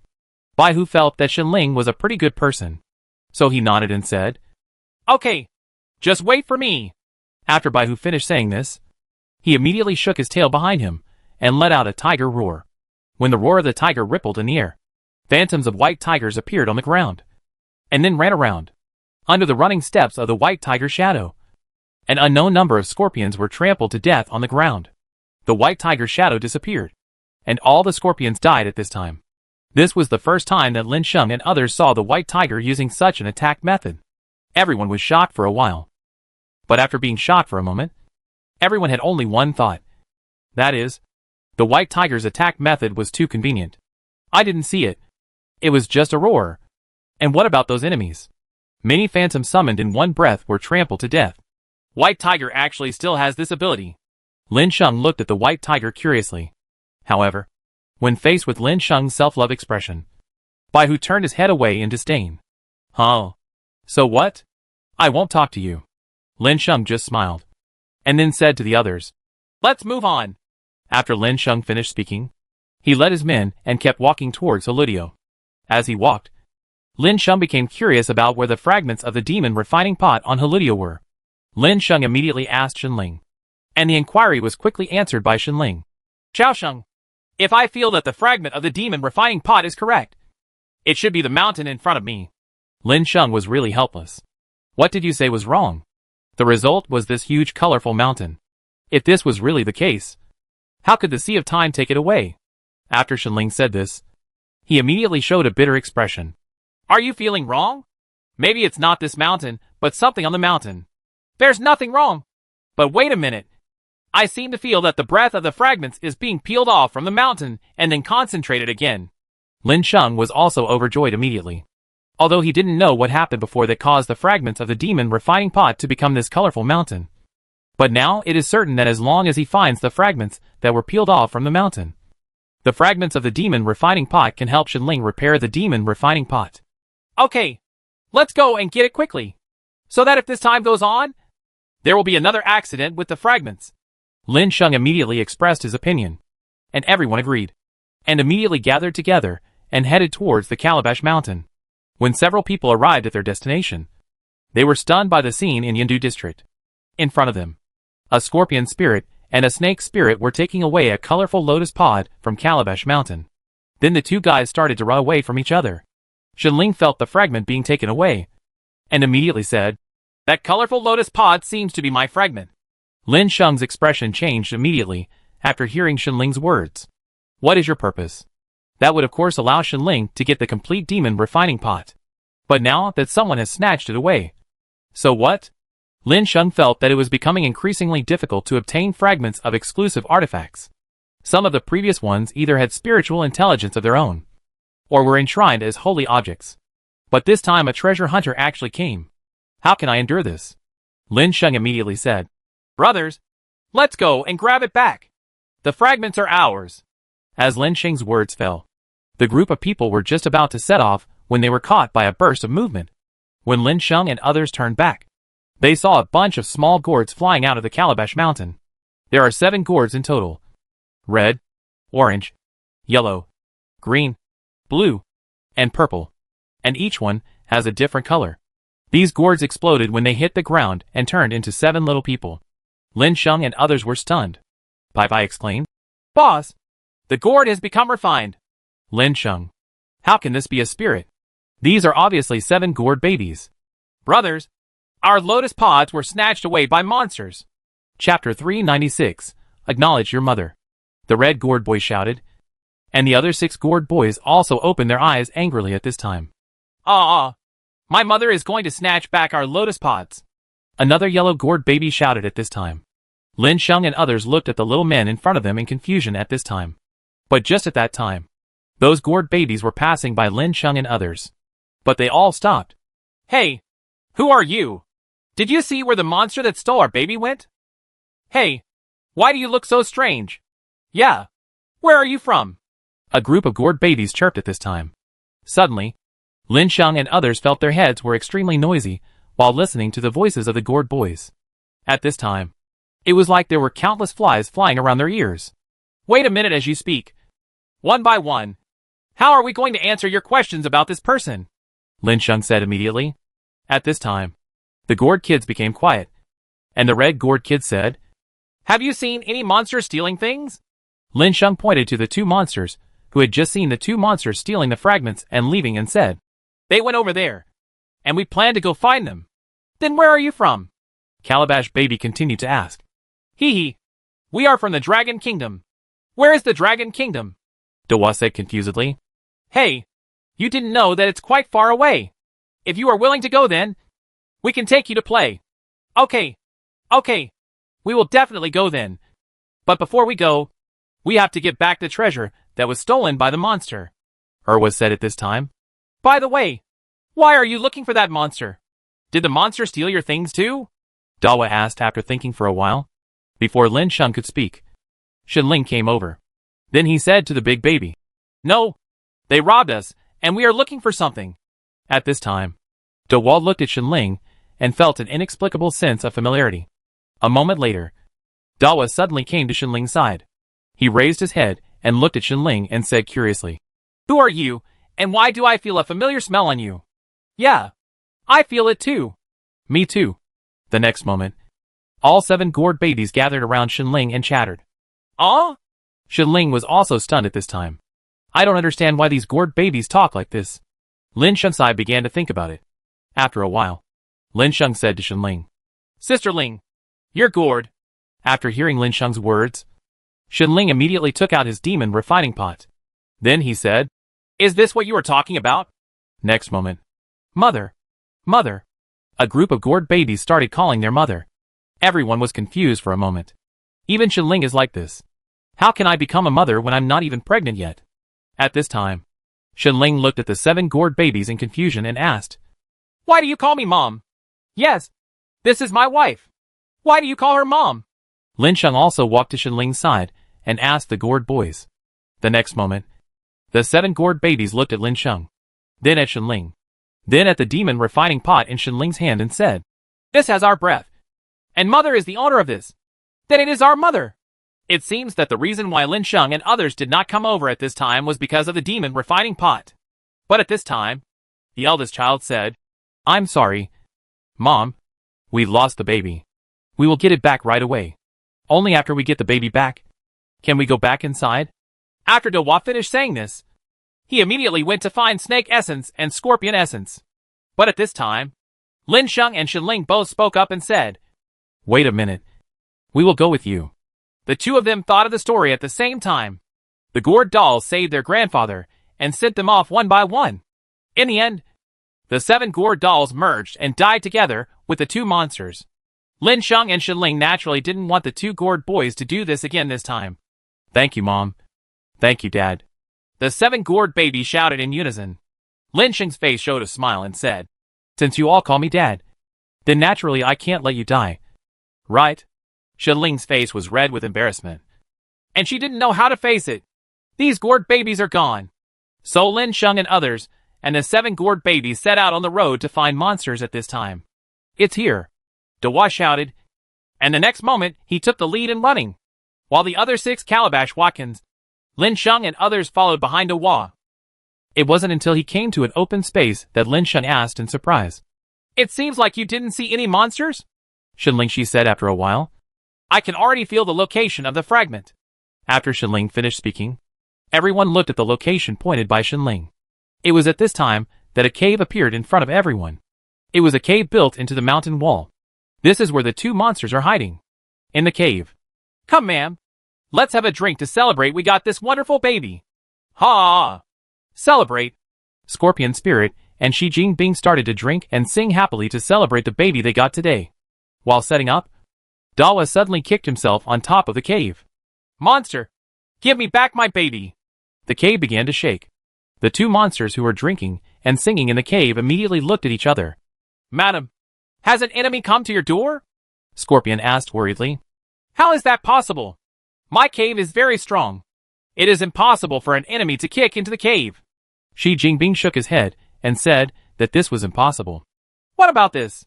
Baihu felt that Shenling was a pretty good person. So he nodded and said, Okay, just wait for me. After Baihu finished saying this, he immediately shook his tail behind him and let out a tiger roar. When the roar of the tiger rippled in the air, phantoms of white tigers appeared on the ground, and then ran around, under the running steps of the white tiger's shadow. An unknown number of scorpions were trampled to death on the ground. The white tiger's shadow disappeared, and all the scorpions died at this time. This was the first time that Lin Sheng and others saw the white tiger using such an attack method. Everyone was shocked for a while. But after being shocked for a moment, everyone had only one thought. That is, the white tiger's attack method was too convenient. I didn't see it. It was just a roar. And what about those enemies? Many phantoms summoned in one breath were trampled to death. White tiger actually still has this ability. Lin Sheng looked at the white tiger curiously. However, when faced with Lin Sheng's self-love expression, Baihu turned his head away in disdain. Huh? So what? I won't talk to you. Lin Sheng just smiled, and then said to the others, Let's move on. After Lin Sheng finished speaking, he led his men and kept walking towards Holidio. As he walked, Lin Sheng became curious about where the fragments of the demon refining pot on Holidio were. Lin Sheng immediately asked Shenling, and the inquiry was quickly answered by Shenling. Xiao Sheng, if I feel that the fragment of the demon refining pot is correct, it should be the mountain in front of me. Lin Sheng was really helpless. What did you say was wrong? The result was this huge colorful mountain. If this was really the case, how could the Sea of Time take it away? After Shenling said this, he immediately showed a bitter expression. Are you feeling wrong? Maybe it's not this mountain, but something on the mountain. There's nothing wrong. But wait a minute. I seem to feel that the breath of the fragments is being peeled off from the mountain and then concentrated again. Lin Sheng was also overjoyed immediately. Although he didn't know what happened before that caused the fragments of the demon refining pot to become this colorful mountain. But now it is certain that as long as he finds the fragments that were peeled off from the mountain, the fragments of the demon refining pot can help Shenling repair the demon refining pot. Okay, let's go and get it quickly, so that if this time goes on, there will be another accident with the fragments. Lin Sheng immediately expressed his opinion, and everyone agreed, and immediately gathered together and headed towards the Calabash Mountain. When several people arrived at their destination, they were stunned by the scene in Yandu district. In front of them, a scorpion spirit and a snake spirit were taking away a colorful lotus pod from Calabash Mountain. Then the two guys started to run away from each other. Shenling felt the fragment being taken away, and immediately said, "That colorful lotus pod seems to be my fragment." Lin Sheng's expression changed immediately after hearing Shenling's words. What is your purpose? That would of course allow Shenling to get the complete demon refining pot. But now that someone has snatched it away. So what? Lin Sheng felt that it was becoming increasingly difficult to obtain fragments of exclusive artifacts. Some of the previous ones either had spiritual intelligence of their own, or were enshrined as holy objects. But this time a treasure hunter actually came. How can I endure this? Lin Sheng immediately said, "Brothers, let's go and grab it back. The fragments are ours." As Lin Sheng's words fell, the group of people were just about to set off when they were caught by a burst of movement. When Lin Sheng and others turned back, they saw a bunch of small gourds flying out of the Calabash Mountain. There are 7 gourds in total. Red, orange, yellow, green, blue, and purple. And each one has a different color. These gourds exploded when they hit the ground and turned into 7 little people. Lin Sheng and others were stunned. Pai exclaimed, "Boss, the gourd has become refined." Lin Sheng, how can this be a spirit? These are obviously 7 gourd babies. "Brothers, our lotus pods were snatched away by monsters." Chapter 396, Acknowledge Your Mother. The red gourd boy shouted, and the other 6 gourd boys also opened their eyes angrily at this time. My mother is going to snatch back our lotus pods." Another yellow gourd baby shouted at this time. Lin Sheng and others looked at the little men in front of them in confusion at this time. But just at that time, those gourd babies were passing by Lin Sheng and others. But they all stopped. "Hey, who are you? Did you see where the monster that stole our baby went? Hey, why do you look so strange? Yeah, where are you from?" A group of gourd babies chirped at this time. Suddenly, Lin Sheng and others felt their heads were extremely noisy while listening to the voices of the gourd boys. At this time, it was like there were countless flies flying around their ears. "Wait a minute as you speak. One by one. How are we going to answer your questions about this person?" Lin Sheng said immediately. At this time, the gourd kids became quiet, and the red gourd kid said, "Have you seen any monsters stealing things?" Lin Sheng pointed to the 2 monsters, who had just seen the 2 monsters stealing the fragments and leaving, and said, "They went over there, and we plan to go find them." "Then where are you from?" Calabash Baby continued to ask. "Hee. We are from the Dragon Kingdom." "Where is the Dragon Kingdom?" Dwarf said confusedly. "Hey, you didn't know that it's quite far away. If you are willing to go then, we can take you to play." Okay, we will definitely go then. But before we go, we have to get back the treasure that was stolen by the monster." Was said at this time. "By the way, why are you looking for that monster? Did the monster steal your things too?" Dawa asked after thinking for a while. Before Lin Sheng could speak, Shenling came over. Then he said to the big baby, "No, they robbed us, and we are looking for something." At this time, Dawa looked at Shenling and felt an inexplicable sense of familiarity. A moment later, Dawa suddenly came to Shenling's side. He raised his head and looked at Shenling and said curiously, "Who are you, and why do I feel a familiar smell on you?" "Yeah, I feel it too." "Me too." The next moment, all 7 gourd babies gathered around Shenling and chattered. Shenling was also stunned at this time. I don't understand why these gourd babies talk like this. Lin Sheng's began to think about it. After a while, Lin Sheng said to Shenling, "Sister Ling, you're gourd." After hearing Lin Sheng's words, Shenling immediately took out his demon refining pot. Then he said, "Is this what you were talking about?" Next moment, Mother, Mother. A group of gourd babies started calling their mother. Everyone was confused for a moment. Even Shenling is like this. How can I become a mother when I'm not even pregnant yet? At this time, Shenling looked at the 7 gourd babies in confusion and asked, Why do you call me Mom? Yes, this is my wife. Why do you call her Mom? Lin Sheng also walked to Shenling's side and asked the gourd boys. The next moment, the 7 gourd babies looked at Lin Sheng, then at Shenling, then at the demon refining pot in Shenling's hand and said, This has our breath. And Mother is the owner of this. Then it is our mother. It seems that the reason why Lin Sheng and others did not come over at this time was because of the demon refining pot. But at this time, the eldest child said, I'm sorry, Mom. We've lost the baby. We will get it back right away. Only after we get the baby back. Can we go back inside? After Dwarf finished saying this, he immediately went to find snake essence and scorpion essence. But at this time, Lin Sheng and Shenling both spoke up and said, Wait a minute. We will go with you. The two of them thought of the story at the same time. The gourd dolls saved their grandfather and sent them off one by one. In the end, the 7 gourd dolls merged and died together with the 2 monsters. Lin Sheng and Shenling naturally didn't want the 2 gourd boys to do this again this time. Thank you, Mom. Thank you, Dad. The 7 gourd babies shouted in unison. Lin Sheng's face showed a smile and said, Since you all call me Dad, then naturally I can't let you die. Right? Shenling's face was red with embarrassment, and she didn't know how to face it. These gourd babies are gone. So Lin Sheng and others, and the 7 gourd babies set out on the road to find monsters at this time. It's here, Dwarf shouted, and the next moment he took the lead in running, while the other 6 Calabash Watkins, Lin Sheng and others followed behind Dwarf. It wasn't until he came to an open space that Lin Sheng asked in surprise. It seems like you didn't see any monsters? Shenling, she said after a while. I can already feel the location of the fragment. After Shenling finished speaking, everyone looked at the location pointed by Shenling. It was at this time that a cave appeared in front of everyone. It was a cave built into the mountain wall. This is where the 2 monsters are hiding. In the cave. Come, ma'am. Let's have a drink to celebrate we got this wonderful baby. Ha! Celebrate. Scorpion Spirit and Shi Jingbing started to drink and sing happily to celebrate the baby they got today. While setting up, Dawa suddenly kicked himself on top of the cave. Monster! Give me back my baby! The cave began to shake. The 2 monsters who were drinking and singing in the cave immediately looked at each other. Madam, has an enemy come to your door? Scorpion asked worriedly. How is that possible? My cave is very strong. It is impossible for an enemy to kick into the cave. Shi Jingbing shook his head and said that this was impossible. What about this?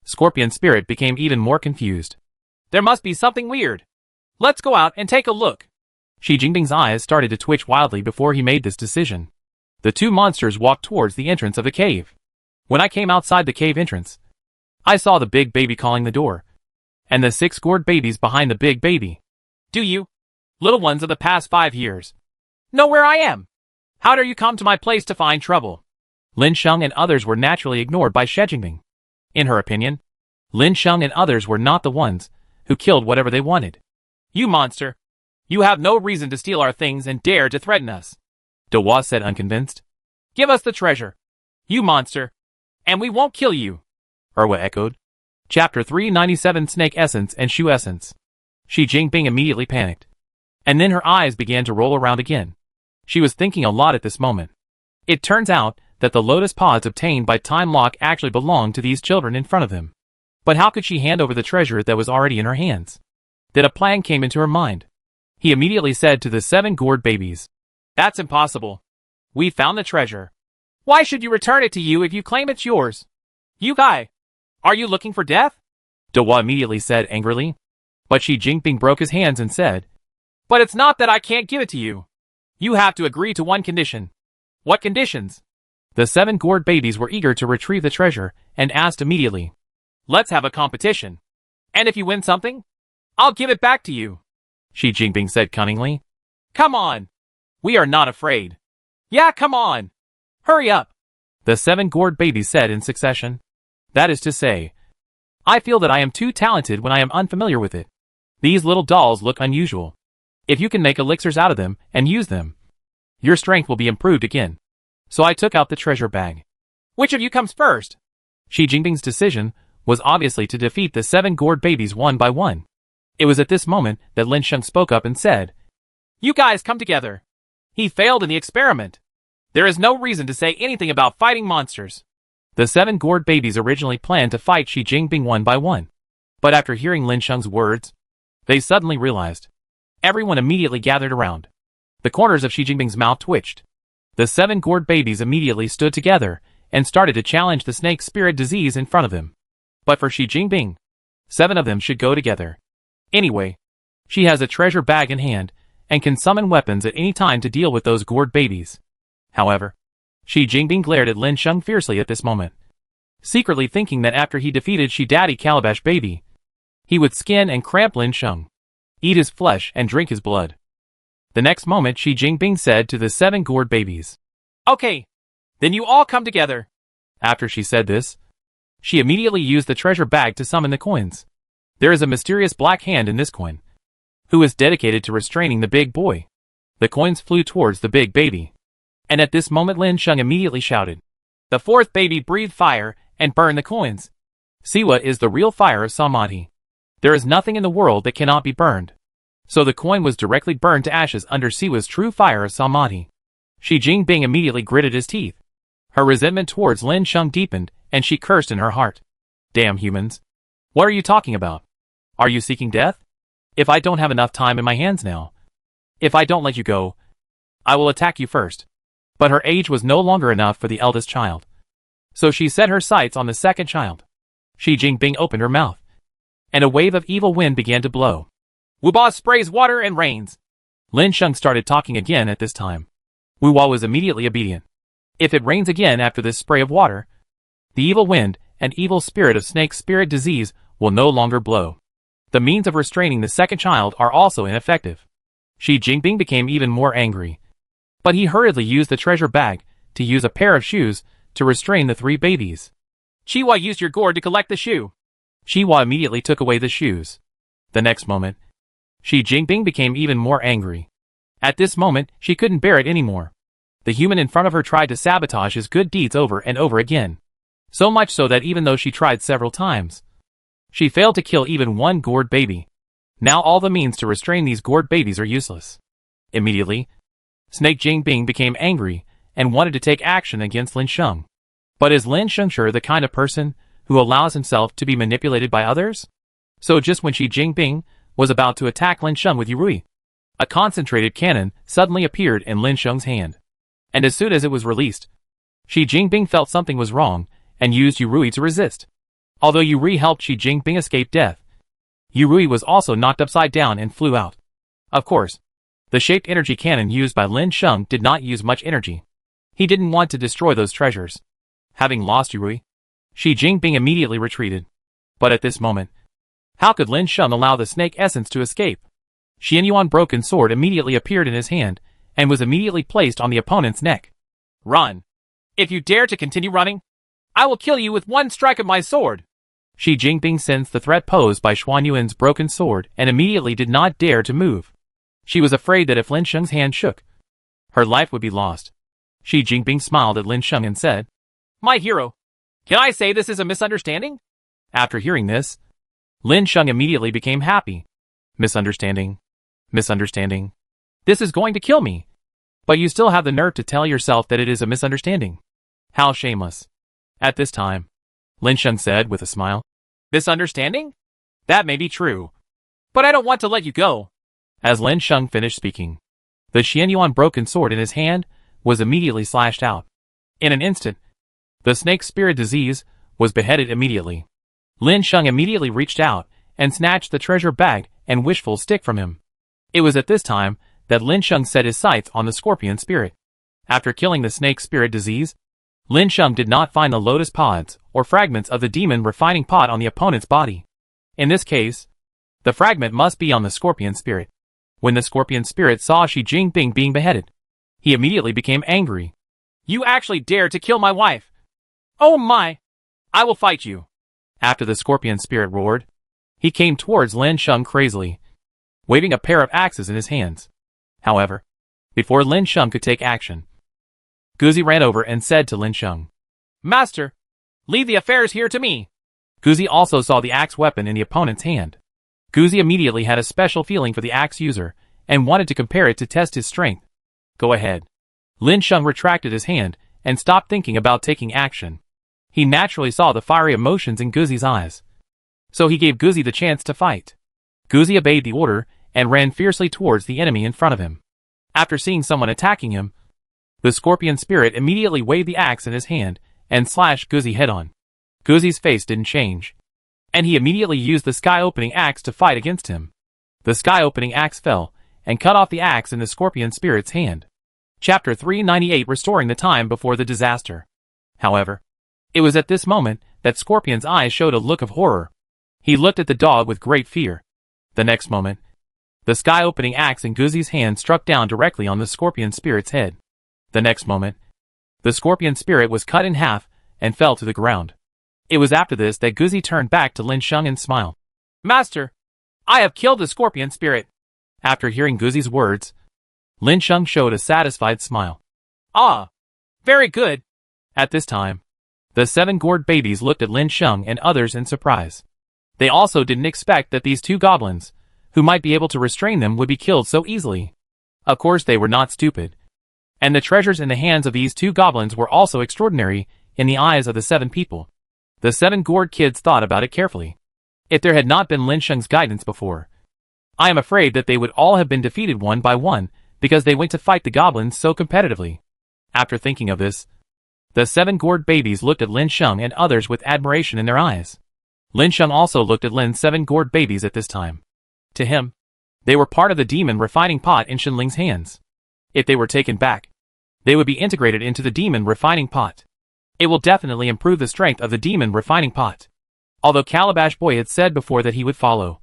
Scorpion Spirit became even more confused. There must be something weird. Let's go out and take a look. Shi Jingbing's eyes started to twitch wildly before he made this decision. The 2 monsters walked towards the entrance of the cave. When I came outside the cave entrance, I saw the big baby calling the door, and the 6 gourd babies behind the big baby. Do you, little ones of the past 5 years, know where I am? How dare you come to my place to find trouble? Lin Sheng and others were naturally ignored by Shi Jingbing. In her opinion, Lin Sheng and others were not the ones who killed whatever they wanted. You monster! You have no reason to steal our things and dare to threaten us. Dwarf said unconvinced. Give us the treasure, you monster, and we won't kill you. Erwa echoed. Chapter 397 Snake Essence and Shoe Essence. Shi Jingbing immediately panicked. And then her eyes began to roll around again. She was thinking a lot at this moment. It turns out that the lotus pods obtained by Time Lock actually belonged to these children in front of them. But how could she hand over the treasure that was already in her hands? Then a plan came into her mind. He immediately said to the 7 gourd babies, That's impossible. We found the treasure. Why should you return it to you if you claim it's yours? You guy, are you looking for death? Dwarf immediately said angrily. But Shi Jingbing broke his hands and said, But it's not that I can't give it to you. You have to agree to one condition. What conditions? The 7 gourd babies were eager to retrieve the treasure and asked immediately, Let's have a competition. And if you win something, I'll give it back to you. Shi Jingbing said cunningly. Come on. We are not afraid. Yeah, come on. Hurry up. The 7 gourd babies said in succession. That is to say, I feel that I am too talented when I am unfamiliar with it. These little dolls look unusual. If you can make elixirs out of them and use them, your strength will be improved again. So I took out the treasure bag. Which of you comes first? Xi Jinping's decision was obviously to defeat the 7 gourd babies one by one. It was at this moment that Lin Sheng spoke up and said, "You guys come together. He failed in the experiment. There is no reason to say anything about fighting monsters." The 7 gourd babies originally planned to fight Xi Jinping one by one. But after hearing Lin Sheng's words, they suddenly realized. Everyone immediately gathered around. The corners of Xi Jinping's mouth twitched. The 7 gourd babies immediately stood together and started to challenge the snake spirit disease in front of them. But for Xi Jinping, 7 of them should go together. Anyway, she has a treasure bag in hand and can summon weapons at any time to deal with those gourd babies. However, Xi Jinping glared at Lin Sheng fiercely at this moment, secretly thinking that after he defeated Xi Daddy Calabash Baby, he would skin and cramp Lin Sheng, eat his flesh and drink his blood. The next moment Xi Jinping said to the 7 gourd babies, "Okay, then you all come together." After she said this, she immediately used the treasure bag to summon the coins. There is a mysterious black hand in this coin, who is dedicated to restraining the big boy. The coins flew towards the big baby. And at this moment Lin Sheng immediately shouted, "The 4th baby breathed fire and burned the coins." Siwa is the real fire of Samadhi. There is nothing in the world that cannot be burned. So the coin was directly burned to ashes under Siwa's true fire of Samadhi. Xi Jinping immediately gritted his teeth. Her resentment towards Lin Sheng deepened, and she cursed in her heart. Damn humans. What are you talking about? Are you seeking death? If I don't have enough time in my hands now, if I don't let you go, I will attack you first. But her age was no longer enough for the eldest child. So she set her sights on the second child. Xi Jinping opened her mouth, and a wave of evil wind began to blow. "Wuba sprays water and rains." Lin Sheng started talking again at this time. Wuba was immediately obedient. If it rains again after this spray of water, the evil wind and evil spirit of snake spirit disease will no longer blow. The means of restraining the second child are also ineffective. Xi Jinping became even more angry. But he hurriedly used the treasure bag to use a pair of shoes to restrain the 3 babies. "Chiwa used your gourd to collect the shoe." Chiwa immediately took away the shoes. The next moment, Xi Jinping became even more angry. At this moment, she couldn't bear it anymore. The human in front of her tried to sabotage his good deeds over and over again. So much so that even though she tried several times, she failed to kill even 1 gourd baby. Now all the means to restrain these gourd babies are useless. Immediately, Snake Jinping became angry and wanted to take action against Lin Sheng. But is Lin Sheng sure the kind of person who allows himself to be manipulated by others? So just when Xi Jinping was about to attack Lin Sheng with Yurui, a concentrated cannon suddenly appeared in Lin Sheng's hand. And as soon as it was released, Xi Jinping felt something was wrong and used Yurui to resist. Although Yurui helped Xi Jinping escape death, Yurui was also knocked upside down and flew out. Of course, the shaped energy cannon used by Lin Sheng did not use much energy. He didn't want to destroy those treasures. Having lost Yurui, Xi Jinping immediately retreated. But at this moment, how could Lin Sheng allow the snake essence to escape? Xianyuan broken sword immediately appeared in his hand and was immediately placed on the opponent's neck. "Run! If you dare to continue running, I will kill you with 1 strike of my sword." Xi Jinping sensed the threat posed by Xuanyuan's broken sword and immediately did not dare to move. She was afraid that if Lin Sheng's hand shook, her life would be lost. Xi Jinping smiled at Lin Sheng and said, "My hero, can I say this is a misunderstanding?" After hearing this, Lin Sheng immediately became happy. Misunderstanding. Misunderstanding. This is going to kill me. But you still have the nerve to tell yourself that it is a misunderstanding. How shameless. At this time, Lin Sheng said with a smile, "Misunderstanding? That may be true. But I don't want to let you go." As Lin Sheng finished speaking, the Xianyuan broken sword in his hand was immediately slashed out. In an instant, the snake spirit disease was beheaded immediately. Lin Sheng immediately reached out and snatched the treasure bag and wishful stick from him. It was at this time that Lin Sheng set his sights on the scorpion spirit. After killing the snake spirit disease, Lin Sheng did not find the lotus pods or fragments of the demon refining pot on the opponent's body. In this case, the fragment must be on the scorpion spirit. When the scorpion spirit saw Xi Jinping being beheaded, he immediately became angry. "You actually dare to kill my wife? Oh my! I will fight you." After the scorpion spirit roared, he came towards Lin Sheng crazily, waving a pair of axes in his hands. However, before Lin Sheng could take action, Guzi ran over and said to Lin Sheng, "Master, Leave the affairs here to me. Guzi also saw the axe weapon in the opponent's hand. Guzi immediately had a special feeling for the axe user, and wanted to compare it to test his strength. Go ahead. Lin Sheng retracted his hand, and stopped thinking about taking action. He naturally saw the fiery emotions in Guzi's eyes. So he gave Guzi the chance to fight. Guzi obeyed the order, and ran fiercely towards the enemy in front of him. After seeing someone attacking him, the scorpion spirit immediately waved the axe in his hand, and slashed Guzi head-on. Guzi's face didn't change, and he immediately used the sky-opening axe to fight against him. The sky-opening axe fell, and cut off the axe in the scorpion spirit's hand. Chapter 398, Restoring the Time Before the Disaster. However, it was at this moment that Scorpion's eyes showed a look of horror. He looked at the dog with great fear. The next moment, the sky-opening axe in Guzi's hand struck down directly on the scorpion spirit's head. The next moment, the scorpion spirit was cut in half and fell to the ground. It was after this that Guzi turned back to Lin Sheng and smiled. Master, I have killed the scorpion spirit. After hearing Guzi's words, Lin Sheng showed a satisfied smile. Ah, very good. At this time, the 7 gourd babies looked at Lin Sheng and others in surprise. They also didn't expect that these 2 goblins, who might be able to restrain them, would be killed so easily. Of course they were not stupid. And the treasures in the hands of these 2 goblins were also extraordinary in the eyes of the 7 people. The 7 gourd kids thought about it carefully. If there had not been Lin Sheng's guidance before, I am afraid that they would all have been defeated one by one, because they went to fight the goblins so competitively. After thinking of this, the 7 gourd babies looked at Lin Sheng and others with admiration in their eyes. Lin Sheng also looked at Lin's 7 gourd babies at this time. To him, they were part of the demon refining pot in Shenling's hands. If they were taken back, they would be integrated into the demon refining pot. It will definitely improve the strength of the demon refining pot. Although Calabash Boy had said before that he would follow,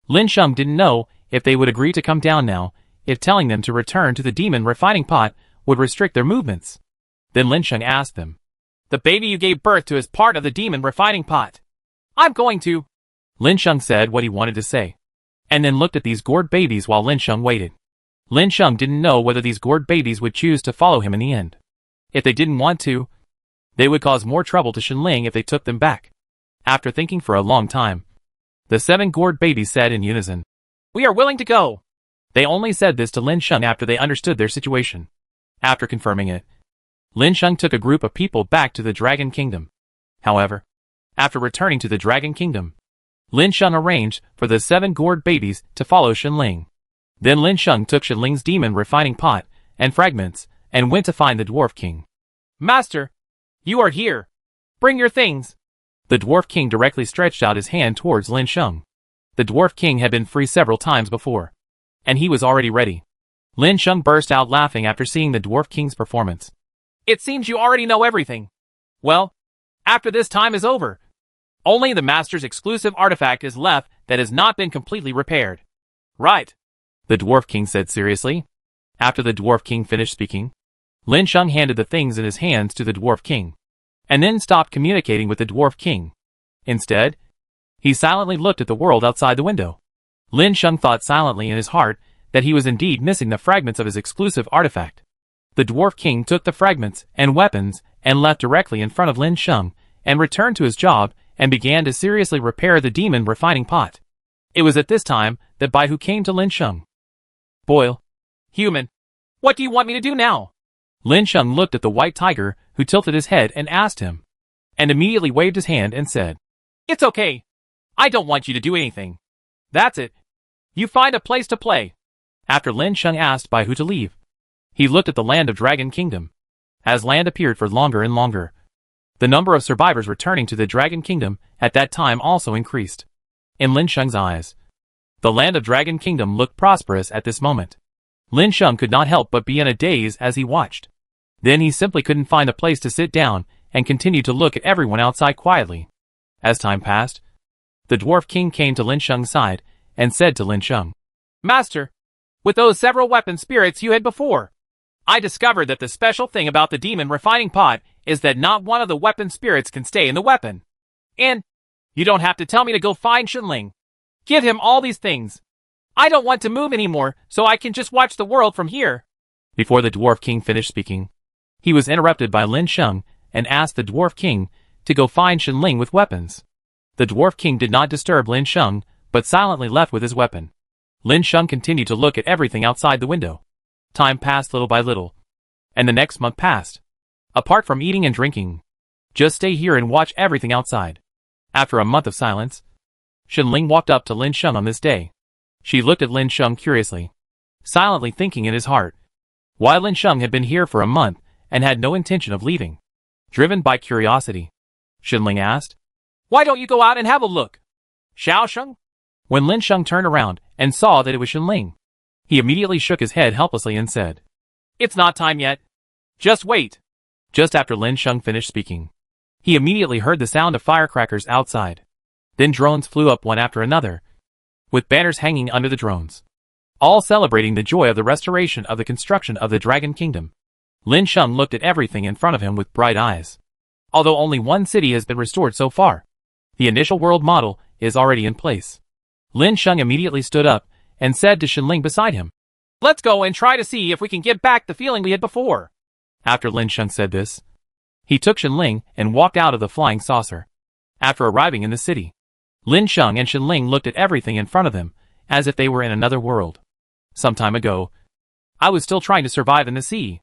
Lin Sheng didn't know if they would agree to come down now, if telling them to return to the demon refining pot would restrict their movements. Then Lin Sheng asked them, the baby you gave birth to is part of the demon refining pot. I'm going to... Lin Sheng said what he wanted to say, and then looked at these gourd babies while Lin Sheng waited. Lin Sheng didn't know whether these gourd babies would choose to follow him in the end. If they didn't want to, they would cause more trouble to Shenling if they took them back. After thinking for a long time, the 7 gourd babies said in unison, we are willing to go. They only said this to Lin Sheng after they understood their situation. After confirming it, Lin Sheng took a group of people back to the Dragon Kingdom. However, after returning to the Dragon Kingdom, Lin Sheng arranged for the 7 gourd babies to follow Shenling. Then Lin Sheng took Shenling's demon refining pot and fragments and went to find the Dwarf King. Master, you are here. Bring your things. The Dwarf King directly stretched out his hand towards Lin Sheng. The Dwarf King had been free several times before, and he was already ready. Lin Sheng burst out laughing after seeing the Dwarf King's performance. It seems you already know everything. Well, after this time is over, only the Master's exclusive artifact is left that has not been completely repaired. Right, the Dwarf King said seriously. After the Dwarf King finished speaking, Lin Sheng handed the things in his hands to the Dwarf King, and then stopped communicating with the Dwarf King. Instead, he silently looked at the world outside the window. Lin Sheng thought silently in his heart that he was indeed missing the fragments of his exclusive artifact. The Dwarf King took the fragments and weapons and left directly in front of Lin Sheng and returned to his job and began to seriously repair the demon refining pot. It was at this time that Baihu came to Lin Sheng. Boil. Human, what do you want me to do now? Lin Sheng looked at the white tiger, who tilted his head and asked him, and immediately waved his hand and said, it's okay. I don't want you to do anything. That's it. You find a place to play. After Lin Sheng asked Baihu to leave, he looked at the land of Dragon Kingdom. As land appeared for longer and longer, the number of survivors returning to the Dragon Kingdom at that time also increased. In Lin Sheng's eyes, the land of Dragon Kingdom looked prosperous at this moment. Lin Sheng could not help but be in a daze as he watched. Then he simply couldn't find a place to sit down and continued to look at everyone outside quietly. As time passed, the Dwarf King came to Lin Sheng's side and said to Lin Sheng, Master, with those several weapon spirits you had before, I discovered that the special thing about the demon refining pot is that not one of the weapon spirits can stay in the weapon. And you don't have to tell me to go find Shenling. Give him all these things. I don't want to move anymore, so I can just watch the world from here. Before the Dwarf King finished speaking, he was interrupted by Lin Sheng and asked the Dwarf King to go find Shenling with weapons. The Dwarf King did not disturb Lin Sheng, but silently left with his weapon. Lin Sheng continued to look at everything outside the window. Time passed little by little. And the next month passed. Apart from eating and drinking. Just stay here and watch everything outside. After a month of silence, Shenling walked up to Lin Sheng on this day. She looked at Lin Sheng curiously, silently thinking in his heart why Lin Sheng had been here for a month and had no intention of leaving. Driven by curiosity, Shenling asked, "Why don't you go out and have a look? Xiao Sheng?" When Lin Sheng turned around and saw that it was Shenling, he immediately shook his head helplessly and said, "It's not time yet. Just wait." Just after Lin Sheng finished speaking, he immediately heard the sound of firecrackers outside. Then drones flew up one after another, with banners hanging under the drones, all celebrating the joy of the restoration of the construction of the Dragon Kingdom. Lin Sheng looked at everything in front of him with bright eyes. Although only one city has been restored so far, the initial world model is already in place. Lin Sheng immediately stood up and said to Shenling beside him, "Let's go and try to see if we can get back the feeling we had before." After Lin Sheng said this, he took Shenling and walked out of the flying saucer. After arriving in the city, Lin Sheng and Shenling looked at everything in front of them as if they were in another world. Some time ago, I was still trying to survive in the sea.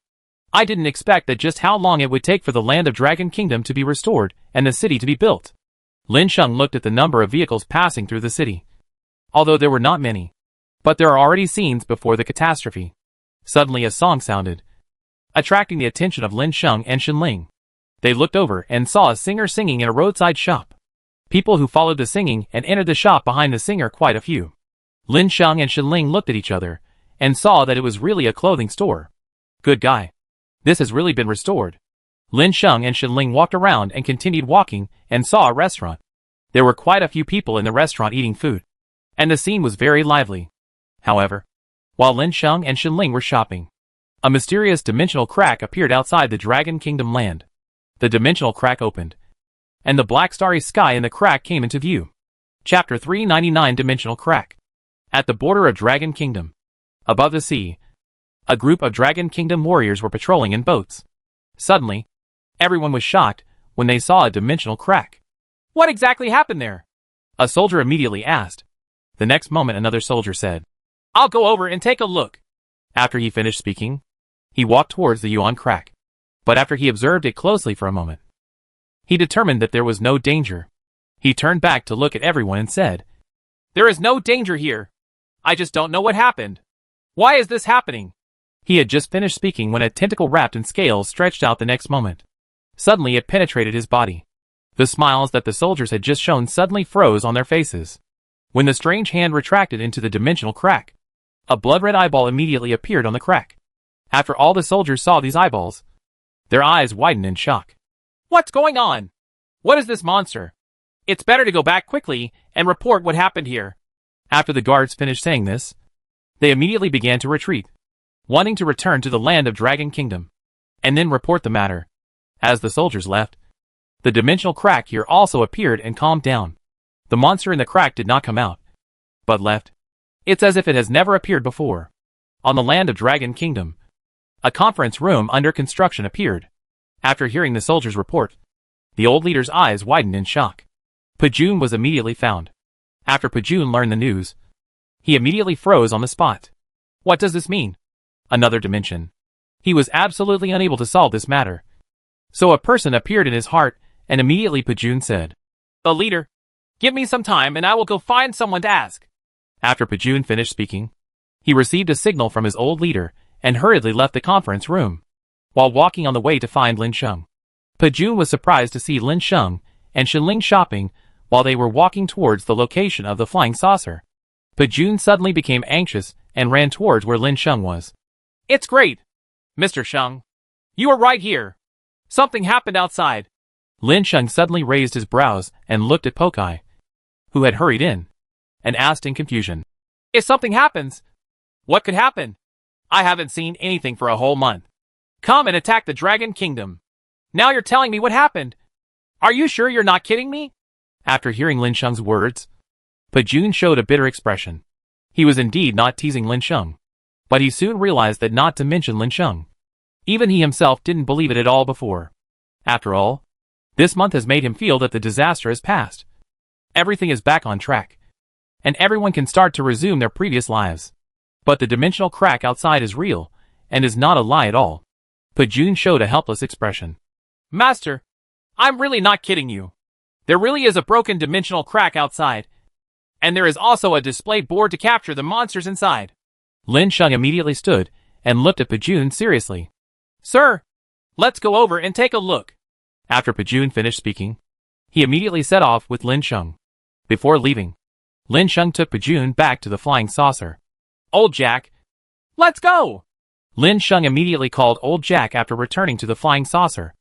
I didn't expect that just how long it would take for the land of Dragon Kingdom to be restored and the city to be built. Lin Sheng looked at the number of vehicles passing through the city. Although there were not many, but there are already scenes before the catastrophe. Suddenly a song sounded, attracting the attention of Lin Sheng and Shenling. They looked over and saw a singer singing in a roadside shop. People who followed the singing and entered the shop behind the singer, quite a few. Lin Sheng and Shenling looked at each other and saw that it was really a clothing store. Good guy. This has really been restored. Lin Sheng and Shenling walked around and continued walking and saw a restaurant. There were quite a few people in the restaurant eating food, and the scene was very lively. However, while Lin Sheng and Shenling were shopping, a mysterious dimensional crack appeared outside the Dragon Kingdom land. The dimensional crack opened, and the black starry sky in the crack came into view. Chapter 399 Dimensional Crack. At the border of Dragon Kingdom, above the sea, a group of Dragon Kingdom warriors were patrolling in boats. Suddenly, everyone was shocked when they saw a dimensional crack. "What exactly happened there?" A soldier immediately asked. The next moment another soldier said, "I'll go over and take a look." After he finished speaking, he walked towards the yuan crack. But after he observed it closely for a moment, he determined that there was no danger. He turned back to look at everyone and said, "There is no danger here. I just don't know what happened. Why is this happening?" He had just finished speaking when a tentacle wrapped in scales stretched out the next moment. Suddenly it penetrated his body. The smiles that the soldiers had just shown suddenly froze on their faces. When the strange hand retracted into the dimensional crack, a blood-red eyeball immediately appeared on the crack. After all the soldiers saw these eyeballs, their eyes widened in shock. "What's going on? What is this monster? It's better to go back quickly and report what happened here." After the guards finished saying this, they immediately began to retreat, wanting to return to the land of Dragon Kingdom, and then report the matter. As the soldiers left, the dimensional crack here also appeared and calmed down. The monster in the crack did not come out, but left. It's as if it has never appeared before. On the land of Dragon Kingdom, a conference room under construction appeared. After hearing the soldiers' report, the old leader's eyes widened in shock. Pajun was immediately found. After Pajun learned the news, he immediately froze on the spot. What does this mean? Another dimension. He was absolutely unable to solve this matter. So a person appeared in his heart, and immediately Pajun said, "The leader, give me some time and I will go find someone to ask." After Pajun finished speaking, he received a signal from his old leader and hurriedly left the conference room. While walking on the way to find Lin Sheng, Pajun was surprised to see Lin Sheng and Shenling shopping while they were walking towards the location of the flying saucer. Pajun suddenly became anxious and ran towards where Lin Sheng was. "It's great, Mr. Sheng. You are right here. Something happened outside." Lin Sheng suddenly raised his brows and looked at Pokai, who had hurried in, and asked in confusion, "If something happens, what could happen? I haven't seen anything for a whole month. Come and attack the Dragon Kingdom. Now you're telling me what happened. Are you sure you're not kidding me?" After hearing Lin Sheng's words, Pajun showed a bitter expression. He was indeed not teasing Lin Sheng, but he soon realized that not to mention Lin Sheng. Even he himself didn't believe it at all before. After all, This month has made him feel that the disaster has passed. Everything is back on track. And everyone can start to resume their previous lives. But the dimensional crack outside is real, and is not a lie at all. Pajun showed a helpless expression. Master, I'm really not kidding you. There really is a broken dimensional crack outside. And there is also a display board to capture the monsters inside. Lin Sheng immediately stood and looked at Pajun seriously. Sir, let's go over and take a look. After Pajun finished speaking, he immediately set off with Lin Sheng. Before leaving, Lin Sheng took Pajun back to the flying saucer. Old Jack, let's go! Lin Sheng immediately called Old Jack after returning to the flying saucer.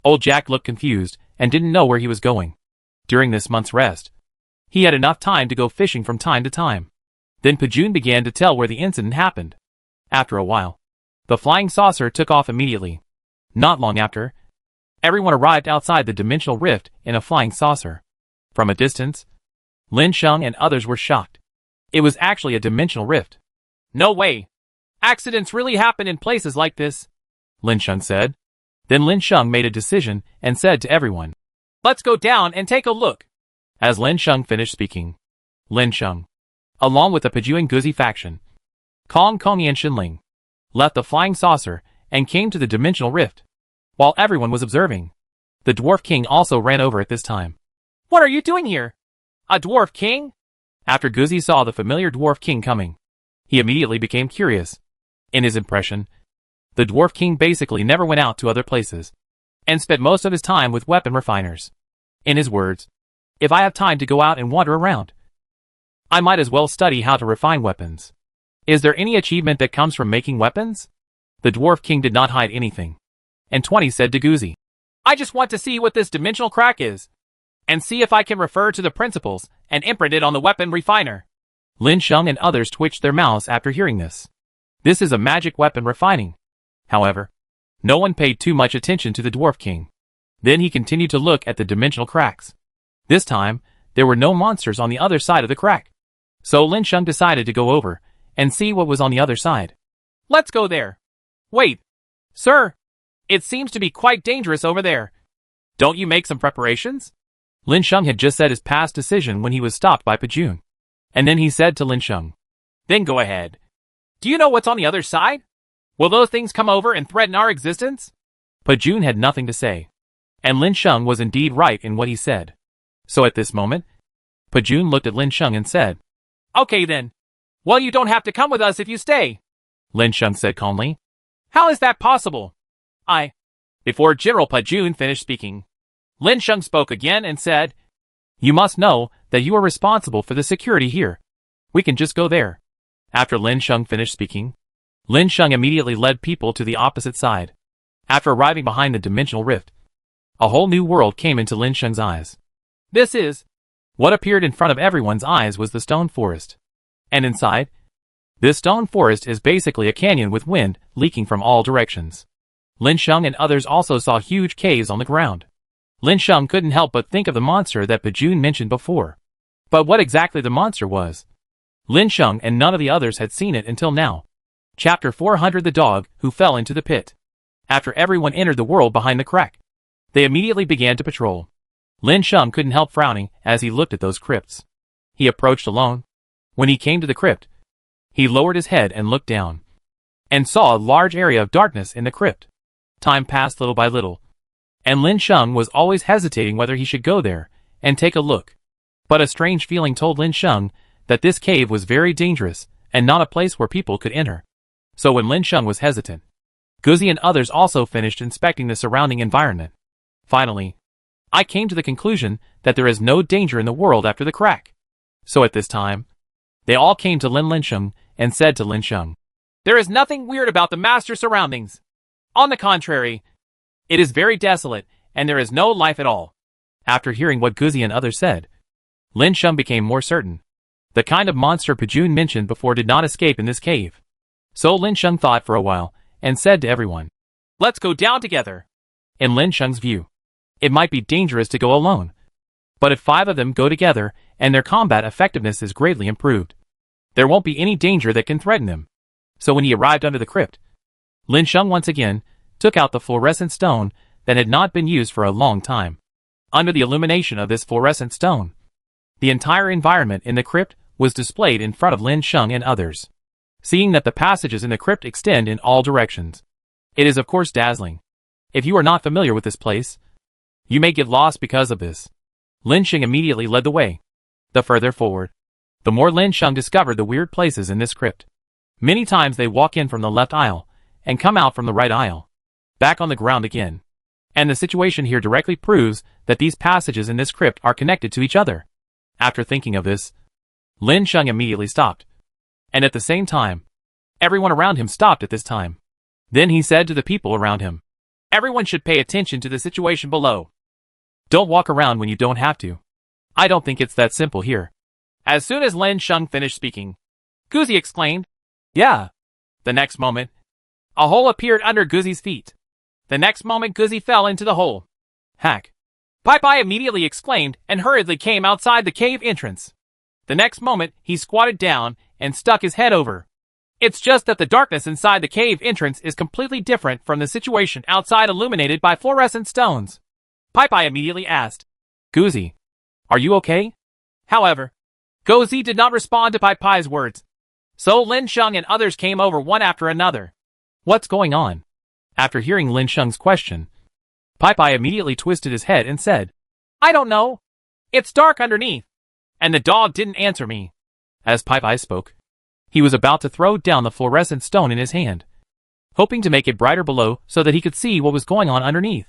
Old Jack looked confused and didn't know where he was going. During this month's rest, he had enough time to go fishing from time to time. Then Pajun began to tell where the incident happened. After a while, the flying saucer took off immediately. Not long after, everyone arrived outside the dimensional rift in a flying saucer. From a distance, Lin Sheng and others were shocked. It was actually a dimensional rift. No way! Accidents really happen in places like this, Lin Sheng said. Then Lin Sheng made a decision and said to everyone, let's go down and take a look. As Lin Sheng finished speaking, Lin Sheng, along with the Pajun Guzi faction, Kong Kong and Shenling, left the flying saucer and came to the dimensional rift. While everyone was observing, the Dwarf King also ran over at this time. What are you doing here? A Dwarf King? After Guzi saw the familiar Dwarf King coming, he immediately became curious. In his impression, the Dwarf King basically never went out to other places, and spent most of his time with weapon refiners. In his words, if I have time to go out and wander around, I might as well study how to refine weapons. Is there any achievement that comes from making weapons? The Dwarf King did not hide anything. And 20 said to Guzi, I just want to see what this dimensional crack is, and see if I can refer to the principles and imprint it on the weapon refiner. Lin Sheng and others twitched their mouths after hearing this. This is a magic weapon refining. However, no one paid too much attention to the Dwarf King. Then he continued to look at the dimensional cracks. This time, there were no monsters on the other side of the crack. So Lin Sheng decided to go over and see what was on the other side. Let's go there. Wait, sir, it seems to be quite dangerous over there. Don't you make some preparations? Lin Sheng had just said his past decision when he was stopped by Pajun. And then he said to Lin Sheng, then go ahead. Do you know what's on the other side? Will those things come over and threaten our existence? Pajun had nothing to say. And Lin Sheng was indeed right in what he said. So at this moment, Pajun looked at Lin Sheng and said, okay then. Well, you don't have to come with us if you stay. Lin Sheng said calmly. How is that possible? Before General Pajun finished speaking, Lin Sheng spoke again and said, you must know that you are responsible for the security here. We can just go there. After Lin Sheng finished speaking, Lin Sheng immediately led people to the opposite side. After arriving behind the dimensional rift, a whole new world came into Lin Sheng's eyes. What appeared in front of everyone's eyes was the stone forest. And inside, this stone forest is basically a canyon with wind leaking from all directions. Lin Sheng and others also saw huge caves on the ground. Lin Sheng couldn't help but think of the monster that Pajun mentioned before. But what exactly the monster was, Lin Sheng and none of the others had seen it until now. Chapter 400 The Dog Who Fell into the Pit. After everyone entered the world behind the crack, they immediately began to patrol. Lin Sheng couldn't help frowning as he looked at those crypts. He approached alone. When he came to the crypt, he lowered his head and looked down, and saw a large area of darkness in the crypt. Time passed little by little, and Lin Sheng was always hesitating whether he should go there and take a look. But a strange feeling told Lin Sheng that this cave was very dangerous and not a place where people could enter. So when Lin Sheng was hesitant, Guzi and others also finished inspecting the surrounding environment. Finally, I came to the conclusion that there is no danger in the world after the crack. So at this time, they all came to Lin Sheng and said to Lin Sheng, there is nothing weird about the master's surroundings. On the contrary, it is very desolate, and there is no life at all. After hearing what Guzi and others said, Lin Sheng became more certain. The kind of monster Pajun mentioned before did not escape in this cave. So Lin Sheng thought for a while, and said to everyone, let's go down together. In Lin Sheng's view, it might be dangerous to go alone. But if 5 of them go together, and their combat effectiveness is greatly improved, there won't be any danger that can threaten them. So when he arrived under the crypt, Lin Sheng once again took out the fluorescent stone that had not been used for a long time. under the illumination of this fluorescent stone. The entire environment in the crypt was displayed in front of Lin Sheng and others. Seeing that the passages in the crypt extend in all directions, it is of course dazzling. If you are not familiar with this place, you may get lost because of this. Lin Sheng immediately led the way. The further forward, the more Lin Sheng discovered the weird places in this crypt. Many times they walk in from the left aisle, and come out from the right aisle, back on the ground again. And the situation here directly proves that these passages in this crypt are connected to each other. After thinking of this, Lin Sheng immediately stopped. And at the same time, everyone around him stopped at this time. Then he said to the people around him, "Everyone should pay attention to the situation below. Don't walk around when you don't have to. I don't think it's that simple here." As soon as Lin Sheng finished speaking, Guzi exclaimed, "Yeah." The next moment, a hole appeared under Guzi's feet. The next moment Guzi fell into the hole. "Hack!" Pai immediately exclaimed and hurriedly came outside the cave entrance. The next moment he squatted down and stuck his head over. It's just that the darkness inside the cave entrance is completely different from the situation outside illuminated by fluorescent stones. Pai immediately asked, "Guzi, are you okay?" However, Guzi did not respond to Pai's words. So Lin Sheng and others came over one after another. "What's going on?" After hearing Lin Sheng's question, Pai immediately twisted his head and said, "I don't know. It's dark underneath. And the dog didn't answer me." As Pai spoke, he was about to throw down the fluorescent stone in his hand, hoping to make it brighter below so that he could see what was going on underneath.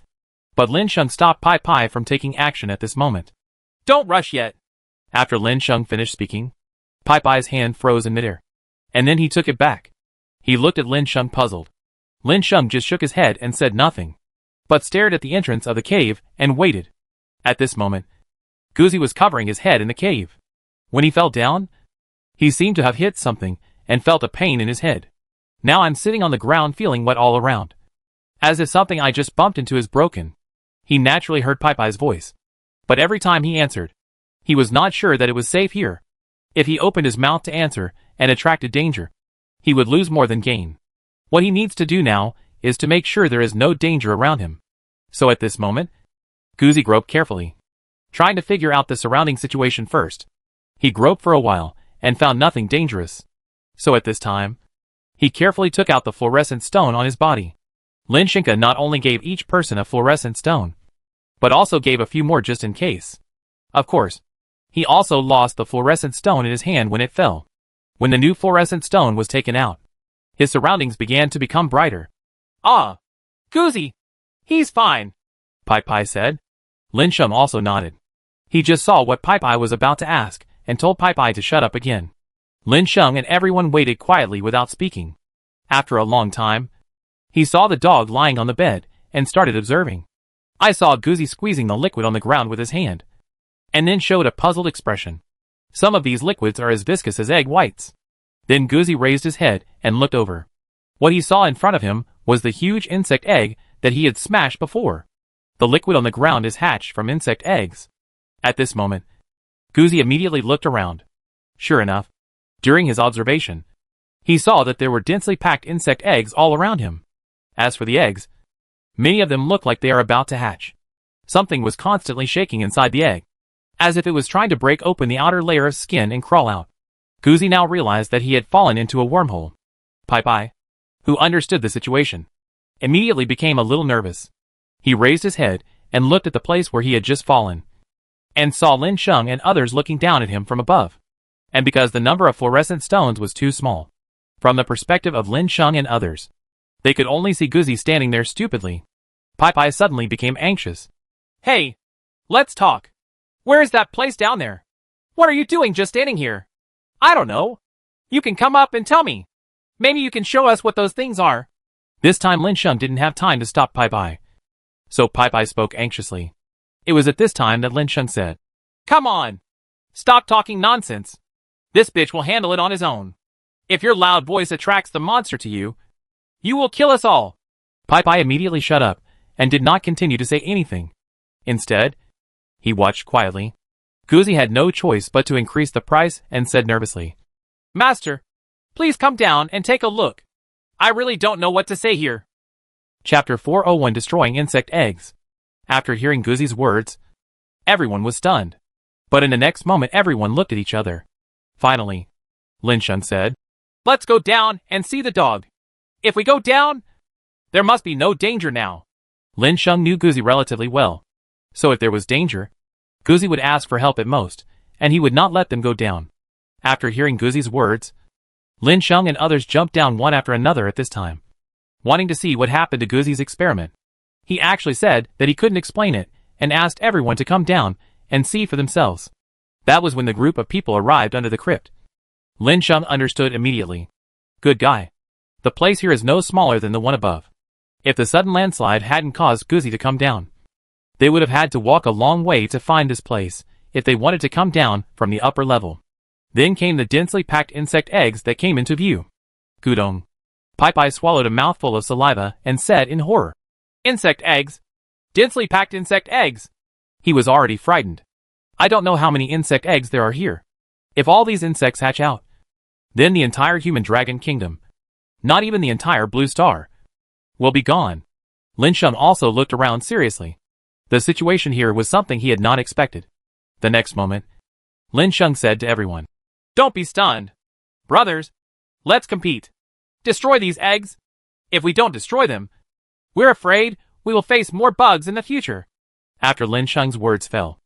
But Lin Sheng stopped Pai from taking action at this moment. "Don't rush yet." After Lin Sheng finished speaking, Pai's hand froze in midair, and then he took it back. He looked at Lin Sheng puzzled. Lin Sheng just shook his head and said nothing, but stared at the entrance of the cave and waited. At this moment, Guzi was covering his head in the cave. When he fell down, he seemed to have hit something and felt a pain in his head. "Now I'm sitting on the ground feeling wet all around, as if something I just bumped into is broken." He naturally heard Pai's voice, but every time he answered, he was not sure that it was safe here. If he opened his mouth to answer and attracted danger, he would lose more than gain. What he needs to do now is to make sure there is no danger around him. So at this moment, Guzi groped carefully, trying to figure out the surrounding situation first. He groped for a while and found nothing dangerous. So at this time, he carefully took out the fluorescent stone on his body. Lin Sheng not only gave each person a fluorescent stone, but also gave a few more just in case. Of course, he also lost the fluorescent stone in his hand when it fell. When the new fluorescent stone was taken out, his surroundings began to become brighter. "Ah, Guzi, he's fine," Pai said. Lin Sheng also nodded. He just saw what Pai was about to ask and told Pai to shut up again. Lin Sheng and everyone waited quietly without speaking. After a long time, he saw the dog lying on the bed and started observing. I saw Guzi squeezing the liquid on the ground with his hand, and then showed a puzzled expression. Some of these liquids are as viscous as egg whites. Then Guzi raised his head and looked over. What he saw in front of him was the huge insect egg that he had smashed before. The liquid on the ground is hatched from insect eggs. At this moment, Guzi immediately looked around. Sure enough, during his observation, he saw that there were densely packed insect eggs all around him. As for the eggs, many of them looked like they are about to hatch. Something was constantly shaking inside the egg, as if it was trying to break open the outer layer of skin and crawl out. Guzi now realized that he had fallen into a wormhole. Pai, who understood the situation, immediately became a little nervous. He raised his head and looked at the place where he had just fallen, and saw Lin Sheng and others looking down at him from above. And because the number of fluorescent stones was too small, from the perspective of Lin Sheng and others, they could only see Guzi standing there stupidly. Pai suddenly became anxious. "Hey, let's talk. Where is that place down there? What are you doing just standing here?" "I don't know. You can come up and tell me. Maybe you can show us what those things are." This time Lin Sheng didn't have time to stop Pai. So Pai spoke anxiously. It was at this time that Lin Sheng said, "Come on. Stop talking nonsense. This bitch will handle it on his own. If your loud voice attracts the monster to you, you will kill us all." Pai immediately shut up and did not continue to say anything. Instead, he watched quietly. Guzi had no choice but to increase the price and said nervously, "Master, please come down and take a look. I really don't know what to say here." Chapter 401 Destroying Insect Eggs. After hearing Guzi's words, Everyone was stunned. But in the next moment everyone looked at each other. Finally, Lin Sheng said, "Let's go down and see the dog. If we go down, there must be no danger now." Lin Sheng knew Guzi relatively well. So if there was danger, Guzi would ask for help at most, and he would not let them go down. After hearing Guzi's words, Lin Sheng and others jumped down one after another at this time, wanting to see what happened to Guzi's experiment. He actually said that he couldn't explain it, and asked everyone to come down and see for themselves. That was when the group of people arrived under the crypt. Lin Sheng understood immediately. Good guy. The place here is no smaller than the one above. If the sudden landslide hadn't caused Guzi to come down, they would have had to walk a long way to find this place if they wanted to come down from the upper level. Then came the densely packed insect eggs that came into view. Gudong. Pai swallowed a mouthful of saliva and said in horror, "Insect eggs? Densely packed insect eggs?" He was already frightened. I don't know how many insect eggs there are here. If all these insects hatch out, then the entire human dragon kingdom, not even the entire blue star, will be gone. Lin Sheng also looked around seriously. The situation here was something he had not expected. The next moment, Lin Sheng said to everyone, "Don't be stunned. Brothers, let's compete. Destroy these eggs. If we don't destroy them, we're afraid we will face more bugs in the future." After Lin Sheng's words fell,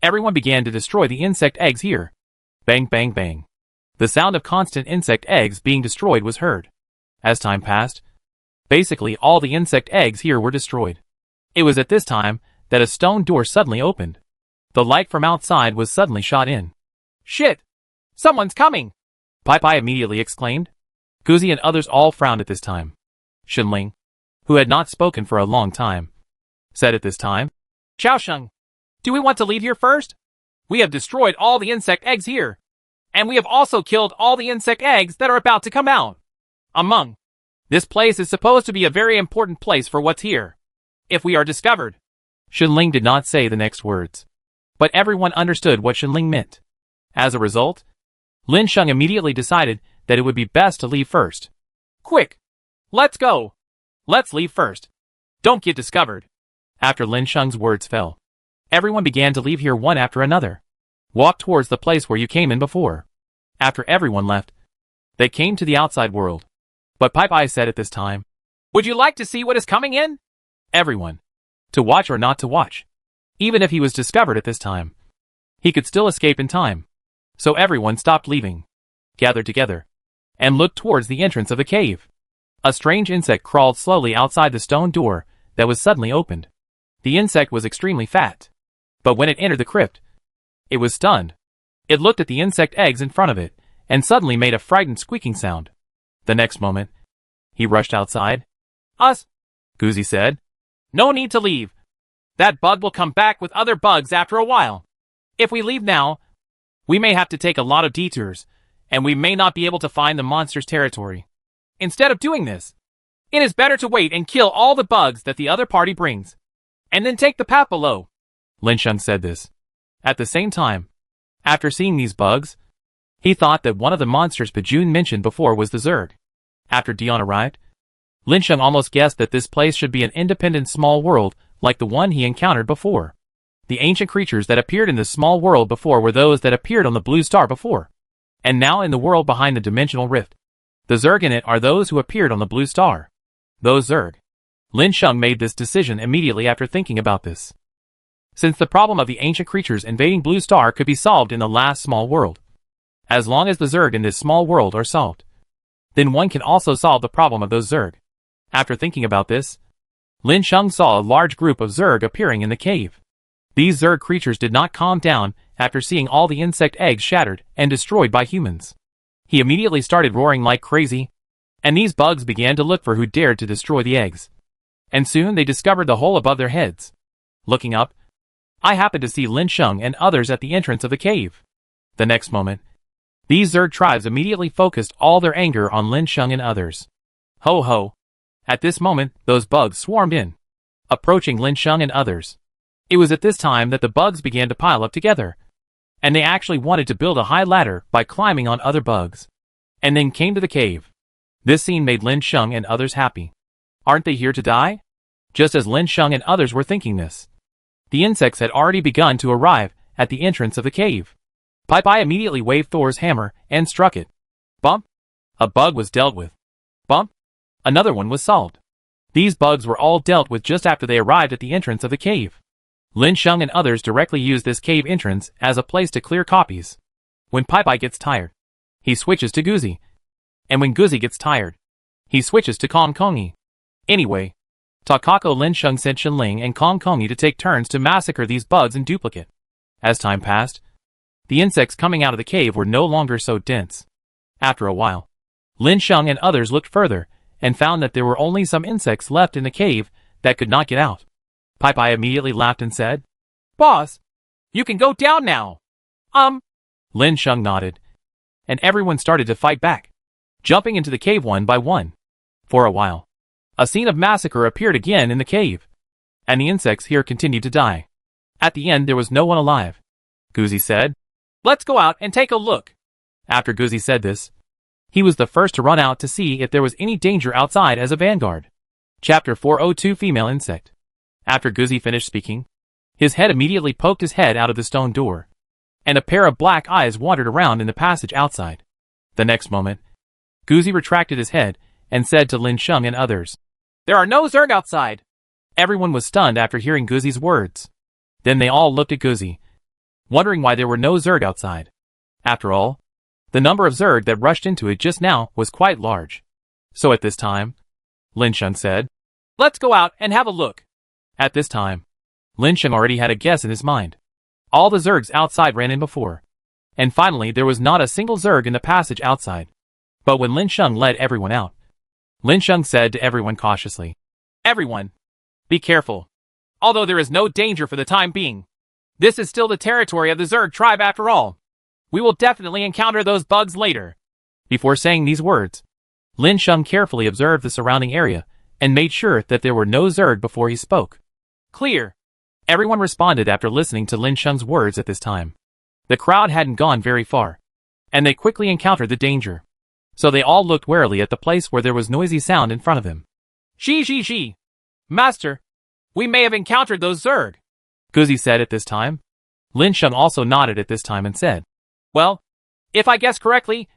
everyone began to destroy the insect eggs here. Bang, bang, bang. The sound of constant insect eggs being destroyed was heard. As time passed, basically all the insect eggs here were destroyed. It was at this time that a stone door suddenly opened. The light from outside was suddenly shot in. "Shit! Someone's coming!" Pai immediately exclaimed. Guzi and others all frowned at this time. Shenling, who had not spoken for a long time, said at this time, "Xiaosheng, do we want to leave here first? We have destroyed all the insect eggs here, and we have also killed all the insect eggs that are about to come out. This place is supposed to be a very important place for what's here. If we are discovered..." Shenling did not say the next words, but everyone understood what Shenling meant. As a result, Lin Sheng immediately decided that it would be best to leave first. "Quick! Let's go! Let's leave first. Don't get discovered." After Lin Sheng's words fell, everyone began to leave here one after another. Walk towards the place where you came in before. After everyone left, they came to the outside world. But Pai said at this time, "Would you like to see what is coming in?" Everyone. To watch or not to watch. Even if he was discovered at this time, he could still escape in time. So everyone stopped leaving, gathered together, and looked towards the entrance of the cave. A strange insect crawled slowly outside the stone door that was suddenly opened. The insect was extremely fat. But when it entered the crypt, it was stunned. It looked at the insect eggs in front of it, and suddenly made a frightened squeaking sound. The next moment, he rushed outside. "Us," Guzi said. "No need to leave. That bug will come back with other bugs after a while. If we leave now, we may have to take a lot of detours, and we may not be able to find the monster's territory. Instead of doing this, it is better to wait and kill all the bugs that the other party brings, and then take the path below." Lin Sheng said this. At the same time, after seeing these bugs, he thought that one of the monsters Pajun mentioned before was the Zerg. After Dion arrived, Lin Sheng almost guessed that this place should be an independent small world like the one he encountered before. The ancient creatures that appeared in this small world before were those that appeared on the blue star before, and now in the world behind the dimensional rift. The Zerg in it are those who appeared on the blue star. Those Zerg. Lin Sheng made this decision immediately after thinking about this. Since the problem of the ancient creatures invading blue star could be solved in the last small world, as long as the Zerg in this small world are solved, then one can also solve the problem of those Zerg. After thinking about this, Lin Sheng saw a large group of Zerg appearing in the cave. These Zerg creatures did not calm down after seeing all the insect eggs shattered and destroyed by humans. He immediately started roaring like crazy, and these bugs began to look for who dared to destroy the eggs. And soon they discovered the hole above their heads. Looking up, I happened to see Lin Sheng and others at the entrance of the cave. The next moment, these Zerg tribes immediately focused all their anger on Lin Sheng and others. Ho ho! At this moment, those bugs swarmed in, approaching Lin Sheng and others. It was at this time that the bugs began to pile up together, and they actually wanted to build a high ladder by climbing on other bugs, and then came to the cave. This scene made Lin Sheng and others happy. Aren't they here to die? Just as Lin Sheng and others were thinking this, The insects had already begun to arrive at the entrance of the cave. Pai immediately waved Thor's hammer and struck it. Bump! A bug was dealt with. Bump! Another one was solved. These bugs were all dealt with just after they arrived at the entrance of the cave. Lin Sheng and others directly used this cave entrance as a place to clear copies. When Pai gets tired, he switches to Guzi. And when Guzi gets tired, he switches to Kong Kongi. Anyway, Takako Lin Sheng sent Shenling and Kong Kongi to take turns to massacre these bugs in duplicate. As time passed, the insects coming out of the cave were no longer so dense. After a while, Lin Sheng and others looked further and found that there were only some insects left in the cave that could not get out. Pai immediately laughed and said, "Boss, you can go down now." Lin Sheng nodded, and everyone started to fight back, jumping into the cave one by one. For a while, a scene of massacre appeared again in the cave, and the insects here continued to die. At the end there was no one alive. Guzi said, "Let's go out and take a look." After Guzi said this, he was the first to run out to see if there was any danger outside as a vanguard. Chapter 402 Female Insect. After Guzi finished speaking, his head immediately poked his head out of the stone door, and a pair of black eyes wandered around in the passage outside. The next moment, Guzi retracted his head and said to Lin Sheng and others, "There are no Zerg outside." Everyone was stunned after hearing Guzi's words. Then they all looked at Guzi, wondering why there were no Zerg outside. After all, the number of Zerg that rushed into it just now was quite large. So at this time, Lin Sheng said, "Let's go out and have a look." At this time, Lin Sheng already had a guess in his mind. All the Zergs outside ran in before, and finally there was not a single Zerg in the passage outside. But when Lin Sheng led everyone out, Lin Sheng said to everyone cautiously, "Everyone, be careful. Although there is no danger for the time being, this is still the territory of the Zerg tribe after all. We will definitely encounter those bugs later." Before saying these words, Lin Sheng carefully observed the surrounding area and made sure that there were no Zerg before he spoke. "Clear." Everyone responded after listening to Lin Sheng's words at this time. The crowd hadn't gone very far, and they quickly encountered the danger. So they all looked warily at the place where there was noisy sound in front of them. Ji. Master, we may have encountered those Zerg," Guzi said at this time. Lin Sheng also nodded at this time and said, "Well, if I guess correctly,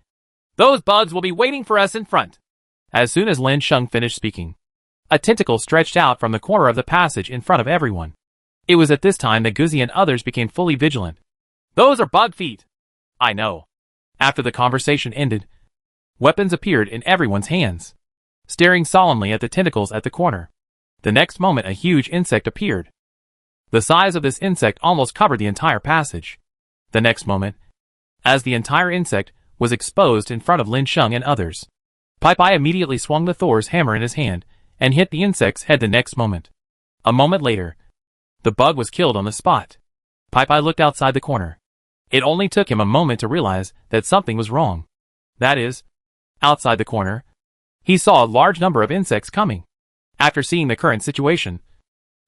those bugs will be waiting for us in front." As soon as Lin Sheng finished speaking, a tentacle stretched out from the corner of the passage in front of everyone. It was at this time that Guzi and others became fully vigilant. "Those are bug feet." "I know." After the conversation ended, weapons appeared in everyone's hands, staring solemnly at the tentacles at the corner. The next moment a huge insect appeared. The size of this insect almost covered the entire passage. The next moment, as the entire insect was exposed in front of Lin Sheng and others, Pai immediately swung the Thor's hammer in his hand and hit the insect's head the next moment. A moment later, the bug was killed on the spot. Pai looked outside the corner. It only took him a moment to realize that something was wrong. That is, outside the corner, he saw a large number of insects coming. After seeing the current situation,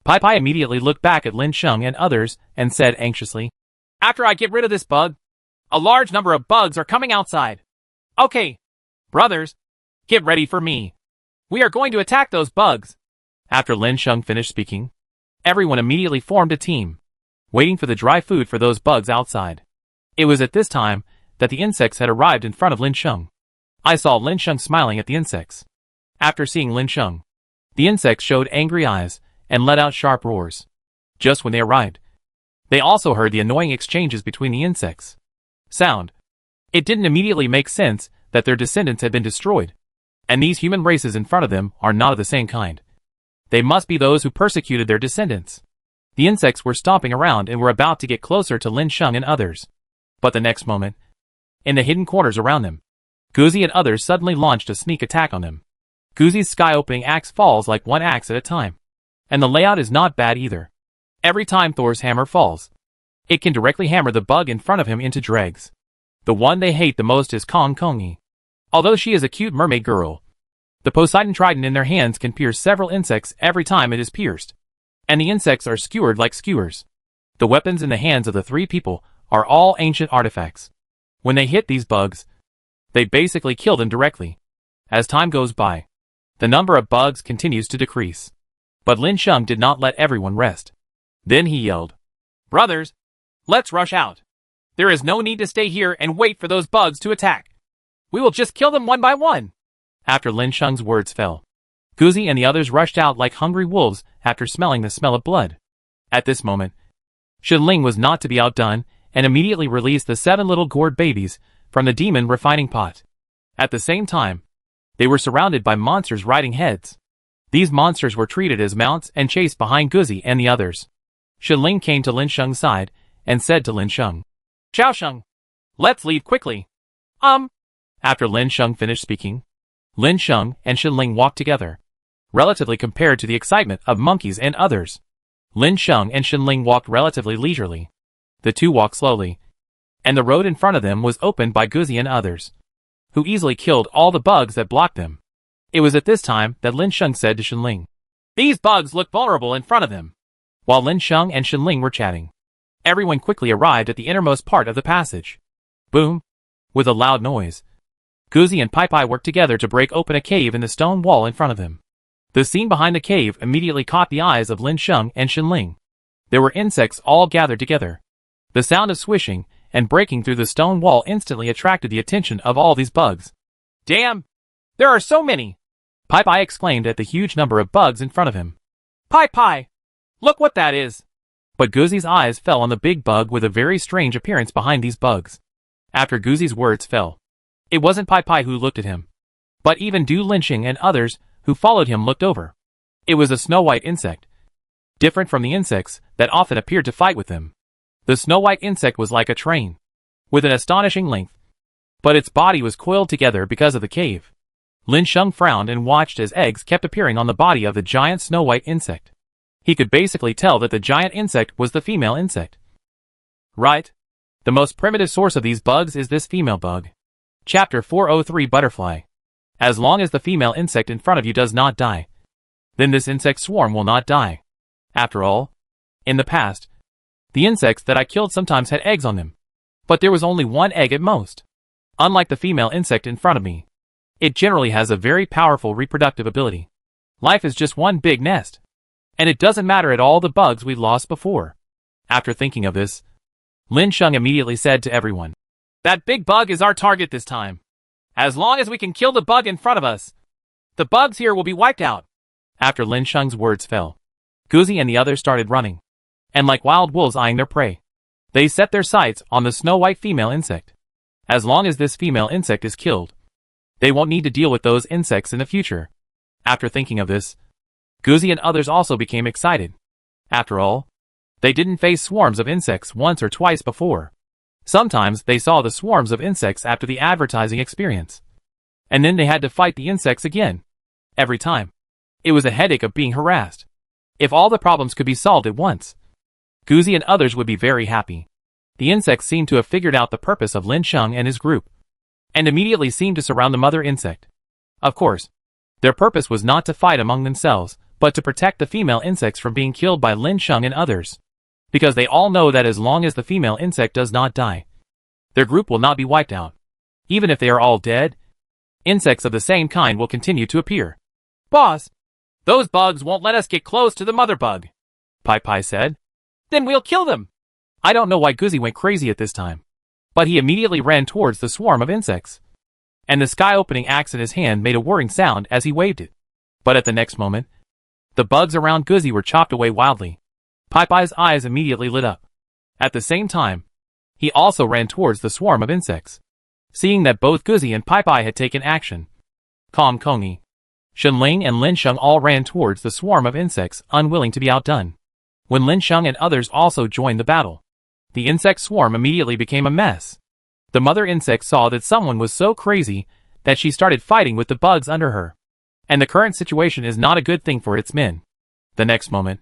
Pai immediately looked back at Lin Sheng and others and said anxiously, "After I get rid of this bug, a large number of bugs are coming outside. Okay, brothers, get ready for me. We are going to attack those bugs." After Lin Sheng finished speaking, everyone immediately formed a team, waiting for the dry food for those bugs outside. It was at this time that the insects had arrived in front of Lin Sheng. I saw Lin Sheng smiling at the insects. After seeing Lin Sheng, the insects showed angry eyes and let out sharp roars. Just when they arrived, they also heard the annoying exchanges between the insects. Sound. It didn't immediately make sense that their descendants had been destroyed, and these human races in front of them are not of the same kind. They must be those who persecuted their descendants. The insects were stomping around and were about to get closer to Lin Sheng and others. But the next moment, in the hidden corners around them, Guzi and others suddenly launched a sneak attack on them. Guzi's sky-opening axe falls like one axe at a time. And the layout is not bad either. Every time Thor's hammer falls, it can directly hammer the bug in front of him into dregs. The one they hate the most is Kong Kongi. Although she is a cute mermaid girl, the Poseidon trident in their hands can pierce several insects every time it is pierced. And the insects are skewered like skewers. The weapons in the hands of the three people are all ancient artifacts. When they hit these bugs, they basically kill them directly. As time goes by, the number of bugs continues to decrease. But Lin Sheng did not let everyone rest. Then he yelled, "Brothers, let's rush out. There is no need to stay here and wait for those bugs to attack. We will just kill them one by one." After Lin Sheng's words fell, Guzi and the others rushed out like hungry wolves after smelling the smell of blood. At this moment, Shenling was not to be outdone and immediately released the 7 little gourd babies from the demon refining pot. At the same time, they were surrounded by monsters riding heads. These monsters were treated as mounts and chased behind Guzi and the others. Shenling came to Lin Sheng's side and said to Lin Sheng, "Xiao Sheng, let's leave quickly." After Lin Sheng finished speaking, Lin Sheng and Shenling walked together. Relatively compared to the excitement of monkeys and others, Lin Sheng and Shenling walked relatively leisurely. The two walked slowly, and the road in front of them was opened by Guzi and others, who easily killed all the bugs that blocked them. It was at this time that Lin Sheng said to Shenling, "These bugs look vulnerable in front of them." While Lin Sheng and Shenling were chatting, everyone quickly arrived at the innermost part of the passage. Boom! With a loud noise, Guzi and Pai worked together to break open a cave in the stone wall in front of them. The scene behind the cave immediately caught the eyes of Lin Sheng and Shenling. There were insects all gathered together. The sound of swishing and breaking through the stone wall instantly attracted the attention of all these bugs. "Damn! There are so many!" Pai exclaimed at the huge number of bugs in front of him. Pai! Look what that is!" But Guzi's eyes fell on the big bug with a very strange appearance behind these bugs. After Guzi's words fell, it wasn't Pai who looked at him, but even Du Linxing and others who followed him looked over. It was a snow-white insect, different from the insects that often appeared to fight with them. The snow-white insect was like a train, with an astonishing length, but its body was coiled together because of the cave. Lin Sheng frowned and watched as eggs kept appearing on the body of the giant snow-white insect. He could basically tell that the giant insect was the female insect. Right? The most primitive source of these bugs is this female bug. Chapter 403 Butterfly. As long as the female insect in front of you does not die, then this insect swarm will not die. After all, in the past, the insects that I killed sometimes had eggs on them, but there was only one egg at most. Unlike the female insect in front of me, it generally has a very powerful reproductive ability. Life is just one big nest, and it doesn't matter at all the bugs we lost before. After thinking of this, Lin Sheng immediately said to everyone, "That big bug is our target this time. As long as we can kill the bug in front of us, the bugs here will be wiped out." After Lin Sheng's words fell, Guzi and the others started running, and like wild wolves eyeing their prey, they set their sights on the snow-white female insect. As long as this female insect is killed, they won't need to deal with those insects in the future. After thinking of this, Guzi and others also became excited. After all, they didn't face swarms of insects once or twice before. Sometimes they saw the swarms of insects after the advertising experience, and then they had to fight the insects again. Every time, it was a headache of being harassed. If all the problems could be solved at once, Guzi and others would be very happy. The insects seemed to have figured out the purpose of Lin Sheng and his group, and immediately seemed to surround the mother insect. Of course, their purpose was not to fight among themselves, but to protect the female insects from being killed by Lin Sheng and others, because they all know that as long as the female insect does not die, their group will not be wiped out. Even if they are all dead, insects of the same kind will continue to appear. "Boss, those bugs won't let us get close to the mother bug," Pai said. "Then we'll kill them." I don't know why Guzi went crazy at this time, but he immediately ran towards the swarm of insects, and the sky-opening axe in his hand made a whirring sound as he waved it. But at the next moment, the bugs around Guzi were chopped away wildly. Pai's eyes immediately lit up. At the same time, he also ran towards the swarm of insects. Seeing that both Guzi and Pai had taken action, Kong Kongi, Shenling and Lin Sheng all ran towards the swarm of insects, unwilling to be outdone. When Lin Sheng and others also joined the battle, the insect swarm immediately became a mess. The mother insect saw that someone was so crazy that she started fighting with the bugs under her, and the current situation is not a good thing for its men. The next moment,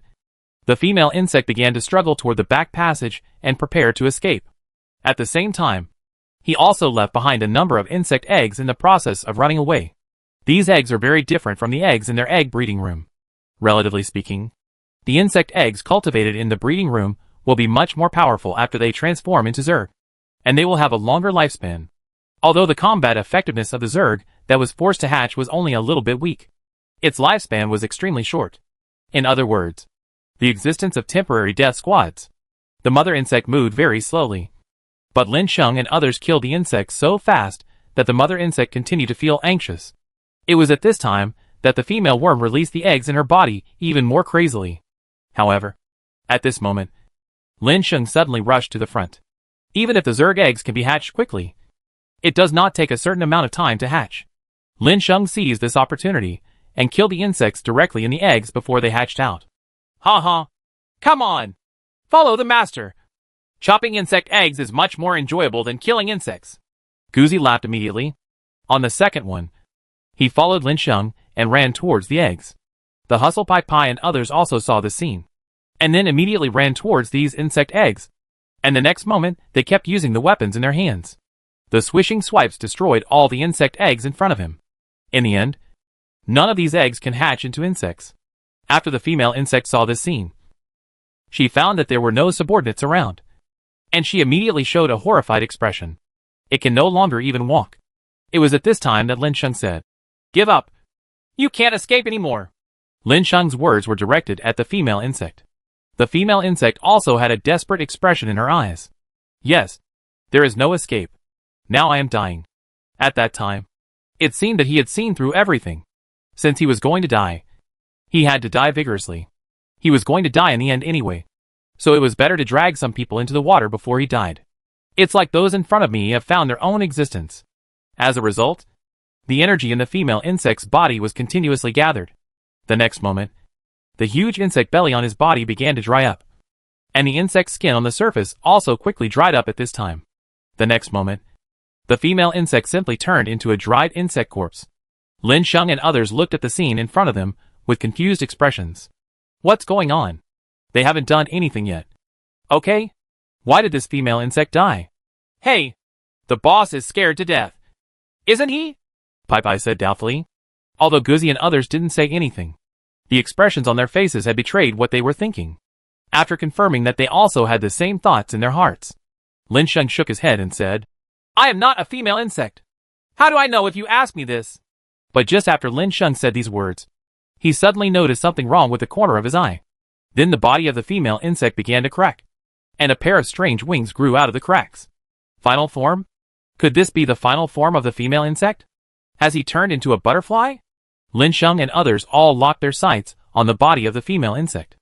the female insect began to struggle toward the back passage and prepare to escape. At the same time, he also left behind a number of insect eggs in the process of running away. These eggs are very different from the eggs in their egg breeding room. Relatively speaking, the insect eggs cultivated in the breeding room will be much more powerful after they transform into Zerg, and they will have a longer lifespan. Although the combat effectiveness of the Zerg that was forced to hatch was only a little bit weak, its lifespan was extremely short. In other words, the existence of temporary death squads. The mother insect moved very slowly. But Lin Sheng and others killed the insects so fast that the mother insect continued to feel anxious. It was at this time that the female worm released the eggs in her body even more crazily. However, at this moment, Lin Sheng suddenly rushed to the front. Even if the Zerg eggs can be hatched quickly, it does not take a certain amount of time to hatch. Lin Sheng seized this opportunity and killed the insects directly in the eggs before they hatched out. Ha ha! Come on! Follow the master! Chopping insect eggs is much more enjoyable than killing insects. Guzi laughed immediately. On the second one, he followed Lin Sheng and ran towards the eggs. The Hustle Pai Pai and others also saw the scene, and then immediately ran towards these insect eggs. And the next moment, they kept using the weapons in their hands. The swishing swipes destroyed all the insect eggs in front of him. In the end, none of these eggs can hatch into insects. After the female insect saw this scene, she found that there were no subordinates around, and she immediately showed a horrified expression. It can no longer even walk. It was at this time that Lin Sheng said, "Give up. You can't escape anymore." Lin Sheng's words were directed at the female insect. The female insect also had a desperate expression in her eyes. Yes, there is no escape. Now I am dying. At that time, it seemed that he had seen through everything. Since he was going to die, he had to die vigorously. He was going to die in the end anyway, so it was better to drag some people into the water before he died. It's like those in front of me have found their own existence. As a result, the energy in the female insect's body was continuously gathered. The next moment, the huge insect belly on his body began to dry up, and the insect's skin on the surface also quickly dried up at this time. The next moment, the female insect simply turned into a dried insect corpse. Lin Sheng and others looked at the scene in front of them with confused expressions. What's going on? They haven't done anything yet. Okay? Why did this female insect die? Hey! The boss is scared to death. Isn't he? Pai Pai said doubtfully. Although Guzi and others didn't say anything, the expressions on their faces had betrayed what they were thinking. After confirming that they also had the same thoughts in their hearts, Lin Sheng shook his head and said, "I am not a female insect. How do I know if you ask me this?" But just after Lin Sheng said these words, he suddenly noticed something wrong with the corner of his eye. Then the body of the female insect began to crack, and a pair of strange wings grew out of the cracks. Final form? Could this be the final form of the female insect? Has he turned into a butterfly? Lin Sheng and others all locked their sights on the body of the female insect.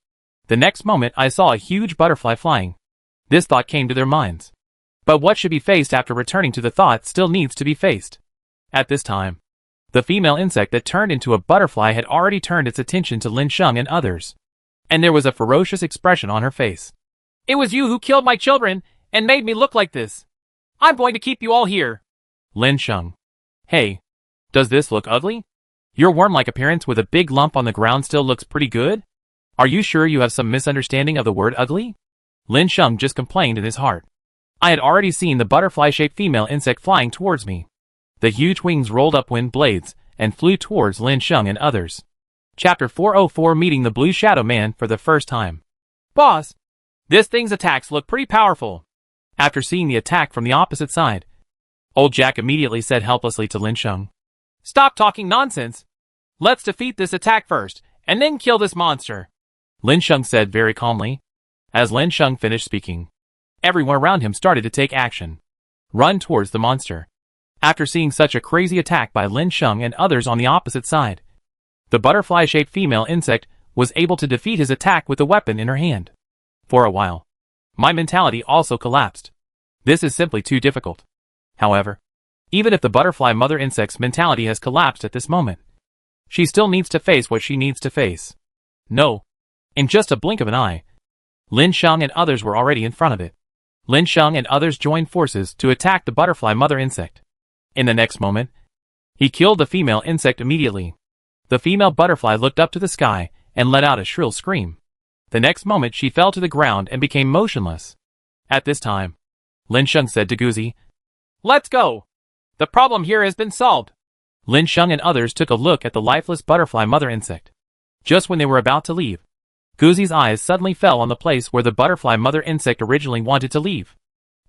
The next moment I saw a huge butterfly flying. This thought came to their minds. But what should be faced after returning to the thought still needs to be faced. At this time, the female insect that turned into a butterfly had already turned its attention to Lin Sheng and others, and there was a ferocious expression on her face. "It was you who killed my children and made me look like this. I'm going to keep you all here." Lin Sheng. Hey, does this look ugly? Your worm-like appearance with a big lump on the ground still looks pretty good? Are you sure you have some misunderstanding of the word ugly? Lin Sheng just complained in his heart. I had already seen the butterfly-shaped female insect flying towards me. The huge wings rolled up wind blades and flew towards Lin Sheng and others. Chapter 404, Meeting the Blue Shadow Man for the first time. "Boss, this thing's attacks look pretty powerful." After seeing the attack from the opposite side, Old Jack immediately said helplessly to Lin Sheng, "Stop talking nonsense. Let's defeat this attack first, and then kill this monster." Lin Sheng said very calmly. As Lin Sheng finished speaking, everyone around him started to take action. Run towards the monster. After seeing such a crazy attack by Lin Sheng and others on the opposite side, the butterfly-shaped female insect was able to defeat his attack with the weapon in her hand. For a while, my mentality also collapsed. This is simply too difficult. However, even if the butterfly mother insect's mentality has collapsed at this moment, she still needs to face what she needs to face. No. In just a blink of an eye, Lin Sheng and others were already in front of it. Lin Sheng and others joined forces to attack the butterfly mother insect. In the next moment, he killed the female insect immediately. The female butterfly looked up to the sky and let out a shrill scream. The next moment she fell to the ground and became motionless. At this time, Lin Sheng said to Guzi, "Let's go. The problem here has been solved." Lin Sheng and others took a look at the lifeless butterfly mother insect. Just when they were about to leave, Guzi's eyes suddenly fell on the place where the butterfly mother insect originally wanted to leave.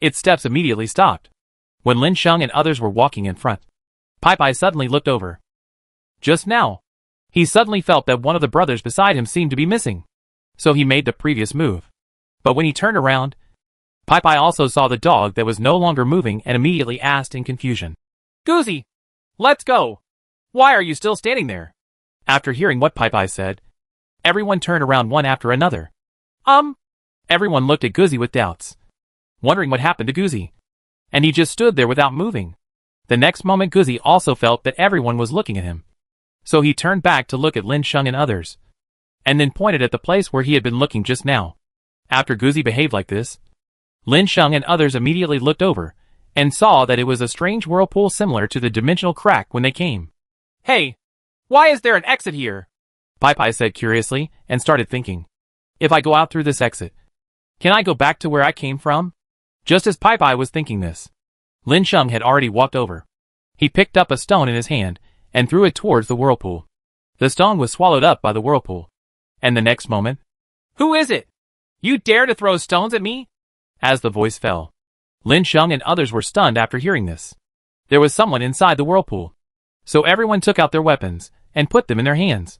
Its steps immediately stopped. When Lin Sheng and others were walking in front, Pai Pai suddenly looked over. Just now, he suddenly felt that one of the brothers beside him seemed to be missing. so he made the previous move. But when he turned around, Pai also saw the dog that was no longer moving and immediately asked in confusion. Goozy, let's go. Why are you still standing there? After hearing what Pai said, everyone turned around one after another. Everyone looked at Goozy with doubts, wondering what happened to Goozy. And he just stood there without moving. The next moment Goozy also felt that everyone was looking at him. So he turned back to look at Lin Sheng and others, and then pointed at the place where he had been looking just now. After Goozy behaved like this, Lin Sheng and others immediately looked over, and saw that it was a strange whirlpool similar to the dimensional crack when they came. Hey, why is there an exit here? Pai said curiously, and started thinking. If I go out through this exit, can I go back to where I came from? Just as Pai was thinking this, Lin Sheng had already walked over. He picked up a stone in his hand, and threw it towards the whirlpool. The stone was swallowed up by the whirlpool. And the next moment, who is it? You dare to throw stones at me? As the voice fell, Lin Sheng and others were stunned after hearing this. There was someone inside the whirlpool. So everyone took out their weapons, and put them in their hands,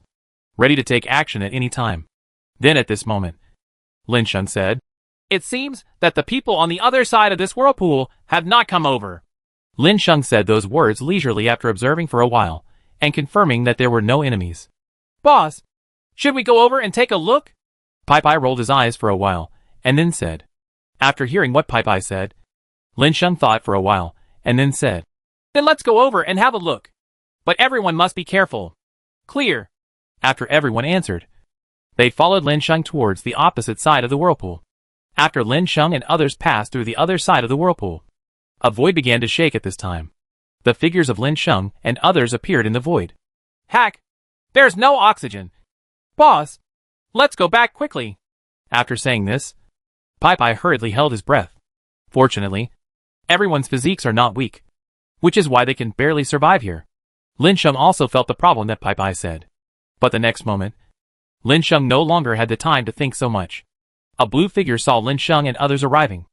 ready to take action at any time. Then at this moment, Lin Sheng said, It seems that the people on the other side of this whirlpool have not come over. Lin Sheng said those words leisurely after observing for a while, and confirming that there were no enemies. Boss, should we go over and take a look? Pai rolled his eyes for a while, and then said. After hearing what Pai said, Lin Sheng thought for a while, and then said, Then let's go over and have a look. But everyone must be careful. Clear. After everyone answered, they followed Lin Sheng towards the opposite side of the whirlpool. After Lin Sheng and others passed through the other side of the whirlpool, a void began to shake at this time. The figures of Lin Sheng and others appeared in the void. Hack! There's no oxygen. Boss, let's go back quickly. After saying this, Pai hurriedly held his breath. Fortunately, everyone's physiques are not weak, which is why they can barely survive here. Lin Sheng also felt the problem that Pai said. But the next moment, Lin Sheng no longer had the time to think so much. A blue figure saw Lin Sheng and others arriving,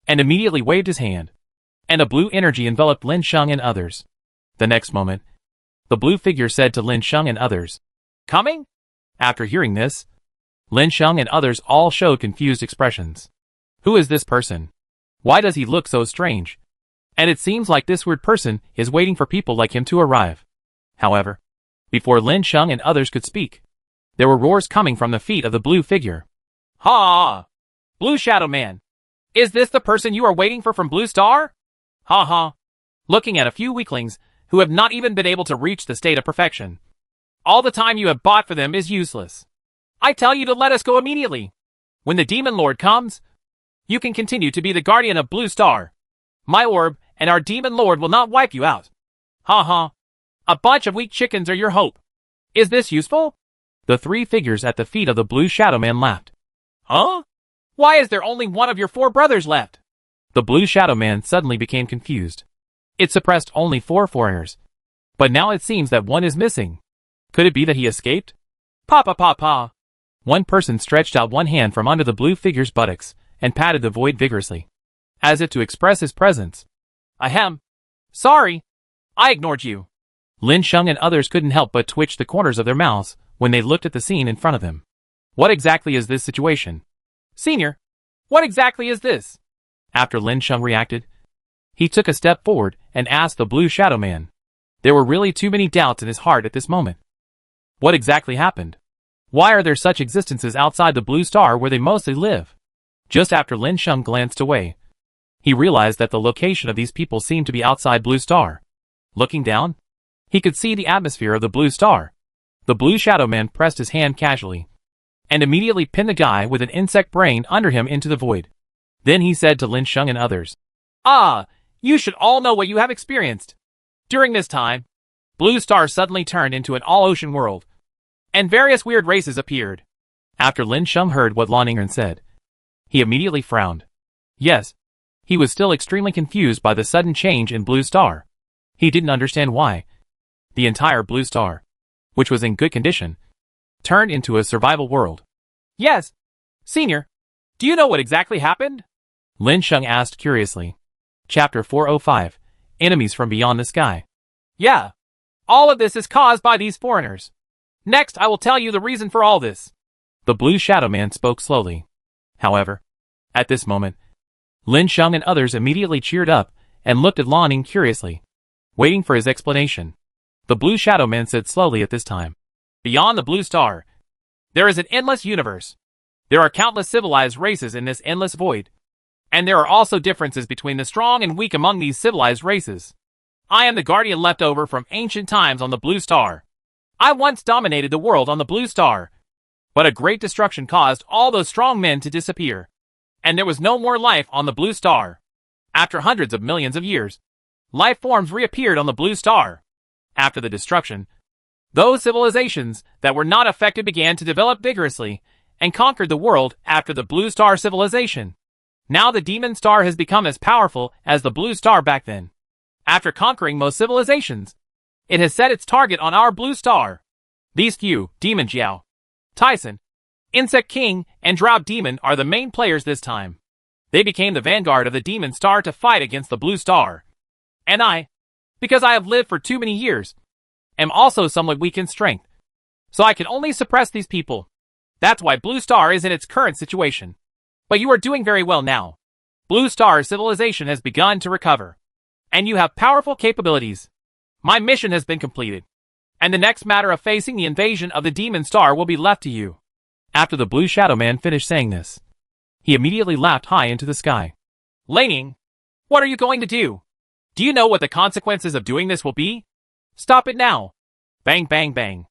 and immediately waved his hand, and a blue energy enveloped Lin Sheng and others. The next moment, the blue figure said to Lin Sheng and others, Coming? After hearing this, Lin Sheng and others all showed confused expressions. Who is this person? Why does he look so strange? And it seems like this weird person is waiting for people like him to arrive. However, before Lin Sheng and others could speak, there were roars coming from the feet of the blue figure. Ha! Blue Shadow Man. Is this the person you are waiting for from Blue Star? Ha ha. Looking at a few weaklings who have not even been able to reach the state of perfection. All the time you have bought for them is useless. I tell you to let us go immediately. When the Demon Lord comes, you can continue to be the guardian of Blue Star. My orb and our Demon Lord will not wipe you out. Ha ha. A bunch of weak chickens are your hope. Is this useful? The three figures at the feet of the Blue Shadow Man laughed. Huh? Why is there only one of your 4 brothers left? The Blue Shadow Man suddenly became confused. It suppressed only 4 foreigners, but now it seems that one is missing. Could it be that he escaped? Pa. One person stretched out one hand from under the blue figure's buttocks and patted the void vigorously, as if to express his presence. Ahem. Sorry. I ignored you. Lin Sheng and others couldn't help but twitch the corners of their mouths when they looked at the scene in front of them. What exactly is this situation? Senior, what exactly is this? After Lin Sheng reacted, he took a step forward and asked the Blue Shadow Man. There were really too many doubts in his heart at this moment. What exactly happened? Why are there such existences outside the Blue Star where they mostly live? Just after Lin Sheng glanced away, he realized that the location of these people seemed to be outside Blue Star. Looking down, he could see the atmosphere of the Blue Star. The Blue Shadow Man pressed his hand casually, and immediately pinned the guy with an insect brain under him into the void. Then he said to Lin Sheng and others, You should all know what you have experienced. During this time, Blue Star suddenly turned into an all-ocean world, and various weird races appeared. After Lin Sheng heard what Lan Yingren said, he immediately frowned. Yes, he was still extremely confused by the sudden change in Blue Star. He didn't understand why the entire Blue Star, which was in good condition, turned into a survival world. Yes. Senior, do you know what exactly happened? Lin Sheng asked curiously. Chapter 405, Enemies from Beyond the Sky. Yeah. All of this is caused by these foreigners. Next, I will tell you the reason for all this. The Blue Shadow Man spoke slowly. However, at this moment, Lin Sheng and others immediately cheered up and looked at Lan Ning curiously, waiting for his explanation. The Blue Shadow Man said slowly at this time. Beyond the blue star, there is an endless universe. There are countless civilized races in this endless void. And there are also differences between the strong and weak among these civilized races. I am the guardian left over from ancient times on the blue star. I once dominated the world on the blue star. But a great destruction caused all those strong men to disappear. And there was no more life on the blue star. After hundreds of millions of years, life forms reappeared on the blue star. After the destruction, those civilizations that were not affected began to develop vigorously and conquered the world after the blue star civilization. Now the demon star has become as powerful as the blue star back then. After conquering most civilizations, it has set its target on our blue star. These few, Demon Jiao, Tyson, Insect King, and Drought Demon are the main players this time. They became the vanguard of the demon star to fight against the blue star. And I, because I have lived for too many years, am also somewhat weak in strength. So I can only suppress these people. That's why Blue Star is in its current situation. But you are doing very well now. Blue Star civilization has begun to recover. And you have powerful capabilities. My mission has been completed. And the next matter of facing the invasion of the Demon Star will be left to you. After the Blue Shadow Man finished saying this, he immediately laughed high into the sky. Lan Ning, what are you going to do? Do you know what the consequences of doing this will be? Stop it now. Bang, bang, bang.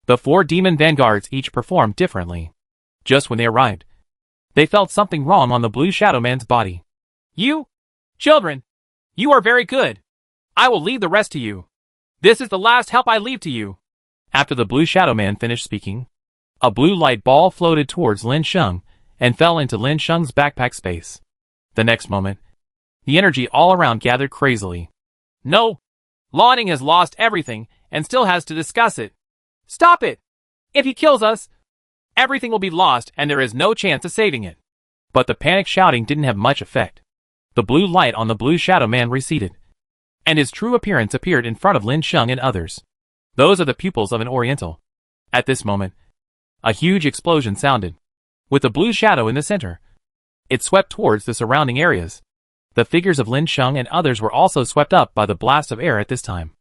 The 4 demon vanguards each performed differently. Just when they arrived, they felt something wrong on the Blue Shadow Man's body. You, children, you are very good. I will leave the rest to you. This is the last help I leave to you. After the Blue Shadow Man finished speaking, a blue light ball floated towards Lin Sheng and fell into Lin Sheng's backpack space. The next moment, the energy all around gathered crazily. No, Lan Ning has lost everything and still has to discuss it. Stop it! If he kills us, everything will be lost and there is no chance of saving it. But the panic shouting didn't have much effect. The blue light on the Blue Shadow Man receded, and his true appearance appeared in front of Lin Sheng and others. Those are the pupils of an Oriental. At this moment, a huge explosion sounded, with the blue shadow in the center. It swept towards the surrounding areas. The figures of Lin Sheng and others were also swept up by the blast of air at this time.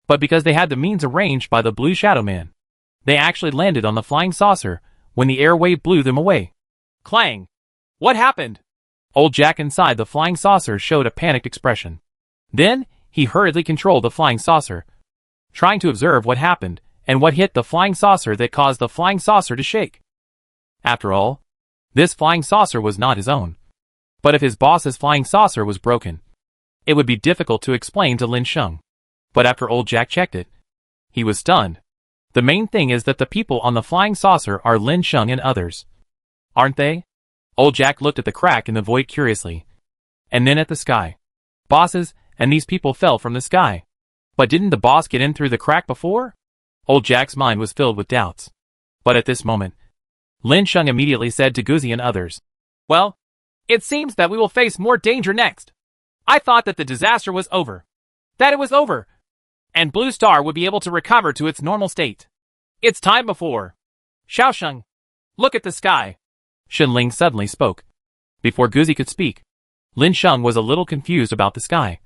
But because they had the means arranged by the Blue Shadow Man, they actually landed on the flying saucer when the air wave blew them away. Clang! What happened? Old Jack inside the flying saucer showed a panicked expression. Then, he hurriedly controlled the flying saucer, trying to observe what happened and what hit the flying saucer that caused the flying saucer to shake. After all, this flying saucer was not his own. But if his boss's flying saucer was broken, it would be difficult to explain to Lin Sheng. But after Old Jack checked it, he was stunned. The main thing is that the people on the flying saucer are Lin Sheng and others. Aren't they? Old Jack looked at the crack in the void curiously, and then at the sky. Bosses, and these people fell from the sky. But didn't the boss get in through the crack before? Old Jack's mind was filled with doubts. But at this moment, Lin Sheng immediately said to Guzi and others, Well, it seems that we will face more danger next. I thought that the disaster was over. That it was over. And Blue Star would be able to recover to its normal state. It's time before. Xiaosheng, look at the sky. Shenling suddenly spoke. Before Guzi could speak, Lin Sheng was a little confused about the sky.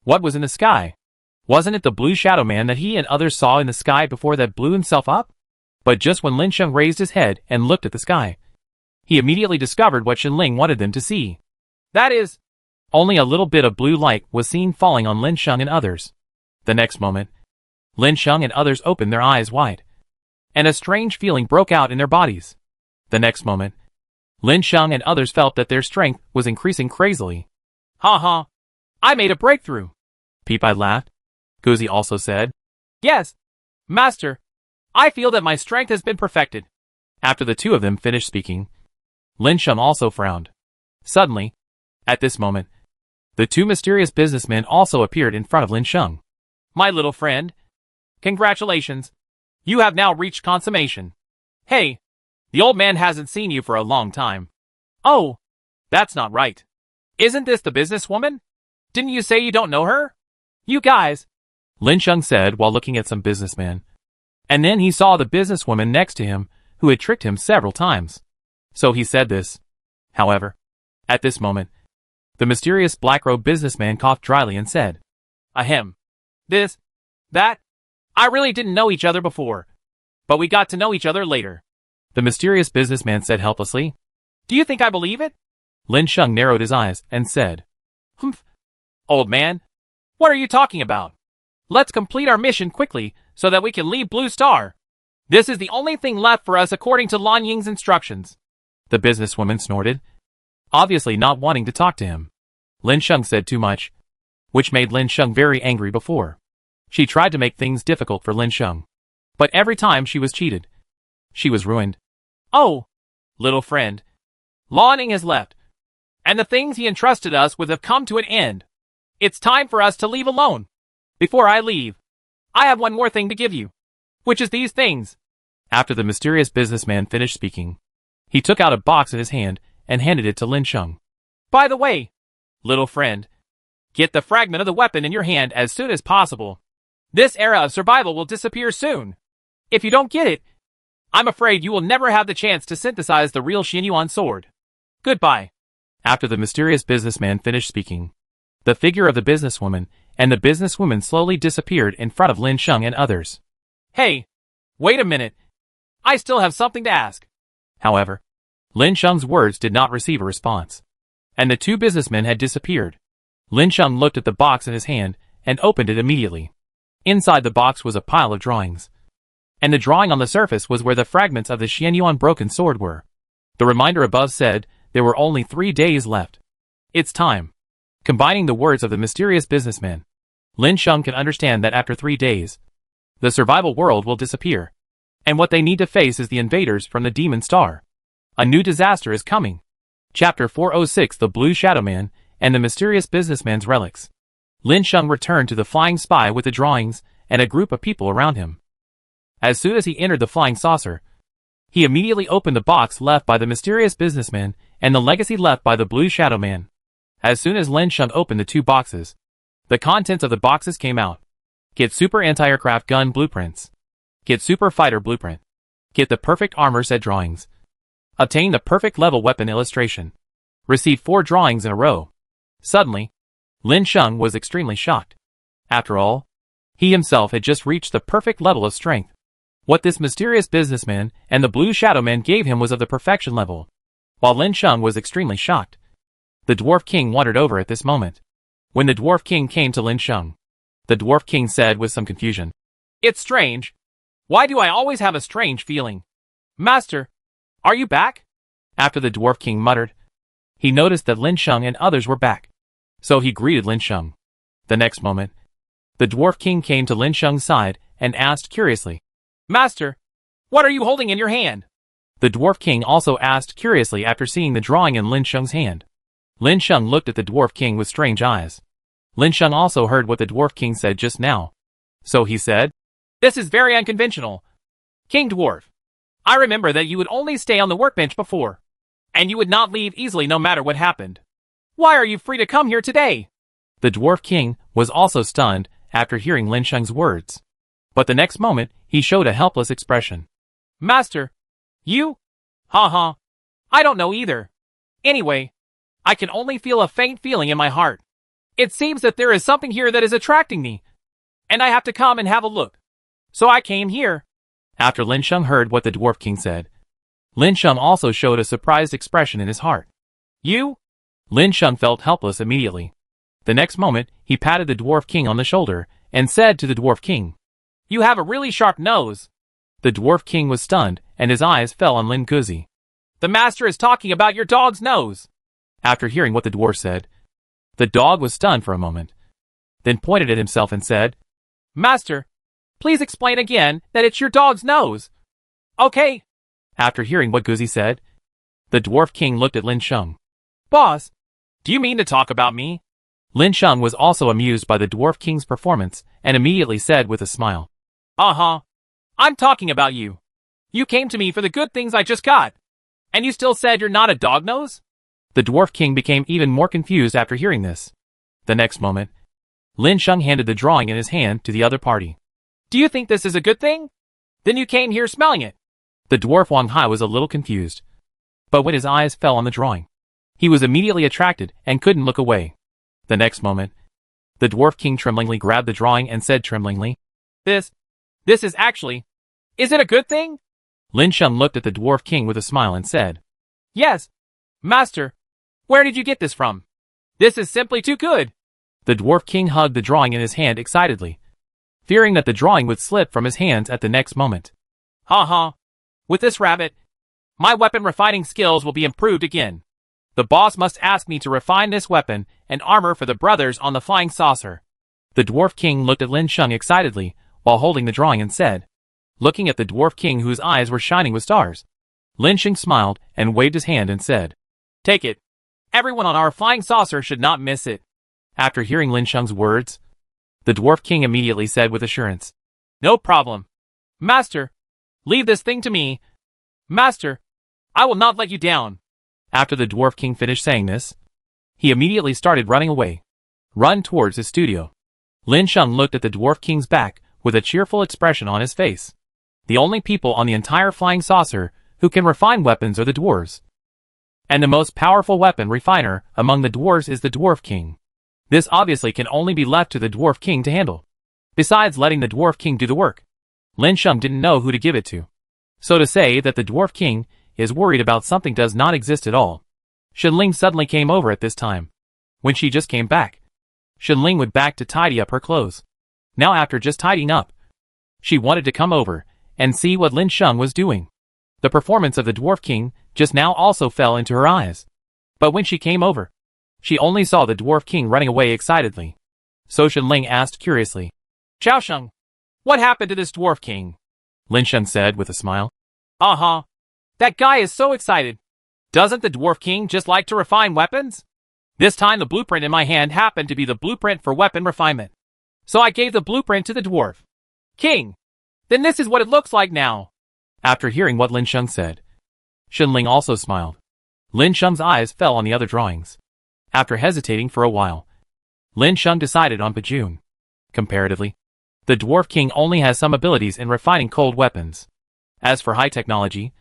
What was in the sky? Wasn't it the Blue Shadow Man that he and others saw in the sky before that blew himself up? But just when Lin Sheng raised his head and looked at the sky, he immediately discovered what Shenling wanted them to see. That is, only a little bit of blue light was seen falling on Lin Sheng and others. The next moment, Lin Sheng and others opened their eyes wide, and a strange feeling broke out in their bodies. The next moment, Lin Sheng and others felt that their strength was increasing crazily. Ha ha! I made a breakthrough! Peep-Eye laughed. Guzi also said, Yes, Master. I feel that my strength has been perfected. After the two of them finished speaking, Lin Sheng also frowned. Suddenly, at this moment, the two mysterious businessmen also appeared in front of Lin Sheng. My little friend, congratulations. You have now reached consummation. Hey, the old man hasn't seen you for a long time. Oh, that's not right. Isn't this the businesswoman? Didn't you say you don't know her? You guys, Lin Sheng said while looking at some businessmen. And then he saw the businesswoman next to him, who had tricked him several times. So he said this. However, at this moment, the mysterious black-robed businessman coughed dryly and said, Ahem. This, that, I really didn't know each other before. But we got to know each other later. The mysterious businessman said helplessly. Do you think I believe it? Lin Sheng narrowed his eyes and said, Humph. Old man, what are you talking about? Let's complete our mission quickly so that we can leave Blue Star. This is the only thing left for us according to Lan Ying's instructions. The businesswoman snorted, obviously not wanting to talk to him. Lin Sheng said too much, which made Lin Sheng very angry before. She tried to make things difficult for Lin Sheng, but every time she was cheated. She was ruined. Oh, little friend. Lan Ying has left, and the things he entrusted us with have come to an end. It's time for us to leave alone. Before I leave, I have one more thing to give you, which is these things. After the mysterious businessman finished speaking, he took out a box in his hand and handed it to Lin Sheng. By the way, little friend, get the fragment of the weapon in your hand as soon as possible. This era of survival will disappear soon. If you don't get it, I'm afraid you will never have the chance to synthesize the real Xianyuan sword. Goodbye. After the mysterious businessman finished speaking, the figure of the businesswoman and the businesswoman slowly disappeared in front of Lin Sheng and others. Hey, wait a minute. I still have something to ask. However, Lin Sheng's words did not receive a response, and the two businessmen had disappeared. Lin Sheng looked at the box in his hand and opened it immediately. Inside the box was a pile of drawings, and the drawing on the surface was where the fragments of the Xianyuan broken sword were. The reminder above said there were only 3 days left. It's time. Combining the words of the mysterious businessman, Lin Sheng can understand that after 3 days, the survival world will disappear, and what they need to face is the invaders from the Demon Star. A new disaster is coming. Chapter 406: The Blue Shadow Man and the Mysterious Businessman's Relics. Lin Sheng returned to the flying spy with the drawings and a group of people around him. As soon as he entered the flying saucer, he immediately opened the box left by the mysterious businessman and the legacy left by the Blue Shadow Man. As soon as Lin Sheng opened the 2 boxes, the contents of the boxes came out. Get Super Anti-Aircraft Gun Blueprints. Get Super Fighter Blueprint. Get the Perfect Armor Set Drawings. Obtain the Perfect Level Weapon Illustration. Receive 4 drawings in a row. Suddenly, Lin Sheng was extremely shocked. After all, he himself had just reached the perfect level of strength. What this mysterious businessman and the Blue Shadow Man gave him was of the perfection level. While Lin Sheng was extremely shocked, the Dwarf King wondered over at this moment. When the Dwarf King came to Lin Sheng, the Dwarf King said with some confusion, It's strange. Why do I always have a strange feeling? Master, are you back? After the Dwarf King muttered, he noticed that Lin Sheng and others were back. So he greeted Lin Sheng. The next moment, the Dwarf King came to Lin Sheng's side and asked curiously, Master, what are you holding in your hand? The Dwarf King also asked curiously after seeing the drawing in Lin Sheng's hand. Lin Sheng looked at the Dwarf King with strange eyes. Lin Sheng also heard what the Dwarf King said just now. So he said, This is very unconventional. King Dwarf, I remember that you would only stay on the workbench before, and you would not leave easily no matter what happened. Why are you free to come here today? The Dwarf King was also stunned after hearing Lin Sheng's words. But the next moment, he showed a helpless expression. Master, you? Ha. I don't know either. Anyway, I can only feel a faint feeling in my heart. It seems that there is something here that is attracting me, and I have to come and have a look. So I came here. After Lin Sheng heard what the Dwarf King said, Lin Sheng also showed a surprised expression in his heart. You? Lin Sheng felt helpless immediately. The next moment, he patted the Dwarf King on the shoulder and said to the Dwarf King, You have a really sharp nose. The Dwarf King was stunned, and his eyes fell on Lin Guzi. The master is talking about your dog's nose. After hearing what the dwarf said, the dog was stunned for a moment, then pointed at himself and said, Master, please explain again that it's your dog's nose. Okay. After hearing what Guzi said, the Dwarf King looked at Lin Sheng. Boss, do you mean to talk about me? Lin Sheng was also amused by the Dwarf King's performance and immediately said with a smile, I'm talking about you. You came to me for the good things I just got, and you still said you're not a dog nose? The Dwarf King became even more confused after hearing this. The next moment, Lin Sheng handed the drawing in his hand to the other party. Do you think this is a good thing? Then you came here smelling it. The dwarf Wang Hai was a little confused. But when his eyes fell on the drawing, he was immediately attracted and couldn't look away. The next moment, the dwarf king tremblingly grabbed the drawing and said tremblingly, This is actually... Is it a good thing? Lin Sheng looked at the dwarf king with a smile and said, Yes, master. Where did you get this from? This is simply too good. The dwarf king hugged the drawing in his hand excitedly, fearing that the drawing would slip from his hands at the next moment. Ha. With this rabbit, my weapon refining skills will be improved again. The boss must ask me to refine this weapon and armor for the brothers on the flying saucer. The dwarf king looked at Lin Sheng excitedly while holding the drawing and said, looking at the dwarf king whose eyes were shining with stars. Lin Sheng smiled and waved his hand and said, Take it. Everyone on our flying saucer should not miss it. After hearing Lin Sheng's words, the dwarf king immediately said with assurance, No problem. Master, leave this thing to me. Master, I will not let you down. After the dwarf king finished saying this, he immediately started running away, run towards his studio. Lin Sheng looked at the dwarf king's back with a cheerful expression on his face. The only people on the entire flying saucer who can refine weapons are the dwarves. And the most powerful weapon refiner among the dwarves is the dwarf king. This obviously can only be left to the dwarf king to handle. Besides letting the dwarf king do the work, Lin Sheng didn't know who to give it to. So to say that the dwarf king is worried about something does not exist at all. Shenling suddenly came over at this time. When she just came back, Shenling went back to tidy up her clothes. Now after just tidying up, she wanted to come over and see what Lin Sheng was doing. The performance of the dwarf king just now also fell into her eyes. But when she came over, she only saw the dwarf king running away excitedly. So Shenling asked curiously, Chao Sheng, what happened to this dwarf king? Lin Sheng said with a smile. That guy is so excited. Doesn't the dwarf king just like to refine weapons? This time the blueprint in my hand happened to be the blueprint for weapon refinement. So I gave the blueprint to the dwarf king. Then this is what it looks like now. After hearing what Lin Sheng said, Shenling also smiled. Lin Sheng's eyes fell on the other drawings. After hesitating for a while, Lin Sheng decided on Pajun. Comparatively, the dwarf king only has some abilities in refining cold weapons. As for high technology,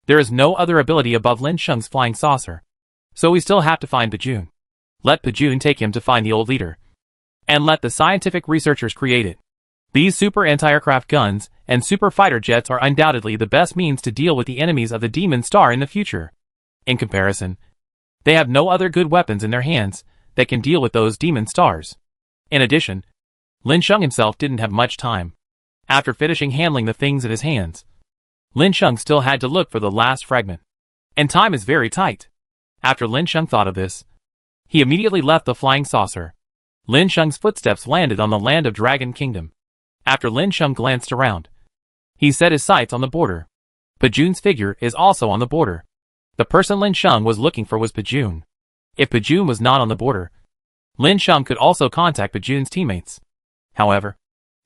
there is no other ability above Lin Sheng's flying saucer. So we still have to find Pajun. Let Pajun take him to find the old leader. And let the scientific researchers create it. These super anti-aircraft guns and super fighter jets are undoubtedly the best means to deal with the enemies of the Demon Star in the future. In comparison, they have no other good weapons in their hands that can deal with those Demon Stars. In addition, Lin Sheng himself didn't have much time. After finishing handling the things in his hands, Lin Sheng still had to look for the last fragment. And time is very tight. After Lin Sheng thought of this, he immediately left the flying saucer. Lin Sheng's footsteps landed on the land of Dragon Kingdom. After Lin Sheng glanced around, he set his sights on the border. Pajun's figure is also on the border. The person Lin Sheng was looking for was Pajun. If Pajun was not on the border, Lin Sheng could also contact Pajun's teammates. However,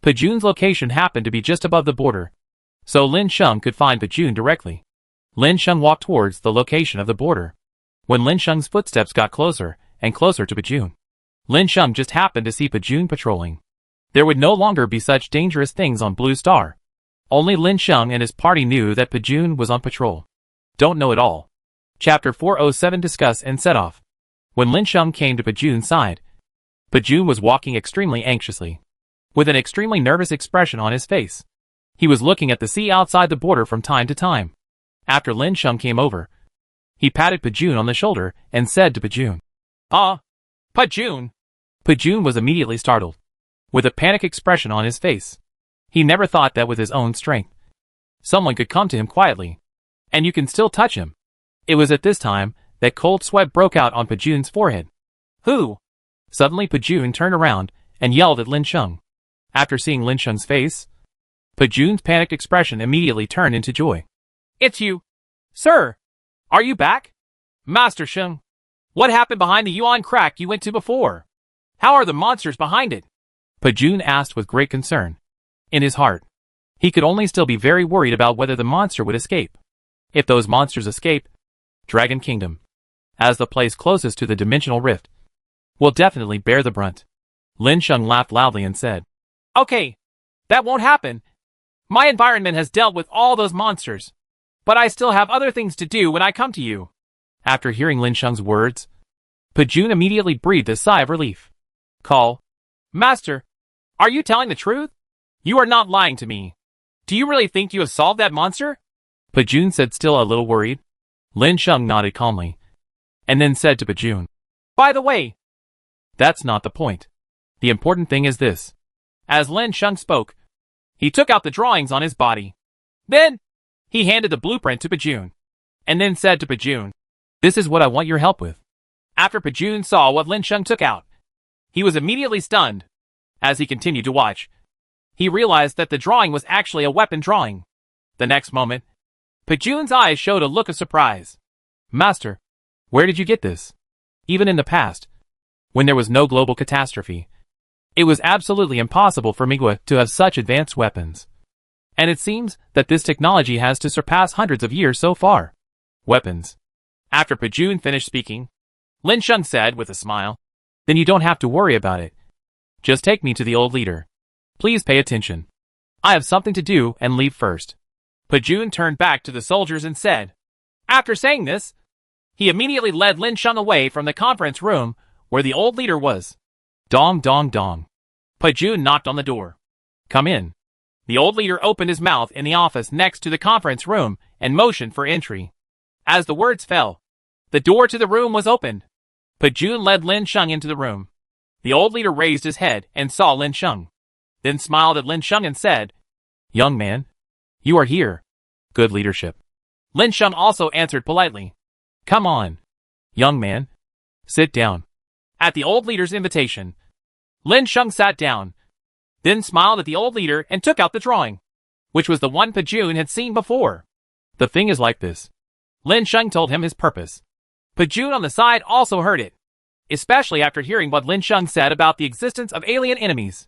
Pajun's location happened to be just above the border, so Lin Sheng could find Pajun directly. Lin Sheng walked towards the location of the border. When Lin Sheng's footsteps got closer and closer to Pajun, Lin Sheng just happened to see Pajun patrolling. There would no longer be such dangerous things on Blue Star. Only Lin Sheng and his party knew that Pajun was on patrol. Don't know it all. Chapter 407 Discuss and Set Off. When Lin Sheng came to Pajun's side, Pajun was walking extremely anxiously, with an extremely nervous expression on his face. He was looking at the sea outside the border from time to time. After Lin Sheng came over, he patted Pajun on the shoulder and said to Pajun, Pajun. Pajun was immediately startled, with a panic expression on his face. He never thought that with his own strength, someone could come to him quietly, and you can still touch him. It was at this time that cold sweat broke out on Pajun's forehead. Who? Suddenly Pajun turned around and yelled at Lin Sheng. After seeing Lin Sheng's face, Pajun's panicked expression immediately turned into joy. It's you. Sir. Are you back? Master Sheng. What happened behind the Yuan crack you went to before? How are the monsters behind it? Pajun asked with great concern. In his heart, he could only still be very worried about whether the monster would escape. If those monsters escape, Dragon Kingdom, as the place closest to the dimensional rift, will definitely bear the brunt. Lin Sheng laughed loudly and said, Okay, that won't happen. My environment has dealt with all those monsters. But I still have other things to do when I come to you. After hearing Lin Sheng's words, Pajun immediately breathed a sigh of relief. Call. Master, are you telling the truth? You are not lying to me. Do you really think you have solved that monster? Pajun said, still a little worried. Lin Sheng nodded calmly, and then said to Pajun, By the way, that's not the point. The important thing is this. As Lin Sheng spoke, he took out the drawings on his body. Then, he handed the blueprint to Pajun, and then said to Pajun, This is what I want your help with. After Pajun saw what Lin Sheng took out, he was immediately stunned. As he continued to watch, he realized that the drawing was actually a weapon drawing. The next moment, Pajun's eyes showed a look of surprise. Master, where did you get this? Even in the past, when there was no global catastrophe, it was absolutely impossible for Migwa to have such advanced weapons. And it seems that this technology has to surpass hundreds of years so far. Weapons. After Pajun finished speaking, Lin Sheng said with a smile, Then you don't have to worry about it. Just take me to the old leader. Please pay attention. I have something to do and leave first. Pajun turned back to the soldiers and said. After saying this, he immediately led Lin Sheng away from the conference room where the old leader was. Dong dong dong. Pajun knocked on the door. Come in. The old leader opened his mouth in the office next to the conference room and motioned for entry. As the words fell, the door to the room was opened. Pajun led Lin Sheng into the room. The old leader raised his head and saw Lin Sheng, then smiled at Lin Sheng and said, Young man, you are here. Good leadership. Lin Sheng also answered politely. Come on. Young man. Sit down. At the old leader's invitation, Lin Sheng sat down, then smiled at the old leader and took out the drawing, which was the one Pajun had seen before. The thing is like this. Lin Sheng told him his purpose. Pajun on the side also heard it, especially after hearing what Lin Sheng said about the existence of alien enemies.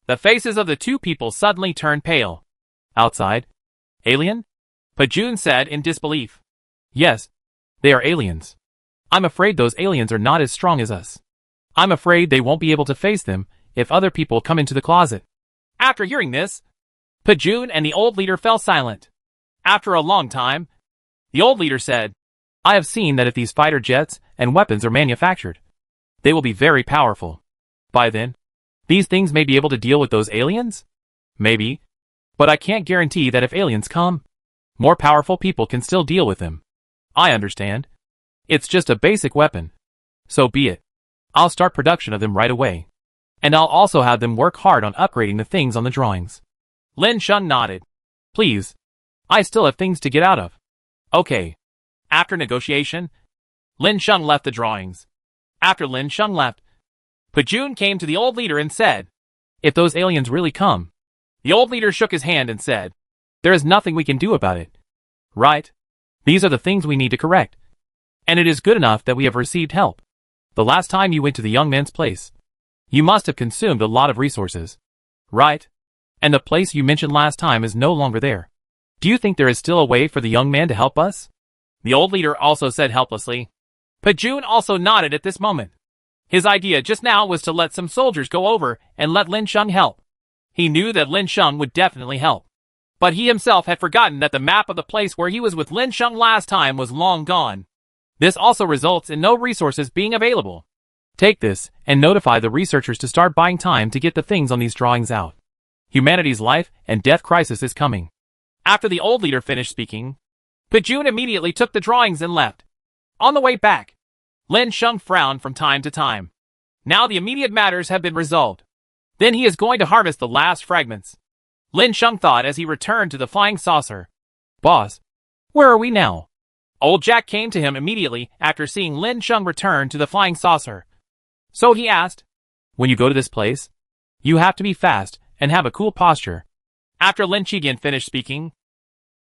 The faces of the two people suddenly turned pale. Outside? Alien? Pajun said in disbelief. Yes, they are aliens. I'm afraid those aliens are not as strong as us. I'm afraid they won't be able to face them if other people come into the closet. After hearing this, Pajun and the old leader fell silent. After a long time, the old leader said, I have seen that if these fighter jets and weapons are manufactured, they will be very powerful. By then, these things may be able to deal with those aliens? Maybe. But I can't guarantee that if aliens come, more powerful people can still deal with them. I understand. It's just a basic weapon. So be it. I'll start production of them right away. And I'll also have them work hard on upgrading the things on the drawings. Lin Sheng nodded. Please. I still have things to get out of. Okay. After negotiation, Lin Sheng left the drawings. After Lin Sheng left, Pajun came to the old leader and said, If those aliens really come. The old leader shook his hand and said, There is nothing we can do about it. Right? These are the things we need to correct. And it is good enough that we have received help. The last time you went to the young man's place, you must have consumed a lot of resources. Right? And the place you mentioned last time is no longer there. Do you think there is still a way for the young man to help us? The old leader also said helplessly. Pajun also nodded at this moment. His idea just now was to let some soldiers go over and let Lin Sheng help. He knew that Lin Sheng would definitely help. But he himself had forgotten that the map of the place where he was with Lin Sheng last time was long gone. This also results in no resources being available. Take this and notify the researchers to start buying time to get the things on these drawings out. Humanity's life and death crisis is coming. After the old leader finished speaking, Pajun immediately took the drawings and left. On the way back, Lin Sheng frowned from time to time. Now the immediate matters have been resolved. Then he is going to harvest the last fragments. Lin Sheng thought as he returned to the flying saucer. Boss, where are we now? Old Jack came to him immediately after seeing Lin Sheng return to the flying saucer. So he asked, When you go to this place, you have to be fast and have a cool posture. After Lin Chigian finished speaking,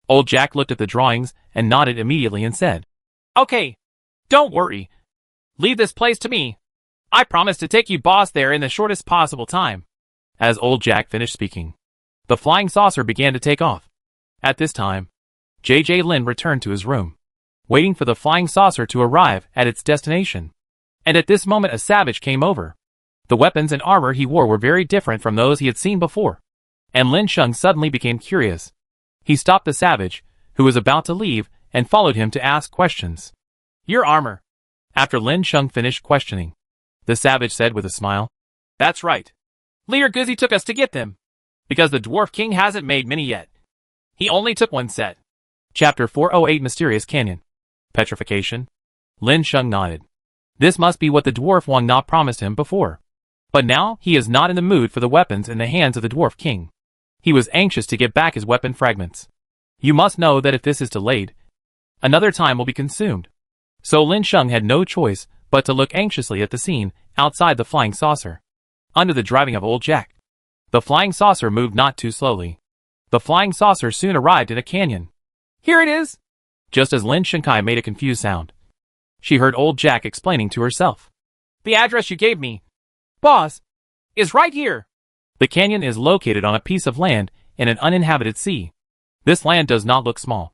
Old Jack looked at the drawings and nodded immediately and said, Okay, don't worry. Leave this place to me. I promise to take you boss there in the shortest possible time. As Old Jack finished speaking, the flying saucer began to take off. At this time, J.J. Lin returned to his room, waiting for the flying saucer to arrive at its destination. And at this moment a savage came over. The weapons and armor he wore were very different from those he had seen before. And Lin Sheng suddenly became curious. He stopped the savage, who was about to leave, and followed him to ask questions. Your armor. After Lin Sheng finished questioning, the savage said with a smile, That's right. Leader Guzzi took us to get them. Because the Dwarf King hasn't made many yet. He only took one set. Chapter 408 Mysterious Canyon. Petrification. Lin Sheng nodded. This must be what the Dwarf Wang Na promised him before. But now, he is not in the mood for the weapons in the hands of the Dwarf King. He was anxious to get back his weapon fragments. You must know that if this is delayed, another time will be consumed. So Lin Sheng had no choice but to look anxiously at the scene outside the flying saucer. Under the driving of old Jack, the flying saucer moved not too slowly. The flying saucer soon arrived in a canyon. Here it is! Just as Lin Shenkai made a confused sound, she heard old Jack explaining to herself. The address you gave me, boss, is right here. The canyon is located on a piece of land in an uninhabited sea. This land does not look small.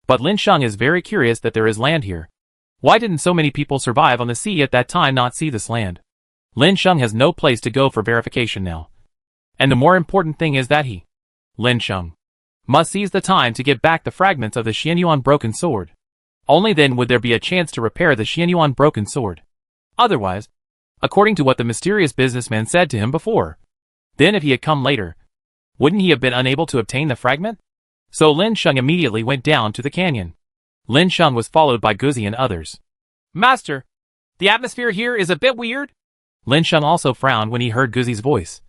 But Lin Sheng is very curious that there is land here. Why didn't so many people survive on the sea at that time not see this land? Lin Sheng has no place to go for verification now. And the more important thing is that he, Lin Sheng, must seize the time to get back the fragments of the Xianyuan broken sword. Only then would there be a chance to repair the Xianyuan broken sword. Otherwise, according to what the mysterious businessman said to him before, then if he had come later, wouldn't he have been unable to obtain the fragment? So Lin Sheng immediately went down to the canyon. Lin Sheng was followed by Guzzi and others. Master, the atmosphere here is a bit weird. Lin Sheng also frowned when he heard Guzzi's voice.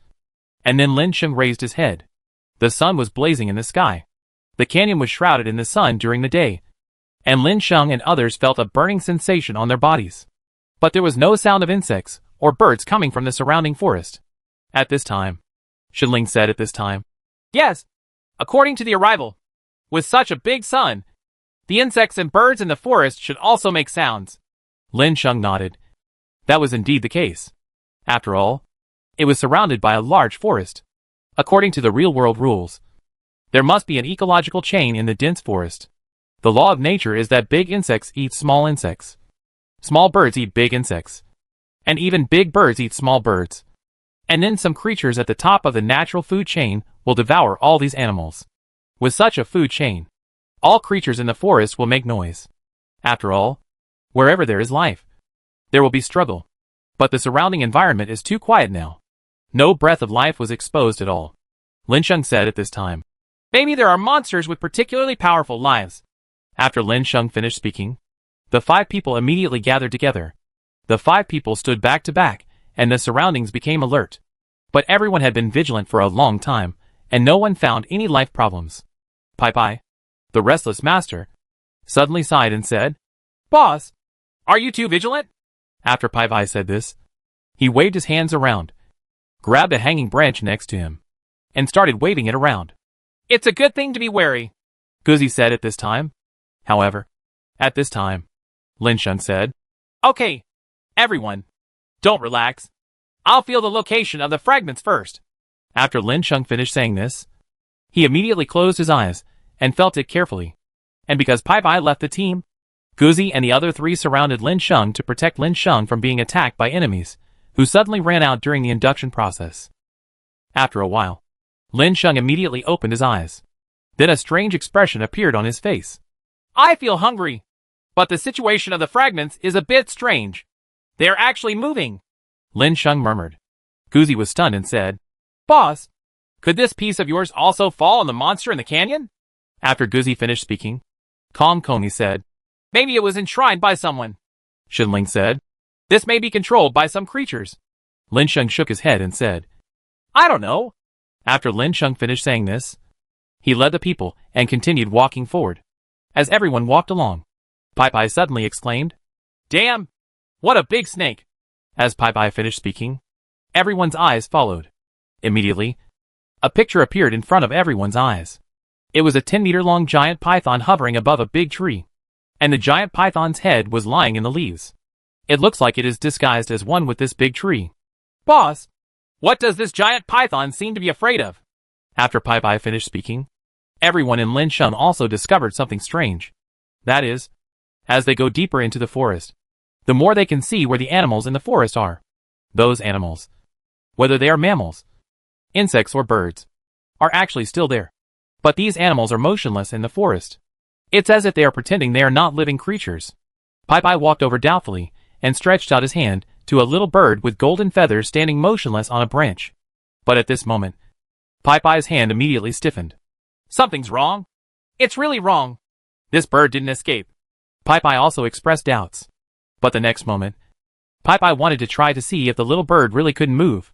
And then Lin Sheng raised his head. The sun was blazing in the sky. The canyon was shrouded in the sun during the day, and Lin Sheng and others felt a burning sensation on their bodies. But there was no sound of insects or birds coming from the surrounding forest. At this time, Shenling said at this time. Yes, according to the arrival. With such a big sun, the insects and birds in the forest should also make sounds. Lin Sheng nodded. That was indeed the case. After all, it was surrounded by a large forest. According to the real-world rules, there must be an ecological chain in the dense forest. The law of nature is that big insects eat small insects. Small birds eat big insects. And even big birds eat small birds. And then some creatures at the top of the natural food chain will devour all these animals. With such a food chain, all creatures in the forest will make noise. After all, wherever there is life, there will be struggle. But the surrounding environment is too quiet now. No breath of life was exposed at all. Lin Sheng said at this time. Maybe there are monsters with particularly powerful lives. After Lin Sheng finished speaking, the 5 people immediately gathered together. The 5 people stood back to back, and the surroundings became alert. But everyone had been vigilant for a long time, and no one found any life problems. Pai Pai, the restless master, suddenly sighed and said, Boss, are you too vigilant? After Pai Pai said this, he waved his hands around, grabbed a hanging branch next to him, and started waving it around. It's a good thing to be wary, Guzzi said at this time. However, at this time, Lin Sheng said, Okay, everyone, don't relax. I'll feel the location of the fragments first. After Lin Sheng finished saying this, he immediately closed his eyes and felt it carefully. And because Pai Pai left the team, Guzzi and the other 3 surrounded Lin Sheng to protect Lin Sheng from being attacked by enemies, who suddenly ran out during the induction process. After a while, Lin Sheng immediately opened his eyes. Then a strange expression appeared on his face. I feel hungry, but the situation of the fragments is a bit strange. They are actually moving, Lin Sheng murmured. Guzzi was stunned and said, Boss, could this piece of yours also fall on the monster in the canyon? After Guzzi finished speaking, Calm Coney said, Maybe it was enshrined by someone. Shenling said, This may be controlled by some creatures. Lin Sheng shook his head and said, I don't know. After Lin Sheng finished saying this, he led the people and continued walking forward. As everyone walked along, Pai Pai suddenly exclaimed, Damn! What a big snake! As Pai Pai finished speaking, everyone's eyes followed. Immediately, a picture appeared in front of everyone's eyes. It was a 10-meter-long giant python hovering above a big tree, and the giant python's head was lying in the leaves. It looks like it is disguised as one with this big tree. Boss, what does this giant python seem to be afraid of? After Pai Pai finished speaking, everyone in Lin Sheng also discovered something strange. That is, as they go deeper into the forest, the more they can see where the animals in the forest are. Those animals, whether they are mammals, insects or birds, are actually still there. But these animals are motionless in the forest. It's as if they are pretending they are not living creatures. Pai walked over doubtfully and stretched out his hand to a little bird with golden feathers standing motionless on a branch. But at this moment, Pai's hand immediately stiffened. Something's wrong. It's really wrong. This bird didn't escape. Pai also expressed doubts. But the next moment, Pai wanted to try to see if the little bird really couldn't move.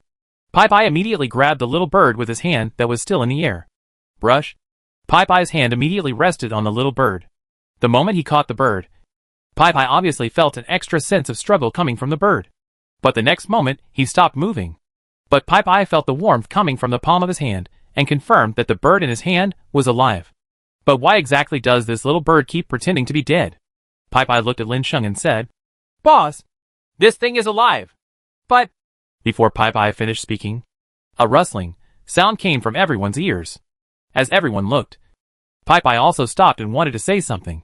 Pai immediately grabbed the little bird with his hand that was still in the air. Brush. Pai's hand immediately rested on the little bird. The moment he caught the bird, Pai obviously felt an extra sense of struggle coming from the bird. But the next moment, he stopped moving. But Pai felt the warmth coming from the palm of his hand and confirmed that the bird in his hand was alive. But why exactly does this little bird keep pretending to be dead? Pai looked at Lin Sheng and said, Boss, this thing is alive. But... Before Pai finished speaking, a rustling sound came from everyone's ears. As everyone looked, Pai also stopped and wanted to say something.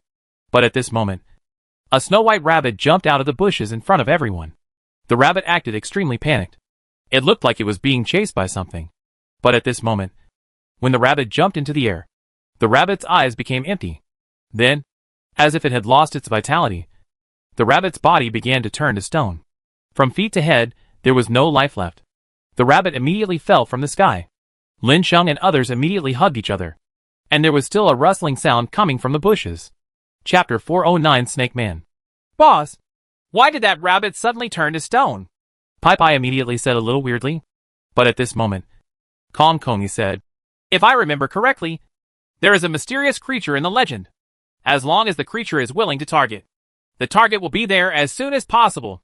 But at this moment, a snow-white rabbit jumped out of the bushes in front of everyone. The rabbit acted extremely panicked. It looked like it was being chased by something. But at this moment, when the rabbit jumped into the air, the rabbit's eyes became empty. Then, as if it had lost its vitality, the rabbit's body began to turn to stone. From feet to head, there was no life left. The rabbit immediately fell from the sky. Lin Sheng and others immediately hugged each other. And there was still a rustling sound coming from the bushes. Chapter 409 Snake Man. Boss, why did that rabbit suddenly turn to stone? Pai immediately said a little weirdly. But at this moment, Kong Kongi said, If I remember correctly, there is a mysterious creature in the legend. As long as the creature is willing to target, the target will be there as soon as possible.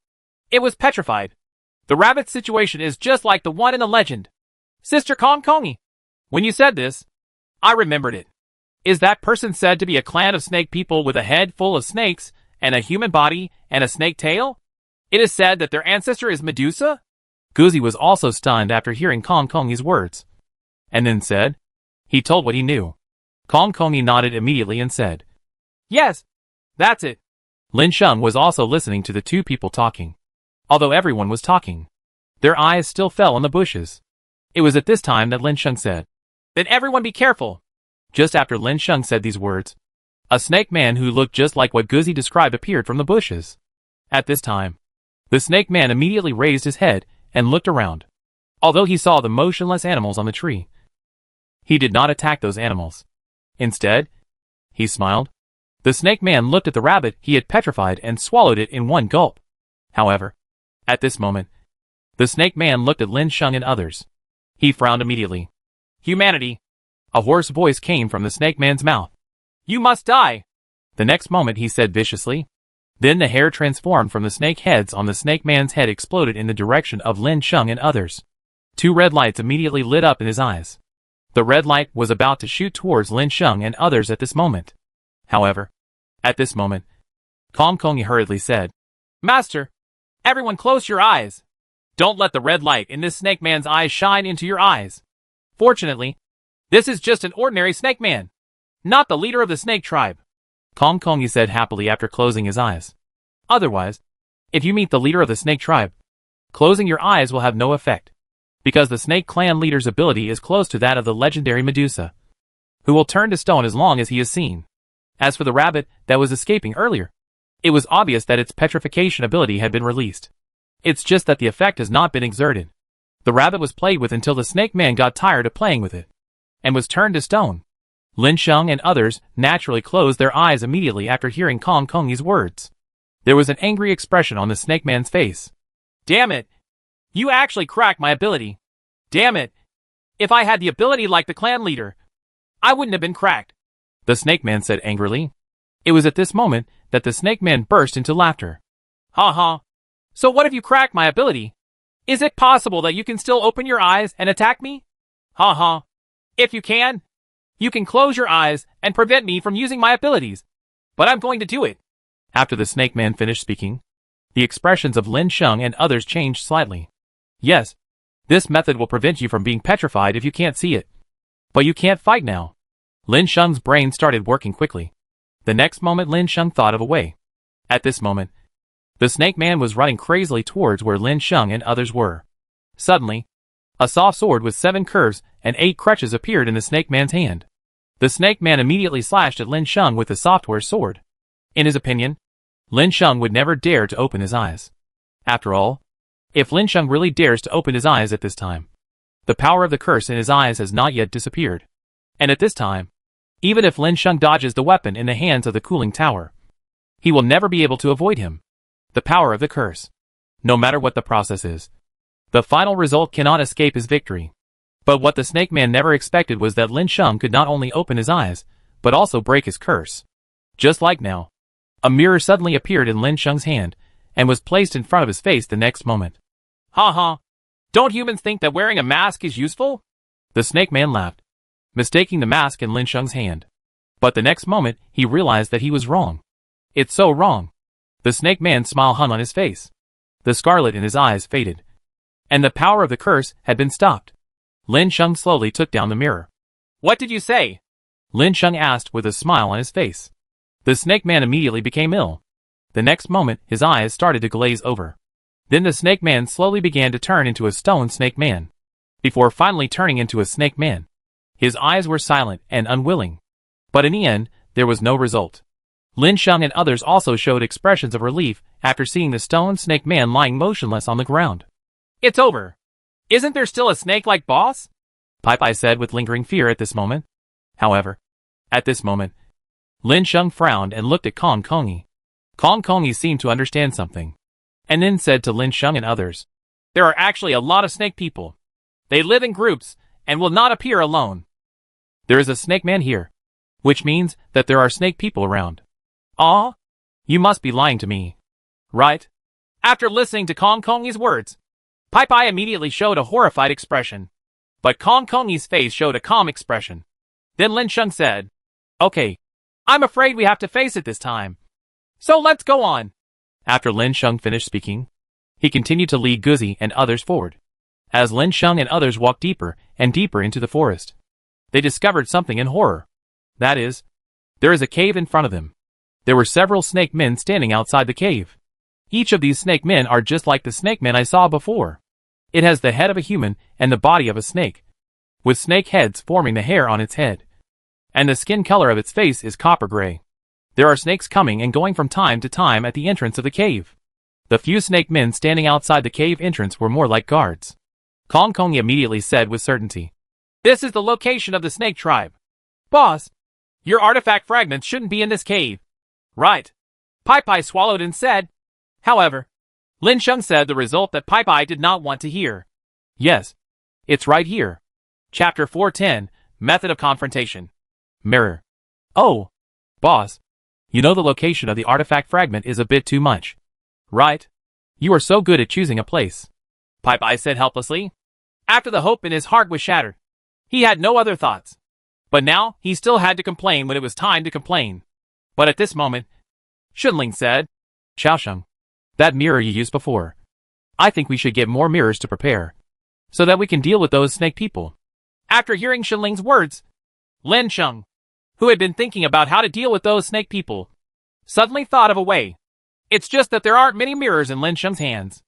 It was petrified. The rabbit's situation is just like the one in the legend. Sister Kong Kongi, when you said this, I remembered it. Is that person said to be a clan of snake people with a head full of snakes and a human body and a snake tail? It is said that their ancestor is Medusa? Guzi was also stunned after hearing Kong Kongi's words. And then said, he told what he knew. Kong Kongi nodded immediately and said, Yes, that's it. Lin Sheng was also listening to the two people talking. Although everyone was talking, their eyes still fell on the bushes. It was at this time that Lin Sheng said, Then everyone be careful. Just after Lin Sheng said these words, a snake man who looked just like what Guzi described appeared from the bushes. At this time, the snake man immediately raised his head and looked around. Although he saw the motionless animals on the tree, he did not attack those animals. Instead, he smiled. The snake man looked at the rabbit he had petrified and swallowed it in one gulp. However, at this moment, the snake man looked at Lin Sheng and others. He frowned immediately. Humanity. A hoarse voice came from the snake man's mouth. You must die. The next moment he said viciously. Then the hair transformed from the snake heads on the snake man's head exploded in the direction of Lin Sheng and others. Two red lights immediately lit up in his eyes. The red light was about to shoot towards Lin Sheng and others at this moment. However, at this moment, Kong Kongi hurriedly said, Master, everyone close your eyes. Don't let the red light in this snake man's eyes shine into your eyes. Fortunately, this is just an ordinary snake man, not the leader of the snake tribe. Kong Kongi said happily after closing his eyes. Otherwise, if you meet the leader of the snake tribe, closing your eyes will have no effect, because the snake clan leader's ability is close to that of the legendary Medusa, who will turn to stone as long as he is seen. As for the rabbit that was escaping earlier, it was obvious that its petrification ability had been released. It's just that the effect has not been exerted. The rabbit was played with until the snake man got tired of playing with it, and was turned to stone. Lin Sheng and others naturally closed their eyes immediately after hearing Kong Kongi's words. There was an angry expression on the snake man's face. Damn it! You actually cracked my ability. Damn it! If I had the ability like the clan leader, I wouldn't have been cracked. The snake man said angrily. It was at this moment that the snake man burst into laughter. Ha ha. So what if you cracked my ability? Is it possible that you can still open your eyes and attack me? Ha ha. If you can close your eyes and prevent me from using my abilities. But I'm going to do it. After the snake man finished speaking, the expressions of Lin Sheng and others changed slightly. Yes, this method will prevent you from being petrified if you can't see it. But you can't fight now. Lin Sheng's brain started working quickly. The next moment Lin Sheng thought of a way. At this moment, the snake man was running crazily towards where Lin Sheng and others were. Suddenly, a soft sword with 7 curves and 8 crutches appeared in the snake man's hand. The snake man immediately slashed at Lin Sheng with the software sword. In his opinion, Lin Sheng would never dare to open his eyes. After all, if Lin Sheng really dares to open his eyes at this time, the power of the curse in his eyes has not yet disappeared. And at this time, even if Lin Sheng dodges the weapon in the hands of the cooling tower, he will never be able to avoid him. The power of the curse. No matter what the process is, the final result cannot escape his victory. But what the snake man never expected was that Lin Sheng could not only open his eyes, but also break his curse. Just like now, a mirror suddenly appeared in Lin Sheng's hand, and was placed in front of his face the next moment. Ha ha! Don't humans think that wearing a mask is useful? The snake man laughed, mistaking the mask in Lin Sheng's hand. But the next moment, he realized that he was wrong. It's so wrong. The snake man's smile hung on his face. The scarlet in his eyes faded, and the power of the curse had been stopped. Lin Sheng slowly took down the mirror. What did you say? Lin Sheng asked with a smile on his face. The snake man immediately became ill. The next moment, his eyes started to glaze over. Then the snake man slowly began to turn into a stone snake man, before finally turning into a snake man. His eyes were silent and unwilling. But in the end, there was no result. Lin Sheng and others also showed expressions of relief after seeing the stone snake man lying motionless on the ground. It's over. Isn't there still a snake-like boss? Pai said with lingering fear at this moment. However, at this moment, Lin Sheng frowned and looked at Kong Kongi. Kong Kongi seemed to understand something, and then said to Lin Sheng and others, There are actually a lot of snake people. They live in groups, and will not appear alone. There is a snake man here, which means that there are snake people around. Ah? You must be lying to me. Right? After listening to Kong Kongi's words, Pai immediately showed a horrified expression. But Kong Kongi's face showed a calm expression. Then Lin Sheng said, Okay. I'm afraid we have to face it this time. So let's go on. After Lin Sheng finished speaking, he continued to lead Guzi and others forward. As Lin Sheng and others walked deeper and deeper into the forest, they discovered something in horror. That is, there is a cave in front of them. There were several snake men standing outside the cave. Each of these snake men are just like the snake men I saw before. It has the head of a human and the body of a snake, with snake heads forming the hair on its head. And the skin color of its face is copper gray. There are snakes coming and going from time to time at the entrance of the cave. The few snake men standing outside the cave entrance were more like guards. Kong Kongi immediately said with certainty, This is the location of the snake tribe. Boss, your artifact fragments shouldn't be in this cave. Right. Pai swallowed and said. However, Lin Sheng said the result that Pai did not want to hear. Yes. It's right here. Chapter 410, Method of Confrontation. Mirror. Oh. Boss. You know the location of the artifact fragment is a bit too much. Right? You are so good at choosing a place. Pai said helplessly. After the hope in his heart was shattered, he had no other thoughts. But now, he still had to complain when it was time to complain. But at this moment, Shenling said, Xiaosheng, that mirror you used before. I think we should get more mirrors to prepare, so that we can deal with those snake people. After hearing Shenling's words, Lin Sheng, who had been thinking about how to deal with those snake people, suddenly thought of a way. It's just that there aren't many mirrors in Lin Sheng's hands.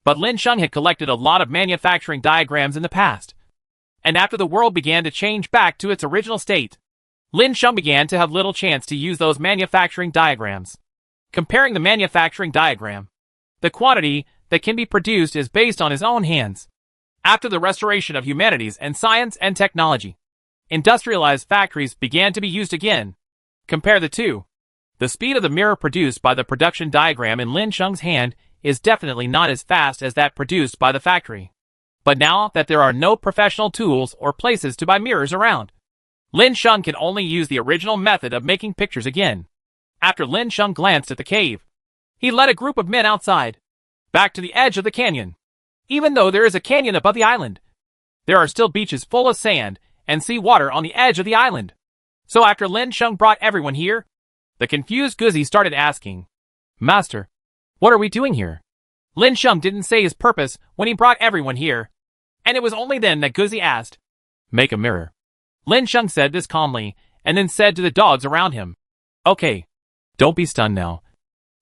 But Lin Sheng had collected a lot of manufacturing diagrams in the past. And after the world began to change back to its original state, Lin Sheng began to have little chance to use those manufacturing diagrams. Comparing the manufacturing diagram, the quantity that can be produced is based on his own hands. After the restoration of humanities and science and technology, industrialized factories began to be used again. Compare the two. The speed of the mirror produced by the production diagram in Lin Sheng's hand is definitely not as fast as that produced by the factory. But now that there are no professional tools or places to buy mirrors around, Lin Sheng can only use the original method of making pictures again. After Lin Sheng glanced at the cave, he led a group of men outside, back to the edge of the canyon. Even though there is a canyon above the island, there are still beaches full of sand and sea water on the edge of the island. So after Lin Sheng brought everyone here, the confused Guzi started asking, Master, what are we doing here? Lin Sheng didn't say his purpose when he brought everyone here, and it was only then that Guzi asked, Make a mirror. Lin Sheng said this calmly, and then said to the dogs around him, Okay, don't be stunned now.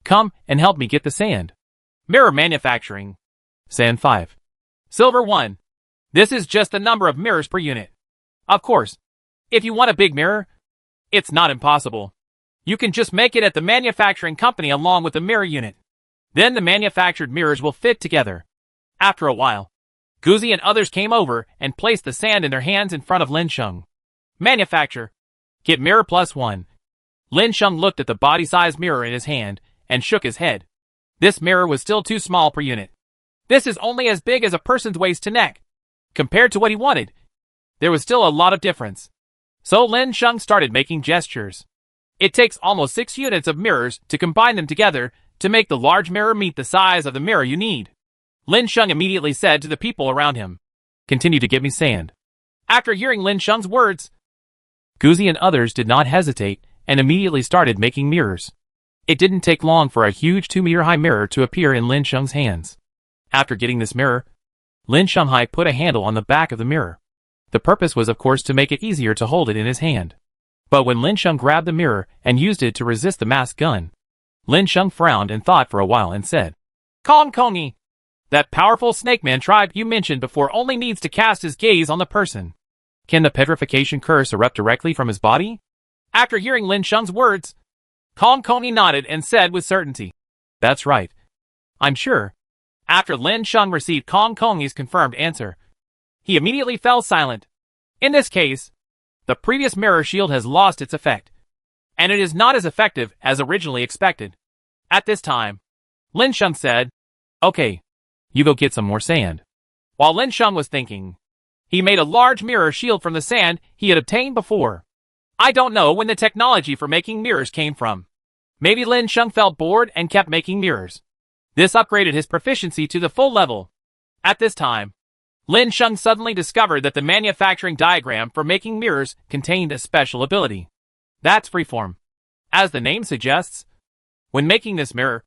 Come and help me get the sand. Mirror manufacturing. Sand 5. Silver 1. This is just the number of mirrors per unit. Of course, if you want a big mirror, It's not impossible. You can just make it at the manufacturing company along with the mirror unit. Then the manufactured mirrors will fit together. After a while, Guzi and others came over and placed the sand in their hands in front of Lin Sheng. Manufacture. Get mirror +1. Lin Sheng looked at the body-sized mirror in his hand and shook his head. This mirror was still too small per unit. This is only as big as a person's waist to neck. Compared to what he wanted, there was still a lot of difference. So Lin Sheng started making gestures. It takes almost 6 units of mirrors to combine them together to make the large mirror meet the size of the mirror you need. Lin Sheng immediately said to the people around him, "Continue to give me sand." After hearing Lin Sheng's words, Guzi and others did not hesitate and immediately started making mirrors. It didn't take long for a huge 2-meter-high mirror to appear in Lin Sheng's hands. After getting this mirror, Lin Shanghai put a handle on the back of the mirror. The purpose was of course to make it easier to hold it in his hand. But when Lin Sheng grabbed the mirror and used it to resist the masked gun, Lin Sheng frowned and thought for a while and said, "Kong Kongi, that powerful snake man tribe you mentioned before only needs to cast his gaze on the person. Can the petrification curse erupt directly from his body?" After hearing Lin Sheng's words, Kong Kongi nodded and said with certainty, "That's right. I'm sure." After Lin Sheng received Kong Kongi's confirmed answer, he immediately fell silent. In this case, the previous mirror shield has lost its effect, and it is not as effective as originally expected. At this time, Lin Sheng said, "Okay, you go get some more sand." While Lin Sheng was thinking, he made a large mirror shield from the sand he had obtained before. I don't know when the technology for making mirrors came from. Maybe Lin Sheng felt bored and kept making mirrors. This upgraded his proficiency to the full level. At this time, Lin Sheng suddenly discovered that the manufacturing diagram for making mirrors contained a special ability. That's freeform. As the name suggests, when making this mirror,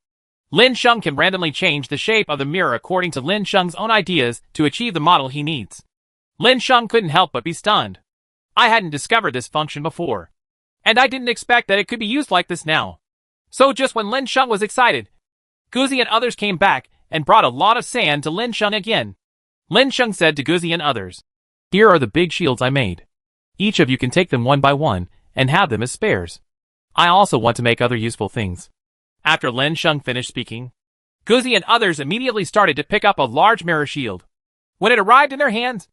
Lin Sheng can randomly change the shape of the mirror according to Lin Sheng's own ideas to achieve the model he needs. Lin Sheng couldn't help but be stunned. I hadn't discovered this function before, and I didn't expect that it could be used like this now. So just when Lin Sheng was excited, Guzi and others came back and brought a lot of sand to Lin Sheng again. Lin Sheng said to Guzi and others, "Here are the big shields I made. Each of you can take them one by one and have them as spares. I also want to make other useful things." After Lin Sheng finished speaking, Guzi and others immediately started to pick up a large mirror shield. When it arrived in their hands,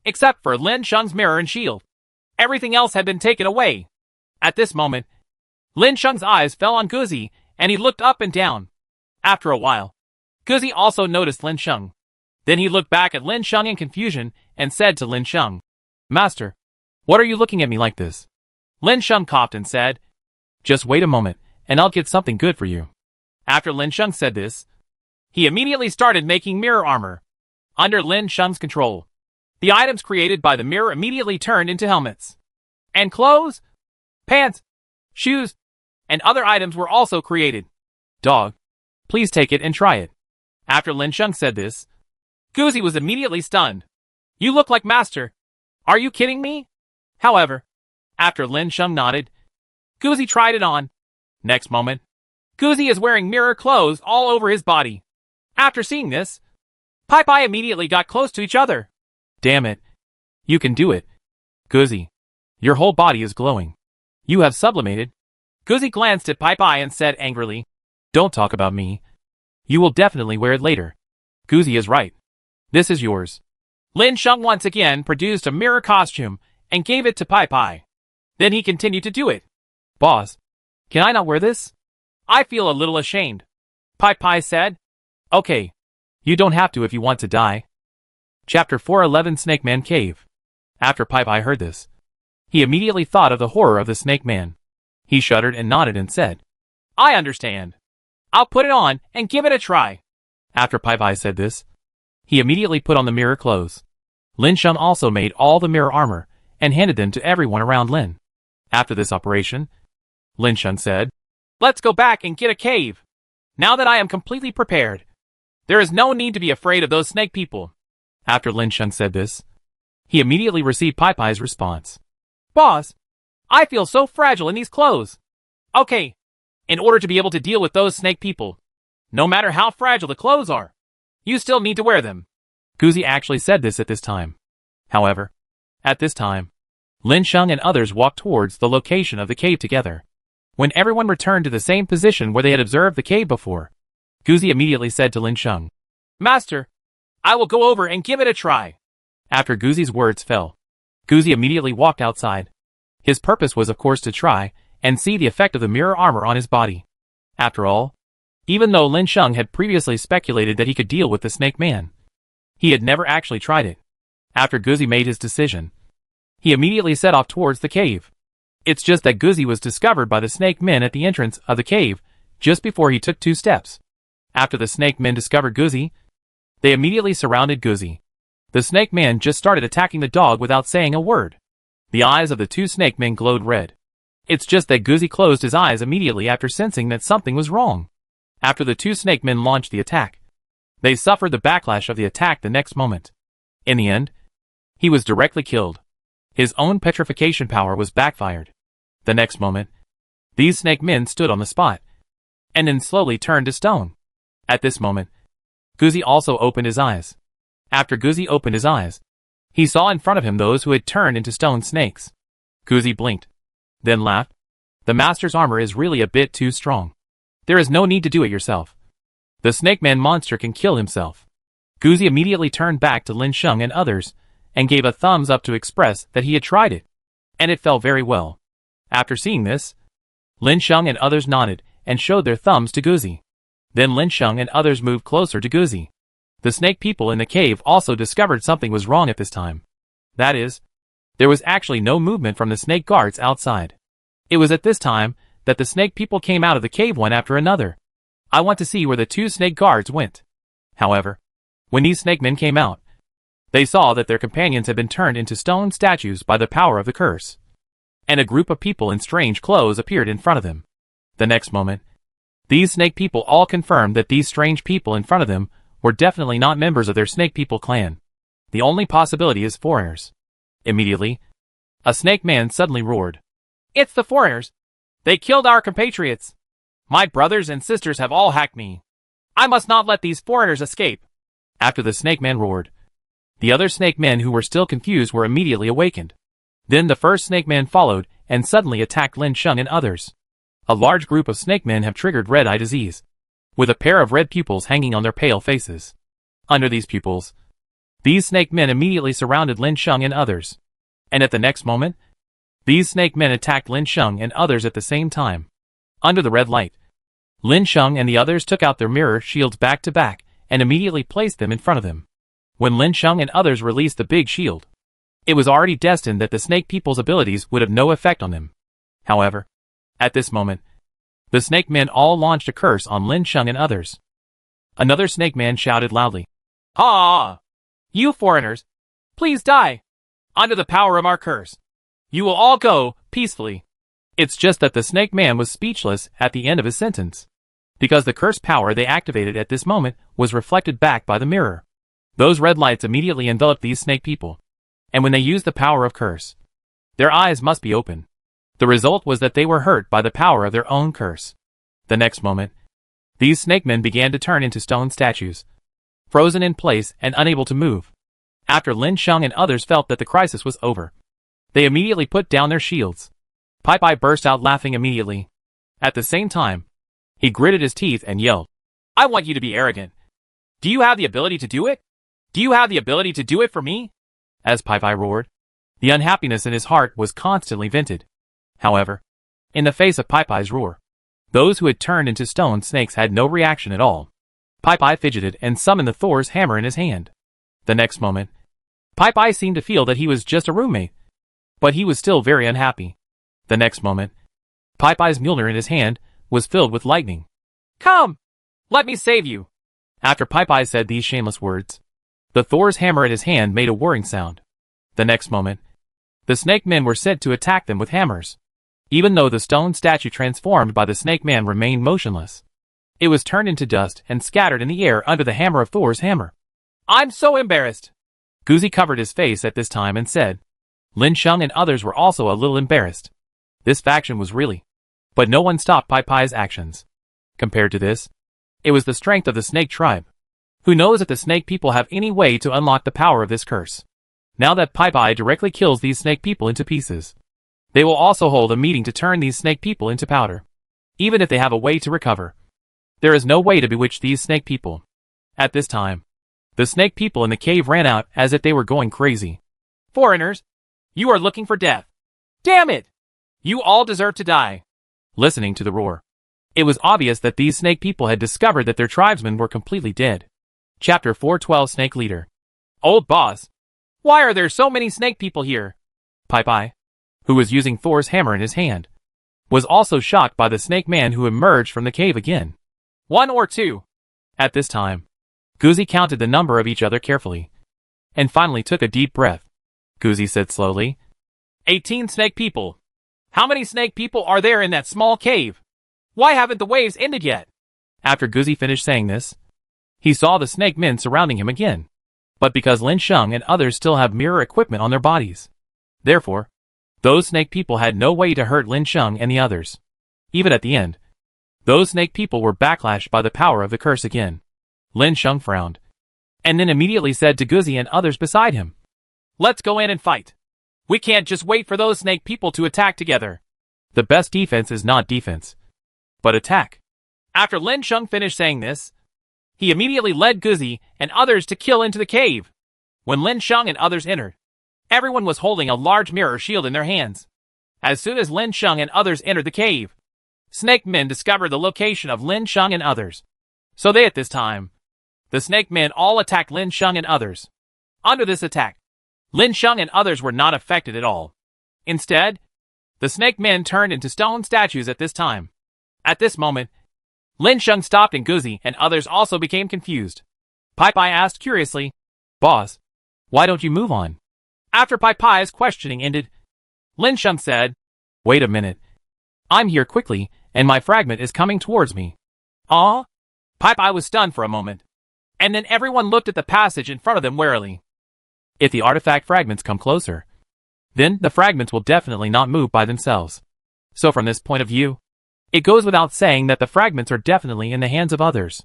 except for Lin Sheng's mirror and shield, everything else had been taken away. At this moment, Lin Sheng's eyes fell on Guzi and he looked up and down. After a while, Guzi also noticed Lin Sheng. Then he looked back at Lin Sheng in confusion and said to Lin Sheng, "Master, what are you looking at me like this?" Lin Sheng coughed and said, "Just wait a moment, and I'll get something good for you." After Lin Sheng said this, he immediately started making mirror armor. Under Lin Sheng's control, the items created by the mirror immediately turned into helmets. And clothes, pants, shoes, and other items were also created. "Dog, please take it and try it." After Lin Sheng said this, Guzi was immediately stunned. "You look like Master. Are you kidding me?" However, after Lin Sheng nodded, Guzi tried it on. Next moment, Guzi is wearing mirror clothes all over his body. After seeing this, Pai Pai immediately got close to each other. "Damn it. You can do it. Guzi, your whole body is glowing. You have sublimated." Guzi glanced at Pai Pai and said angrily, "Don't talk about me. You will definitely wear it later." Guzi is right. This is yours. Lin Sheng once again produced a mirror costume and gave it to Pai Pai. Then he continued to do it. "Boss, can I not wear this? I feel a little ashamed." Pai Pai said, "Okay, you don't have to if you want to die." Chapter 411 Snake Man Cave. After Pai Pai heard this, he immediately thought of the horror of the snake man. He shuddered and nodded and said, "I understand. I'll put it on and give it a try." After Pai Pai said this, he immediately put on the mirror clothes. Lin Sheng also made all the mirror armor and handed them to everyone around Lin. After this operation, Lin Sheng said, "Let's go back and get a cave. Now that I am completely prepared, there is no need to be afraid of those snake people." After Lin Sheng said this, he immediately received Pai Pai's response. "Boss, I feel so fragile in these clothes." "Okay, in order to be able to deal with those snake people, no matter how fragile the clothes are, you still need to wear them." Guzi actually said this at this time. However, at this time, Lin Sheng and others walked towards the location of the cave together. When everyone returned to the same position where they had observed the cave before, Guzi immediately said to Lin Sheng, Master, I will go over and give it a try. After Guzi's words fell, Guzi immediately walked outside. His purpose was of course to try and see the effect of the mirror armor on his body. After all, even though Lin Sheng had previously speculated that he could deal with the Snake Man, he had never actually tried it. After Guzi made his decision, he immediately set off towards the cave. It's just that Guzi was discovered by the Snake Men at the entrance of the cave just before he took 2 steps. After the Snake Men discovered Guzi, they immediately surrounded Guzi. The Snake Man just started attacking the dog without saying a word. The eyes of the 2 Snake Men glowed red. It's just that Guzi closed his eyes immediately after sensing that something was wrong. After the 2 Snake Men launched the attack, they suffered the backlash of the attack the next moment. In the end, he was directly killed. His own petrification power was backfired. The next moment, these Snake Men stood on the spot, and then slowly turned to stone. At this moment, Guzi also opened his eyes. After Guzi opened his eyes, he saw in front of him those who had turned into stone snakes. Guzi blinked, then laughed. The master's armor is really a bit too strong. There is no need to do it yourself. The Snake Man monster can kill himself. Guzi immediately turned back to Lin Sheng and others, and gave a thumbs up to express that he had tried it, and it fell very well. After seeing this, Lin Sheng and others nodded and showed their thumbs to Guzi. Then Lin Sheng and others moved closer to Guzi. The snake people in the cave also discovered something was wrong at this time. That is, there was actually no movement from the snake guards outside. It was at this time that the snake people came out of the cave one after another. I want to see where the 2 snake guards went. However, when these snake men came out, they saw that their companions had been turned into stone statues by the power of the curse. And a group of people in strange clothes appeared in front of them. The next moment, these snake people all confirmed that these strange people in front of them were definitely not members of their snake people clan. The only possibility is foreigners. Immediately, a snake man suddenly roared, It's the foreigners! They killed our compatriots! My brothers and sisters have all hacked me. I must not let these foreigners escape. After the snake man roared, the other snake men who were still confused were immediately awakened. Then the first snake man followed and suddenly attacked Lin Sheng and others. A large group of snake men have triggered red eye disease, with a pair of red pupils hanging on their pale faces. Under these pupils, these snake men immediately surrounded Lin Sheng and others. And at the next moment, these snake men attacked Lin Sheng and others at the same time. Under the red light, Lin Sheng and the others took out their mirror shields back to back and immediately placed them in front of them. When Lin Sheng and others released the big shield, it was already destined that the snake people's abilities would have no effect on them. However, at this moment, the snake men all launched a curse on Lin Sheng and others. Another snake man shouted loudly, Ha! You foreigners, please die! Under the power of our curse, you will all go peacefully. It's just that the snake man was speechless at the end of his sentence, because the curse power they activated at this moment was reflected back by the mirror. Those red lights immediately enveloped these snake people, and when they used the power of curse, their eyes must be open. The result was that they were hurt by the power of their own curse. The next moment, these snake men began to turn into stone statues, frozen in place and unable to move. After Lin Sheng and others felt that the crisis was over, they immediately put down their shields. Pai burst out laughing immediately. At the same time, he gritted his teeth and yelled, I want you to be arrogant. Do you have the ability to do it? Do you have the ability to do it for me? As Pai roared, the unhappiness in his heart was constantly vented. However, in the face of Pai's roar, those who had turned into stone snakes had no reaction at all. Pai fidgeted and summoned the Thor's hammer in his hand. The next moment, Pai seemed to feel that he was just a roommate, but he was still very unhappy. The next moment, Pai's Mjolnir in his hand was filled with lightning. Come! Let me save you! After Pai said these shameless words, the Thor's hammer in his hand made a whirring sound. The next moment, the snake men were sent to attack them with hammers. Even though the stone statue transformed by the snake man remained motionless, it was turned into dust and scattered in the air under the hammer of Thor's hammer. I'm so embarrassed! Guzi covered his face at this time and said. Lin Sheng and others were also a little embarrassed. This faction was really, but no one stopped Pai's actions. Compared to this, it was the strength of the snake tribe. Who knows if the snake people have any way to unlock the power of this curse? Now that Pai directly kills these snake people into pieces, they will also hold a meeting to turn these snake people into powder. Even if they have a way to recover, there is no way to bewitch these snake people. At this time, the snake people in the cave ran out as if they were going crazy. Foreigners, you are looking for death. Damn it! You all deserve to die. Listening to the roar, it was obvious that these snake people had discovered that their tribesmen were completely dead. Chapter 412 Snake Leader. Old boss, why are there so many snake people here? Pai, who was using Thor's hammer in his hand, was also shocked by the snake man who emerged from the cave again. 1 or 2? At this time, Guzi counted the number of each other carefully, and finally took a deep breath. Guzi said slowly, 18 snake people. How many snake people are there in that small cave? Why haven't the waves ended yet? After Guzi finished saying this, he saw the snake men surrounding him again. But because Lin Sheng and others still have mirror equipment on their bodies, therefore, those snake people had no way to hurt Lin Sheng and the others. Even at the end, those snake people were backlashed by the power of the curse again. Lin Sheng frowned, and then immediately said to Guzi and others beside him, Let's go in and fight. We can't just wait for those snake people to attack together. The best defense is not defense, but attack. After Lin Sheng finished saying this, he immediately led Guzi and others to kill into the cave. When Lin Sheng and others entered, everyone was holding a large mirror shield in their hands. As soon as Lin Sheng and others entered the cave, snake men discovered the location of Lin Sheng and others. So they at this time, the snake men all attacked Lin Sheng and others. Under this attack, Lin Sheng and others were not affected at all. Instead, the snake men turned into stone statues at this time. At this moment, Lin Sheng stopped and Guzi and others also became confused. Pai asked curiously, Boss, why don't you move on? After Pai's questioning ended, Lin Sheng said, Wait a minute. I'm here quickly, and my fragment is coming towards me. Ah? Pai was stunned for a moment. And then everyone looked at the passage in front of them warily. If the artifact fragments come closer, then the fragments will definitely not move by themselves. So from this point of view, it goes without saying that the fragments are definitely in the hands of others.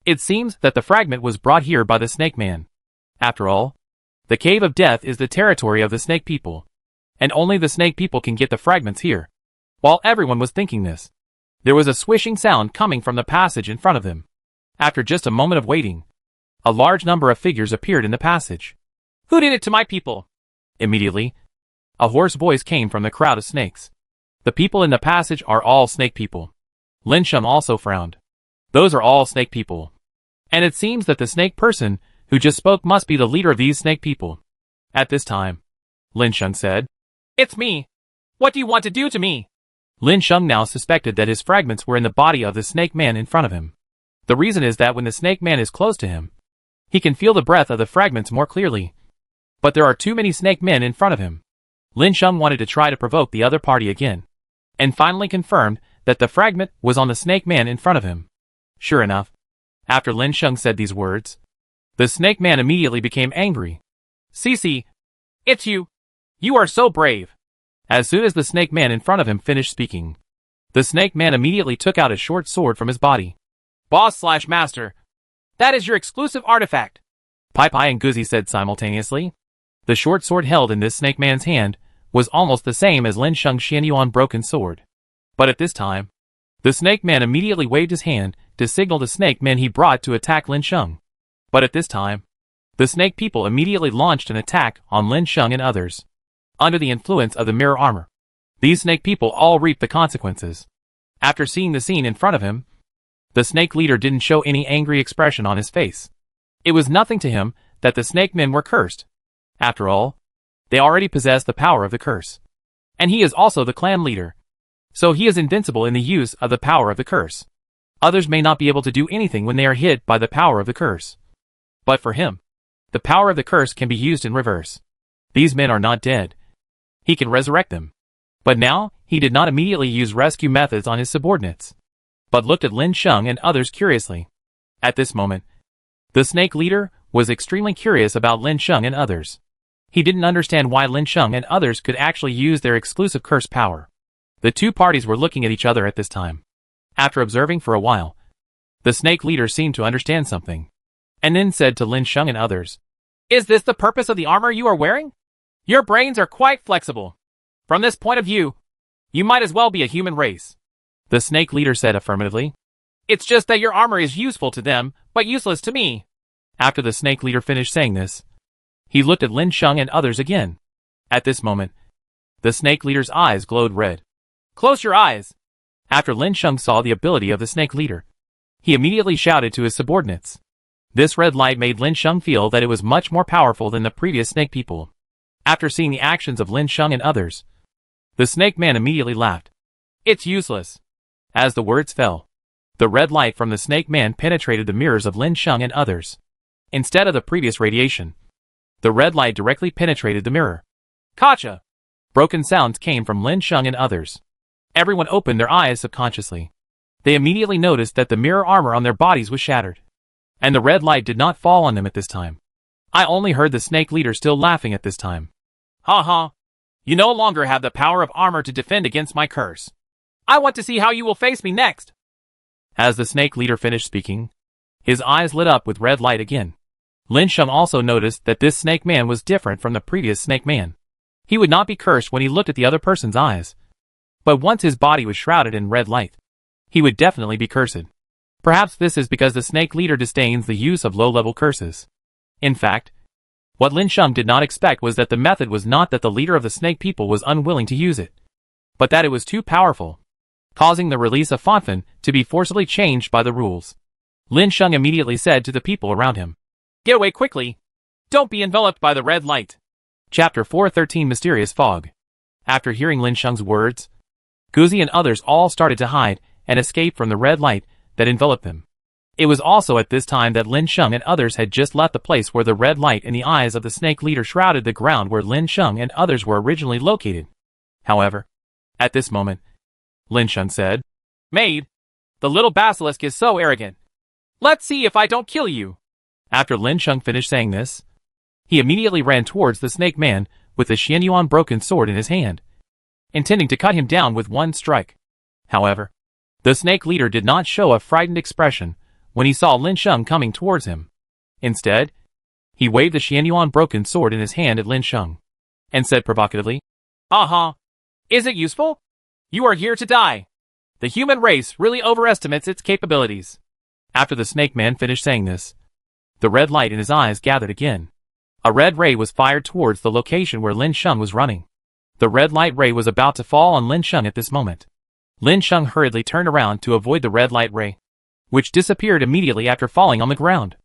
It seems that the fragment was brought here by the snake man. After all, the Cave of Death is the territory of the snake people, and only the snake people can get the fragments here. While everyone was thinking this, there was a swishing sound coming from the passage in front of them. After just a moment of waiting, a large number of figures appeared in the passage. Who did it to my people? Immediately, a hoarse voice came from the crowd of snakes. The people in the passage are all snake people. Lin Sheng also frowned. Those are all snake people. And it seems that the snake person who just spoke must be the leader of these snake people. At this time, Lin Sheng said, It's me. What do you want to do to me? Lin Sheng now suspected that his fragments were in the body of the snake man in front of him. The reason is that when the snake man is close to him, he can feel the breath of the fragments more clearly. But there are too many snake men in front of him. Lin Sheng wanted to try to provoke the other party again, and finally confirmed that the fragment was on the snake man in front of him. Sure enough, after Lin Sheng said these words, the snake man immediately became angry. Cici, it's you. You are so brave. As soon as the snake man in front of him finished speaking, the snake man immediately took out a short sword from his body. Boss/master, that is your exclusive artifact. Pai and Guzi said simultaneously. The short sword held in this snake man's hand was almost the same as Lin Sheng's Xianyuan broken sword. But at this time, the snake man immediately waved his hand to signal the snake men he brought to attack Lin Sheng. But at this time, the snake people immediately launched an attack on Lin Sheng and others. Under the influence of the mirror armor, these snake people all reaped the consequences. After seeing the scene in front of him, the snake leader didn't show any angry expression on his face. It was nothing to him that the snake men were cursed. After all, they already possess the power of the curse. And he is also the clan leader. So he is invincible in the use of the power of the curse. Others may not be able to do anything when they are hit by the power of the curse. But for him, the power of the curse can be used in reverse. These men are not dead. He can resurrect them. But now, he did not immediately use rescue methods on his subordinates, but looked at Lin Sheng and others curiously. At this moment, the snake leader was extremely curious about Lin Sheng and others. He didn't understand why Lin Sheng and others could actually use their exclusive curse power. The two parties were looking at each other at this time. After observing for a while, the snake leader seemed to understand something, and then said to Lin Sheng and others, Is this the purpose of the armor you are wearing? Your brains are quite flexible. From this point of view, you might as well be a human race. The snake leader said affirmatively. It's just that your armor is useful to them, but useless to me. After the snake leader finished saying this, he looked at Lin Sheng and others again. At this moment, the snake leader's eyes glowed red. Close your eyes. After Lin Sheng saw the ability of the snake leader, he immediately shouted to his subordinates. This red light made Lin Sheng feel that it was much more powerful than the previous snake people. After seeing the actions of Lin Sheng and others, the snake man immediately laughed. It's useless. As the words fell, the red light from the snake man penetrated the mirrors of Lin Sheng and others. Instead of the previous radiation, the red light directly penetrated the mirror. Gotcha! Broken sounds came from Lin Sheng and others. Everyone opened their eyes subconsciously. They immediately noticed that the mirror armor on their bodies was shattered. And the red light did not fall on them at this time. I only heard the snake leader still laughing at this time. Ha ha. You no longer have the power of armor to defend against my curse. I want to see how you will face me next. As the snake leader finished speaking, his eyes lit up with red light again. Lin Sheng also noticed that this snake man was different from the previous snake man. He would not be cursed when he looked at the other person's eyes. But once his body was shrouded in red light, he would definitely be cursed. Perhaps this is because the snake leader disdains the use of low-level curses. In fact, what Lin Sheng did not expect was that the method was not that the leader of the snake people was unwilling to use it, but that it was too powerful, causing the release of Fanfan to be forcibly changed by the rules. Lin Sheng immediately said to the people around him, "Get away quickly! Don't be enveloped by the red light!" Chapter 413 Mysterious Fog. After hearing Lin Sheng's words, Guzi and others all started to hide and escape from the red light that enveloped them. It was also at this time that Lin Sheng and others had just left the place where the red light in the eyes of the snake leader shrouded the ground where Lin Sheng and others were originally located. However, at this moment, Lin Sheng said, "Maid, the little basilisk is so arrogant. Let's see if I don't kill you." After Lin Sheng finished saying this, he immediately ran towards the snake man with the Xianyuan broken sword in his hand, intending to cut him down with one strike. However, the snake leader did not show a frightened expression when he saw Lin Sheng coming towards him. Instead, he waved the Xianyuan broken sword in his hand at Lin Sheng, and said provocatively, "Uh-huh. Is it useful? You are here to die. The human race really overestimates its capabilities." After the snake man finished saying this, the red light in his eyes gathered again. A red ray was fired towards the location where Lin Sheng was running. The red light ray was about to fall on Lin Sheng at this moment. Lin Sheng hurriedly turned around to avoid the red light ray, which disappeared immediately after falling on the ground.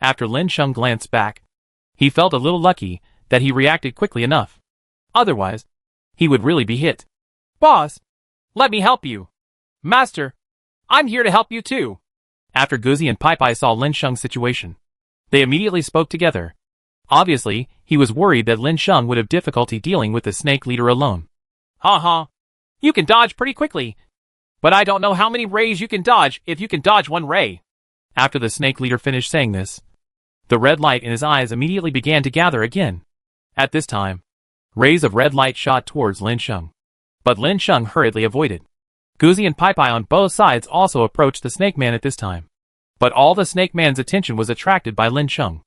After Lin Sheng glanced back, he felt a little lucky that he reacted quickly enough. Otherwise, he would really be hit. "Boss, let me help you." "Master, I'm here to help you too." After Guzi and Pai Pai saw Lin Sheng's situation, they immediately spoke together. Obviously, he was worried that Lin Sheng would have difficulty dealing with the snake leader alone. "Ha ha. You can dodge pretty quickly. But I don't know how many rays you can dodge if you can dodge one ray." After the snake leader finished saying this, the red light in his eyes immediately began to gather again. At this time, rays of red light shot towards Lin Sheng, but Lin Sheng hurriedly avoided. Guzi and Pai Pai on both sides also approached the snake man at this time, but all the snake man's attention was attracted by Lin Sheng.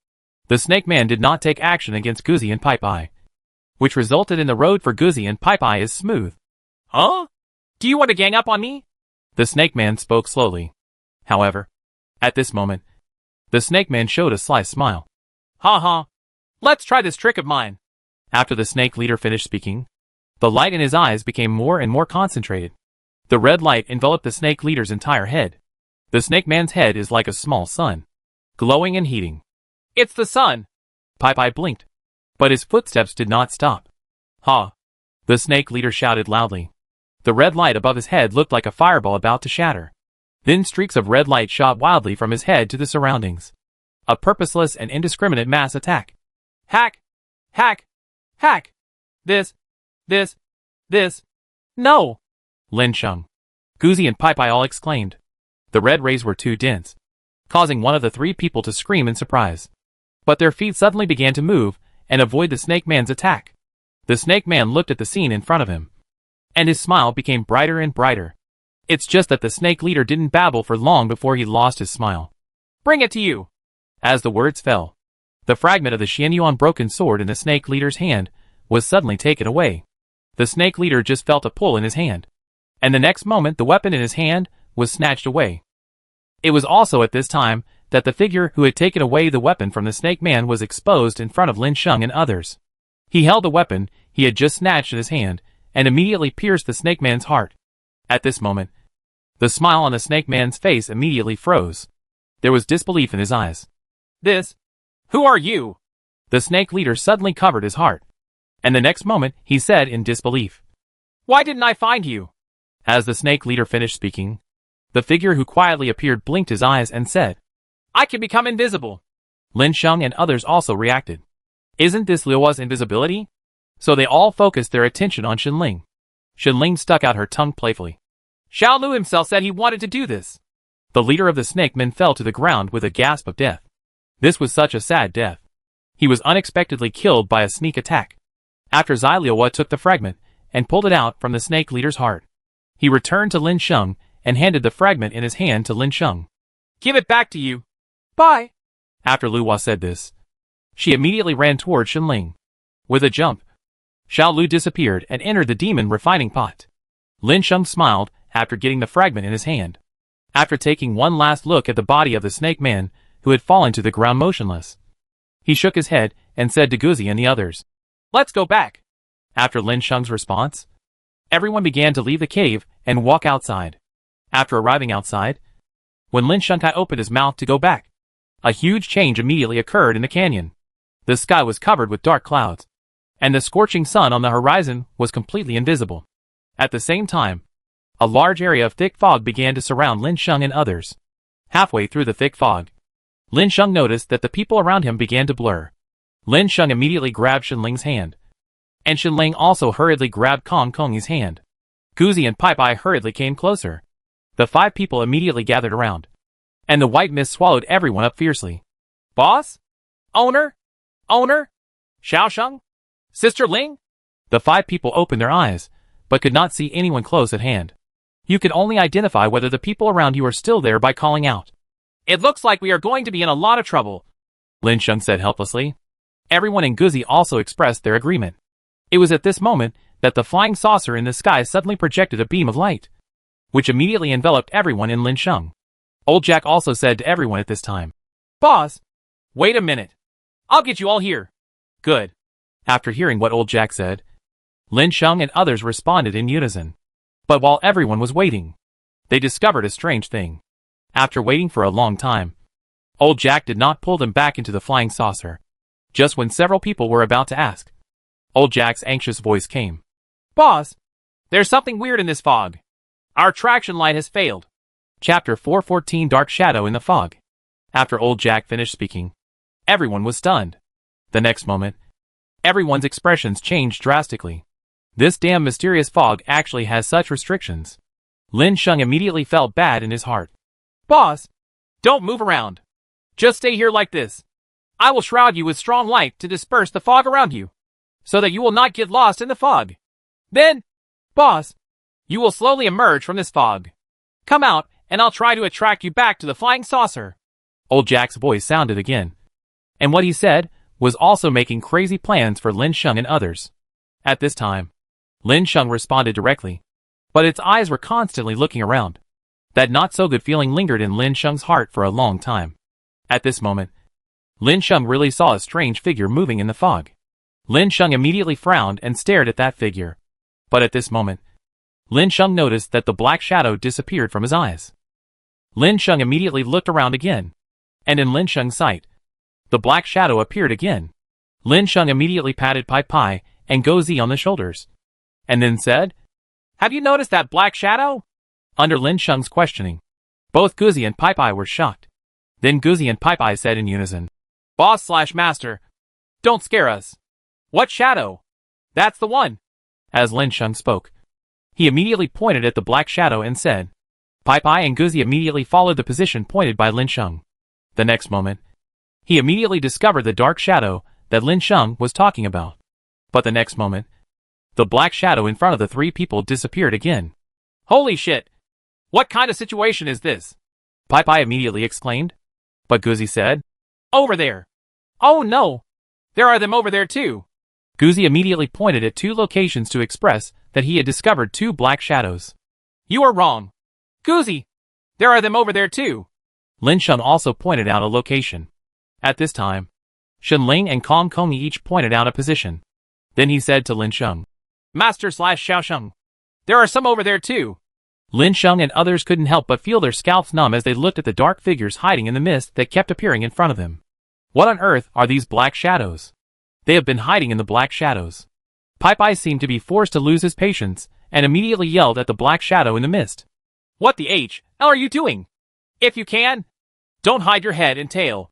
The snake man did not take action against Guzi and Pai Pai, which resulted in the road for Guzi and Pai Pai is smooth. "Huh? Do you want to gang up on me?" The snake man spoke slowly. However, at this moment, the snake man showed a sly smile. "Ha ha. Let's try this trick of mine." After the snake leader finished speaking, the light in his eyes became more and more concentrated. The red light enveloped the snake leader's entire head. The snake man's head is like a small sun, glowing and heating. "It's the sun." Pai Pai blinked, but his footsteps did not stop. "Ha!" The snake leader shouted loudly. The red light above his head looked like a fireball about to shatter. Then streaks of red light shot wildly from his head to the surroundings. A purposeless and indiscriminate mass attack. "Hack! Hack! Hack! This! No!" Lin Sheng, Guzi and Pai Pai all exclaimed. The red rays were too dense, causing one of the three people to scream in surprise. But their feet suddenly began to move and avoid the snake man's attack. The snake man looked at the scene in front of him, and his smile became brighter and brighter. It's just that the snake leader didn't babble for long before he lost his smile. "Bring it to you." As the words fell, The fragment of the Xianyuan broken sword in the snake leader's hand was suddenly taken away. The snake leader just felt a pull in his hand, and the next moment the weapon in his hand was snatched away. It was also at this time that the figure who had taken away the weapon from the snake man was exposed in front of Lin Sheng and others. He held the weapon he had just snatched in his hand and immediately pierced the snake man's heart. At this moment, the smile on the snake man's face immediately froze. There was disbelief in his eyes. Who are you? The snake leader suddenly covered his heart, and the next moment he said in disbelief, Why didn't I find you? As the snake leader finished speaking, the figure who quietly appeared blinked his eyes and said, I can become invisible. Lin Sheng and others also reacted. Isn't this Liuwa's invisibility? So they all focused their attention on Shenling. Shenling stuck out her tongue playfully. Xiao Lu himself said he wanted to do this. The leader of the snake men fell to the ground with a gasp of death. This was such a sad death. He was unexpectedly killed by a sneak attack. After Liuwa took the fragment and pulled it out from the snake leader's heart, he returned to Lin Sheng and handed the fragment in his hand to Lin Sheng. Give it back to you. Bye. After Liuwa said this, she immediately ran toward Shenling. With a jump, Xiao Lu disappeared and entered the demon refining pot. Lin Sheng smiled after getting the fragment in his hand. After taking one last look at the body of the snake man who had fallen to the ground motionless, he shook his head and said to Guzi and the others, Let's go back. After Lin Sheng's response, everyone began to leave the cave and walk outside. After arriving outside, when Lin Shengkai opened his mouth to go back, a huge change immediately occurred in the canyon. The sky was covered with dark clouds, and the scorching sun on the horizon was completely invisible. At the same time, a large area of thick fog began to surround Lin Sheng and others. Halfway through the thick fog, Lin Sheng noticed that the people around him began to blur. Lin Sheng immediately grabbed Shenling's hand, and Shenling also hurriedly grabbed Kong Kong's hand. Guzi and Pai Pai hurriedly came closer. The 5 people immediately gathered around, and the white mist swallowed everyone up fiercely. Boss? Owner? Xiao Sheng? Sister Ling? The 5 people opened their eyes, but could not see anyone close at hand. You could only identify whether the people around you are still there by calling out. It looks like we are going to be in a lot of trouble, Lin Sheng said helplessly. Everyone in Guzi also expressed their agreement. It was at this moment that the flying saucer in the sky suddenly projected a beam of light, which immediately enveloped everyone in Lin Sheng. Old Jack also said to everyone at this time, Boss, wait a minute. I'll get you all here. Good. After hearing what Old Jack said, Lin Sheng and others responded in unison. But while everyone was waiting, they discovered a strange thing. After waiting for a long time, Old Jack did not pull them back into the flying saucer. Just when several people were about to ask, Old Jack's anxious voice came. Boss, there's something weird in this fog. Our traction light has failed. Chapter 414 Dark Shadow in the Fog. After Old Jack finished speaking, everyone was stunned. The next moment, everyone's expressions changed drastically. This damn mysterious fog actually has such restrictions. Lin Sheng immediately felt bad in his heart. Boss, don't move around. Just stay here like this. I will shroud you with strong light to disperse the fog around you, so that you will not get lost in the fog. Then, boss, you will slowly emerge from this fog. Come out, and I'll try to attract you back to the flying saucer. Old Jack's voice sounded again, and what he said was also making crazy plans for Lin Sheng and others. At this time, Lin Sheng responded directly, but its eyes were constantly looking around. That not-so-good feeling lingered in Lin Sheng's heart for a long time. At this moment, Lin Sheng really saw a strange figure moving in the fog. Lin Sheng immediately frowned and stared at that figure. But at this moment, Lin Sheng noticed that the black shadow disappeared from his eyes. Lin Sheng immediately looked around again, and in Lin Sheng's sight, the black shadow appeared again. Lin Sheng immediately patted Pai Pai and Gozi on the shoulders, and then said, Have you noticed that black shadow? Under Lin Sheng's questioning, both Guzi and Pai Pai were shocked. Then Guzi and Pai Pai said in unison, Boss/Master, don't scare us. What shadow? That's the one. As Lin Sheng spoke, he immediately pointed at the black shadow and said, Pai Pai and Guzi immediately followed the position pointed by Lin Sheng. The next moment, he immediately discovered the dark shadow that Lin Sheng was talking about. But the next moment, the black shadow in front of the 3 people disappeared again. Holy shit! What kind of situation is this? Pai Pai immediately exclaimed. But Guzi said, Over there! Oh no! There are them over there too! Guzi immediately pointed at 2 locations to express that he had discovered 2 black shadows. You are wrong. Guzi! There are them over there too! Lin Sheng also pointed out a location. At this time, Shenling and Kong Kong each pointed out a position. Then he said to Lin Sheng, Master/Xiaosheng, there are some over there too. Lin Sheng and others couldn't help but feel their scalps numb as they looked at the dark figures hiding in the mist that kept appearing in front of them. What on earth are these black shadows? They have been hiding in the black shadows. Pai seemed to be forced to lose his patience and immediately yelled at the black shadow in the mist. What the hell are you doing? If you can, don't hide your head and tail.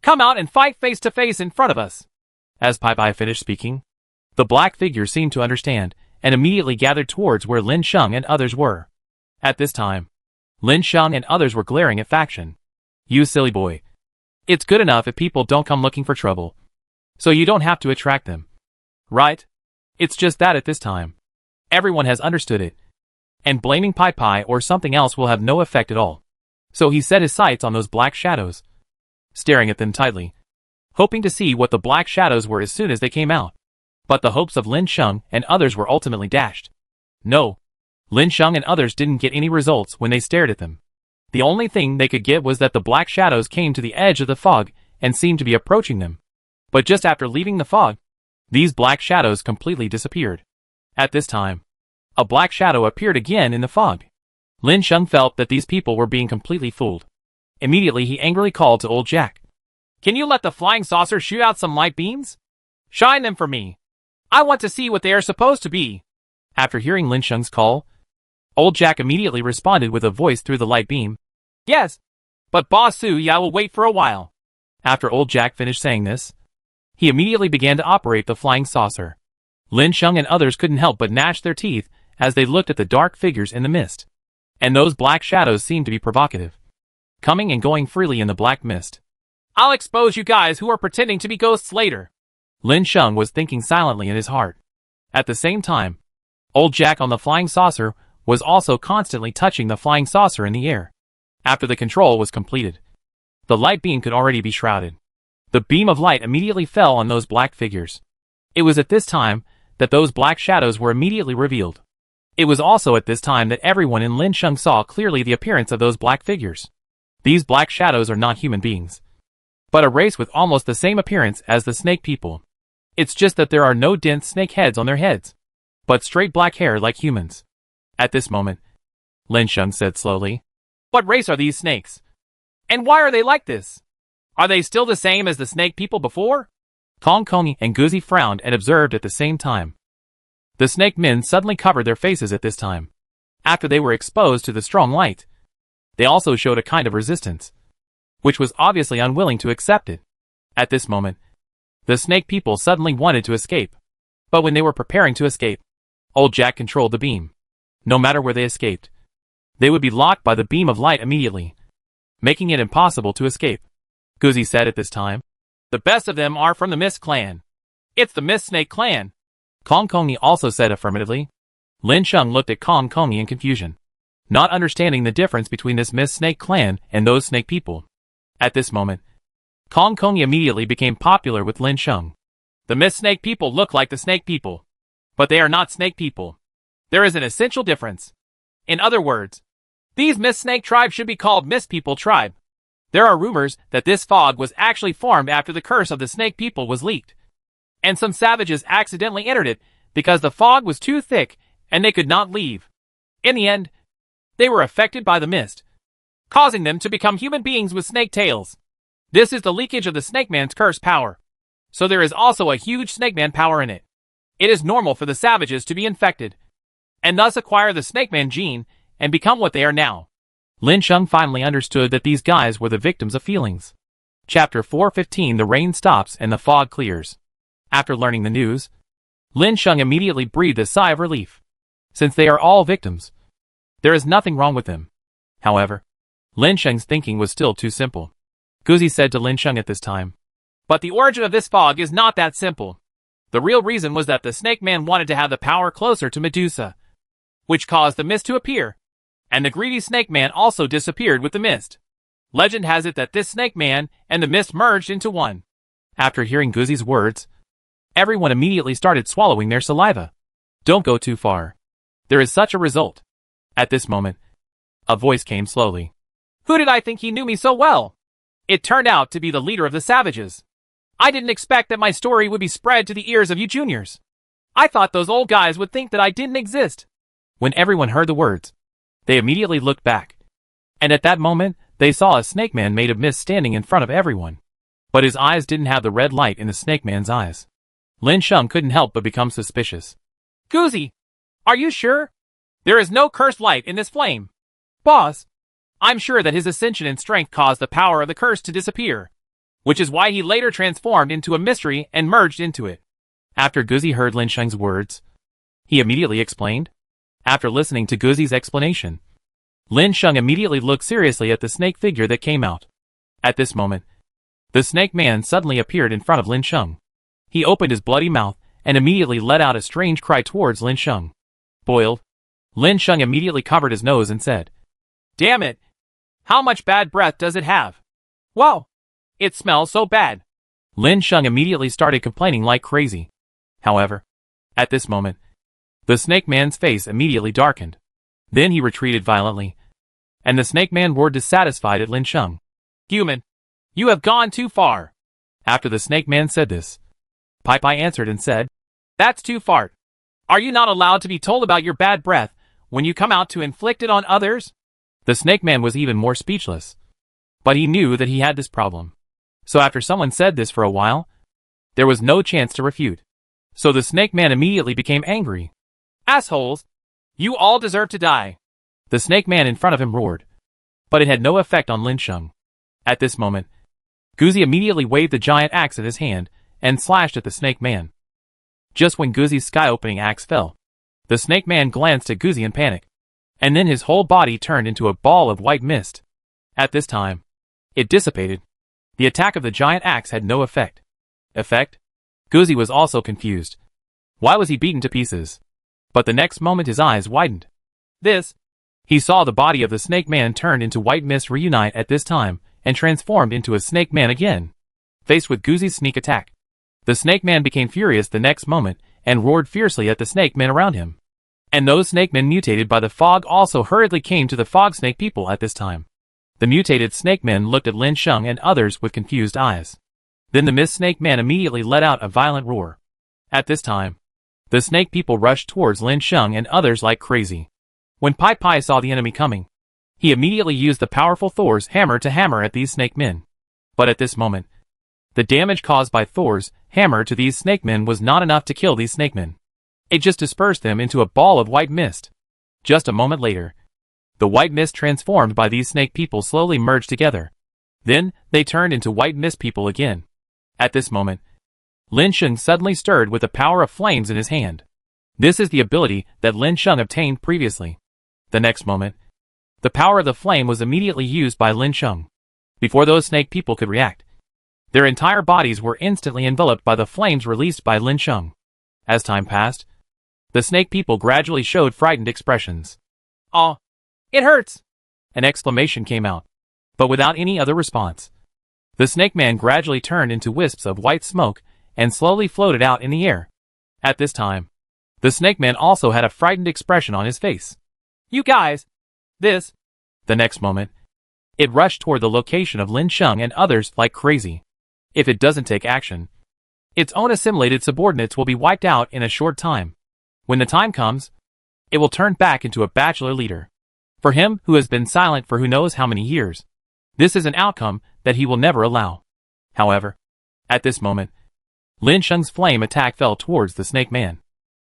Come out and fight face to face in front of us. As Pai finished speaking, the black figure seemed to understand and immediately gathered towards where Lin Sheng and others were. At this time, Lin Sheng and others were glaring at Faction. You silly boy. It's good enough if people don't come looking for trouble. So you don't have to attract them. Right? It's just that at this time, everyone has understood it. And blaming Pai or something else will have no effect at all. So he set his sights on those black shadows, staring at them tightly, hoping to see what the black shadows were as soon as they came out. But the hopes of Lin Sheng and others were ultimately dashed. No. Lin Sheng and others didn't get any results when they stared at them. The only thing they could get was that the black shadows came to the edge of the fog and seemed to be approaching them. But just after leaving the fog, these black shadows completely disappeared. At this time, a black shadow appeared again in the fog. Lin Sheng felt that these people were being completely fooled. Immediately he angrily called to old Jack. Can you let the flying saucer shoot out some light beams? Shine them for me. I want to see what they are supposed to be. After hearing Lin Sheng's call, old Jack immediately responded with a voice through the light beam. Yes, but Boss Su Ya will wait for a while. After old Jack finished saying this, he immediately began to operate the flying saucer. Lin Sheng and others couldn't help but gnash their teeth as they looked at the dark figures in the mist. And those black shadows seemed to be provocative, coming and going freely in the black mist. I'll expose you guys who are pretending to be ghosts later. Lin Sheng was thinking silently in his heart. At the same time, old Jack on the flying saucer was also constantly touching the flying saucer in the air. After the control was completed, the light beam could already be shrouded. The beam of light immediately fell on those black figures. It was at this time that those black shadows were immediately revealed. It was also at this time that everyone in Lin Sheng saw clearly the appearance of those black figures. These black shadows are not human beings, but a race with almost the same appearance as the snake people. It's just that there are no dense snake heads on their heads, but straight black hair like humans. At this moment, Lin Sheng said slowly, What race are these snakes? And why are they like this? Are they still the same as the snake people before? Kong Kong and Guzi frowned and observed at the same time. The snake men suddenly covered their faces at this time. After they were exposed to the strong light, they also showed a kind of resistance, which was obviously unwilling to accept it. At this moment, the snake people suddenly wanted to escape. But when they were preparing to escape, old Jack controlled the beam. No matter where they escaped, they would be locked by the beam of light immediately, making it impossible to escape. Guzi said at this time, The best of them are from the Mist Clan. It's the Mist Snake Clan. Kong Kongi also said affirmatively. Lin Sheng looked at Kong Kongi in confusion, not understanding the difference between this Mist Snake Clan and those snake people. At this moment, Kong Kongi immediately became popular with Lin Sheng. The Mist Snake people look like the snake people, but they are not snake people. There is an essential difference. In other words, these Mist Snake tribe should be called Mist People tribe. There are rumors that this fog was actually formed after the curse of the snake people was leaked, and some savages accidentally entered it because the fog was too thick and they could not leave. In the end, they were affected by the mist, causing them to become human beings with snake tails. This is the leakage of the Snake Man's curse power. So there is also a huge Snake Man power in it. It is normal for the savages to be infected, and thus acquire the Snake Man gene and become what they are now. Lin Sheng finally understood that these guys were the victims of feelings. Chapter 415. The rain stops and the fog clears. After learning the news, Lin Sheng immediately breathed a sigh of relief. Since they are all victims, there is nothing wrong with them. However, Lin Sheng's thinking was still too simple. Guzi said to Lin Sheng at this time, But the origin of this fog is not that simple. The real reason was that the Snake Man wanted to have the power closer to Medusa, which caused the mist to appear, and the greedy Snake Man also disappeared with the mist. Legend has it that this Snake Man and the mist merged into one. After hearing Goozy's words, everyone immediately started swallowing their saliva. Don't go too far. There is such a result. At this moment, a voice came slowly. Who did I think he knew me so well? It turned out to be the leader of the savages. I didn't expect that my story would be spread to the ears of you juniors. I thought those old guys would think that I didn't exist. When everyone heard the words, they immediately looked back. And at that moment, they saw a snake man made of mist standing in front of everyone. But his eyes didn't have the red light in the snake man's eyes. Lin Sheng couldn't help but become suspicious. Goozy, are you sure? There is no cursed light in this flame. Boss, I'm sure that his ascension in strength caused the power of the curse to disappear, which is why he later transformed into a mystery and merged into it. After Goozy heard Lin Sheng's words, he immediately explained. After listening to Goozy's explanation, Lin Sheng immediately looked seriously at the snake figure that came out. At this moment, the snake man suddenly appeared in front of Lin Sheng. He opened his bloody mouth and immediately let out a strange cry towards Lin Sheng. Boiled. Lin Sheng immediately covered his nose and said, Damn it! How much bad breath does it have? Wow! It smells so bad. Lin Sheng immediately started complaining like crazy. However, at this moment, the snake man's face immediately darkened. Then he retreated violently, and the snake man roared dissatisfied at Lin Sheng. Human, you have gone too far. After the snake man said this, Pai answered and said, That's too far. Are you not allowed to be told about your bad breath when you come out to inflict it on others? The snake man was even more speechless. But he knew that he had this problem. So after someone said this for a while, there was no chance to refute. So the snake man immediately became angry. Assholes! You all deserve to die. The snake man in front of him roared. But it had no effect on Lin Sheng. At this moment, Goozy immediately waved the giant axe in his hand and slashed at the snake man. Just when Goozy's sky-opening axe fell, the snake man glanced at Goozy in panic. And then his whole body turned into a ball of white mist. At this time, it dissipated. The attack of the giant axe had no effect. Goozy was also confused. Why was he beaten to pieces? But the next moment his eyes widened. He saw the body of the snake man turned into white mist reunite at this time, and transformed into a snake man again. Faced with Goozy's sneak attack, the snake man became furious the next moment, and roared fiercely at the snake men around him. And those snake men mutated by the fog also hurriedly came to the fog snake people at this time. The mutated snake men looked at Lin Sheng and others with confused eyes. Then the mist snake man immediately let out a violent roar. At this time, the snake people rushed towards Lin Sheng and others like crazy. When Pai saw the enemy coming, he immediately used the powerful Thor's hammer to hammer at these snake men. But at this moment, the damage caused by Thor's hammer to these snake men was not enough to kill these snake men. It just dispersed them into a ball of white mist. Just a moment later, the white mist transformed by these snake people slowly merged together. Then, they turned into white mist people again. At this moment, Lin Sheng suddenly stirred with the power of flames in his hand. This is the ability that Lin Sheng obtained previously. The next moment, the power of the flame was immediately used by Lin Sheng. Before those snake people could react, their entire bodies were instantly enveloped by the flames released by Lin Sheng. As time passed, the snake people gradually showed frightened expressions. "Aw, it hurts!" An exclamation came out, but without any other response. The snake man gradually turned into wisps of white smoke and slowly floated out in the air. At this time, the snake man also had a frightened expression on his face. "You guys, this..." The next moment, it rushed toward the location of Lin Sheng and others like crazy. If it doesn't take action, its own assimilated subordinates will be wiped out in a short time. When the time comes, it will turn back into a bachelor leader. For him who has been silent for who knows how many years, this is an outcome that he will never allow. However, at this moment, Lin Sheng's flame attack fell towards the snake man.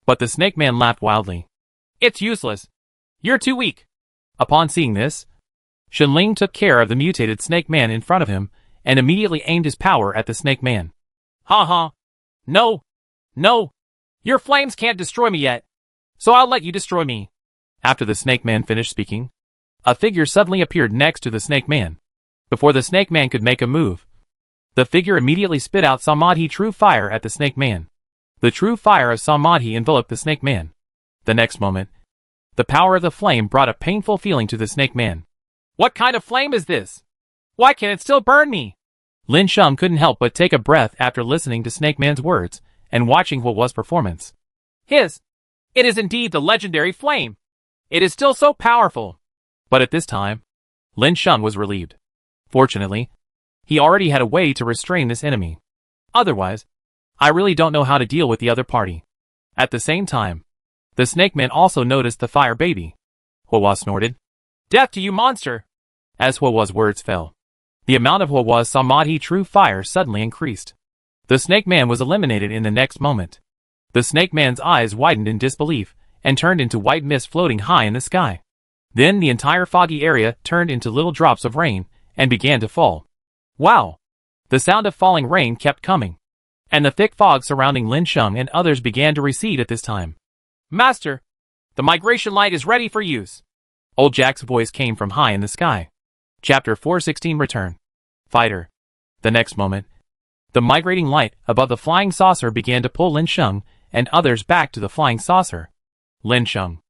But the snake man laughed wildly. "It's useless. You're too weak." Upon seeing this, Shenling took care of the mutated snake man in front of him and immediately aimed his power at the snake man. "Ha ha. No. No. Your flames can't destroy me yet. So I'll let you destroy me." After the snake man finished speaking, a figure suddenly appeared next to the snake man. Before the snake man could make a move, the figure immediately spit out Samadhi true fire at the snake man. The true fire of Samadhi enveloped the snake man. The next moment, the power of the flame brought a painful feeling to the snake man. "What kind of flame is this? Why can it still burn me?" Lin Sheng couldn't help but take a breath after listening to Snake Man's words and watching Huo's performance. It is indeed the legendary flame. It is still so powerful. But at this time, Lin Sheng was relieved. Fortunately, he already had a way to restrain this enemy. Otherwise, I really don't know how to deal with the other party. At the same time, the Snake Man also noticed the fire baby. Huo snorted. Death to you, monster! As Huo's words fell, the amount of Huo's Samadhi true fire suddenly increased. The Snake Man was eliminated in the next moment. The Snake Man's eyes widened in disbelief and turned into white mist floating high in the sky. Then the entire foggy area turned into little drops of rain and began to fall. Wow! The sound of falling rain kept coming, and the thick fog surrounding Lin Sheng and others began to recede at this time. Master, the migration light is ready for use. Old Jack's voice came from high in the sky. Chapter 416 Return. Fighter. The next moment, the migrating light above the flying saucer began to pull Lin Sheng and others back to the flying saucer. Lin Sheng,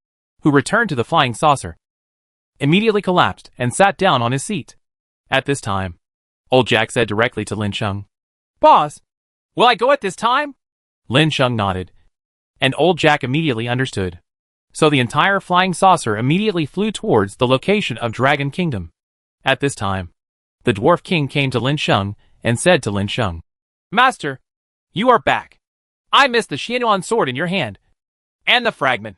who returned to the flying saucer, immediately collapsed and sat down on his seat. At this time, Old Jack said directly to Lin Sheng, Boss, will I go at this time? Lin Sheng nodded, and Old Jack immediately understood. So the entire flying saucer immediately flew towards the location of Dragon Kingdom. At this time, the Dwarf King came to Lin Sheng and said to Lin Sheng, Master, you are back. I missed the Shenling sword in your hand, and the fragment.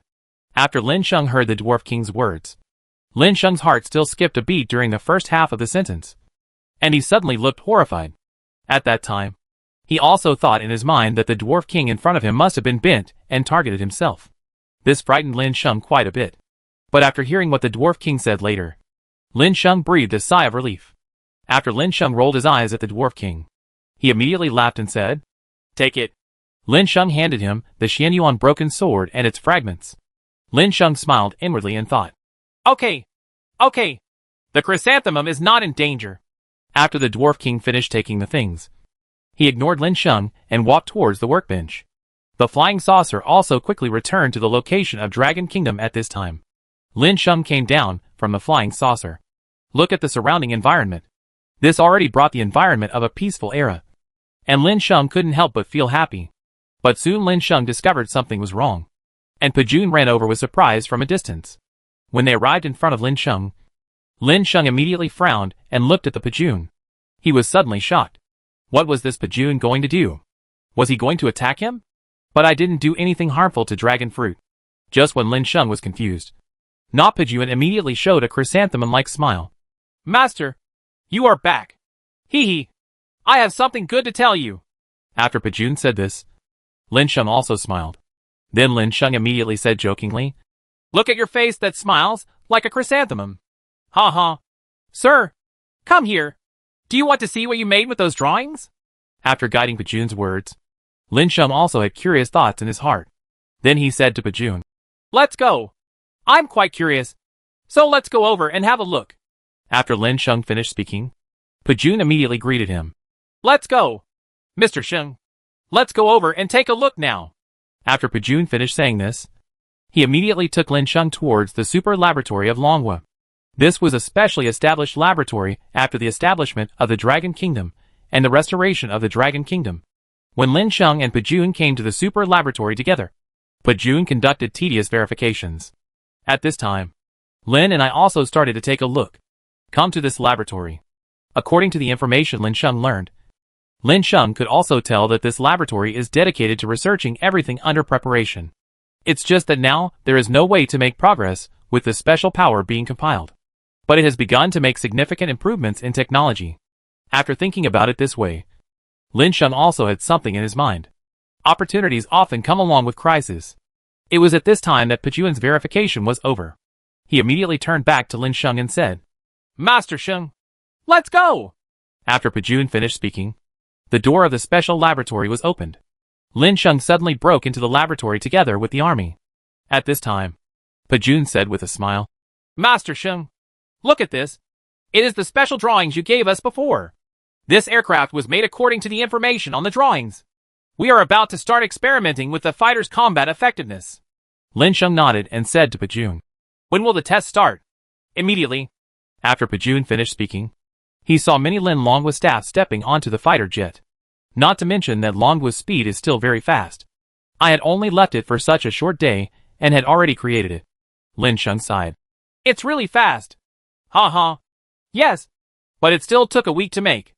After Lin Sheng heard the Dwarf King's words, Lin Sheng's heart still skipped a beat during the first half of the sentence, and he suddenly looked horrified. At that time, he also thought in his mind that the Dwarf King in front of him must have been bent and targeted himself. This frightened Lin Sheng quite a bit. But after hearing what the Dwarf King said later, Lin Sheng breathed a sigh of relief. After Lin Sheng rolled his eyes at the Dwarf King, he immediately laughed and said, Take it. Lin Sheng handed him the Shenling broken sword and its fragments. Lin Sheng smiled inwardly and thought, Okay. The chrysanthemum is not in danger. After the Dwarf King finished taking the things, he ignored Lin Sheng and walked towards the workbench. The flying saucer also quickly returned to the location of Dragon Kingdom at this time. Lin Sheng came down from the flying saucer. Look at the surrounding environment. This already brought the environment of a peaceful era, and Lin Sheng couldn't help but feel happy. But soon Lin Sheng discovered something was wrong, and Pajun ran over with surprise from a distance. When they arrived in front of Lin Sheng immediately frowned and looked at the Pajun. He was suddenly shocked. What was this Pajun going to do? Was he going to attack him? But I didn't do anything harmful to dragon fruit. Just when Lin Sheng was confused, Not Pajun immediately showed a chrysanthemum-like smile. Master, you are back. Hee. I have something good to tell you. After Pajun said this, Lin Sheng also smiled. Then Lin Sheng immediately said jokingly, Look at your face that smiles like a chrysanthemum. Ha ha. Sir, come here. Do you want to see what you made with those drawings? After guiding Pajun's words, Lin Sheng also had curious thoughts in his heart. Then he said to Pajun, Let's go. I'm quite curious. So let's go over and have a look. After Lin Sheng finished speaking, Pajun immediately greeted him. Let's go. Mr. Sheng. Let's go over and take a look now. After Pajun finished saying this, he immediately took Lin Sheng towards the super laboratory of Longhua. This was a specially established laboratory after the establishment of the Dragon Kingdom and the restoration of the Dragon Kingdom. When Lin Sheng and Pajun came to the super laboratory together, Pajun conducted tedious verifications. At this time, Lin and I also started to take a look. Come to this laboratory. According to the information Lin Sheng learned, Lin Sheng could also tell that this laboratory is dedicated to researching everything under preparation. It's just that now there is no way to make progress with this special power being compiled. But it has begun to make significant improvements in technology. After thinking about it this way, Lin Sheng also had something in his mind. Opportunities often come along with crises. It was at this time that Pajun's verification was over. He immediately turned back to Lin Sheng and said, Master Sheng, let's go! After Pajun finished speaking, the door of the special laboratory was opened. Lin Sheng suddenly broke into the laboratory together with the army. At this time, Pajun said with a smile, Master Sheng, look at this. It is the special drawings you gave us before. This aircraft was made according to the information on the drawings. We are about to start experimenting with the fighter's combat effectiveness. Lin Sheng nodded and said to Pajun, When will the test start? Immediately. After Pajun finished speaking, He saw many Lin Long with staff stepping onto the fighter jet. Not to mention that Long with speed is still very fast. I had only left it for such a short day, and had already created it. Lin Sheng sighed. It's really fast. Ha ha. Yes. But it still took a week to make.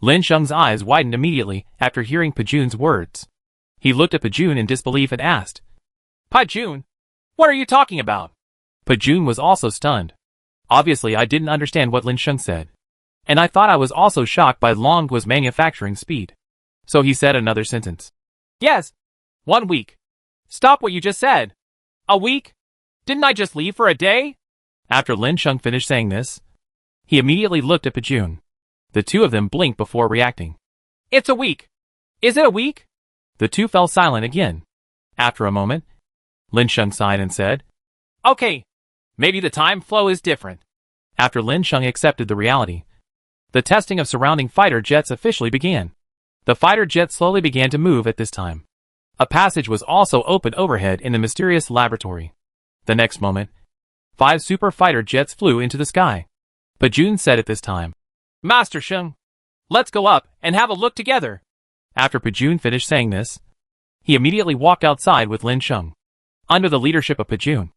Lin Sheng's eyes widened immediately after hearing Pajun's words. He looked at Pajun in disbelief and asked, Pajun, what are you talking about? Pajun was also stunned. Obviously I didn't understand what Lin Sheng said. And I thought I was also shocked by Longgua's manufacturing speed. So he said another sentence. Yes. 1 week. Stop what you just said. A week? Didn't I just leave for a day? After Lin Sheng finished saying this, he immediately looked at Pajun. The two of them blinked before reacting. It's a week. Is it a week? The two fell silent again. After a moment, Lin Sheng sighed and said, Okay. Maybe the time flow is different. After Lin Sheng accepted the reality, the testing of surrounding fighter jets officially began. The fighter jet slowly began to move at this time. A passage was also opened overhead in the mysterious laboratory. The next moment, 5 super fighter jets flew into the sky. Pajun said at this time, Master Sheng, let's go up and have a look together. After Pajun finished saying this, he immediately walked outside with Lin Sheng. Under the leadership of Pajun,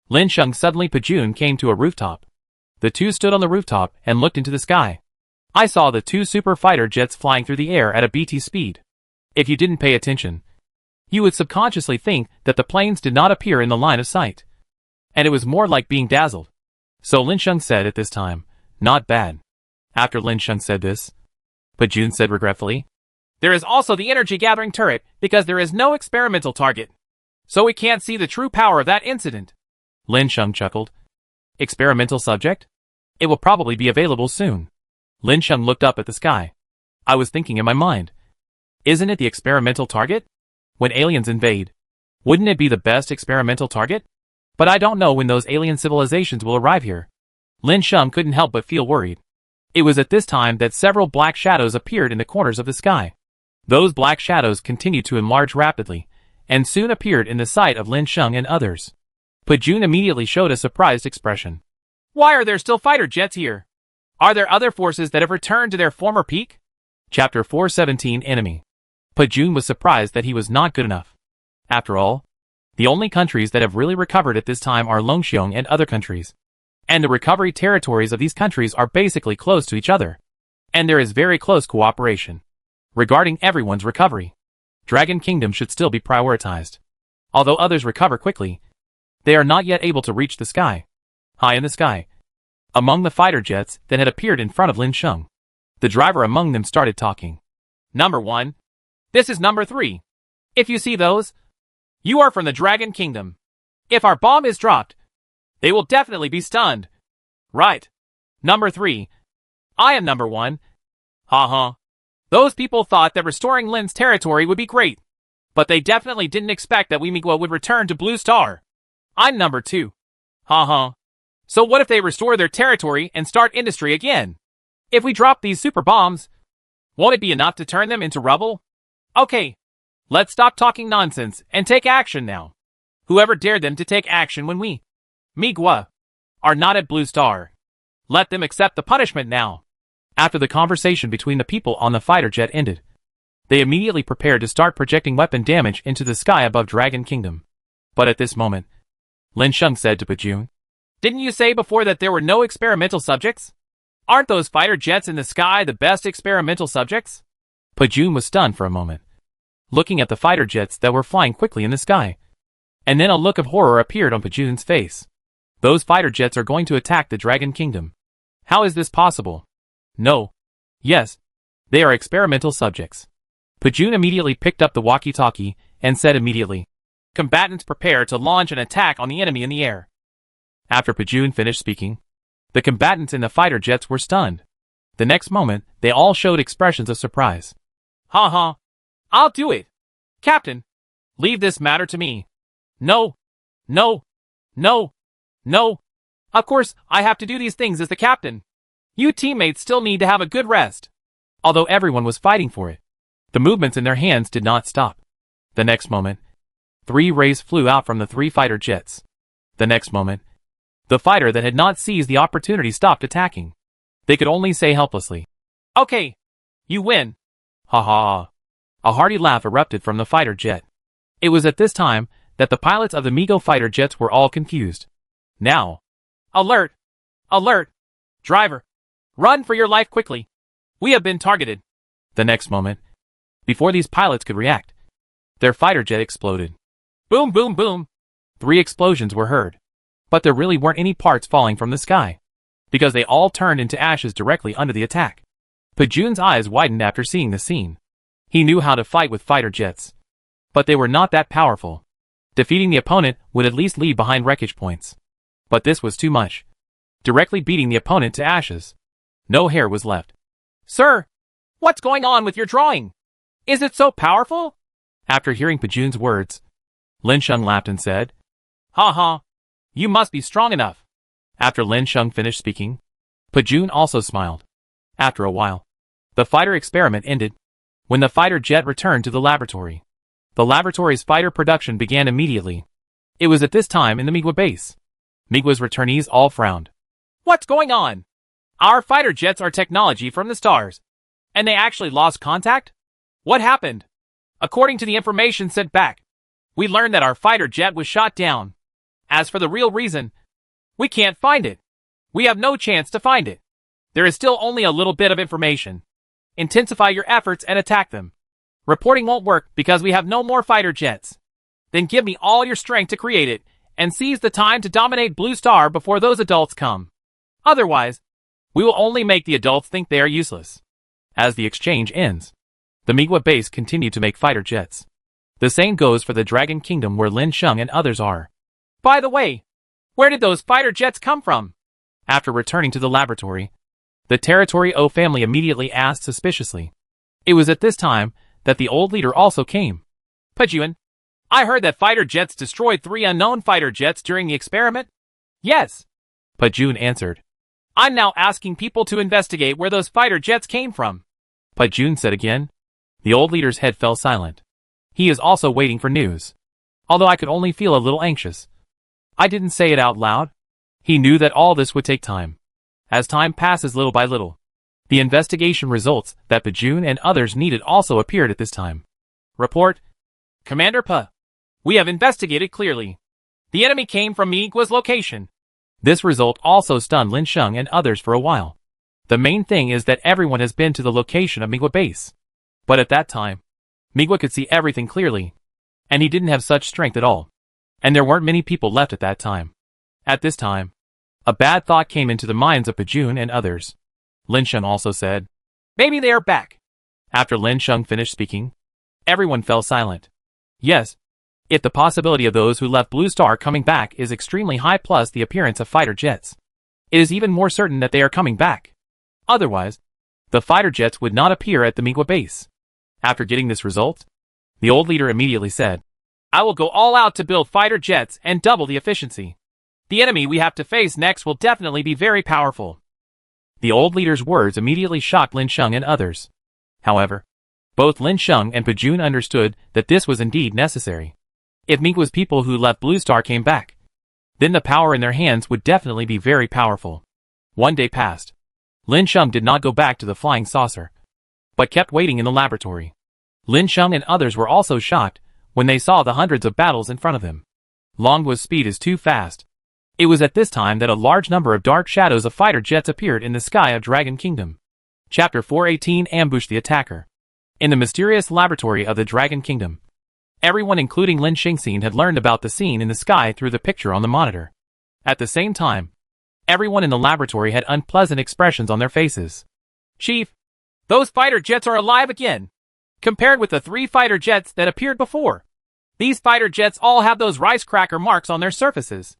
Lin Sheng suddenly Pajun came to a rooftop. The two stood on the rooftop and looked into the sky. I saw the 2 super fighter jets flying through the air at a BT speed. If you didn't pay attention, you would subconsciously think that the planes did not appear in the line of sight. And it was more like being dazzled. So Lin Sheng said at this time, not bad. After Lin Sheng said this, Pajun said regretfully, There is also the energy gathering turret because there is no experimental target. So we can't see the true power of that incident. Lin Sheng chuckled. Experimental subject? It will probably be available soon. Lin Sheng looked up at the sky. I was thinking in my mind. Isn't it the experimental target? When aliens invade, wouldn't it be the best experimental target? But I don't know when those alien civilizations will arrive here. Lin Sheng couldn't help but feel worried. It was at this time that several black shadows appeared in the corners of the sky. Those black shadows continued to enlarge rapidly, and soon appeared in the sight of Lin Sheng and others. Pajun immediately showed a surprised expression. Why are there still fighter jets here? Are there other forces that have returned to their former peak? Chapter 417 Enemy. Pajun was surprised that he was not good enough. After all, the only countries that have really recovered at this time are Longxiong and other countries. And the recovery territories of these countries are basically close to each other. And there is very close cooperation regarding everyone's recovery. Dragon Kingdom should still be prioritized. Although others recover quickly, they are not yet able to reach the sky. High in the sky, among the fighter jets that had appeared in front of Lin Sheng, the driver among them started talking. Number 1. This is number 3. If you see those, you are from the Dragon Kingdom. If our bomb is dropped, they will definitely be stunned. Right. Number 3. I am number 1. Ha. Those people thought that restoring Lin's territory would be great. But they definitely didn't expect that Wimigwa would return to Blue Star. I'm number 2. Ha. So what if they restore their territory and start industry again? If we drop these super bombs, won't it be enough to turn them into rubble? Okay. Let's stop talking nonsense and take action now. Whoever dared them to take action when we, Migwa, are not at Blue Star. Let them accept the punishment now. After the conversation between the people on the fighter jet ended, they immediately prepared to start projecting weapon damage into the sky above Dragon Kingdom. But at this moment, Lin Sheng said to Pajun, Didn't you say before that there were no experimental subjects? Aren't those fighter jets in the sky the best experimental subjects? Pajun was stunned for a moment, looking at the fighter jets that were flying quickly in the sky. And then a look of horror appeared on Pajun's face. Those fighter jets are going to attack the Dragon Kingdom. How is this possible? No. Yes. They are experimental subjects. Pajun immediately picked up the walkie-talkie and said immediately, Combatants prepare to launch an attack on the enemy in the air. After Pajun finished speaking, the combatants in the fighter jets were stunned. The next moment, they all showed expressions of surprise. Ha. I'll do it. Captain, leave this matter to me. No. Of course, I have to do these things as the captain. You teammates still need to have a good rest. Although everyone was fighting for it, the movements in their hands did not stop. The next moment, 3 rays flew out from the 3 fighter jets. The next moment, the fighter that had not seized the opportunity stopped attacking. They could only say helplessly, Okay, you win. ha ha. A hearty laugh erupted from the fighter jet. It was at this time that the pilots of the MiGo fighter jets were all confused. Now, Alert! Alert! Driver! Run for your life quickly. We have been targeted. the next moment, before these pilots could react, their fighter jet exploded. Boom, boom, boom. 3 explosions were heard. But there really weren't any parts falling from the sky, because they all turned into ashes directly under the attack. Pajun's eyes widened after seeing the scene. He knew how to fight with fighter jets, but they were not that powerful. Defeating the opponent would at least leave behind wreckage points. But this was too much. Directly beating the opponent to ashes. No hair was left. Sir, what's going on with your drawing? Is it so powerful? After hearing Pajun's words, Lin Sheng laughed and said, Ha ha. You must be strong enough. After Lin Sheng finished speaking, Pajun also smiled. After a while, the fighter experiment ended. When the fighter jet returned to the laboratory, the laboratory's fighter production began immediately. It was at this time in the Migwa base. Migwa's returnees all frowned. What's going on? Our fighter jets are technology from the stars. And they actually lost contact? What happened? According to the information sent back, we learned that our fighter jet was shot down. As for the real reason, we can't find it. We have no chance to find it. There is still only a little bit of information. Intensify your efforts and attack them. Reporting won't work because we have no more fighter jets. Then give me all your strength to create it, and seize the time to dominate Blue Star before those adults come. Otherwise, we will only make the adults think they are useless. As the exchange ends, the Migwa base continued to make fighter jets. The same goes for the Dragon Kingdom where Lin Sheng and others are. By the way, where did those fighter jets come from? After returning to the laboratory, the Territory O family immediately asked suspiciously. It was at this time that the old leader also came. Pajun, I heard that fighter jets destroyed 3 unknown fighter jets during the experiment? Yes, Pajun answered. I'm now asking people to investigate where those fighter jets came from. Pajun said again. The old leader's head fell silent. He is also waiting for news. Although I could only feel a little anxious. I didn't say it out loud. He knew that all this would take time. As time passes little by little, the investigation results that Pajun and others needed also appeared at this time. Report. Commander Pa. We have investigated clearly. The enemy came from Migwa's location. This result also stunned Lin Sheng and others for a while. The main thing is that everyone has been to the location of Migwa base. But at that time, Migwa could see everything clearly. And he didn't have such strength at all. And there weren't many people left at that time. At this time, a bad thought came into the minds of Pajun and others. Lin Sheng also said, Maybe they are back. After Lin Sheng finished speaking, everyone fell silent. Yes, if the possibility of those who left Blue Star coming back is extremely high plus the appearance of fighter jets, it is even more certain that they are coming back. Otherwise, the fighter jets would not appear at the Migwa base. After getting this result, the old leader immediately said, I will go all out to build fighter jets and double the efficiency. The enemy we have to face next will definitely be very powerful. The old leader's words immediately shocked Lin Sheng and others. However, both Lin Sheng and Pajun understood that this was indeed necessary. If Migwa's people who left Blue Star came back, then the power in their hands would definitely be very powerful. One day passed. Lin Sheng did not go back to the flying saucer, but kept waiting in the laboratory. Lin Sheng and others were also shocked when they saw the hundreds of battles in front of them. Longwa's speed is too fast. It was at this time that a large number of dark shadows of fighter jets appeared in the sky of Dragon Kingdom. Chapter 418 Ambush the Attacker. In the mysterious laboratory of the Dragon Kingdom, everyone including Lin Shengxian had learned about the scene in the sky through the picture on the monitor. At the same time, everyone in the laboratory had unpleasant expressions on their faces. Chief, those fighter jets are alive again. Compared with the 3 fighter jets that appeared before. These fighter jets all have those rice cracker marks on their surfaces.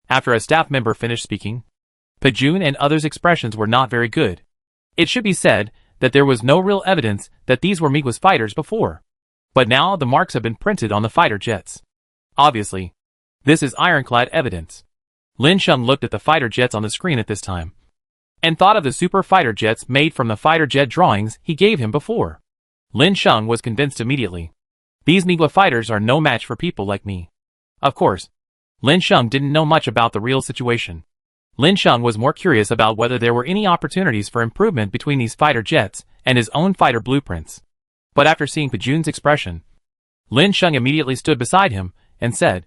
After a staff member finished speaking, Pajun and others' expressions were not very good. It should be said that there was no real evidence that these were Migwa's fighters before. But now the marks have been printed on the fighter jets. Obviously, this is ironclad evidence. Lin Sheng looked at the fighter jets on the screen at this time, and thought of the super fighter jets made from the fighter jet drawings he gave him before. Lin Sheng was convinced immediately. These Migwa fighters are no match for people like me. Of course, Lin Sheng didn't know much about the real situation. Lin Sheng was more curious about whether there were any opportunities for improvement between these fighter jets and his own fighter blueprints. But after seeing Pajun's expression, Lin Sheng immediately stood beside him and said,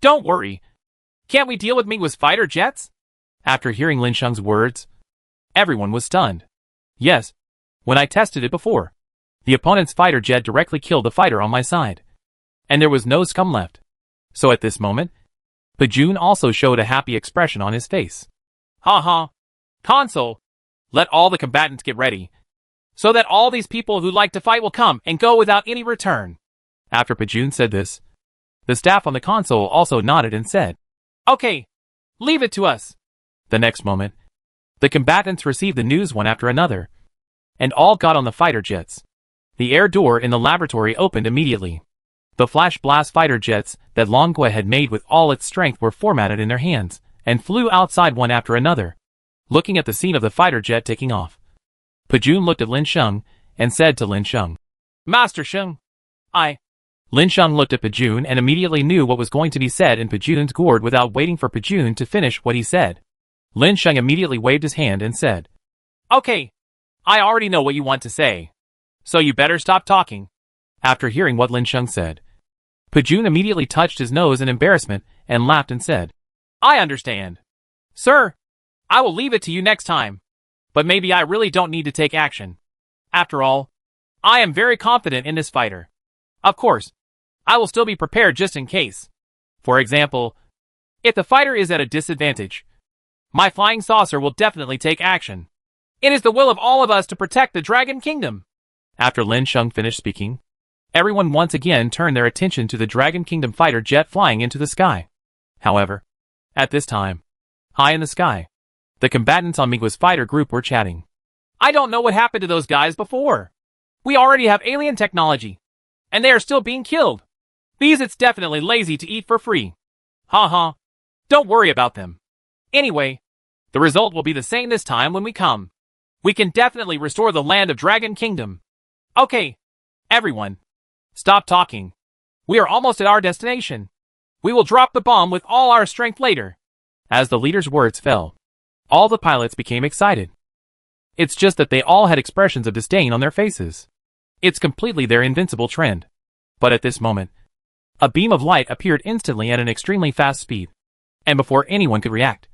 "Don't worry. Can't we deal with Migua's fighter jets?" After hearing Lin Sheng's words, everyone was stunned. Yes, when I tested it before, the opponent's fighter jet directly killed the fighter on my side, and there was no scum left. So at this moment, Pajun also showed a happy expression on his face. "Ha ha. Console, let all the combatants get ready, so that all these people who like to fight will come and go without any return." After Pajun said this, the staff on the console also nodded and said, "Okay, leave it to us." The next moment, the combatants received the news one after another, and all got on the fighter jets. The air door in the laboratory opened immediately. The flash blast fighter jets that Longhua had made with all its strength were formatted in their hands, and flew outside one after another, looking at the scene of the fighter jet taking off. Pajun looked at Lin Sheng and said to Lin Sheng, "Master Sheng, Lin Sheng looked at Pajun and immediately knew what was going to be said in Pajun's gourd without waiting for Pajun to finish what he said. Lin Sheng immediately waved his hand and said, "Okay, I already know what you want to say, so you better stop talking." After hearing what Lin Sheng said, Pajun immediately touched his nose in embarrassment and laughed and said, "I understand. Sir, I will leave it to you next time, but maybe I really don't need to take action. After all, I am very confident in this fighter. Of course, I will still be prepared just in case. For example, if the fighter is at a disadvantage, my flying saucer will definitely take action. It is the will of all of us to protect the Dragon Kingdom." After Lin Sheng finished speaking, everyone once again turned their attention to the Dragon Kingdom fighter jet flying into the sky. However, at this time, high in the sky, the combatants on Migua's fighter group were chatting. "I don't know what happened to those guys before. We already have alien technology, and they are still being killed. These it's definitely lazy to eat for free. Ha ha. Don't worry about them. Anyway, the result will be the same this time when we come. We can definitely restore the land of Dragon Kingdom. Okay, everyone, stop talking. We are almost at our destination. We will drop the bomb with all our strength later." As the leader's words fell, all the pilots became excited. It's just that they all had expressions of disdain on their faces. It's completely their invincible trend. But at this moment, a beam of light appeared instantly at an extremely fast speed, and before anyone could react,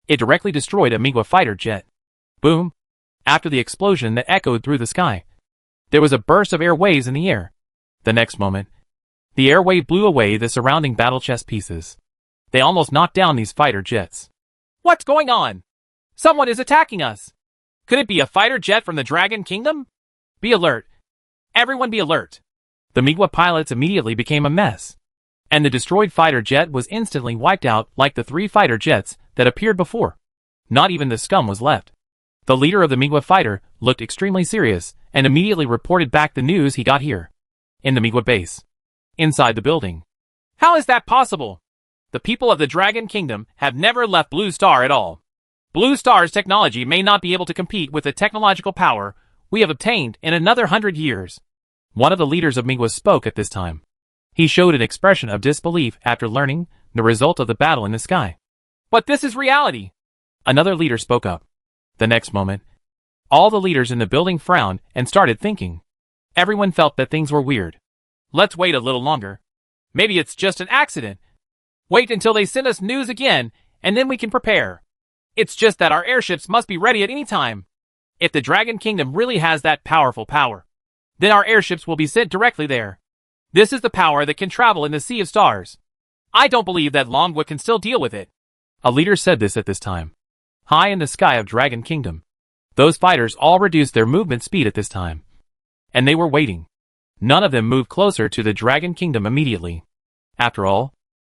it directly destroyed a Migua fighter jet. Boom! After the explosion that echoed through the sky, there was a burst of air waves in the air. The next moment, the air wave blew away the surrounding battle chess pieces. They almost knocked down these fighter jets. "What's going on? Someone is attacking us. Could it be a fighter jet from the Dragon Kingdom? Be alert. Everyone be alert." The Migua pilots immediately became a mess, and the destroyed fighter jet was instantly wiped out like the 3 fighter jets that appeared before. Not even the scum was left. The leader of the Migua fighter looked extremely serious and immediately reported back the news he got here, in the Migua base, inside the building. "How is that possible? The people of the Dragon Kingdom have never left Blue Star at all. Blue Star's technology may not be able to compete with the technological power we have obtained in another 100 years. One of the leaders of Migua spoke at this time. He showed an expression of disbelief after learning the result of the battle in the sky. "But this is reality." Another leader spoke up. The next moment, all the leaders in the building frowned and started thinking. Everyone felt that things were weird. "Let's wait a little longer. Maybe it's just an accident. Wait until they send us news again, and then we can prepare. It's just that our airships must be ready at any time. If the Dragon Kingdom really has that powerful power, then our airships will be sent directly there. This is the power that can travel in the Sea of Stars. I don't believe that Longhua can still deal with it." A leader said this at this time. High in the sky of Dragon Kingdom, those fighters all reduced their movement speed at this time, and they were waiting. None of them moved closer to the Dragon Kingdom immediately. After all,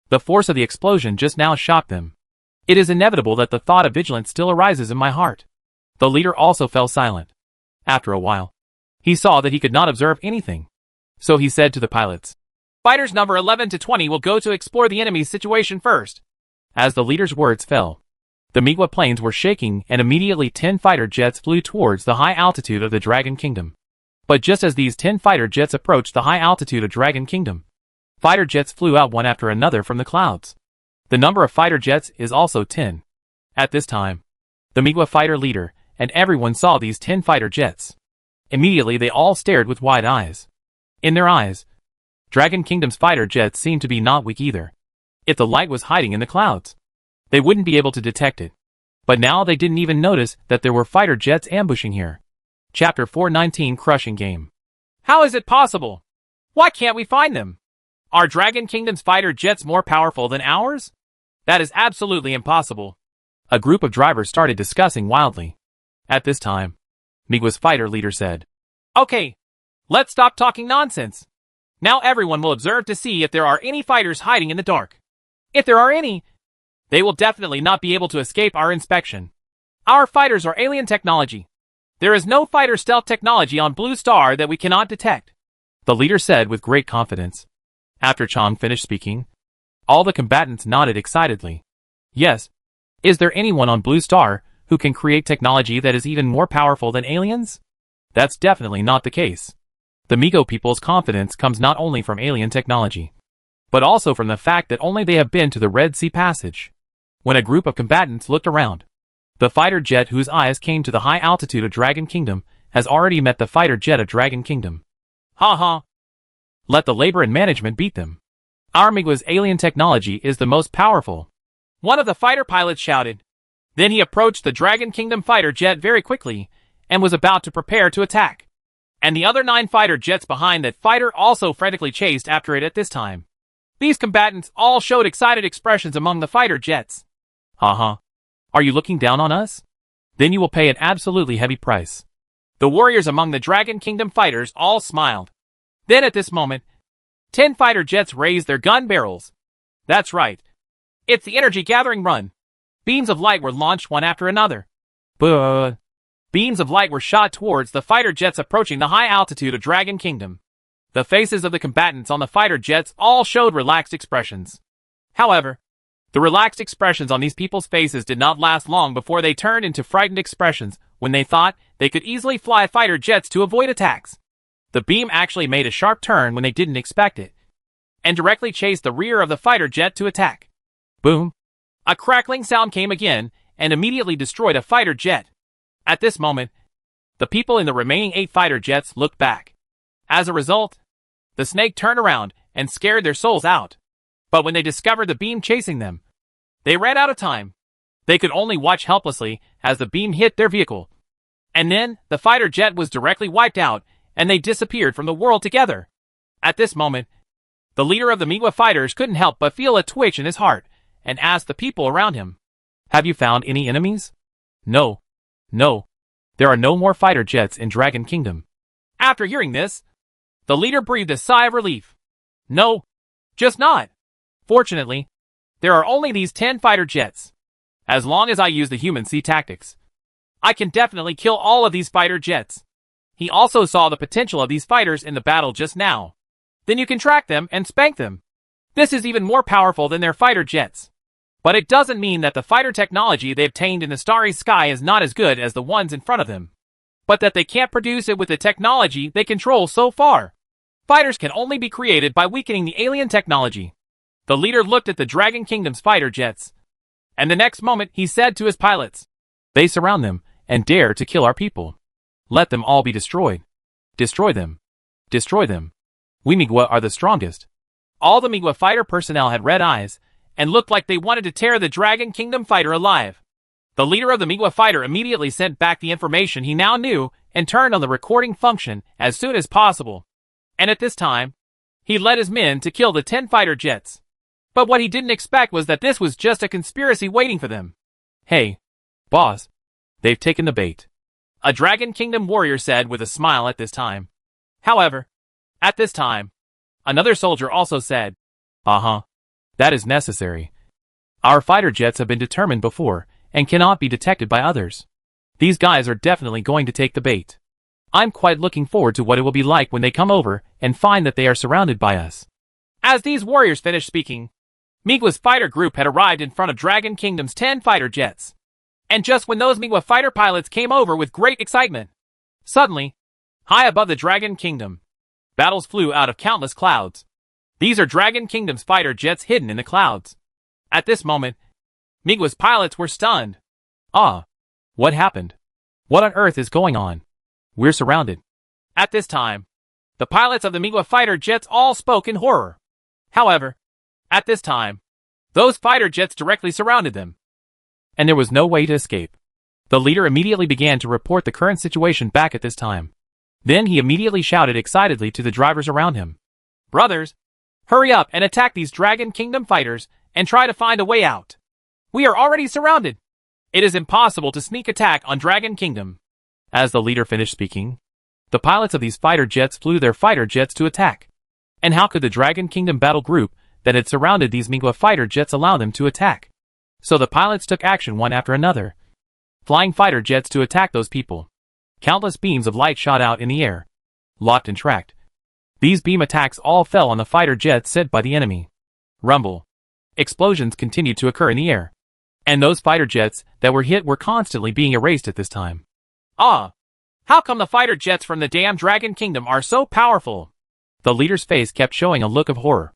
the force of the explosion just now shocked them. It is inevitable that the thought of vigilance still arises in my heart. The leader also fell silent. After a while, he saw that he could not observe anything. So he said to the pilots, "Fighters number 11 to 20 will go to explore the enemy's situation first." As the leader's words fell, the Migua planes were shaking and immediately 10 fighter jets flew towards the high altitude of the Dragon Kingdom. But just as these 10 fighter jets approached the high altitude of Dragon Kingdom, fighter jets flew out one after another from the clouds. The number of fighter jets is also 10. At this time, the Migwa fighter leader and everyone saw these 10 fighter jets. Immediately they all stared with wide eyes. In their eyes, Dragon Kingdom's fighter jets seemed to be not weak either. If the light was hiding in the clouds, they wouldn't be able to detect it. But now they didn't even notice that there were fighter jets ambushing here. Chapter 419 Crushing Game. How is it possible? Why can't we find them? Are Dragon Kingdom's fighter jets more powerful than ours? That is absolutely impossible. A group of drivers started discussing wildly. At this time, Migwa's fighter leader said, Okay, let's stop talking nonsense. Now everyone will observe to see if there are any fighters hiding in the dark. If there are any, they will definitely not be able to escape our inspection. Our fighters are alien technology. There is no fighter stealth technology on Blue Star that we cannot detect, the leader said with great confidence. After Chang finished speaking, all the combatants nodded excitedly. Yes. Is there anyone on Blue Star who can create technology that is even more powerful than aliens? That's definitely not the case. The Migo people's confidence comes not only from alien technology, but also from the fact that only they have been to the Red Sea Passage. When a group of combatants looked around, the fighter jet whose eyes came to the high altitude of Dragon Kingdom has already met the fighter jet of Dragon Kingdom. Ha ha. Let the labor and management beat them. Our Migwa's alien technology is the most powerful, one of the fighter pilots shouted. Then he approached the Dragon Kingdom fighter jet very quickly and was about to prepare to attack. And the other 9 fighter jets behind that fighter also frantically chased after it at this time. These combatants all showed excited expressions among the fighter jets. Haha. Are you looking down on us? Then you will pay an absolutely heavy price. The warriors among the Dragon Kingdom fighters all smiled. Then at this moment, 10 fighter jets raised their gun barrels. That's right. It's the energy gathering run. Beams of light were launched one after another. Beams of light were shot towards the fighter jets approaching the high altitude of Dragon Kingdom. The faces of the combatants on the fighter jets all showed relaxed expressions. However, the relaxed expressions on these people's faces did not last long before they turned into frightened expressions when they thought they could easily fly fighter jets to avoid attacks. The beam actually made a sharp turn when they didn't expect it, and directly chased the rear of the fighter jet to attack. Boom! A crackling sound came again, and immediately destroyed a fighter jet. At this moment, the people in the remaining 8 fighter jets looked back. As a result, the snake turned around and scared their souls out. But when they discovered the beam chasing them, they ran out of time. They could only watch helplessly as the beam hit their vehicle. And then, the fighter jet was directly wiped out, and they disappeared from the world together. At this moment, the leader of the Migwa fighters couldn't help but feel a twitch in his heart, and asked the people around him, Have you found any enemies? No. No. There are no more fighter jets in Dragon Kingdom. After hearing this, the leader breathed a sigh of relief. No. Just not. Fortunately, there are only these 10 fighter jets. As long as I use the human sea tactics, I can definitely kill all of these fighter jets. He also saw the potential of these fighters in the battle just now. Then you can track them and spank them. This is even more powerful than their fighter jets. But it doesn't mean that the fighter technology they obtained in the starry sky is not as good as the ones in front of them, but that they can't produce it with the technology they control so far. Fighters can only be created by weakening the alien technology. The leader looked at the Dragon Kingdom's fighter jets, and the next moment he said to his pilots, They surround them and dare to kill our people. Let them all be destroyed. Destroy them. Destroy them. We Migwa are the strongest. All the Migwa fighter personnel had red eyes, and looked like they wanted to tear the Dragon Kingdom fighter alive. The leader of the Migwa fighter immediately sent back the information he now knew and turned on the recording function as soon as possible. And at this time, he led his men to kill the 10 fighter jets. But what he didn't expect was that this was just a conspiracy waiting for them. Hey, boss, they've taken the bait, a Dragon Kingdom warrior said with a smile at this time. However, at this time, another soldier also said, That is necessary. Our fighter jets have been determined before and cannot be detected by others. These guys are definitely going to take the bait. I'm quite looking forward to what it will be like when they come over and find that they are surrounded by us. As these warriors finished speaking, Migwa's fighter group had arrived in front of Dragon Kingdom's 10 fighter jets. And just when those Migwa fighter pilots came over with great excitement, suddenly, high above the Dragon Kingdom, battles flew out of countless clouds. These are Dragon Kingdom's fighter jets hidden in the clouds. At this moment, Migwa's pilots were stunned. Ah. What happened? What on earth is going on? We're surrounded. At this time, the pilots of the Migwa fighter jets all spoke in horror. However, at this time, those fighter jets directly surrounded them, and there was no way to escape. The leader immediately began to report the current situation back at this time. Then he immediately shouted excitedly to the drivers around him. Brothers, hurry up and attack these Dragon Kingdom fighters and try to find a way out. We are already surrounded. It is impossible to sneak attack on Dragon Kingdom. As the leader finished speaking, the pilots of these fighter jets flew their fighter jets to attack. And how could the Dragon Kingdom battle group that had surrounded these Migwa fighter jets allow them to attack? So the pilots took action one after another, flying fighter jets to attack those people. Countless beams of light shot out in the air, locked and tracked. These beam attacks all fell on the fighter jets sent by the enemy. Rumble. Explosions continued to occur in the air. And those fighter jets that were hit were constantly being erased at this time. Ah! How come the fighter jets from the damn Dragon Kingdom are so powerful? The leader's face kept showing a look of horror.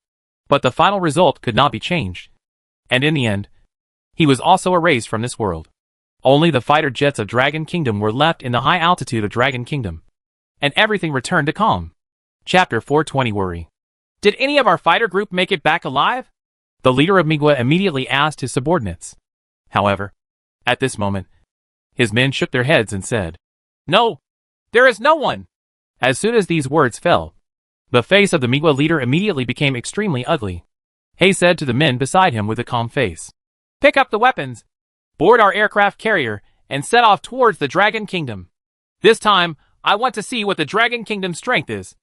But the final result could not be changed. And in the end, he was also erased from this world. Only the fighter jets of Dragon Kingdom were left in the high altitude of Dragon Kingdom. And everything returned to calm. Chapter 420 Worry. Did any of our fighter group make it back alive? The leader of Migwa immediately asked his subordinates. However, at this moment, his men shook their heads and said, No, there is no one. As soon as these words fell, the face of the Migwa leader immediately became extremely ugly. He said to the men beside him with a calm face, Pick up the weapons, board our aircraft carrier, and set off towards the Dragon Kingdom. This time, I want to see what the Dragon Kingdom's strength is.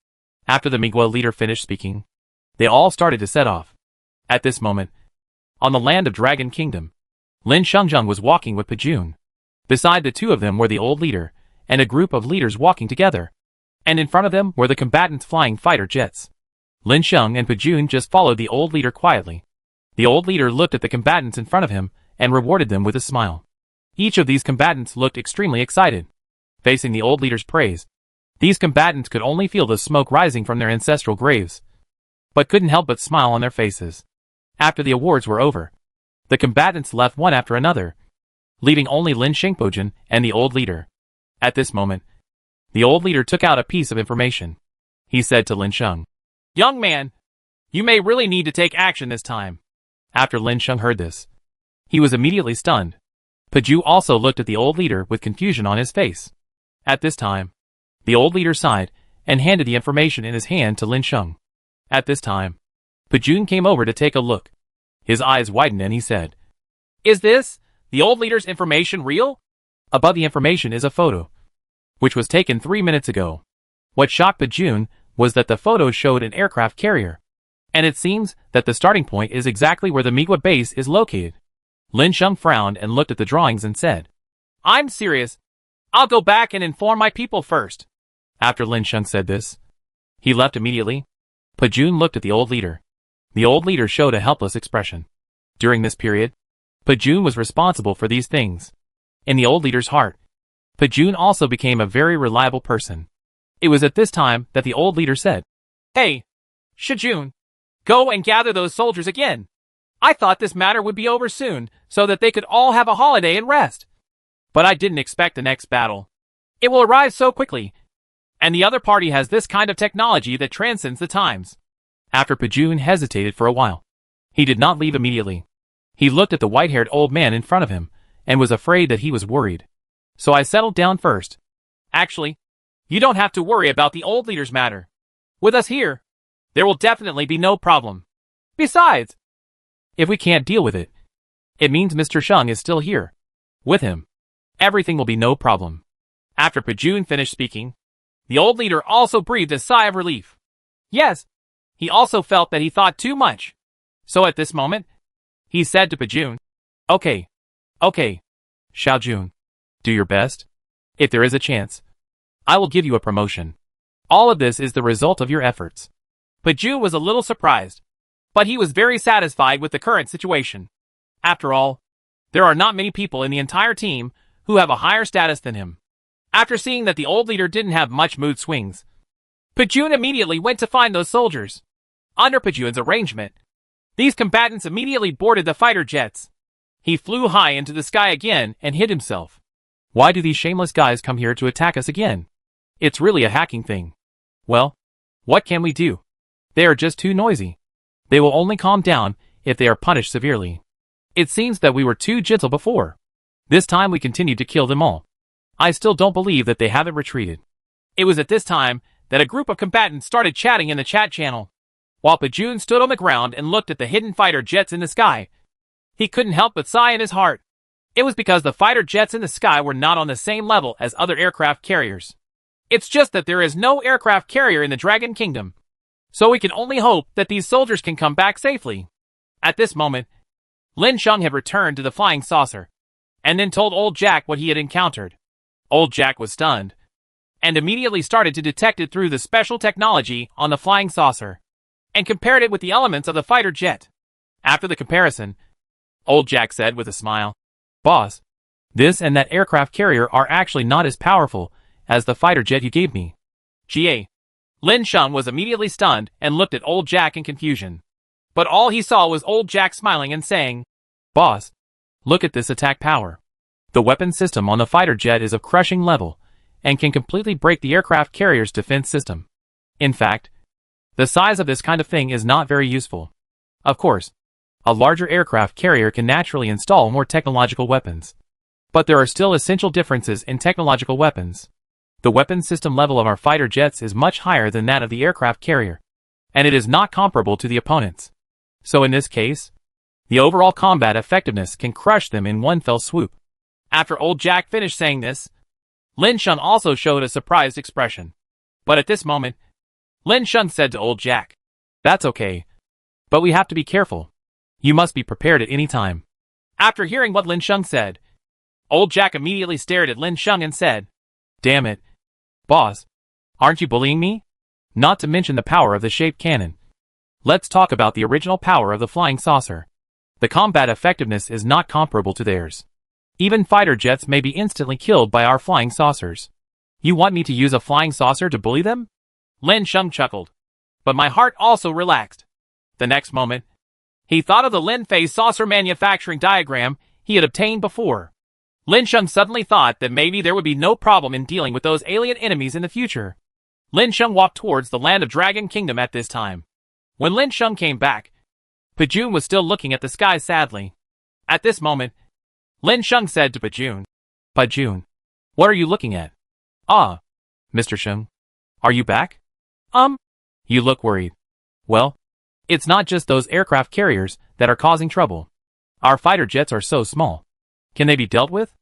After the Migwa leader finished speaking, they all started to set off. At this moment, on the land of Dragon Kingdom, Lin Shengzheng was walking with Pajun. Beside the two of them were the old leader, and a group of leaders walking together. And in front of them were the combatants flying fighter jets. Lin Sheng and Pajun just followed the old leader quietly. The old leader looked at the combatants in front of him, and rewarded them with a smile. Each of these combatants looked extremely excited. Facing the old leader's praise, these combatants could only feel the smoke rising from their ancestral graves, but couldn't help but smile on their faces. After the awards were over, the combatants left one after another, leaving only Lin Shengpojun and the old leader. At this moment, the old leader took out a piece of information. He said to Lin Sheng, Young man, you may really need to take action this time. After Lin Sheng heard this, he was immediately stunned. Paju also looked at the old leader with confusion on his face. At this time, the old leader sighed and handed the information in his hand to Lin Sheng. At this time, Pajun came over to take a look. His eyes widened and he said, Is this, the old leader's information real? Above the information is a photo, which was taken 3 minutes ago. What shocked Pajun was that the photo showed an aircraft carrier. And it seems that the starting point is exactly where the Migwa base is located. Lin Sheng frowned and looked at the drawings and said, I'm serious. I'll go back and inform my people first. After Lin Sheng said this, he left immediately. Pajun looked at the old leader. The old leader showed a helpless expression. During this period, Pajun was responsible for these things. In the old leader's heart, Pajun also became a very reliable person. It was at this time that the old leader said, Hey, Shijun, go and gather those soldiers again. I thought this matter would be over soon, so that they could all have a holiday and rest. But I didn't expect the next battle. It will arrive so quickly. And the other party has this kind of technology that transcends the times. After Pajun hesitated for a while, he did not leave immediately. He looked at the white-haired old man in front of him, and was afraid that he was worried. So I settled down first. Actually, you don't have to worry about the old leader's matter. With us here, there will definitely be no problem. Besides, if we can't deal with it, it means Mr. Sheng is still here. With him, everything will be no problem. After Pajun finished speaking, the old leader also breathed a sigh of relief. Yes, he also felt that he thought too much. So at this moment, he said to Pajun, Okay, Xiaojun, do your best. If there is a chance, I will give you a promotion. All of this is the result of your efforts. Pajun was a little surprised, but he was very satisfied with the current situation. After all, there are not many people in the entire team who have a higher status than him. After seeing that the old leader didn't have much mood swings, Pajun immediately went to find those soldiers. Under Pajun's arrangement, these combatants immediately boarded the fighter jets. He flew high into the sky again and hid himself. Why do these shameless guys come here to attack us again? It's really a hacking thing. Well, what can we do? They are just too noisy. They will only calm down if they are punished severely. It seems that we were too gentle before. This time we continued to kill them all. I still don't believe that they haven't retreated. It was at this time that a group of combatants started chatting in the chat channel. While Pajun stood on the ground and looked at the hidden fighter jets in the sky, he couldn't help but sigh in his heart. It was because the fighter jets in the sky were not on the same level as other aircraft carriers. It's just that there is no aircraft carrier in the Dragon Kingdom. So we can only hope that these soldiers can come back safely. At this moment, Lin Sheng had returned to the flying saucer, and then told Old Jack what he had encountered. Old Jack was stunned, and immediately started to detect it through the special technology on the flying saucer, and compared it with the elements of the fighter jet. After the comparison, Old Jack said with a smile, "Boss, this and that aircraft carrier are actually not as powerful as the fighter jet you gave me." "GA." Lin Sheng was immediately stunned and looked at Old Jack in confusion. But all he saw was Old Jack smiling and saying, "Boss, look at this attack power. The weapon system on the fighter jet is of crushing level and can completely break the aircraft carrier's defense system. In fact, the size of this kind of thing is not very useful. Of course, a larger aircraft carrier can naturally install more technological weapons. But there are still essential differences in technological weapons. The weapon system level of our fighter jets is much higher than that of the aircraft carrier, and it is not comparable to the opponents. So in this case, the overall combat effectiveness can crush them in one fell swoop." After Old Jack finished saying this, Lin Sheng also showed a surprised expression. But at this moment, Lin Sheng said to Old Jack, "That's okay. But we have to be careful. You must be prepared at any time." After hearing what Lin Sheng said, Old Jack immediately stared at Lin Sheng and said, "Damn it. Boss, aren't you bullying me? Not to mention the power of the shaped cannon. Let's talk about the original power of the flying saucer. The combat effectiveness is not comparable to theirs. Even fighter jets may be instantly killed by our flying saucers. You want me to use a flying saucer to bully them?" Lin Sheng chuckled. But my heart also relaxed. The next moment, he thought of the Lin Fei saucer manufacturing diagram he had obtained before. Lin Sheng suddenly thought that maybe there would be no problem in dealing with those alien enemies in the future. Lin Sheng walked towards the land of Dragon Kingdom at this time. When Lin Sheng came back, Pajun was still looking at the sky sadly. At this moment, Lin Sheng said to Pajun, "Pajun, what are you looking at?" "Ah, Mr. Sheng, are you back?" You look worried." "Well, it's not just those aircraft carriers that are causing trouble. Our fighter jets are so small. Can they be dealt with?"